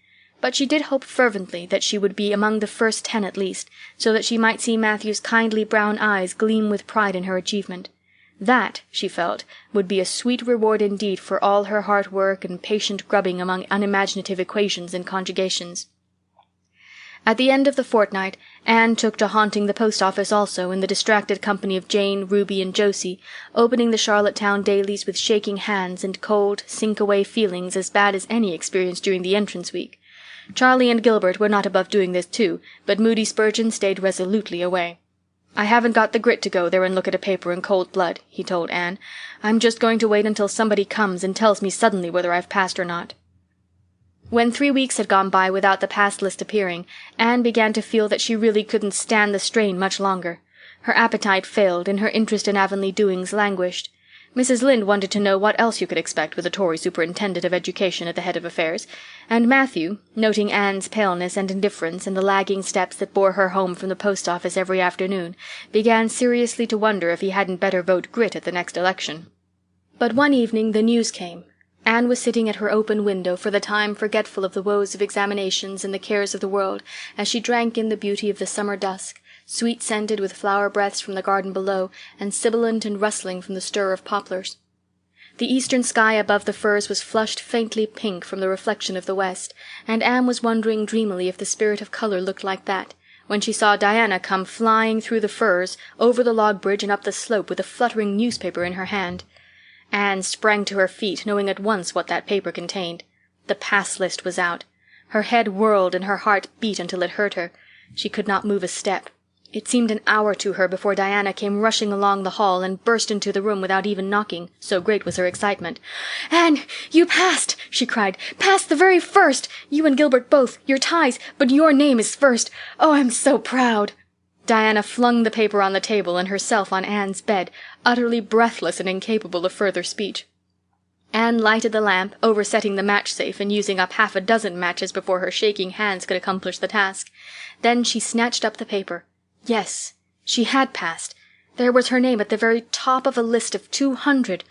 But she did hope fervently that she would be among the first 10 at least, so that she might see Matthew's kindly brown eyes gleam with pride in her achievement. That, she felt, would be a sweet reward indeed for all her hard work and patient grubbing among unimaginative equations and conjugations. At the end of the fortnight, Anne took to haunting the post office also, in the distracted company of Jane, Ruby, and Josie, opening the Charlottetown dailies with shaking hands and cold, sink-away feelings as bad as any experienced during the entrance week. Charlie and Gilbert were not above doing this too, but Moody Spurgeon stayed resolutely away. "I haven't got the grit to go there and look at a paper in cold blood," he told Anne. "I'm just going to wait until somebody comes and tells me suddenly whether I've passed or not." When 3 weeks had gone by without the pass list appearing, Anne began to feel that she really couldn't stand the strain much longer. Her appetite failed, and her interest in Avonlea doings languished. Mrs. Lynde wanted to know what else you could expect with a Tory superintendent of education at the head of affairs, and Matthew, noting Anne's paleness and indifference and the lagging steps that bore her home from the post office every afternoon, began seriously to wonder if he hadn't better vote Grit at the next election. But one evening the news came. Anne was sitting at her open window, for the time forgetful of the woes of examinations and the cares of the world, as she drank in the beauty of the summer dusk, sweet-scented with flower breaths from the garden below, and sibilant and rustling from the stir of poplars. The eastern sky above the firs was flushed faintly pink from the reflection of the west, and Anne was wondering dreamily if the spirit of color looked like that, when she saw Diana come flying through the firs, over the log bridge and up the slope with a fluttering newspaper in her hand. Anne sprang to her feet, knowing at once what that paper contained. The pass list was out. Her head whirled and her heart beat until it hurt her. She could not move a step. It seemed an hour to her before Diana came rushing along the hall and burst into the room without even knocking, so great was her excitement. "Anne, you passed!" she cried. "Passed the very first! You and Gilbert both. Your ties, but your name is first. Oh, I'm so proud!" Diana flung the paper on the table and herself on Anne's bed, utterly breathless and incapable of further speech. Anne lighted the lamp, oversetting the match-safe and using up 6 matches before her shaking hands could accomplish the task. Then she snatched up the paper. Yes, she had passed. There was her name at the very top of a list of 200.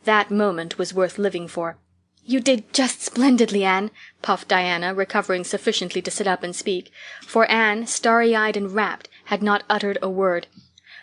That moment was worth living for. "You did just splendidly, Anne," puffed Diana, recovering sufficiently to sit up and speak, for Anne, starry-eyed and rapt, had not uttered a word.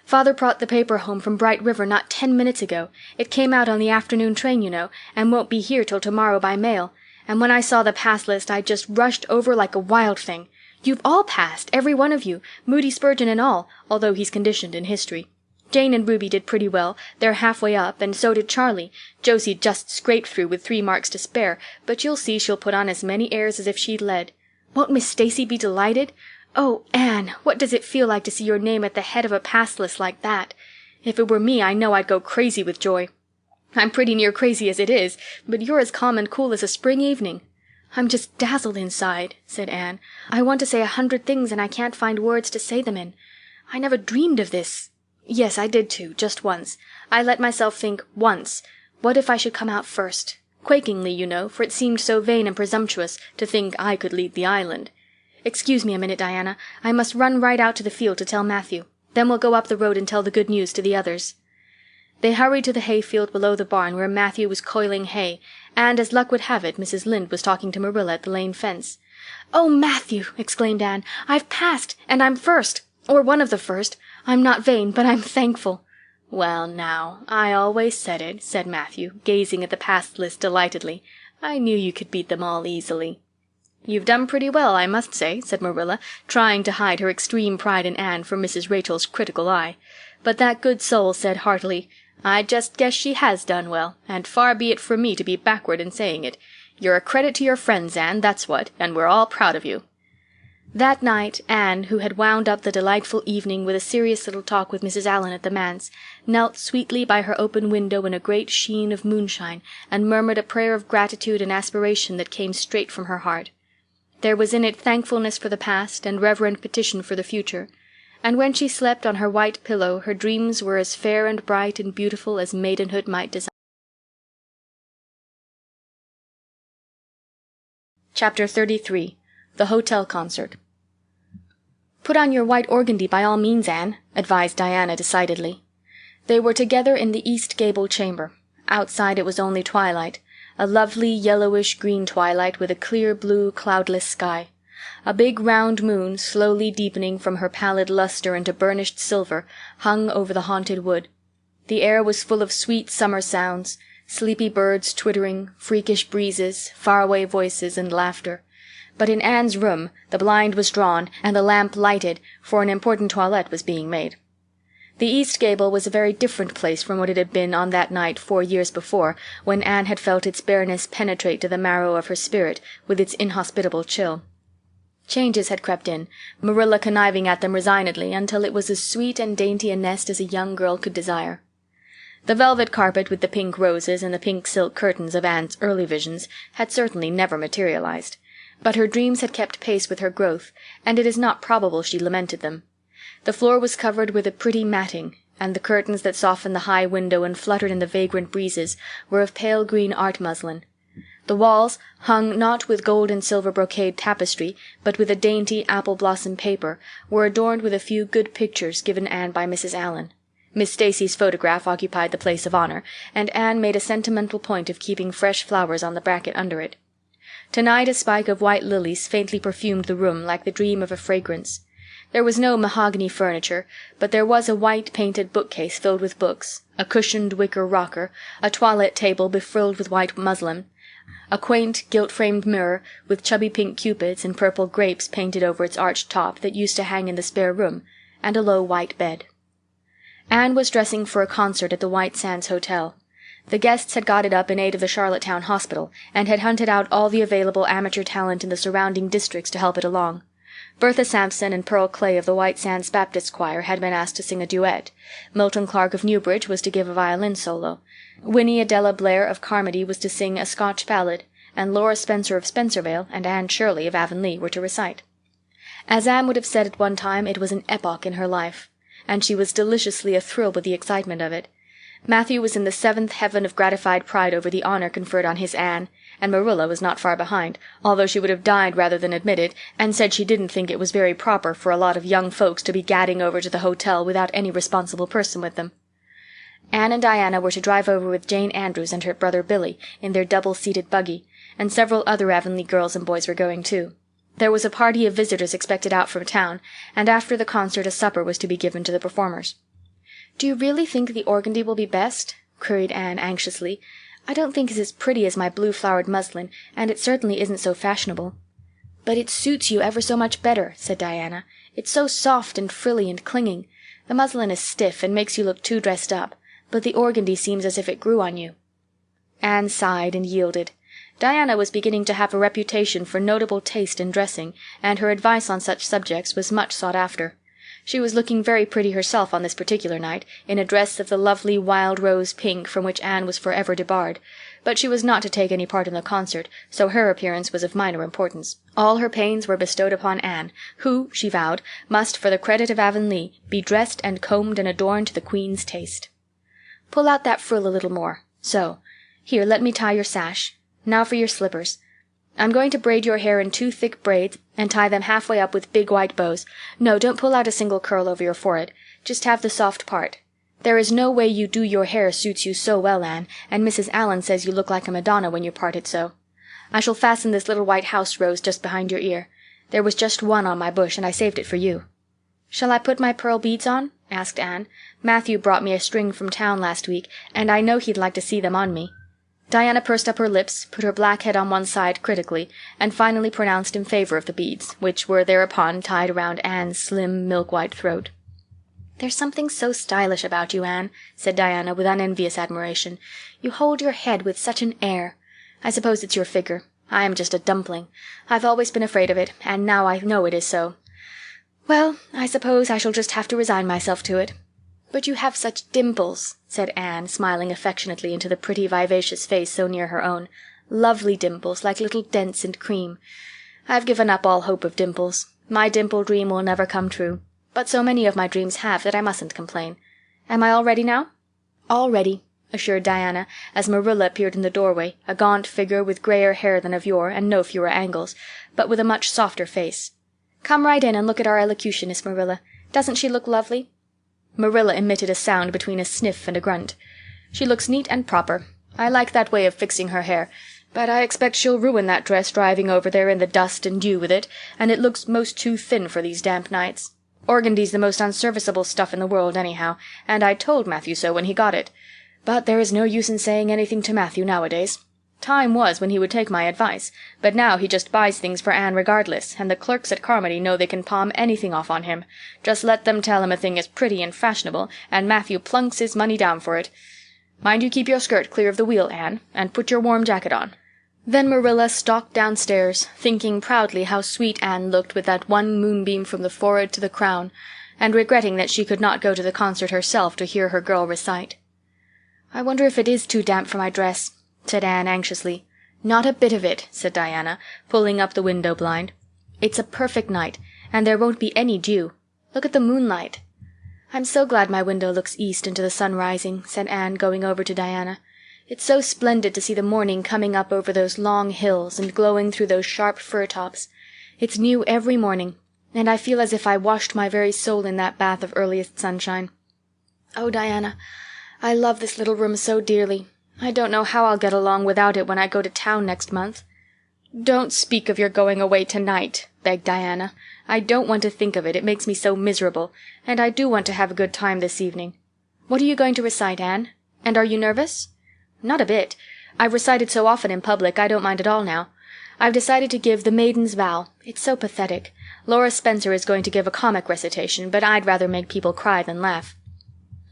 "Father brought the paper home from Bright River not 10 minutes ago. It came out on the afternoon train, you know, and won't be here till tomorrow by mail. And when I saw the pass list I just rushed over like a wild thing. You've all passed, every one of you, Moody Spurgeon and all, although he's conditioned in history. Jane and Ruby did pretty well, they're halfway up, and so did Charlie. Josie just scraped through with 3 marks to spare, but you'll see she'll put on as many airs as if she'd led. Won't Miss Stacy be delighted? Oh, Anne, what does it feel like to see your name at the head of a pass list like that? If it were me, I know I'd go crazy with joy. I'm pretty near crazy as it is, but you're as calm and cool as a spring evening." "I'm just dazzled inside," said Anne. "I want to say 100 things and I can't find words to say them in. I never dreamed of this. Yes, I did too, just once. I let myself think once, what if I should come out first? Quakingly, you know, for it seemed so vain and presumptuous to think I could lead the island. Excuse me a minute, Diana. I must run right out to the field to tell Matthew. Then we'll go up the road and tell the good news to the others." They hurried to the hayfield below the barn where Matthew was coiling hay, and, as luck would have it, Mrs. Lynde was talking to Marilla at the lane fence. "Oh, Matthew!" exclaimed Anne. "I've passed, and I'm first, or one of the first. I'm not vain, but I'm thankful." "Well, now, I always said it," said Matthew, gazing at the pass list delightedly. "I knew you could beat them all easily." "You've done pretty well, I must say," said Marilla, trying to hide her extreme pride in Anne from Mrs. Rachel's critical eye. But that good soul said heartily, "I just guess she has done well, and far be it from me to be backward in saying it. You're a credit to your friends, Anne, that's what, and we're all proud of you." That night Anne, who had wound up the delightful evening with a serious little talk with Mrs. Allan at the manse, knelt sweetly by her open window in a great sheen of moonshine and murmured a prayer of gratitude and aspiration that came straight from her heart. There was in it thankfulness for the past and reverent petition for the future, and when she slept on her white pillow her dreams were as fair and bright and beautiful as maidenhood might desire. Chapter 33. The Hotel Concert. "Put on your white organdy by all means, Anne," advised Diana decidedly. They were together in the east gable chamber. Outside it was only twilight, a lovely yellowish-green twilight with a clear blue, cloudless sky. A big round moon, slowly deepening from her pallid luster into burnished silver, hung over the haunted wood. The air was full of sweet summer sounds, sleepy birds twittering, freakish breezes, faraway voices, and laughter. But in Anne's room the blind was drawn and the lamp lighted, for an important toilette was being made. The east gable was a very different place from what it had been on that night 4 years before, when Anne had felt its bareness penetrate to the marrow of her spirit with its inhospitable chill. Changes had crept in, Marilla conniving at them resignedly, until it was as sweet and dainty a nest as a young girl could desire. The velvet carpet with the pink roses and the pink silk curtains of Anne's early visions had certainly never materialized, but her dreams had kept pace with her growth, and it is not probable she lamented them. The floor was covered with a pretty matting, and the curtains that softened the high window and fluttered in the vagrant breezes were of pale green art muslin. The walls, hung not with gold and silver brocade tapestry, but with a dainty apple-blossom paper, were adorned with a few good pictures given Anne by Mrs. Allan. Miss Stacy's photograph occupied the place of honor, and Anne made a sentimental point of keeping fresh flowers on the bracket under it. Tonight a spike of white lilies faintly perfumed the room like the dream of a fragrance. There was no mahogany furniture, but there was a white painted bookcase filled with books, a cushioned wicker rocker, a toilette table befrilled with white muslin, a quaint gilt-framed mirror with chubby pink cupids and purple grapes painted over its arched top that used to hang in the spare room, and a low white bed. Anne was dressing for a concert at the White Sands Hotel. The guests had got it up in aid of the Charlottetown Hospital, and had hunted out all the available amateur talent in the surrounding districts to help it along. Bertha Sampson and Pearl Clay of the White Sands Baptist Choir had been asked to sing a duet. Milton Clark of Newbridge was to give a violin solo. Winnie Adela Blair of Carmody was to sing a Scotch ballad, and Laura Spencer of Spencervale and Anne Shirley of Avonlea were to recite. As Anne would have said at one time, it was an epoch in her life, and she was deliciously athrill with the excitement of it. Matthew was in the seventh heaven of gratified pride over the honor conferred on his Anne, and Marilla was not far behind, although she would have died rather than admit it, and said she didn't think it was very proper for a lot of young folks to be gadding over to the hotel without any responsible person with them. Anne and Diana were to drive over with Jane Andrews and her brother Billy in their double-seated buggy, and several other Avonlea girls and boys were going too. There was a party of visitors expected out from town, and after the concert a supper was to be given to the performers. "Do you really think the organdy will be best?" queried Anne anxiously. "I don't think it's as pretty as my blue-flowered muslin, and it certainly isn't so fashionable." "But it suits you ever so much better," said Diana. "It's so soft and frilly and clinging. The muslin is stiff and makes you look too dressed up, but the organdy seems as if it grew on you." Anne sighed and yielded. Diana was beginning to have a reputation for notable taste in dressing, and her advice on such subjects was much sought after. She was looking very pretty herself on this particular night, in a dress of the lovely wild rose pink from which Anne was forever debarred, but she was not to take any part in the concert, so her appearance was of minor importance. All her pains were bestowed upon Anne, who, she vowed, must, for the credit of Avonlea, be dressed and combed and adorned to the Queen's taste. "Pull out that frill a little more. So. Here, let me tie your sash. Now for your slippers. I'm going to braid your hair in 2 thick braids and tie them halfway up with big white bows. No, don't pull out a single curl over your forehead. Just have the soft part. There is no way you do your hair suits you so well, Anne, and Mrs. Allan says you look like a Madonna when you part it so. I shall fasten this little white house rose just behind your ear. There was just one on my bush, and I saved it for you." "Shall I put my pearl beads on?" asked Anne. "Matthew brought me a string from town last week, and I know he'd like to see them on me." Diana pursed up her lips, put her black head on one side critically, and finally pronounced in favor of the beads, which were thereupon tied around Anne's slim, milk-white throat. "There's something so stylish about you, Anne," said Diana with unenvious admiration. "You hold your head with such an air. I suppose it's your figure. I am just a dumpling. I've always been afraid of it, and now I know it is so. Well, I suppose I shall just have to resign myself to it." "But you have such dimples," said Anne, smiling affectionately into the pretty, vivacious face so near her own. "Lovely dimples, like little dents in cream. I've given up all hope of dimples. My dimple dream will never come true. But so many of my dreams have that I mustn't complain. Am I all ready now?" "All ready," assured Diana, as Marilla appeared in the doorway, a gaunt figure with grayer hair than of yore and no fewer angles, but with a much softer face. Come right in and look at our elocutionist, Marilla. Doesn't she look lovely?" Marilla emitted a sound between a sniff and a grunt. "She looks neat and proper. I like that way of fixing her hair, but I expect she'll ruin that dress driving over there in the dust and dew with it, and it looks most too thin for these damp nights. Organdy's the most unserviceable stuff in the world, anyhow, and I told Matthew so when he got it. But there is no use in saying anything to Matthew nowadays. Time was when he would take my advice, but now he just buys things for Anne regardless, and the clerks at Carmody know they can palm anything off on him. Just let them tell him a thing is pretty and fashionable, and Matthew plunks his money down for it. Mind you keep your skirt clear of the wheel, Anne, and put your warm jacket on." Then Marilla stalked downstairs, thinking proudly how sweet Anne looked with that one moonbeam from the forehead to the crown, and regretting that she could not go to the concert herself to hear her girl recite. "I wonder if it is too damp for my dress," said Anne anxiously. "Not a bit of it," said Diana, pulling up the window blind. "It's a perfect night, and there won't be any dew. Look at the moonlight." "I'm so glad my window looks east into the sun rising," said Anne, going over to Diana. "It's so splendid to see the morning coming up over those long hills and glowing through those sharp fir tops. It's new every morning, and I feel as if I washed my very soul in that bath of earliest sunshine. Oh, Diana, I love this little room so dearly. I don't know how I'll get along without it when I go to town next month." "Don't speak of your going away tonight," begged Diana. "I don't want to think of it, it makes me so miserable, and I do want to have a good time this evening. What are you going to recite, Anne? And are you nervous?" "Not a bit. I've recited so often in public I don't mind at all now. I've decided to give The Maiden's Vow. It's so pathetic. Laura Spencer is going to give a comic recitation, but I'd rather make people cry than laugh."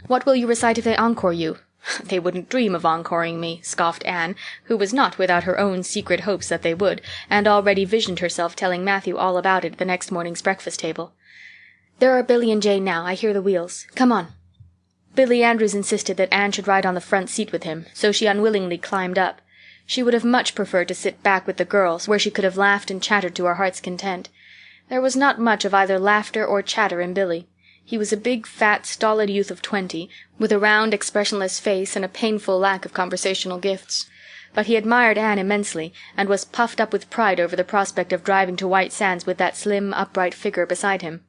"What will you recite if they encore you?" "They wouldn't dream of encoring me," scoffed Anne, who was not without her own secret hopes that they would, and already visioned herself telling Matthew all about it at the next morning's breakfast table. "There are Billy and Jane now. I hear the wheels. Come on." Billy Andrews insisted that Anne should ride on the front seat with him, so she unwillingly climbed up. She would have much preferred to sit back with the girls, where she could have laughed and chattered to her heart's content. There was not much of either laughter or chatter in Billy. He was a big, fat, stolid youth of 20, with a round, expressionless face and a painful lack of conversational gifts. But he admired Anne immensely, and was puffed up with pride over the prospect of driving to White Sands with that slim, upright figure beside him.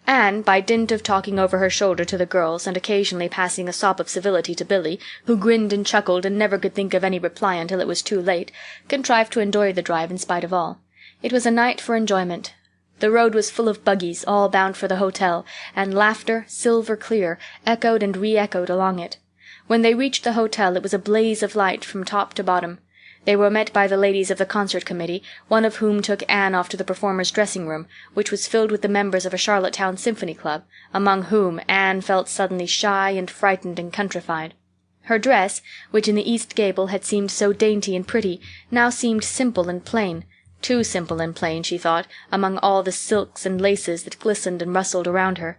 Anne, by dint of talking over her shoulder to the girls and occasionally passing a sop of civility to Billy, who grinned and chuckled and never could think of any reply until it was too late, contrived to enjoy the drive in spite of all. It was a night for enjoyment. The road was full of buggies, all bound for the hotel, and laughter, silver clear, echoed and re-echoed along it. When they reached the hotel it was a blaze of light from top to bottom. They were met by the ladies of the concert committee, one of whom took Anne off to the performers' dressing-room, which was filled with the members of a Charlottetown symphony club, among whom Anne felt suddenly shy and frightened and countrified. Her dress, which in the east gable had seemed so dainty and pretty, now seemed simple and plain, too simple and plain, she thought, among all the silks and laces that glistened and rustled around her.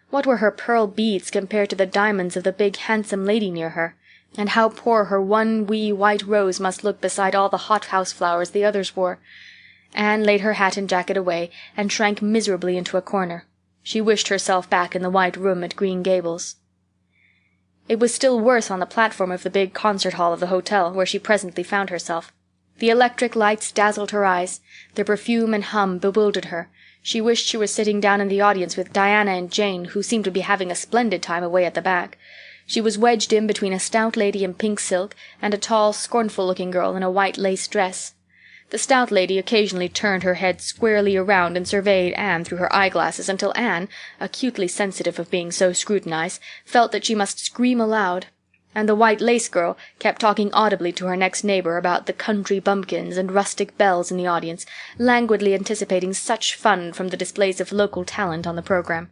What were her pearl beads compared to the diamonds of the big handsome lady near her? And how poor her one wee white rose must look beside all the hothouse flowers the others wore. Anne laid her hat and jacket away and shrank miserably into a corner. She wished herself back in the white room at Green Gables. It was still worse on the platform of the big concert hall of the hotel, where she presently found herself. The electric lights dazzled her eyes. The perfume and hum bewildered her. She wished she were sitting down in the audience with Diana and Jane, who seemed to be having a splendid time away at the back. She was wedged in between a stout lady in pink silk and a tall, scornful-looking girl in a white lace dress. The stout lady occasionally turned her head squarely around and surveyed Anne through her eyeglasses until Anne, acutely sensitive of being so scrutinized, felt that she must scream aloud. And the white lace girl kept talking audibly to her next neighbor about the country bumpkins and rustic belles in the audience, languidly anticipating such fun from the displays of local talent on the program.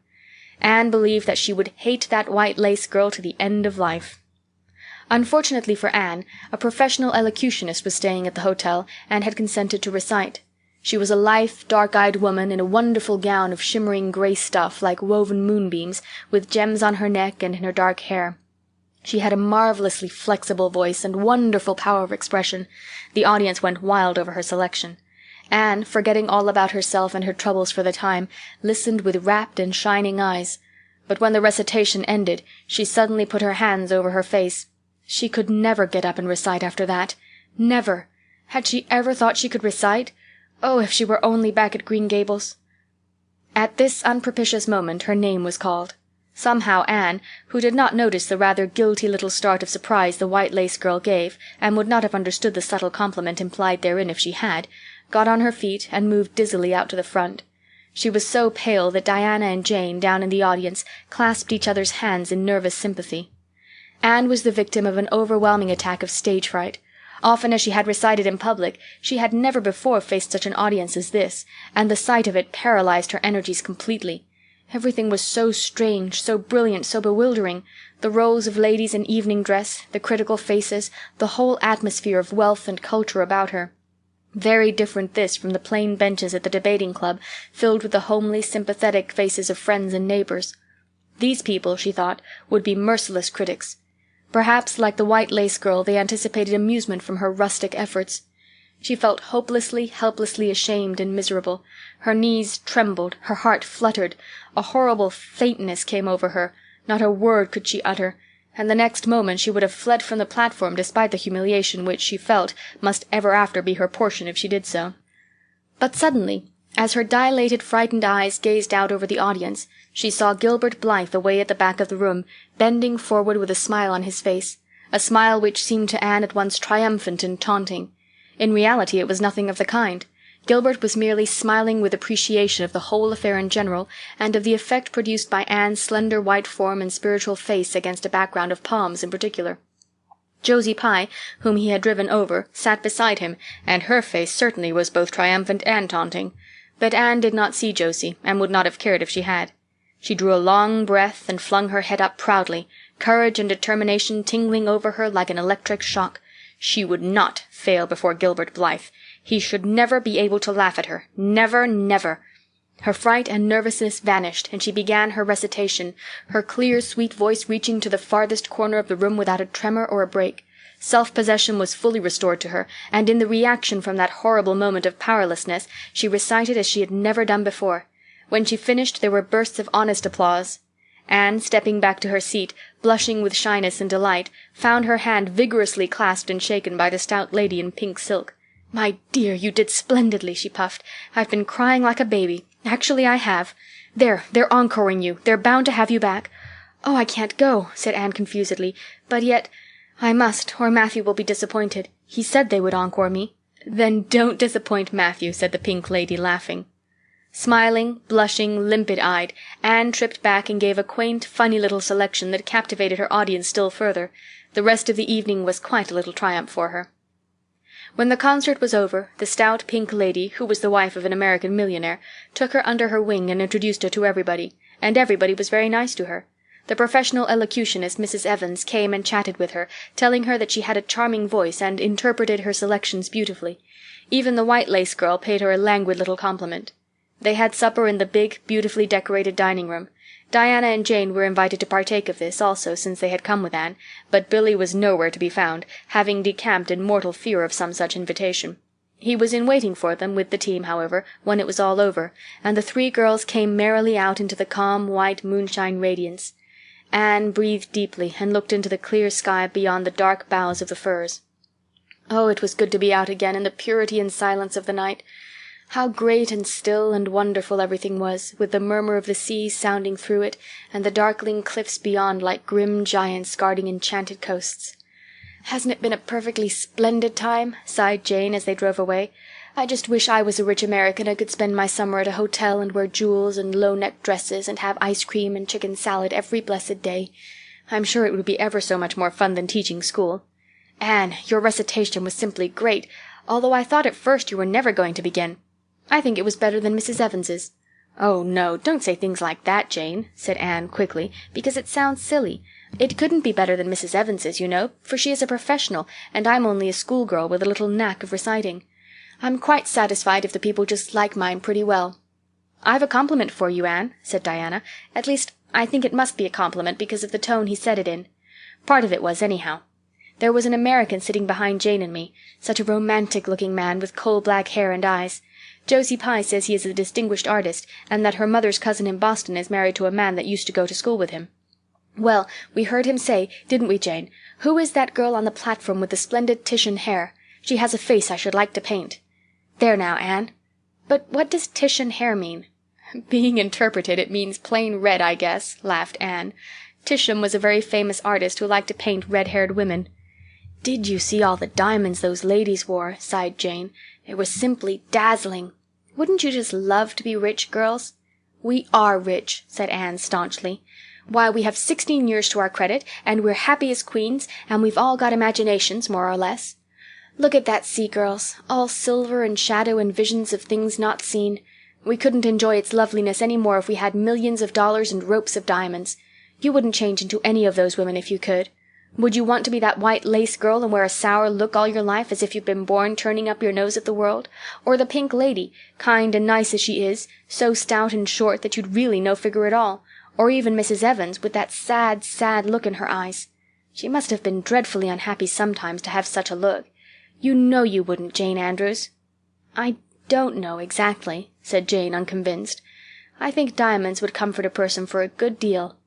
Anne believed that she would hate that white lace girl to the end of life. Unfortunately for Anne, a professional elocutionist was staying at the hotel and had consented to recite. She was a lithe, dark-eyed woman in a wonderful gown of shimmering gray stuff like woven moonbeams, with gems on her neck and in her dark hair. She had a marvelously flexible voice and wonderful power of expression. The audience went wild over her selection. Anne, forgetting all about herself and her troubles for the time, listened with rapt and shining eyes. But when the recitation ended, she suddenly put her hands over her face. She could never get up and recite after that. Never. Had she ever thought she could recite? Oh, if she were only back at Green Gables! At this unpropitious moment her name was called. Somehow Anne, who did not notice the rather guilty little start of surprise the white-lace girl gave, and would not have understood the subtle compliment implied therein if she had, got on her feet and moved dizzily out to the front. She was so pale that Diana and Jane, down in the audience, clasped each other's hands in nervous sympathy. Anne was the victim of an overwhelming attack of stage fright. Often as she had recited in public, she had never before faced such an audience as this, and the sight of it paralyzed her energies completely. Everything was so strange, so brilliant, so bewildering. The rows of ladies in evening dress, the critical faces, the whole atmosphere of wealth and culture about her. Very different this from the plain benches at the debating club, filled with the homely, sympathetic faces of friends and neighbors. These people, she thought, would be merciless critics. Perhaps, like the white-lace girl, they anticipated amusement from her rustic efforts. She felt hopelessly, helplessly ashamed and miserable. Her knees trembled, her heart fluttered, a horrible faintness came over her, not a word could she utter, and the next moment she would have fled from the platform despite the humiliation which, she felt, must ever after be her portion if she did so. But suddenly, as her dilated, frightened eyes gazed out over the audience, she saw Gilbert Blythe away at the back of the room, bending forward with a smile on his face, a smile which seemed to Anne at once triumphant and taunting. In reality it was nothing of the kind. Gilbert was merely smiling with appreciation of the whole affair in general, and of the effect produced by Anne's slender white form and spiritual face against a background of palms in particular. Josie Pye, whom he had driven over, sat beside him, and her face certainly was both triumphant and taunting. But Anne did not see Josie, and would not have cared if she had. She drew a long breath and flung her head up proudly, courage and determination tingling over her like an electric shock. She would not fail before Gilbert Blythe. He should never be able to laugh at her. Never, never. Her fright and nervousness vanished, and she began her recitation, her clear, sweet voice reaching to the farthest corner of the room without a tremor or a break. Self-possession was fully restored to her, and in the reaction from that horrible moment of powerlessness she recited as she had never done before. When she finished there were bursts of honest applause. Anne, stepping back to her seat, blushing with shyness and delight, found her hand vigorously clasped and shaken by the stout lady in pink silk. "My dear, you did splendidly," she puffed. "I've been crying like a baby. Actually, I have. They're encoring you. They're bound to have you back." "Oh, I can't go," said Anne confusedly. "But yet I must, or Matthew will be disappointed. He said they would encore me." "Then don't disappoint Matthew," said the pink lady, laughing. Smiling, blushing, limpid-eyed, Anne tripped back and gave a quaint, funny little selection that captivated her audience still further. The rest of the evening was quite a little triumph for her. When the concert was over, the stout pink lady, who was the wife of an American millionaire, took her under her wing and introduced her to everybody, and everybody was very nice to her. The professional elocutionist, Mrs. Evans, came and chatted with her, telling her that she had a charming voice and interpreted her selections beautifully. Even the white-lace girl paid her a languid little compliment. They had supper in the big, beautifully decorated dining-room. Diana and Jane were invited to partake of this also since they had come with Anne, but Billy was nowhere to be found, having decamped in mortal fear of some such invitation. He was in waiting for them with the team, however, when it was all over, and the three girls came merrily out into the calm, white moonshine radiance. Anne breathed deeply and looked into the clear sky beyond the dark boughs of the firs. Oh, it was good to be out again in the purity and silence of the night. How great and still and wonderful everything was, with the murmur of the sea sounding through it, and the darkling cliffs beyond like grim giants guarding enchanted coasts. "Hasn't it been a perfectly splendid time?" sighed Jane as they drove away. "I just wish I was a rich American and could spend my summer at a hotel and wear jewels and low-necked dresses and have ice cream and chicken salad every blessed day. I'm sure it would be ever so much more fun than teaching school. Anne, your recitation was simply great, although I thought at first you were never going to begin. I think it was better than Mrs. Evans's." "Oh, no, don't say things like that, Jane," said Anne quickly, "because it sounds silly. It couldn't be better than Mrs. Evans's, you know, for she is a professional, and I'm only a schoolgirl with a little knack of reciting. I'm quite satisfied if the people just like mine pretty well." "I've a compliment for you, Anne," said Diana. "At least, I think it must be a compliment because of the tone he said it in. Part of it was, anyhow. There was an American sitting behind Jane and me, such a romantic-looking man with coal-black hair and eyes. Josie Pye says he is a distinguished artist, and that her mother's cousin in Boston is married to a man that used to go to school with him. Well, we heard him say, didn't we, Jane, 'Who is that girl on the platform with the splendid Titian hair? She has a face I should like to paint.' There now, Anne. But what does Titian hair mean?" "Being interpreted, it means plain red, I guess," laughed Anne. "Titian was a very famous artist who liked to paint red-haired women." "Did you see all the diamonds those ladies wore?" sighed Jane. "It was simply dazzling. Wouldn't you just love to be rich, girls?" "We are rich," said Anne staunchly. "Why, we have 16 years to our credit, and we're happy as queens, and we've all got imaginations, more or less. Look at that sea, girls, all silver and shadow and visions of things not seen. We couldn't enjoy its loveliness any more if we had millions of dollars and ropes of diamonds. You wouldn't change into any of those women if you could. Would you want to be that white lace girl and wear a sour look all your life as if you'd been born turning up your nose at the world? Or the pink lady, kind and nice as she is, so stout and short that you'd really no figure at all? Or even Mrs. Evans, with that sad, sad look in her eyes? She must have been dreadfully unhappy sometimes to have such a look. You know you wouldn't, Jane Andrews." "I don't know exactly," said Jane, unconvinced. "I think diamonds would comfort a person for a good deal."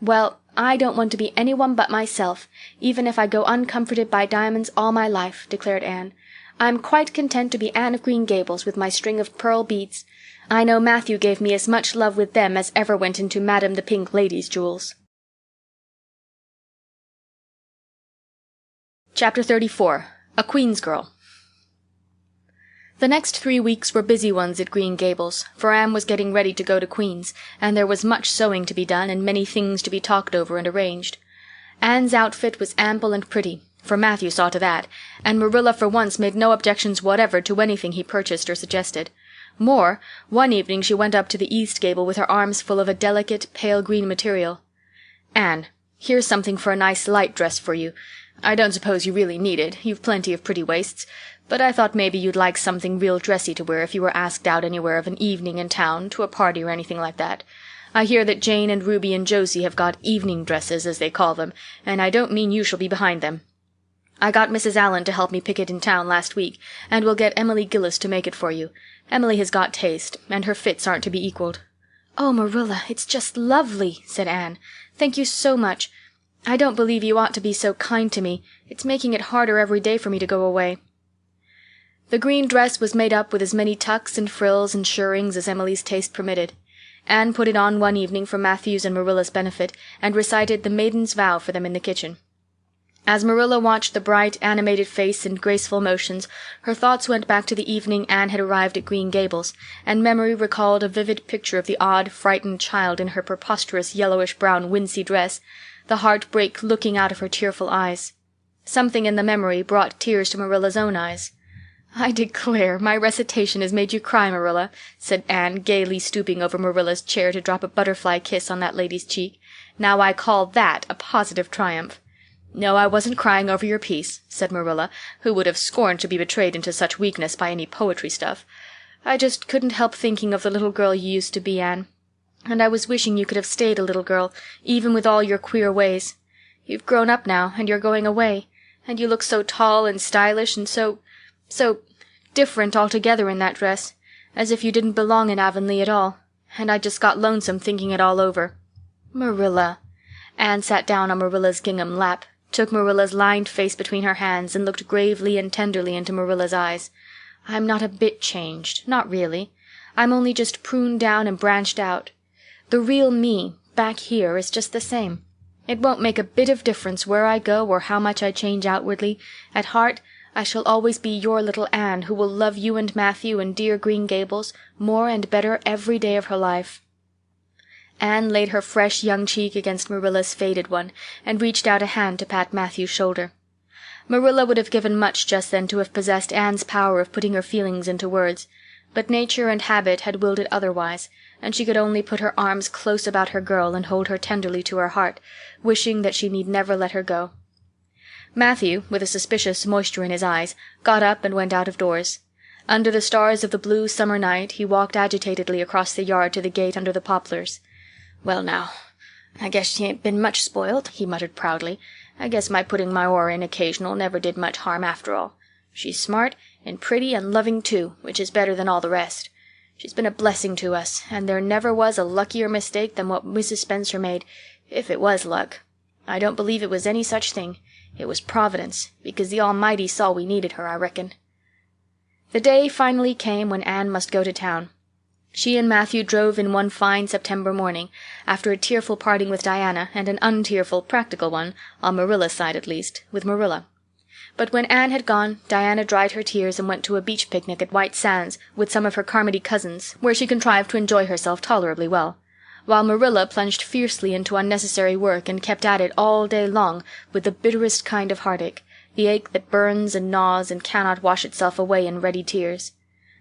"Well, I don't want to be anyone but myself, even if I go uncomforted by diamonds all my life," declared Anne. "I'm quite content to be Anne of Green Gables with my string of pearl beads. I know Matthew gave me as much love with them as ever went into Madame the Pink Lady's jewels." Chapter 34. A Queen's Girl. The next 3 weeks were busy ones at Green Gables, for Anne was getting ready to go to Queen's, and there was much sewing to be done and many things to be talked over and arranged. Anne's outfit was ample and pretty, for Matthew saw to that, and Marilla for once made no objections whatever to anything he purchased or suggested. More, one evening she went up to the east gable with her arms full of a delicate, pale green material. "Anne, here's something for a nice light dress for you. I don't suppose you really need it, you've plenty of pretty waists, but I thought maybe you'd like something real dressy to wear if you were asked out anywhere of an evening in town, to a party or anything like that. I hear that Jane and Ruby and Josie have got evening dresses, as they call them, and I don't mean you shall be behind them. I got Mrs. Allan to help me pick it in town last week, and we'll get Emily Gillis to make it for you. Emily has got taste, and her fits aren't to be equaled." "Oh, Marilla, it's just lovely," said Anne. "Thank you so much. I don't believe you ought to be so kind to me. It's making it harder every day for me to go away." The green dress was made up with as many tucks and frills and shirrings as Emily's taste permitted. Anne put it on one evening for Matthew's and Marilla's benefit, and recited the Maiden's Vow for them in the kitchen. As Marilla watched the bright, animated face and graceful motions, her thoughts went back to the evening Anne had arrived at Green Gables, and memory recalled a vivid picture of the odd, frightened child in her preposterous yellowish-brown wincey dress, the heartbreak looking out of her tearful eyes. Something in the memory brought tears to Marilla's own eyes. "I declare, my recitation has made you cry, Marilla," said Anne, gaily stooping over Marilla's chair to drop a butterfly kiss on that lady's cheek. "Now I call that a positive triumph." "No, I wasn't crying over your piece," said Marilla, who would have scorned to be betrayed into such weakness by any poetry stuff. "I just couldn't help thinking of the little girl you used to be, Anne. And I was wishing you could have stayed a little girl, even with all your queer ways. You've grown up now, and you're going away, and you look so tall and stylish and so different altogether in that dress, as if you didn't belong in Avonlea at all, and I just got lonesome thinking it all over." "Marilla." Anne sat down on Marilla's gingham lap, took Marilla's lined face between her hands, and looked gravely and tenderly into Marilla's eyes. "I'm not a bit changed, not really. I'm only just pruned down and branched out. The real me, back here, is just the same. It won't make a bit of difference where I go or how much I change outwardly. At heart, I shall always be your little Anne, who will love you and Matthew and dear Green Gables more and better every day of her life." Anne laid her fresh young cheek against Marilla's faded one, and reached out a hand to pat Matthew's shoulder. Marilla would have given much just then to have possessed Anne's power of putting her feelings into words, but nature and habit had willed it otherwise, and she could only put her arms close about her girl and hold her tenderly to her heart, wishing that she need never let her go. Matthew, with a suspicious moisture in his eyes, got up and went out of doors. Under the stars of the blue summer night he walked agitatedly across the yard to the gate under the poplars. "Well now, I guess she ain't been much spoiled," he muttered proudly. "I guess my putting my oar in occasional never did much harm after all. She's smart and pretty and loving too, which is better than all the rest. She's been a blessing to us, and there never was a luckier mistake than what Mrs. Spencer made, if it was luck. I don't believe it was any such thing. It was Providence, because the Almighty saw we needed her, I reckon." The day finally came when Anne must go to town. She and Matthew drove in one fine September morning, after a tearful parting with Diana and an untearful, practical one, on Marilla's side at least, with Marilla. But when Anne had gone, Diana dried her tears and went to a beach picnic at White Sands with some of her Carmody cousins, where she contrived to enjoy herself tolerably well, while Marilla plunged fiercely into unnecessary work and kept at it all day long with the bitterest kind of heartache, the ache that burns and gnaws and cannot wash itself away in ready tears.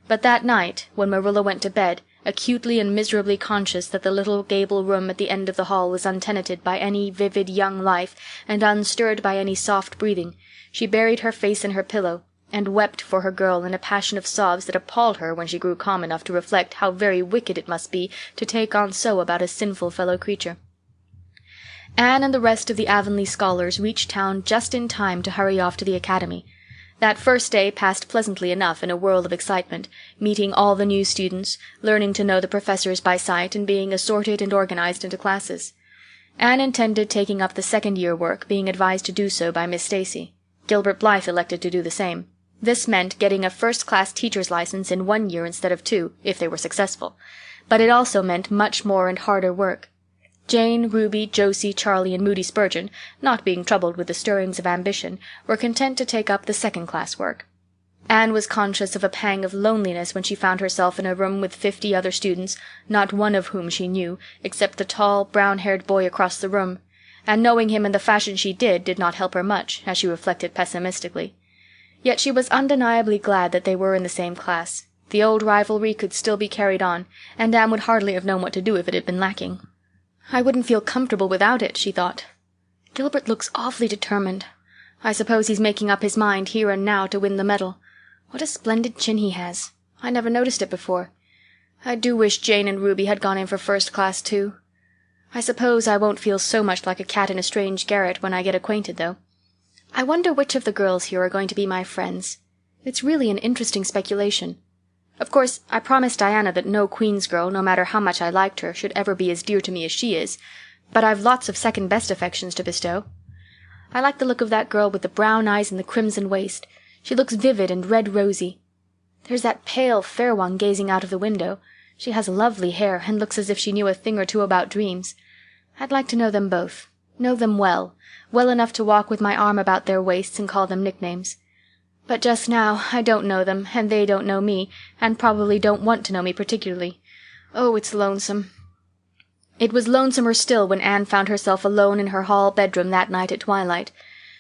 But that night, when Marilla went to bed, acutely and miserably conscious that the little gable room at the end of the hall was untenanted by any vivid young life and unstirred by any soft breathing, she buried her face in her pillow and wept for her girl in a passion of sobs that appalled her when she grew calm enough to reflect how very wicked it must be to take on so about a sinful fellow-creature. Anne and the rest of the Avonlea scholars reached town just in time to hurry off to the academy. That first day passed pleasantly enough in a whirl of excitement, meeting all the new students, learning to know the professors by sight, and being assorted and organized into classes. Anne intended taking up the second-year work, being advised to do so by Miss Stacy. Gilbert Blythe elected to do the same. This meant getting a first-class teacher's license in 1 year instead of 2, if they were successful. But it also meant much more and harder work. Jane, Ruby, Josie, Charlie, and Moody Spurgeon, not being troubled with the stirrings of ambition, were content to take up the second-class work. Anne was conscious of a pang of loneliness when she found herself in a room with 50 other students, not one of whom she knew, except the tall, brown-haired boy across the room, and knowing him in the fashion she did not help her much, as she reflected pessimistically. Yet she was undeniably glad that they were in the same class. The old rivalry could still be carried on, and Anne would hardly have known what to do if it had been lacking. I wouldn't feel comfortable without it, she thought. Gilbert looks awfully determined. I suppose he's making up his mind here and now to win the medal. What a splendid chin he has. I never noticed it before. I do wish Jane and Ruby had gone in for first class too. I suppose I won't feel so much like a cat in a strange garret when I get acquainted, though. I wonder which of the girls here are going to be my friends. It's really an interesting speculation. Of course, I promised Diana that no Queen's girl, no matter how much I liked her, should ever be as dear to me as she is, but I've lots of second-best affections to bestow. I like the look of that girl with the brown eyes and the crimson waist. She looks vivid and red-rosy. There's that pale, fair one gazing out of the window. She has lovely hair, and looks as if she knew a thing or two about dreams. I'd like to know them both. Know them well enough to walk with my arm about their waists and call them nicknames. But just now I don't know them, and they don't know me, and probably don't want to know me particularly. Oh, it's lonesome. It was lonesomer still when Anne found herself alone in her hall bedroom that night at twilight.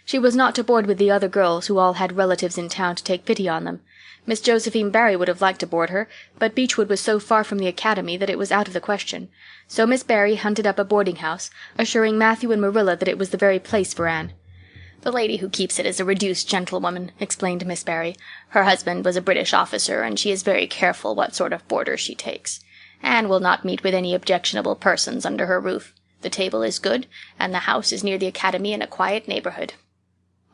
She was not to board with the other girls, who all had relatives in town to take pity on them. Miss Josephine Barry would have liked to board her, but Beechwood was so far from the academy that it was out of the question. So Miss Barry hunted up a boarding-house, assuring Matthew and Marilla that it was the very place for Anne. "The lady who keeps it is a reduced gentlewoman," explained Miss Barry. "Her husband was a British officer, and she is very careful what sort of boarders she takes. Anne will not meet with any objectionable persons under her roof. The table is good, and the house is near the academy in a quiet neighborhood."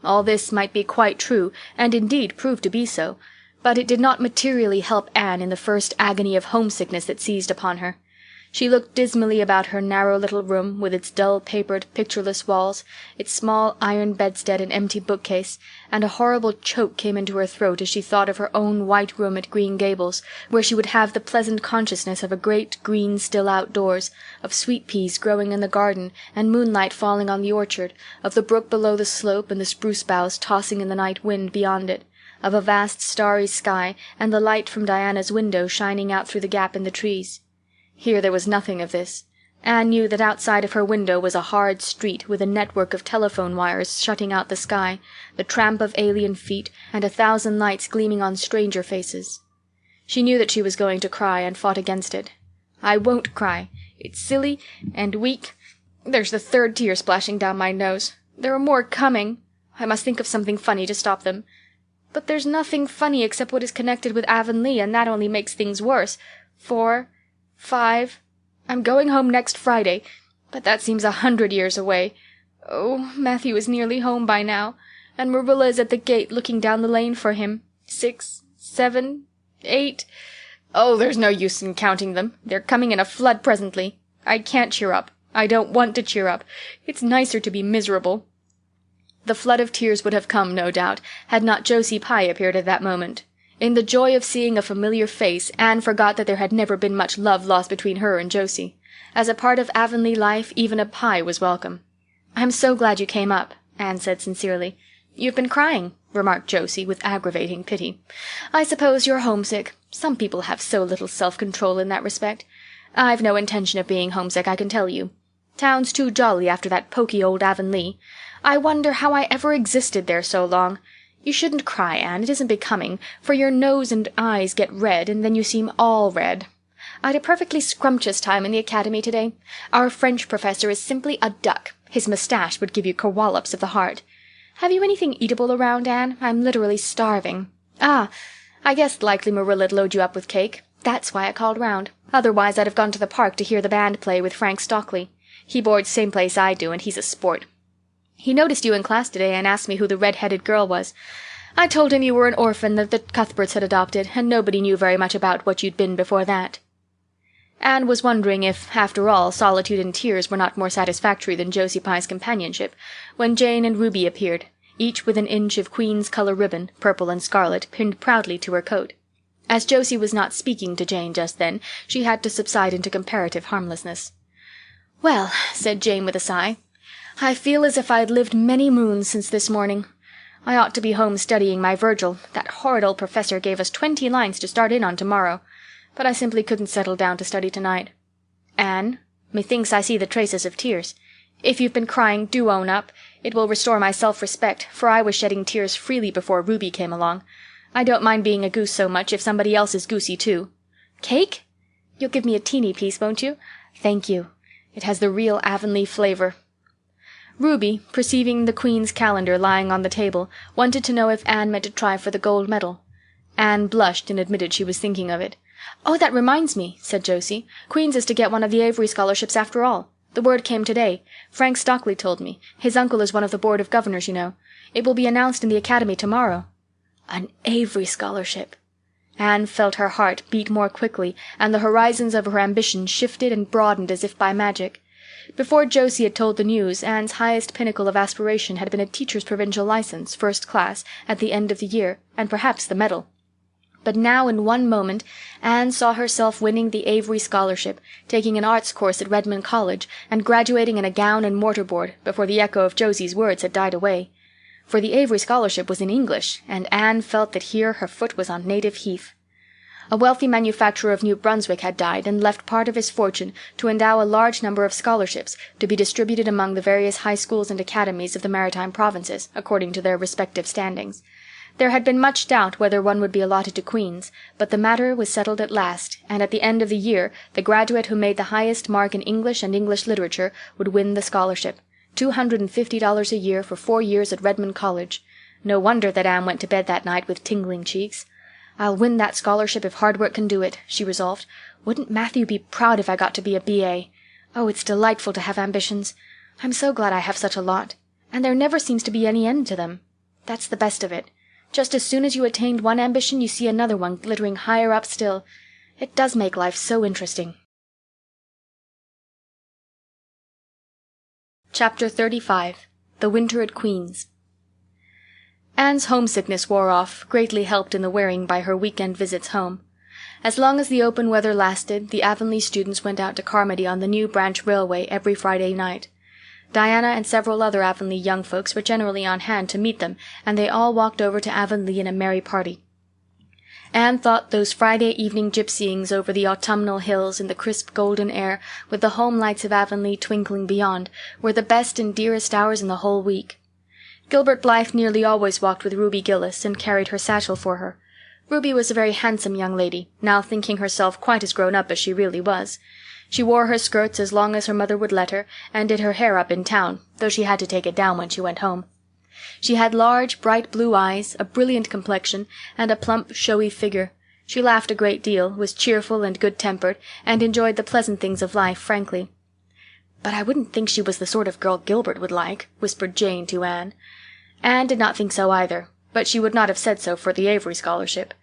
All this might be quite true, and indeed proved to be so, but it did not materially help Anne in the first agony of homesickness that seized upon her. She looked dismally about her narrow little room, with its dull-papered, pictureless walls, its small iron bedstead and empty bookcase, and a horrible choke came into her throat as she thought of her own white room at Green Gables, where she would have the pleasant consciousness of a great green still outdoors, of sweet peas growing in the garden and moonlight falling on the orchard, of the brook below the slope and the spruce boughs tossing in the night wind beyond it, of a vast starry sky and the light from Diana's window shining out through the gap in the trees. Here there was nothing of this. Anne knew that outside of her window was a hard street with a network of telephone wires shutting out the sky, the tramp of alien feet, and 1,000 lights gleaming on stranger faces. She knew that she was going to cry, and fought against it. "I won't cry. It's silly and weak. There's the third tear splashing down my nose. There are more coming. I must think of something funny to stop them. But there's nothing funny except what is connected with Avonlea, and that only makes things worse. 4, 5. I'm going home next Friday, but that seems 100 years away. Oh, Matthew is nearly home by now, and Marilla is at the gate looking down the lane for him. 6, 7, 8. Oh, there's no use in counting them. They're coming in a flood presently. I can't cheer up. I don't want to cheer up. It's nicer to be miserable." The flood of tears would have come, no doubt, had not Josie Pye appeared at that moment. In the joy of seeing a familiar face, Anne forgot that there had never been much love lost between her and Josie. As a part of Avonlea life, even a pie was welcome. "I'm so glad you came up," Anne said sincerely. "You've been crying," remarked Josie with aggravating pity. "I suppose you're homesick. Some people have so little self-control in that respect. I've no intention of being homesick, I can tell you. Town's too jolly after that poky old Avonlea. I wonder how I ever existed there so long. You shouldn't cry, Anne, it isn't becoming, for your nose and eyes get red, and then you seem all red. I'd a perfectly scrumptious time in the academy today. Our French professor is simply a duck. His moustache would give you kerwallops of the heart. Have you anything eatable around, Anne? I'm literally starving. Ah, I guessed likely Marilla'd load you up with cake. That's why I called round. Otherwise I'd have gone to the park to hear the band play with Frank Stockley. He boards same place I do, and he's a sport. He noticed you in class today and asked me who the red-headed girl was. I told him you were an orphan that the Cuthberts had adopted, and nobody knew very much about what you'd been before that." Anne was wondering if, after all, solitude and tears were not more satisfactory than Josie Pye's companionship, when Jane and Ruby appeared, each with an inch of Queen's color ribbon, purple and scarlet, pinned proudly to her coat. As Josie was not speaking to Jane just then, she had to subside into comparative harmlessness. "Well," said Jane with a sigh, "I feel as if I'd lived many moons since this morning. I ought to be home studying my Virgil. That horrid old professor gave us 20 lines to start in on tomorrow. But I simply couldn't settle down to study tonight. Anne, methinks I see the traces of tears. If you've been crying, do own up. It will restore my self-respect, for I was shedding tears freely before Ruby came along. I don't mind being a goose so much if somebody else is goosey too. Cake? You'll give me a teeny piece, won't you? Thank you. It has the real Avonlea flavor." Ruby, perceiving the Queen's calendar lying on the table, wanted to know if Anne meant to try for the gold medal. Anne blushed and admitted she was thinking of it. "Oh, that reminds me," said Josie. "Queen's is to get one of the Avery scholarships after all. The word came today. Frank Stockley told me. His uncle is one of the Board of Governors, you know. It will be announced in the Academy tomorrow." An Avery scholarship! Anne felt her heart beat more quickly, and the horizons of her ambition shifted and broadened as if by magic. Before Josie had told the news, Anne's highest pinnacle of aspiration had been a teacher's provincial license, first class, at the end of the year, and perhaps the medal. But now in one moment Anne saw herself winning the Avery scholarship, taking an arts course at Redmond College, and graduating in a gown and mortarboard before the echo of Josie's words had died away. For the Avery scholarship was in English, and Anne felt that here her foot was on native heath. A wealthy manufacturer of New Brunswick had died and left part of his fortune to endow a large number of scholarships to be distributed among the various high schools and academies of the Maritime Provinces, according to their respective standings. There had been much doubt whether one would be allotted to Queen's, but the matter was settled at last, and at the end of the year the graduate who made the highest mark in English and English literature would win the scholarship. $250 a year for 4 years at Redmond College. No wonder that Anne went to bed that night with tingling cheeks. "I'll win that scholarship if hard work can do it," she resolved. "Wouldn't Matthew be proud if I got to be a B.A.? Oh, it's delightful to have ambitions. I'm so glad I have such a lot. And there never seems to be any end to them. That's the best of it. Just as soon as you attained one ambition, you see another one glittering higher up still. It does make life so interesting." Chapter 35. The Winter at Queen's. Anne's homesickness wore off, greatly helped in the wearing by her week-end visits home. As long as the open weather lasted, the Avonlea students went out to Carmody on the New Branch Railway every Friday night. Diana and several other Avonlea young folks were generally on hand to meet them, and they all walked over to Avonlea in a merry party. Anne thought those Friday evening gypsyings over the autumnal hills in the crisp golden air, with the home lights of Avonlea twinkling beyond, were the best and dearest hours in the whole week. Gilbert Blythe nearly always walked with Ruby Gillis and carried her satchel for her. Ruby was a very handsome young lady, now thinking herself quite as grown up as she really was. She wore her skirts as long as her mother would let her, and did her hair up in town, though she had to take it down when she went home. She had large, bright blue eyes, a brilliant complexion, and a plump, showy figure. She laughed a great deal, was cheerful and good-tempered, and enjoyed the pleasant things of life frankly. "But I wouldn't think she was the sort of girl Gilbert would like," whispered Jane to Anne. Anne did not think so either, but she would not have said so for the Avery scholarship.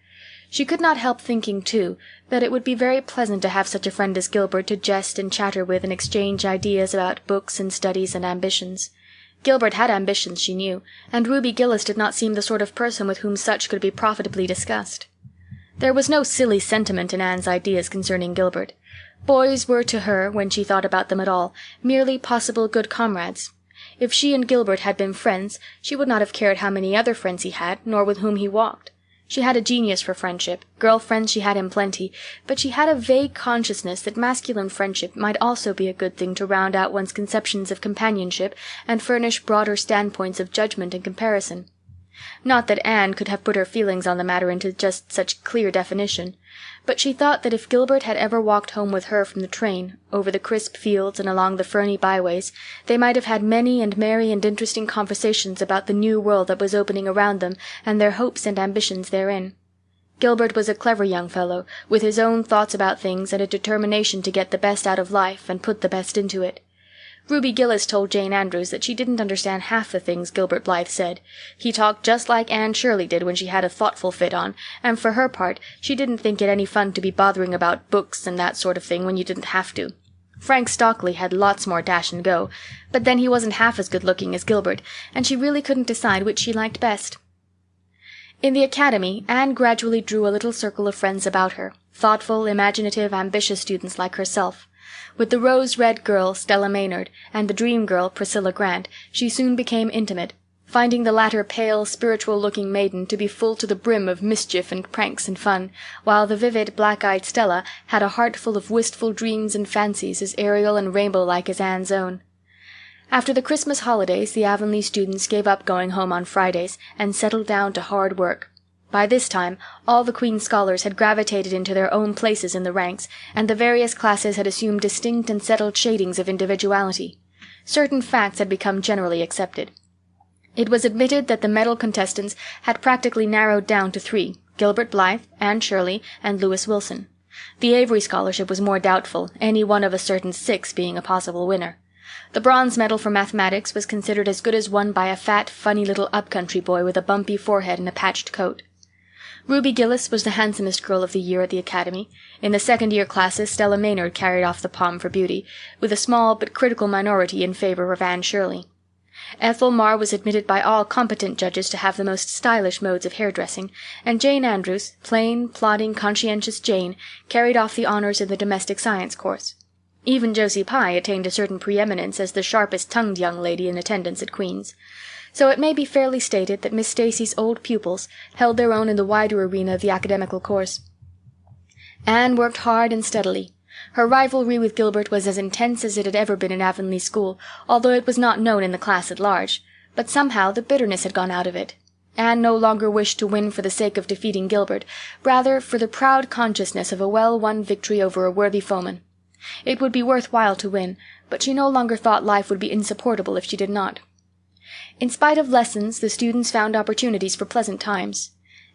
She could not help thinking, too, that it would be very pleasant to have such a friend as Gilbert to jest and chatter with and exchange ideas about books and studies and ambitions. Gilbert had ambitions, she knew, and Ruby Gillis did not seem the sort of person with whom such could be profitably discussed. There was no silly sentiment in Anne's ideas concerning Gilbert. Boys were to her, when she thought about them at all, merely possible good comrades. If she and Gilbert had been friends, she would not have cared how many other friends he had, nor with whom he walked. She had a genius for friendship. Girl friends she had in plenty, but she had a vague consciousness that masculine friendship might also be a good thing to round out one's conceptions of companionship and furnish broader standpoints of judgment and comparison. Not that Anne could have put her feelings on the matter into just such clear definition, but she thought that if Gilbert had ever walked home with her from the train, over the crisp fields and along the ferny byways, they might have had many and merry and interesting conversations about the new world that was opening around them and their hopes and ambitions therein. Gilbert was a clever young fellow, with his own thoughts about things and a determination to get the best out of life and put the best into it. Ruby Gillis told Jane Andrews that she didn't understand half the things Gilbert Blythe said. He talked just like Anne Shirley did when she had a thoughtful fit on, and for her part she didn't think it any fun to be bothering about books and that sort of thing when you didn't have to. Frank Stockley had lots more dash and go, but then he wasn't half as good-looking as Gilbert, and she really couldn't decide which she liked best. In the academy Anne gradually drew a little circle of friends about her, thoughtful, imaginative, ambitious students like herself. With the rose-red girl, Stella Maynard, and the dream girl, Priscilla Grant, she soon became intimate, finding the latter pale, spiritual-looking maiden to be full to the brim of mischief and pranks and fun, while the vivid, black-eyed Stella had a heart full of wistful dreams and fancies as aerial and rainbow-like as Anne's own. After the Christmas holidays the Avonlea students gave up going home on Fridays and settled down to hard work. By this time all the Queen's scholars had gravitated into their own places in the ranks, and the various classes had assumed distinct and settled shadings of individuality. Certain facts had become generally accepted. It was admitted that the medal contestants had practically narrowed down to three: Gilbert Blythe, Anne Shirley, and Lewis Wilson. The Avery scholarship was more doubtful, any one of a certain 6 being a possible winner. The bronze medal for mathematics was considered as good as won by a fat, funny little up-country boy with a bumpy forehead and a patched coat. Ruby Gillis was the handsomest girl of the year at the academy. In the second-year classes Stella Maynard carried off the palm for beauty, with a small but critical minority in favor of Anne Shirley. Ethel Marr was admitted by all competent judges to have the most stylish modes of hair-dressing, and Jane Andrews, plain, plodding, conscientious Jane, carried off the honors in the domestic science course. Even Josie Pye attained a certain preeminence as the sharpest-tongued young lady in attendance at Queen's. So it may be fairly stated that Miss Stacy's old pupils held their own in the wider arena of the academical course. Anne worked hard and steadily. Her rivalry with Gilbert was as intense as it had ever been in Avonlea school, although it was not known in the class at large, but somehow the bitterness had gone out of it. Anne no longer wished to win for the sake of defeating Gilbert, rather for the proud consciousness of a well-won victory over a worthy foeman. It would be worth while to win, but she no longer thought life would be insupportable if she did not. In spite of lessons, the students found opportunities for pleasant times.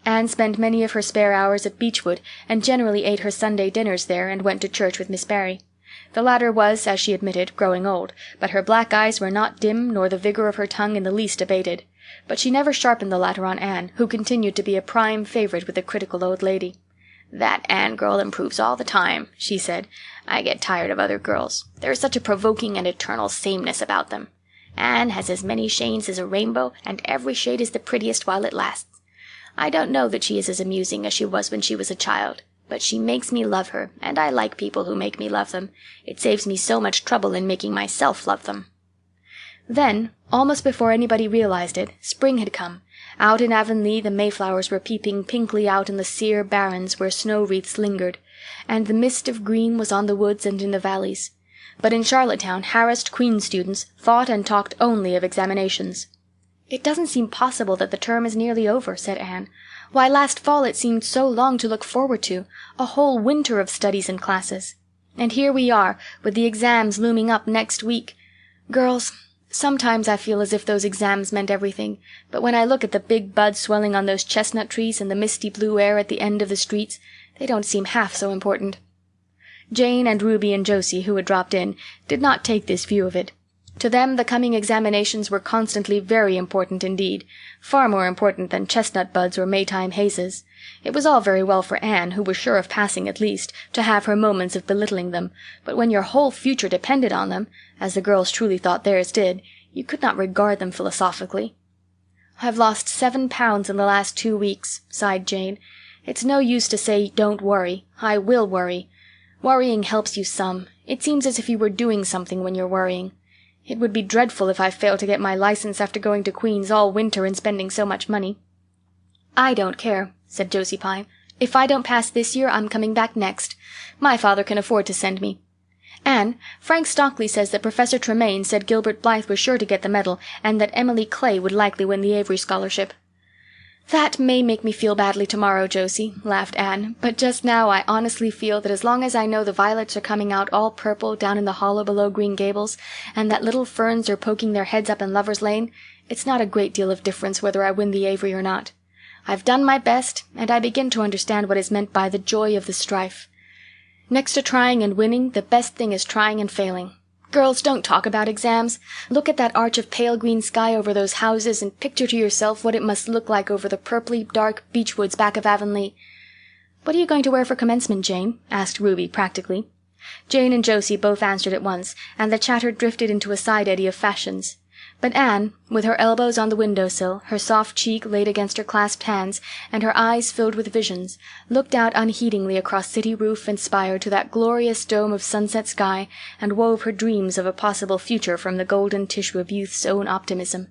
Anne spent many of her spare hours at Beechwood, and generally ate her Sunday dinners there and went to church with Miss Barry. The latter was, as she admitted, growing old, but her black eyes were not dim nor the vigor of her tongue in the least abated. But she never sharpened the latter on Anne, who continued to be a prime favorite with the critical old lady. "That Anne girl improves all the time," she said. "I get tired of other girls. There is such a provoking and eternal sameness about them. Anne has as many shades as a rainbow, and every shade is the prettiest while it lasts. I don't know that she is as amusing as she was when she was a child, but she makes me love her, and I like people who make me love them. It saves me so much trouble in making myself love them." Then, almost before anybody realized it, spring had come. Out in Avonlea the mayflowers were peeping pinkly out in the sere barrens where snow-wreaths lingered, and the mist of green was on the woods and in the valleys. But in Charlottetown harassed Queen's students thought and talked only of examinations. "It doesn't seem possible that the term is nearly over," said Anne. "Why, last fall it seemed so long to look forward to, a whole winter of studies and classes. And here we are, with the exams looming up next week. Girls, sometimes I feel as if those exams meant everything, but when I look at the big buds swelling on those chestnut trees and the misty blue air at the end of the streets, they don't seem half so important." Jane and Ruby and Josie, who had dropped in, did not take this view of it. To them the coming examinations were constantly very important indeed, far more important than chestnut buds or Maytime hazes. It was all very well for Anne, who was sure of passing at least, to have her moments of belittling them, but when your whole future depended on them, as the girls truly thought theirs did, you could not regard them philosophically. "I've lost 7 pounds in the last 2 weeks," sighed Jane. It's no use to say, don't worry. I will worry. Worrying helps you some. It seems as if you were doing something when you're worrying. It would be dreadful if I failed to get my license after going to Queen's all winter and spending so much money." "I don't care," said Josie Pye. "If I don't pass this year, I'm coming back next. My father can afford to send me. Anne, Frank Stockley says that Professor Tremaine said Gilbert Blythe was sure to get the medal and that Emily Clay would likely win the Avery scholarship." "That may make me feel badly tomorrow, Josie," laughed Anne, "but just now I honestly feel that as long as I know the violets are coming out all purple down in the hollow below Green Gables, and that little ferns are poking their heads up in Lover's Lane, it's not a great deal of difference whether I win the Avery or not. I've done my best, and I begin to understand what is meant by the joy of the strife. Next to trying and winning, the best thing is trying and failing. Girls, don't talk about exams. Look at that arch of pale green sky over those houses and picture to yourself what it must look like over the purply dark beech woods back of Avonlea." "What are you going to wear for commencement, Jane?" asked Ruby practically. Jane and Josie both answered at once, and the chatter drifted into a side eddy of fashions. But Anne, with her elbows on the window-sill, her soft cheek laid against her clasped hands, and her eyes filled with visions, looked out unheedingly across city roof and spire to that glorious dome of sunset sky, and wove her dreams of a possible future from the golden tissue of youth's own optimism.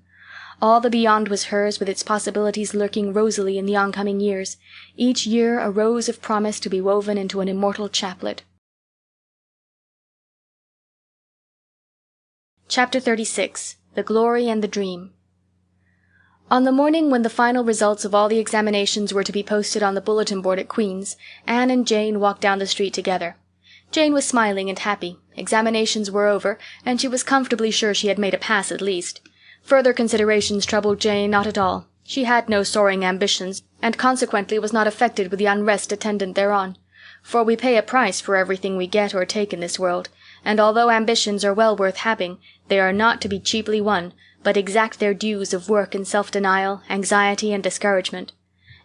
All the beyond was hers, with its possibilities lurking rosily in the oncoming years, each year a rose of promise to be woven into an immortal chaplet. Chapter 36. The Glory and the Dream. On the morning when the final results of all the examinations were to be posted on the bulletin board at Queen's, Anne and Jane walked down the street together. Jane was smiling and happy. Examinations were over, and she was comfortably sure she had made a pass at least. Further considerations troubled Jane not at all. She had no soaring ambitions, and consequently was not affected with the unrest attendant thereon. For we pay a price for everything we get or take in this world, and although ambitions are well worth having, they are not to be cheaply won, but exact their dues of work and self-denial, anxiety and discouragement.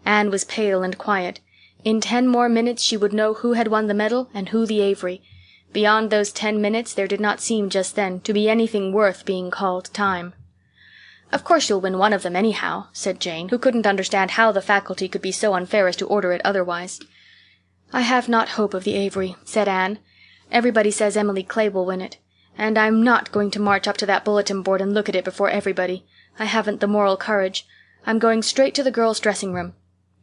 Anne was pale and quiet. In 10 more minutes she would know who had won the medal and who the Avery. Beyond those 10 minutes there did not seem just then to be anything worth being called time. "Of course you'll win one of them anyhow," said Jane, who couldn't understand how the faculty could be so unfair as to order it otherwise. "I have not hope of the Avery," said Anne. "Everybody says Emily Clay will win it. And I'm not going to march up to that bulletin board and look at it before everybody. I haven't the moral courage. I'm going straight to the girls' dressing room.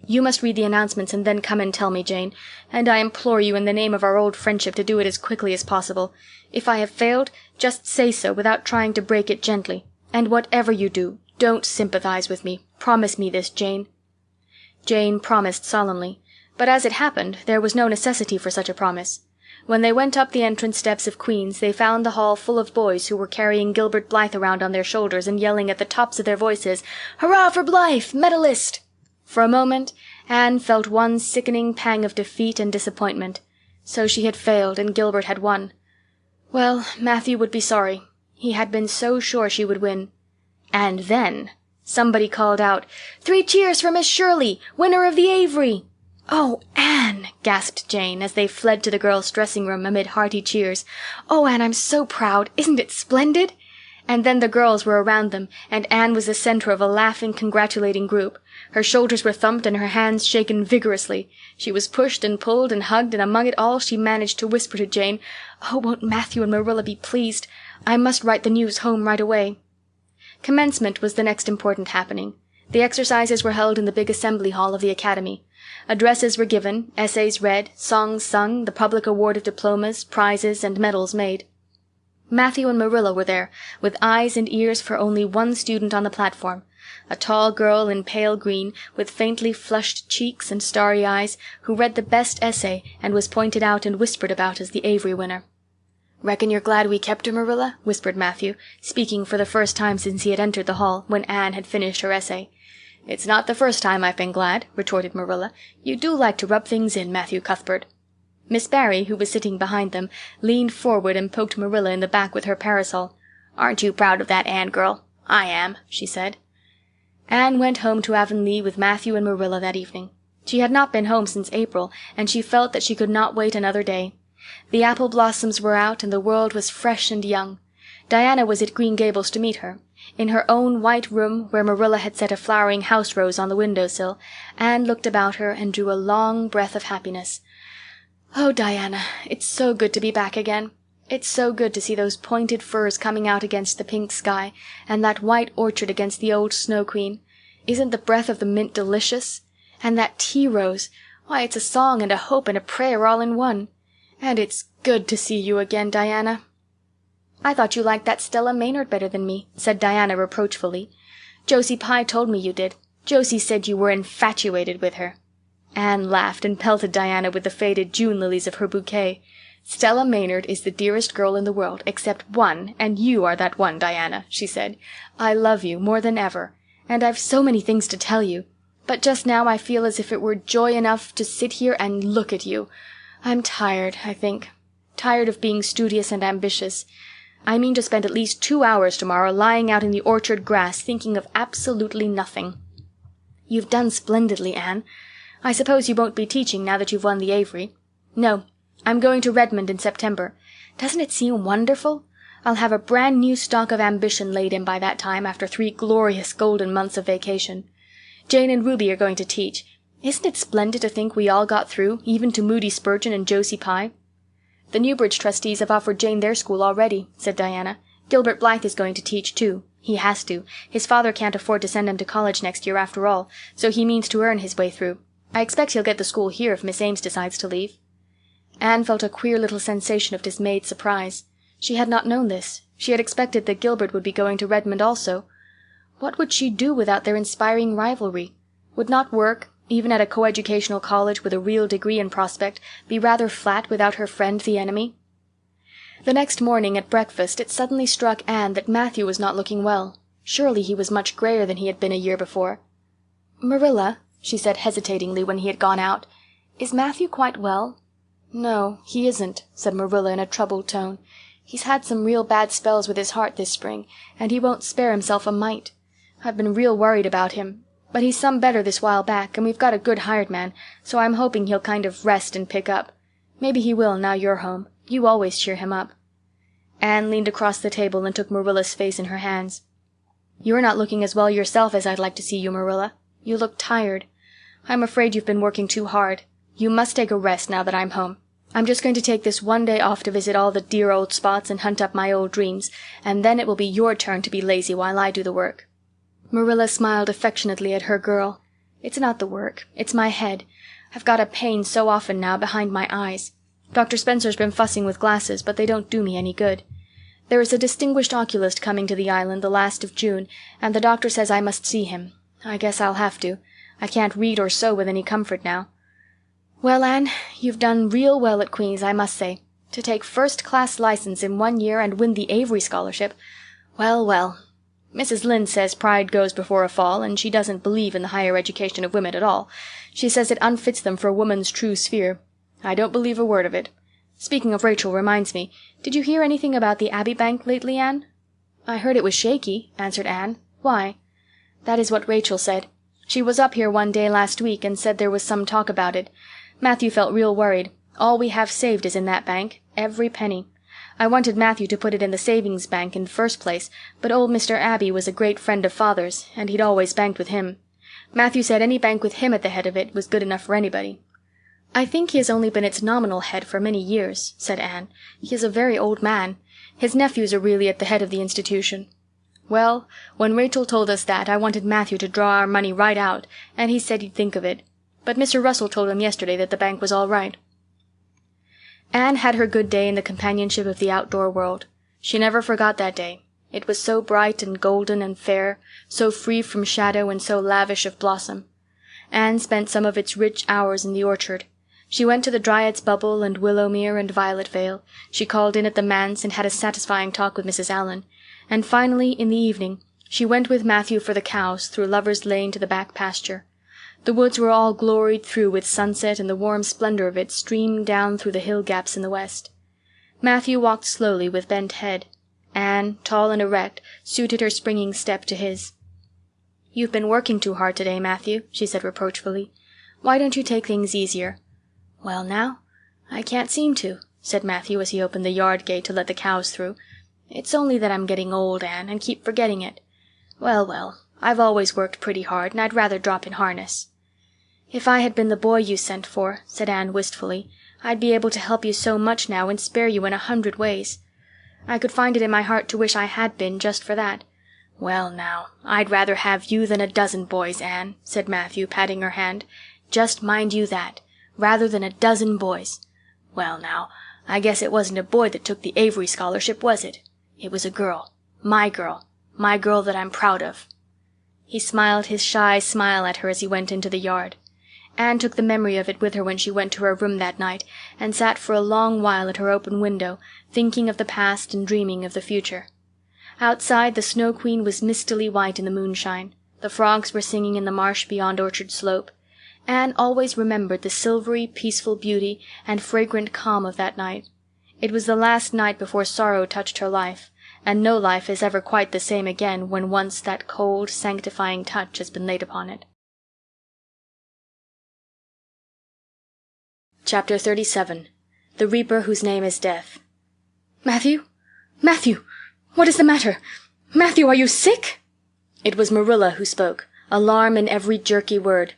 You must read the announcements and then come and tell me, Jane, and I implore you in the name of our old friendship to do it as quickly as possible. If I have failed, just say so without trying to break it gently. And whatever you do, don't sympathize with me. Promise me this, Jane." Jane promised solemnly, but as it happened, there was no necessity for such a promise. When they went up the entrance steps of Queen's, they found the hall full of boys who were carrying Gilbert Blythe around on their shoulders and yelling at the tops of their voices, "Hurrah for Blythe, medalist!" For a moment Anne felt one sickening pang of defeat and disappointment. So she had failed and Gilbert had won. Well, Matthew would be sorry. He had been so sure she would win. And then somebody called out, "3 cheers for Miss Shirley, winner of the Avery!" "Oh, Anne!" gasped Jane, as they fled to the girls' dressing room amid hearty cheers. "Oh, Anne, I'm so proud. Isn't it splendid?" And then the girls were around them, and Anne was the center of a laughing, congratulating group. Her shoulders were thumped and her hands shaken vigorously. She was pushed and pulled and hugged, and among it all she managed to whisper to Jane, "Oh, won't Matthew and Marilla be pleased? I must write the news home right away." Commencement was the next important happening. The exercises were held in the big assembly hall of the academy. Addresses were given, essays read, songs sung, the public award of diplomas, prizes, and medals made. Matthew and Marilla were there, with eyes and ears for only one student on the platform, a tall girl in pale green, with faintly flushed cheeks and starry eyes, who read the best essay and was pointed out and whispered about as the Avery winner. "Reckon you're glad we kept her, Marilla?" whispered Matthew, speaking for the first time since he had entered the hall, when Anne had finished her essay. "It's not the first time I've been glad," retorted Marilla. "You do like to rub things in, Matthew Cuthbert." Miss Barry, who was sitting behind them, leaned forward and poked Marilla in the back with her parasol. "Aren't you proud of that, Anne girl?" "I am," she said. Anne went home to Avonlea with Matthew and Marilla that evening. She had not been home since April, and she felt that she could not wait another day. The apple blossoms were out, and the world was fresh and young. Diana was at Green Gables to meet her. In her own white room, where Marilla had set a flowering house rose on the window-sill, Anne looked about her and drew a long breath of happiness. "Oh, Diana, it's so good to be back again. It's so good to see those pointed firs coming out against the pink sky, and that white orchard against the old Snow Queen. Isn't the breath of the mint delicious? And that tea rose, why, it's a song and a hope and a prayer all in one. And it's good to see you again, Diana." "I thought you liked that Stella Maynard better than me," said Diana reproachfully. "Josie Pye told me you did. Josie said you were infatuated with her." Anne laughed and pelted Diana with the faded June lilies of her bouquet. "Stella Maynard is the dearest girl in the world, except one, and you are that one, Diana," she said. "I love you more than ever, and I've so many things to tell you. But just now I feel as if it were joy enough to sit here and look at you. I'm tired, I think. Tired of being studious and ambitious. I mean to spend at least 2 hours tomorrow lying out in the orchard grass thinking of absolutely nothing." "You've done splendidly, Anne. I suppose you won't be teaching now that you've won the Avery." "No. I'm going to Redmond in September. Doesn't it seem wonderful? I'll have a brand new stock of ambition laid in by that time after 3 glorious golden months of vacation. Jane and Ruby are going to teach. Isn't it splendid to think we all got through, even to Moody Spurgeon and Josie Pye?" "The Newbridge trustees have offered Jane their school already," said Diana. "Gilbert Blythe is going to teach, too. He has to. His father can't afford to send him to college next year after all, so he means to earn his way through. I expect he'll get the school here if Miss Ames decides to leave." Anne felt a queer little sensation of dismayed surprise. She had not known this. She had expected that Gilbert would be going to Redmond also. What would she do without their inspiring rivalry? Would not work, even at a coeducational college with a real degree in prospect, be rather flat without her friend the enemy? The next morning at breakfast it suddenly struck Anne that Matthew was not looking well. Surely he was much grayer than he had been a year before. "Marilla," she said hesitatingly when he had gone out, "is Matthew quite well?" "No, he isn't," said Marilla in a troubled tone. "He's had some real bad spells with his heart this spring, and he won't spare himself a mite. I've been real worried about him. But he's some better this while back, and we've got a good hired man, so I'm hoping he'll kind of rest and pick up. Maybe he will now you're home. You always cheer him up." Anne leaned across the table and took Marilla's face in her hands. "You're not looking as well yourself as I'd like to see you, Marilla. You look tired. I'm afraid you've been working too hard. You must take a rest now that I'm home. I'm just going to take this one day off to visit all the dear old spots and hunt up my old dreams, and then it will be your turn to be lazy while I do the work." Marilla smiled affectionately at her girl. "It's not the work. It's my head. I've got a pain so often now behind my eyes. Dr. Spencer's been fussing with glasses, but they don't do me any good. There is a distinguished oculist coming to the island the last of June, and the doctor says I must see him. I guess I'll have to. I can't read or sew with any comfort now. Well, Anne, you've done real well at Queen's, I must say. To take first-class license in 1 year and win the Avery scholarship. Well, well. Mrs. Lynde says pride goes before a fall, and she doesn't believe in the higher education of women at all. She says it unfits them for a woman's true sphere. I don't believe a word of it. Speaking of Rachel reminds me, did you hear anything about the Abbey Bank lately, Anne?" "I heard it was shaky," answered Anne. "Why?" "That is what Rachel said. She was up here one day last week and said there was some talk about it. Matthew felt real worried. All we have saved is in that bank, every penny. I wanted Matthew to put it in the savings bank in the first place, but old Mr. Abbey was a great friend of father's, and he'd always banked with him. Matthew said any bank with him at the head of it was good enough for anybody." "I think he has only been its nominal head for many years," said Anne. "He is a very old man. His nephews are really at the head of the institution." "Well, when Rachel told us that, I wanted Matthew to draw our money right out, and he said he'd think of it. But Mr. Russell told him yesterday that the bank was all right." Anne had her good day in the companionship of the outdoor world. She never forgot that day. It was so bright and golden and fair, so free from shadow and so lavish of blossom. Anne spent some of its rich hours in the orchard. She went to the Dryad's Bubble and Willowmere and Violet Vale. She called in at the manse and had a satisfying talk with Mrs. Allan. And finally, in the evening, she went with Matthew for the cows through Lover's Lane to the back pasture. The woods were all gloried through with sunset, and the warm splendor of it streamed down through the hill gaps in the west. Matthew walked slowly with bent head. Anne, tall and erect, suited her springing step to his. "You've been working too hard today, Matthew," she said reproachfully. "Why don't you take things easier?" "Well, now, I can't seem to," said Matthew as he opened the yard gate to let the cows through. "It's only that I'm getting old, Anne, and keep forgetting it. Well, well, I've always worked pretty hard, and I'd rather drop in harness." "If I had been the boy you sent for," said Anne wistfully, "I'd be able to help you so much now and spare you in 100 ways. I could find it in my heart to wish I had been, just for that." "Well, now, I'd rather have you than a dozen boys, Anne," said Matthew, patting her hand. "Just mind you that. Rather than a dozen boys. Well, now, I guess it wasn't a boy that took the Avery scholarship, was it? It was a girl. My girl that I'm proud of." He smiled his shy smile at her as he went into the yard. Anne took the memory of it with her when she went to her room that night, and sat for a long while at her open window, thinking of the past and dreaming of the future. Outside, the Snow Queen was mistily white in the moonshine. The frogs were singing in the marsh beyond Orchard Slope. Anne always remembered the silvery, peaceful beauty and fragrant calm of that night. It was the last night before sorrow touched her life, and no life is ever quite the same again when once that cold, sanctifying touch has been laid upon it. Chapter 37. The Reaper Whose Name is Death. "Matthew? Matthew! What is the matter? Matthew, are you sick?" It was Marilla who spoke, alarm in every jerky word.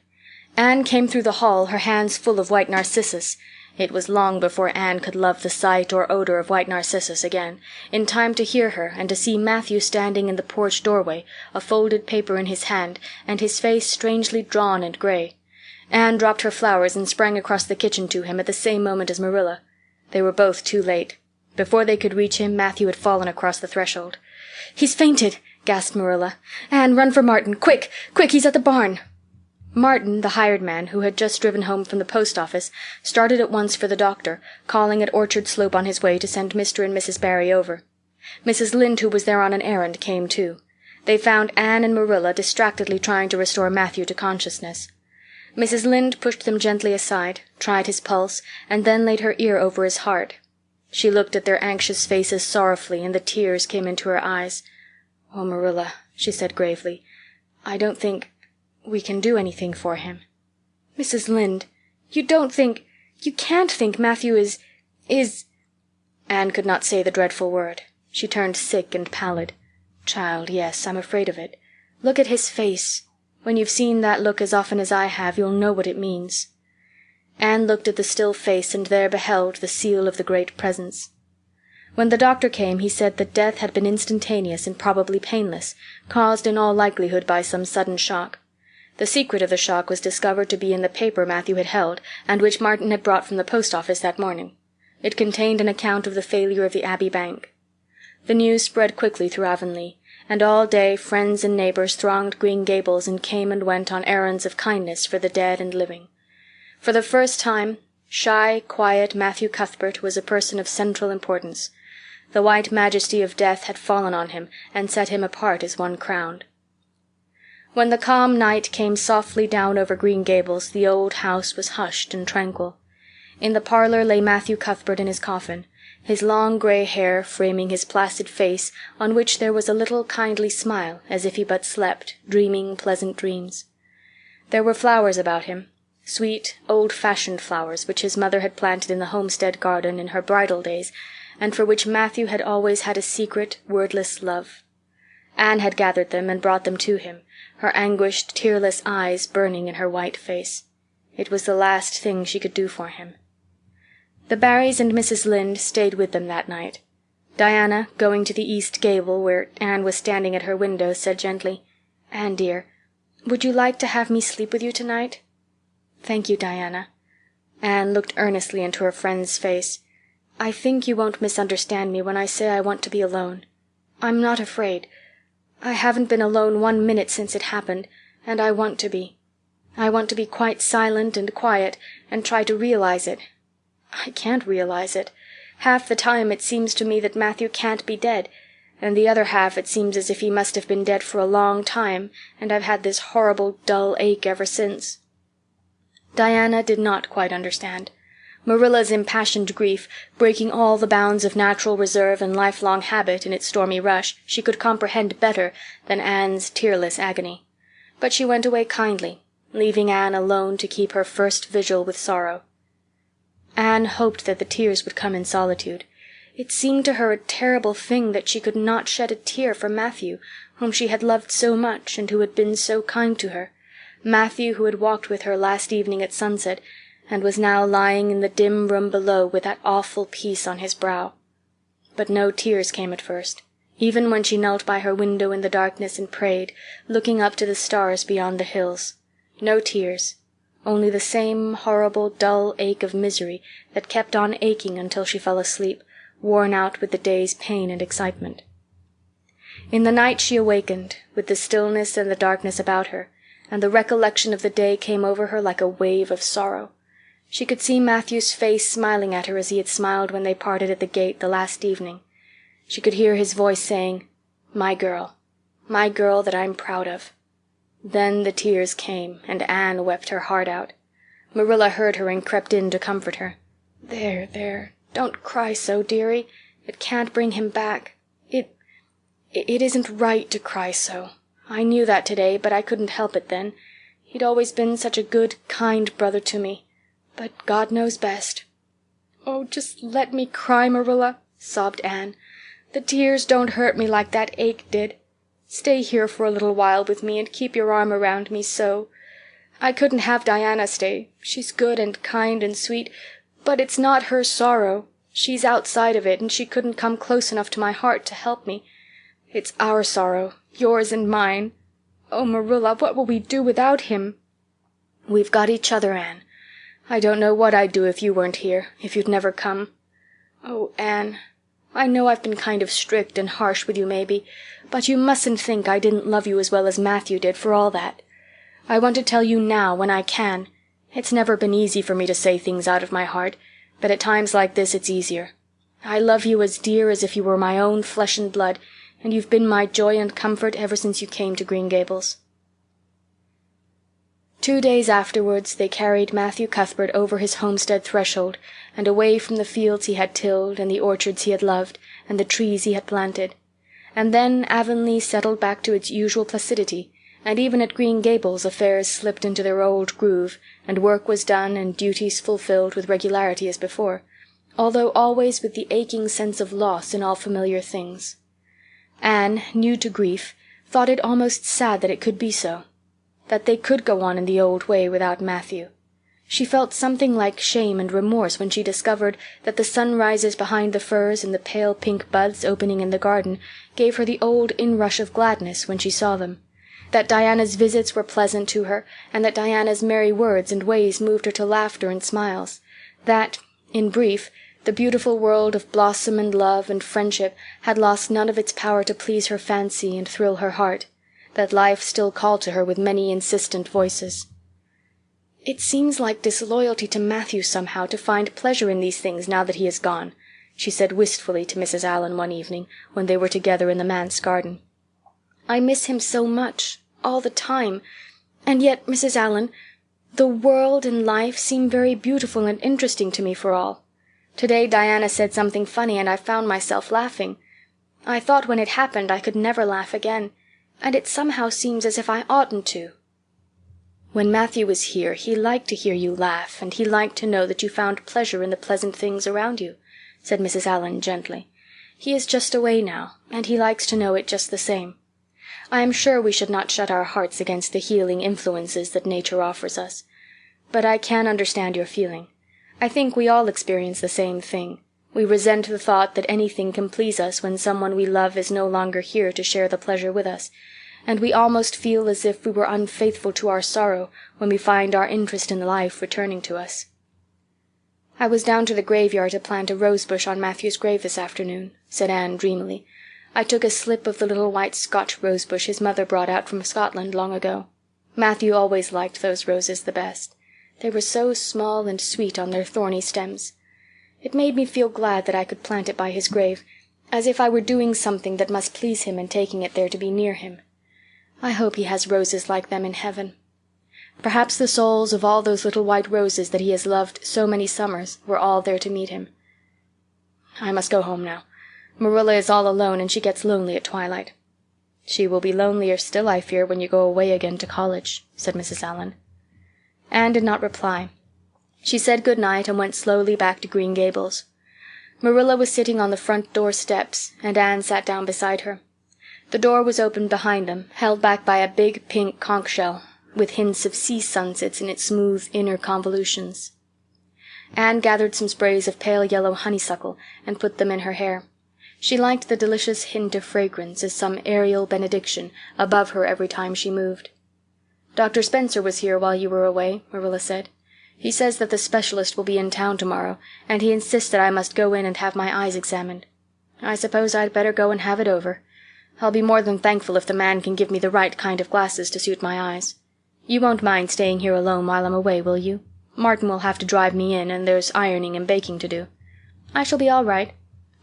Anne came through the hall, her hands full of white narcissus. It was long before Anne could love the sight or odor of white narcissus again, in time to hear her and to see Matthew standing in the porch doorway, a folded paper in his hand, and his face strangely drawn and gray. Anne dropped her flowers and sprang across the kitchen to him at the same moment as Marilla. They were both too late. Before they could reach him, Matthew had fallen across the threshold. "He's fainted," gasped Marilla. "Anne, run for Martin. Quick! Quick! He's at the barn." Martin, the hired man, who had just driven home from the post office, started at once for the doctor, calling at Orchard Slope on his way to send Mr. and Mrs. Barry over. Mrs. Lynde, who was there on an errand, came too. They found Anne and Marilla distractedly trying to restore Matthew to consciousness. Mrs. Lynde pushed them gently aside, tried his pulse, and then laid her ear over his heart. She looked at their anxious faces sorrowfully, and the tears came into her eyes. "Oh, Marilla," she said gravely, "I don't think we can do anything for him." "Mrs. Lynde, you can't think Matthew is Anne could not say the dreadful word. She turned sick and pallid. "Child, yes, I'm afraid of it. Look at his face. When you've seen that look as often as I have, you'll know what it means." Anne looked at the still face and there beheld the seal of the Great Presence. When the doctor came, he said that death had been instantaneous and probably painless, caused in all likelihood by some sudden shock. The secret of the shock was discovered to be in the paper Matthew had held, and which Martin had brought from the post office that morning. It contained an account of the failure of the Abbey Bank. The news spread quickly through Avonlea, and all day friends and neighbors thronged Green Gables and came and went on errands of kindness for the dead and living. For the first time, shy, quiet Matthew Cuthbert was a person of central importance. The white majesty of death had fallen on him and set him apart as one crowned. When the calm night came softly down over Green Gables, the old house was hushed and tranquil. In the parlor lay Matthew Cuthbert in his coffin, his long gray hair framing his placid face, on which there was a little kindly smile, as if he but slept, dreaming pleasant dreams. There were flowers about him, sweet, old-fashioned flowers which his mother had planted in the homestead garden in her bridal days, and for which Matthew had always had a secret, wordless love. Anne had gathered them and brought them to him, her anguished, tearless eyes burning in her white face. It was the last thing she could do for him. The Barrys and Mrs. Lynde stayed with them that night. Diana, going to the east gable where Anne was standing at her window, said gently, "Anne, dear, would you like to have me sleep with you tonight?" "Thank you, Diana." Anne looked earnestly into her friend's face. "I think you won't misunderstand me when I say I want to be alone. I'm not afraid. I haven't been alone 1 minute since it happened, and I want to be. I want to be quite silent and quiet and try to realize it. I can't realize it. Half the time it seems to me that Matthew can't be dead, and the other half it seems as if he must have been dead for a long time, and I've had this horrible dull ache ever since." Diana did not quite understand. Marilla's impassioned grief, breaking all the bounds of natural reserve and lifelong habit in its stormy rush, she could comprehend better than Anne's tearless agony. But she went away kindly, leaving Anne alone to keep her first vigil with sorrow. Anne hoped that the tears would come in solitude. It seemed to her a terrible thing that she could not shed a tear for Matthew, whom she had loved so much and who had been so kind to her. Matthew, who had walked with her last evening at sunset, and was now lying in the dim room below with that awful peace on his brow. But no tears came at first, even when she knelt by her window in the darkness and prayed, looking up to the stars beyond the hills. No tears, only the same horrible dull ache of misery that kept on aching until she fell asleep, worn out with the day's pain and excitement. In the night she awakened, with the stillness and the darkness about her, and the recollection of the day came over her like a wave of sorrow. She could see Matthew's face smiling at her as he had smiled when they parted at the gate the last evening. She could hear his voice saying, my girl that I'm proud of." Then the tears came, and Anne wept her heart out. Marilla heard her and crept in to comfort her. There, don't cry so, dearie. It can't bring him back. It isn't right to cry so. I knew that today, but I couldn't help it then. He'd always been such a good, kind brother to me. But God knows best." "Oh, just let me cry, Marilla," sobbed Anne. "The tears don't hurt me like that ache did. Stay here for a little while with me and keep your arm around me so. I couldn't have Diana stay. She's good and kind and sweet, but it's not her sorrow. She's outside of it, and she couldn't come close enough to my heart to help me. It's our sorrow, yours and mine. Oh, Marilla, what will we do without him?" "We've got each other, Anne. I don't know what I'd do if you weren't here, if you'd never come. Oh, Anne, I know I've been kind of strict and harsh with you maybe, but you mustn't think I didn't love you as well as Matthew did for all that. I want to tell you now when I can. It's never been easy for me to say things out of my heart, but at times like this it's easier. I love you as dear as if you were my own flesh and blood, and you've been my joy and comfort ever since you came to Green Gables." 2 days afterwards they carried Matthew Cuthbert over his homestead threshold, and away from the fields he had tilled, and the orchards he had loved, and the trees he had planted. And then Avonlea settled back to its usual placidity, and even at Green Gables affairs slipped into their old groove, and work was done and duties fulfilled with regularity as before, although always with the aching sense of loss in all familiar things. Anne, new to grief, thought it almost sad that it could be so, that they could go on in the old way without Matthew. She felt something like shame and remorse when she discovered that the sunrises behind the firs and the pale pink buds opening in the garden gave her the old inrush of gladness when she saw them, that Diana's visits were pleasant to her, and that Diana's merry words and ways moved her to laughter and smiles, that, in brief, the beautiful world of blossom and love and friendship had lost none of its power to please her fancy and thrill her heart, that life still called to her with many insistent voices. "It seems like disloyalty to Matthew somehow to find pleasure in these things now that he is gone," she said wistfully to Mrs. Allan one evening when they were together in the manse garden. "I miss him so much, all the time. And yet, Mrs. Allan, the world and life seem very beautiful and interesting to me for all. Today Diana said something funny and I found myself laughing. I thought when it happened I could never laugh again, and it somehow seems as if I oughtn't to." "When Matthew was here he liked to hear you laugh, and he liked to know that you found pleasure in the pleasant things around you," said Mrs. Allan gently. "He is just away now, and he likes to know it just the same. I am sure we should not shut our hearts against the healing influences that nature offers us. But I can understand your feeling. I think we all experience the same thing. We resent the thought that anything can please us when someone we love is no longer here to share the pleasure with us, and we almost feel as if we were unfaithful to our sorrow when we find our interest in life returning to us." "I was down to the graveyard to plant a rosebush on Matthew's grave this afternoon," said Anne dreamily. "I took a slip of the little white Scotch rosebush his mother brought out from Scotland long ago. Matthew always liked those roses the best. They were so small and sweet on their thorny stems. It made me feel glad that I could plant it by his grave, as if I were doing something that must please him in taking it there to be near him. I hope he has roses like them in heaven. Perhaps the souls of all those little white roses that he has loved so many summers were all there to meet him. I must go home now. Marilla is all alone and she gets lonely at twilight." "She will be lonelier still, I fear, when you go away again to college," said Mrs. Allan. Anne did not reply. She said good night and went slowly back to Green Gables. Marilla was sitting on the front door steps, and Anne sat down beside her. The door was open behind them, held back by a big pink conch shell, with hints of sea sunsets in its smooth inner convolutions. Anne gathered some sprays of pale yellow honeysuckle and put them in her hair. She liked the delicious hint of fragrance as some aerial benediction above her every time she moved. "Dr. Spencer was here while you were away," Marilla said. "He says that the specialist will be in town tomorrow, and he insists that I must go in and have my eyes examined. I suppose I'd better go and have it over. I'll be more than thankful if the man can give me the right kind of glasses to suit my eyes. You won't mind staying here alone while I'm away, will you? Martin will have to drive me in, and there's ironing and baking to do." "I shall be all right.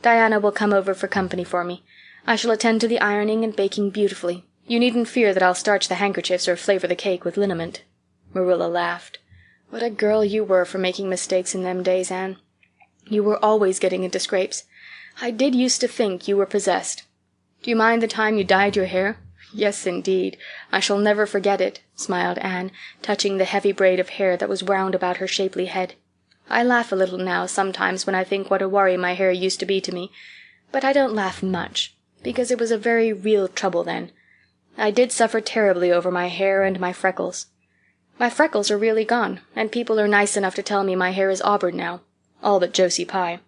Diana will come over for company for me. I shall attend to the ironing and baking beautifully. You needn't fear that I'll starch the handkerchiefs or flavor the cake with liniment." Marilla laughed. "What a girl you were for making mistakes in them days, Anne. You were always getting into scrapes. I did used to think you were possessed. Do you mind the time you dyed your hair?" "Yes, indeed. I shall never forget it," smiled Anne, touching the heavy braid of hair that was wound about her shapely head. "I laugh a little now sometimes when I think what a worry my hair used to be to me, but I don't laugh much, because it was a very real trouble then. I did suffer terribly over my hair and my freckles. My freckles are really gone, and people are nice enough to tell me my hair is auburn now. All but Josie Pye.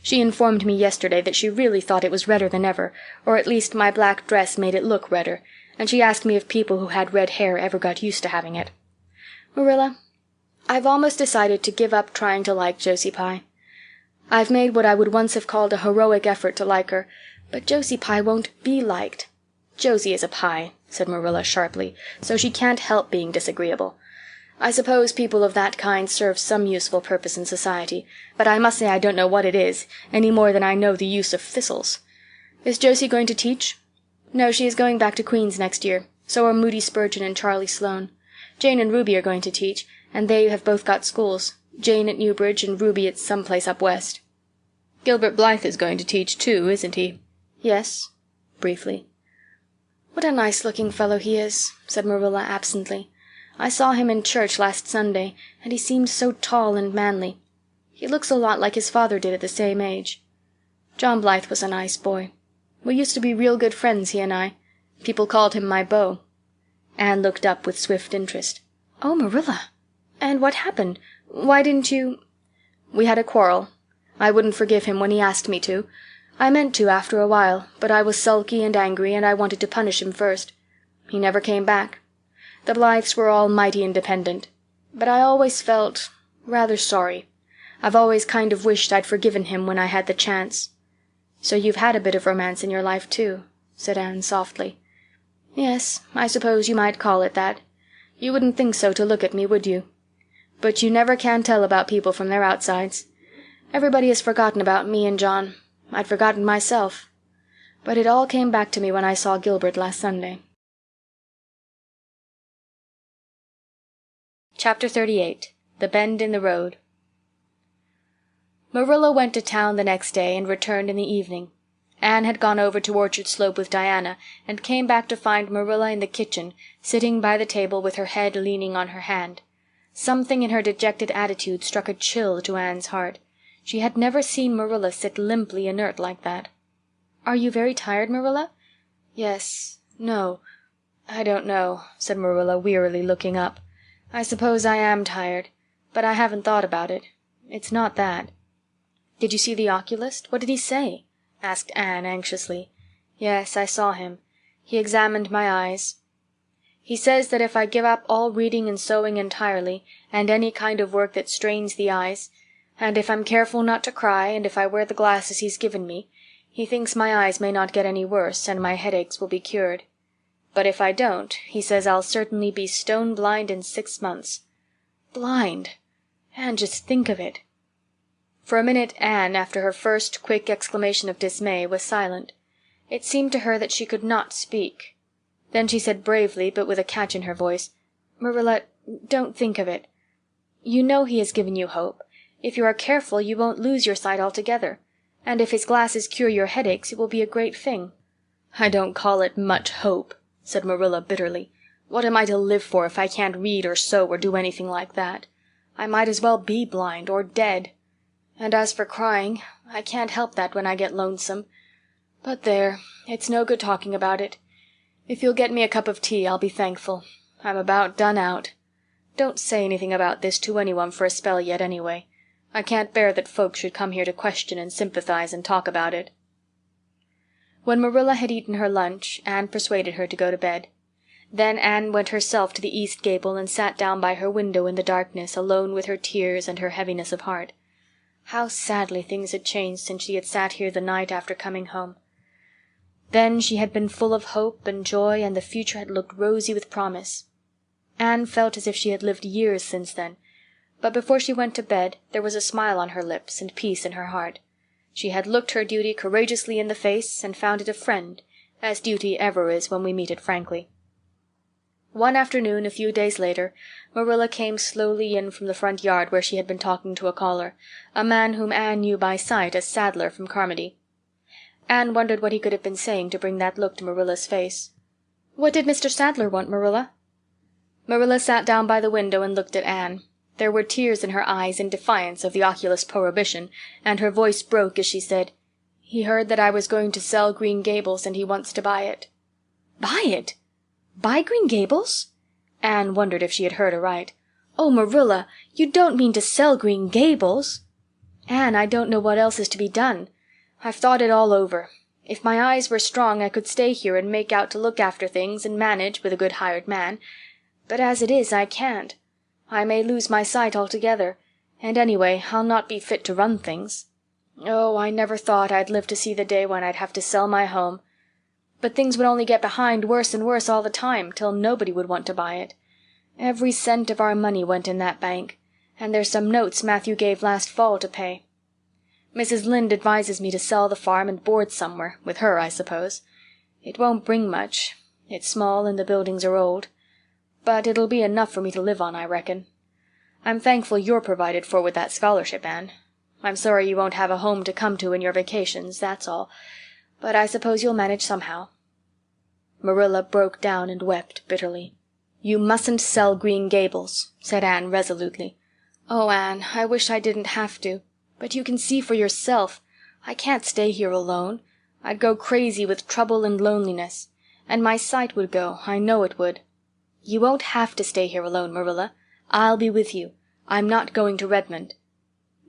She informed me yesterday that she really thought it was redder than ever, or at least my black dress made it look redder, and she asked me if people who had red hair ever got used to having it. Marilla, I've almost decided to give up trying to like Josie Pye. I've made what I would once have called a heroic effort to like her, but Josie Pye won't be liked." "Josie is a Pye," said Marilla sharply, "so she can't help being disagreeable. I suppose people of that kind serve some useful purpose in society, but I must say I don't know what it is, any more than I know the use of thistles. Is Josie going to teach?" "No, she is going back to Queen's next year. So are Moody Spurgeon and Charlie Sloane. Jane and Ruby are going to teach, and they have both got schools, Jane at Newbridge and Ruby at some place up west." "Gilbert Blythe is going to teach, too, isn't he?" "Yes," briefly. "What a nice-looking fellow he is," said Marilla absently. "I saw him in church last Sunday, and he seemed so tall and manly. He looks a lot like his father did at the same age. John Blythe was a nice boy. We used to be real good friends, he and I. People called him my beau." Anne looked up with swift interest. "Oh, Marilla! And what happened? Why didn't you—" "We had a quarrel. I wouldn't forgive him when he asked me to. I meant to after a while, but I was sulky and angry, and I wanted to punish him first. He never came back. The Blythes were all mighty independent. But I always felt rather sorry. I've always kind of wished I'd forgiven him when I had the chance." "So you've had a bit of romance in your life, too," said Anne softly. "Yes, I suppose you might call it that. You wouldn't think so to look at me, would you? But you never can tell about people from their outsides. Everybody has forgotten about me and John. I'd forgotten myself. But it all came back to me when I saw Gilbert last Sunday." Chapter 38. The Bend in the Road. Marilla went to town the next day and returned in the evening. Anne had gone over to Orchard Slope with Diana and came back to find Marilla in the kitchen, sitting by the table with her head leaning on her hand. Something in her dejected attitude struck a chill to Anne's heart. She had never seen Marilla sit limply inert like that. "Are you very tired, Marilla?" "Yes. No. I don't know," said Marilla wearily, looking up. "I suppose I am tired, but I haven't thought about it. It's not that." "Did you see the oculist? What did he say?" asked Anne anxiously. "Yes, I saw him. He examined my eyes. He says that if I give up all reading and sewing entirely, and any kind of work that strains the eyes, and if I'm careful not to cry, and if I wear the glasses he's given me, he thinks my eyes may not get any worse and my headaches will be cured. But if I don't, he says I'll certainly be stone blind in 6 months. Blind! Anne, just think of it." For a minute Anne, after her first quick exclamation of dismay, was silent. It seemed to her that she could not speak. Then she said bravely, but with a catch in her voice, "Marilla, don't think of it. You know he has given you hope. If you are careful you won't lose your sight altogether. And if his glasses cure your headaches it will be a great thing." "I don't call it much hope," said Marilla bitterly. "What am I to live for if I can't read or sew or do anything like that? I might as well be blind or dead. And as for crying, I can't help that when I get lonesome. But there, it's no good talking about it. If you'll get me a cup of tea, I'll be thankful. I'm about done out. Don't say anything about this to anyone for a spell yet, anyway. I can't bear that folks should come here to question and sympathize and talk about it." When Marilla had eaten her lunch, Anne persuaded her to go to bed. Then Anne went herself to the east gable and sat down by her window in the darkness, alone with her tears and her heaviness of heart. How sadly things had changed since she had sat here the night after coming home. Then she had been full of hope and joy, and the future had looked rosy with promise. Anne felt as if she had lived years since then, but before she went to bed there was a smile on her lips and peace in her heart. She had looked her duty courageously in the face and found it a friend, as duty ever is when we meet it frankly. One afternoon, a few days later, Marilla came slowly in from the front yard where she had been talking to a caller, a man whom Anne knew by sight as Sadler from Carmody. Anne wondered what he could have been saying to bring that look to Marilla's face. "What did Mr. Sadler want, Marilla?" Marilla sat down by the window and looked at Anne. There were tears in her eyes in defiance of the Oculist prohibition, and her voice broke as she said, "He heard that I was going to sell Green Gables, and he wants to buy it." "Buy it? Buy Green Gables?" Anne wondered if she had heard aright. "Oh, Marilla, you don't mean to sell Green Gables?" "Anne, I don't know what else is to be done. I've thought it all over. If my eyes were strong I could stay here and make out to look after things and manage with a good hired man. But as it is, I can't. I may lose my sight altogether, and anyway, I'll not be fit to run things. Oh, I never thought I'd live to see the day when I'd have to sell my home. But things would only get behind worse and worse all the time, till nobody would want to buy it. Every cent of our money went in that bank, and there's some notes Matthew gave last fall to pay. Mrs. Lynde advises me to sell the farm and board somewhere, with her, I suppose. It won't bring much. It's small and the buildings are old. But it'll be enough for me to live on, I reckon. I'm thankful you're provided for with that scholarship, Anne. I'm sorry you won't have a home to come to in your vacations, that's all. But I suppose you'll manage somehow." Marilla broke down and wept bitterly. "You mustn't sell Green Gables," said Anne resolutely. "Oh, Anne, I wish I didn't have to. But you can see for yourself. I can't stay here alone. I'd go crazy with trouble and loneliness. And my sight would go, I know it would. You won't have to stay here alone, Marilla. I'll be with you. I'm not going to Redmond."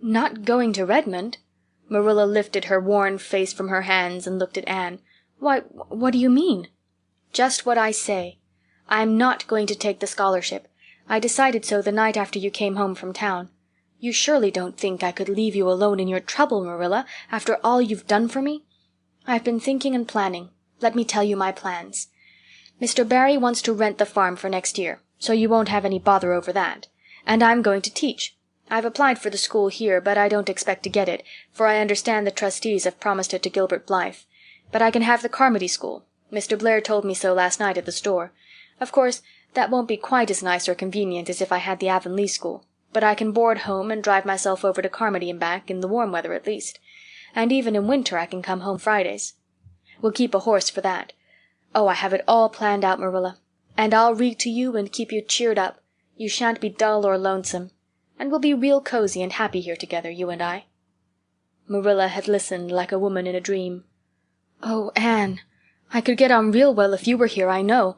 "Not going to Redmond?" Marilla lifted her worn face from her hands and looked at Anne. "Why, what do you mean?" "Just what I say. I'm not going to take the scholarship. I decided so the night after you came home from town. You surely don't think I could leave you alone in your trouble, Marilla, after all you've done for me? I've been thinking and planning. Let me tell you my plans. Mr. Barry wants to rent the farm for next year, so you won't have any bother over that. And I'm going to teach. I've applied for the school here, but I don't expect to get it, for I understand the trustees have promised it to Gilbert Blythe. But I can have the Carmody school. Mr. Blair told me so last night at the store. Of course, that won't be quite as nice or convenient as if I had the Avonlea school, but I can board home and drive myself over to Carmody and back, in the warm weather at least. And even in winter I can come home Fridays. We'll keep a horse for that. Oh, I have it all planned out, Marilla. And I'll read to you and keep you cheered up. You shan't be dull or lonesome. And we'll be real cozy and happy here together, you and I." Marilla had listened like a woman in a dream. "Oh, Anne, I could get on real well if you were here, I know.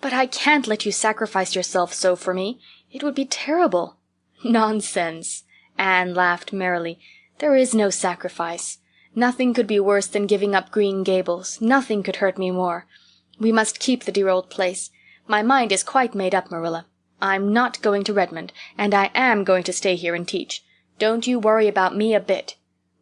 But I can't let you sacrifice yourself so for me. It would be terrible." "Nonsense." Anne laughed merrily. "There is no sacrifice. Nothing could be worse than giving up Green Gables. Nothing could hurt me more. We must keep the dear old place. My mind is quite made up, Marilla. I'm not going to Redmond, and I am going to stay here and teach. Don't you worry about me a bit."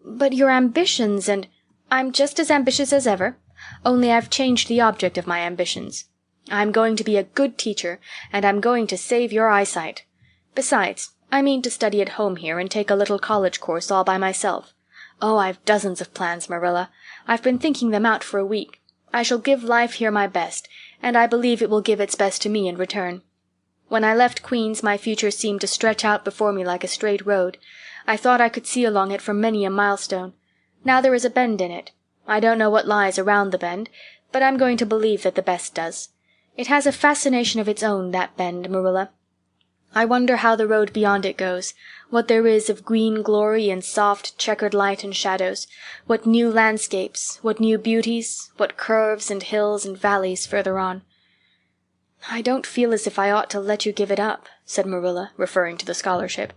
"But your ambitions and—" "I'm just as ambitious as ever, only I've changed the object of my ambitions. I'm going to be a good teacher, and I'm going to save your eyesight. Besides, I mean to study at home here and take a little college course all by myself. Oh, I've dozens of plans, Marilla. I've been thinking them out for a week. I shall give life here my best, and I believe it will give its best to me in return. When I left Queen's my future seemed to stretch out before me like a straight road. I thought I could see along it from many a milestone. Now there is a bend in it. I don't know what lies around the bend, but I'm going to believe that the best does. It has a fascination of its own, that bend, Marilla. I wonder how the road beyond it goes, what there is of green glory and soft checkered light and shadows, what new landscapes, what new beauties, what curves and hills and valleys further on. "I don't feel as if I ought to let you give it up," said Marilla, referring to the scholarship.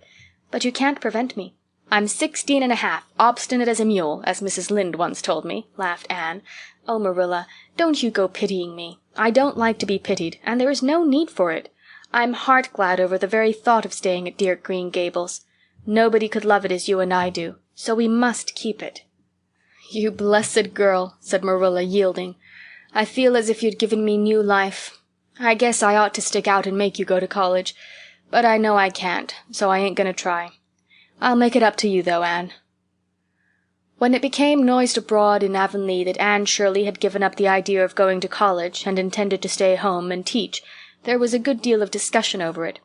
"But you can't prevent me." "I'm 16 and a half, obstinate as a mule, as Mrs. Lynde once told me," laughed Anne. "Oh, Marilla, don't you go pitying me. I don't like to be pitied, and there is no need for it. I'm heart glad over the very thought of staying at dear Green Gables. Nobody could love it as you and I do, so we must keep it." "You blessed girl," said Marilla, yielding. "I feel as if you'd given me new life. I guess I ought to stick out and make you go to college, but I know I can't, so I ain't gonna try. I'll make it up to you, though, Anne." When it became noised abroad in Avonlea that Anne Shirley had given up the idea of going to college and intended to stay home and teach, there was a good deal of discussion over it.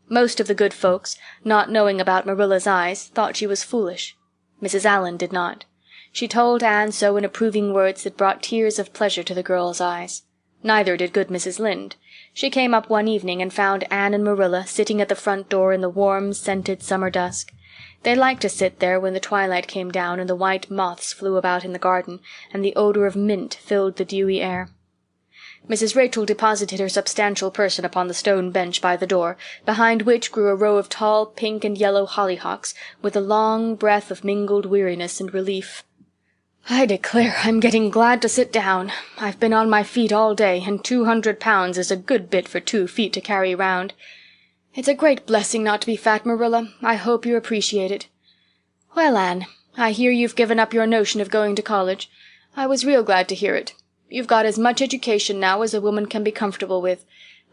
Most of the good folks, not knowing about Marilla's eyes, thought she was foolish. Mrs. Allan did not. She told Anne so in approving words that brought tears of pleasure to the girl's eyes. Neither did good Mrs. Lynde. She came up one evening and found Anne and Marilla sitting at the front door in the warm, scented summer dusk. They liked to sit there when the twilight came down and the white moths flew about in the garden and the odor of mint filled the dewy air. Mrs. Rachel deposited her substantial person upon the stone bench by the door, behind which grew a row of tall pink and yellow hollyhocks, with a long breath of mingled weariness and relief. "I declare I'm getting glad to sit down. I've been on my feet all day, and 200 pounds is a good bit for 2 feet to carry round. It's a great blessing not to be fat, Marilla. I hope you appreciate it. Well, Anne, I hear you've given up your notion of going to college. I was real glad to hear it. You've got as much education now as a woman can be comfortable with.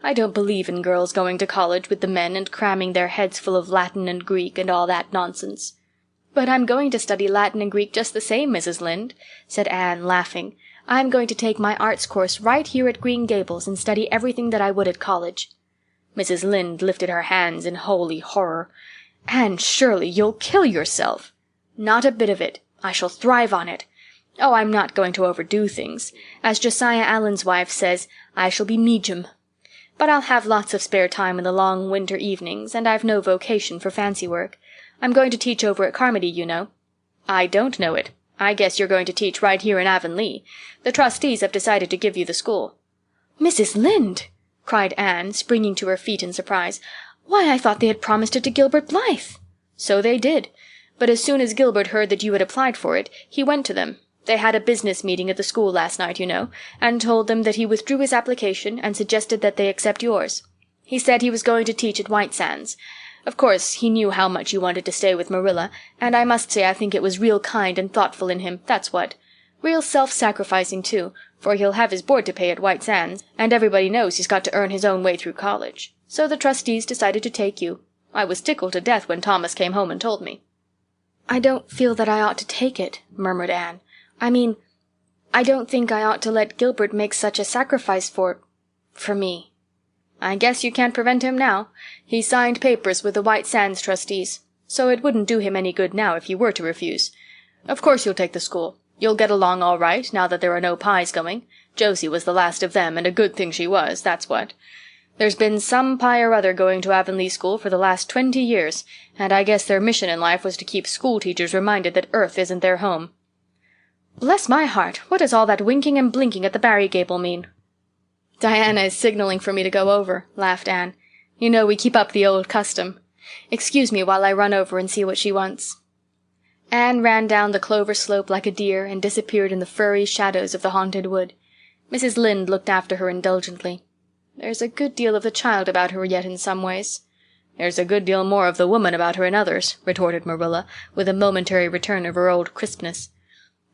I don't believe in girls going to college with the men and cramming their heads full of Latin and Greek and all that nonsense." "But I'm going to study Latin and Greek just the same, Mrs. Lynde," said Anne, laughing. "I'm going to take my arts course right here at Green Gables and study everything that I would at college." Mrs. Lynde lifted her hands in holy horror. "Anne Shirley, you'll kill yourself." "Not a bit of it. I shall thrive on it. Oh, I'm not going to overdo things. As Josiah Allen's wife says, I shall be medium. But I'll have lots of spare time in the long winter evenings, and I've no vocation for fancy work. I'm going to teach over at Carmody, you know." "I don't know it. I guess you're going to teach right here in Avonlea. The trustees have decided to give you the school." "Mrs. Lynde!" cried Anne, springing to her feet in surprise. "Why, I thought they had promised it to Gilbert Blythe." "So they did. But as soon as Gilbert heard that you had applied for it, he went to them. They had a business meeting at the school last night, you know, and told them that he withdrew his application and suggested that they accept yours. He said he was going to teach at White Sands. Of course, he knew how much you wanted to stay with Marilla, and I must say I think it was real kind and thoughtful in him, that's what. Real self-sacrificing, too, for he'll have his board to pay at White Sands, and everybody knows he's got to earn his own way through college. So the trustees decided to take you. I was tickled to death when Thomas came home and told me." "I don't feel that I ought to take it," murmured Anne. I don't think I ought to let Gilbert make such a sacrifice for me." "I guess you can't prevent him now. He signed papers with the White Sands trustees. So it wouldn't do him any good now if you were to refuse. Of course you'll take the school. You'll get along all right, now that there are no Pyes going. Josie was the last of them, and a good thing she was, that's what. There's been some Pye or other going to Avonlea school for the last 20 years, and I guess their mission in life was to keep school teachers reminded that Earth isn't their home." "Bless my heart, what does all that winking and blinking at the Barry gable mean?" "Diana is signaling for me to go over," laughed Anne. "You know we keep up the old custom. Excuse me while I run over and see what she wants." Anne ran down the clover slope like a deer and disappeared in the furry shadows of the haunted wood. Mrs. Lynde looked after her indulgently. "There's a good deal of the child about her yet in some ways." "There's a good deal more of the woman about her in others," retorted Marilla, with a momentary return of her old crispness.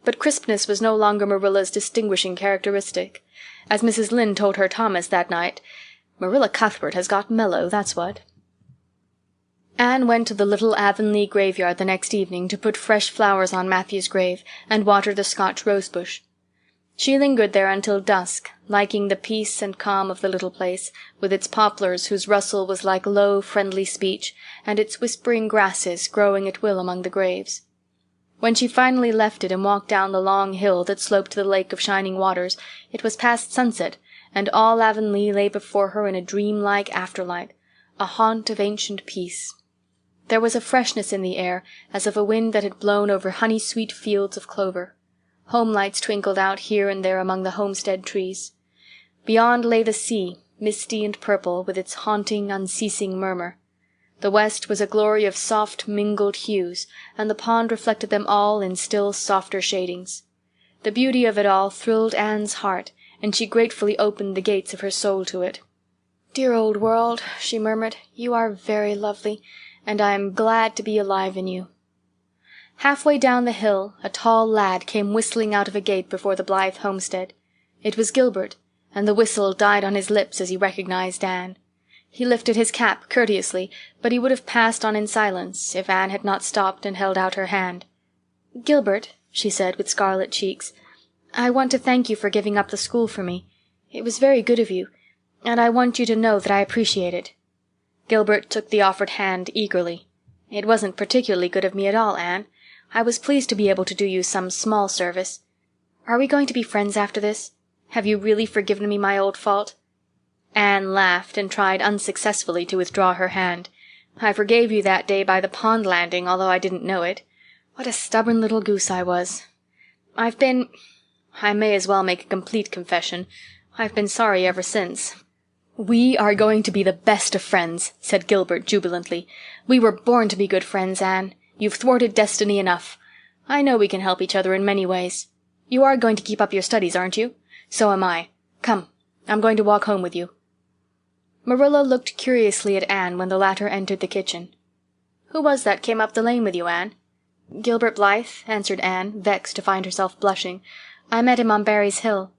But crispness was no longer Marilla's distinguishing characteristic. As Mrs. Lynde told her Thomas that night, "Marilla Cuthbert has got mellow, that's what." Anne went to the little Avonlea graveyard the next evening to put fresh flowers on Matthew's grave and water the Scotch rosebush. She lingered there until dusk, liking the peace and calm of the little place, with its poplars whose rustle was like low, friendly speech, and its whispering grasses growing at will among the graves. When she finally left it and walked down the long hill that sloped to the Lake of Shining Waters, it was past sunset, and all Avonlea lay before her in a dream-like afterlight, a haunt of ancient peace. There was a freshness in the air, as of a wind that had blown over honey-sweet fields of clover. Home-lights twinkled out here and there among the homestead trees. Beyond lay the sea, misty and purple, with its haunting, unceasing murmur. The west was a glory of soft, mingled hues, and the pond reflected them all in still softer shadings. The beauty of it all thrilled Anne's heart, and she gratefully opened the gates of her soul to it. "Dear old world," she murmured, "you are very lovely, and I am glad to be alive in you." Halfway down the hill a tall lad came whistling out of a gate before the Blythe homestead. It was Gilbert, and the whistle died on his lips as he recognized Anne. He lifted his cap courteously, but he would have passed on in silence if Anne had not stopped and held out her hand. "Gilbert," she said with scarlet cheeks, "I want to thank you for giving up the school for me. It was very good of you, and I want you to know that I appreciate it." Gilbert took the offered hand eagerly. "It wasn't particularly good of me at all, Anne. I was pleased to be able to do you some small service. Are we going to be friends after this? Have you really forgiven me my old fault?" Anne laughed and tried unsuccessfully to withdraw her hand. "I forgave you that day by the pond landing, although I didn't know it. What a stubborn little goose I was. I may as well make a complete confession. I've been sorry ever since." "We are going to be the best of friends," said Gilbert jubilantly. "We were born to be good friends, Anne. You've thwarted destiny enough. I know we can help each other in many ways. You are going to keep up your studies, aren't you? So am I. Come, I'm going to walk home with you." Marilla looked curiously at Anne when the latter entered the kitchen. "Who was that came up the lane with you, Anne?" "Gilbert Blythe," answered Anne, vexed to find herself blushing. "I met him on Barry's Hill."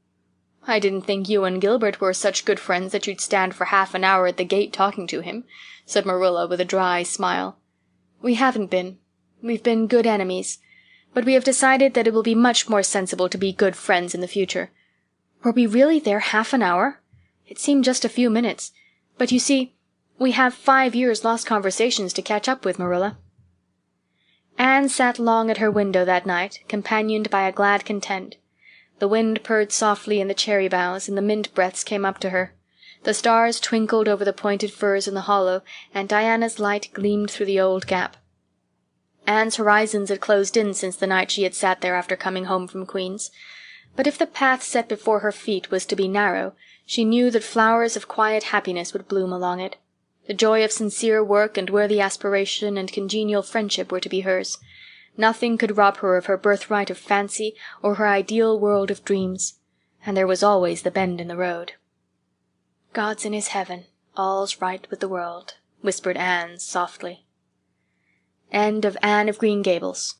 "I didn't think you and Gilbert were such good friends that you'd stand for half an hour at the gate talking to him," said Marilla with a dry smile. "We haven't been. We've been good enemies. But we have decided that it will be much more sensible to be good friends in the future." "Were we really there half an hour? It seemed just a few minutes. But you see, we have 5 years' lost conversations to catch up with, Marilla." Anne sat long at her window that night, companioned by a glad content. The wind purred softly in the cherry boughs, and the mint breaths came up to her. The stars twinkled over the pointed firs in the hollow, and Diana's light gleamed through the old gap. Anne's horizons had closed in since the night she had sat there after coming home from Queen's. But if the path set before her feet was to be narrow, she knew that flowers of quiet happiness would bloom along it. The joy of sincere work and worthy aspiration and congenial friendship were to be hers. Nothing could rob her of her birthright of fancy or her ideal world of dreams. And there was always the bend in the road. "God's in his heaven, all's right with the world," whispered Anne softly. End of Anne of Green Gables,